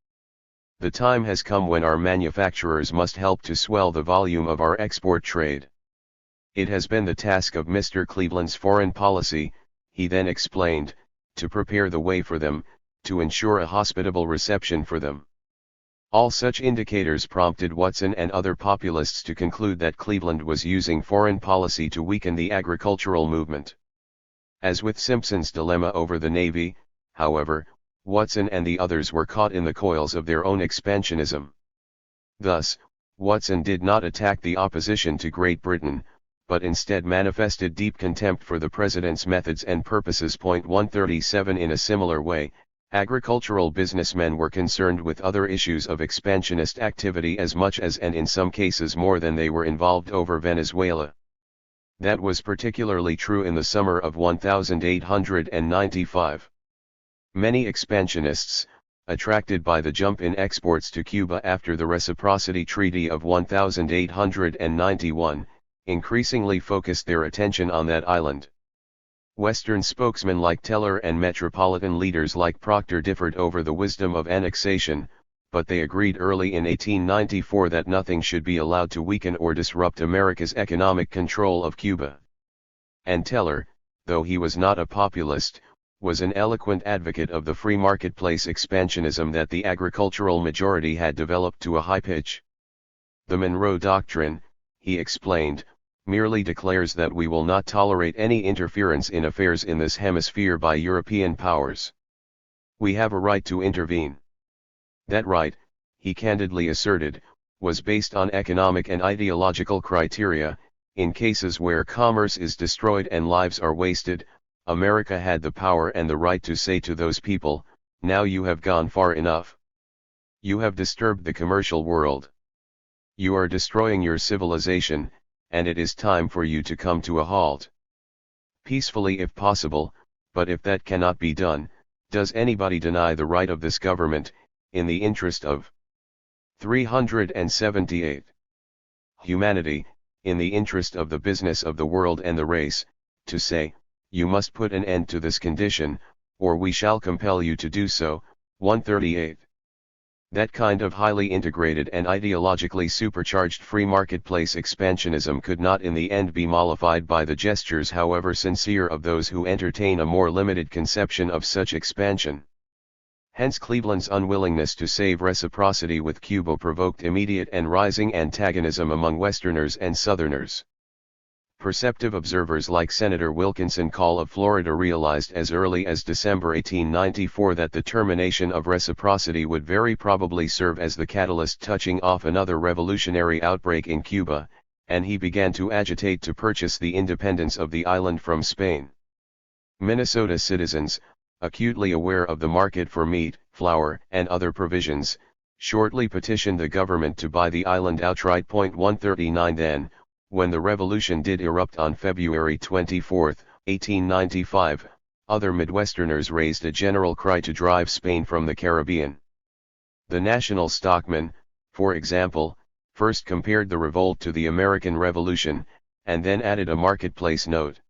The time has come when our manufacturers must help to swell the volume of our export trade. It has been the task of Mr. Cleveland's foreign policy, he then explained, to prepare the way for them, to ensure a hospitable reception for them. All such indicators prompted Watson and other populists to conclude that Cleveland was using foreign policy to weaken the agricultural movement. As with Simpson's dilemma over the Navy, however, Watson and the others were caught in the coils of their own expansionism. Thus, Watson did not attack the opposition to Great Britain, but instead manifested deep contempt for the president's methods and purposes. 137 In a similar way, agricultural businessmen were concerned with other issues of expansionist activity as much as and in some cases more than they were involved over Venezuela. That was particularly true in the summer of 1895. Many expansionists, attracted by the jump in exports to Cuba after the Reciprocity Treaty of 1891, increasingly focused their attention on that island. Western spokesmen like Teller and metropolitan leaders like Proctor differed over the wisdom of annexation, but they agreed early in 1894 that nothing should be allowed to weaken or disrupt America's economic control of Cuba. And Teller, though he was not a populist, was an eloquent advocate of the free marketplace expansionism that the agricultural majority had developed to a high pitch. The Monroe Doctrine, he explained, merely declares that we will not tolerate any interference in affairs in this hemisphere by European powers. We have a right to intervene. That right, he candidly asserted, was based on economic and ideological criteria. In cases where commerce is destroyed and lives are wasted, America had the power and the right to say to those people, now you have gone far enough. You have disturbed the commercial world. You are destroying your civilization, and it is time for you to come to a halt. Peacefully if possible, but if that cannot be done, does anybody deny the right of this government, in the interest of 378. Humanity, in the interest of the business of the world and the race, to say, you must put an end to this condition, or we shall compel you to do so, 138. That kind of highly integrated and ideologically supercharged free marketplace expansionism could not in the end be mollified by the gestures however sincere of those who entertain a more limited conception of such expansion. Hence Cleveland's unwillingness to save reciprocity with Cuba provoked immediate and rising antagonism among Westerners and Southerners. Perceptive observers like Senator Wilkinson Call of Florida realized as early as December 1894 that the termination of reciprocity would very probably serve as the catalyst touching off another revolutionary outbreak in Cuba, and he began to agitate to purchase the independence of the island from Spain. Minnesota citizens, acutely aware of the market for meat, flour, and other provisions, shortly petitioned the government to buy the island outright. 139 Then, when the revolution did erupt on February 24, 1895, other Midwesterners raised a general cry to drive Spain from the Caribbean. The National Stockman, for example, first compared the revolt to the American Revolution, and then added a marketplace note.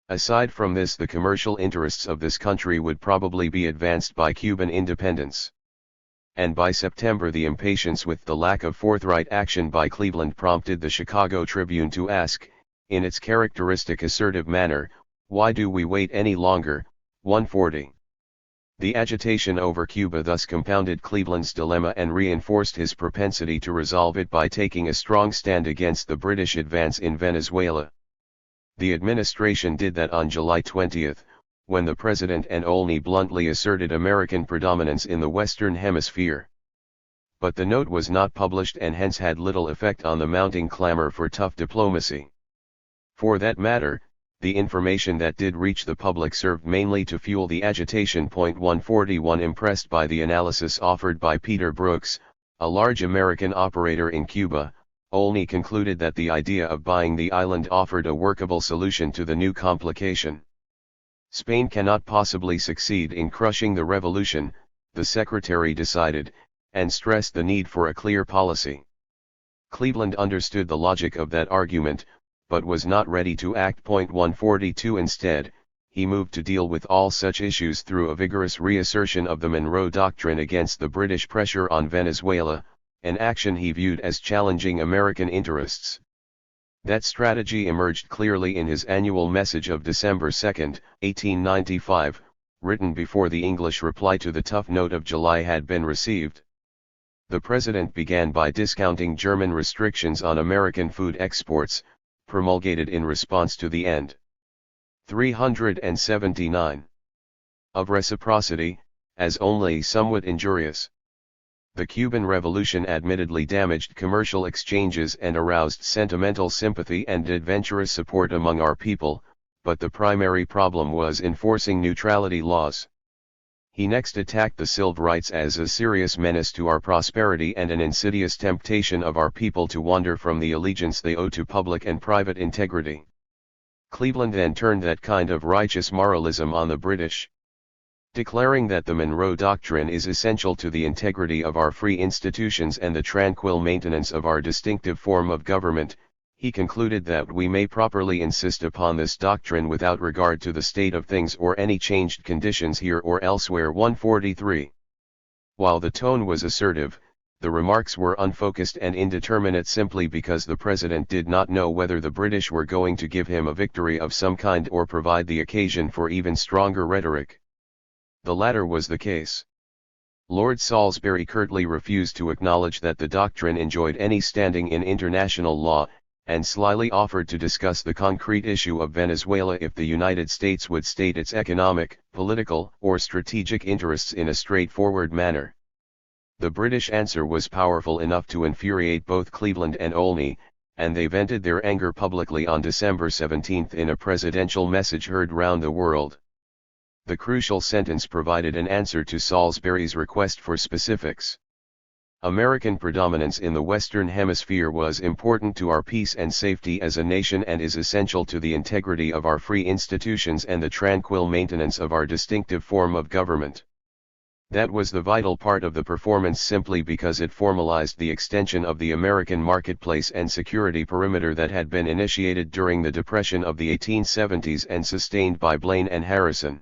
Aside from this, the commercial interests of this country would probably be advanced by Cuban independence. And by September the impatience with the lack of forthright action by Cleveland prompted the Chicago Tribune to ask, in its characteristic assertive manner, why do we wait any longer? 140. The agitation over Cuba thus compounded Cleveland's dilemma and reinforced his propensity to resolve it by taking a strong stand against the British advance in Venezuela. The administration did that on July 20, when the President and Olney bluntly asserted American predominance in the Western Hemisphere. But the note was not published and hence had little effect on the mounting clamor for tough diplomacy. For that matter, the information that did reach the public served mainly to fuel the agitation. 141 Impressed by the analysis offered by Peter Brooks, a large American operator in Cuba, Olney concluded that the idea of buying the island offered a workable solution to the new complication. Spain cannot possibly succeed in crushing the revolution, the secretary decided, and stressed the need for a clear policy. Cleveland understood the logic of that argument, but was not ready to act. 142 Instead, he moved to deal with all such issues through a vigorous reassertion of the Monroe Doctrine against the British pressure on Venezuela, an action he viewed as challenging American interests. That strategy emerged clearly in his annual message of December 2, 1895, written before the English reply to the tough note of July had been received. The President began by discounting German restrictions on American food exports, promulgated in response to the end. 379. Of reciprocity, as only somewhat injurious. The Cuban Revolution admittedly damaged commercial exchanges and aroused sentimental sympathy and adventurous support among our people, but the primary problem was enforcing neutrality laws. He next attacked the civil rights as a serious menace to our prosperity and an insidious temptation of our people to wander from the allegiance they owe to public and private integrity. Cleveland then turned that kind of righteous moralism on the British. Declaring that the Monroe Doctrine is essential to the integrity of our free institutions and the tranquil maintenance of our distinctive form of government, he concluded that we may properly insist upon this doctrine without regard to the state of things or any changed conditions here or elsewhere. 143. While the tone was assertive, the remarks were unfocused and indeterminate simply because the President did not know whether the British were going to give him a victory of some kind or provide the occasion for even stronger rhetoric. The latter was the case. Lord Salisbury curtly refused to acknowledge that the doctrine enjoyed any standing in international law, and slyly offered to discuss the concrete issue of Venezuela if the United States would state its economic, political, or strategic interests in a straightforward manner. The British answer was powerful enough to infuriate both Cleveland and Olney, and they vented their anger publicly on December 17 in a presidential message heard round the world. The crucial sentence provided an answer to Salisbury's request for specifics. American predominance in the Western Hemisphere was important to our peace and safety as a nation and is essential to the integrity of our free institutions and the tranquil maintenance of our distinctive form of government. That was the vital part of the performance simply because it formalized the extension of the American marketplace and security perimeter that had been initiated during the Depression of the 1870s and sustained by Blaine and Harrison.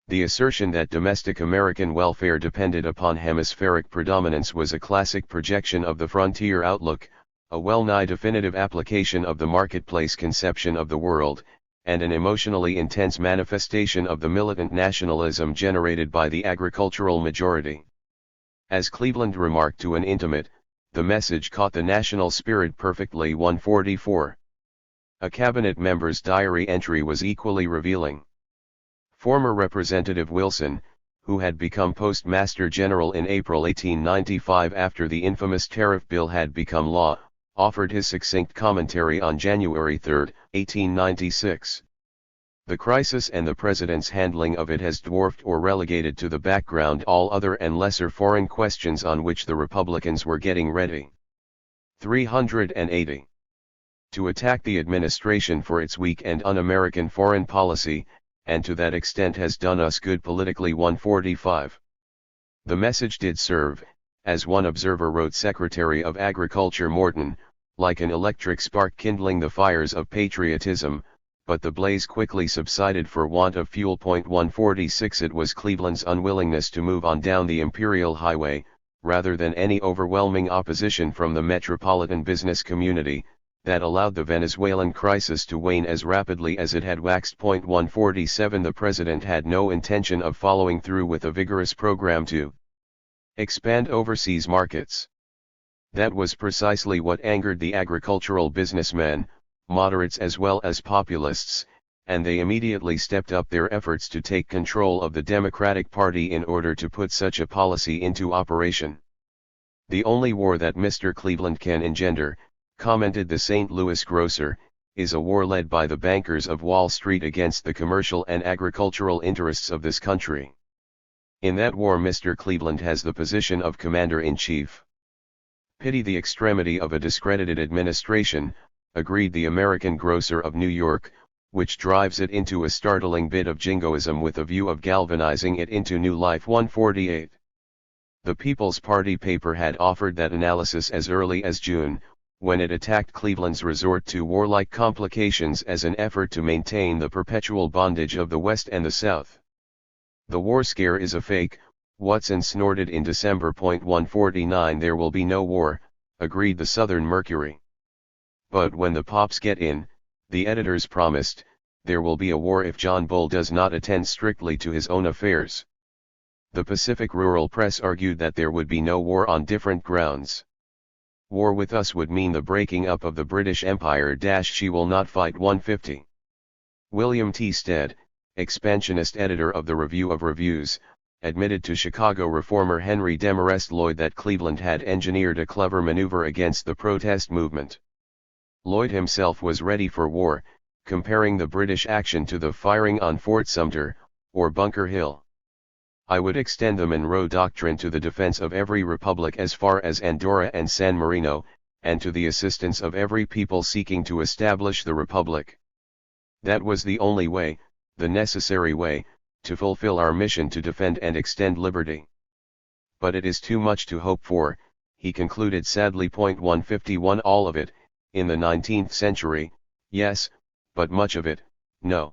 The assertion that domestic American welfare depended upon hemispheric predominance was a classic projection of the frontier outlook, a well-nigh definitive application of the marketplace conception of the world, and an emotionally intense manifestation of the militant nationalism generated by the agricultural majority. As Cleveland remarked to an intimate, the message caught the national spirit perfectly. 144. A cabinet member's diary entry was equally revealing. Former Representative Wilson, who had become Postmaster General in April 1895 after the infamous tariff bill had become law, offered his succinct commentary on January 3, 1896. The crisis and the President's handling of it has dwarfed or relegated to the background all other and lesser foreign questions on which the Republicans were getting ready. 380. To attack the administration for its weak and un-American foreign policy, and to that extent has done us good politically. 145. The message did serve, as one observer wrote Secretary of Agriculture Morton, like an electric spark kindling the fires of patriotism, but the blaze quickly subsided for want of fuel. 146. It was Cleveland's unwillingness to move on down the Imperial Highway, rather than any overwhelming opposition from the metropolitan business community, that allowed the Venezuelan crisis to wane as rapidly as it had waxed. 147. The President had no intention of following through with a vigorous program to expand overseas markets. That was precisely what angered the agricultural businessmen, moderates as well as populists, and they immediately stepped up their efforts to take control of the Democratic Party in order to put such a policy into operation. The only war that Mr. Cleveland can engender, commented the St. Louis grocer, is a war led by the bankers of Wall Street against the commercial and agricultural interests of this country. In that war Mr. Cleveland has the position of commander-in-chief. Pity the extremity of a discredited administration, agreed the American grocer of New York, which drives it into a startling bit of jingoism with a view of galvanizing it into new life. 148. The People's Party paper had offered that analysis as early as June, when it attacked Cleveland's resort to warlike complications as an effort to maintain the perpetual bondage of the West and the South. The war scare is a fake, Watson snorted in December. 149. There will be no war, agreed the Southern Mercury. But when the Pops get in, the editors promised, there will be a war if John Bull does not attend strictly to his own affairs. The Pacific Rural Press argued that there would be no war on different grounds. War with us would mean the breaking up of the British Empire. She will not fight. 150. William T. Stead, expansionist editor of the Review of Reviews, admitted to Chicago reformer Henry Demarest Lloyd that Cleveland had engineered a clever maneuver against the protest movement. Lloyd himself was ready for war, comparing the British action to the firing on Fort Sumter, or Bunker Hill. I would extend the Monroe Doctrine to the defense of every republic as far as Andorra and San Marino, and to the assistance of every people seeking to establish the republic. That was the only way, the necessary way, to fulfill our mission to defend and extend liberty. But it is too much to hope for, he concluded sadly. 151. All of it, in the 19th century, yes, but much of it, no.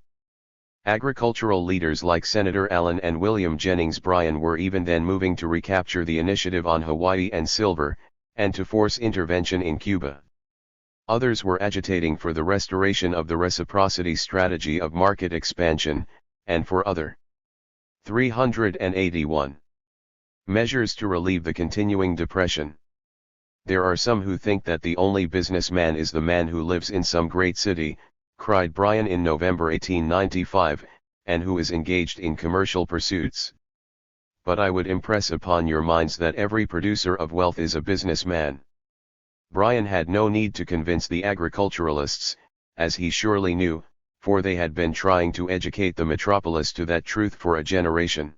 Agricultural leaders like Senator Allen and William Jennings Bryan were even then moving to recapture the initiative on Hawaii and silver, and to force intervention in Cuba. Others were agitating for the restoration of the reciprocity strategy of market expansion, and for other 381 measures to relieve the continuing depression. There are some who think that the only businessman is the man who lives in some great city, cried Bryan in November 1895, and who is engaged in commercial pursuits. But I would impress upon your minds that every producer of wealth is a businessman. Bryan had no need to convince the agriculturalists, as he surely knew, for they had been trying to educate the metropolis to that truth for a generation.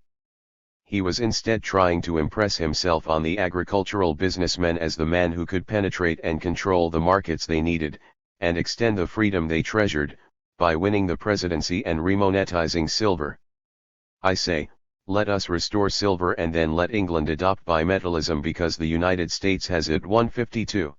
he was instead trying to impress himself on the agricultural businessmen as the man who could penetrate and control the markets they needed, and extend the freedom they treasured, by winning the presidency and remonetizing silver. I say, let us restore silver and then let England adopt bimetallism because the United States has it. 152.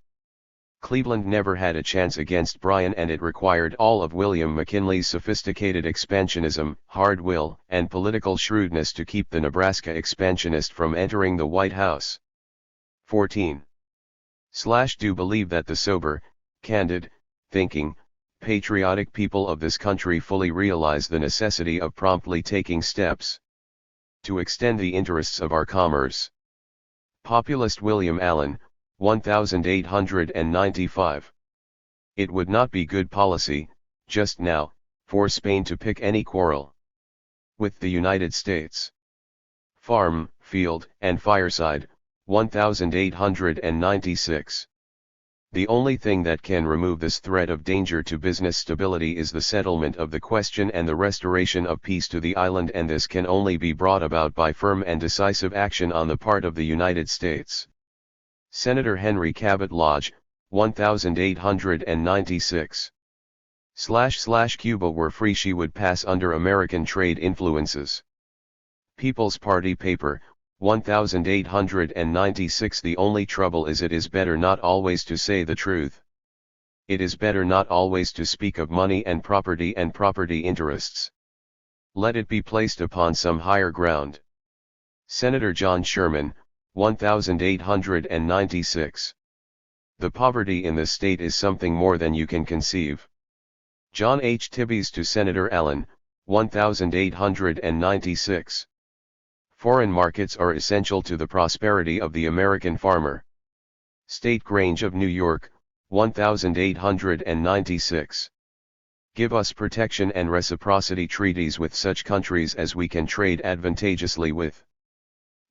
Cleveland never had a chance against Bryan, and it required all of William McKinley's sophisticated expansionism, hard will, and political shrewdness to keep the Nebraska expansionist from entering the White House. 14. Do believe that the sober, candid, thinking, patriotic people of this country fully realize the necessity of promptly taking steps to extend the interests of our commerce. Populist William Allen, 1895. It would not be good policy, just now, for Spain to pick any quarrel with the United States. Farm, Field, and Fireside, 1896. The only thing that can remove this threat of danger to business stability is the settlement of the question and the restoration of peace to the island, and this can only be brought about by firm and decisive action on the part of the United States. Senator Henry Cabot Lodge, 1896. Cuba were free, she would pass under American trade influences. People's Party paper, 1896. The only trouble is it is better not always to say the truth. It is better not always to speak of money and property interests. Let it be placed upon some higher ground. Senator John Sherman, 1896. The poverty in this state is something more than you can conceive. John H. Tibbies to Senator Allen, 1896. Foreign markets are essential to the prosperity of the American farmer. State Grange of New York, 1896. Give us protection and reciprocity treaties with such countries as we can trade advantageously with.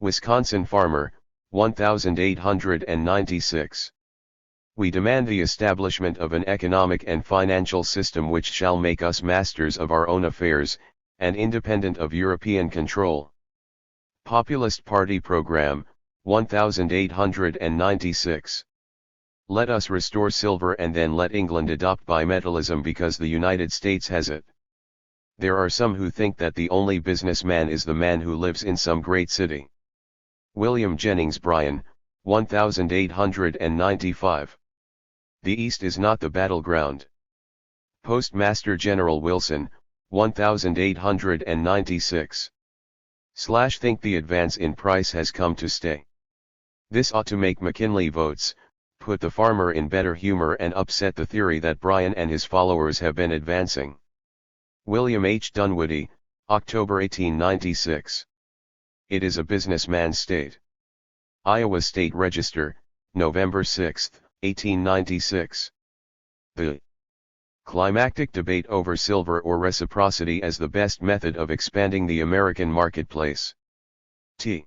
Wisconsin Farmer, 1896. We demand the establishment of an economic and financial system which shall make us masters of our own affairs, and independent of European control. Populist Party Program, 1896. Let us restore silver and then let England adopt bimetallism because the United States has it. There are some who think that the only businessman is the man who lives in some great city. William Jennings Bryan, 1895. The East is not the battleground. Postmaster General Wilson, 1896. Think the advance in price has come to stay. This ought to make McKinley votes, put the farmer in better humor, and upset the theory that Bryan and his followers have been advancing. William H. Dunwoody, October 1896. It is a businessman's state. Iowa State Register, November 6, 1896. The climactic debate over silver or reciprocity as the best method of expanding the American marketplace. T.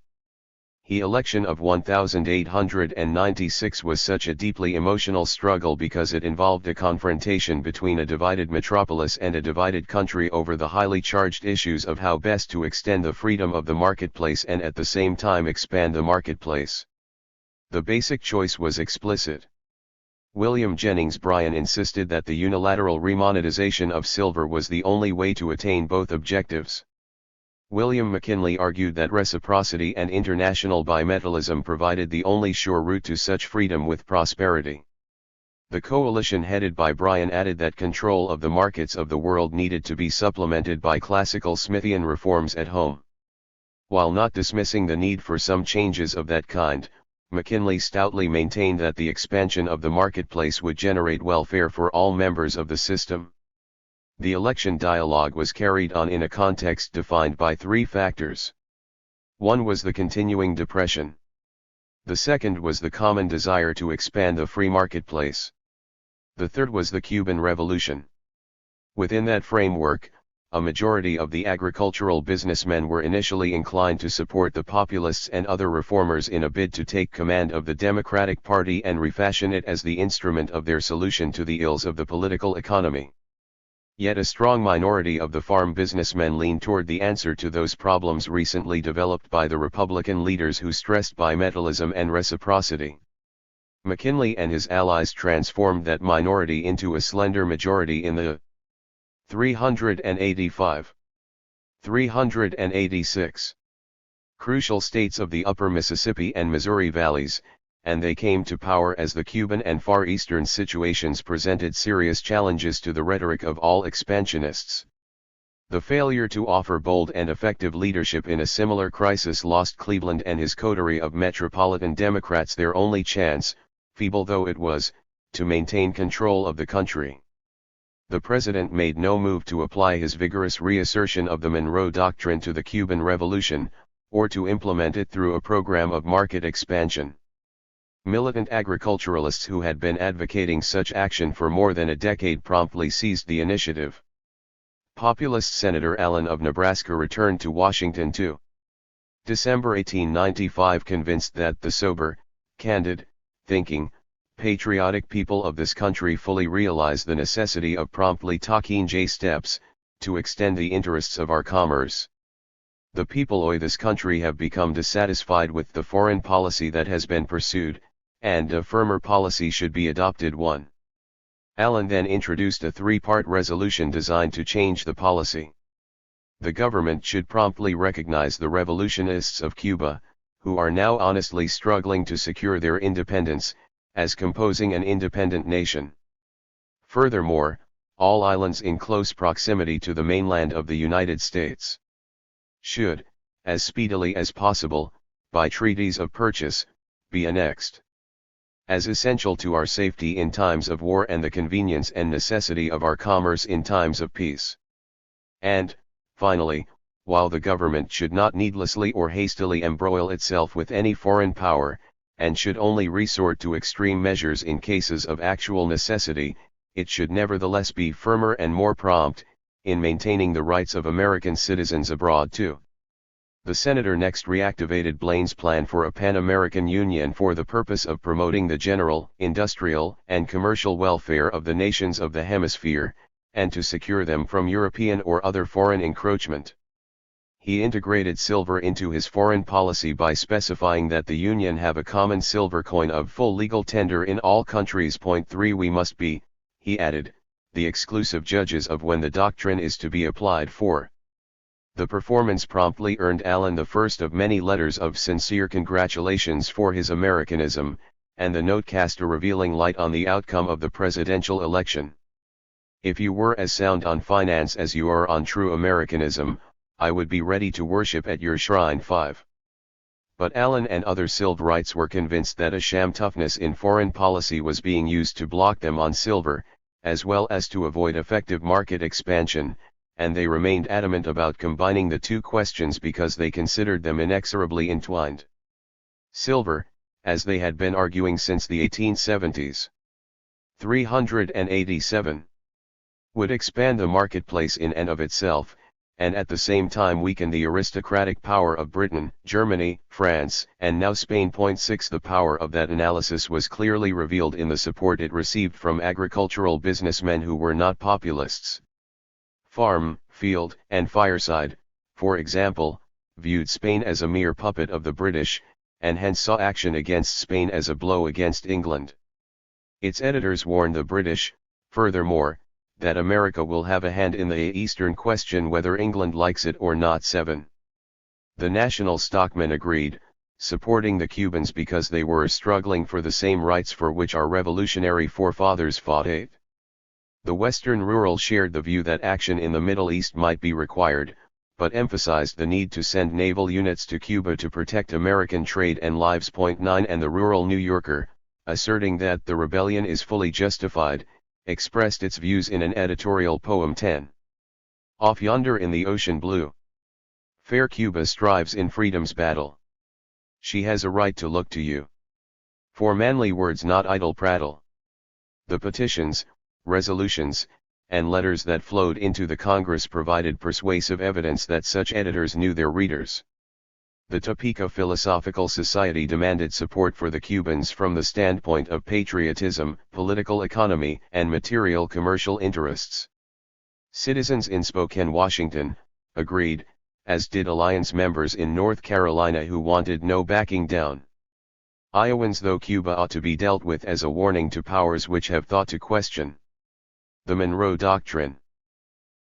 The election of 1896 was such a deeply emotional struggle because it involved a confrontation between a divided metropolis and a divided country over the highly charged issues of how best to extend the freedom of the marketplace and at the same time expand the marketplace. The basic choice was explicit. William Jennings Bryan insisted that the unilateral remonetization of silver was the only way to attain both objectives. William McKinley argued that reciprocity and international bimetallism provided the only sure route to such freedom with prosperity. The coalition headed by Bryan added that control of the markets of the world needed to be supplemented by classical Smithian reforms at home. While not dismissing the need for some changes of that kind, McKinley stoutly maintained that the expansion of the marketplace would generate welfare for all members of the system. The election dialogue was carried on in a context defined by three factors. One was the continuing depression. The second was the common desire to expand the free marketplace. The third was the Cuban Revolution. Within that framework, a majority of the agricultural businessmen were initially inclined to support the populists and other reformers in a bid to take command of the Democratic Party and refashion it as the instrument of their solution to the ills of the political economy. Yet a strong minority of the farm businessmen lean toward the answer to those problems recently developed by the Republican leaders who stressed bimetallism and reciprocity. McKinley and his allies transformed that minority into a slender majority in the 385, 386 crucial states of the upper Mississippi and Missouri valleys, and they came to power as the Cuban and Far Eastern situations presented serious challenges to the rhetoric of all expansionists. The failure to offer bold and effective leadership in a similar crisis lost Cleveland and his coterie of metropolitan Democrats their only chance, feeble though it was, to maintain control of the country. The president made no move to apply his vigorous reassertion of the Monroe Doctrine to the Cuban Revolution, or to implement it through a program of market expansion. Militant agriculturalists who had been advocating such action for more than a decade promptly seized the initiative. Populist Senator Allen of Nebraska returned to Washington to December 1895 convinced that the sober, candid, thinking, patriotic people of this country fully realize the necessity of promptly taking steps to extend the interests of our commerce. The people of this country have become dissatisfied with the foreign policy that has been pursued, and a firmer policy should be adopted. 1. Allen then introduced a three-part resolution designed to change the policy. The government should promptly recognize the revolutionists of Cuba, who are now honestly struggling to secure their independence, as composing an independent nation. Furthermore, all islands in close proximity to the mainland of the United States should, as speedily as possible, by treaties of purchase, be annexed. As essential to our safety in times of war and the convenience and necessity of our commerce in times of peace. And, finally, while the government should not needlessly or hastily embroil itself with any foreign power, and should only resort to extreme measures in cases of actual necessity, it should nevertheless be firmer and more prompt, in maintaining the rights of American citizens abroad too. The senator next reactivated Blaine's plan for a Pan-American Union for the purpose of promoting the general, industrial, and commercial welfare of the nations of the hemisphere, and to secure them from European or other foreign encroachment. He integrated silver into his foreign policy by specifying that the Union have a common silver coin of full legal tender in all countries. 3. We must be, he added, the exclusive judges of when the doctrine is to be applied. 4. The performance promptly earned Allen the first of many letters of sincere congratulations for his Americanism, and the note cast a revealing light on the outcome of the presidential election. If you were as sound on finance as you are on true Americanism, I would be ready to worship at your shrine. 5. But Allen and other Silverites were convinced that a sham toughness in foreign policy was being used to block them on silver, as well as to avoid effective market expansion, and they remained adamant about combining the two questions because they considered them inexorably entwined. Silver, as they had been arguing since the 1870s, 387, would expand the marketplace in and of itself, and at the same time weaken the aristocratic power of Britain, Germany, France, and now Spain. 6. The power of that analysis was clearly revealed in the support it received from agricultural businessmen who were not populists. Farm, Field, and Fireside, for example, viewed Spain as a mere puppet of the British, and hence saw action against Spain as a blow against England. Its editors warned the British, furthermore, that America will have a hand in the Eastern question whether England likes it or not. 7. The national stockmen agreed, supporting the Cubans because they were struggling for the same rights for which our revolutionary forefathers fought. 8. The Western rural shared the view that action in the Middle East might be required, but emphasized the need to send naval units to Cuba to protect American trade and lives. 9. And the rural New Yorker, asserting that the rebellion is fully justified, expressed its views in an editorial poem. 10. Off yonder in the ocean blue, fair Cuba strives in freedom's battle. She has a right to look to you for manly words, not idle prattle. The petitions, resolutions, and letters that flowed into the Congress provided persuasive evidence that such editors knew their readers. The Topeka Philosophical Society demanded support for the Cubans from the standpoint of patriotism, political economy, and material commercial interests. Citizens in Spokane, Washington, agreed, as did alliance members in North Carolina who wanted no backing down. Iowans though Cuba ought to be dealt with as a warning to powers which have thought to question the Monroe Doctrine.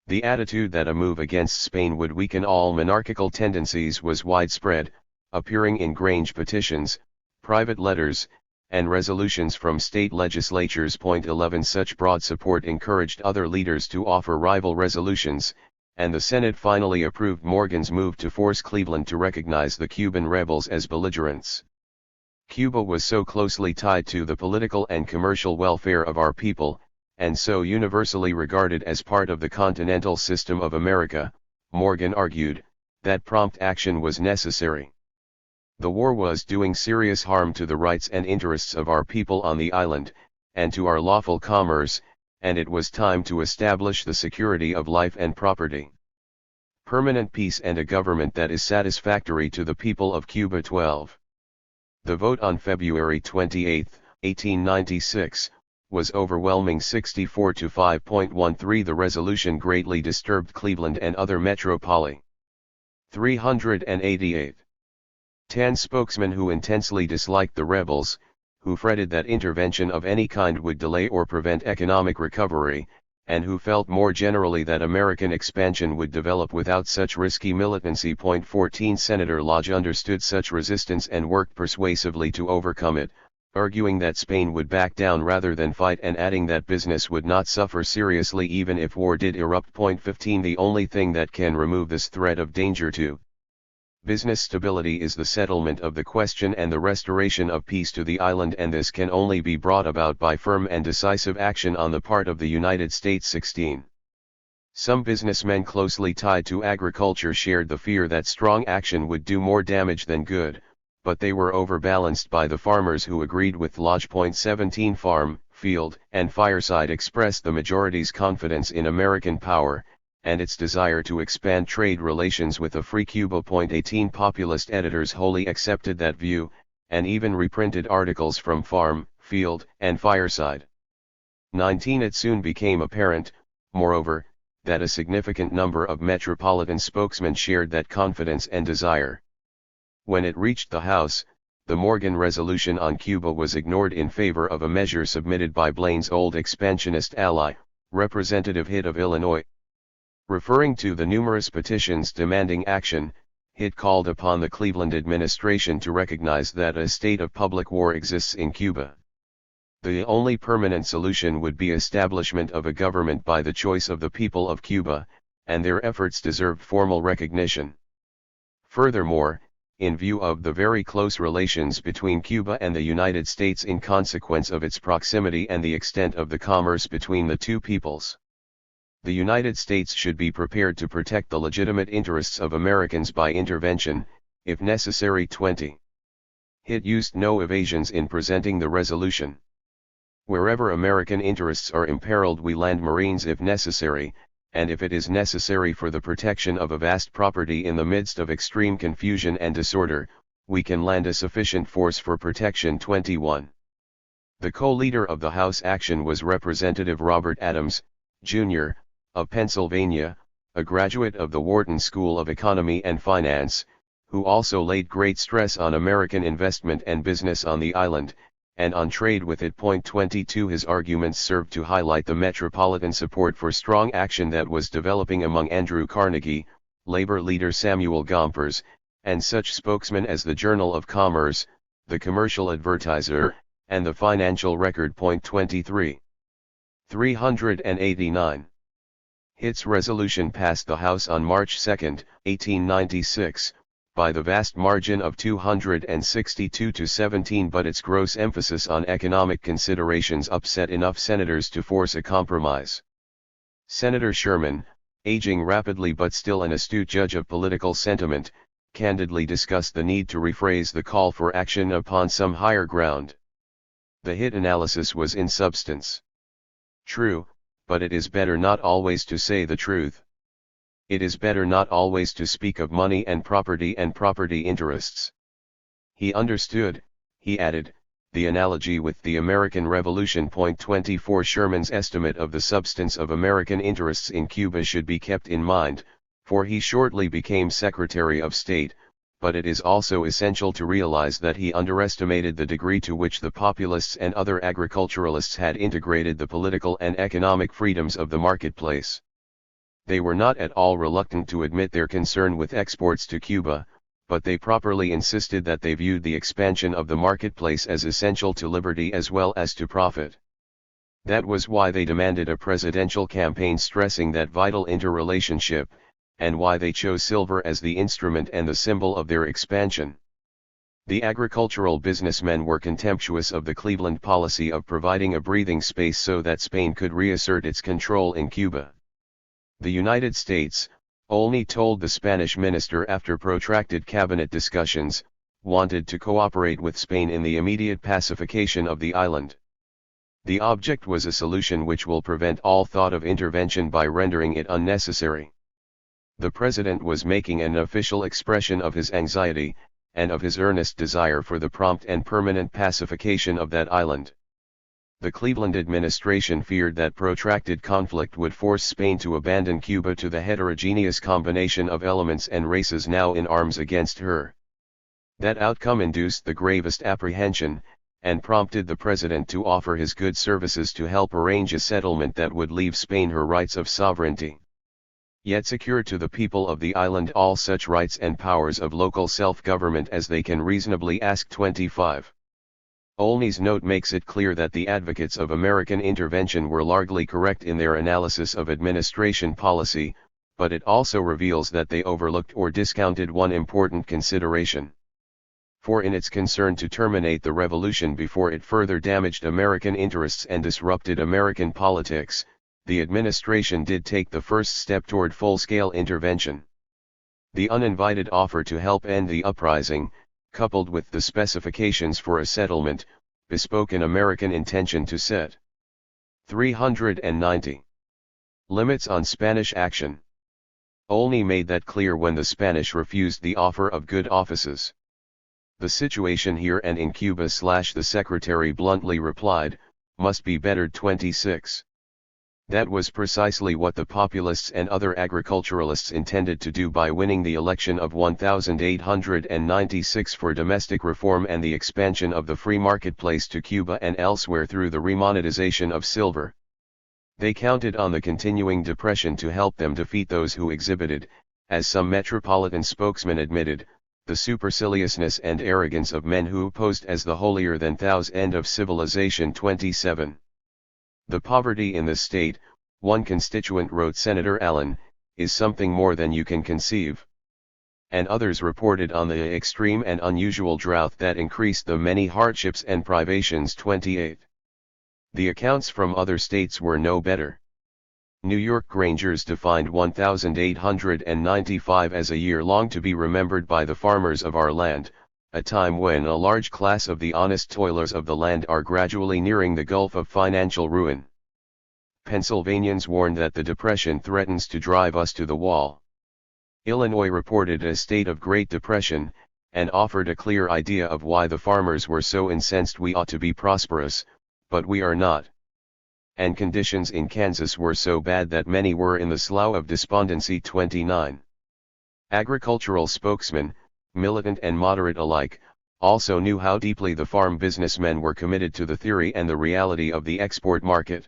The attitude that a move against Spain would weaken all monarchical tendencies was widespread, appearing in Grange petitions, private letters, and resolutions from state legislatures. 11 Such broad support encouraged other leaders to offer rival resolutions, and the Senate finally approved Morgan's move to force Cleveland to recognize the Cuban rebels as belligerents. Cuba was so closely tied to the political and commercial welfare of our people, and so universally regarded as part of the continental system of America, Morgan argued, that prompt action was necessary. The war was doing serious harm to the rights and interests of our people on the island, and to our lawful commerce, and it was time to establish the security of life and property, permanent peace, and a government that is satisfactory to the people of Cuba. 12. The vote on February 28, 1896, was overwhelming 64 to 5.13. The resolution greatly disturbed Cleveland and other metropoli. 388. 10 spokesmen who intensely disliked the rebels, who fretted that intervention of any kind would delay or prevent economic recovery, and who felt more generally that American expansion would develop without such risky militancy. 14 Senator Lodge understood such resistance and worked persuasively to overcome it, arguing that Spain would back down rather than fight, and adding that business would not suffer seriously even if war did erupt. 15 The only thing that can remove this threat of danger to business stability is the settlement of the question and the restoration of peace to the island, and this can only be brought about by firm and decisive action on the part of the United States. 16. Some businessmen closely tied to agriculture shared the fear that strong action would do more damage than good, but they were overbalanced by the farmers who agreed with Lodge. 17 Farm, Field, and Fireside expressed the majority's confidence in American power, and its desire to expand trade relations with a free Cuba. 18 Populist editors wholly accepted that view, and even reprinted articles from Farm, Field, and Fireside. 19 It soon became apparent, moreover, that a significant number of metropolitan spokesmen shared that confidence and desire. When it reached the House, the Morgan resolution on Cuba was ignored in favor of a measure submitted by Blaine's old expansionist ally, Representative Hitt of Illinois. Referring to the numerous petitions demanding action, Hitt called upon the Cleveland administration to recognize that a state of public war exists in Cuba. The only permanent solution would be establishment of a government by the choice of the people of Cuba, and their efforts deserved formal recognition. Furthermore, in view of the very close relations between Cuba and the United States in consequence of its proximity and the extent of the commerce between the two peoples, the United States should be prepared to protect the legitimate interests of Americans by intervention, if necessary. 20. Hitt used no evasions in presenting the resolution. Wherever American interests are imperiled, we land Marines if necessary, and if it is necessary for the protection of a vast property in the midst of extreme confusion and disorder, we can land a sufficient force for protection. 21. The co-leader of the House action was Representative Robert Adams, Jr., of Pennsylvania, a graduate of the Wharton School of Economy and Finance, who also laid great stress on American investment and business on the island, and on trade with it. 22 His arguments served to highlight the metropolitan support for strong action that was developing among Andrew Carnegie, labor leader Samuel Gompers, and such spokesmen as the Journal of Commerce, the Commercial Advertiser, and the Financial Record. 23. 389. Hitt's resolution passed the House on March 2, 1896, by the vast margin of 262 to 17, but its gross emphasis on economic considerations upset enough senators to force a compromise. Senator Sherman, aging rapidly but still an astute judge of political sentiment, candidly discussed the need to rephrase the call for action upon some higher ground. The Hitt analysis was in substance true, but it is better not always to say the truth. It is better not always to speak of money and property interests. He understood, he added, The analogy with the American Revolution. 24 Sherman's estimate of the substance of American interests in Cuba should be kept in mind, for he shortly became Secretary of State, but it is also essential to realize that he underestimated the degree to which the populists and other agriculturalists had integrated the political and economic freedoms of the marketplace. They were not at all reluctant to admit their concern with exports to Cuba, but they properly insisted that they viewed the expansion of the marketplace as essential to liberty as well as to profit. That was why they demanded a presidential campaign stressing that vital interrelationship, and why they chose silver as the instrument and the symbol of their expansion. The agricultural businessmen were contemptuous of the Cleveland policy of providing a breathing space so that Spain could reassert its control in Cuba. The United States, Olney told the Spanish minister after protracted cabinet discussions, wanted to cooperate with Spain in the immediate pacification of the island. The object was a solution which will prevent all thought of intervention by rendering it unnecessary. The president was making an official expression of his anxiety, and of his earnest desire for the prompt and permanent pacification of that island. The Cleveland administration feared that protracted conflict would force Spain to abandon Cuba to the heterogeneous combination of elements and races now in arms against her. That outcome induced the gravest apprehension, and prompted the president to offer his good services to help arrange a settlement that would leave Spain her rights of sovereignty, yet secure to the people of the island all such rights and powers of local self-government as they can reasonably ask. 25. Olney's note makes it clear that the advocates of American intervention were largely correct in their analysis of administration policy, but it also reveals that they overlooked or discounted one important consideration. For in its concern to terminate the revolution before it further damaged American interests and disrupted American politics, the administration did take the first step toward full-scale intervention. The uninvited offer to help end the uprising, coupled with the specifications for a settlement, bespoke an American intention to set 390 limits on Spanish action. Olney made that clear when the Spanish refused the offer of good offices. The situation here and in Cuba / the secretary bluntly replied, must be bettered. 26. That was precisely what the populists and other agriculturalists intended to do by winning the election of 1896 for domestic reform and the expansion of the free marketplace to Cuba and elsewhere through the remonetization of silver. They counted on the continuing depression to help them defeat those who exhibited, as some metropolitan spokesmen admitted, the superciliousness and arrogance of men who posed as the holier-than-thou's end of civilization. 27. The poverty in the state, one constituent wrote Senator Allen, is something more than you can conceive. And others reported on the extreme and unusual drought that increased the many hardships and privations. 28. The accounts from other states were no better. New York Grangers defined 1895 as a year long to be remembered by the farmers of our land, a time when a large class of the honest toilers of the land are gradually nearing the gulf of financial ruin. Pennsylvanians warned that the Depression threatens to drive us to the wall. Illinois reported a state of Great Depression, and offered a clear idea of why the farmers were so incensed. We ought to be prosperous, but we are not. And conditions in Kansas were so bad that many were in the slough of despondency. 29. Agricultural spokesmen, militant and moderate alike, also knew how deeply the farm businessmen were committed to the theory and the reality of the export market.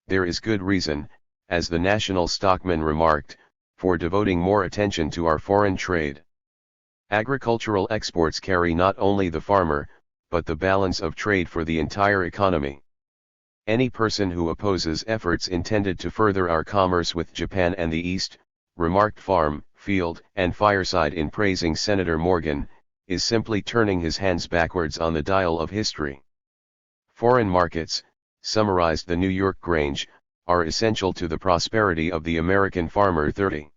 There is good reason, as the National Stockman remarked, for devoting more attention to our foreign trade. Agricultural exports carry not only the farmer, but the balance of trade for the entire economy. Any person who opposes efforts intended to further our commerce with Japan and the East, remarked Farm, Field, and Fireside in praising Senator Morgan, is simply turning his hands backwards on the dial of history. Foreign markets, summarized the New York Grange, are essential to the prosperity of the American farmer. 30.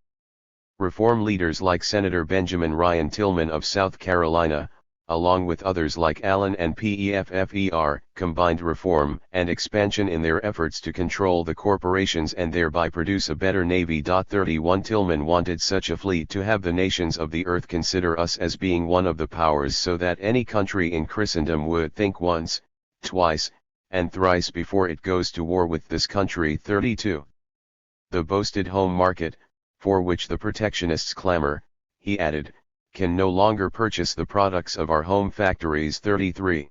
Reform leaders like Senator Benjamin Ryan Tillman of South Carolina, along with others like Allen and Peffer, combined reform and expansion in their efforts to control the corporations and thereby produce a better navy. 31 Tillman wanted such a fleet to have the nations of the earth consider us as being one of the powers, so that any country in Christendom would think once, twice, and thrice before it goes to war with this country. 32. The boasted home market, for which the protectionists clamor, he added, can no longer purchase the products of our home factories. 33.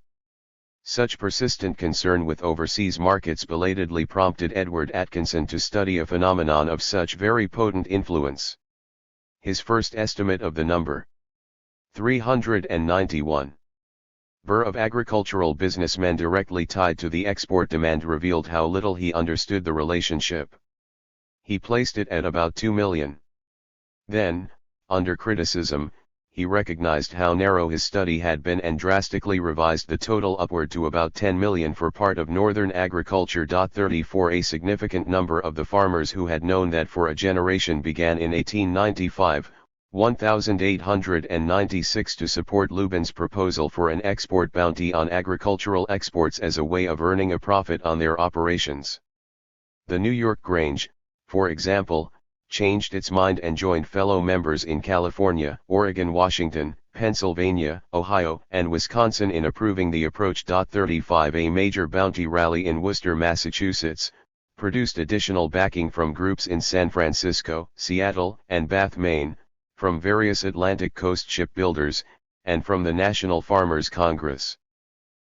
Such persistent concern with overseas markets belatedly prompted Edward Atkinson to study a phenomenon of such very potent influence. His first estimate of the number, 391, of agricultural businessmen directly tied to the export demand revealed how little he understood the relationship. He placed it at about 2 million. Then, under criticism, he recognized how narrow his study had been and drastically revised the total upward to about 10 million for part of northern agriculture. 34 A significant number of the farmers who had known that for a generation began in 1895, 1896 to support Lubin's proposal for an export bounty on agricultural exports as a way of earning a profit on their operations. The New York Grange, for example, changed its mind and joined fellow members in California, Oregon, Washington, Pennsylvania, Ohio, and Wisconsin in approving the approach. 35 A major bounty rally in Worcester, Massachusetts, produced additional backing from groups in San Francisco, Seattle, and Bath, Maine, from various Atlantic coast shipbuilders, and from the National Farmers Congress.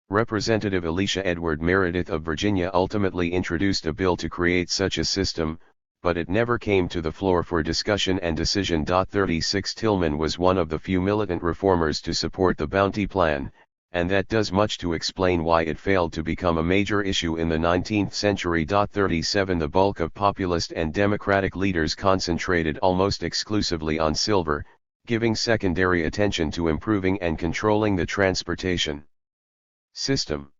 Representative Elisha Edward Meredith of Virginia ultimately introduced a bill to create such a system, but it never came to the floor for discussion and decision. 36 Tillman was one of the few militant reformers to support the bounty plan, and that does much to explain why it failed to become a major issue in the 19th century. 37 The bulk of populist and democratic leaders concentrated almost exclusively on silver, giving secondary attention to improving and controlling the transportation system.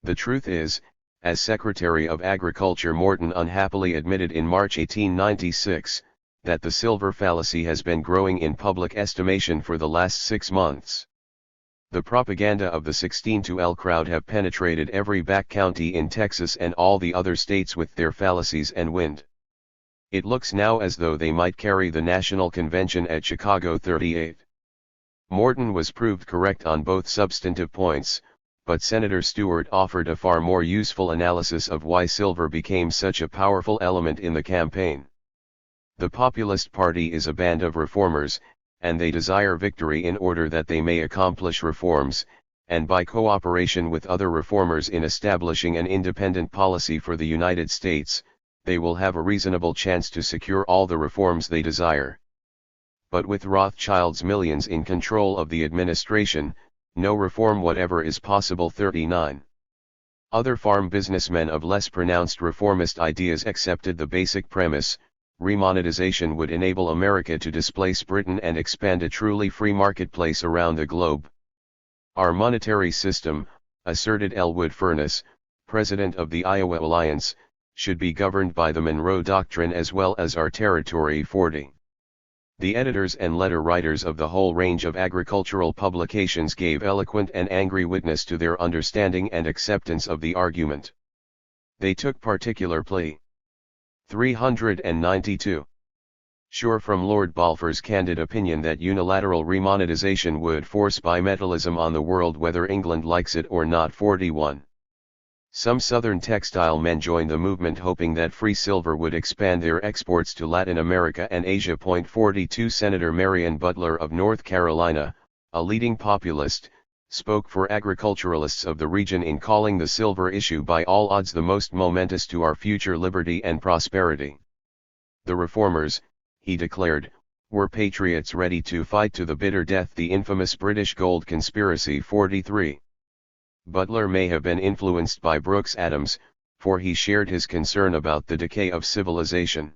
The truth is, as Secretary of Agriculture Morton unhappily admitted in March 1896, that the silver fallacy has been growing in public estimation for the last 6 months. The propaganda of the 16-L crowd have penetrated every back county in Texas and all the other states with their fallacies and wind. It looks now as though they might carry the National Convention at Chicago. 38. Morton was proved correct on both substantive points, but Senator Stewart offered a far more useful analysis of why silver became such a powerful element in the campaign. The Populist Party is a band of reformers, and they desire victory in order that they may accomplish reforms, and by cooperation with other reformers in establishing an independent policy for the United States, they will have a reasonable chance to secure all the reforms they desire. But with Rothschild's millions in control of the administration, no reform whatever is possible. 39. Other farm businessmen of less pronounced reformist ideas accepted the basic premise: remonetization would enable America to displace Britain and expand a truly free marketplace around the globe. Our monetary system, asserted Elwood Furness, president of the Iowa Alliance, should be governed by the Monroe Doctrine as well as our Territory 40. The editors and letter writers of the whole range of agricultural publications gave eloquent and angry witness to their understanding and acceptance of the argument. They took particular plea. 392. Sure from Lord Balfour's candid opinion that unilateral remonetization would force bimetallism on the world whether England likes it or not. 41. Some Southern textile men joined the movement hoping that free silver would expand their exports to Latin America and Asia. 42 Senator Marion Butler of North Carolina, a leading populist, spoke for agriculturalists of the region in calling the silver issue by all odds the most momentous to our future liberty and prosperity. The reformers, he declared, were patriots ready to fight to the bitter death the infamous British gold conspiracy. 43. Butler may have been influenced by Brooks Adams, for he shared his concern about the decay of civilization.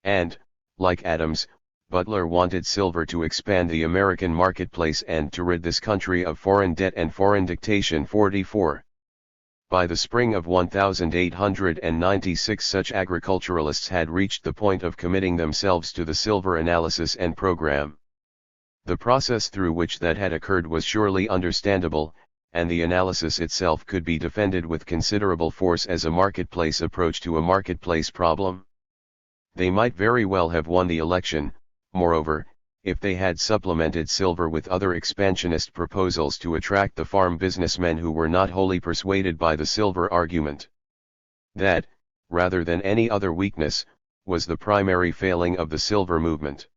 And, like Adams, Butler wanted silver to expand the American marketplace and to rid this country of foreign debt and foreign dictation. 44. By the spring of 1896 such agriculturalists had reached the point of committing themselves to the silver analysis and program. The process through which that had occurred was surely understandable, and the analysis itself could be defended with considerable force as a marketplace approach to a marketplace problem. They might very well have won the election, moreover, if they had supplemented silver with other expansionist proposals to attract the farm businessmen who were not wholly persuaded by the silver argument. That, rather than any other weakness, was the primary failing of the silver movement.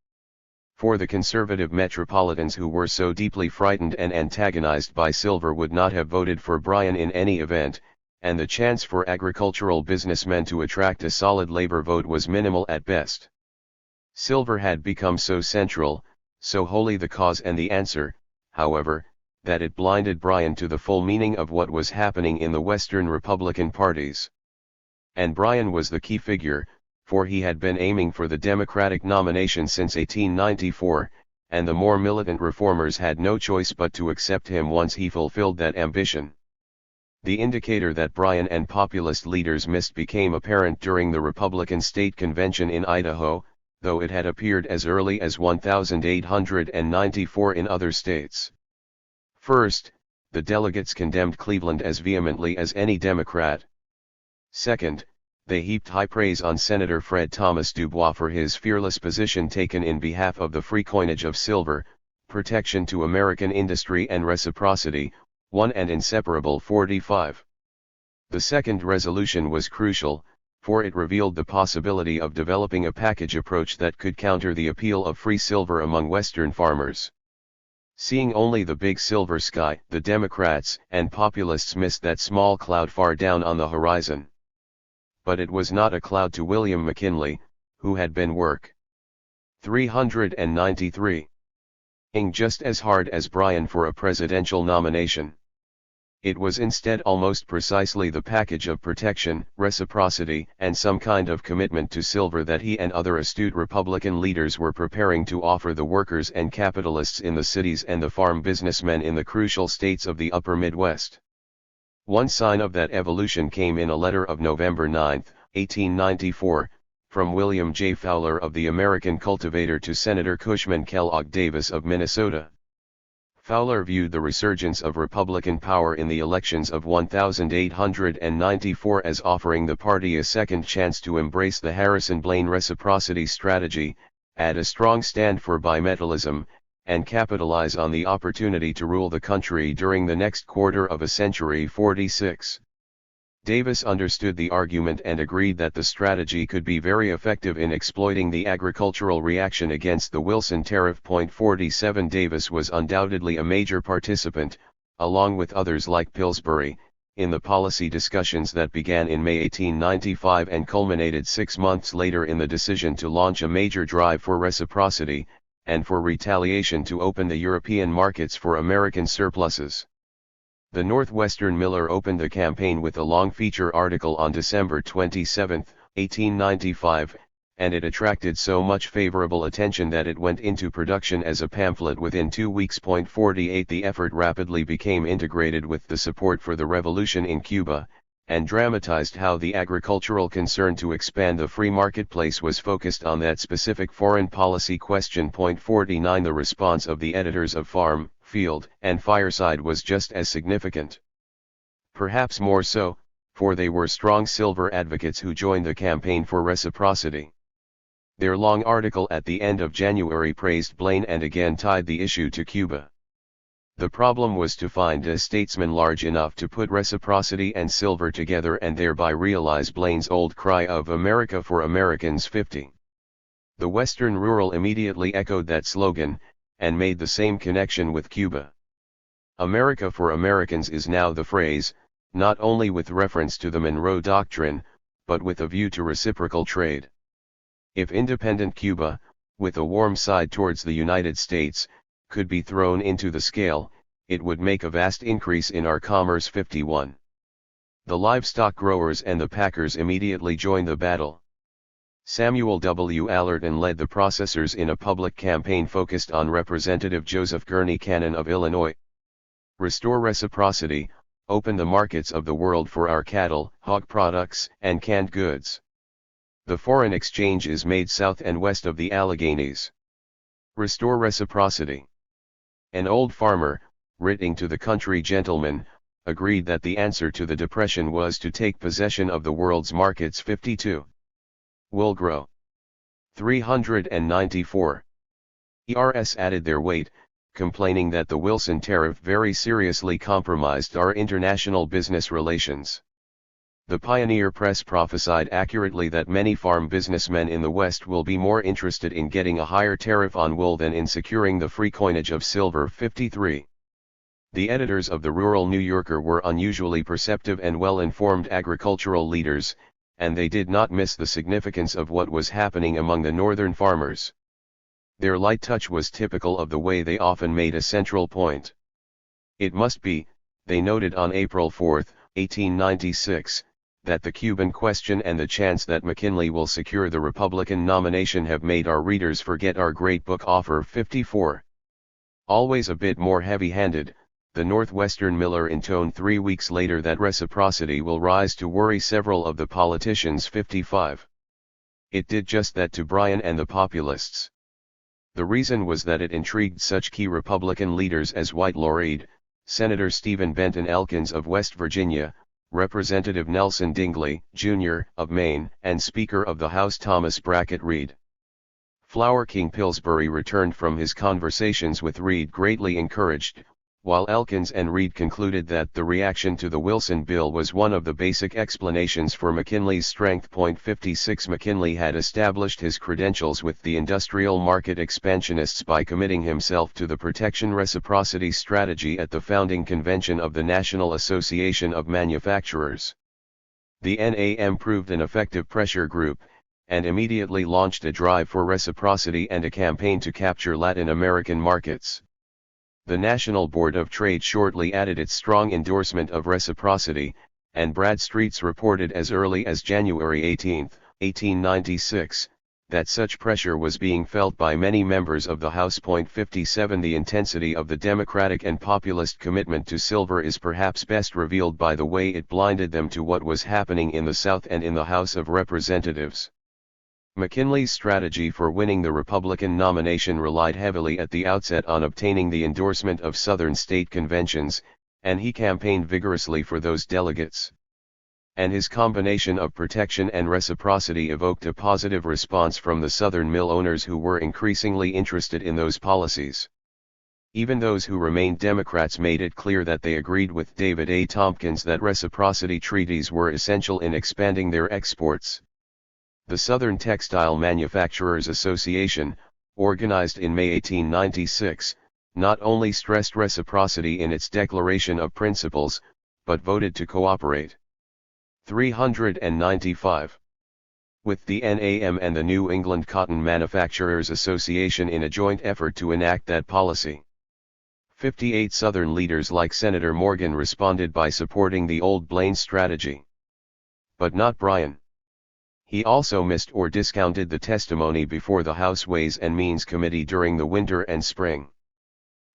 For the conservative metropolitans who were so deeply frightened and antagonized by silver would not have voted for Bryan in any event, and the chance for agricultural businessmen to attract a solid labor vote was minimal at best. Silver had become so central, so wholly the cause and the answer, however, that it blinded Bryan to the full meaning of what was happening in the Western Republican parties. And Bryan was the key figure, for he had been aiming for the Democratic nomination since 1894, and the more militant reformers had no choice but to accept him once he fulfilled that ambition. The indicator that Bryan and populist leaders missed became apparent during the Republican State Convention in Idaho, though it had appeared as early as 1894 in other states. First, the delegates condemned Cleveland as vehemently as any Democrat. Second, they heaped high praise on Senator Fred Thomas Dubois for his fearless position taken in behalf of the free coinage of silver, protection to American industry and reciprocity, one and inseparable 45. The second resolution was crucial, for it revealed the possibility of developing a package approach that could counter the appeal of free silver among Western farmers. Seeing only the big silver sky, the Democrats and populists missed that small cloud far down on the horizon. But it was not a cloud to William McKinley, who had been work 393. ing just as hard as Bryan for a presidential nomination. It was instead almost precisely the package of protection, reciprocity, and some kind of commitment to silver that he and other astute Republican leaders were preparing to offer the workers and capitalists in the cities and the farm businessmen in the crucial states of the upper Midwest. One sign of that evolution came in a letter of November 9, 1894, from William J. Fowler of the American Cultivator to Senator Cushman Kellogg Davis of Minnesota. Fowler viewed the resurgence of Republican power in the elections of 1894 as offering the party a second chance to embrace the Harrison-Blaine reciprocity strategy, add a strong stand for bimetallism, and capitalize on the opportunity to rule the country during the next quarter of a century. 46. Davis understood the argument and agreed that the strategy could be very effective in exploiting the agricultural reaction against the Wilson tariff. 47 Davis was undoubtedly a major participant, along with others like Pillsbury, in the policy discussions that began in May 1895 and culminated 6 months later in the decision to launch a major drive for reciprocity, and for retaliation to open the European markets for American surpluses. The Northwestern Miller opened the campaign with a long feature article on December 27, 1895, and it attracted so much favorable attention that it went into production as a pamphlet within 2 weeks. 48 The effort rapidly became integrated with the support for the revolution in Cuba, and dramatized how the agricultural concern to expand the free marketplace was focused on that specific foreign policy question. 49 The response of the editors of Farm, Field, and Fireside was just as significant. Perhaps more so, for they were strong silver advocates who joined the campaign for reciprocity. Their long article at the end of January praised Blaine and again tied the issue to Cuba. The problem was to find a statesman large enough to put reciprocity and silver together and thereby realize Blaine's old cry of America for Americans. 50. The Western Rural immediately echoed that slogan, and made the same connection with Cuba. America for Americans is now the phrase, not only with reference to the Monroe Doctrine, but with a view to reciprocal trade. If independent Cuba, with a warm side towards the United States, could be thrown into the scale, it would make a vast increase in our commerce. 51. The livestock growers and the packers immediately joined the battle. Samuel W. Allerton led the processors in a public campaign focused on Representative Joseph Gurney Cannon of Illinois. Restore reciprocity, open the markets of the world for our cattle, hog products, and canned goods. The foreign exchange is made south and west of the Alleghenies. Restore reciprocity. An old farmer, writing to the country gentleman, agreed that the answer to the depression was to take possession of the world's markets. 52. Will grow. 394. ERS added their weight, complaining that the Wilson tariff very seriously compromised our international business relations. The Pioneer Press prophesied accurately that many farm businessmen in the West will be more interested in getting a higher tariff on wool than in securing the free coinage of silver. 53. The editors of the Rural New Yorker were unusually perceptive and well-informed agricultural leaders, and they did not miss the significance of what was happening among the northern farmers. Their light touch was typical of the way they often made a central point. It must be, they noted on April 4, 1896, that the Cuban question and the chance that McKinley will secure the Republican nomination have made our readers forget our great book offer. 54. Always a bit more heavy-handed, the Northwestern Miller intoned 3 weeks later that reciprocity will rise to worry several of the politicians. 55. It did just that to Bryan and the populists. The reason was that it intrigued such key Republican leaders as Whitelaw Reid, Senator Stephen Benton Elkins of West Virginia, Representative Nelson Dingley, Jr., of Maine, and Speaker of the House Thomas Brackett Reed. Flower King Pillsbury returned from his conversations with Reed greatly encouraged, while Elkins and Reed concluded that the reaction to the Wilson bill was one of the basic explanations for McKinley's strength. 56 McKinley had established his credentials with the industrial market expansionists by committing himself to the protection reciprocity strategy at the founding convention of the National Association of Manufacturers. The NAM proved an effective pressure group, and immediately launched a drive for reciprocity and a campaign to capture Latin American markets. The National Board of Trade shortly added its strong endorsement of reciprocity, and Bradstreet's reported as early as January 18, 1896, that such pressure was being felt by many members of the House. 57 The intensity of the Democratic and populist commitment to silver is perhaps best revealed by the way it blinded them to what was happening in the South and in the House of Representatives. McKinley's strategy for winning the Republican nomination relied heavily at the outset on obtaining the endorsement of Southern state conventions, and he campaigned vigorously for those delegates. And his combination of protection and reciprocity evoked a positive response from the Southern mill owners who were increasingly interested in those policies. Even those who remained Democrats made it clear that they agreed with David A. Tompkins that reciprocity treaties were essential in expanding their exports. The Southern Textile Manufacturers Association, organized in May 1896, not only stressed reciprocity in its Declaration of Principles, but voted to cooperate. 395. With the NAM and the New England Cotton Manufacturers Association in a joint effort to enact that policy. 58 Southern leaders like Senator Morgan responded by supporting the Old Blaine strategy. But not Bryan. He also missed or discounted the testimony before the House Ways and Means Committee during the winter and spring.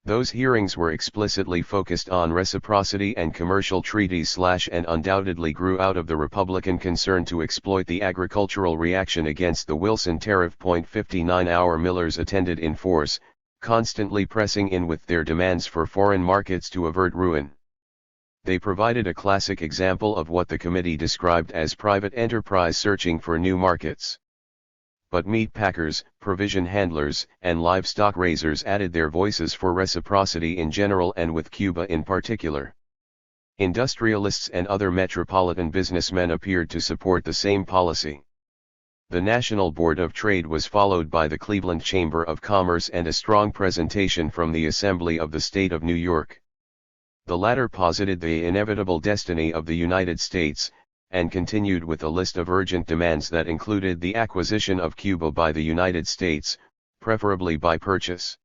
Those hearings were explicitly focused on reciprocity and commercial treaties and undoubtedly grew out of the Republican concern to exploit the agricultural reaction against the Wilson tariff. 59 Our millers attended in force, constantly pressing in with their demands for foreign markets to avert ruin. They provided a classic example of what the committee described as private enterprise searching for new markets. But meat packers, provision handlers, and livestock raisers added their voices for reciprocity in general and with Cuba in particular. Industrialists and other metropolitan businessmen appeared to support the same policy. The National Board of Trade was followed by the Cleveland Chamber of Commerce and a strong presentation from the Assembly of the State of New York. The latter posited the inevitable destiny of the United States, and continued with a list of urgent demands that included the acquisition of Cuba by the United States, preferably by purchase.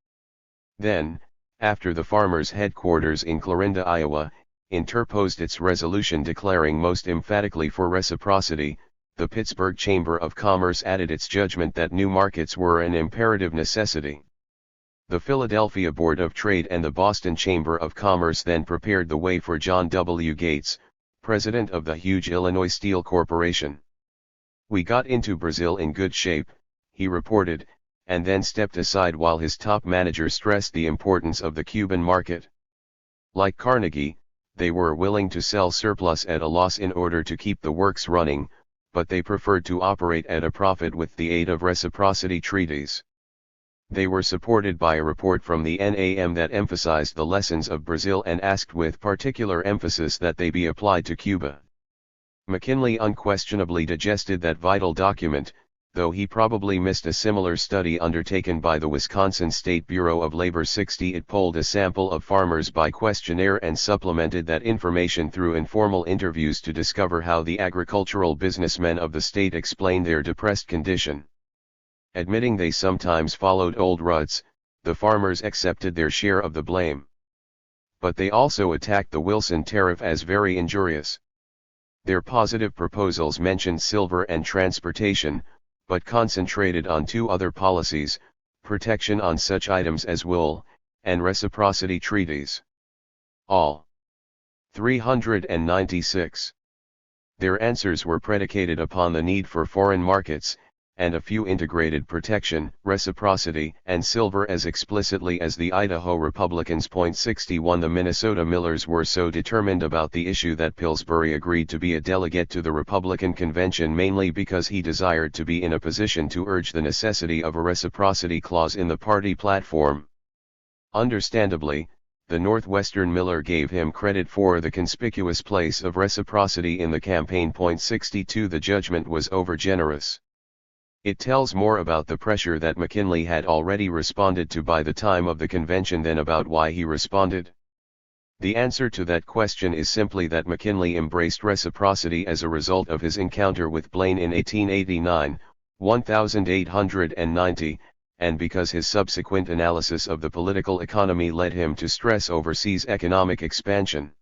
Then, after the farmers' headquarters in Clarinda, Iowa, interposed its resolution declaring most emphatically for reciprocity, the Pittsburgh Chamber of Commerce added its judgment that new markets were an imperative necessity. The Philadelphia Board of Trade and the Boston Chamber of Commerce then prepared the way for John W. Gates, president of the huge Illinois Steel Corporation. "We got into Brazil in good shape," he reported, and then stepped aside while his top manager stressed the importance of the Cuban market. Like Carnegie, they were willing to sell surplus at a loss in order to keep the works running, but they preferred to operate at a profit with the aid of reciprocity treaties. They were supported by a report from the NAM that emphasized the lessons of Brazil and asked with particular emphasis that they be applied to Cuba. McKinley unquestionably digested that vital document, though he probably missed a similar study undertaken by the Wisconsin State Bureau of Labor. 60. It polled a sample of farmers by questionnaire and supplemented that information through informal interviews to discover how the agricultural businessmen of the state explained their depressed condition. Admitting they sometimes followed old ruts, the farmers accepted their share of the blame. But they also attacked the Wilson tariff as very injurious. Their positive proposals mentioned silver and transportation, but concentrated on two other policies: protection on such items as wool, and reciprocity treaties. All 396. Their answers were predicated upon the need for foreign markets, and a few integrated protection, reciprocity, and silver as explicitly as the Idaho Republicans. 61. The Minnesota Millers were so determined about the issue that Pillsbury agreed to be a delegate to the Republican convention mainly because he desired to be in a position to urge the necessity of a reciprocity clause in the party platform. Understandably, the Northwestern Miller gave him credit for the conspicuous place of reciprocity in the campaign. 62. The judgment was overgenerous. It tells more about the pressure that McKinley had already responded to by the time of the convention than about why he responded. The answer to that question is simply that McKinley embraced reciprocity as a result of his encounter with Blaine in 1889, 1890, and because his subsequent analysis of the political economy led him to stress overseas economic expansion.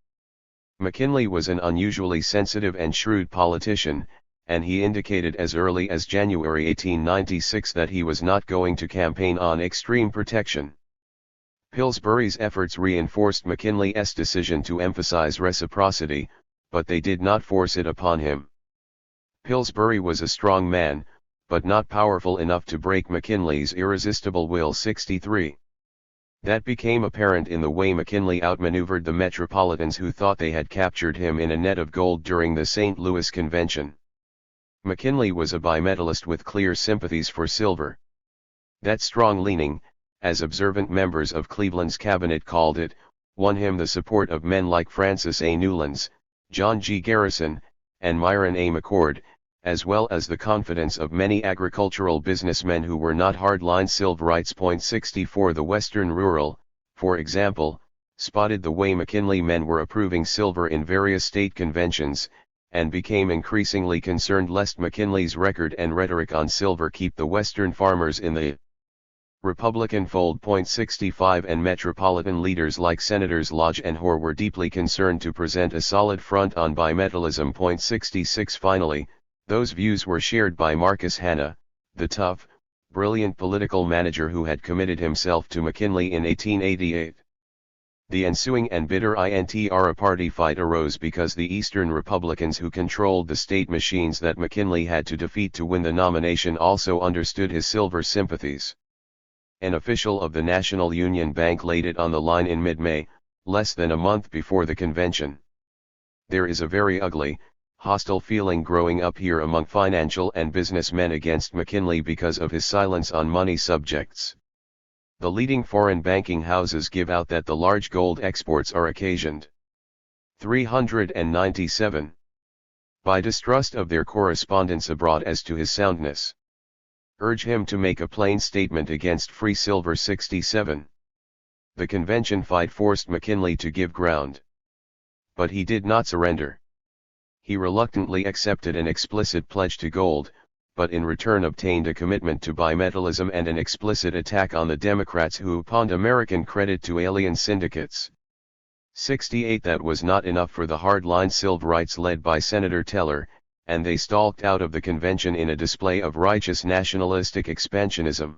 McKinley was an unusually sensitive and shrewd politician, and he indicated as early as January 1896 that he was not going to campaign on extreme protection. Pillsbury's efforts reinforced McKinley's decision to emphasize reciprocity, but they did not force it upon him. Pillsbury was a strong man, but not powerful enough to break McKinley's irresistible will. 63. That became apparent in the way McKinley outmaneuvered the Metropolitans, who thought they had captured him in a net of gold during the St. Louis Convention. McKinley was a bimetallist with clear sympathies for silver. That strong leaning, as observant members of Cleveland's cabinet called it, won him the support of men like Francis A. Newlands, John G. Garrison, and Myron A. McCord, as well as the confidence of many agricultural businessmen who were not hardline Silverites. 64. The Western Rural, for example, spotted the way McKinley men were approving silver in various state conventions, and became increasingly concerned lest McKinley's record and rhetoric on silver keep the Western farmers in the Republican fold. 65. And Metropolitan leaders like Senators Lodge and Hoar were deeply concerned to present a solid front on bimetallism. 66. Finally, those views were shared by Marcus Hanna, the tough, brilliant political manager who had committed himself to McKinley in 1888. The ensuing and bitter intra-party fight arose because the Eastern Republicans who controlled the state machines that McKinley had to defeat to win the nomination also understood his silver sympathies. An official of the National Union Bank laid it on the line in mid-May, less than a month before the convention. There is a very ugly, hostile feeling growing up here among financial and businessmen against McKinley because of his silence on money subjects. The leading foreign banking houses give out that the large gold exports are occasioned 397 by distrust of their correspondents abroad as to his soundness. Urge him to make a plain statement against free silver. 67. The convention fight forced McKinley to give ground. But he did not surrender. He reluctantly accepted an explicit pledge to gold, but in return obtained a commitment to bimetallism and an explicit attack on the Democrats who pawned American credit to alien syndicates. 68. That was not enough for the hardline Silverites led by Senator Teller, and they stalked out of the convention in a display of righteous nationalistic expansionism.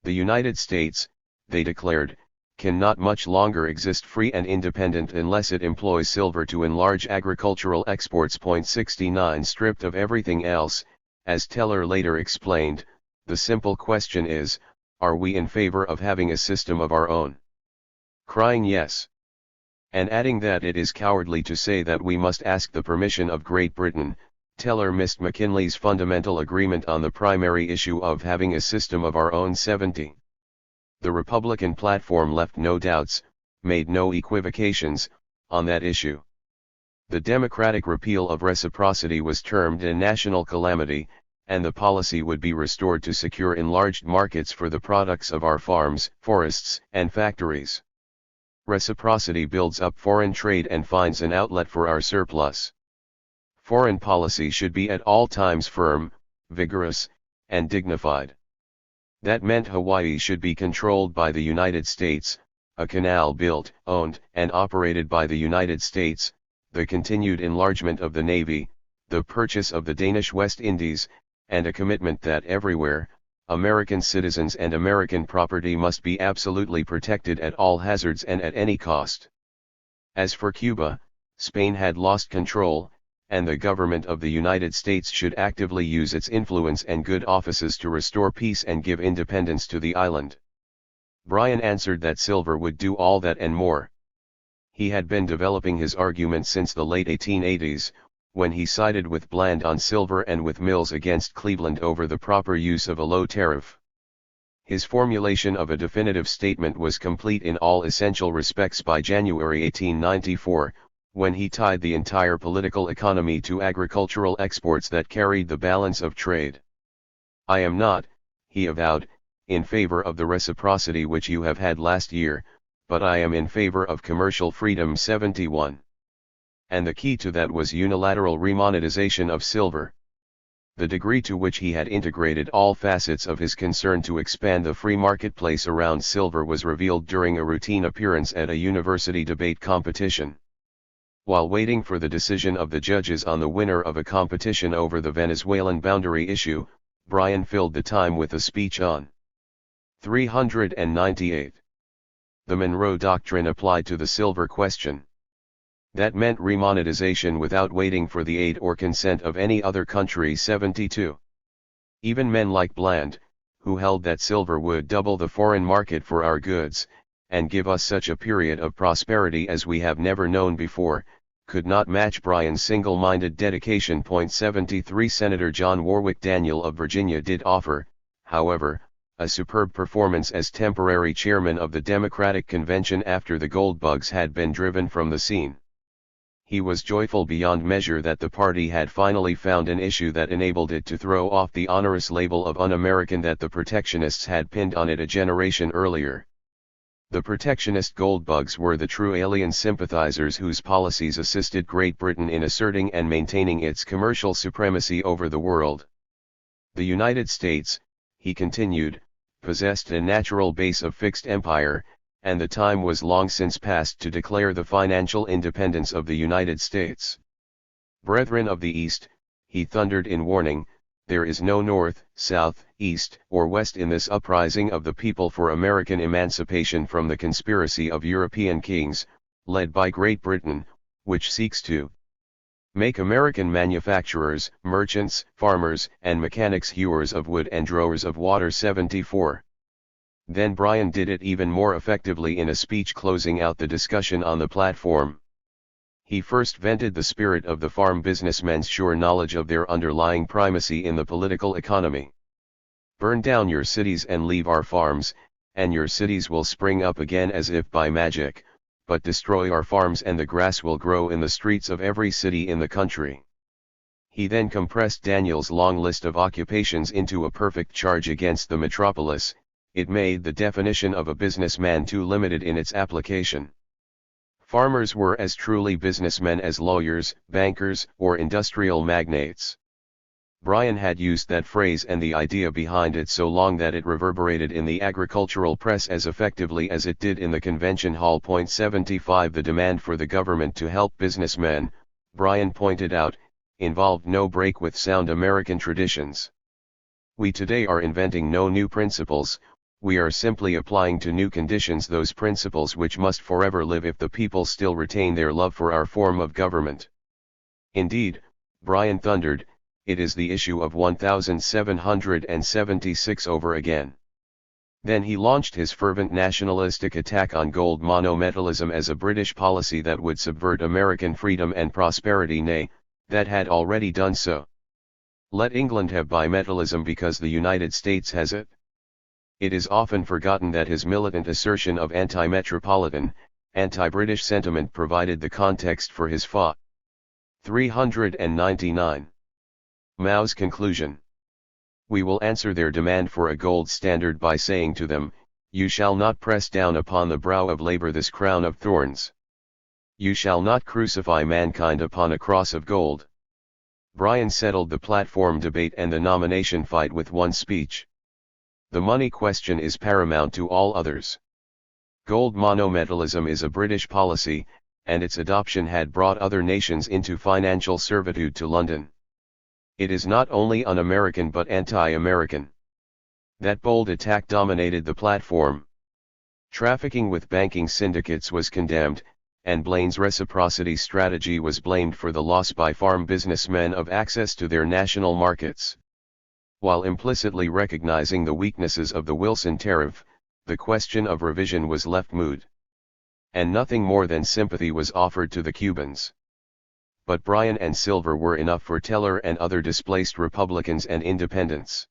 The United States, they declared, cannot much longer exist free and independent unless it employs silver to enlarge agricultural exports. 69. Stripped of everything else, as Teller later explained, The simple question is, are we in favor of having a system of our own? Crying yes. And adding that it is cowardly to say that we must ask the permission of Great Britain, Teller missed McKinley's fundamental agreement on the primary issue of having a system of our own. 70. The Republican platform left no doubts, made no equivocations, on that issue. The Democratic repeal of reciprocity was termed a national calamity, and the policy would be restored to secure enlarged markets for the products of our farms, forests, and factories. Reciprocity builds up foreign trade and finds an outlet for our surplus. Foreign policy should be at all times firm, vigorous, and dignified. That meant Hawaii should be controlled by the United States, a canal built, owned, and operated by the United States, the continued enlargement of the Navy, the purchase of the Danish West Indies, and a commitment that everywhere, American citizens and American property must be absolutely protected at all hazards and at any cost. As for Cuba, Spain had lost control, and the government of the United States should actively use its influence and good offices to restore peace and give independence to the island. Bryan answered that silver would do all that and more. He had been developing his argument since the late 1880s, when he sided with Bland on silver and with Mills against Cleveland over the proper use of a low tariff. His formulation of a definitive statement was complete in all essential respects by January 1894, when he tied the entire political economy to agricultural exports that carried the balance of trade. "I am not," he avowed, "in favor of the reciprocity which you have had last year, but I am in favor of commercial freedom." 71. And the key to that was unilateral remonetization of silver. The degree to which he had integrated all facets of his concern to expand the free marketplace around silver was revealed during a routine appearance at a university debate competition. While waiting for the decision of the judges on the winner of a competition over the Venezuelan boundary issue, Bryan filled the time with a speech on 398. The Monroe Doctrine applied to the silver question. That meant remonetization without waiting for the aid or consent of any other country. 72. Even men like Bland, who held that silver would double the foreign market for our goods, and give us such a period of prosperity as we have never known before, could not match Bryan's single-minded dedication. 73. Senator John Warwick Daniel of Virginia did offer, however, a superb performance as temporary chairman of the Democratic Convention after the Goldbugs had been driven from the scene. He was joyful beyond measure that the party had finally found an issue that enabled it to throw off the onerous label of un-American that the protectionists had pinned on it a generation earlier. The protectionist Goldbugs were the true alien sympathizers whose policies assisted Great Britain in asserting and maintaining its commercial supremacy over the world. The United States, he continued, possessed a natural base of fixed empire, and the time was long since past to declare the financial independence of the United States. Brethren of the East, he thundered in warning, there is no north, south, east, or west in this uprising of the people for American emancipation from the conspiracy of European kings, led by Great Britain, which seeks to make American manufacturers, merchants, farmers, and mechanics hewers of wood and drawers of water. 74. Then Bryan did it even more effectively in a speech closing out the discussion on the platform. He first vented the spirit of the farm businessmen's sure knowledge of their underlying primacy in the political economy. "Burn down your cities and leave our farms, and your cities will spring up again as if by magic, but destroy our farms and the grass will grow in the streets of every city in the country." He then compressed Daniel's long list of occupations into a perfect charge against the metropolis. It made the definition of a businessman too limited in its application. Farmers were as truly businessmen as lawyers, bankers, or industrial magnates. Bryan had used that phrase and the idea behind it so long that it reverberated in the agricultural press as effectively as it did in the convention hall. 75. The demand for the government to help businessmen, Bryan pointed out, involved no break with sound American traditions. "We today are inventing no new principles, we are simply applying to new conditions those principles which must forever live if the people still retain their love for our form of government." Indeed, Bryan thundered, it is the issue of 1776 over again. Then he launched his fervent nationalistic attack on gold monometallism as a British policy that would subvert American freedom and prosperity, nay, that had already done so. Let England have bimetallism because the United States has it. It is often forgotten that his militant assertion of anti-metropolitan, anti-British sentiment provided the context for his fa. 399. Mao's conclusion. We will answer their demand for a gold standard by saying to them, you shall not press down upon the brow of labor this crown of thorns. You shall not crucify mankind upon a cross of gold. Bryan settled the platform debate and the nomination fight with one speech. The money question is paramount to all others. Gold monometallism is a British policy, and its adoption had brought other nations into financial servitude to London. It is not only un-American but anti-American. That bold attack dominated the platform. Trafficking with banking syndicates was condemned, and Blaine's reciprocity strategy was blamed for the loss by farm businessmen of access to their national markets. While implicitly recognizing the weaknesses of the Wilson tariff, the question of revision was left moot. And nothing more than sympathy was offered to the Cubans. But Bryan and silver were enough for Teller and other displaced Republicans and Independents.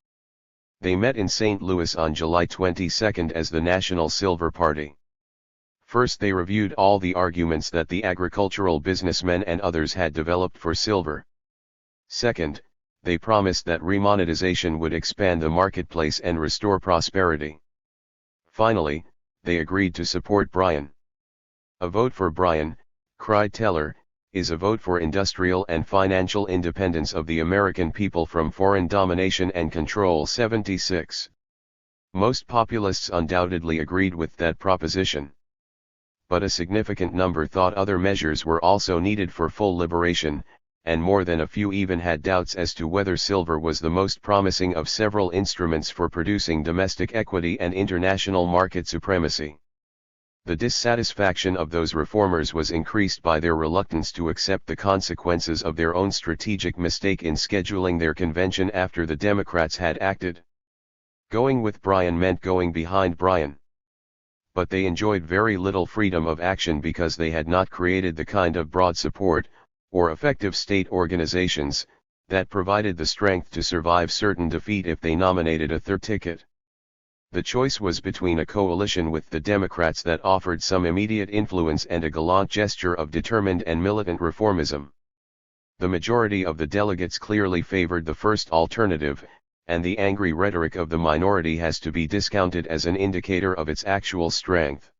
They met in St. Louis on July 22 as the National Silver Party. First, they reviewed all the arguments that the agricultural businessmen and others had developed for silver. Second, they promised that remonetization would expand the marketplace and restore prosperity. Finally, they agreed to support Bryan. A vote for Bryan, cried Teller, is a vote for industrial and financial independence of the American people from foreign domination and control. 76. Most populists undoubtedly agreed with that proposition. But a significant number thought other measures were also needed for full liberation, and more than a few even had doubts as to whether silver was the most promising of several instruments for producing domestic equity and international market supremacy. The dissatisfaction of those reformers was increased by their reluctance to accept the consequences of their own strategic mistake in scheduling their convention after the Democrats had acted. Going with Bryan meant going behind Bryan. But they enjoyed very little freedom of action because they had not created the kind of broad support, or effective state organizations, that provided the strength to survive certain defeat if they nominated a third ticket. The choice was between a coalition with the Democrats that offered some immediate influence and a gallant gesture of determined and militant reformism. The majority of the delegates clearly favored the first alternative, and the angry rhetoric of the minority has to be discounted as an indicator of its actual strength.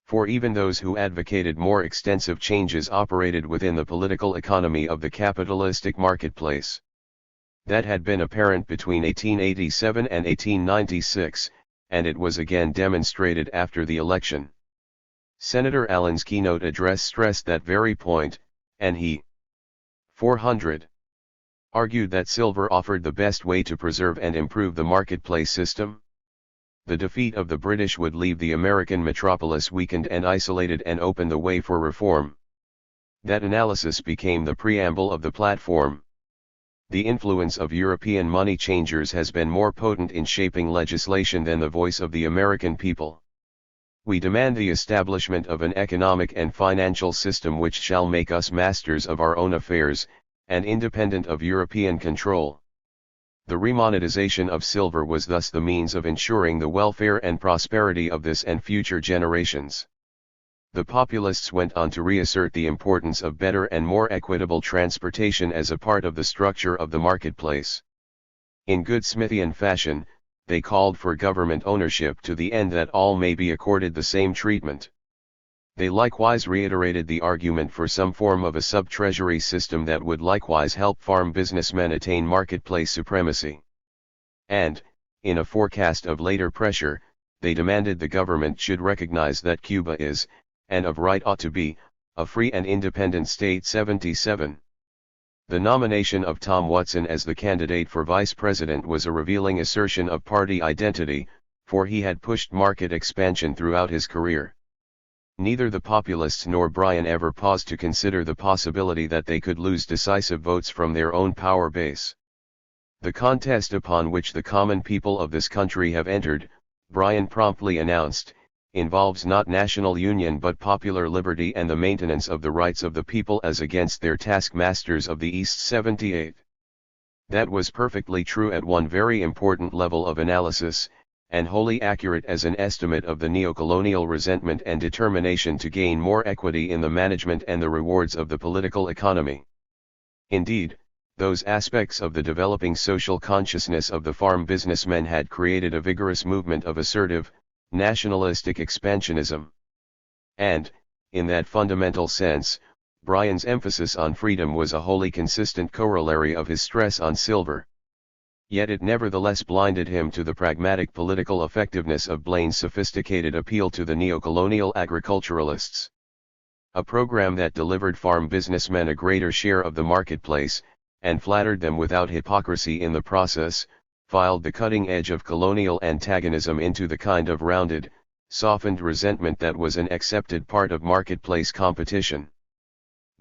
For even those who advocated more extensive changes operated within the political economy of the capitalistic marketplace. That had been apparent between 1887 and 1896, and it was again demonstrated after the election. Senator Allen's keynote address stressed that very point, and he 400. Argued that silver offered the best way to preserve and improve the marketplace system. The defeat of the British would leave the American metropolis weakened and isolated and open the way for reform. That analysis became the preamble of the platform. The influence of European money changers has been more potent in shaping legislation than the voice of the American people. We demand the establishment of an economic and financial system which shall make us masters of our own affairs, and independent of European control. The remonetization of silver was thus the means of ensuring the welfare and prosperity of this and future generations. The populists went on to reassert the importance of better and more equitable transportation as a part of the structure of the marketplace. In good Smithian fashion, they called for government ownership to the end that all may be accorded the same treatment. They likewise reiterated the argument for some form of a sub-treasury system that would likewise help farm businessmen attain marketplace supremacy. And, in a forecast of later pressure, they demanded the government should recognize that Cuba is, and of right ought to be, a free and independent state. 77. The nomination of Tom Watson as the candidate for vice president was a revealing assertion of party identity, for he had pushed market expansion throughout his career. Neither the populists nor Bryan ever paused to consider the possibility that they could lose decisive votes from their own power base. The contest upon which the common people of this country have entered, Bryan promptly announced, involves not national union but popular liberty and the maintenance of the rights of the people as against their taskmasters of the East 78. That was perfectly true at one very important level of analysis, and wholly accurate as an estimate of the neocolonial resentment and determination to gain more equity in the management and the rewards of the political economy. Indeed, those aspects of the developing social consciousness of the farm businessmen had created a vigorous movement of assertive, nationalistic expansionism. And, in that fundamental sense, Bryan's emphasis on freedom was a wholly consistent corollary of his stress on silver. Yet it nevertheless blinded him to the pragmatic political effectiveness of Blaine's sophisticated appeal to the neocolonial agriculturalists. A program that delivered farm businessmen a greater share of the marketplace, and flattered them without hypocrisy in the process, filed the cutting edge of colonial antagonism into the kind of rounded, softened resentment that was an accepted part of marketplace competition.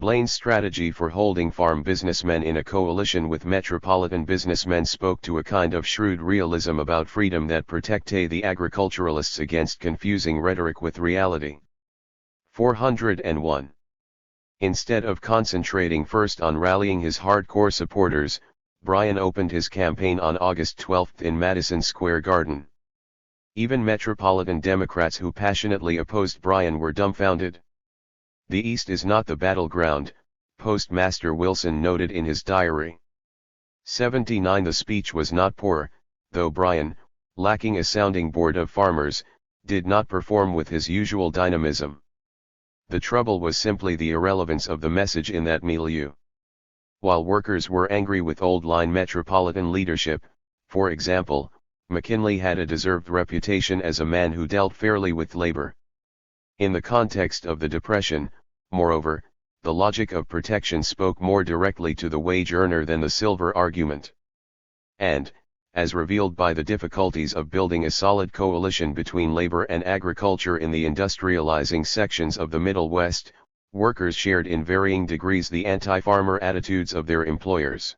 Blaine's strategy for holding farm businessmen in a coalition with metropolitan businessmen spoke to a kind of shrewd realism about freedom that protected the agriculturalists against confusing rhetoric with reality. 401. Instead of concentrating first on rallying his hardcore supporters, Bryan opened his campaign on August 12 in Madison Square Garden. Even metropolitan Democrats who passionately opposed Bryan were dumbfounded. "The East is not the battleground," Postmaster Wilson noted in his diary. 79. The speech was not poor, though Bryan, lacking a sounding board of farmers, did not perform with his usual dynamism. The trouble was simply the irrelevance of the message in that milieu. While workers were angry with old-line metropolitan leadership, for example, McKinley had a deserved reputation as a man who dealt fairly with labor. In the context of the Depression, moreover, the logic of protection spoke more directly to the wage earner than the silver argument. And, as revealed by the difficulties of building a solid coalition between labor and agriculture in the industrializing sections of the Middle West, workers shared in varying degrees the anti-farmer attitudes of their employers.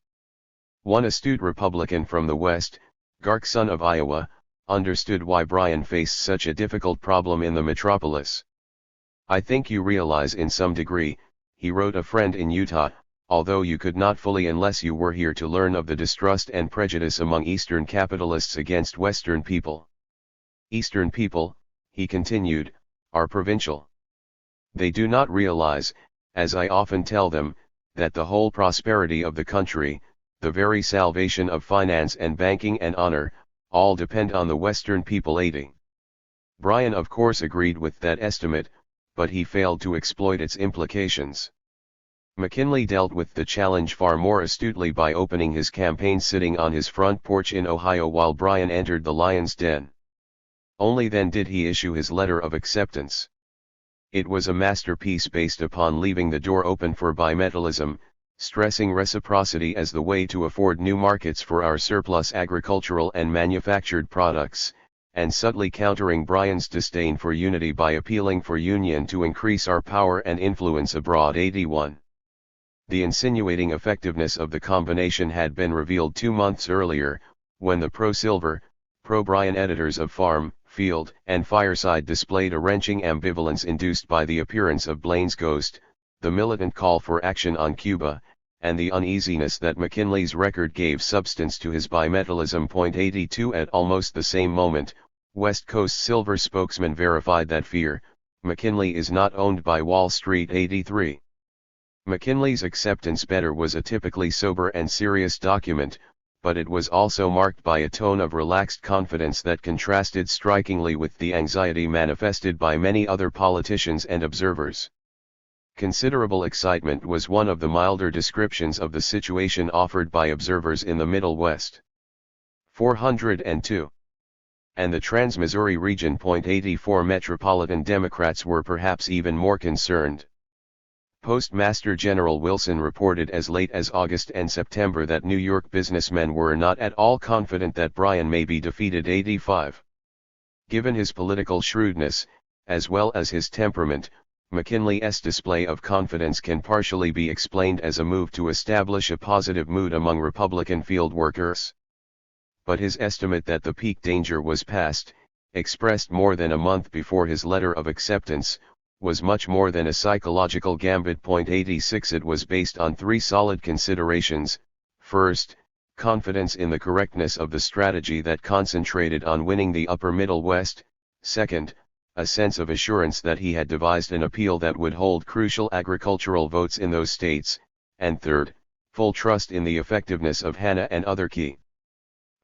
One astute Republican from the West, Garkson of Iowa, understood why Bryan faced such a difficult problem in the metropolis. "I think you realize in some degree," he wrote a friend in Utah, "although you could not fully unless you were here to learn of the distrust and prejudice among Eastern capitalists against Western people. Eastern people," he continued, "are provincial. They do not realize, as I often tell them, that the whole prosperity of the country, the very salvation of finance and banking and honor, all depend on the Western people aiding." Bryan of course agreed with that estimate, but he failed to exploit its implications. McKinley dealt with the challenge far more astutely by opening his campaign sitting on his front porch in Ohio while Bryan entered the lion's den. Only then did he issue his letter of acceptance. It was a masterpiece based upon leaving the door open for bimetallism, stressing reciprocity as the way to afford new markets for our surplus agricultural and manufactured products, and subtly countering Bryan's disdain for unity by appealing for union to increase our power and influence abroad. 81. The insinuating effectiveness of the combination had been revealed 2 months earlier, when the pro-Silver, pro-Bryan editors of Farm, Field, and Fireside displayed a wrenching ambivalence induced by the appearance of Blaine's ghost, the militant call for action on Cuba, and the uneasiness that McKinley's record gave substance to his bimetallism. 82. At almost the same moment, West Coast Silver spokesman verified that fear: McKinley is not owned by Wall Street. 83. McKinley's acceptance letter was a typically sober and serious document, but it was also marked by a tone of relaxed confidence that contrasted strikingly with the anxiety manifested by many other politicians and observers. Considerable excitement was one of the milder descriptions of the situation offered by observers in the Middle West. 402. And the Trans-Missouri region. 84. Metropolitan Democrats were perhaps even more concerned. Postmaster General Wilson reported as late as August and September that New York businessmen were not at all confident that Bryan may be defeated. 85. Given his political shrewdness, As well as his temperament, McKinley's display of confidence can partially be explained as a move to establish a positive mood among Republican field workers. But his estimate that the peak danger was past, expressed more than a month before his letter of acceptance, was much more than a psychological gambit. 86 It was based on three solid considerations. First, confidence in the correctness of the strategy that concentrated on winning the upper Middle West. Second, a sense of assurance that he had devised an appeal that would hold crucial agricultural votes in those states, and third, full trust in the effectiveness of Hanna and other key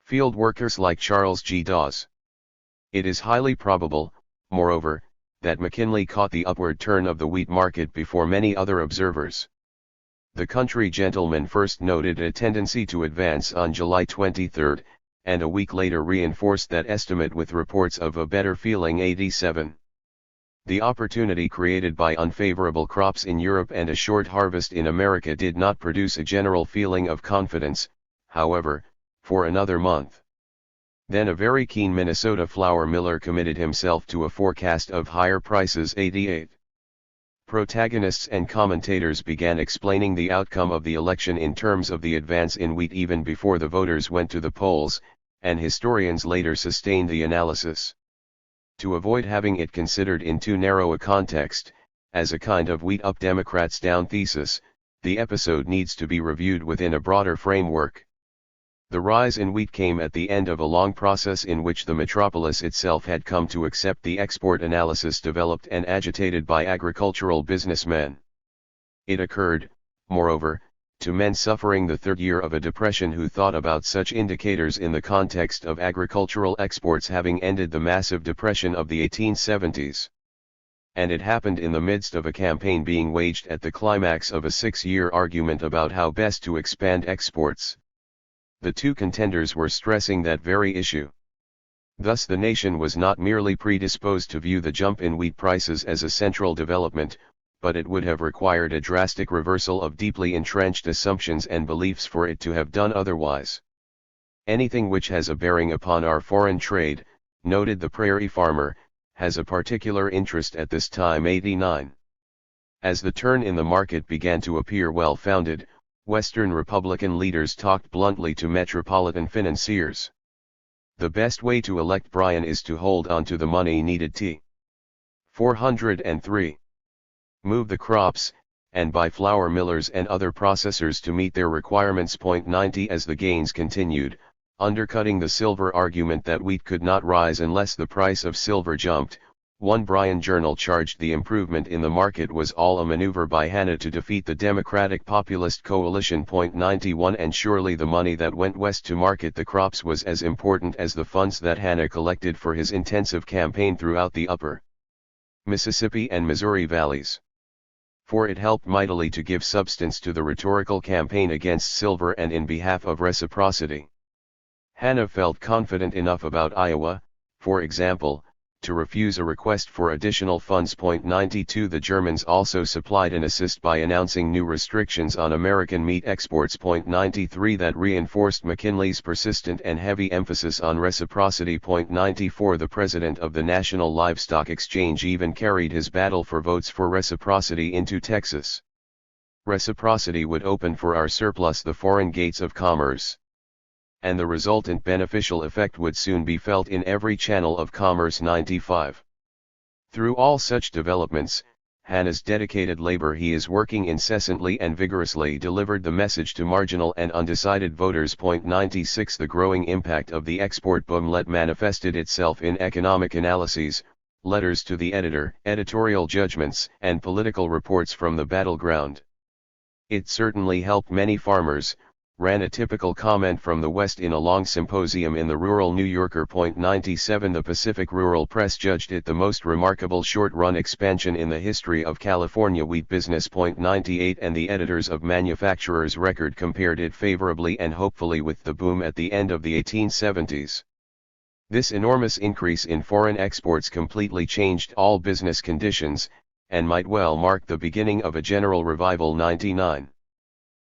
field workers like Charles G. Dawes. It is highly probable, moreover, that McKinley caught the upward turn of the wheat market before many other observers. The country gentleman first noted a tendency to advance on July 23, and a week later reinforced that estimate with reports of a better feeling. 87. The opportunity created by unfavorable crops in Europe and a short harvest in America did not produce a general feeling of confidence, however, for another month. Then a very keen Minnesota flour miller committed himself to a forecast of higher prices. 88. Protagonists and commentators began explaining the outcome of the election in terms of the advance in wheat even before the voters went to the polls, and historians later sustained the analysis. To avoid having it considered in too narrow a context, as a kind of wheat up Democrats down thesis, the episode needs to be reviewed within a broader framework. The rise in wheat came at the end of a long process in which the metropolis itself had come to accept the export analysis developed and agitated by agricultural businessmen. It occurred, moreover, to men suffering the third year of a depression who thought about such indicators in the context of agricultural exports having ended the massive depression of the 1870s. And it happened in the midst of a campaign being waged at the climax of a 6-year argument about how best to expand exports. The two contenders were stressing that very issue. Thus the nation was not merely predisposed to view the jump in wheat prices as a central development, but it would have required a drastic reversal of deeply entrenched assumptions and beliefs for it to have done otherwise. Anything which has a bearing upon our foreign trade, noted the prairie farmer, has a particular interest at this time. 89. As the turn in the market began to appear well-founded, Western Republican leaders talked bluntly to metropolitan financiers. The best way to elect Bryan is to hold on to the money needed to 403. Move the crops, and buy flour millers and other processors to meet their requirements. 90 As the gains continued, undercutting the silver argument that wheat could not rise unless the price of silver jumped, one Bryan journal charged the improvement in the market was all a maneuver by Hanna to defeat the Democratic Populist coalition. 91 And surely the money that went west to market the crops was as important as the funds that Hanna collected for his intensive campaign throughout the upper Mississippi and Missouri valleys. For it helped mightily to give substance to the rhetorical campaign against silver and in behalf of reciprocity. Hanna felt confident enough about Iowa, for example, to refuse a request for additional funds. 92 The Germans also supplied an assist by announcing new restrictions on American meat exports. 93 That reinforced McKinley's persistent and heavy emphasis on reciprocity. 94 The president of the National Livestock Exchange even carried his battle for votes for reciprocity into Texas. Reciprocity would open for our surplus the foreign gates of commerce, and the resultant beneficial effect would soon be felt in every channel of commerce. 95. Through all such developments, Hanna's dedicated labor, he is working incessantly and vigorously, delivered the message to marginal and undecided voters. 96 The growing impact of the export boomlet manifested itself in economic analyses, letters to the editor, editorial judgments, and political reports from the battleground. It certainly helped many farmers, ran a typical comment from the West in a long symposium in the rural New Yorker. 97 The Pacific Rural Press judged it the most remarkable short-run expansion in the history of California wheat business. 98 And the editors of Manufacturer's Record compared it favorably and hopefully with the boom at the end of the 1870s. This enormous increase in foreign exports completely changed all business conditions, and might well mark the beginning of a general revival. 99.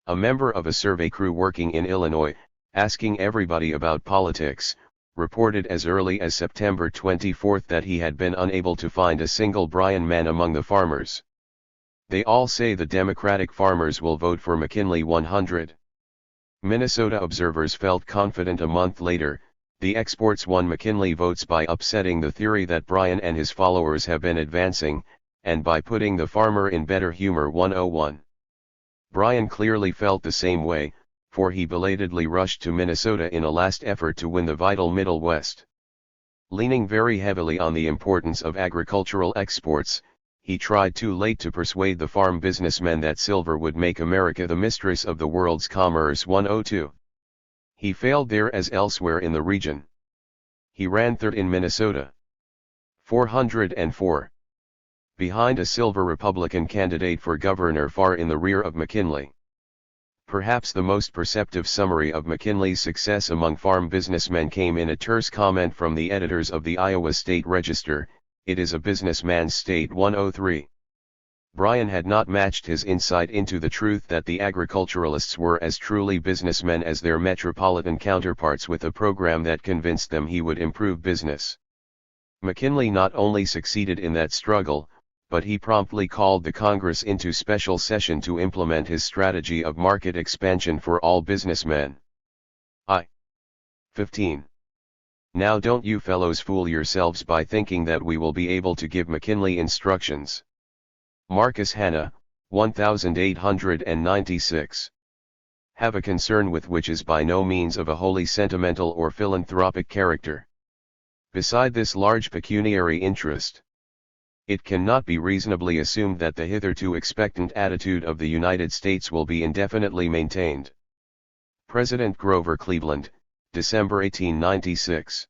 A member of a survey crew working in Illinois, asking everybody about politics, reported as early as September 24 that he had been unable to find a single Bryan man among the farmers. They all say the Democratic farmers will vote for McKinley 100. Minnesota observers felt confident a month later. The exports won McKinley votes by upsetting the theory that Bryan and his followers have been advancing, and by putting the farmer in better humor 101. Bryan clearly felt the same way, for he belatedly rushed to Minnesota in a last effort to win the vital Middle West. Leaning very heavily on the importance of agricultural exports, he tried too late to persuade the farm businessmen that silver would make America the mistress of the world's commerce 102. He failed there as elsewhere in the region. He ran third in Minnesota. 404. Behind a silver Republican candidate for governor far in the rear of McKinley. Perhaps the most perceptive summary of McKinley's success among farm businessmen came in a terse comment from the editors of the Iowa State Register, "It is a businessman's state 103. Bryan had not matched his insight into the truth that the agriculturalists were as truly businessmen as their metropolitan counterparts with a program that convinced them he would improve business. McKinley not only succeeded in that struggle, but he promptly called the Congress into special session to implement his strategy of market expansion for all businessmen. 15. Now don't you fellows fool yourselves by thinking that we will be able to give McKinley instructions. Marcus Hanna, 1896. Have a concern with which is by no means of a wholly sentimental or philanthropic character. Beside this large pecuniary interest, it cannot be reasonably assumed that the hitherto expectant attitude of the United States will be indefinitely maintained. President Grover Cleveland, December 1896.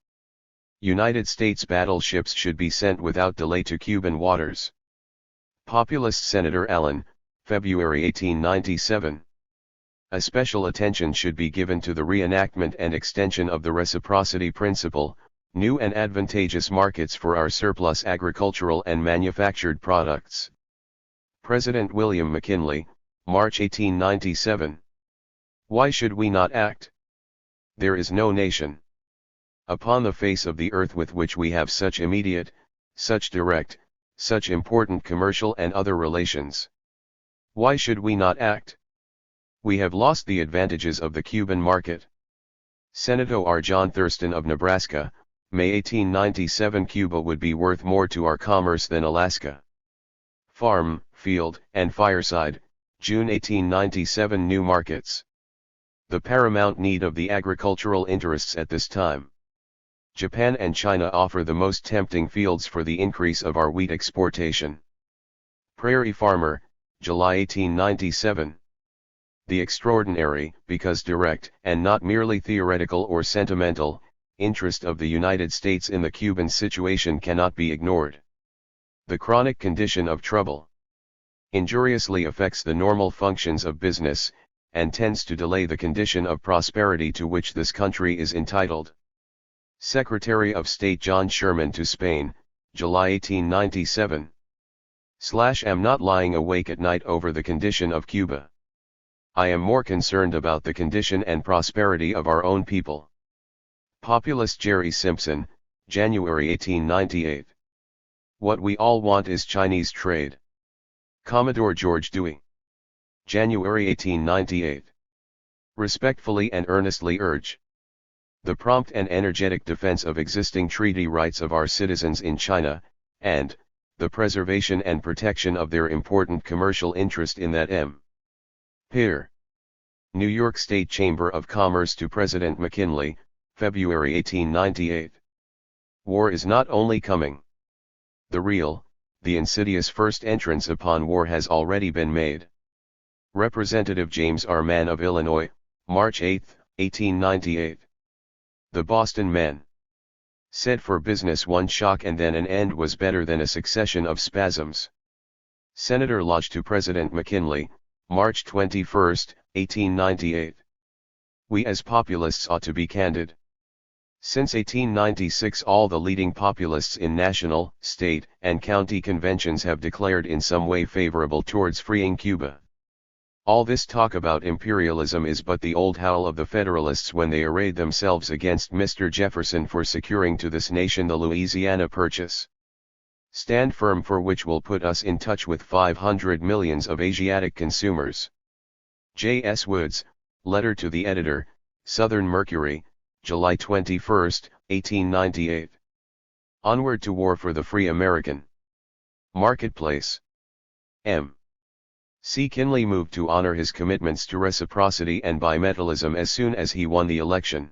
United States battleships should be sent without delay to Cuban waters. Populist Senator Allen, February 1897. A special attention should be given to the reenactment and extension of the reciprocity principle, new and advantageous markets for our surplus agricultural and manufactured products. President William McKinley, March 1897. Why should we not act? There is no nation upon the face of the earth with which we have such immediate, such direct, such important commercial and other relations. Why should we not act? We have lost the advantages of the Cuban market. Senator R. John Thurston of Nebraska, May 1897. Cuba would be worth more to our commerce than Alaska. Farm, Field, and Fireside, June 1897. New markets. The paramount need of the agricultural interests at this time. Japan and China offer the most tempting fields for the increase of our wheat exportation. Prairie Farmer, July 1897. The extraordinary, because direct, and not merely theoretical or sentimental, interest of the United States in the Cuban situation cannot be ignored. The chronic condition of trouble injuriously affects the normal functions of business, and tends to delay the condition of prosperity to which this country is entitled. Secretary of State John Sherman to Spain, July 1897. Am not lying awake at night over the condition of Cuba. I am more concerned about the condition and prosperity of our own people. Populist Jerry Simpson, January 1898. What we all want is Chinese trade. Commodore George Dewey, January 1898. Respectfully and earnestly urge the prompt and energetic defense of existing treaty rights of our citizens in China, and the preservation and protection of their important commercial interest in that Empire. New York State Chamber of Commerce to President McKinley, February 1898. War is not only coming. The insidious first entrance upon war has already been made. Representative James R. Mann of Illinois, March 8, 1898. The Boston men said for business one shock and then an end was better than a succession of spasms. Senator Lodge to President McKinley, March 21, 1898. We as populists ought to be candid. Since 1896 all the leading populists in national, state, and county conventions have declared in some way favorable towards freeing Cuba. All this talk about imperialism is but the old howl of the Federalists when they arrayed themselves against Mr. Jefferson for securing to this nation the Louisiana Purchase. Stand firm, for which will put us in touch with 500 millions of Asiatic consumers. J. S. Woods, Letter to the Editor, Southern Mercury, July 21, 1898. Onward to War for the Free American Marketplace. M. C. Kinley moved to honor his commitments to reciprocity and bimetallism as soon as he won the election.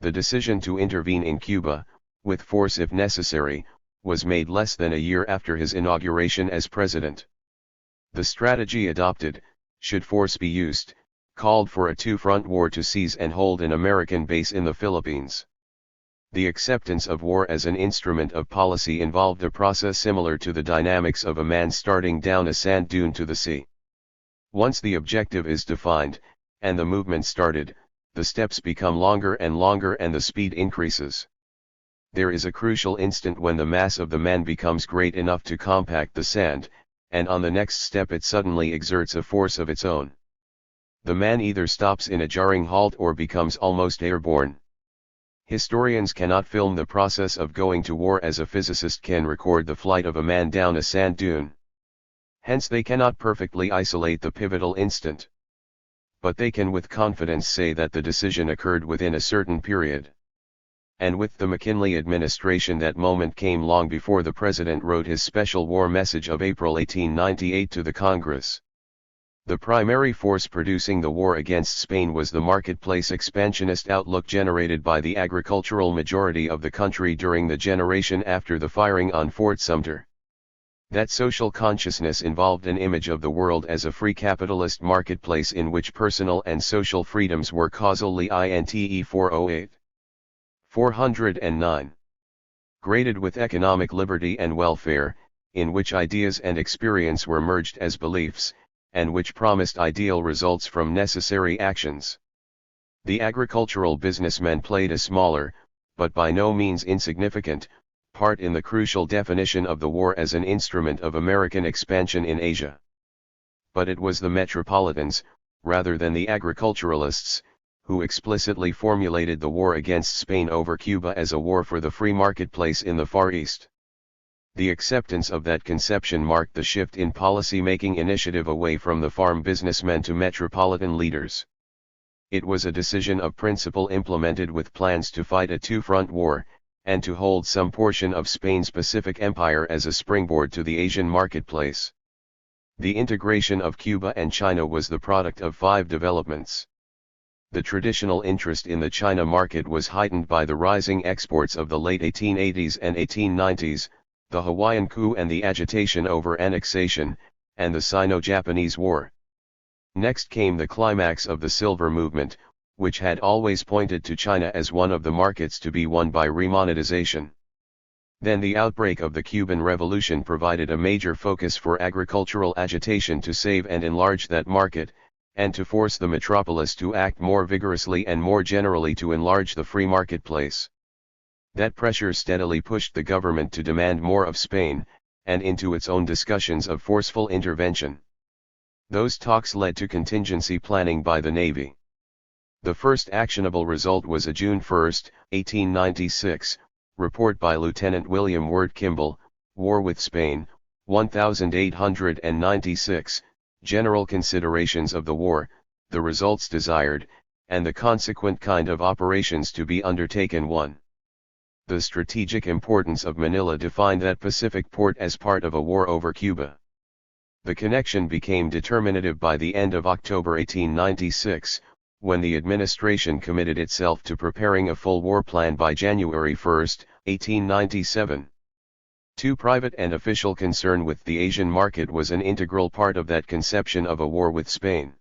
The decision to intervene in Cuba, with force if necessary, was made less than a year after his inauguration as president. The strategy adopted, should force be used, called for a two-front war to seize and hold an American base in the Philippines. The acceptance of war as an instrument of policy involved a process similar to the dynamics of a man starting down a sand dune to the sea. Once the objective is defined, and the movement started, the steps become longer and longer and the speed increases. There is a crucial instant when the mass of the man becomes great enough to compact the sand, and on the next step it suddenly exerts a force of its own. The man either stops in a jarring halt or becomes almost airborne. Historians cannot film the process of going to war as a physicist can record the flight of a man down a sand dune. Hence they cannot perfectly isolate the pivotal instant. But they can with confidence say that the decision occurred within a certain period. And with the McKinley administration that moment came long before the president wrote his special war message of April 1898 to the Congress. The primary force producing the war against Spain was the marketplace expansionist outlook generated by the agricultural majority of the country during the generation after the firing on Fort Sumter. That social consciousness involved an image of the world as a free capitalist marketplace in which personal and social freedoms were causally INTE 408. 409. Graded with economic liberty and welfare, in which ideas and experience were merged as beliefs, and which promised ideal results from necessary actions. The agricultural businessmen played a smaller, but by no means insignificant, part in the crucial definition of the war as an instrument of American expansion in Asia. But it was the metropolitans, rather than the agriculturalists, who explicitly formulated the war against Spain over Cuba as a war for the free marketplace in the Far East. The acceptance of that conception marked the shift in policy-making initiative away from the farm businessmen to metropolitan leaders. It was a decision of principle implemented with plans to fight a two-front war, and to hold some portion of Spain's Pacific Empire as a springboard to the Asian marketplace. The integration of Cuba and China was the product of 5 developments. The traditional interest in the China market was heightened by the rising exports of the late 1880s and 1890s, the Hawaiian coup and the agitation over annexation, and the Sino-Japanese War. Next came the climax of the Silver Movement, which had always pointed to China as one of the markets to be won by remonetization. Then the outbreak of the Cuban Revolution provided a major focus for agricultural agitation to save and enlarge that market, and to force the metropolis to act more vigorously and more generally to enlarge the free marketplace. That pressure steadily pushed the government to demand more of Spain, and into its own discussions of forceful intervention. Those talks led to contingency planning by the Navy. The first actionable result was a June 1, 1896, report by Lieutenant William Wirt Kimball, War with Spain, 1896, General Considerations of the War, the results desired, and the consequent kind of operations to be undertaken. 1. The strategic importance of Manila defined that Pacific port as part of a war over Cuba. The connection became determinative by the end of October 1896, when the administration committed itself to preparing a full war plan by January 1, 1897. 2. Private and official concern with the Asian market was an integral part of that conception of a war with Spain.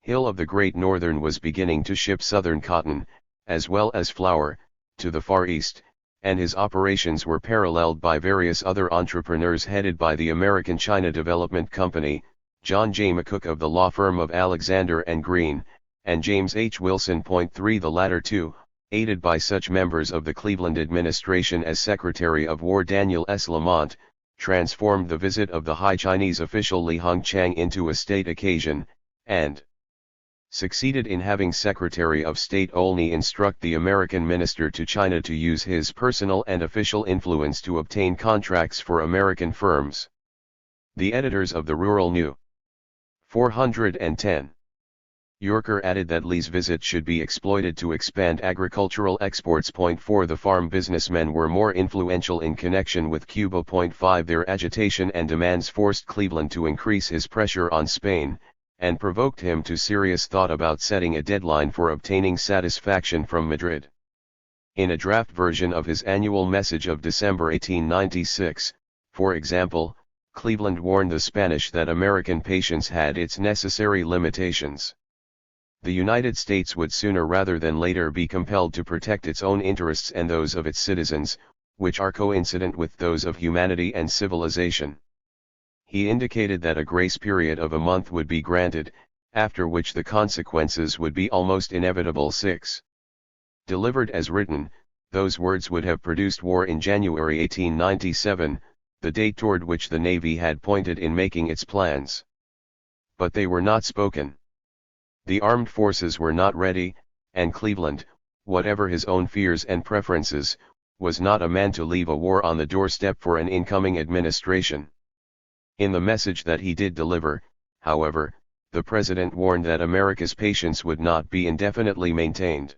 Hill of the Great Northern was beginning to ship southern cotton, as well as flour, to the Far East, and his operations were paralleled by various other entrepreneurs headed by the American China Development Company, John J. McCook of the law firm of Alexander and Green, and James H. Wilson. 3. The latter two, aided by such members of the Cleveland administration as Secretary of War Daniel S. Lamont, transformed the visit of the High Chinese official Li Hongqiang into a state occasion, and succeeded in having Secretary of State Olney instruct the American minister to China to use his personal and official influence to obtain contracts for American firms. The editors of the Rural New. 410. Yorker added that Li's visit should be exploited to expand agricultural exports. 4 The farm businessmen were more influential in connection with Cuba. 5 Their agitation and demands forced Cleveland to increase his pressure on Spain, and provoked him to serious thought about setting a deadline for obtaining satisfaction from Madrid. In a draft version of his annual message of December 1896, for example, Cleveland warned the Spanish that American patience had its necessary limitations. The United States would sooner rather than later be compelled to protect its own interests and those of its citizens, which are coincident with those of humanity and civilization. He indicated that a grace period of a month would be granted, after which the consequences would be almost inevitable. 6. Delivered as written, those words would have produced war in January 1897, the date toward which the Navy had pointed in making its plans. But they were not spoken. The armed forces were not ready, and Cleveland, whatever his own fears and preferences, was not a man to leave a war on the doorstep for an incoming administration. In the message that he did deliver, however, the president warned that America's patience would not be indefinitely maintained.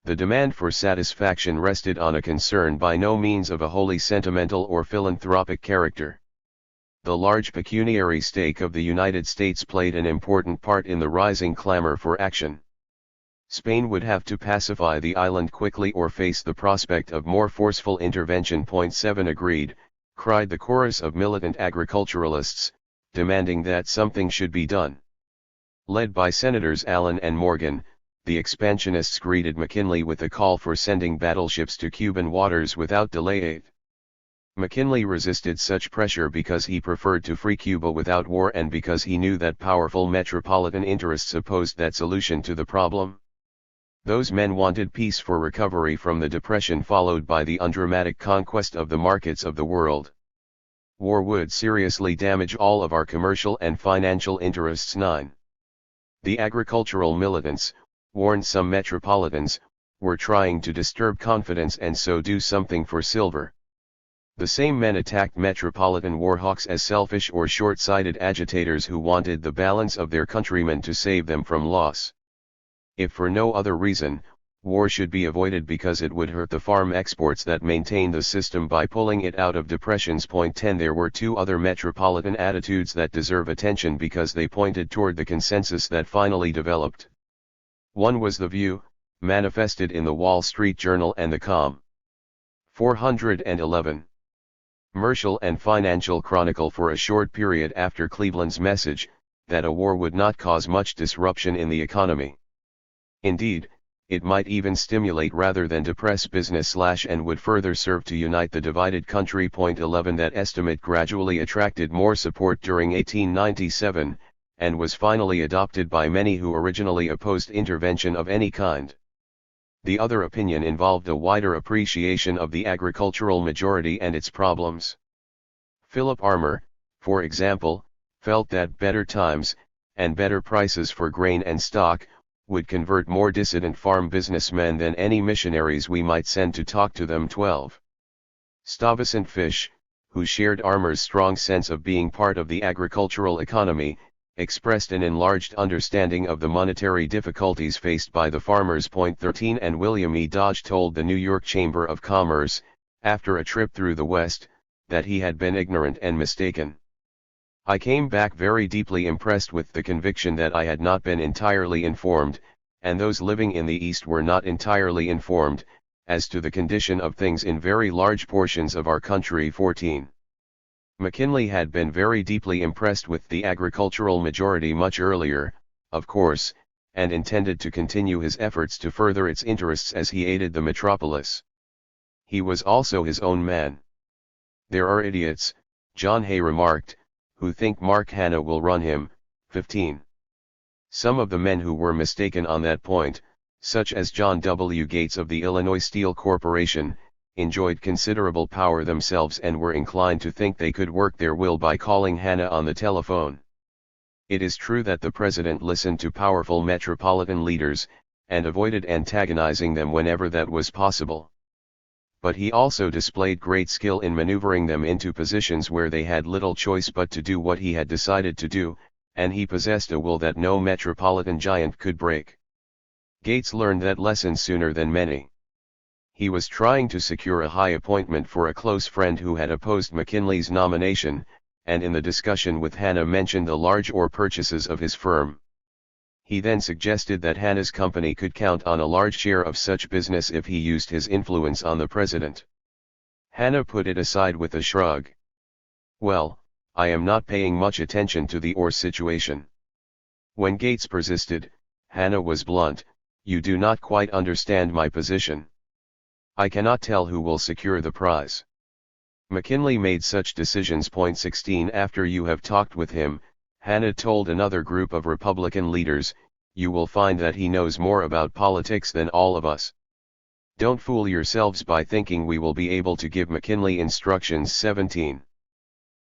The demand for satisfaction rested on a concern by no means of a wholly sentimental or philanthropic character. The large pecuniary stake of the United States played an important part in the rising clamor for action. Spain would have to pacify the island quickly or face the prospect of more forceful intervention. 7 Agreed, cried the chorus of militant agriculturalists, demanding that something should be done. Led by Senators Allen and Morgan, the expansionists greeted McKinley with a call for sending battleships to Cuban waters without delay. McKinley resisted such pressure because he preferred to free Cuba without war and because he knew that powerful metropolitan interests opposed that solution to the problem. Those men wanted peace for recovery from the depression followed by the undramatic conquest of the markets of the world. War would seriously damage all of our commercial and financial interests. 9. The agricultural militants, warned some metropolitans, were trying to disturb confidence and so do something for silver. The same men attacked metropolitan warhawks as selfish or short-sighted agitators who wanted the balance of their countrymen to save them from loss. If for no other reason, war should be avoided because it would hurt the farm exports that maintain the system by pulling it out of depressions. 10 There were 2 other metropolitan attitudes that deserve attention because they pointed toward the consensus that finally developed. One was the view, manifested in the Wall Street Journal and the Com. 411. Commercial and Financial Chronicle for a short period after Cleveland's message, that a war would not cause much disruption in the economy. Indeed, it might even stimulate rather than depress business and would further serve to unite the divided country. 11 That estimate gradually attracted more support during 1897, and was finally adopted by many who originally opposed intervention of any kind. The other opinion involved a wider appreciation of the agricultural majority and its problems. Philip Armour, for example, felt that better times, and better prices for grain and stock, would convert more dissident farm businessmen than any missionaries we might send to talk to them. 12. Stuyvesant Fish, who shared Armour's strong sense of being part of the agricultural economy, expressed an enlarged understanding of the monetary difficulties faced by the farmers. 13 And William E. Dodge told the New York Chamber of Commerce, after a trip through the West, that he had been ignorant and mistaken. I came back very deeply impressed with the conviction that I had not been entirely informed, and those living in the East were not entirely informed, as to the condition of things in very large portions of our country. 14. McKinley had been very deeply impressed with the agricultural majority much earlier, of course, and intended to continue his efforts to further its interests as he aided the metropolis. He was also his own man. There are idiots, John Hay remarked, who think Mark Hanna will run him. 15. Some of the men who were mistaken on that point, such as John W. Gates of the Illinois Steel Corporation, enjoyed considerable power themselves and were inclined to think they could work their will by calling Hannah on the telephone. It is true that the president listened to powerful metropolitan leaders, and avoided antagonizing them whenever that was possible. But he also displayed great skill in maneuvering them into positions where they had little choice but to do what he had decided to do, and he possessed a will that no metropolitan giant could break. Gates learned that lesson sooner than many. He was trying to secure a high appointment for a close friend who had opposed McKinley's nomination, and in the discussion with Hannah mentioned the large ore purchases of his firm. He then suggested that Hannah's company could count on a large share of such business if he used his influence on the president. Hannah put it aside with a shrug. "Well, I am not paying much attention to the ore situation." When Gates persisted, Hannah was blunt, "You do not quite understand my position. I cannot tell who will secure the prize. McKinley made such decisions. 16 After you have talked with him," Hannah told another group of Republican leaders, "you will find that he knows more about politics than all of us. Don't fool yourselves by thinking we will be able to give McKinley instructions." 17.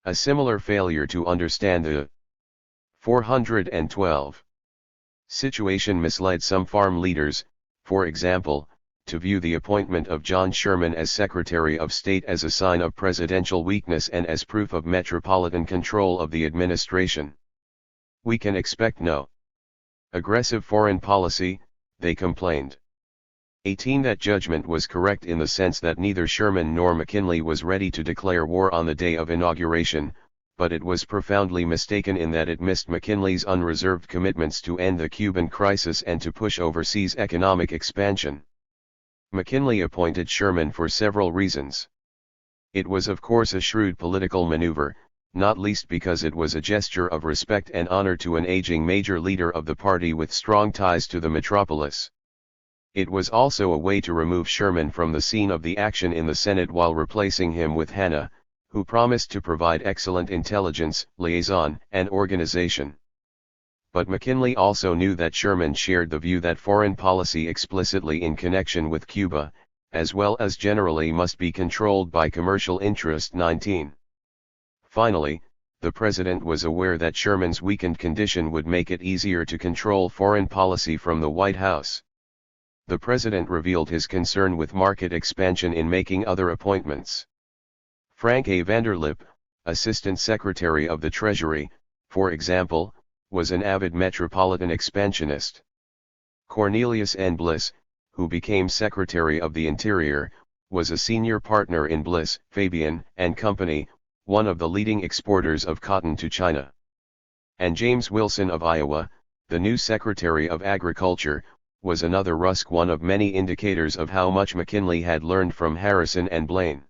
A similar failure to understand the 412 situation misled some farm leaders, for example, to view the appointment of John Sherman as Secretary of State as a sign of presidential weakness and as proof of metropolitan control of the administration. "We can expect no aggressive foreign policy," they complained. 18 That judgment was correct in the sense that neither Sherman nor McKinley was ready to declare war on the day of inauguration, but it was profoundly mistaken in that it missed McKinley's unreserved commitments to end the Cuban crisis and to push overseas economic expansion. McKinley appointed Sherman for several reasons. It was of course a shrewd political maneuver, not least because it was a gesture of respect and honor to an aging major leader of the party with strong ties to the metropolis. It was also a way to remove Sherman from the scene of the action in the Senate while replacing him with Hannah, who promised to provide excellent intelligence, liaison, and organization. But McKinley also knew that Sherman shared the view that foreign policy explicitly in connection with Cuba, as well as generally, must be controlled by commercial interest. 19. Finally, the president was aware that Sherman's weakened condition would make it easier to control foreign policy from the White House. The president revealed his concern with market expansion in making other appointments. Frank A. Vanderlip, Assistant Secretary of the Treasury, for example, was an avid metropolitan expansionist. Cornelius N. Bliss, who became Secretary of the Interior, was a senior partner in Bliss, Fabian and Company, one of the leading exporters of cotton to China. And James Wilson of Iowa, the new Secretary of Agriculture, was another Rusk, one of many indicators of how much McKinley had learned from Harrison and Blaine.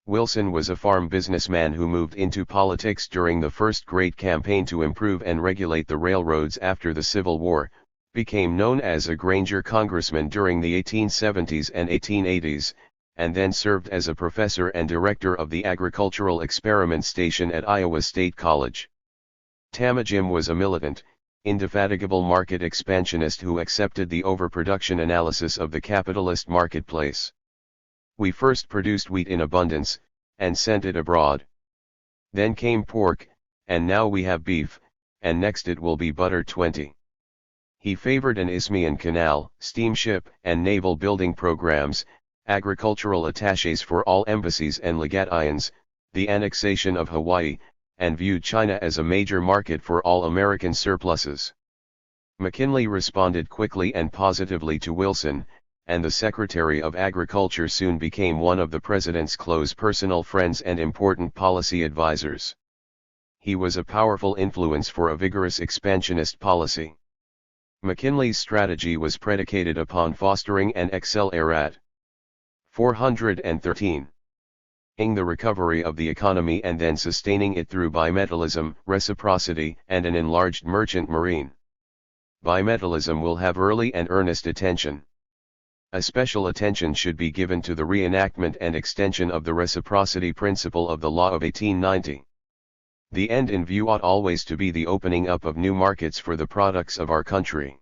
Wilson was a farm businessman who moved into politics during the first great campaign to improve and regulate the railroads after the Civil War, became known as a Granger congressman during the 1870s and 1880s, and then served as a professor and director of the Agricultural Experiment Station at Iowa State College. Tamajim was a militant, indefatigable market expansionist who accepted the overproduction analysis of the capitalist marketplace. "We first produced wheat in abundance, and sent it abroad. Then came pork, and now we have beef, and next it will be butter." 20. He favored an Isthmian canal, steamship and naval building programs, agricultural attachés for all embassies and legations, the annexation of Hawaii, and viewed China as a major market for all American surpluses. McKinley responded quickly and positively to Wilson, and the Secretary of Agriculture soon became one of the president's close personal friends and important policy advisors. He was a powerful influence for a vigorous expansionist policy. McKinley's strategy was predicated upon fostering an accelerated 413 ing the recovery of the economy and then sustaining it through bimetallism, reciprocity, and an enlarged merchant marine. Bimetallism will have early and earnest attention. A special attention should be given to the reenactment and extension of the reciprocity principle of the law of 1890. The end in view ought always to be the opening up of new markets for the products of our country.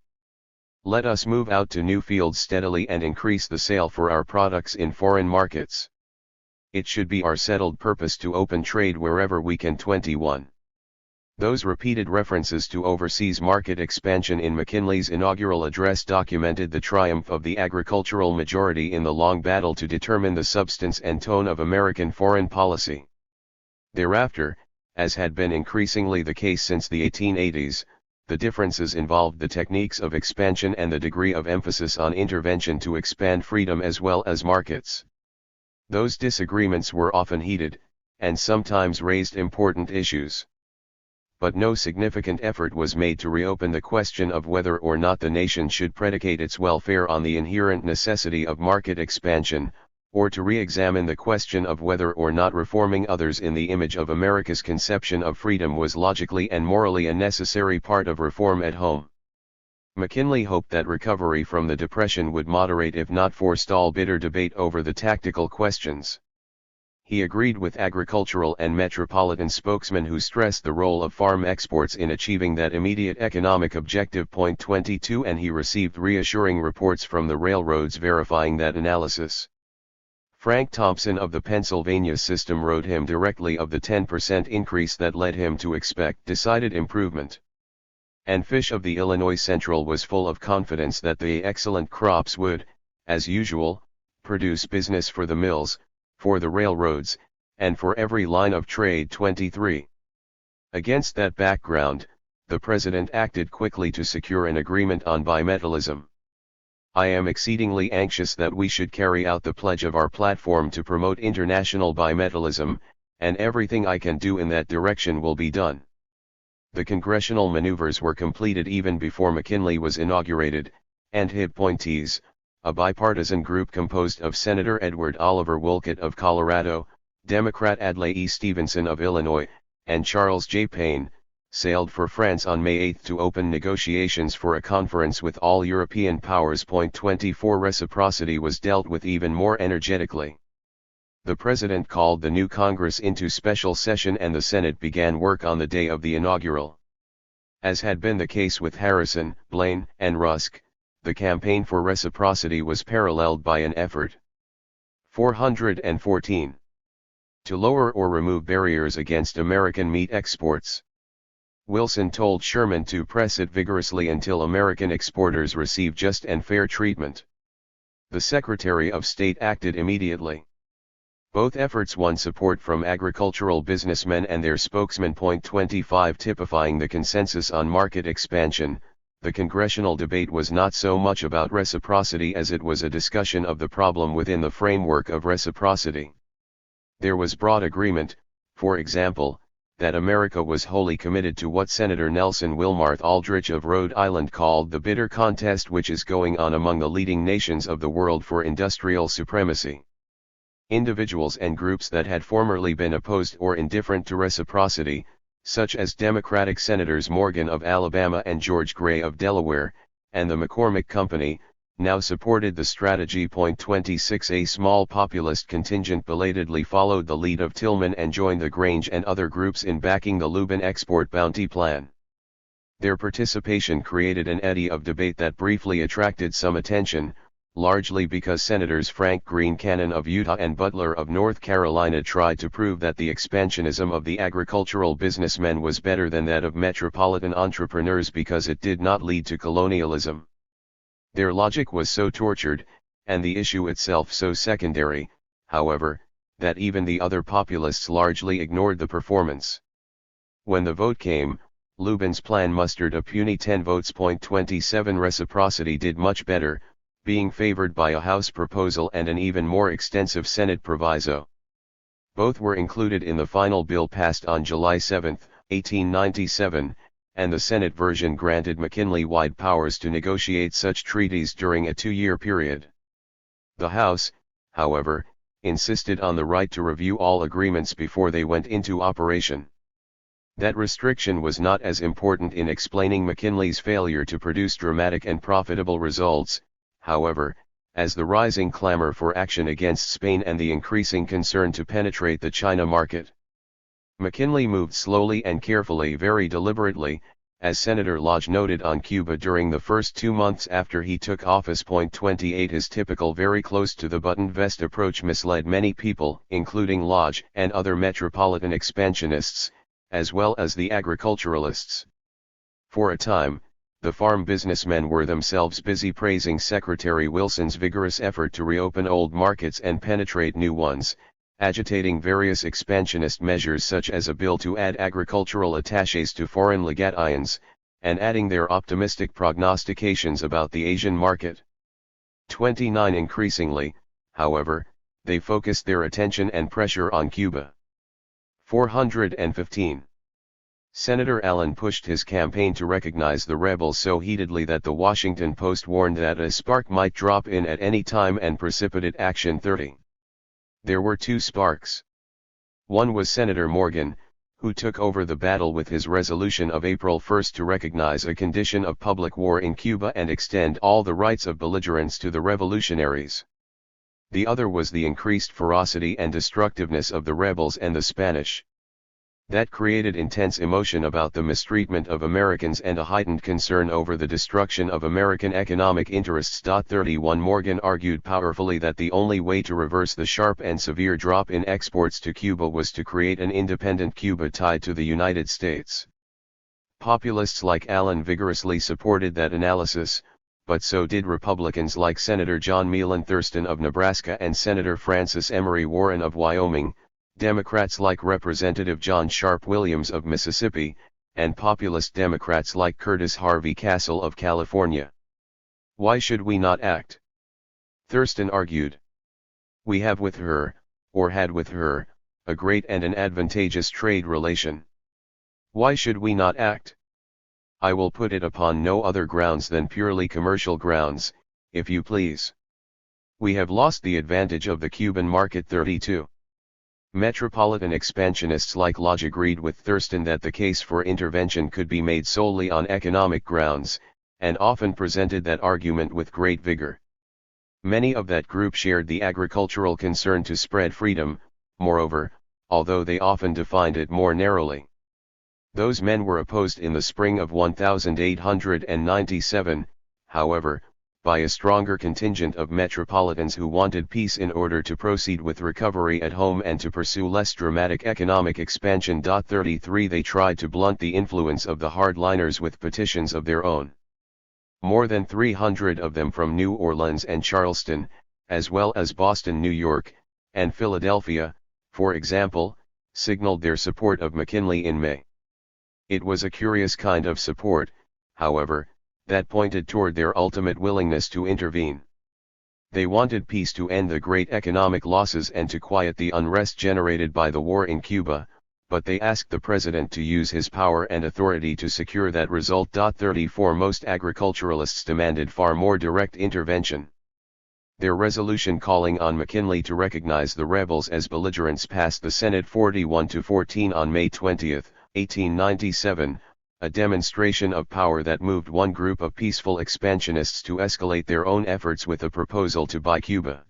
Let us move out to new fields steadily and increase the sale for our products in foreign markets. It should be our settled purpose to open trade wherever we can. 21. Those repeated references to overseas market expansion in McKinley's inaugural address documented the triumph of the agricultural majority in the long battle to determine the substance and tone of American foreign policy. Thereafter, as had been increasingly the case since the 1880s, the differences involved the techniques of expansion and the degree of emphasis on intervention to expand freedom as well as markets. Those disagreements were often heated, and sometimes raised important issues. But no significant effort was made to reopen the question of whether or not the nation should predicate its welfare on the inherent necessity of market expansion, or to re-examine the question of whether or not reforming others in the image of America's conception of freedom was logically and morally a necessary part of reform at home. McKinley hoped that recovery from the Depression would moderate if not forestall bitter debate over the tactical questions. He agreed with agricultural and metropolitan spokesmen who stressed the role of farm exports in achieving that immediate economic objective. 22 And he received reassuring reports from the railroads verifying that analysis. Frank Thompson of the Pennsylvania system wrote him directly of the 10% increase that led him to expect decided improvement. And Fish of the Illinois Central was full of confidence that the excellent crops would, as usual, produce business for the mills, for the railroads, and for every line of trade. 23. Against that background, the President acted quickly to secure an agreement on bimetallism. I am exceedingly anxious that we should carry out the pledge of our platform to promote international bimetallism, and everything I can do in that direction will be done. The congressional maneuvers were completed even before McKinley was inaugurated, and his appointees, a bipartisan group composed of Senator Edward Oliver Wolcott of Colorado, Democrat Adlai E. Stevenson of Illinois, and Charles J. Payne, sailed for France on May 8 to open negotiations for a conference with all European powers. 24 Reciprocity was dealt with even more energetically. The President called the new Congress into special session and the Senate began work on the day of the inaugural. As had been the case with Harrison, Blaine, and Rusk, the campaign for reciprocity was paralleled by an effort. 414. To lower or remove barriers against American meat exports. Wilson told Sherman to press it vigorously until American exporters receive just and fair treatment. The Secretary of State acted immediately. Both efforts won support from agricultural businessmen and their spokesmen. 25 Typifying the consensus on market expansion, the congressional debate was not so much about reciprocity as it was a discussion of the problem within the framework of reciprocity. There was broad agreement, for example, that America was wholly committed to what Senator Nelson Wilmarth Aldrich of Rhode Island called the bitter contest which is going on among the leading nations of the world for industrial supremacy. Individuals and groups that had formerly been opposed or indifferent to reciprocity, such as Democratic Senators Morgan of Alabama and George Gray of Delaware, and the McCormick Company, now supported the strategy. 26 A small populist contingent belatedly followed the lead of Tillman and joined the Grange and other groups in backing the Lubin export bounty plan. Their participation created an eddy of debate that briefly attracted some attention, largely because Senators Frank Green Cannon of Utah and Butler of North Carolina tried to prove that the expansionism of the agricultural businessmen was better than that of metropolitan entrepreneurs because it did not lead to colonialism. Their logic was so tortured, and the issue itself so secondary, however, that even the other populists largely ignored the performance. When the vote came, Lubin's plan mustered a puny 10 votes. 27 Reciprocity did much better, being favored by a House proposal and an even more extensive Senate proviso. Both were included in the final bill passed on July 7, 1897, and the Senate version granted McKinley wide powers to negotiate such treaties during a 2-year period. The House, however, insisted on the right to review all agreements before they went into operation. That restriction was not as important in explaining McKinley's failure to produce dramatic and profitable results, however, as the rising clamor for action against Spain and the increasing concern to penetrate the China market. McKinley moved slowly and carefully, very deliberately, as Senator Lodge noted on Cuba during the first 2 months after he took office. 28 His typical very close to the button vest approach misled many people, including Lodge and other metropolitan expansionists, as well as the agriculturalists. For a time, the farm businessmen were themselves busy praising Secretary Wilson's vigorous effort to reopen old markets and penetrate new ones, agitating various expansionist measures such as a bill to add agricultural attachés to foreign legations, and adding their optimistic prognostications about the Asian market. 29 Increasingly, however, they focused their attention and pressure on Cuba. 415. Senator Allen pushed his campaign to recognize the rebels so heatedly that the Washington Post warned that a spark might drop in at any time and precipitate action. 30. There were 2 sparks. One was Senator Morgan, who took over the battle with his resolution of April 1 to recognize a condition of public war in Cuba and extend all the rights of belligerents to the revolutionaries. The other was the increased ferocity and destructiveness of the rebels and the Spanish. That created intense emotion about the mistreatment of Americans and a heightened concern over the destruction of American economic interests. 31 Morgan argued powerfully that the only way to reverse the sharp and severe drop in exports to Cuba was to create an independent Cuba tied to the United States. Populists like Allen vigorously supported that analysis, but so did Republicans like Senator John Meehan Thurston of Nebraska and Senator Francis Emery Warren of Wyoming, Democrats like Representative John Sharp Williams of Mississippi, and populist Democrats like Curtis Harvey Castle of California. Why should we not act? Thurston argued. We have with her, or had with her, a great and an advantageous trade relation. Why should we not act? I will put it upon no other grounds than purely commercial grounds, if you please. We have lost the advantage of the Cuban market. 32. Metropolitan expansionists like Lodge agreed with Thurston that the case for intervention could be made solely on economic grounds, and often presented that argument with great vigor. Many of that group shared the agricultural concern to spread freedom, moreover, although they often defined it more narrowly. Those men were opposed in the spring of 1897, however, by a stronger contingent of metropolitans who wanted peace in order to proceed with recovery at home and to pursue less dramatic economic expansion. 33 They tried to blunt the influence of the hardliners with petitions of their own. More than 300 of them from New Orleans and Charleston, as well as Boston, New York, and Philadelphia, for example, signaled their support of McKinley in May. It was a curious kind of support, however, that pointed toward their ultimate willingness to intervene. They wanted peace to end the great economic losses and to quiet the unrest generated by the war in Cuba, but they asked the president to use his power and authority to secure that result. 34 Most agriculturalists demanded far more direct intervention. Their resolution calling on McKinley to recognize the rebels as belligerents passed the Senate 41-14 on May 20, 1897, a demonstration of power that moved one group of peaceful expansionists to escalate their own efforts with a proposal to buy Cuba.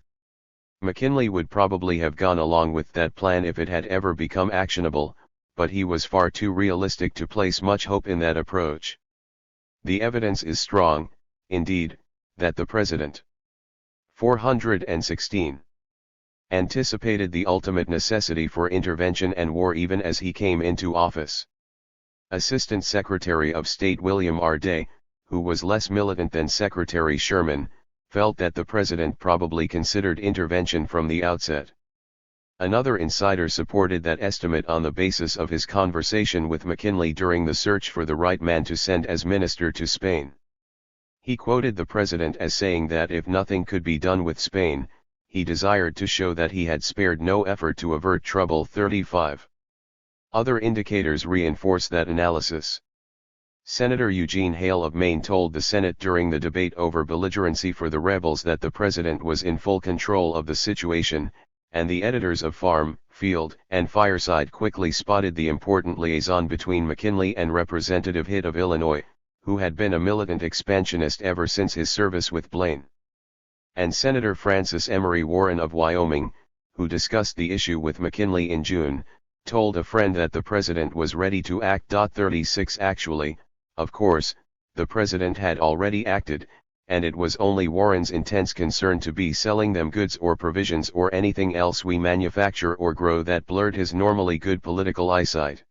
McKinley would probably have gone along with that plan if it had ever become actionable, but he was far too realistic to place much hope in that approach. The evidence is strong, indeed, that the president 416 anticipated the ultimate necessity for intervention and war even as he came into office. Assistant Secretary of State William R. Day, who was less militant than Secretary Sherman, felt that the president probably considered intervention from the outset. Another insider supported that estimate on the basis of his conversation with McKinley during the search for the right man to send as minister to Spain. He quoted the president as saying that if nothing could be done with Spain, he desired to show that he had spared no effort to avert trouble. 35. Other indicators reinforce that analysis. Senator Eugene Hale of Maine told the Senate during the debate over belligerency for the rebels that the president was in full control of the situation, and the editors of Farm, Field, and Fireside quickly spotted the important liaison between McKinley and Representative Hitt of Illinois, who had been a militant expansionist ever since his service with Blaine. And Senator Francis Emery Warren of Wyoming, who discussed the issue with McKinley in June, told a friend that the president was ready to act. 36 Actually, Of course, the president had already acted, and it was only Warren's intense concern to be selling them goods or provisions or anything else we manufacture or grow that blurred his normally good political eyesight.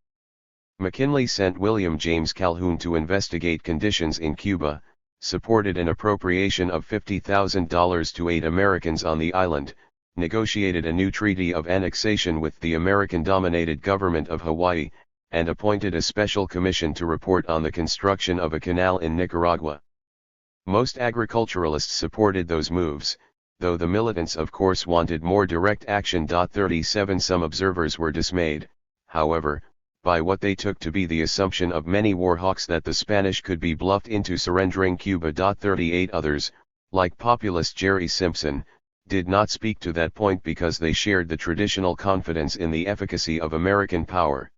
McKinley sent William James Calhoun to investigate conditions in Cuba, supported an appropriation of $50,000 to aid Americans on the island, negotiated a new treaty of annexation with the American-dominated government of Hawaii, and appointed a special commission to report on the construction of a canal in Nicaragua. Most agriculturalists supported those moves, though the militants of course wanted more direct action. 37 Some observers were dismayed, however, by what they took to be the assumption of many war hawks that the Spanish could be bluffed into surrendering Cuba. 38 Others, like populist Jerry Simpson, did not speak to that point because they shared the traditional confidence in the efficacy of American power.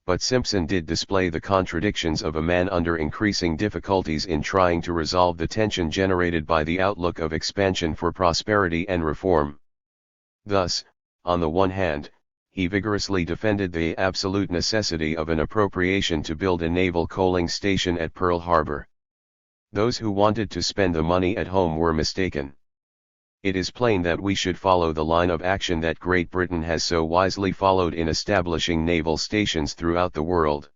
But Simpson did display the contradictions of a man under increasing difficulties in trying to resolve the tension generated by the outlook of expansion for prosperity and reform. Thus, on the one hand, he vigorously defended the absolute necessity of an appropriation to build a naval coaling station at Pearl Harbor. Those who wanted to spend the money at home were mistaken. It is plain that we should follow the line of action that Great Britain has so wisely followed in establishing naval stations throughout the world.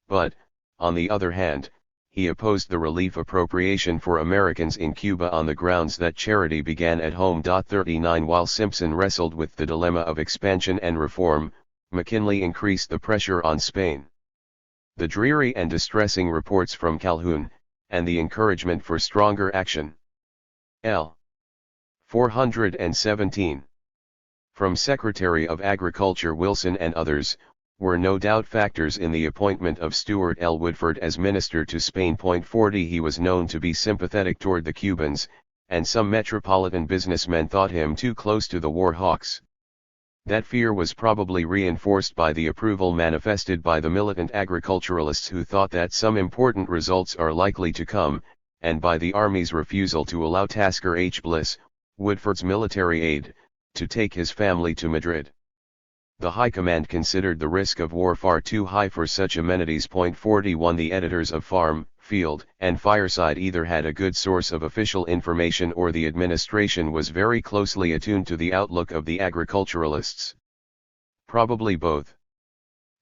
But, on the other hand, he opposed the relief appropriation for Americans in Cuba on the grounds that charity began at home. 39 While Simpson wrestled with the dilemma of expansion and reform, McKinley increased the pressure on Spain. The dreary and distressing reports from Calhoun, and the encouragement for stronger action. L. 417. From Secretary of Agriculture Wilson and others, were no doubt factors in the appointment of Stewart L. Woodford as minister to Spain. 40 He was known to be sympathetic toward the Cubans, and some metropolitan businessmen thought him too close to the war hawks. That fear was probably reinforced by the approval manifested by the militant agriculturalists who thought that some important results are likely to come, and by the Army's refusal to allow Tasker H. Bliss, Woodford's military aide, to take his family to Madrid. The High Command considered the risk of war far too high for such amenities. 41 The editors of Farm, Field, and Fireside either had a good source of official information or the administration was very closely attuned to the outlook of the agriculturalists. Probably both.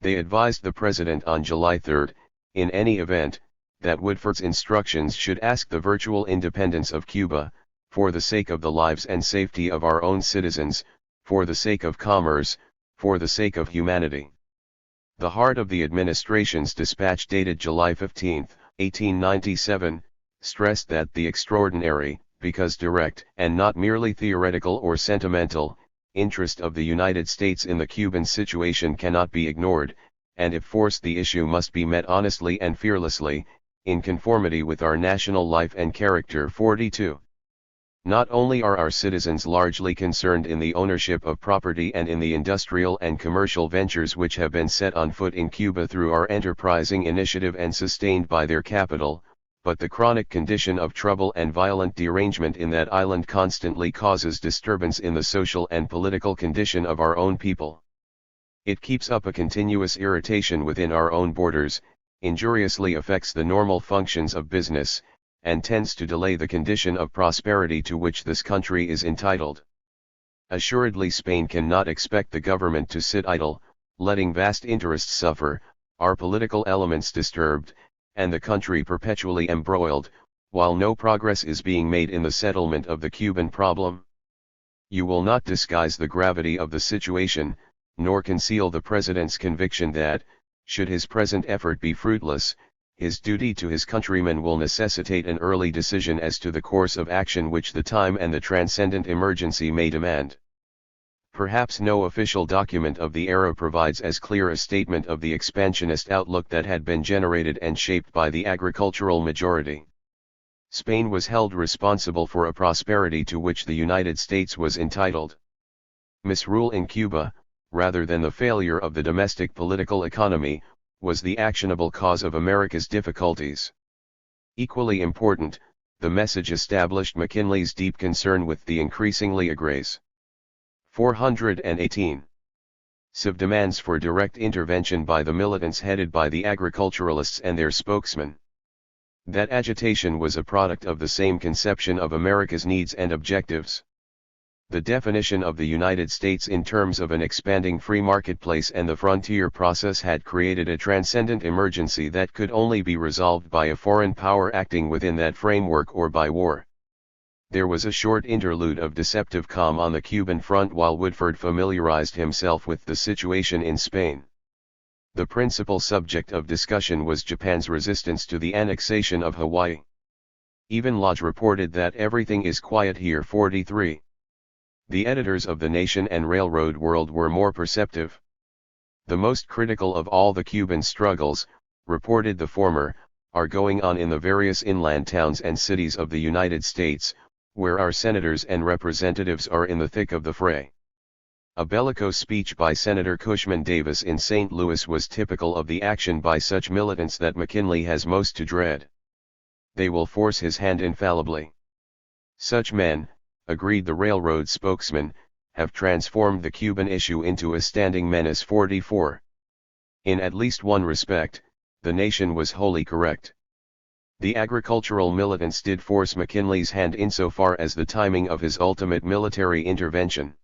They advised the president on July 3, in any event, that Woodford's instructions should ask the virtual independence of Cuba, for the sake of the lives and safety of our own citizens, for the sake of commerce, for the sake of humanity. The heart of the administration's dispatch dated July 15, 1897, stressed that the extraordinary, because direct and not merely theoretical or sentimental, interest of the United States in the Cuban situation cannot be ignored, and if forced the issue must be met honestly and fearlessly, in conformity with our national life and character. 42. Not only are our citizens largely concerned in the ownership of property and in the industrial and commercial ventures which have been set on foot in Cuba through our enterprising initiative and sustained by their capital, but the chronic condition of trouble and violent derangement in that island constantly causes disturbance in the social and political condition of our own people. It keeps up a continuous irritation within our own borders, injuriously affects the normal functions of business, and tends to delay the condition of prosperity to which this country is entitled. Assuredly Spain cannot expect the government to sit idle, letting vast interests suffer, our political elements disturbed, and the country perpetually embroiled, while no progress is being made in the settlement of the Cuban problem. You will not disguise the gravity of the situation, nor conceal the President's conviction that, should his present effort be fruitless, his duty to his countrymen will necessitate an early decision as to the course of action which the time and the transcendent emergency may demand. Perhaps no official document of the era provides as clear a statement of the expansionist outlook that had been generated and shaped by the agricultural majority. Spain was held responsible for a prosperity to which the United States was entitled. Misrule in Cuba, rather than the failure of the domestic political economy, was the actionable cause of America's difficulties. Equally important, the message established McKinley's deep concern with the increasingly agrace. 418. demands for direct intervention by the militants headed by the agriculturalists and their spokesman. That agitation was a product of the same conception of America's needs and objectives. The definition of the United States in terms of an expanding free marketplace and the frontier process had created a transcendent emergency that could only be resolved by a foreign power acting within that framework or by war. There was a short interlude of deceptive calm on the Cuban front while Woodford familiarized himself with the situation in Spain. The principal subject of discussion was Japan's resistance to the annexation of Hawaii. Even Lodge reported that everything is quiet here. 43. The editors of The Nation and Railroad World were more perceptive. The most critical of all the Cuban struggles, reported the former, are going on in the various inland towns and cities of the United States, where our senators and representatives are in the thick of the fray. A bellicose speech by Senator Cushman Davis in St. Louis was typical of the action by such militants that McKinley has most to dread. They will force his hand infallibly. Such men, agreed the railroad spokesman, have transformed the Cuban issue into a standing menace. 44. In at least one respect, The Nation was wholly correct. The agricultural militants did force McKinley's hand insofar as the timing of his ultimate military intervention.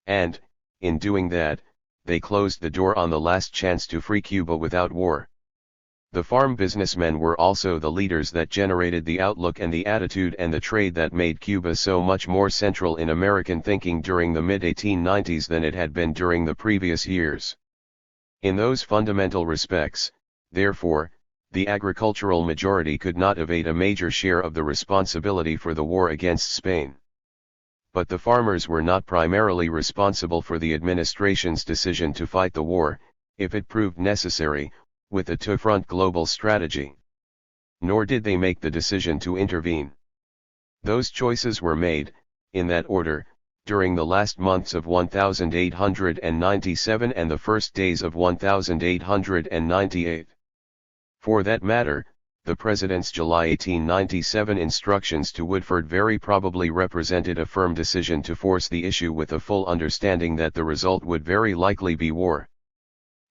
And, in doing that, they closed the door on the last chance to free Cuba without war. The farm businessmen were also the leaders that generated the outlook and the attitude and the trade that made Cuba so much more central in American thinking during the mid-1890s than it had been during the previous years. In those fundamental respects, therefore, the agricultural majority could not evade a major share of the responsibility for the war against Spain. But the farmers were not primarily responsible for the administration's decision to fight the war, if it proved necessary, with a two-front global strategy. Nor did they make the decision to intervene. Those choices were made, in that order, during the last months of 1897 and the first days of 1898. For that matter, the President's July 1897 instructions to Woodford very probably represented a firm decision to force the issue with a full understanding that the result would very likely be war.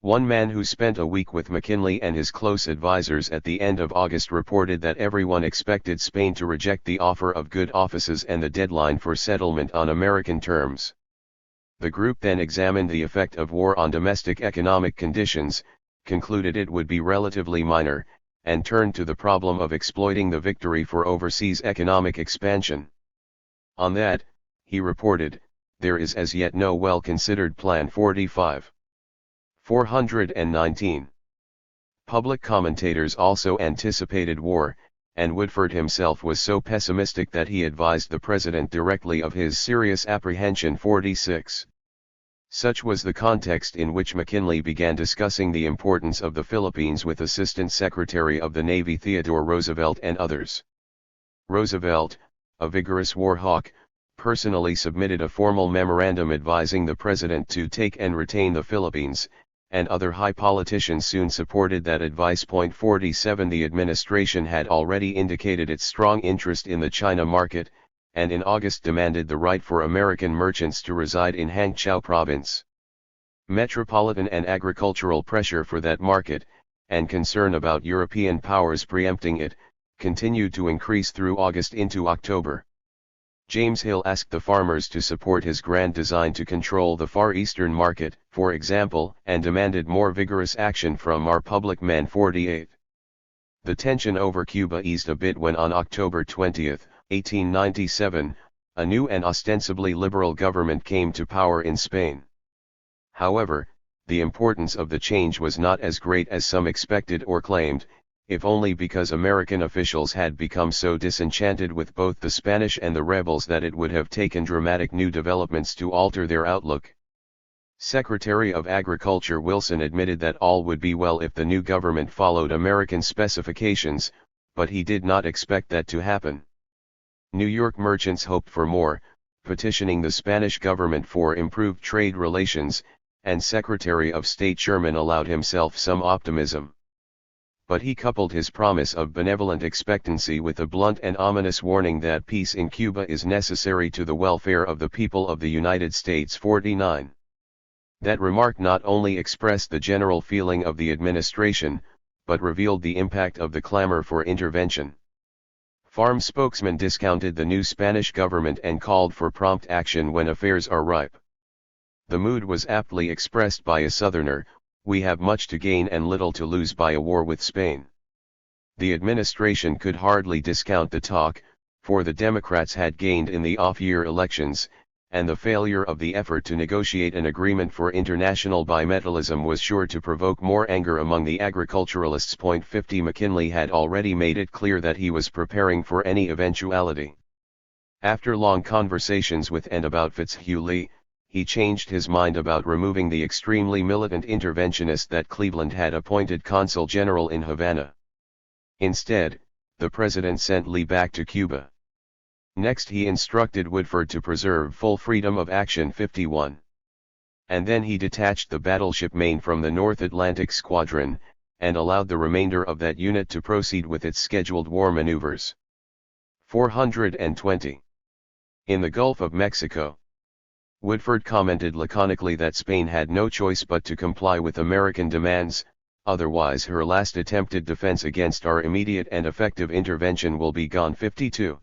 One man who spent a week with McKinley and his close advisers at the end of August reported that everyone expected Spain to reject the offer of good offices and the deadline for settlement on American terms. The group then examined the effect of war on domestic economic conditions, concluded it would be relatively minor, and turned to the problem of exploiting the victory for overseas economic expansion. On that, he reported, there is as yet no well-considered plan. 45. 419. Public commentators also anticipated war, and Woodford himself was so pessimistic that he advised the President directly of his serious apprehension. 46. Such was the context in which McKinley began discussing the importance of the Philippines with Assistant Secretary of the Navy Theodore Roosevelt and others. Roosevelt, a vigorous war hawk, personally submitted a formal memorandum advising the President to take and retain the Philippines, and other high politicians soon supported that advice. 47. The administration had already indicated its strong interest in the China market, and in August demanded the right for American merchants to reside in Hangzhou province. Metropolitan and agricultural pressure for that market, and concern about European powers preempting it, continued to increase through August into October. James Hill asked the farmers to support his grand design to control the Far Eastern market, for example, and demanded more vigorous action from our public men. 48. The tension over Cuba eased a bit when on October 20, 1897, a new and ostensibly liberal government came to power in Spain. However, the importance of the change was not as great as some expected or claimed, if only because American officials had become so disenchanted with both the Spanish and the rebels that it would have taken dramatic new developments to alter their outlook. Secretary of Agriculture Wilson admitted that all would be well if the new government followed American specifications, but he did not expect that to happen. New York merchants hoped for more, petitioning the Spanish government for improved trade relations, and Secretary of State Sherman allowed himself some optimism. But he coupled his promise of benevolent expectancy with a blunt and ominous warning that peace in Cuba is necessary to the welfare of the people of the United States. 49. That remark not only expressed the general feeling of the administration, but revealed the impact of the clamor for intervention. Farm spokesman discounted the new Spanish government and called for prompt action when affairs are ripe. The mood was aptly expressed by a Southerner: "We have much to gain and little to lose by a war with Spain." The administration could hardly discount the talk, for the Democrats had gained in the off-year elections, and the failure of the effort to negotiate an agreement for international bimetallism was sure to provoke more anger among the agriculturalists. 50 McKinley had already made it clear that he was preparing for any eventuality. After long conversations with and about Fitzhugh Lee, he changed his mind about removing the extremely militant interventionist that Cleveland had appointed consul general in Havana. Instead, the president sent Lee back to Cuba. Next he instructed Woodford to preserve full freedom of action. 51. And then he detached the battleship Maine from the North Atlantic Squadron, and allowed the remainder of that unit to proceed with its scheduled war maneuvers. 420. In the Gulf of Mexico, Woodford commented laconically that Spain had no choice but to comply with American demands, otherwise her last attempted defense against our immediate and effective intervention will be gone. 52.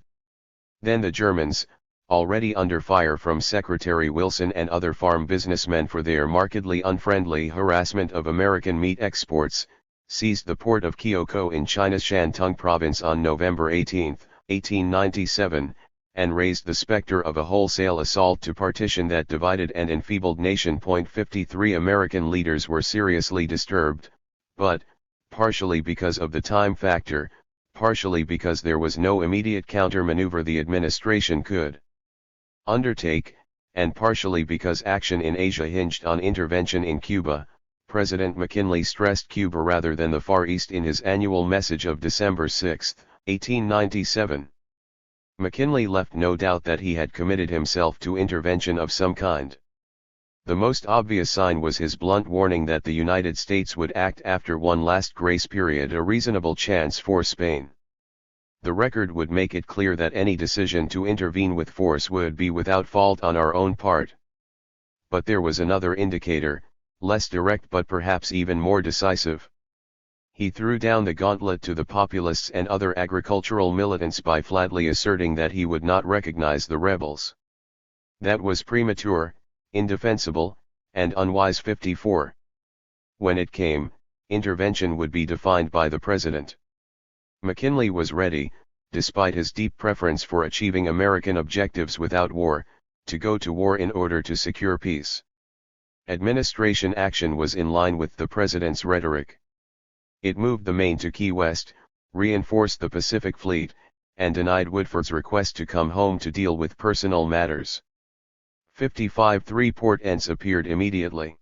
Then the Germans, already under fire from Secretary Wilson and other farm businessmen for their markedly unfriendly harassment of American meat exports, seized the port of Kyoko in China's Shantung province on November 18, 1897, and raised the specter of a wholesale assault to partition that divided and enfeebled nation. 53 American leaders were seriously disturbed, but, partially because of the time factor, partially because there was no immediate counter-maneuver the administration could undertake, and partially because action in Asia hinged on intervention in Cuba, President McKinley stressed Cuba rather than the Far East in his annual message of December 6, 1897. McKinley left no doubt that he had committed himself to intervention of some kind. The most obvious sign was his blunt warning that the United States would act after one last grace period, a reasonable chance for Spain. The record would make it clear that any decision to intervene with force would be without fault on our own part. But there was another indicator, less direct but perhaps even more decisive. He threw down the gauntlet to the populists and other agricultural militants by flatly asserting that he would not recognize the rebels. That was premature, indefensible, and unwise. 54. When it came, intervention would be defined by the president. McKinley was ready, despite his deep preference for achieving American objectives without war, to go to war in order to secure peace. Administration action was in line with the president's rhetoric. It moved the Maine to Key West, reinforced the Pacific Fleet, and denied Woodford's request to come home to deal with personal matters. 55. Three portents appeared immediately.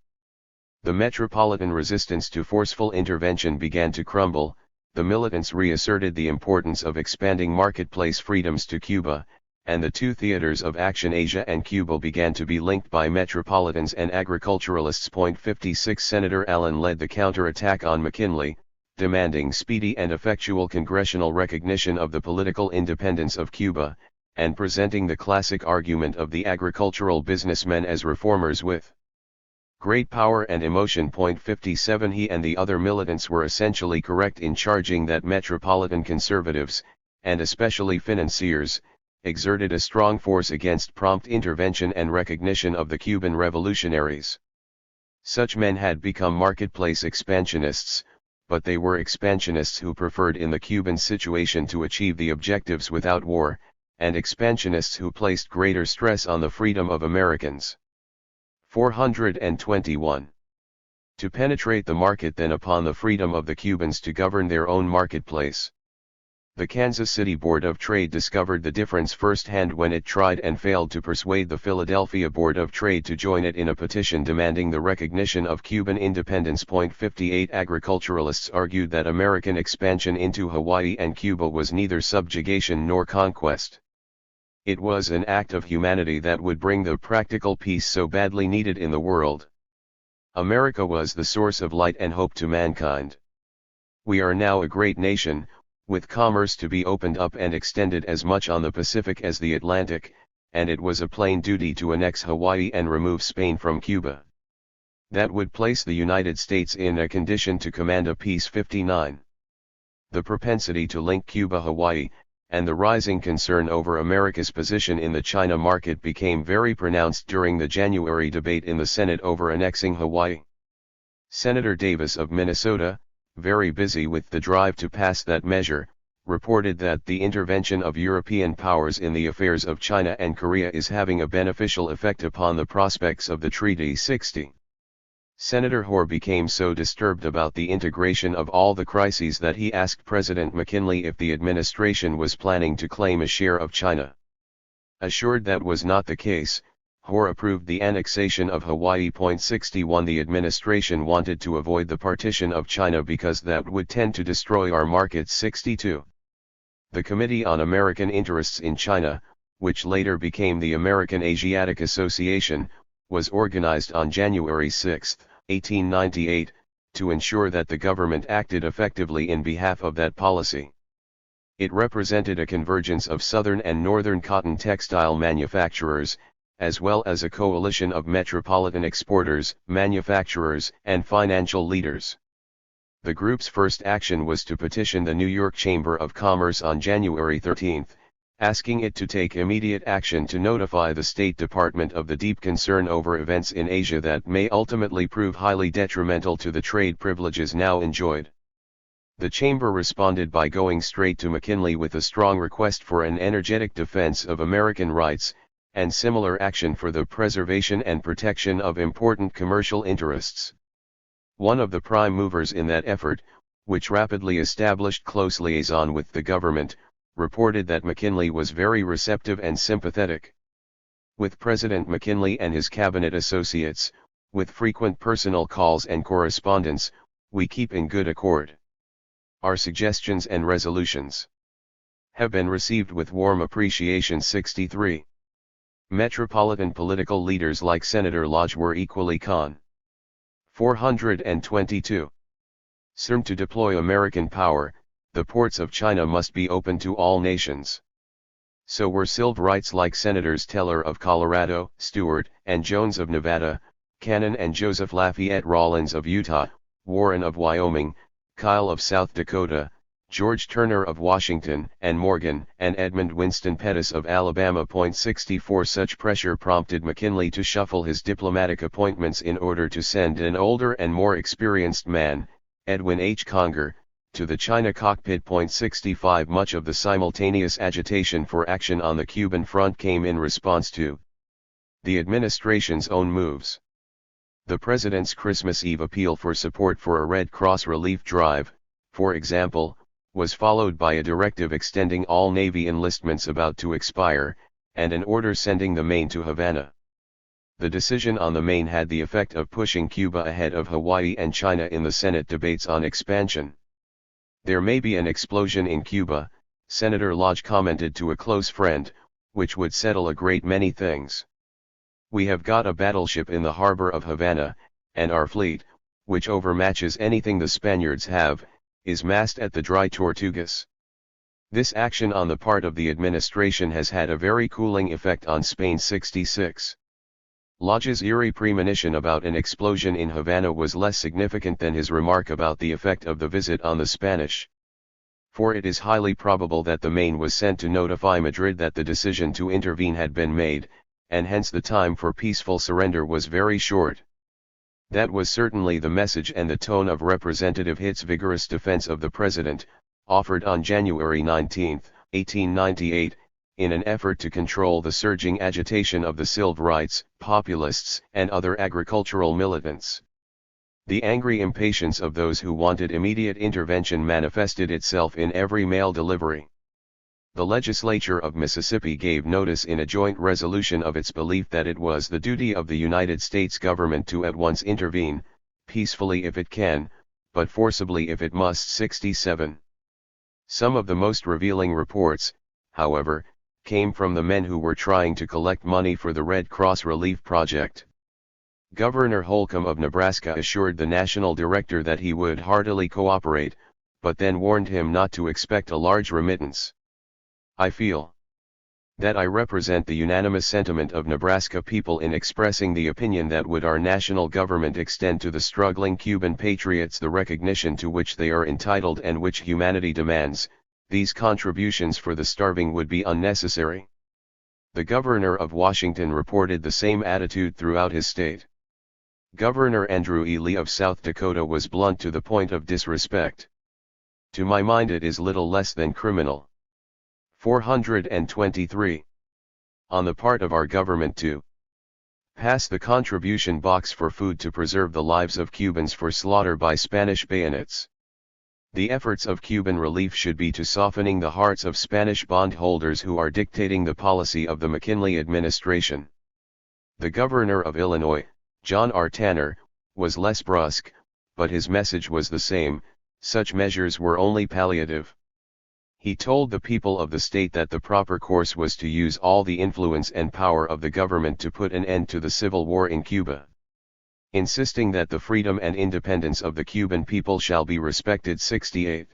The metropolitan resistance to forceful intervention began to crumble, the militants reasserted the importance of expanding marketplace freedoms to Cuba, and the two theaters of action, Asia and Cuba, began to be linked by metropolitans and agriculturalists. 56. Senator Allen led the counterattack on McKinley, demanding speedy and effectual congressional recognition of the political independence of Cuba, and presenting the classic argument of the agricultural businessmen as reformers with great power and emotion. 57. He and the other militants were essentially correct in charging that metropolitan conservatives, and especially financiers, exerted a strong force against prompt intervention and recognition of the Cuban revolutionaries. Such men had become marketplace expansionists, but they were expansionists who preferred in the Cuban situation to achieve the objectives without war, and expansionists who placed greater stress on the freedom of Americans. 421. To penetrate the market than upon the freedom of the Cubans to govern their own marketplace. The Kansas City Board of Trade discovered the difference firsthand when it tried and failed to persuade the Philadelphia Board of Trade to join it in a petition demanding the recognition of Cuban independence. 58. Agriculturalists argued that American expansion into Hawaii and Cuba was neither subjugation nor conquest. It was an act of humanity that would bring the practical peace so badly needed in the world. America was the source of light and hope to mankind. We are now a great nation, with commerce to be opened up and extended as much on the Pacific as the Atlantic, and it was a plain duty to annex Hawaii and remove Spain from Cuba. That would place the United States in a condition to command a peace. 59. The propensity to link Cuba-Hawaii, and the rising concern over America's position in the China market became very pronounced during the January debate in the Senate over annexing Hawaii. Senator Davis of Minnesota, very busy with the drive to pass that measure, reported that the intervention of European powers in the affairs of China and Korea is having a beneficial effect upon the prospects of the treaty. 60. Senator Hoare became so disturbed about the integration of all the crises that he asked President McKinley if the administration was planning to claim a share of China. Assured that was not the case, Hoare approved the annexation of Hawaii. 61. The administration wanted to avoid the partition of China because that would tend to destroy our markets. 62. The Committee on American Interests in China, which later became the American Asiatic Association, was organized on January 6, 1898, to ensure that the government acted effectively in behalf of that policy. It represented a convergence of southern and northern cotton textile manufacturers, as well as a coalition of metropolitan exporters, manufacturers, and financial leaders. The group's first action was to petition the New York Chamber of Commerce on January 13, asking it to take immediate action to notify the State Department of the deep concern over events in Asia that may ultimately prove highly detrimental to the trade privileges now enjoyed. The Chamber responded by going straight to McKinley with a strong request for an energetic defense of American rights, and similar action for the preservation and protection of important commercial interests. One of the prime movers in that effort, which rapidly established close liaison with the government, reported that McKinley was very receptive and sympathetic. With President McKinley and his cabinet associates, with frequent personal calls and correspondence, we keep in good accord. Our suggestions and resolutions have been received with warm appreciation. 63. Metropolitan political leaders like Senator Lodge were equally con. 422. CERN to deploy American power, the ports of China must be open to all nations. So were civil rights like Senators Teller of Colorado, Stewart and Jones of Nevada, Cannon and Joseph Lafayette Rawlins of Utah, Warren of Wyoming, Kyle of South Dakota, George Turner of Washington, and Morgan and Edmund Winston Pettus of Alabama. 64. Such pressure prompted McKinley to shuffle his diplomatic appointments in order to send an older and more experienced man, Edwin H. Conger, to the China cockpit. 65. Much of the simultaneous agitation for action on the Cuban front came in response to the administration's own moves. The President's Christmas Eve appeal for support for a Red Cross relief drive, for example, was followed by a directive extending all Navy enlistments about to expire, and an order sending the Maine to Havana. The decision on the Maine had the effect of pushing Cuba ahead of Hawaii and China in the Senate debates on expansion. There may be an explosion in Cuba, Senator Lodge commented to a close friend, which would settle a great many things. We have got a battleship in the harbor of Havana, and our fleet, which overmatches anything the Spaniards have, is massed at the Dry Tortugas. This action on the part of the administration has had a very cooling effect on Spain. 66. Lodge's eerie premonition about an explosion in Havana was less significant than his remark about the effect of the visit on the Spanish. For it is highly probable that the Maine was sent to notify Madrid that the decision to intervene had been made, and hence the time for peaceful surrender was very short. That was certainly the message and the tone of Representative Hitt's vigorous defense of the President, offered on January 19, 1898, in an effort to control the surging agitation of the civil rights, populists, and other agricultural militants. The angry impatience of those who wanted immediate intervention manifested itself in every mail delivery. The legislature of Mississippi gave notice in a joint resolution of its belief that it was the duty of the United States government to at once intervene, peacefully if it can, but forcibly if it must. 67. Some of the most revealing reports, however, came from the men who were trying to collect money for the Red Cross Relief Project. Governor Holcomb of Nebraska assured the national director that he would heartily cooperate, but then warned him not to expect a large remittance. I feel That I represent the unanimous sentiment of Nebraska people in expressing the opinion that would our national government extend to the struggling Cuban patriots the recognition to which they are entitled and which humanity demands, these contributions for the starving would be unnecessary. The governor of Washington reported the same attitude throughout his state. Governor Andrew E. Lee of South Dakota was blunt to the point of disrespect. To my mind it is little less than criminal. 423. On the part of our government to pass the contribution box for food to preserve the lives of Cubans for slaughter by Spanish bayonets. The efforts of Cuban relief should be to softening the hearts of Spanish bondholders who are dictating the policy of the McKinley administration. The governor of Illinois, John R. Tanner, was less brusque, but his message was the same: such measures were only palliative. He told the people of the state that the proper course was to use all the influence and power of the government to put an end to the civil war in Cuba. Insisting that the freedom and independence of the Cuban people shall be respected. 68.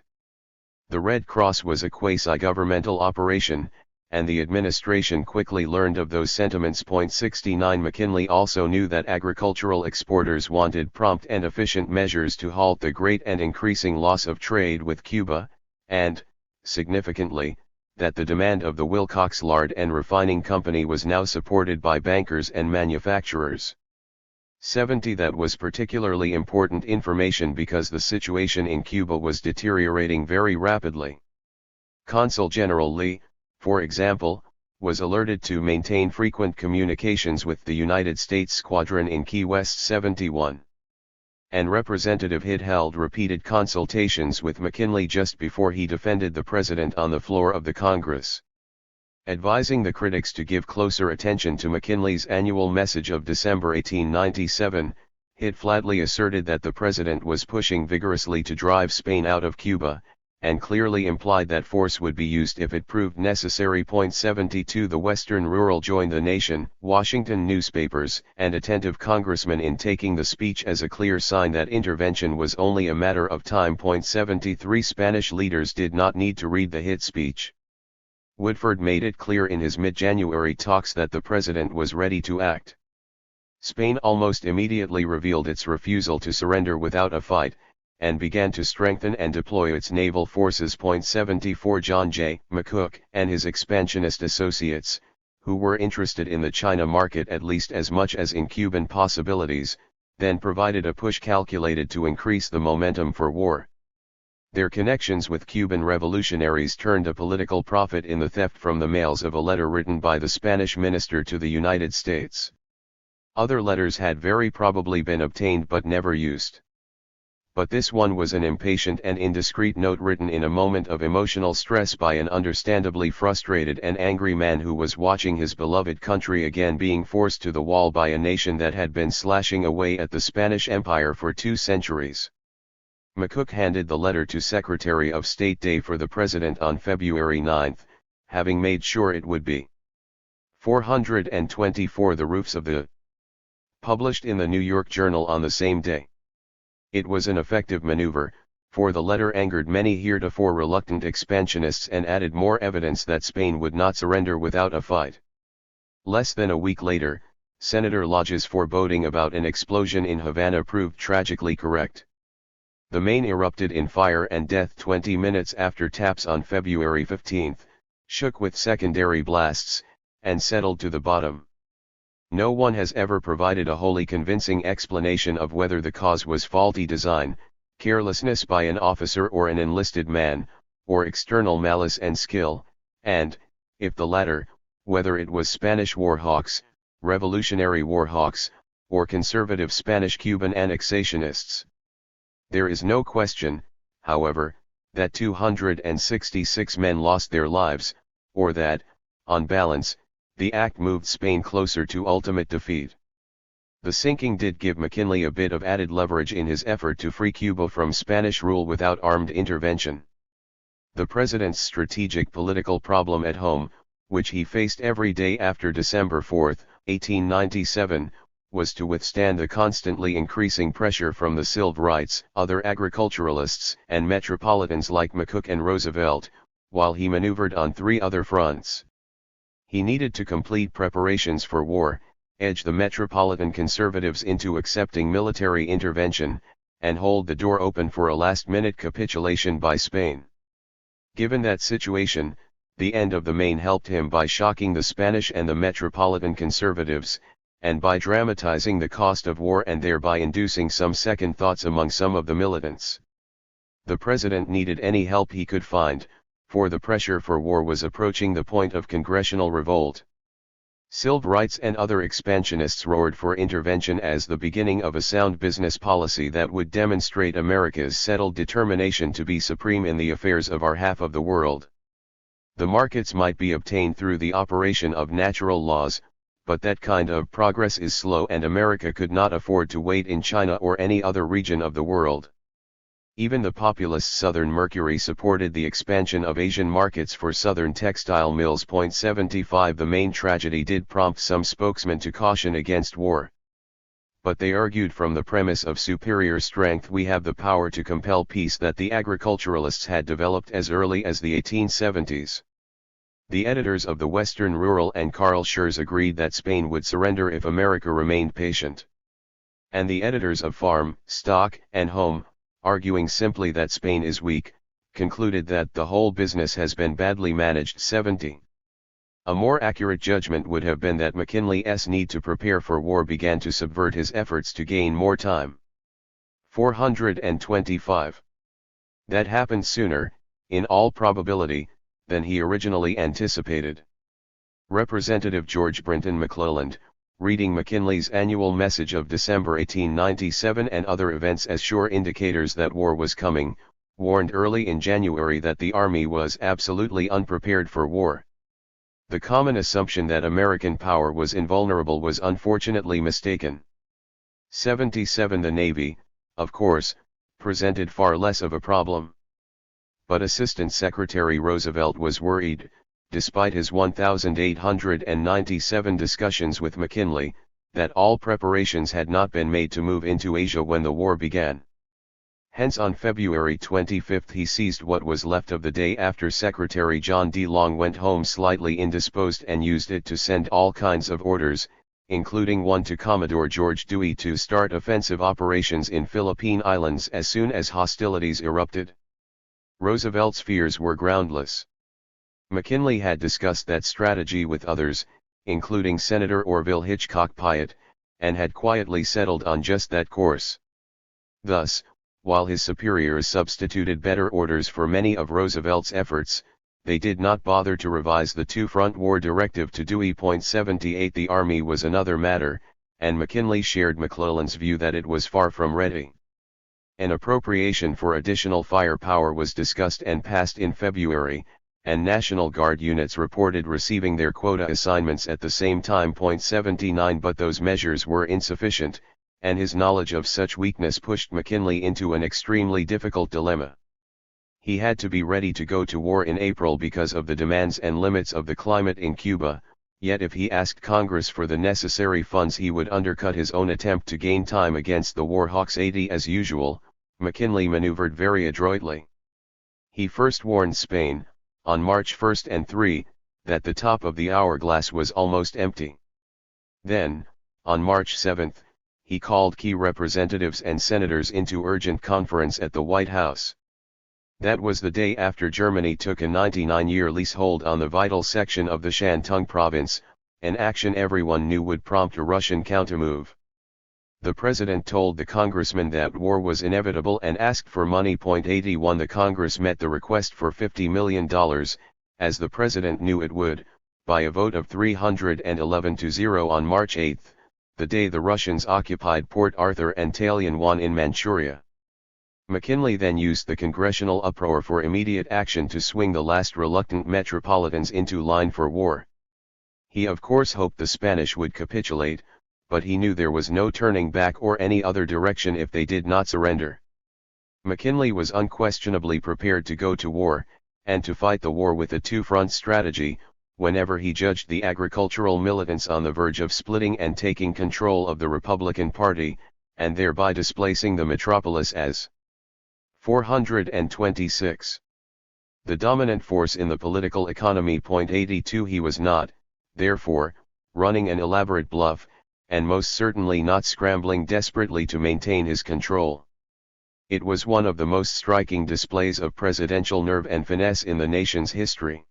The Red Cross was a quasi-governmental operation, and the administration quickly learned of those sentiments. 69. McKinley also knew that agricultural exporters wanted prompt and efficient measures to halt the great and increasing loss of trade with Cuba, and, significantly, that the demand of the Wilcox Lard and Refining Company was now supported by bankers and manufacturers. 70. That was particularly important information because the situation in Cuba was deteriorating very rapidly. Consul General Lee, for example, was alerted to maintain frequent communications with the United States Squadron in Key West. 71. And Representative Hidd held repeated consultations with McKinley just before he defended the president on the floor of the Congress. Advising the critics to give closer attention to McKinley's annual message of December 1897, Hidd flatly asserted that the president was pushing vigorously to drive Spain out of Cuba, and clearly implied that force would be used if it proved necessary. 72. The Western rural joined the nation, Washington newspapers, and attentive congressmen in taking the speech as a clear sign that intervention was only a matter of time. 73. Spanish leaders did not need to read the Hidd speech. Woodford made it clear in his mid-January talks that the president was ready to act. Spain almost immediately revealed its refusal to surrender without a fight, and began to strengthen and deploy its naval forces. 74. John J. McCook and his expansionist associates, who were interested in the China market at least as much as in Cuban possibilities, then provided a push calculated to increase the momentum for war. Their connections with Cuban revolutionaries turned a political profit in the theft from the mails of a letter written by the Spanish minister to the United States. Other letters had very probably been obtained but never used. But this one was an impatient and indiscreet note written in a moment of emotional stress by an understandably frustrated and angry man who was watching his beloved country again being forced to the wall by a nation that had been slashing away at the Spanish Empire for 2 centuries. McCook handed the letter to Secretary of State Day for the President on February 9, having made sure it would be. 424. The Roofs of the published in the New York Journal on the same day. It was an effective maneuver, for the letter angered many heretofore reluctant expansionists and added more evidence that Spain would not surrender without a fight. Less than a week later, Senator Lodge's foreboding about an explosion in Havana proved tragically correct. The Maine erupted in fire and death 20 minutes after taps on February 15, shook with secondary blasts, and settled to the bottom. No one has ever provided a wholly convincing explanation of whether the cause was faulty design, carelessness by an officer or an enlisted man, or external malice and skill, and, if the latter, whether it was Spanish war hawks, Revolutionary war hawks, or conservative Spanish-Cuban annexationists. There is no question, however, that 266 men lost their lives, or that, on balance, the act moved Spain closer to ultimate defeat. The sinking did give McKinley a bit of added leverage in his effort to free Cuba from Spanish rule without armed intervention. The president's strategic political problem at home, which he faced every day after December 4, 1897, was to withstand the constantly increasing pressure from the Silverites, other agriculturalists, and metropolitans like McCook and Roosevelt, while he maneuvered on 3 other fronts. He needed to complete preparations for war, edge the metropolitan conservatives into accepting military intervention, and hold the door open for a last-minute capitulation by Spain. Given that situation, the end of the Maine helped him by shocking the Spanish and the metropolitan conservatives, and by dramatizing the cost of war and thereby inducing some second thoughts among some of the militants. The president needed any help he could find, for the pressure for war was approaching the point of congressional revolt. Civil rights and other expansionists roared for intervention as the beginning of a sound business policy that would demonstrate America's settled determination to be supreme in the affairs of our half of the world. The markets might be obtained through the operation of natural laws, but that kind of progress is slow and America could not afford to wait in China or any other region of the world. Even the populist Southern Mercury supported the expansion of Asian markets for Southern textile mills. 75 The Maine tragedy did prompt some spokesmen to caution against war. But they argued from the premise of superior strength we have the power to compel peace that the agriculturalists had developed as early as the 1870s. The editors of the Western Rural and Carl Schurz agreed that Spain would surrender if America remained patient. And the editors of Farm, Stock, and Home, arguing simply that Spain is weak, concluded that the whole business has been badly managed. 70. A more accurate judgment would have been that McKinley's need to prepare for war began to subvert his efforts to gain more time. 425. That happened sooner, in all probability, than he originally anticipated. Representative George Brinton McClelland, reading McKinley's annual message of December 1897 and other events as sure indicators that war was coming, warned early in January that the Army was absolutely unprepared for war. The common assumption that American power was invulnerable was unfortunately mistaken. 77 The Navy, of course, presented far less of a problem. But Assistant Secretary Roosevelt was worried, despite his 1,897 discussions with McKinley, that all preparations had not been made to move into Asia when the war began. Hence on February 25 he seized what was left of the day after Secretary John D. Long went home slightly indisposed and used it to send all kinds of orders, including one to Commodore George Dewey to start offensive operations in Philippine Islands as soon as hostilities erupted. Roosevelt's fears were groundless. McKinley had discussed that strategy with others, including Senator Orville Hitchcock Pyatt, and had quietly settled on just that course. Thus, while his superiors substituted better orders for many of Roosevelt's efforts, they did not bother to revise the two-front war directive to Dewey. 78 The Army was another matter, and McKinley shared McClelland's view that it was far from ready. An appropriation for additional firepower was discussed and passed in February, and National Guard units reported receiving their quota assignments at the same time. 79 But those measures were insufficient, and his knowledge of such weakness pushed McKinley into an extremely difficult dilemma. He had to be ready to go to war in April because of the demands and limits of the climate in Cuba, yet if he asked Congress for the necessary funds he would undercut his own attempt to gain time against the war hawks. 80 As usual, McKinley maneuvered very adroitly. He first warned Spain, on March 1 and 3, that the top of the hourglass was almost empty. Then, on March 7, he called key representatives and senators into urgent conference at the White House. That was the day after Germany took a 99-year leasehold on the vital section of the Shantung province, an action everyone knew would prompt a Russian countermove. The president told the congressman that war was inevitable and asked for money. 81 The Congress met the request for $50 million, as the president knew it would, by a vote of 311-0 on March 8, the day the Russians occupied Port Arthur and Talienwan in Manchuria. McKinley then used the congressional uproar for immediate action to swing the last reluctant metropolitans into line for war. He of course hoped the Spanish would capitulate, but he knew there was no turning back or any other direction if they did not surrender. McKinley was unquestionably prepared to go to war, and to fight the war with a two-front strategy, whenever he judged the agricultural militants on the verge of splitting and taking control of the Republican Party, and thereby displacing the metropolis as 426. The dominant force in the political economy. 82 He was not, therefore, running an elaborate bluff, and most certainly not scrambling desperately to maintain his control. It was one of the most striking displays of presidential nerve and finesse in the nation's history.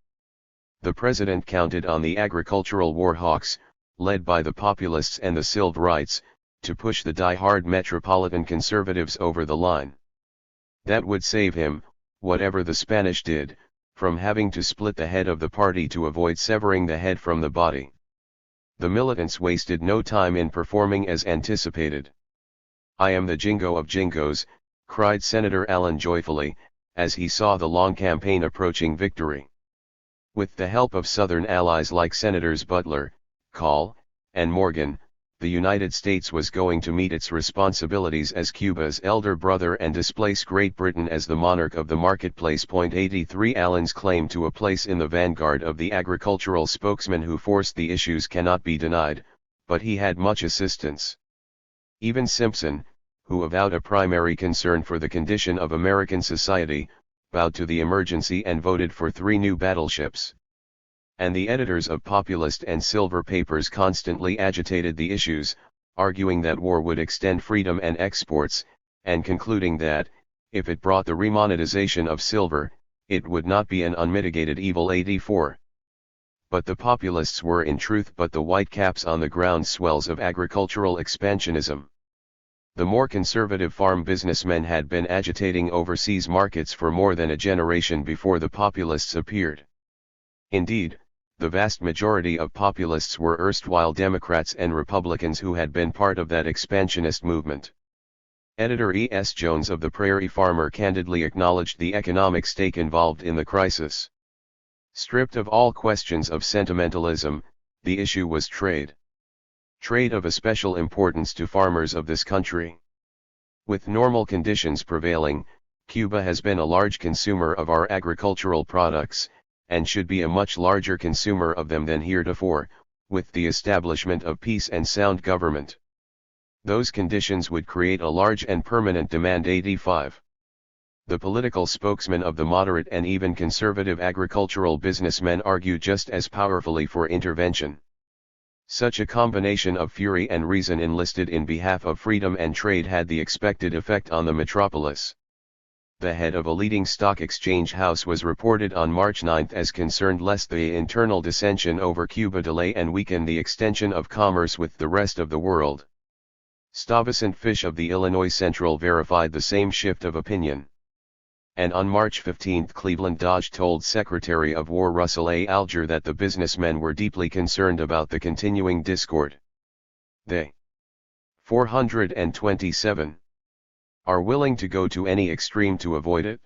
The president counted on the agricultural war hawks, led by the populists and the Silverites, to push the die-hard metropolitan conservatives over the line. That would save him, whatever the Spanish did, from having to split the head of the party to avoid severing the head from the body. The militants wasted no time in performing as anticipated. "I am the Jingo of Jingos," cried Senator Allen joyfully, as he saw the long campaign approaching victory. With the help of Southern allies like Senators Butler, Call, and Morgan, the United States was going to meet its responsibilities as Cuba's elder brother and displace Great Britain as the monarch of the marketplace. 83 Allen's claim to a place in the vanguard of the agricultural spokesman who forced the issues cannot be denied, but he had much assistance. Even Simpson, who avowed a primary concern for the condition of American society, bowed to the emergency and voted for 3 new battleships. And the editors of populist and silver papers constantly agitated the issues, arguing that war would extend freedom and exports, and concluding that, if it brought the remonetization of silver, it would not be an unmitigated evil. 84. But the populists were in truth but the whitecaps on the ground swells of agricultural expansionism. The more conservative farm businessmen had been agitating overseas markets for more than a generation before the populists appeared. Indeed, the vast majority of populists were erstwhile Democrats and Republicans who had been part of that expansionist movement. Editor E. S. Jones of the Prairie Farmer candidly acknowledged the economic stake involved in the crisis. Stripped of all questions of sentimentalism, the issue was trade. Trade of especial importance to farmers of this country. With normal conditions prevailing, Cuba has been a large consumer of our agricultural products, and should be a much larger consumer of them than heretofore, with the establishment of peace and sound government. Those conditions would create a large and permanent demand. 85. The political spokesmen of the moderate and even conservative agricultural businessmen argue just as powerfully for intervention. Such a combination of fury and reason enlisted in behalf of freedom and trade had the expected effect on the metropolis. The head of a leading stock exchange house was reported on March 9 as concerned lest the internal dissension over Cuba delay and weaken the extension of commerce with the rest of the world. Stuyvesant Fish of the Illinois Central verified the same shift of opinion. And on March 15 Cleveland Dodge told Secretary of War Russell A. Alger that the businessmen were deeply concerned about the continuing discord. They 427 are willing to go to any extreme to avoid it.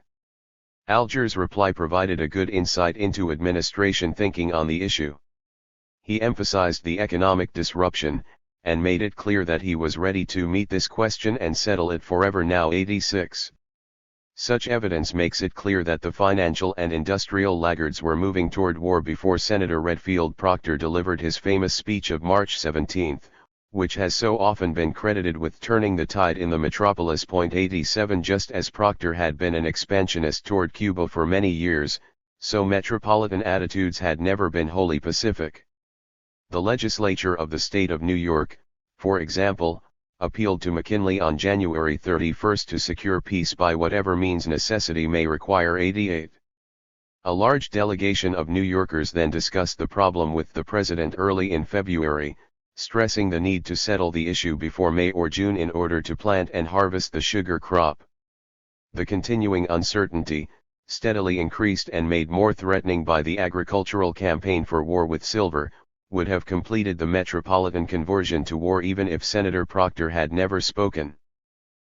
Alger's reply provided a good insight into administration thinking on the issue. He emphasized the economic disruption, and made it clear that he was ready to meet this question and settle it forever now. 86. Such evidence makes it clear that the financial and industrial laggards were moving toward war before Senator Redfield Proctor delivered his famous speech of March 17, which has so often been credited with turning the tide in the metropolis. 87 Just as Proctor had been an expansionist toward Cuba for many years, so metropolitan attitudes had never been wholly pacific. The legislature of the state of New York, for example, appealed to McKinley on January 31 to secure peace by whatever means necessity may require. 88. A large delegation of New Yorkers then discussed the problem with the president early in February, stressing the need to settle the issue before May or June in order to plant and harvest the sugar crop. The continuing uncertainty, steadily increased and made more threatening by the agricultural campaign for war with silver, would have completed the metropolitan conversion to war even if Senator Proctor had never spoken.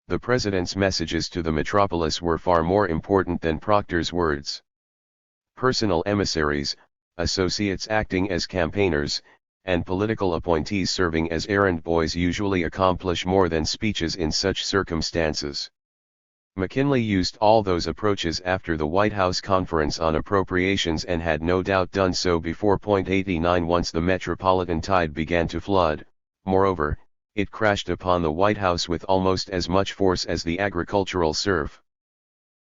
The president's messages to the metropolis were far more important than Proctor's words. Personal emissaries, associates acting as campaigners, and political appointees serving as errand boys usually accomplish more than speeches in such circumstances. McKinley used all those approaches after the White House Conference on Appropriations and had no doubt done so before. 89 Once the metropolitan tide began to flood, moreover, it crashed upon the White House with almost as much force as the agricultural surf.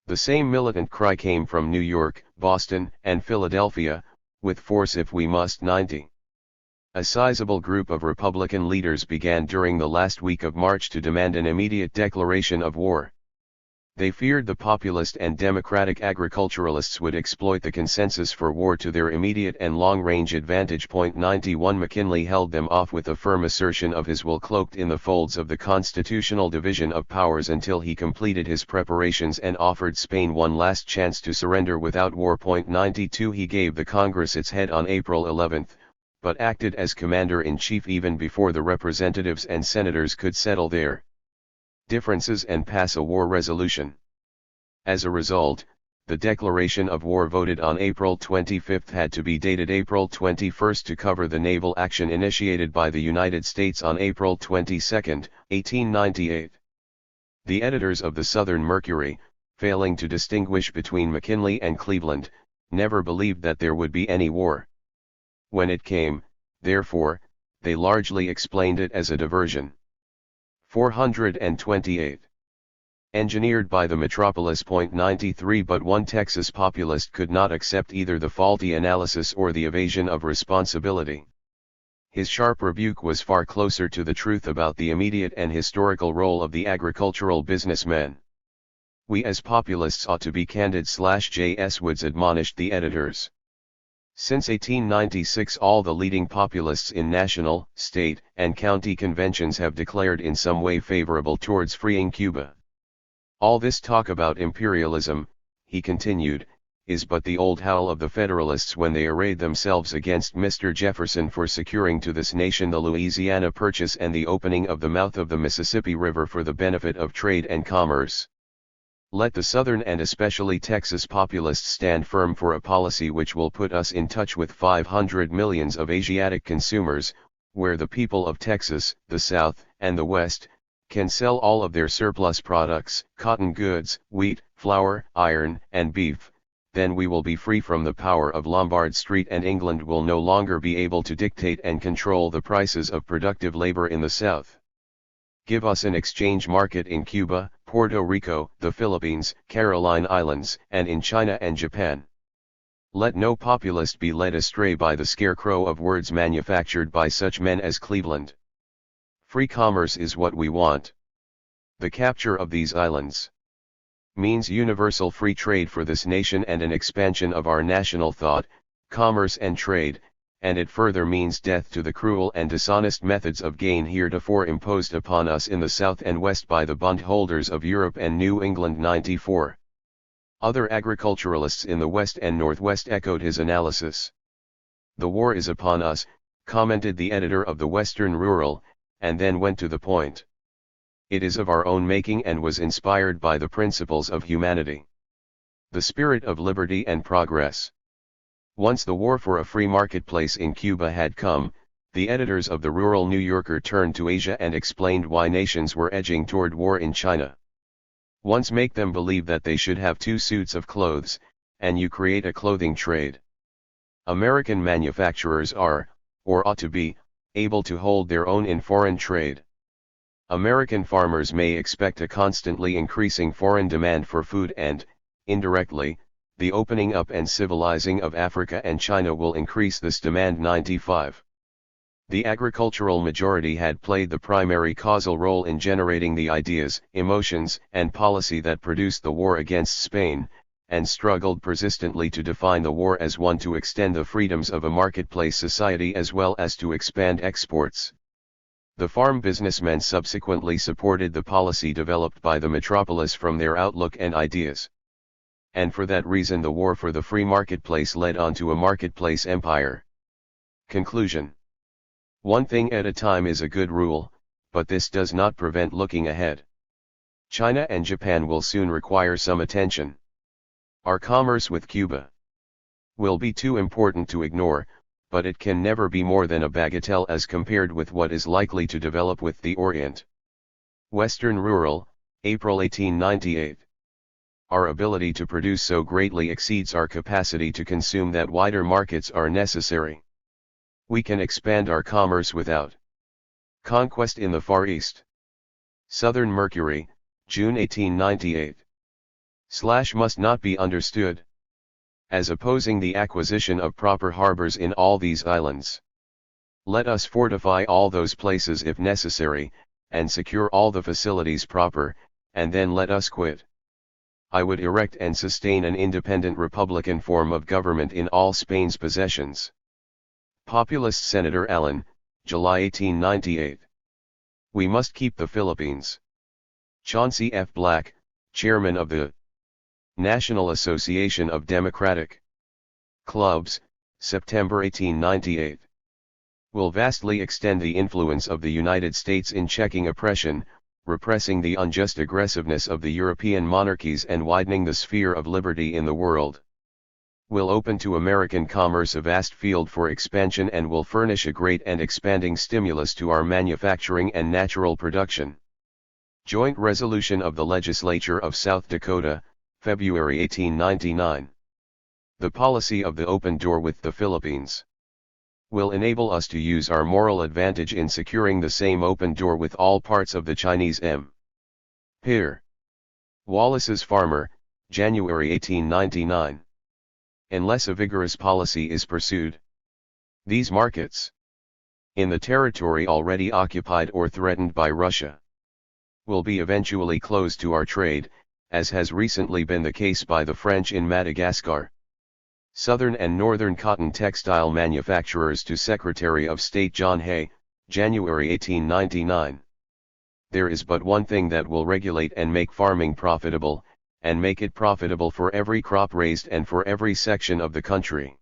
The same militant cry came from New York, Boston, and Philadelphia, with force if we must. 90. A sizable group of Republican leaders began during the last week of March to demand an immediate declaration of war. They feared the populist and democratic agriculturalists would exploit the consensus for war to their immediate and long-range advantage. 91 McKinley held them off with a firm assertion of his will cloaked in the folds of the constitutional division of powers until he completed his preparations and offered Spain one last chance to surrender without war. 92 He gave the Congress its head on April 11, but acted as commander-in-chief even before the representatives and senators could settle their differences and pass a war resolution. As a result, the declaration of war voted on April 25 had to be dated April 21 to cover the naval action initiated by the United States on April 22, 1898. The editors of the Southern Mercury, failing to distinguish between McKinley and Cleveland, never believed that there would be any war. When it came, therefore, they largely explained it as a diversion. 428. Engineered by the metropolis. 93 But one Texas populist could not accept either the faulty analysis or the evasion of responsibility. His sharp rebuke was far closer to the truth about the immediate and historical role of the agricultural businessmen. We as populists ought to be candid. J.S. Woods admonished the editors. Since 1896 all the leading populists in national, state, and county conventions have declared in some way favorable towards freeing Cuba. All this talk about imperialism, he continued, is but the old howl of the Federalists when they arrayed themselves against Mr. Jefferson for securing to this nation the Louisiana Purchase and the opening of the mouth of the Mississippi River for the benefit of trade and commerce. Let the Southern and especially Texas populists stand firm for a policy which will put us in touch with 500 millions of Asiatic consumers, where the people of Texas, the South, and the West, can sell all of their surplus products, cotton goods, wheat, flour, iron, and beef. Then we will be free from the power of Lombard Street and England will no longer be able to dictate and control the prices of productive labor in the South. Give us an exchange market in Cuba, Puerto Rico, the Philippines, Caroline Islands, and in China and Japan. Let no populist be led astray by the scarecrow of words manufactured by such men as Cleveland. Free commerce is what we want. The capture of these islands means universal free trade for this nation and an expansion of our national thought, commerce and trade, and it further means death to the cruel and dishonest methods of gain heretofore imposed upon us in the South and West by the bondholders of Europe and New England. 94. Other agriculturalists in the West and Northwest echoed his analysis. The war is upon us, commented the editor of the Western Rural, and then went to the point. It is of our own making and was inspired by the principles of humanity. The spirit of liberty and progress. Once the war for a free marketplace in Cuba had come, the editors of the Rural New Yorker turned to Asia and explained why nations were edging toward war in China. Once make them believe that they should have 2 suits of clothes, and you create a clothing trade. American manufacturers are, or ought to be, able to hold their own in foreign trade. American farmers may expect a constantly increasing foreign demand for food and, indirectly, the opening up and civilizing of Africa and China will increase this demand. 95. The agricultural majority had played the primary causal role in generating the ideas, emotions, and policy that produced the war against Spain, and struggled persistently to define the war as one to extend the freedoms of a marketplace society as well as to expand exports. The farm businessmen subsequently supported the policy developed by the metropolis from their outlook and ideas. And for that reason the war for the free marketplace led on to a marketplace empire. Conclusion. One thing at a time is a good rule, but this does not prevent looking ahead. China and Japan will soon require some attention. Our commerce with Cuba will be too important to ignore, but it can never be more than a bagatelle as compared with what is likely to develop with the Orient. Western Rural, April 1898. Our ability to produce so greatly exceeds our capacity to consume that wider markets are necessary. We can expand our commerce without conquest in the Far East. Southern Mercury, June 1898. Must not be understood as opposing the acquisition of proper harbors in all these islands. Let us fortify all those places if necessary, and secure all the facilities proper, and then let us quit. I would erect and sustain an independent republican form of government in all Spain's possessions. Populist Senator Allen, July 1898. We must keep the Philippines. Chauncey F. Black, Chairman of the National Association of Democratic Clubs, September 1898. Will vastly extend the influence of the United States in checking oppression, repressing the unjust aggressiveness of the European monarchies and widening the sphere of liberty in the world. Will open to American commerce a vast field for expansion and will furnish a great and expanding stimulus to our manufacturing and natural production. Joint Resolution of the Legislature of South Dakota, February 1899. The policy of the open door with the Philippines will enable us to use our moral advantage in securing the same open door with all parts of the Chinese Empire. Wallace's Farmer, January 1899. Unless a vigorous policy is pursued, these markets, in the territory already occupied or threatened by Russia, will be eventually closed to our trade, as has recently been the case by the French in Madagascar. Southern and Northern Cotton Textile Manufacturers to Secretary of State John Hay, January 1899. There is but one thing that will regulate and make farming profitable, and make it profitable for every crop raised and for every section of the country.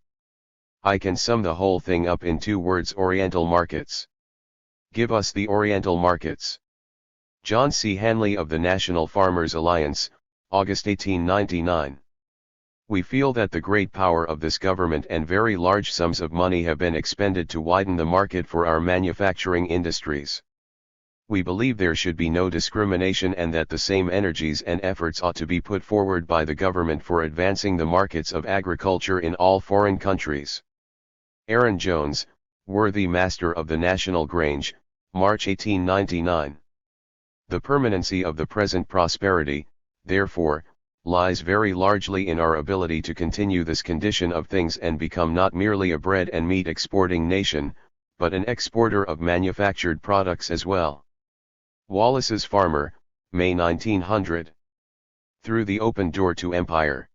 I can sum the whole thing up in 2 words: Oriental markets. Give us the Oriental markets. John C. Hanley of the National Farmers Alliance, August 1899. We feel that the great power of this government and very large sums of money have been expended to widen the market for our manufacturing industries. We believe there should be no discrimination and that the same energies and efforts ought to be put forward by the government for advancing the markets of agriculture in all foreign countries. Aaron Jones, Worthy Master of the National Grange, March 1899. The permanency of the present prosperity, therefore, lies very largely in our ability to continue this condition of things and become not merely a bread and meat exporting nation, but an exporter of manufactured products as well. Wallace's Farmer, May 1900. Through the open door to empire.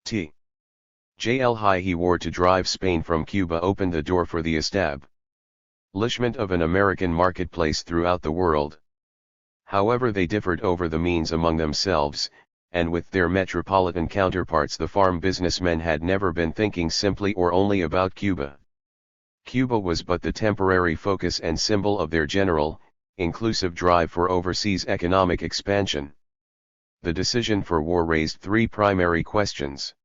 T. J. L. High he wore to drive Spain from Cuba opened the door for the establishment of an American marketplace throughout the world. However, they differed over the means among themselves, and with their metropolitan counterparts the farm businessmen had never been thinking simply or only about Cuba. Cuba was but the temporary focus and symbol of their general, inclusive drive for overseas economic expansion. The decision for war raised 3 primary questions.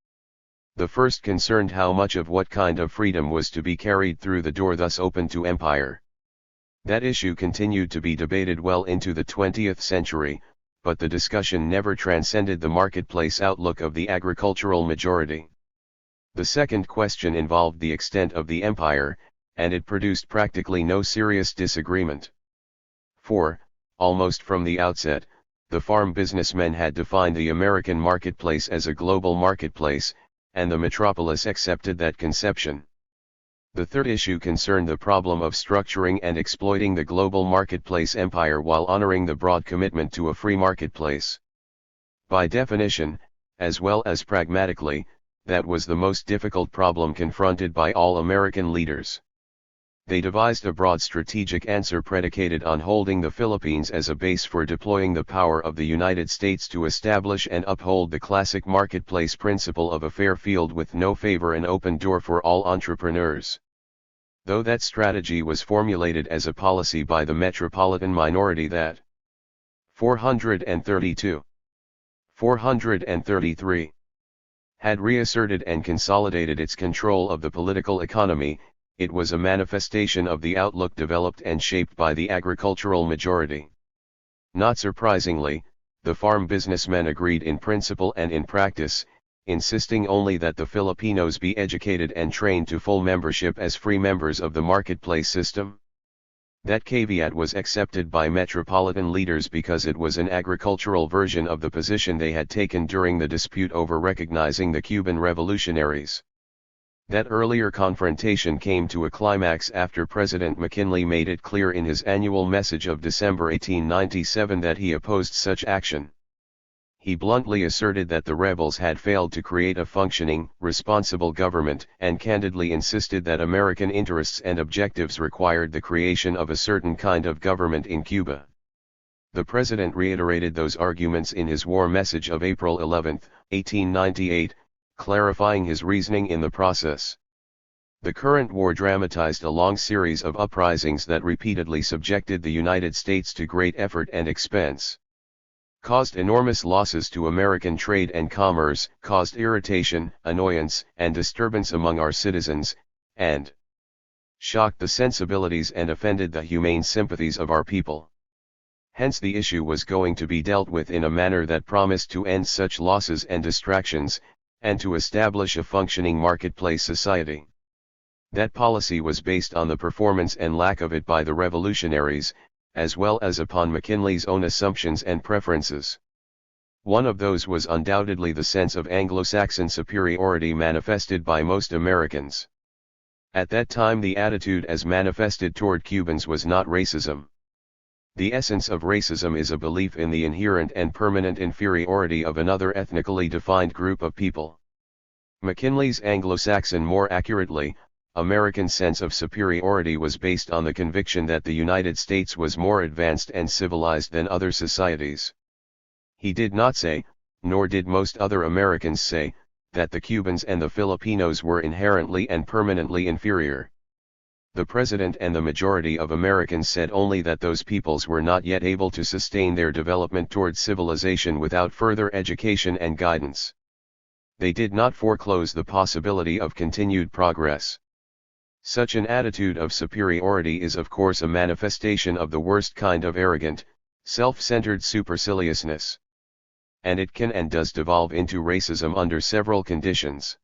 The first concerned how much of what kind of freedom was to be carried through the door thus opened to empire. That issue continued to be debated well into the 20th century, but the discussion never transcended the marketplace outlook of the agricultural majority. The second question involved the extent of the empire, and it produced practically no serious disagreement. For, almost from the outset, the farm businessmen had defined the American marketplace as a global marketplace, and the metropolis accepted that conception. The third issue concerned the problem of structuring and exploiting the global marketplace empire while honoring the broad commitment to a free marketplace. By definition, as well as pragmatically, that was the most difficult problem confronted by all American leaders. They devised a broad strategic answer predicated on holding the Philippines as a base for deploying the power of the United States to establish and uphold the classic marketplace principle of a fair field with no favor and open door for all entrepreneurs. Though that strategy was formulated as a policy by the metropolitan minority that 432, 433 had reasserted and consolidated its control of the political economy, it was a manifestation of the outlook developed and shaped by the agricultural majority. Not surprisingly, the farm businessmen agreed in principle and in practice, insisting only that the Filipinos be educated and trained to full membership as free members of the marketplace system. That caveat was accepted by metropolitan leaders because it was an agricultural version of the position they had taken during the dispute over recognizing the Cuban revolutionaries. That earlier confrontation came to a climax after President McKinley made it clear in his annual message of December 1897 that he opposed such action. He bluntly asserted that the rebels had failed to create a functioning, responsible government, and candidly insisted that American interests and objectives required the creation of a certain kind of government in Cuba. The president reiterated those arguments in his war message of April 11, 1898, clarifying his reasoning in the process. The current war dramatized a long series of uprisings that repeatedly subjected the United States to great effort and expense, caused enormous losses to American trade and commerce, caused irritation, annoyance, and disturbance among our citizens, and shocked the sensibilities and offended the humane sympathies of our people. Hence the issue was going to be dealt with in a manner that promised to end such losses and distractions, and to establish a functioning marketplace society. That policy was based on the performance and lack of it by the revolutionaries, as well as upon McKinley's own assumptions and preferences. One of those was undoubtedly the sense of Anglo-Saxon superiority manifested by most Americans. At that time the attitude as manifested toward Cubans was not racism. The essence of racism is a belief in the inherent and permanent inferiority of another ethnically defined group of people. McKinley's Anglo-Saxon, more accurately, American sense of superiority was based on the conviction that the United States was more advanced and civilized than other societies. He did not say, nor did most other Americans say, that the Cubans and the Filipinos were inherently and permanently inferior. The President and the majority of Americans said only that those peoples were not yet able to sustain their development toward civilization without further education and guidance. They did not foreclose the possibility of continued progress. Such an attitude of superiority is of course a manifestation of the worst kind of arrogant, self-centered superciliousness. And it can and does devolve into racism under several conditions.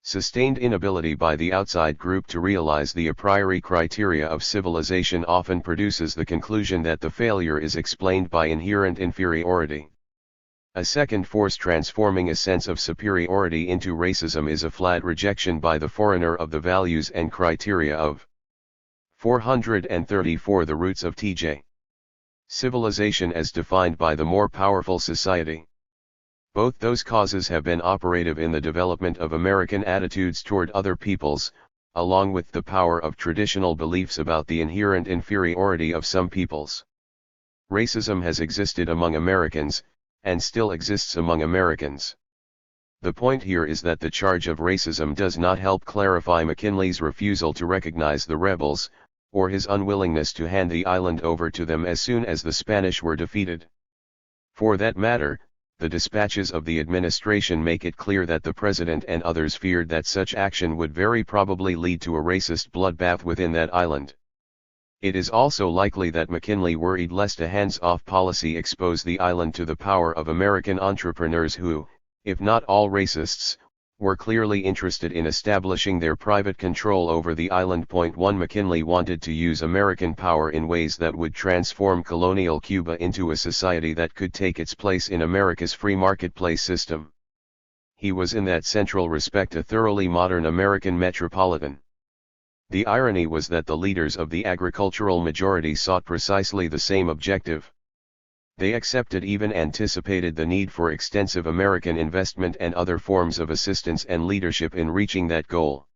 Sustained inability by the outside group to realize the a priori criteria of civilization often produces the conclusion that the failure is explained by inherent inferiority. A second force transforming a sense of superiority into racism is a flat rejection by the foreigner of the values and criteria of 434 The roots of T.J. civilization as defined by the more powerful society. Both those causes have been operative in the development of American attitudes toward other peoples, along with the power of traditional beliefs about the inherent inferiority of some peoples. Racism has existed among Americans, and still exists among Americans. The point here is that the charge of racism does not help clarify McKinley's refusal to recognize the rebels, or his unwillingness to hand the island over to them as soon as the Spanish were defeated. For that matter, the dispatches of the administration make it clear that the president and others feared that such action would very probably lead to a racist bloodbath within that island. It is also likely that McKinley worried lest a hands-off policy expose the island to the power of American entrepreneurs who, if not all racists, were clearly interested in establishing their private control over the island. 1 McKinley wanted to use American power in ways that would transform colonial Cuba into a society that could take its place in America's free marketplace system. He was in that central respect a thoroughly modern American metropolitan. The irony was that the leaders of the agricultural majority sought precisely the same objective. They accepted, even anticipated the need for extensive American investment and other forms of assistance and leadership in reaching that goal.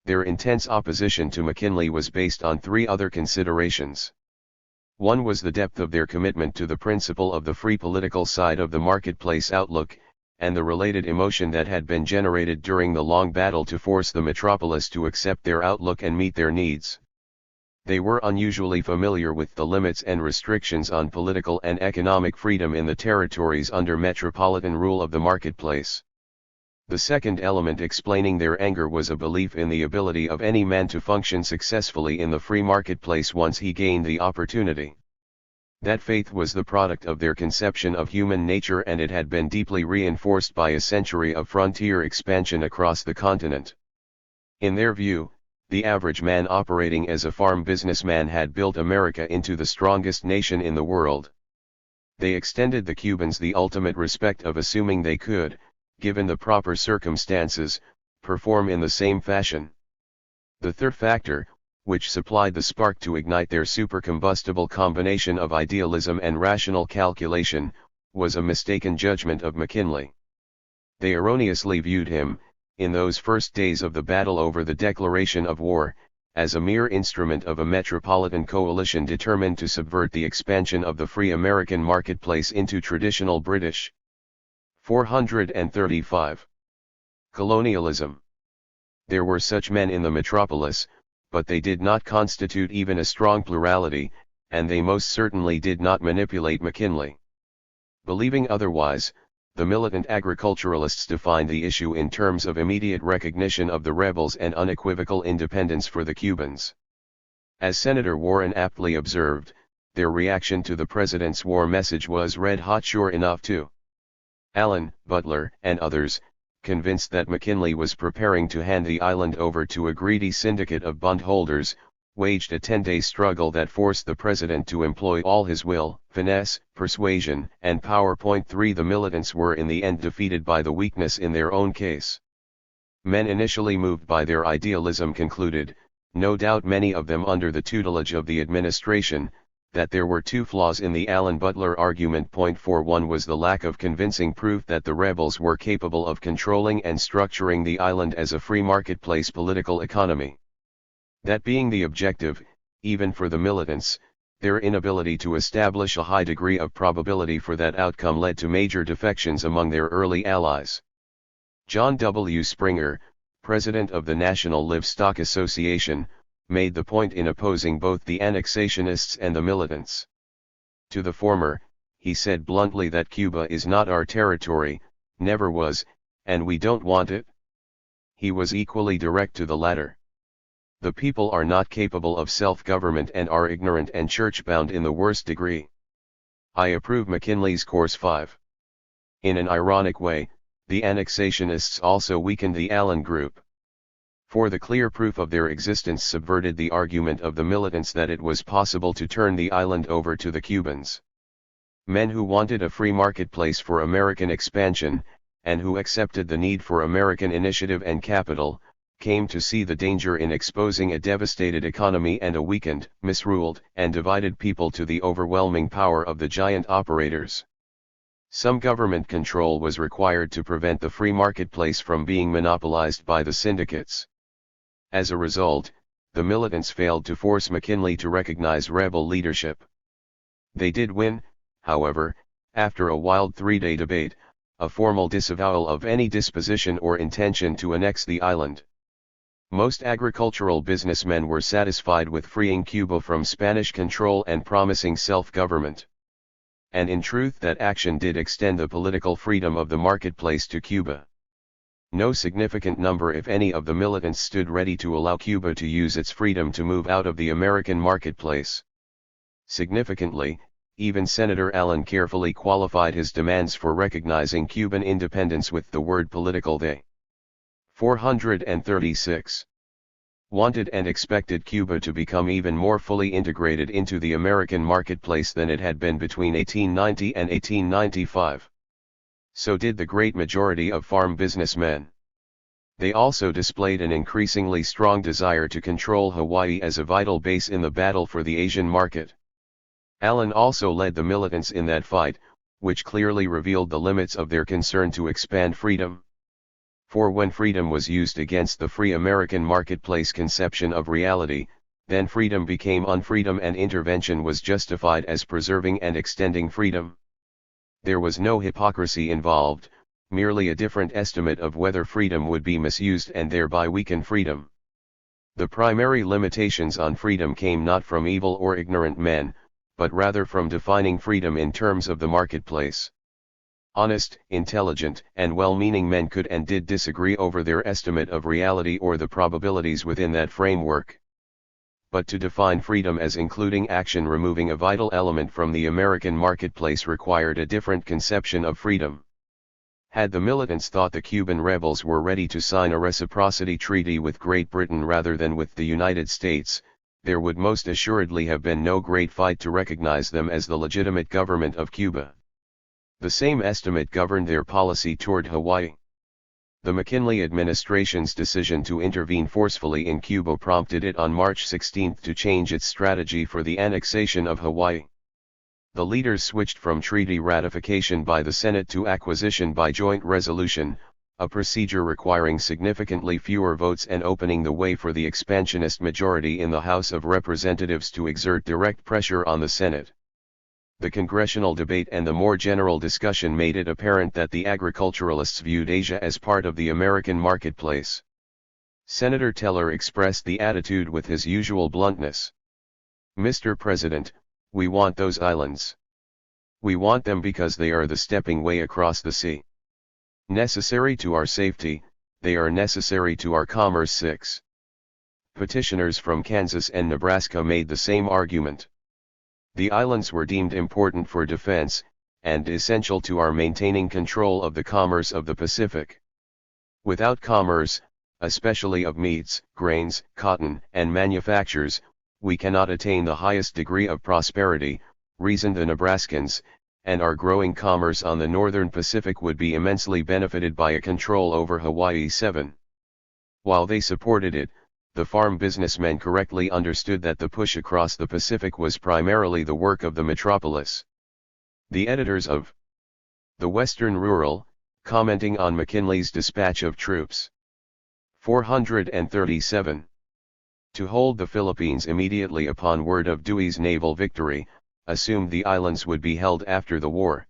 Their intense opposition to McKinley was based on three other considerations. One was the depth of their commitment to the principle of the free political side of the marketplace outlook, and the related emotion that had been generated during the long battle to force the metropolis to accept their outlook and meet their needs. They were unusually familiar with the limits and restrictions on political and economic freedom in the territories under metropolitan rule of the marketplace. The second element explaining their anger was a belief in the ability of any man to function successfully in the free marketplace once he gained the opportunity. That faith was the product of their conception of human nature, and it had been deeply reinforced by a century of frontier expansion across the continent. In their view, the average man operating as a farm businessman had built America into the strongest nation in the world. They extended the Cubans the ultimate respect of assuming they could, given the proper circumstances, perform in the same fashion. The third factor, which supplied the spark to ignite their supercombustible combination of idealism and rational calculation, was a mistaken judgment of McKinley. They erroneously viewed him, in those first days of the battle over the declaration of war, as a mere instrument of a metropolitan coalition determined to subvert the expansion of the free American marketplace into traditional British. 435. Colonialism. There were such men in the metropolis, but they did not constitute even a strong plurality, and they most certainly did not manipulate McKinley. Believing otherwise, the militant agriculturalists defined the issue in terms of immediate recognition of the rebels and unequivocal independence for the Cubans. As Senator Warren aptly observed, their reaction to the president's war message was red hot sure enough too. Allen, Butler, and others, convinced that McKinley was preparing to hand the island over to a greedy syndicate of bondholders, waged a 10-day struggle that forced the president to employ all his will, finesse, persuasion, and power. 3 The militants were in the end defeated by the weakness in their own case. Men initially moved by their idealism concluded, no doubt many of them under the tutelage of the administration, that there were two flaws in the Allen-Butler argument. 4 One was the lack of convincing proof that the rebels were capable of controlling and structuring the island as a free marketplace political economy. That being the objective, even for the militants, their inability to establish a high degree of probability for that outcome led to major defections among their early allies. John W. Springer, president of the National Livestock Association, made the point in opposing both the annexationists and the militants. To the former, he said bluntly that Cuba is not our territory, never was, and we don't want it. He was equally direct to the latter. The people are not capable of self-government and are ignorant and church-bound in the worst degree. I approve McKinley's course. 5. In an ironic way, the annexationists also weakened the Allen group. For the clear proof of their existence subverted the argument of the militants that it was possible to turn the island over to the Cubans. Men who wanted a free marketplace for American expansion, and who accepted the need for American initiative and capital, came to see the danger in exposing a devastated economy and a weakened, misruled, and divided people to the overwhelming power of the giant operators. Some government control was required to prevent the free marketplace from being monopolized by the syndicates. As a result, the militants failed to force McKinley to recognize rebel leadership. They did win, however, after a wild 3-day debate, a formal disavowal of any disposition or intention to annex the island. Most agricultural businessmen were satisfied with freeing Cuba from Spanish control and promising self-government. And in truth that action did extend the political freedom of the marketplace to Cuba. No significant number if any of the militants stood ready to allow Cuba to use its freedom to move out of the American marketplace. Significantly, even Senator Allen carefully qualified his demands for recognizing Cuban independence with the word political. They 436. Wanted and expected Cuba to become even more fully integrated into the American marketplace than it had been between 1890 and 1895. So did the great majority of farm businessmen. They also displayed an increasingly strong desire to control Hawaii as a vital base in the battle for the Asian market. Allen also led the militants in that fight, which clearly revealed the limits of their concern to expand freedom. For when freedom was used against the free American marketplace conception of reality, then freedom became unfreedom and intervention was justified as preserving and extending freedom. There was no hypocrisy involved, merely a different estimate of whether freedom would be misused and thereby weaken freedom. The primary limitations on freedom came not from evil or ignorant men, but rather from defining freedom in terms of the marketplace. Honest, intelligent, and well-meaning men could and did disagree over their estimate of reality or the probabilities within that framework. But to define freedom as including action removing a vital element from the American marketplace required a different conception of freedom. Had the militants thought the Cuban rebels were ready to sign a reciprocity treaty with Great Britain rather than with the United States, there would most assuredly have been no great fight to recognize them as the legitimate government of Cuba. The same estimate governed their policy toward Hawaii. The McKinley administration's decision to intervene forcefully in Cuba prompted it on March 16 to change its strategy for the annexation of Hawaii. The leaders switched from treaty ratification by the Senate to acquisition by joint resolution, a procedure requiring significantly fewer votes and opening the way for the expansionist majority in the House of Representatives to exert direct pressure on the Senate. The congressional debate and the more general discussion made it apparent that the agriculturalists viewed Asia as part of the American marketplace. Senator Teller expressed the attitude with his usual bluntness. "Mr. President, we want those islands. We want them because they are the stepping way across the sea. Necessary to our safety, they are necessary to our commerce." 6. Petitioners from Kansas and Nebraska made the same argument. The islands were deemed important for defense, and essential to our maintaining control of the commerce of the Pacific. Without commerce, especially of meats, grains, cotton, and manufactures, we cannot attain the highest degree of prosperity, reasoned the Nebraskans, and our growing commerce on the northern Pacific would be immensely benefited by a control over Hawaii. 7. While they supported it, the farm businessmen correctly understood that the push across the Pacific was primarily the work of the metropolis. The editors of the Western Rural, commenting on McKinley's dispatch of troops. 437. To hold the Philippines immediately upon word of Dewey's naval victory, assumed the islands would be held after the war.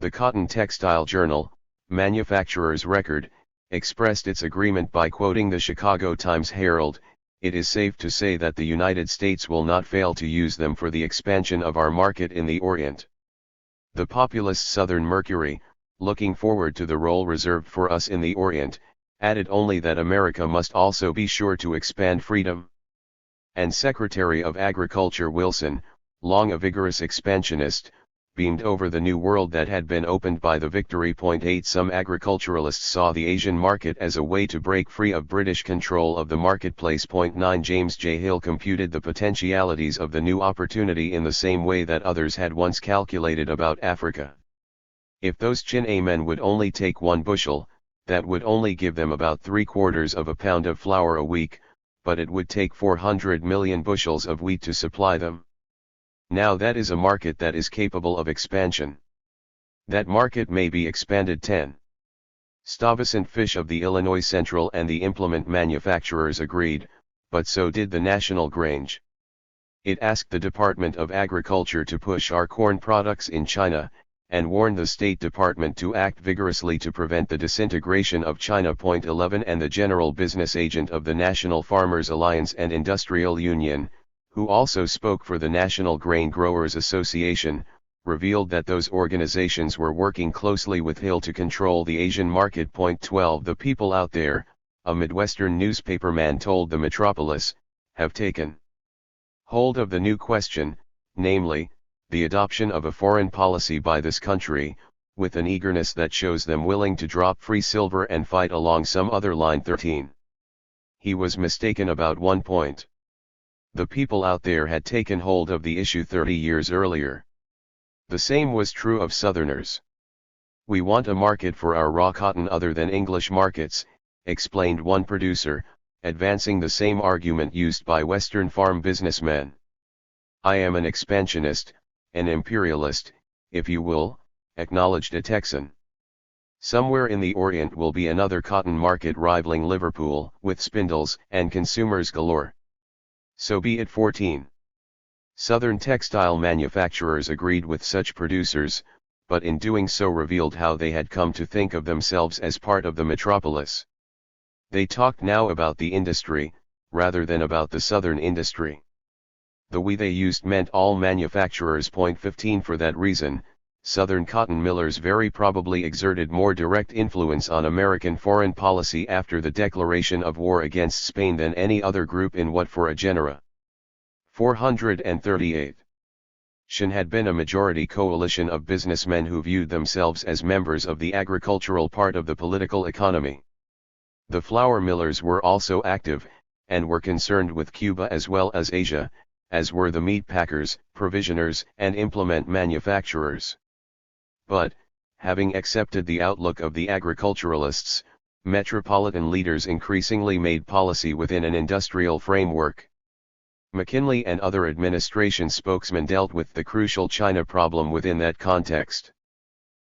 The Cotton Textile Journal, Manufacturer's Record, expressed its agreement by quoting the Chicago Times-Herald, "It is safe to say that the United States will not fail to use them for the expansion of our market in the Orient." The populist Southern Mercury, looking forward to the role reserved for us in the Orient, added only that America must also be sure to expand freedom. And Secretary of Agriculture Wilson, long a vigorous expansionist, beamed over the new world that had been opened by the victory. 8 Some agriculturalists saw the Asian market as a way to break free of British control of the marketplace. 9 James J. Hill computed the potentialities of the new opportunity in the same way that others had once calculated about Africa. If those Chin-A men would only take 1 bushel, that would only give them about 3/4 of a pound of flour a week, but it would take 400 million bushels of wheat to supply them. Now that is a market that is capable of expansion. That market may be expanded. 10. Stuyvesant Fish of the Illinois Central and the implement manufacturers agreed, but so did the National Grange. It asked the Department of Agriculture to push our corn products in China, and warned the State Department to act vigorously to prevent the disintegration of China. 11 And the general business agent of the National Farmers Alliance and Industrial Union, who also spoke for the National Grain Growers Association, revealed that those organizations were working closely with Hill to control the Asian market. 12 The people out there, a Midwestern newspaperman told the Metropolis, have taken hold of the new question, namely, the adoption of a foreign policy by this country, with an eagerness that shows them willing to drop free silver and fight along some other line. 13. He was mistaken about one point. The people out there had taken hold of the issue 30 years earlier. The same was true of Southerners. "We want a market for our raw cotton other than English markets," explained one producer, advancing the same argument used by Western farm businessmen. "I am an expansionist, an imperialist, if you will," acknowledged a Texan. "Somewhere in the Orient will be another cotton market rivaling Liverpool, with spindles and consumers galore. So be it." 14. Southern textile manufacturers agreed with such producers, but in doing so revealed how they had come to think of themselves as part of the metropolis. They talked now about the industry, rather than about the Southern industry. The "we" they used meant all manufacturers. 15 For that reason, Southern cotton millers very probably exerted more direct influence on American foreign policy after the declaration of war against Spain than any other group in what for a genera. 438. Shin had been a majority coalition of businessmen who viewed themselves as members of the agricultural part of the political economy. The flour millers were also active, and were concerned with Cuba as well as Asia, as were the meat packers, provisioners, and implement manufacturers. But, having accepted the outlook of the agriculturalists, Metropolitan leaders increasingly made policy within an industrial framework. McKinley and other administration spokesmen dealt with the crucial China problem within that context.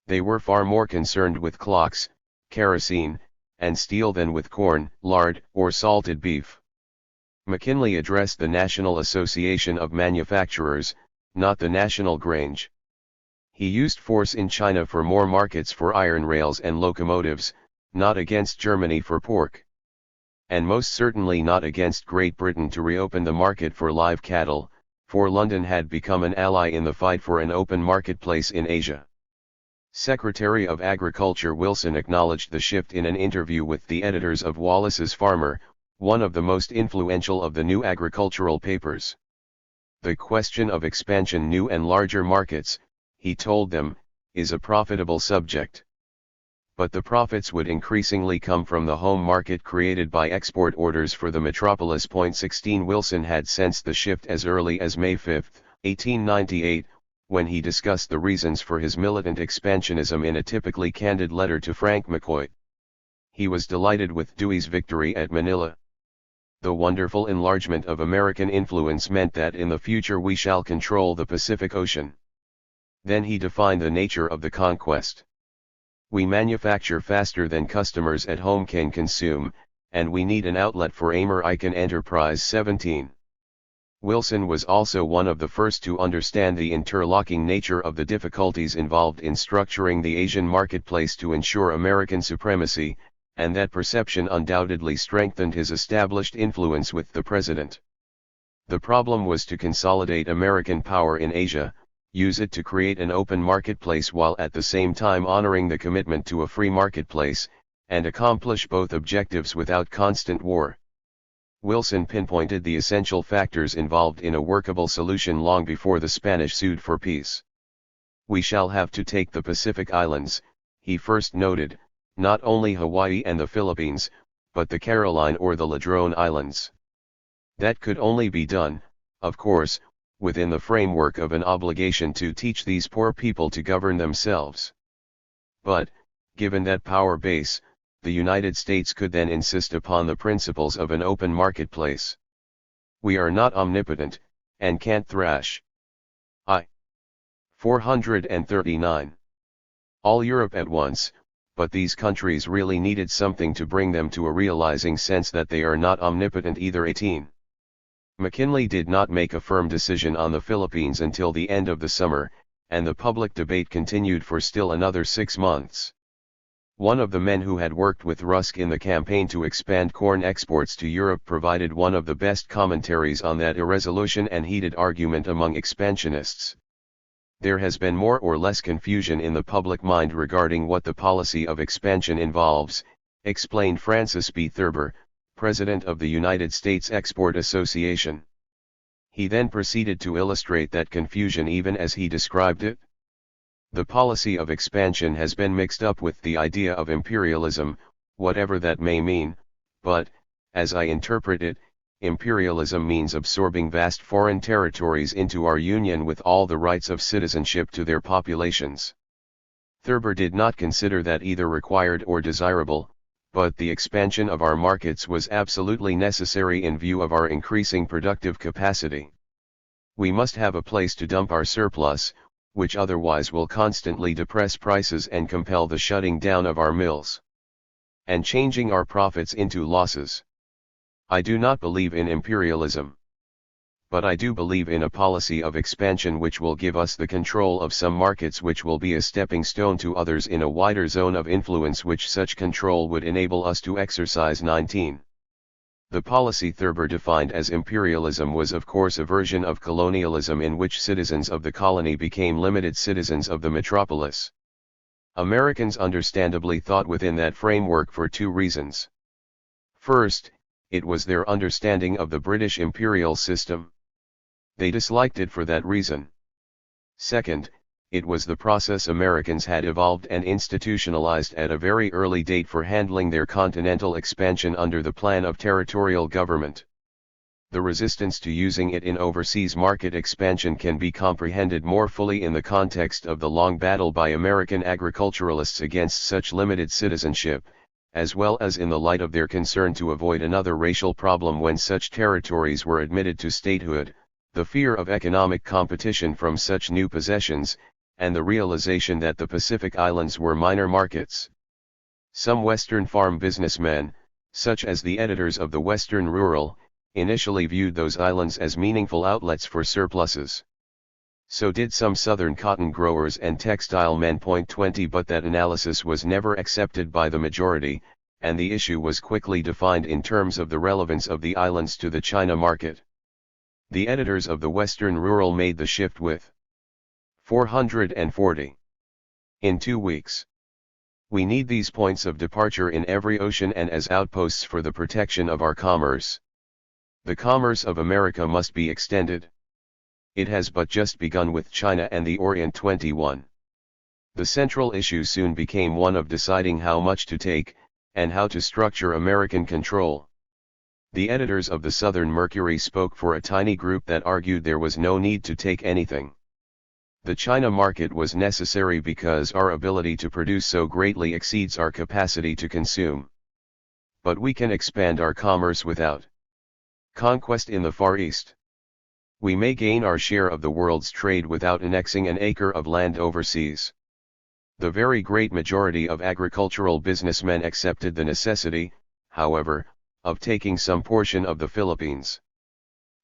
They were far more concerned with clocks, kerosene, and steel than with corn, lard, or salted beef. McKinley addressed the National Association of Manufacturers, not the National Grange. He used force in China for more markets for iron rails and locomotives, not against Germany for pork. And most certainly not against Great Britain to reopen the market for live cattle, for London had become an ally in the fight for an open marketplace in Asia. Secretary of Agriculture Wilson acknowledged the shift in an interview with the editors of Wallace's Farmer, one of the most influential of the new agricultural papers. The question of expansion, new and larger markets, he told them, is a profitable subject. But the profits would increasingly come from the home market created by export orders for the metropolis. 16 Wilson had sensed the shift as early as May 5, 1898, when he discussed the reasons for his militant expansionism in a typically candid letter to Frank McCoy. He was delighted with Dewey's victory at Manila. The wonderful enlargement of American influence meant that in the future we shall control the Pacific Ocean. Then he defined the nature of the conquest. We manufacture faster than customers at home can consume, and we need an outlet for American enterprise. 17. Wilson was also one of the first to understand the interlocking nature of the difficulties involved in structuring the Asian marketplace to ensure American supremacy, and that perception undoubtedly strengthened his established influence with the president. The problem was to consolidate American power in Asia, use it to create an open marketplace while at the same time honoring the commitment to a free marketplace, and accomplish both objectives without constant war. Wilson pinpointed the essential factors involved in a workable solution long before the Spanish sued for peace. We shall have to take the Pacific Islands, he first noted, not only Hawaii and the Philippines, but the Caroline or the Ladrone Islands. That could only be done, of course, within the framework of an obligation to teach these poor people to govern themselves. But, given that power base, the United States could then insist upon the principles of an open marketplace. We are not omnipotent, and can't thrash. I. 439. All Europe at once, but these countries really needed something to bring them to a realizing sense that they are not omnipotent either. 18. McKinley did not make a firm decision on the Philippines until the end of the summer, and the public debate continued for still another 6 months. One of the men who had worked with Rusk in the campaign to expand corn exports to Europe provided one of the best commentaries on that irresolution and heated argument among expansionists. There has been more or less confusion in the public mind regarding what the policy of expansion involves, explained Francis B. Thurber, president of the United States Export Association. He then proceeded to illustrate that confusion even as he described it. The policy of expansion has been mixed up with the idea of imperialism, whatever that may mean, but, as I interpret it, imperialism means absorbing vast foreign territories into our union with all the rights of citizenship to their populations. Thurber did not consider that either required or desirable, but the expansion of our markets was absolutely necessary in view of our increasing productive capacity. We must have a place to dump our surplus, which otherwise will constantly depress prices and compel the shutting down of our mills, and changing our profits into losses. I do not believe in imperialism. But I do believe in a policy of expansion which will give us the control of some markets, which will be a stepping stone to others in a wider zone of influence which such control would enable us to exercise. 19. The policy Thurber defined as imperialism was of course a version of colonialism in which citizens of the colony became limited citizens of the metropolis. Americans understandably thought within that framework for 2 reasons. First, it was their understanding of the British imperial system. They disliked it for that reason. Second, it was the process Americans had evolved and institutionalized at a very early date for handling their continental expansion under the plan of territorial government. The resistance to using it in overseas market expansion can be comprehended more fully in the context of the long battle by American agriculturalists against such limited citizenship, as well as in the light of their concern to avoid another racial problem when such territories were admitted to statehood, the fear of economic competition from such new possessions, and the realization that the Pacific Islands were minor markets. Some Western farm businessmen, such as the editors of the Western Rural, initially viewed those islands as meaningful outlets for surpluses. So did some Southern cotton growers and textile men. 20 But that analysis was never accepted by the majority, and the issue was quickly defined in terms of the relevance of the islands to the China market. The editors of the Western Rural made the shift with 440 in 2 weeks. We need these points of departure in every ocean and as outposts for the protection of our commerce. The commerce of America must be extended. It has but just begun with China and the Orient. 21. The central issue soon became one of deciding how much to take, and how to structure American control. The editors of the Southern Mercury spoke for a tiny group that argued there was no need to take anything. The China market was necessary because our ability to produce so greatly exceeds our capacity to consume. But we can expand our commerce without conquest in the Far East. We may gain our share of the world's trade without annexing an acre of land overseas. The very great majority of agricultural businessmen accepted the necessity, however, of taking some portion of the Philippines.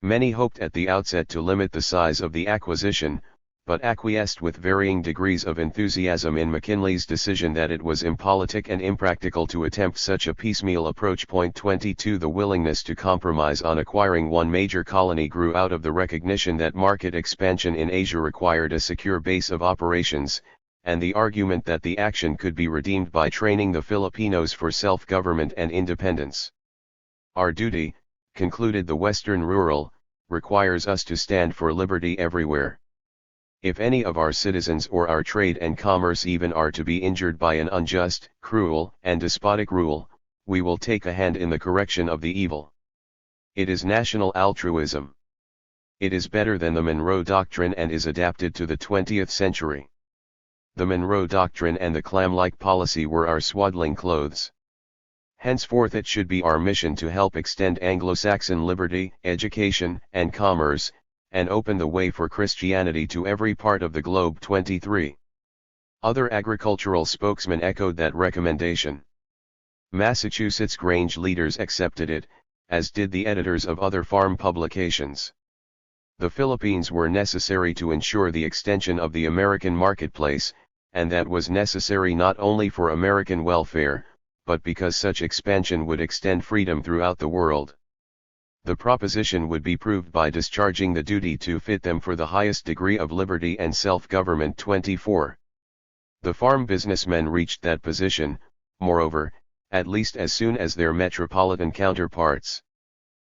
Many hoped at the outset to limit the size of the acquisition, but acquiesced with varying degrees of enthusiasm in McKinley's decision that it was impolitic and impractical to attempt such a piecemeal approach. 22 The willingness to compromise on acquiring one major colony grew out of the recognition that market expansion in Asia required a secure base of operations, and the argument that the action could be redeemed by training the Filipinos for self-government and independence. Our duty, concluded the Western Rural, requires us to stand for liberty everywhere. If any of our citizens or our trade and commerce even are to be injured by an unjust, cruel, and despotic rule, we will take a hand in the correction of the evil. It is national altruism. It is better than the Monroe Doctrine and is adapted to the 20th century. The Monroe Doctrine and the clam-like policy were our swaddling clothes. Henceforth it should be our mission to help extend Anglo-Saxon liberty, education, and commerce, and open the way for Christianity to every part of the globe. 23. Other agricultural spokesmen echoed that recommendation. Massachusetts Grange leaders accepted it, as did the editors of other farm publications. The Philippines were necessary to ensure the extension of the American marketplace, and that was necessary not only for American welfare, but because such expansion would extend freedom throughout the world. The proposition would be proved by discharging the duty to fit them for the highest degree of liberty and self-government. 24. The farm businessmen reached that position, moreover, at least as soon as their metropolitan counterparts.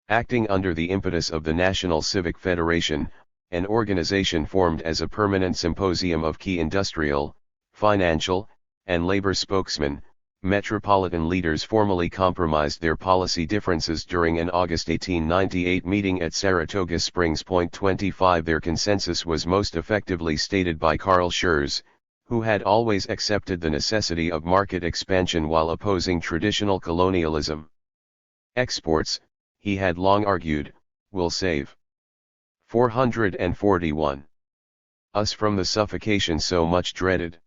Acting under the impetus of the National Civic Federation, an organization formed as a permanent symposium of key industrial, financial, and labor spokesmen, metropolitan leaders formally compromised their policy differences during an August 1898 meeting at Saratoga Springs. 25 Their consensus was most effectively stated by Carl Schurz, who had always accepted the necessity of market expansion while opposing traditional colonialism. Exports, he had long argued, will save 441 us from the suffocation so much dreaded.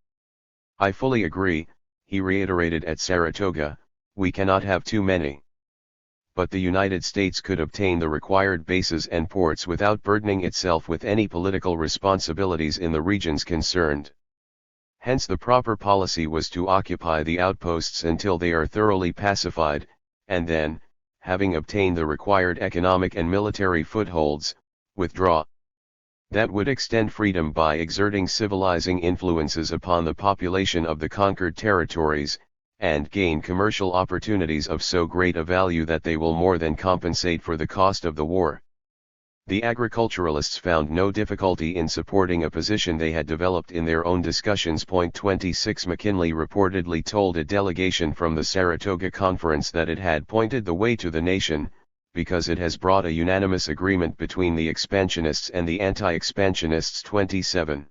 I fully agree, he reiterated at Saratoga, we cannot have too many. But the United States could obtain the required bases and ports without burdening itself with any political responsibilities in the regions concerned. Hence the proper policy was to occupy the outposts until they are thoroughly pacified, and then, having obtained the required economic and military footholds, withdraw. That would extend freedom by exerting civilizing influences upon the population of the conquered territories, and gain commercial opportunities of so great a value that they will more than compensate for the cost of the war. The agriculturalists found no difficulty in supporting a position they had developed in their own discussions. 26 McKinley reportedly told a delegation from the Saratoga Conference that it had pointed the way to the nation, because it has brought a unanimous agreement between the expansionists and the anti-expansionists. 27.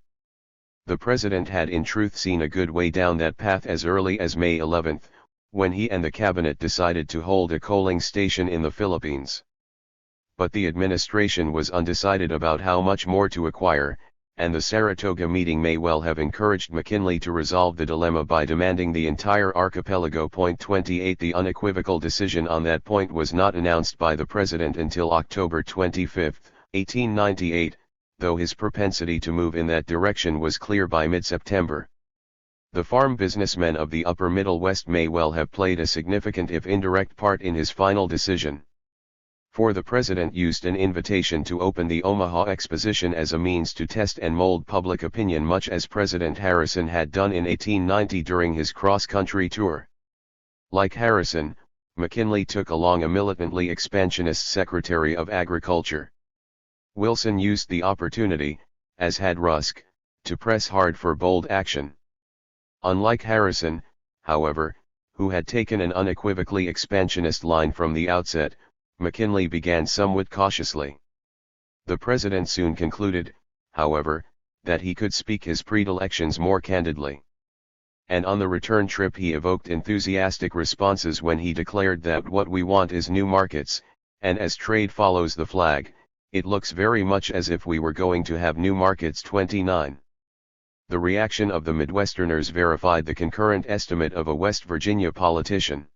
The president had in truth seen a good way down that path as early as May 11, when he and the cabinet decided to hold a coaling station in the Philippines. But the administration was undecided about how much more to acquire, and the Saratoga meeting may well have encouraged McKinley to resolve the dilemma by demanding the entire archipelago. 28 The unequivocal decision on that point was not announced by the president until October 25, 1898, though his propensity to move in that direction was clear by mid-September. The farm businessmen of the upper Middle West may well have played a significant if indirect part in his final decision. For the president used an invitation to open the Omaha Exposition as a means to test and mold public opinion, much as President Harrison had done in 1890 during his cross-country tour. Like Harrison, McKinley took along a militantly expansionist Secretary of Agriculture. Wilson used the opportunity, as had Rusk, to press hard for bold action. Unlike Harrison, however, who had taken an unequivocally expansionist line from the outset, McKinley began somewhat cautiously. The president soon concluded, however, that he could speak his predilections more candidly. And on the return trip he evoked enthusiastic responses when he declared that what we want is new markets, and as trade follows the flag, it looks very much as if we were going to have new markets. 29. The reaction of the Midwesterners verified the concurrent estimate of a West Virginia politician.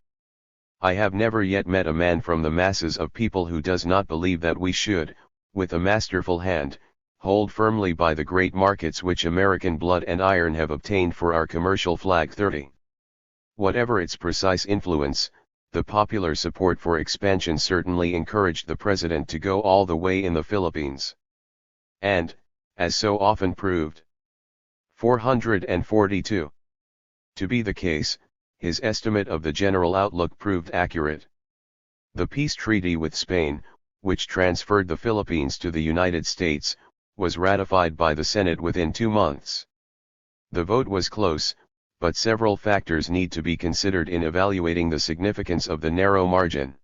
I have never yet met a man from the masses of people who does not believe that we should, with a masterful hand, hold firmly by the great markets which American blood and iron have obtained for our commercial flag. 30. Whatever its precise influence, the popular support for expansion certainly encouraged the president to go all the way in the Philippines. And, as so often proved, 442. To be the case, his estimate of the general outlook proved accurate. The peace treaty with Spain, which transferred the Philippines to the United States, was ratified by the Senate within 2 months. The vote was close, but several factors need to be considered in evaluating the significance of the narrow margin.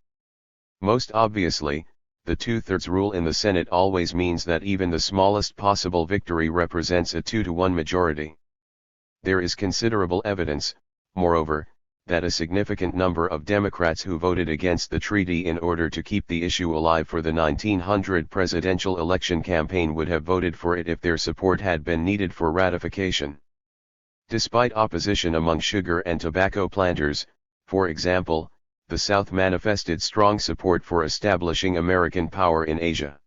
Most obviously, the 2/3 rule in the Senate always means that even the smallest possible victory represents a 2-to-1 majority. There is considerable evidence, moreover, that a significant number of Democrats who voted against the treaty in order to keep the issue alive for the 1900 presidential election campaign would have voted for it if their support had been needed for ratification. Despite opposition among sugar and tobacco planters, for example, the South manifested strong support for establishing American power in Asia.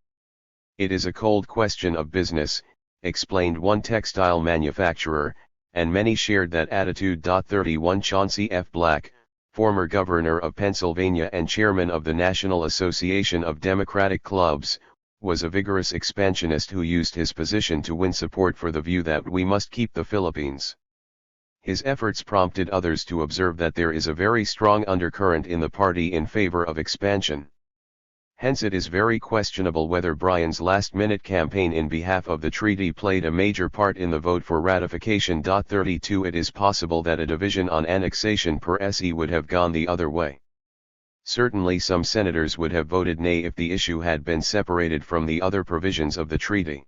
It is a cold question of business, explained one textile manufacturer, and many shared that attitude. 31 Chauncey F. Black, former governor of Pennsylvania and chairman of the National Association of Democratic Clubs, was a vigorous expansionist who used his position to win support for the view that we must keep the Philippines. His efforts prompted others to observe that there is a very strong undercurrent in the party in favor of expansion. Hence it is very questionable whether Bryan's last-minute campaign in behalf of the treaty played a major part in the vote for ratification. 32 It is possible that a division on annexation per se would have gone the other way. Certainly some senators would have voted nay if the issue had been separated from the other provisions of the treaty.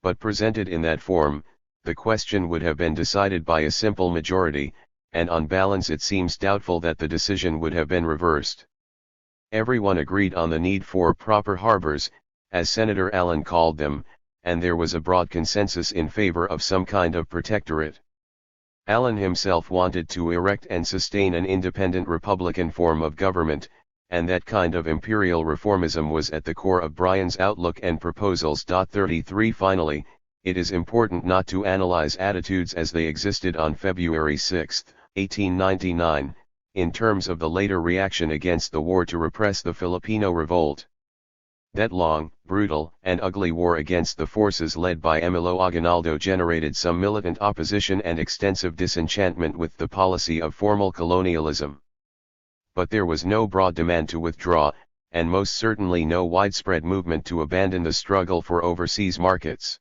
But presented in that form, the question would have been decided by a simple majority, and on balance it seems doubtful that the decision would have been reversed. Everyone agreed on the need for proper harbors, as Senator Allen called them, and there was a broad consensus in favor of some kind of protectorate. Allen himself wanted to erect and sustain an independent republican form of government, and that kind of imperial reformism was at the core of Bryan's outlook and proposals. 33 Finally, it is important not to analyze attitudes as they existed on February 6, 1899, in terms of the later reaction against the war to repress the Filipino revolt. That long, brutal, and ugly war against the forces led by Emilio Aguinaldo generated some militant opposition and extensive disenchantment with the policy of formal colonialism. But there was no broad demand to withdraw, and most certainly no widespread movement to abandon the struggle for overseas markets.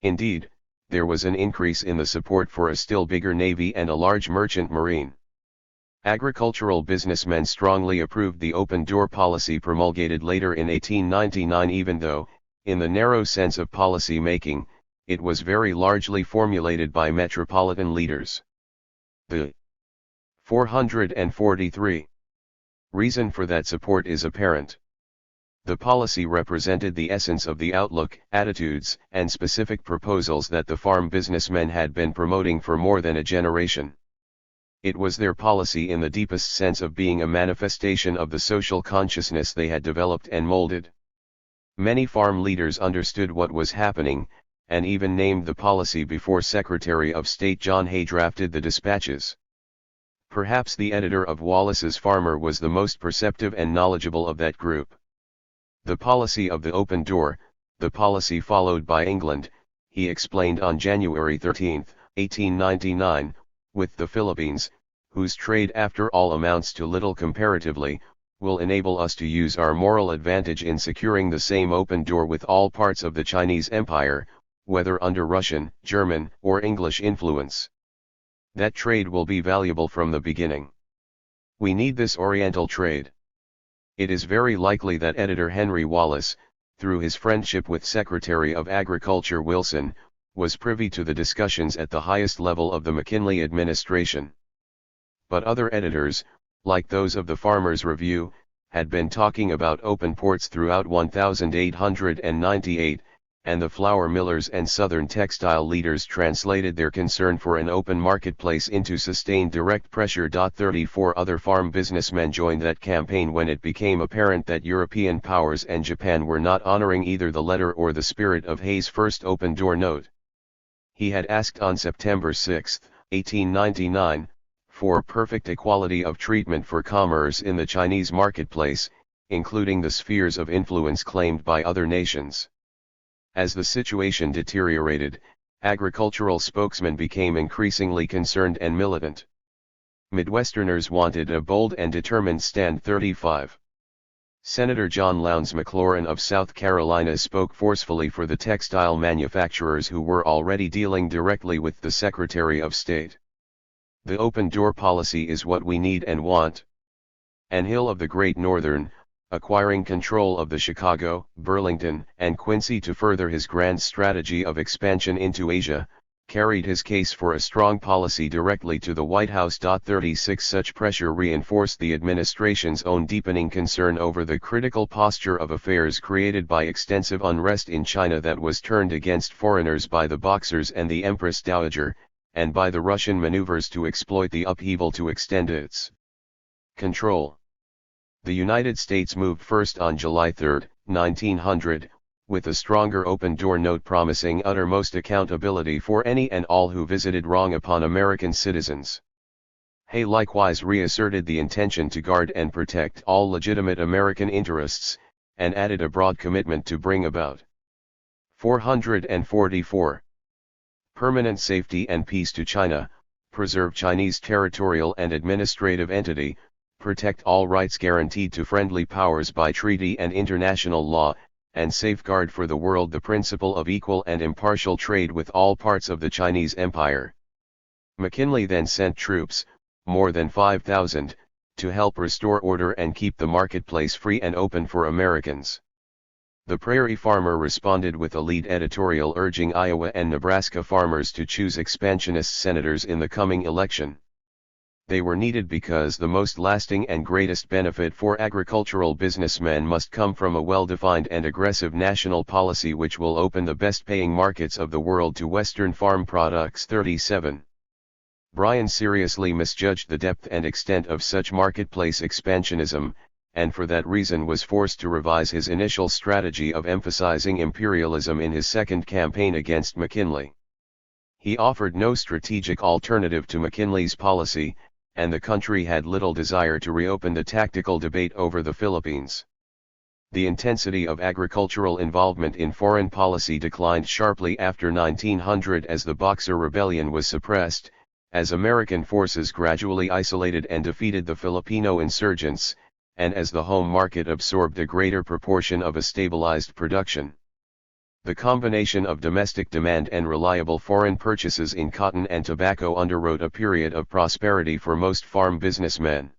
Indeed, there was an increase in the support for a still bigger navy and a large merchant marine. Agricultural businessmen strongly approved the open-door policy promulgated later in 1899, even though, in the narrow sense of policy making, it was very largely formulated by metropolitan leaders. The 443. Reason for that support is apparent. The policy represented the essence of the outlook, attitudes, and specific proposals that the farm businessmen had been promoting for more than a generation. It was their policy in the deepest sense of being a manifestation of the social consciousness they had developed and molded. Many farm leaders understood what was happening, and even named the policy before Secretary of State John Hay drafted the dispatches. Perhaps the editor of Wallace's Farmer was the most perceptive and knowledgeable of that group. The policy of the open door, the policy followed by England, he explained on January 13, 1899, with the Philippines, whose trade after all amounts to little comparatively, will enable us to use our moral advantage in securing the same open door with all parts of the Chinese Empire, whether under Russian, German, or English influence. That trade will be valuable from the beginning. We need this Oriental trade. It is very likely that editor Henry Wallace, through his friendship with Secretary of Agriculture Wilson, was privy to the discussions at the highest level of the McKinley administration. But other editors, like those of the Farmers' Review, had been talking about open ports throughout 1898, and the flour millers and Southern textile leaders translated their concern for an open marketplace into sustained direct pressure. 34 other farm businessmen joined that campaign when it became apparent that European powers and Japan were not honoring either the letter or the spirit of Hay's first open door note. He had asked on September 6, 1899, for perfect equality of treatment for commerce in the Chinese marketplace, including the spheres of influence claimed by other nations. As the situation deteriorated, agricultural spokesmen became increasingly concerned and militant. Midwesterners wanted a bold and determined stand. 35. Senator John Lowndes McLaurin of South Carolina spoke forcefully for the textile manufacturers who were already dealing directly with the Secretary of State. The open door policy is what we need and want. Ann Hill of the Great Northern, acquiring control of the Chicago, Burlington, and Quincy to further his grand strategy of expansion into Asia, carried his case for a strong policy directly to the White House. 36 Such pressure reinforced the administration's own deepening concern over the critical posture of affairs created by extensive unrest in China that was turned against foreigners by the Boxers and the Empress Dowager, and by the Russian maneuvers to exploit the upheaval to extend its control. The United States moved first on July 3, 1900, with a stronger open door note promising uttermost accountability for any and all who visited wrong upon American citizens. Hay likewise reasserted the intention to guard and protect all legitimate American interests, and added a broad commitment to bring about 444. Permanent safety and peace to China, preserve Chinese territorial and administrative entity, protect all rights guaranteed to friendly powers by treaty and international law, and safeguard for the world the principle of equal and impartial trade with all parts of the Chinese Empire. McKinley then sent troops, more than 5,000, to help restore order and keep the marketplace free and open for Americans. The Prairie Farmer responded with a lead editorial urging Iowa and Nebraska farmers to choose expansionist senators in the coming election. They were needed because the most lasting and greatest benefit for agricultural businessmen must come from a well-defined and aggressive national policy which will open the best-paying markets of the world to Western farm products. 37. Bryan seriously misjudged the depth and extent of such marketplace expansionism, and for that reason was forced to revise his initial strategy of emphasizing imperialism in his second campaign against McKinley. He offered no strategic alternative to McKinley's policy, and the country had little desire to reopen the tactical debate over the Philippines. The intensity of agricultural involvement in foreign policy declined sharply after 1900 as the Boxer Rebellion was suppressed, as American forces gradually isolated and defeated the Filipino insurgents, and as the home market absorbed a greater proportion of a stabilized production. The combination of domestic demand and reliable foreign purchases in cotton and tobacco underwrote a period of prosperity for most farm businessmen.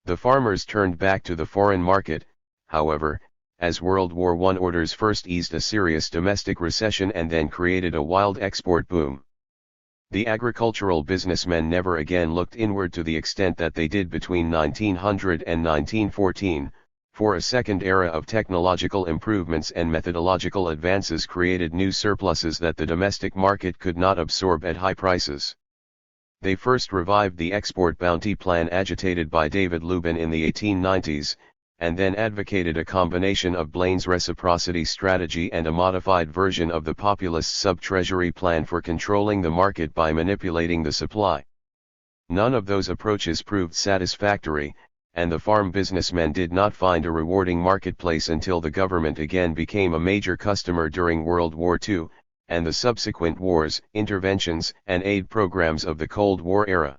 The farmers turned back to the foreign market, however, as World War I orders first eased a serious domestic recession and then created a wild export boom. The agricultural businessmen never again looked inward to the extent that they did between 1900 and 1914, for a second era of technological improvements and methodological advances created new surpluses that the domestic market could not absorb at high prices. They first revived the export bounty plan agitated by David Lubin in the 1890s, and then advocated a combination of Blaine's reciprocity strategy and a modified version of the populist sub-treasury plan for controlling the market by manipulating the supply. None of those approaches proved satisfactory, and the farm businessmen did not find a rewarding marketplace until the government again became a major customer during World War II, and the subsequent wars, interventions, and aid programs of the Cold War era.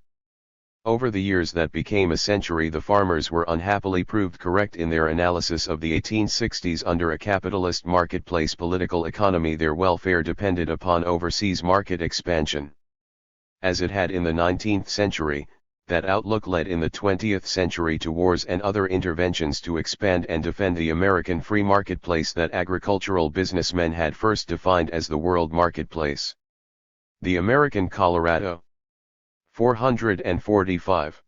Over the years that became a century, the farmers were unhappily proved correct in their analysis of the 1860s. Under a capitalist marketplace political economy, their welfare depended upon overseas market expansion. As it had in the 19th century, that outlook led in the 20th century to wars and other interventions to expand and defend the American free marketplace that agricultural businessmen had first defined as the world marketplace. The American Colorado. 445.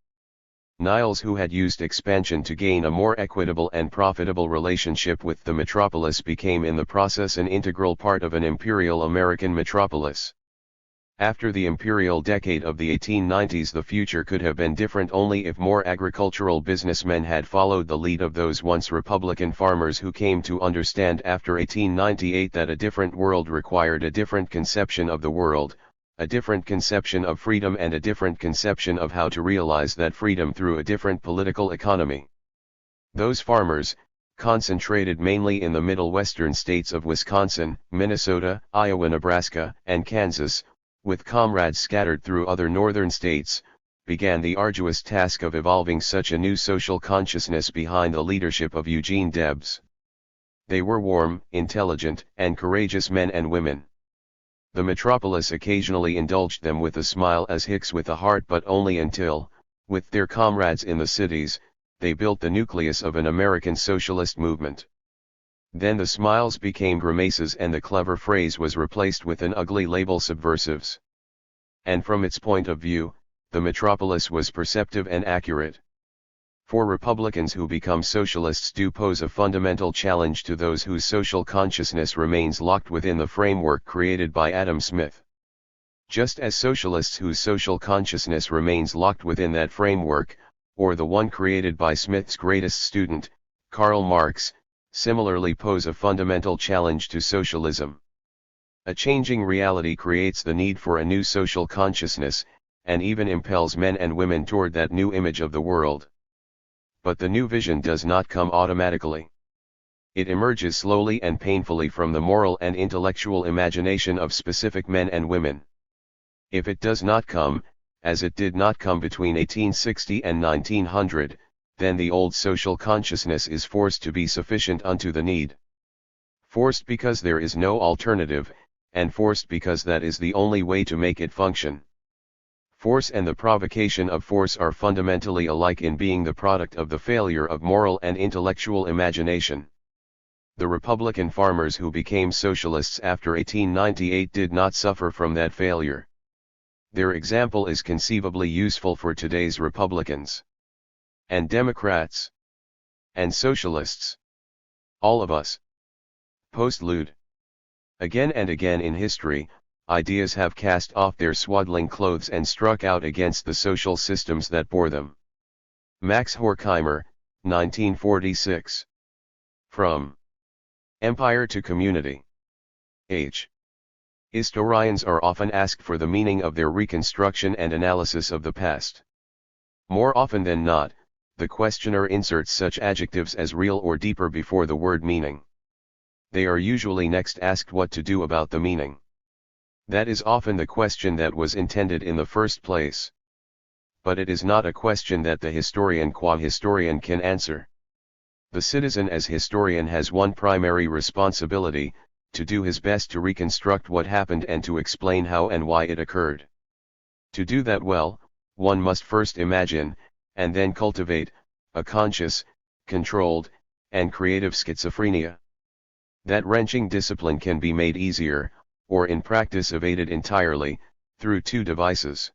Niles, who had used expansion to gain a more equitable and profitable relationship with the metropolis, became in the process an integral part of an imperial American metropolis. After the imperial decade of the 1890s, the future could have been different only if more agricultural businessmen had followed the lead of those once Republican farmers who came to understand after 1898 that a different world required a different conception of the world, a different conception of freedom, and a different conception of how to realize that freedom through a different political economy. Those farmers, concentrated mainly in the middle western states of Wisconsin, Minnesota, Iowa, Nebraska, and Kansas, with comrades scattered through other northern states, began the arduous task of evolving such a new social consciousness behind the leadership of Eugene Debs. They were warm, intelligent, and courageous men and women. The metropolis occasionally indulged them with a smile as Hicks with a heart, but only until, with their comrades in the cities, they built the nucleus of an American socialist movement. Then the smiles became grimaces and the clever phrase was replaced with an ugly label, subversives. And from its point of view, the metropolis was perceptive and accurate. For Republicans who become socialists do pose a fundamental challenge to those whose social consciousness remains locked within the framework created by Adam Smith. Just as socialists whose social consciousness remains locked within that framework, or the one created by Smith's greatest student, Karl Marx, similarly pose a fundamental challenge to socialism. A changing reality creates the need for a new social consciousness, and even impels men and women toward that new image of the world. But the new vision does not come automatically. It emerges slowly and painfully from the moral and intellectual imagination of specific men and women. If it does not come, as it did not come between 1860 and 1900, then the old social consciousness is forced to be sufficient unto the need. Forced because there is no alternative, and forced because that is the only way to make it function. Force and the provocation of force are fundamentally alike in being the product of the failure of moral and intellectual imagination. The Republican farmers who became socialists after 1898 did not suffer from that failure. Their example is conceivably useful for today's Republicans. And Democrats. And socialists. All of us. Postlude. Again and again in history, ideas have cast off their swaddling clothes and struck out against the social systems that bore them. Max Horkheimer, 1946. From Empire to Community. H. Historians are often asked for the meaning of their reconstruction and analysis of the past. More often than not, the questioner inserts such adjectives as real or deeper before the word meaning. They are usually next asked what to do about the meaning. That is often the question that was intended in the first place. But it is not a question that the historian qua historian can answer. The citizen as historian has one primary responsibility, to do his best to reconstruct what happened and to explain how and why it occurred. To do that well, one must first imagine, and then cultivate, a conscious, controlled, and creative schizophrenia. That wrenching discipline can be made easier, or in practice evaded entirely, through two devices.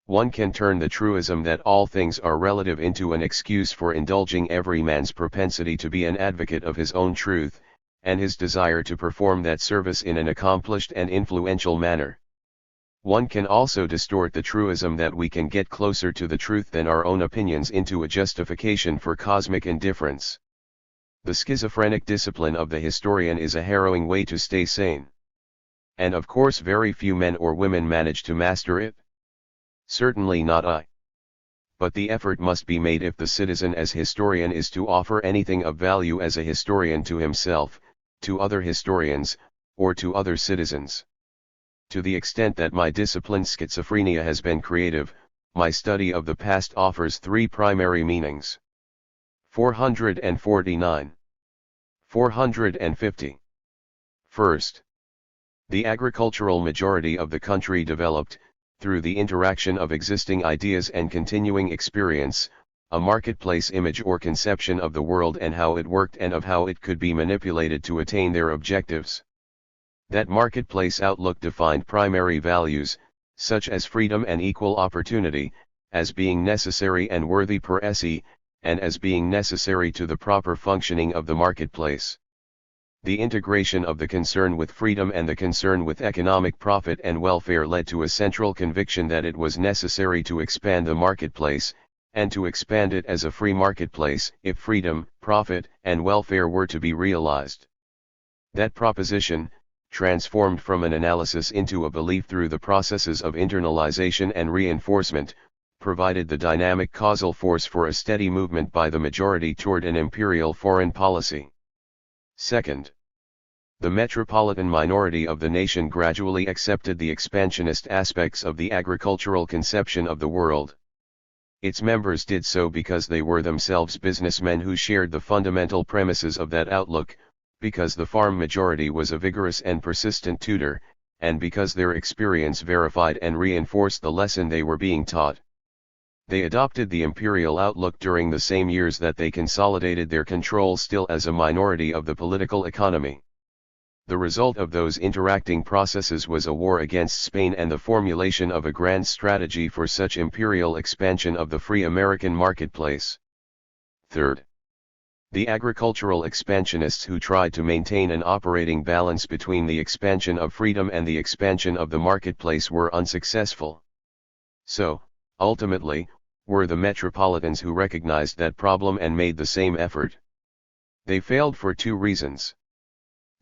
One can turn the truism that all things are relative into an excuse for indulging every man's propensity to be an advocate of his own truth, and his desire to perform that service in an accomplished and influential manner. One can also distort the truism that we can get closer to the truth than our own opinions into a justification for cosmic indifference. The schizophrenic discipline of the historian is a harrowing way to stay sane. And of course very few men or women manage to master it. Certainly not I. But the effort must be made if the citizen as historian is to offer anything of value as a historian to himself, to other historians, or to other citizens. To the extent that my discipline schizophrenia has been creative, my study of the past offers three primary meanings. 449. 450. First, the agricultural majority of the country developed, through the interaction of existing ideas and continuing experience, a marketplace image or conception of the world and how it worked and of how it could be manipulated to attain their objectives. That marketplace outlook defined primary values, such as freedom and equal opportunity, as being necessary and worthy per se, and as being necessary to the proper functioning of the marketplace. The integration of the concern with freedom and the concern with economic profit and welfare led to a central conviction that it was necessary to expand the marketplace, and to expand it as a free marketplace, if freedom, profit, and welfare were to be realized. That proposition, transformed from an analysis into a belief through the processes of internalization and reinforcement, provided the dynamic causal force for a steady movement by the majority toward an imperial foreign policy. Second, the metropolitan minority of the nation gradually accepted the expansionist aspects of the agricultural conception of the world. Its members did so because they were themselves businessmen who shared the fundamental premises of that outlook, because the farm majority was a vigorous and persistent tutor, and because their experience verified and reinforced the lesson they were being taught. They adopted the imperial outlook during the same years that they consolidated their control still as a minority of the political economy. The result of those interacting processes was a war against Spain and the formulation of a grand strategy for such imperial expansion of the free American marketplace. Third, the agricultural expansionists who tried to maintain an operating balance between the expansion of freedom and the expansion of the marketplace were unsuccessful. So, ultimately, were the metropolitans who recognized that problem and made the same effort. They failed for two reasons.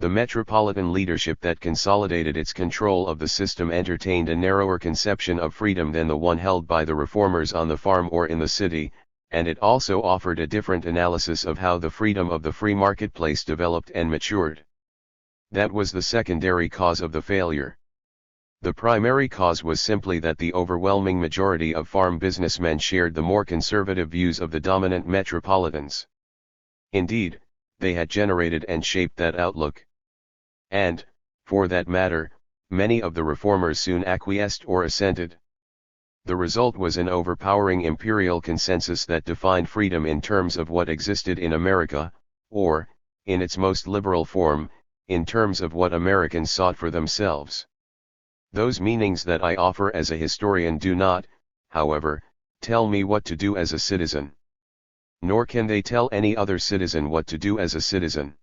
The metropolitan leadership that consolidated its control of the system entertained a narrower conception of freedom than the one held by the reformers on the farm or in the city, and it also offered a different analysis of how the freedom of the free marketplace developed and matured. That was the secondary cause of the failure. The primary cause was simply that the overwhelming majority of farm businessmen shared the more conservative views of the dominant metropolitans. Indeed, they had generated and shaped that outlook. And, for that matter, many of the reformers soon acquiesced or assented. The result was an overpowering imperial consensus that defined freedom in terms of what existed in America, or, in its most liberal form, in terms of what Americans sought for themselves. Those meanings that I offer as a historian do not, however, tell me what to do as a citizen. Nor can they tell any other citizen what to do as a citizen.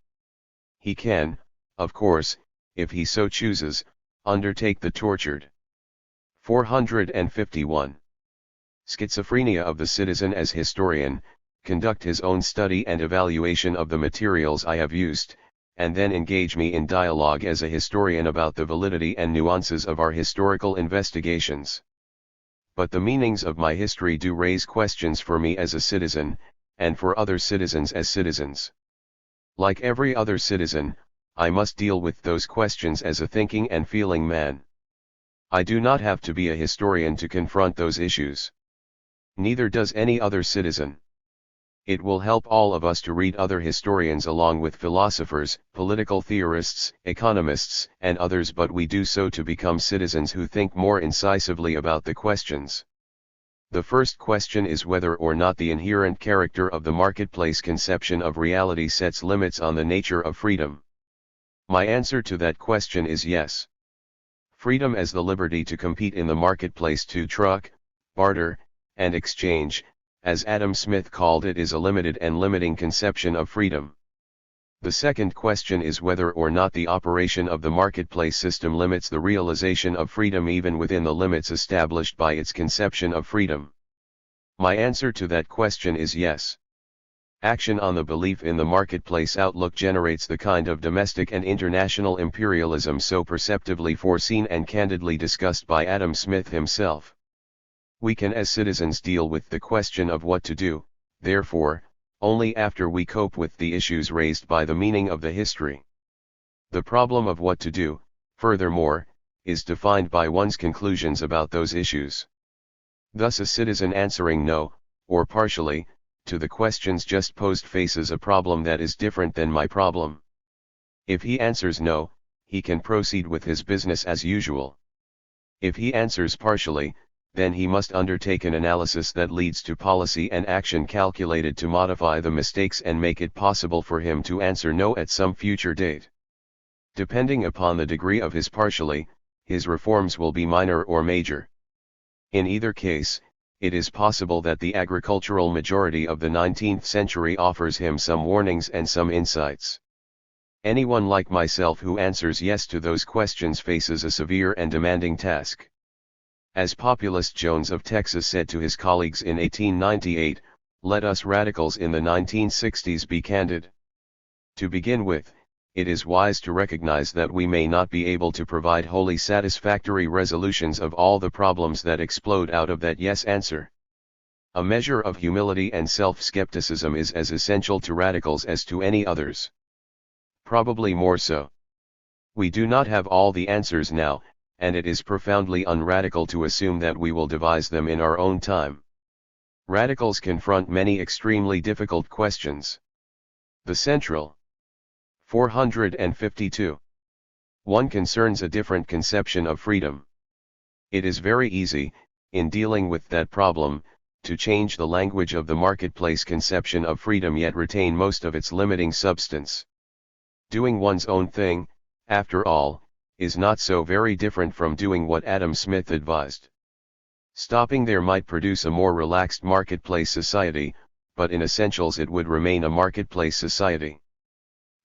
He can, of course, if he so chooses, undertake the tortured. 451. Schizophrenia of the citizen as historian, conduct his own study and evaluation of the materials I have used, and then engage me in dialogue as a historian about the validity and nuances of our historical investigations. But the meanings of my history do raise questions for me as a citizen, and for other citizens as citizens. Like every other citizen, I must deal with those questions as a thinking and feeling man. I do not have to be a historian to confront those issues. Neither does any other citizen. It will help all of us to read other historians along with philosophers, political theorists, economists, and others, but we do so to become citizens who think more incisively about the questions. The first question is whether or not the inherent character of the marketplace conception of reality sets limits on the nature of freedom. My answer to that question is yes. Freedom as the liberty to compete in the marketplace to truck, barter, and exchange, as Adam Smith called it, is a limited and limiting conception of freedom. The second question is whether or not the operation of the marketplace system limits the realization of freedom even within the limits established by its conception of freedom. My answer to that question is yes. Action on the belief in the marketplace outlook generates the kind of domestic and international imperialism so perceptively foreseen and candidly discussed by Adam Smith himself. We can as citizens deal with the question of what to do, therefore, only after we cope with the issues raised by the meaning of the history. The problem of what to do, furthermore, is defined by one's conclusions about those issues. Thus a citizen answering no, or partially, to the questions just posed faces a problem that is different than my problem. If he answers no, he can proceed with his business as usual. If he answers partially, then he must undertake an analysis that leads to policy and action calculated to modify the mistakes and make it possible for him to answer no at some future date. Depending upon the degree of his partially, his reforms will be minor or major. In either case, it is possible that the agricultural majority of the 19th century offers him some warnings and some insights. Anyone like myself who answers yes to those questions faces a severe and demanding task. As populist Jones of Texas said to his colleagues in 1898, "Let us radicals in the 1960s be candid. To begin with, it is wise to recognize that we may not be able to provide wholly satisfactory resolutions of all the problems that explode out of that yes answer. A measure of humility and self-skepticism is as essential to radicals as to any others. Probably more so. We do not have all the answers now, and it is profoundly unradical to assume that we will devise them in our own time. Radicals confront many extremely difficult questions. The central 452. One concerns a different conception of freedom. It is very easy, in dealing with that problem, to change the language of the marketplace conception of freedom yet retain most of its limiting substance. Doing one's own thing, after all, is not so very different from doing what Adam Smith advised. Stopping there might produce a more relaxed marketplace society, but in essentials it would remain a marketplace society.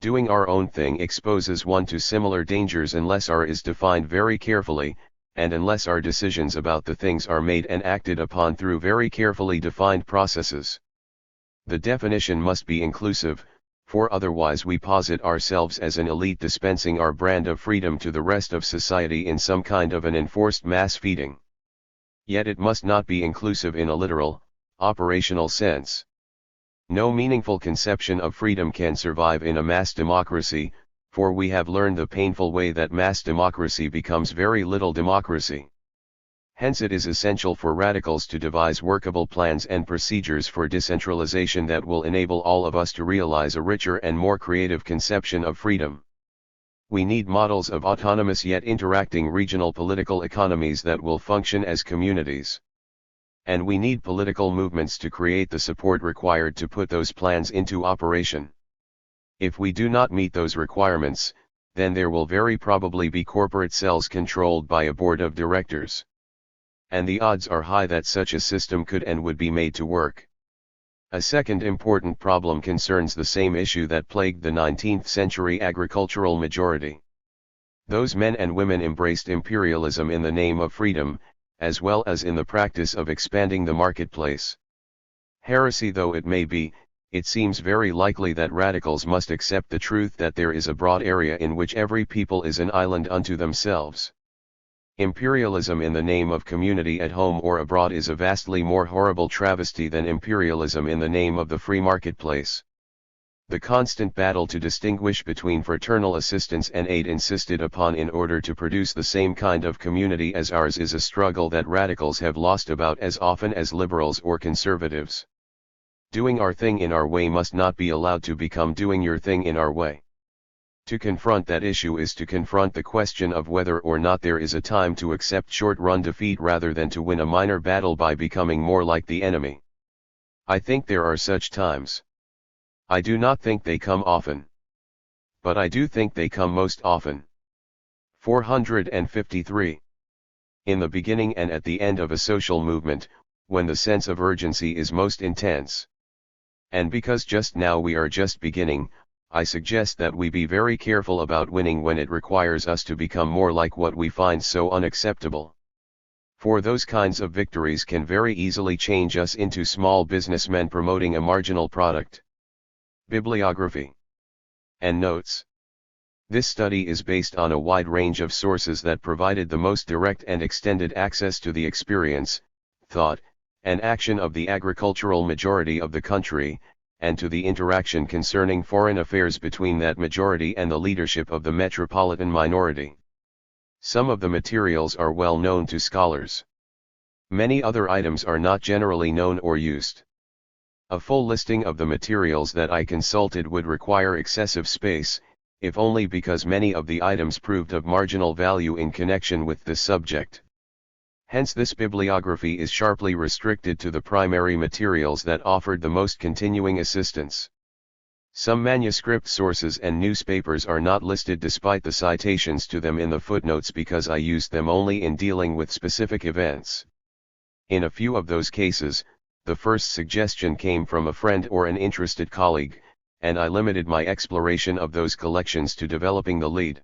Doing our own thing exposes one to similar dangers unless R is defined very carefully, and unless our decisions about the things are made and acted upon through very carefully defined processes. The definition must be inclusive, for otherwise we posit ourselves as an elite dispensing our brand of freedom to the rest of society in some kind of an enforced mass feeding. Yet it must not be inclusive in a literal, operational sense. No meaningful conception of freedom can survive in a mass democracy, for we have learned the painful way that mass democracy becomes very little democracy. Hence it is essential for radicals to devise workable plans and procedures for decentralization that will enable all of us to realize a richer and more creative conception of freedom. We need models of autonomous yet interacting regional political economies that will function as communities. And we need political movements to create the support required to put those plans into operation. If we do not meet those requirements, then there will very probably be corporate cells controlled by a board of directors. And the odds are high that such a system could and would be made to work. A second important problem concerns the same issue that plagued the 19th century agricultural majority. Those men and women embraced imperialism in the name of freedom, as well as in the practice of expanding the marketplace. Heresy though it may be, it seems very likely that radicals must accept the truth that there is a broad area in which every people is an island unto themselves. Imperialism in the name of community at home or abroad is a vastly more horrible travesty than imperialism in the name of the free marketplace. The constant battle to distinguish between fraternal assistance and aid insisted upon in order to produce the same kind of community as ours is a struggle that radicals have lost about as often as liberals or conservatives. Doing our thing in our way must not be allowed to become doing your thing in our way. To confront that issue is to confront the question of whether or not there is a time to accept short-run defeat rather than to win a minor battle by becoming more like the enemy. I think there are such times. I do not think they come often. But I do think they come most often. 453. In the beginning and at the end of a social movement, when the sense of urgency is most intense. And because just now we are just beginning, I suggest that we be very careful about winning when it requires us to become more like what we find so unacceptable. For those kinds of victories can very easily change us into small businessmen promoting a marginal product. Bibliography and notes. This study is based on a wide range of sources that provided the most direct and extended access to the experience, thought, and action of the agricultural majority of the country, and to the interaction concerning foreign affairs between that majority and the leadership of the metropolitan minority. Some of the materials are well known to scholars. Many other items are not generally known or used. A full listing of the materials that I consulted would require excessive space, if only because many of the items proved of marginal value in connection with this subject. Hence this bibliography is sharply restricted to the primary materials that offered the most continuing assistance. Some manuscript sources and newspapers are not listed despite the citations to them in the footnotes because I used them only in dealing with specific events. In a few of those cases, the first suggestion came from a friend or an interested colleague, and I limited my exploration of those collections to developing the lead.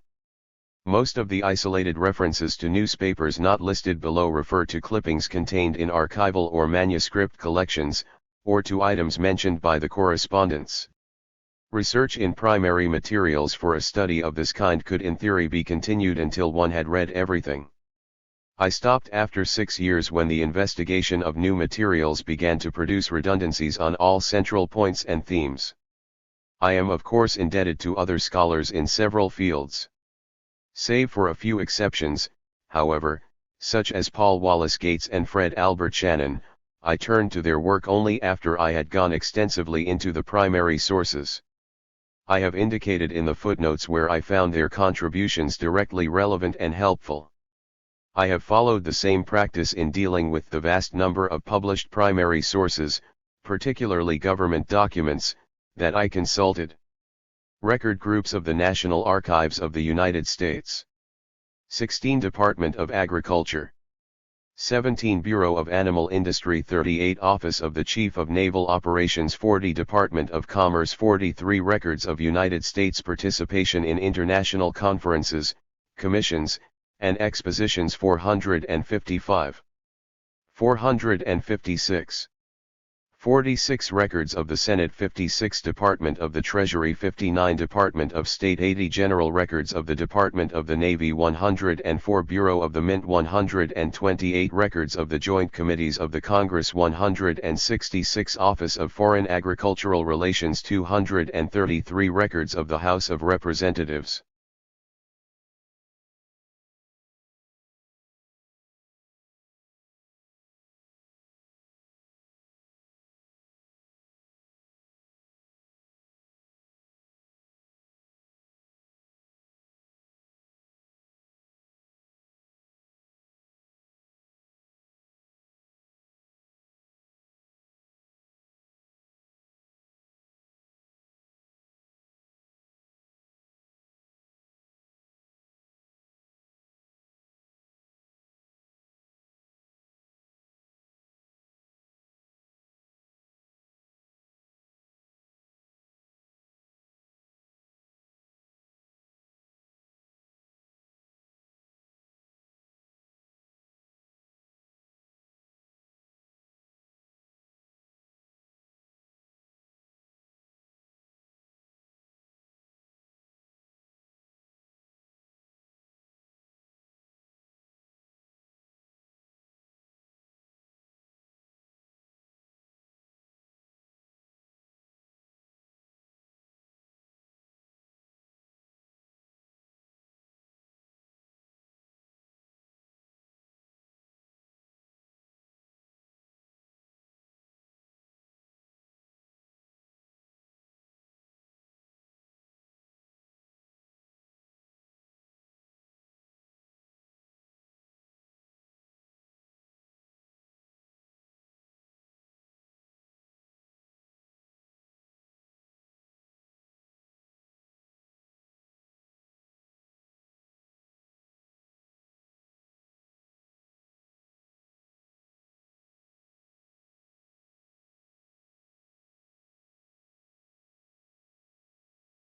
Most of the isolated references to newspapers not listed below refer to clippings contained in archival or manuscript collections, or to items mentioned by the correspondents. Research in primary materials for a study of this kind could in theory be continued until one had read everything. I stopped after 6 years when the investigation of new materials began to produce redundancies on all central points and themes. I am of course indebted to other scholars in several fields. Save for a few exceptions, however, such as Paul Wallace Gates and Fred Albert Shannon, I turned to their work only after I had gone extensively into the primary sources. I have indicated in the footnotes where I found their contributions directly relevant and helpful. I have followed the same practice in dealing with the vast number of published primary sources, particularly government documents, that I consulted. Record groups of the National Archives of the United States. 16 Department of Agriculture. 17 Bureau of Animal Industry, 38 Office of the Chief of Naval Operations, 40 Department of Commerce, 43 Records of United States participation in international conferences, commissions, and expositions, 455. 456. 46 Records of the Senate, 56 Department of the Treasury, 59 Department of State, 80 General Records of the Department of the Navy, 104 Bureau of the Mint, 128 Records of the Joint Committees of the Congress, 166 Office of Foreign Agricultural Relations, 233 Records of the House of Representatives.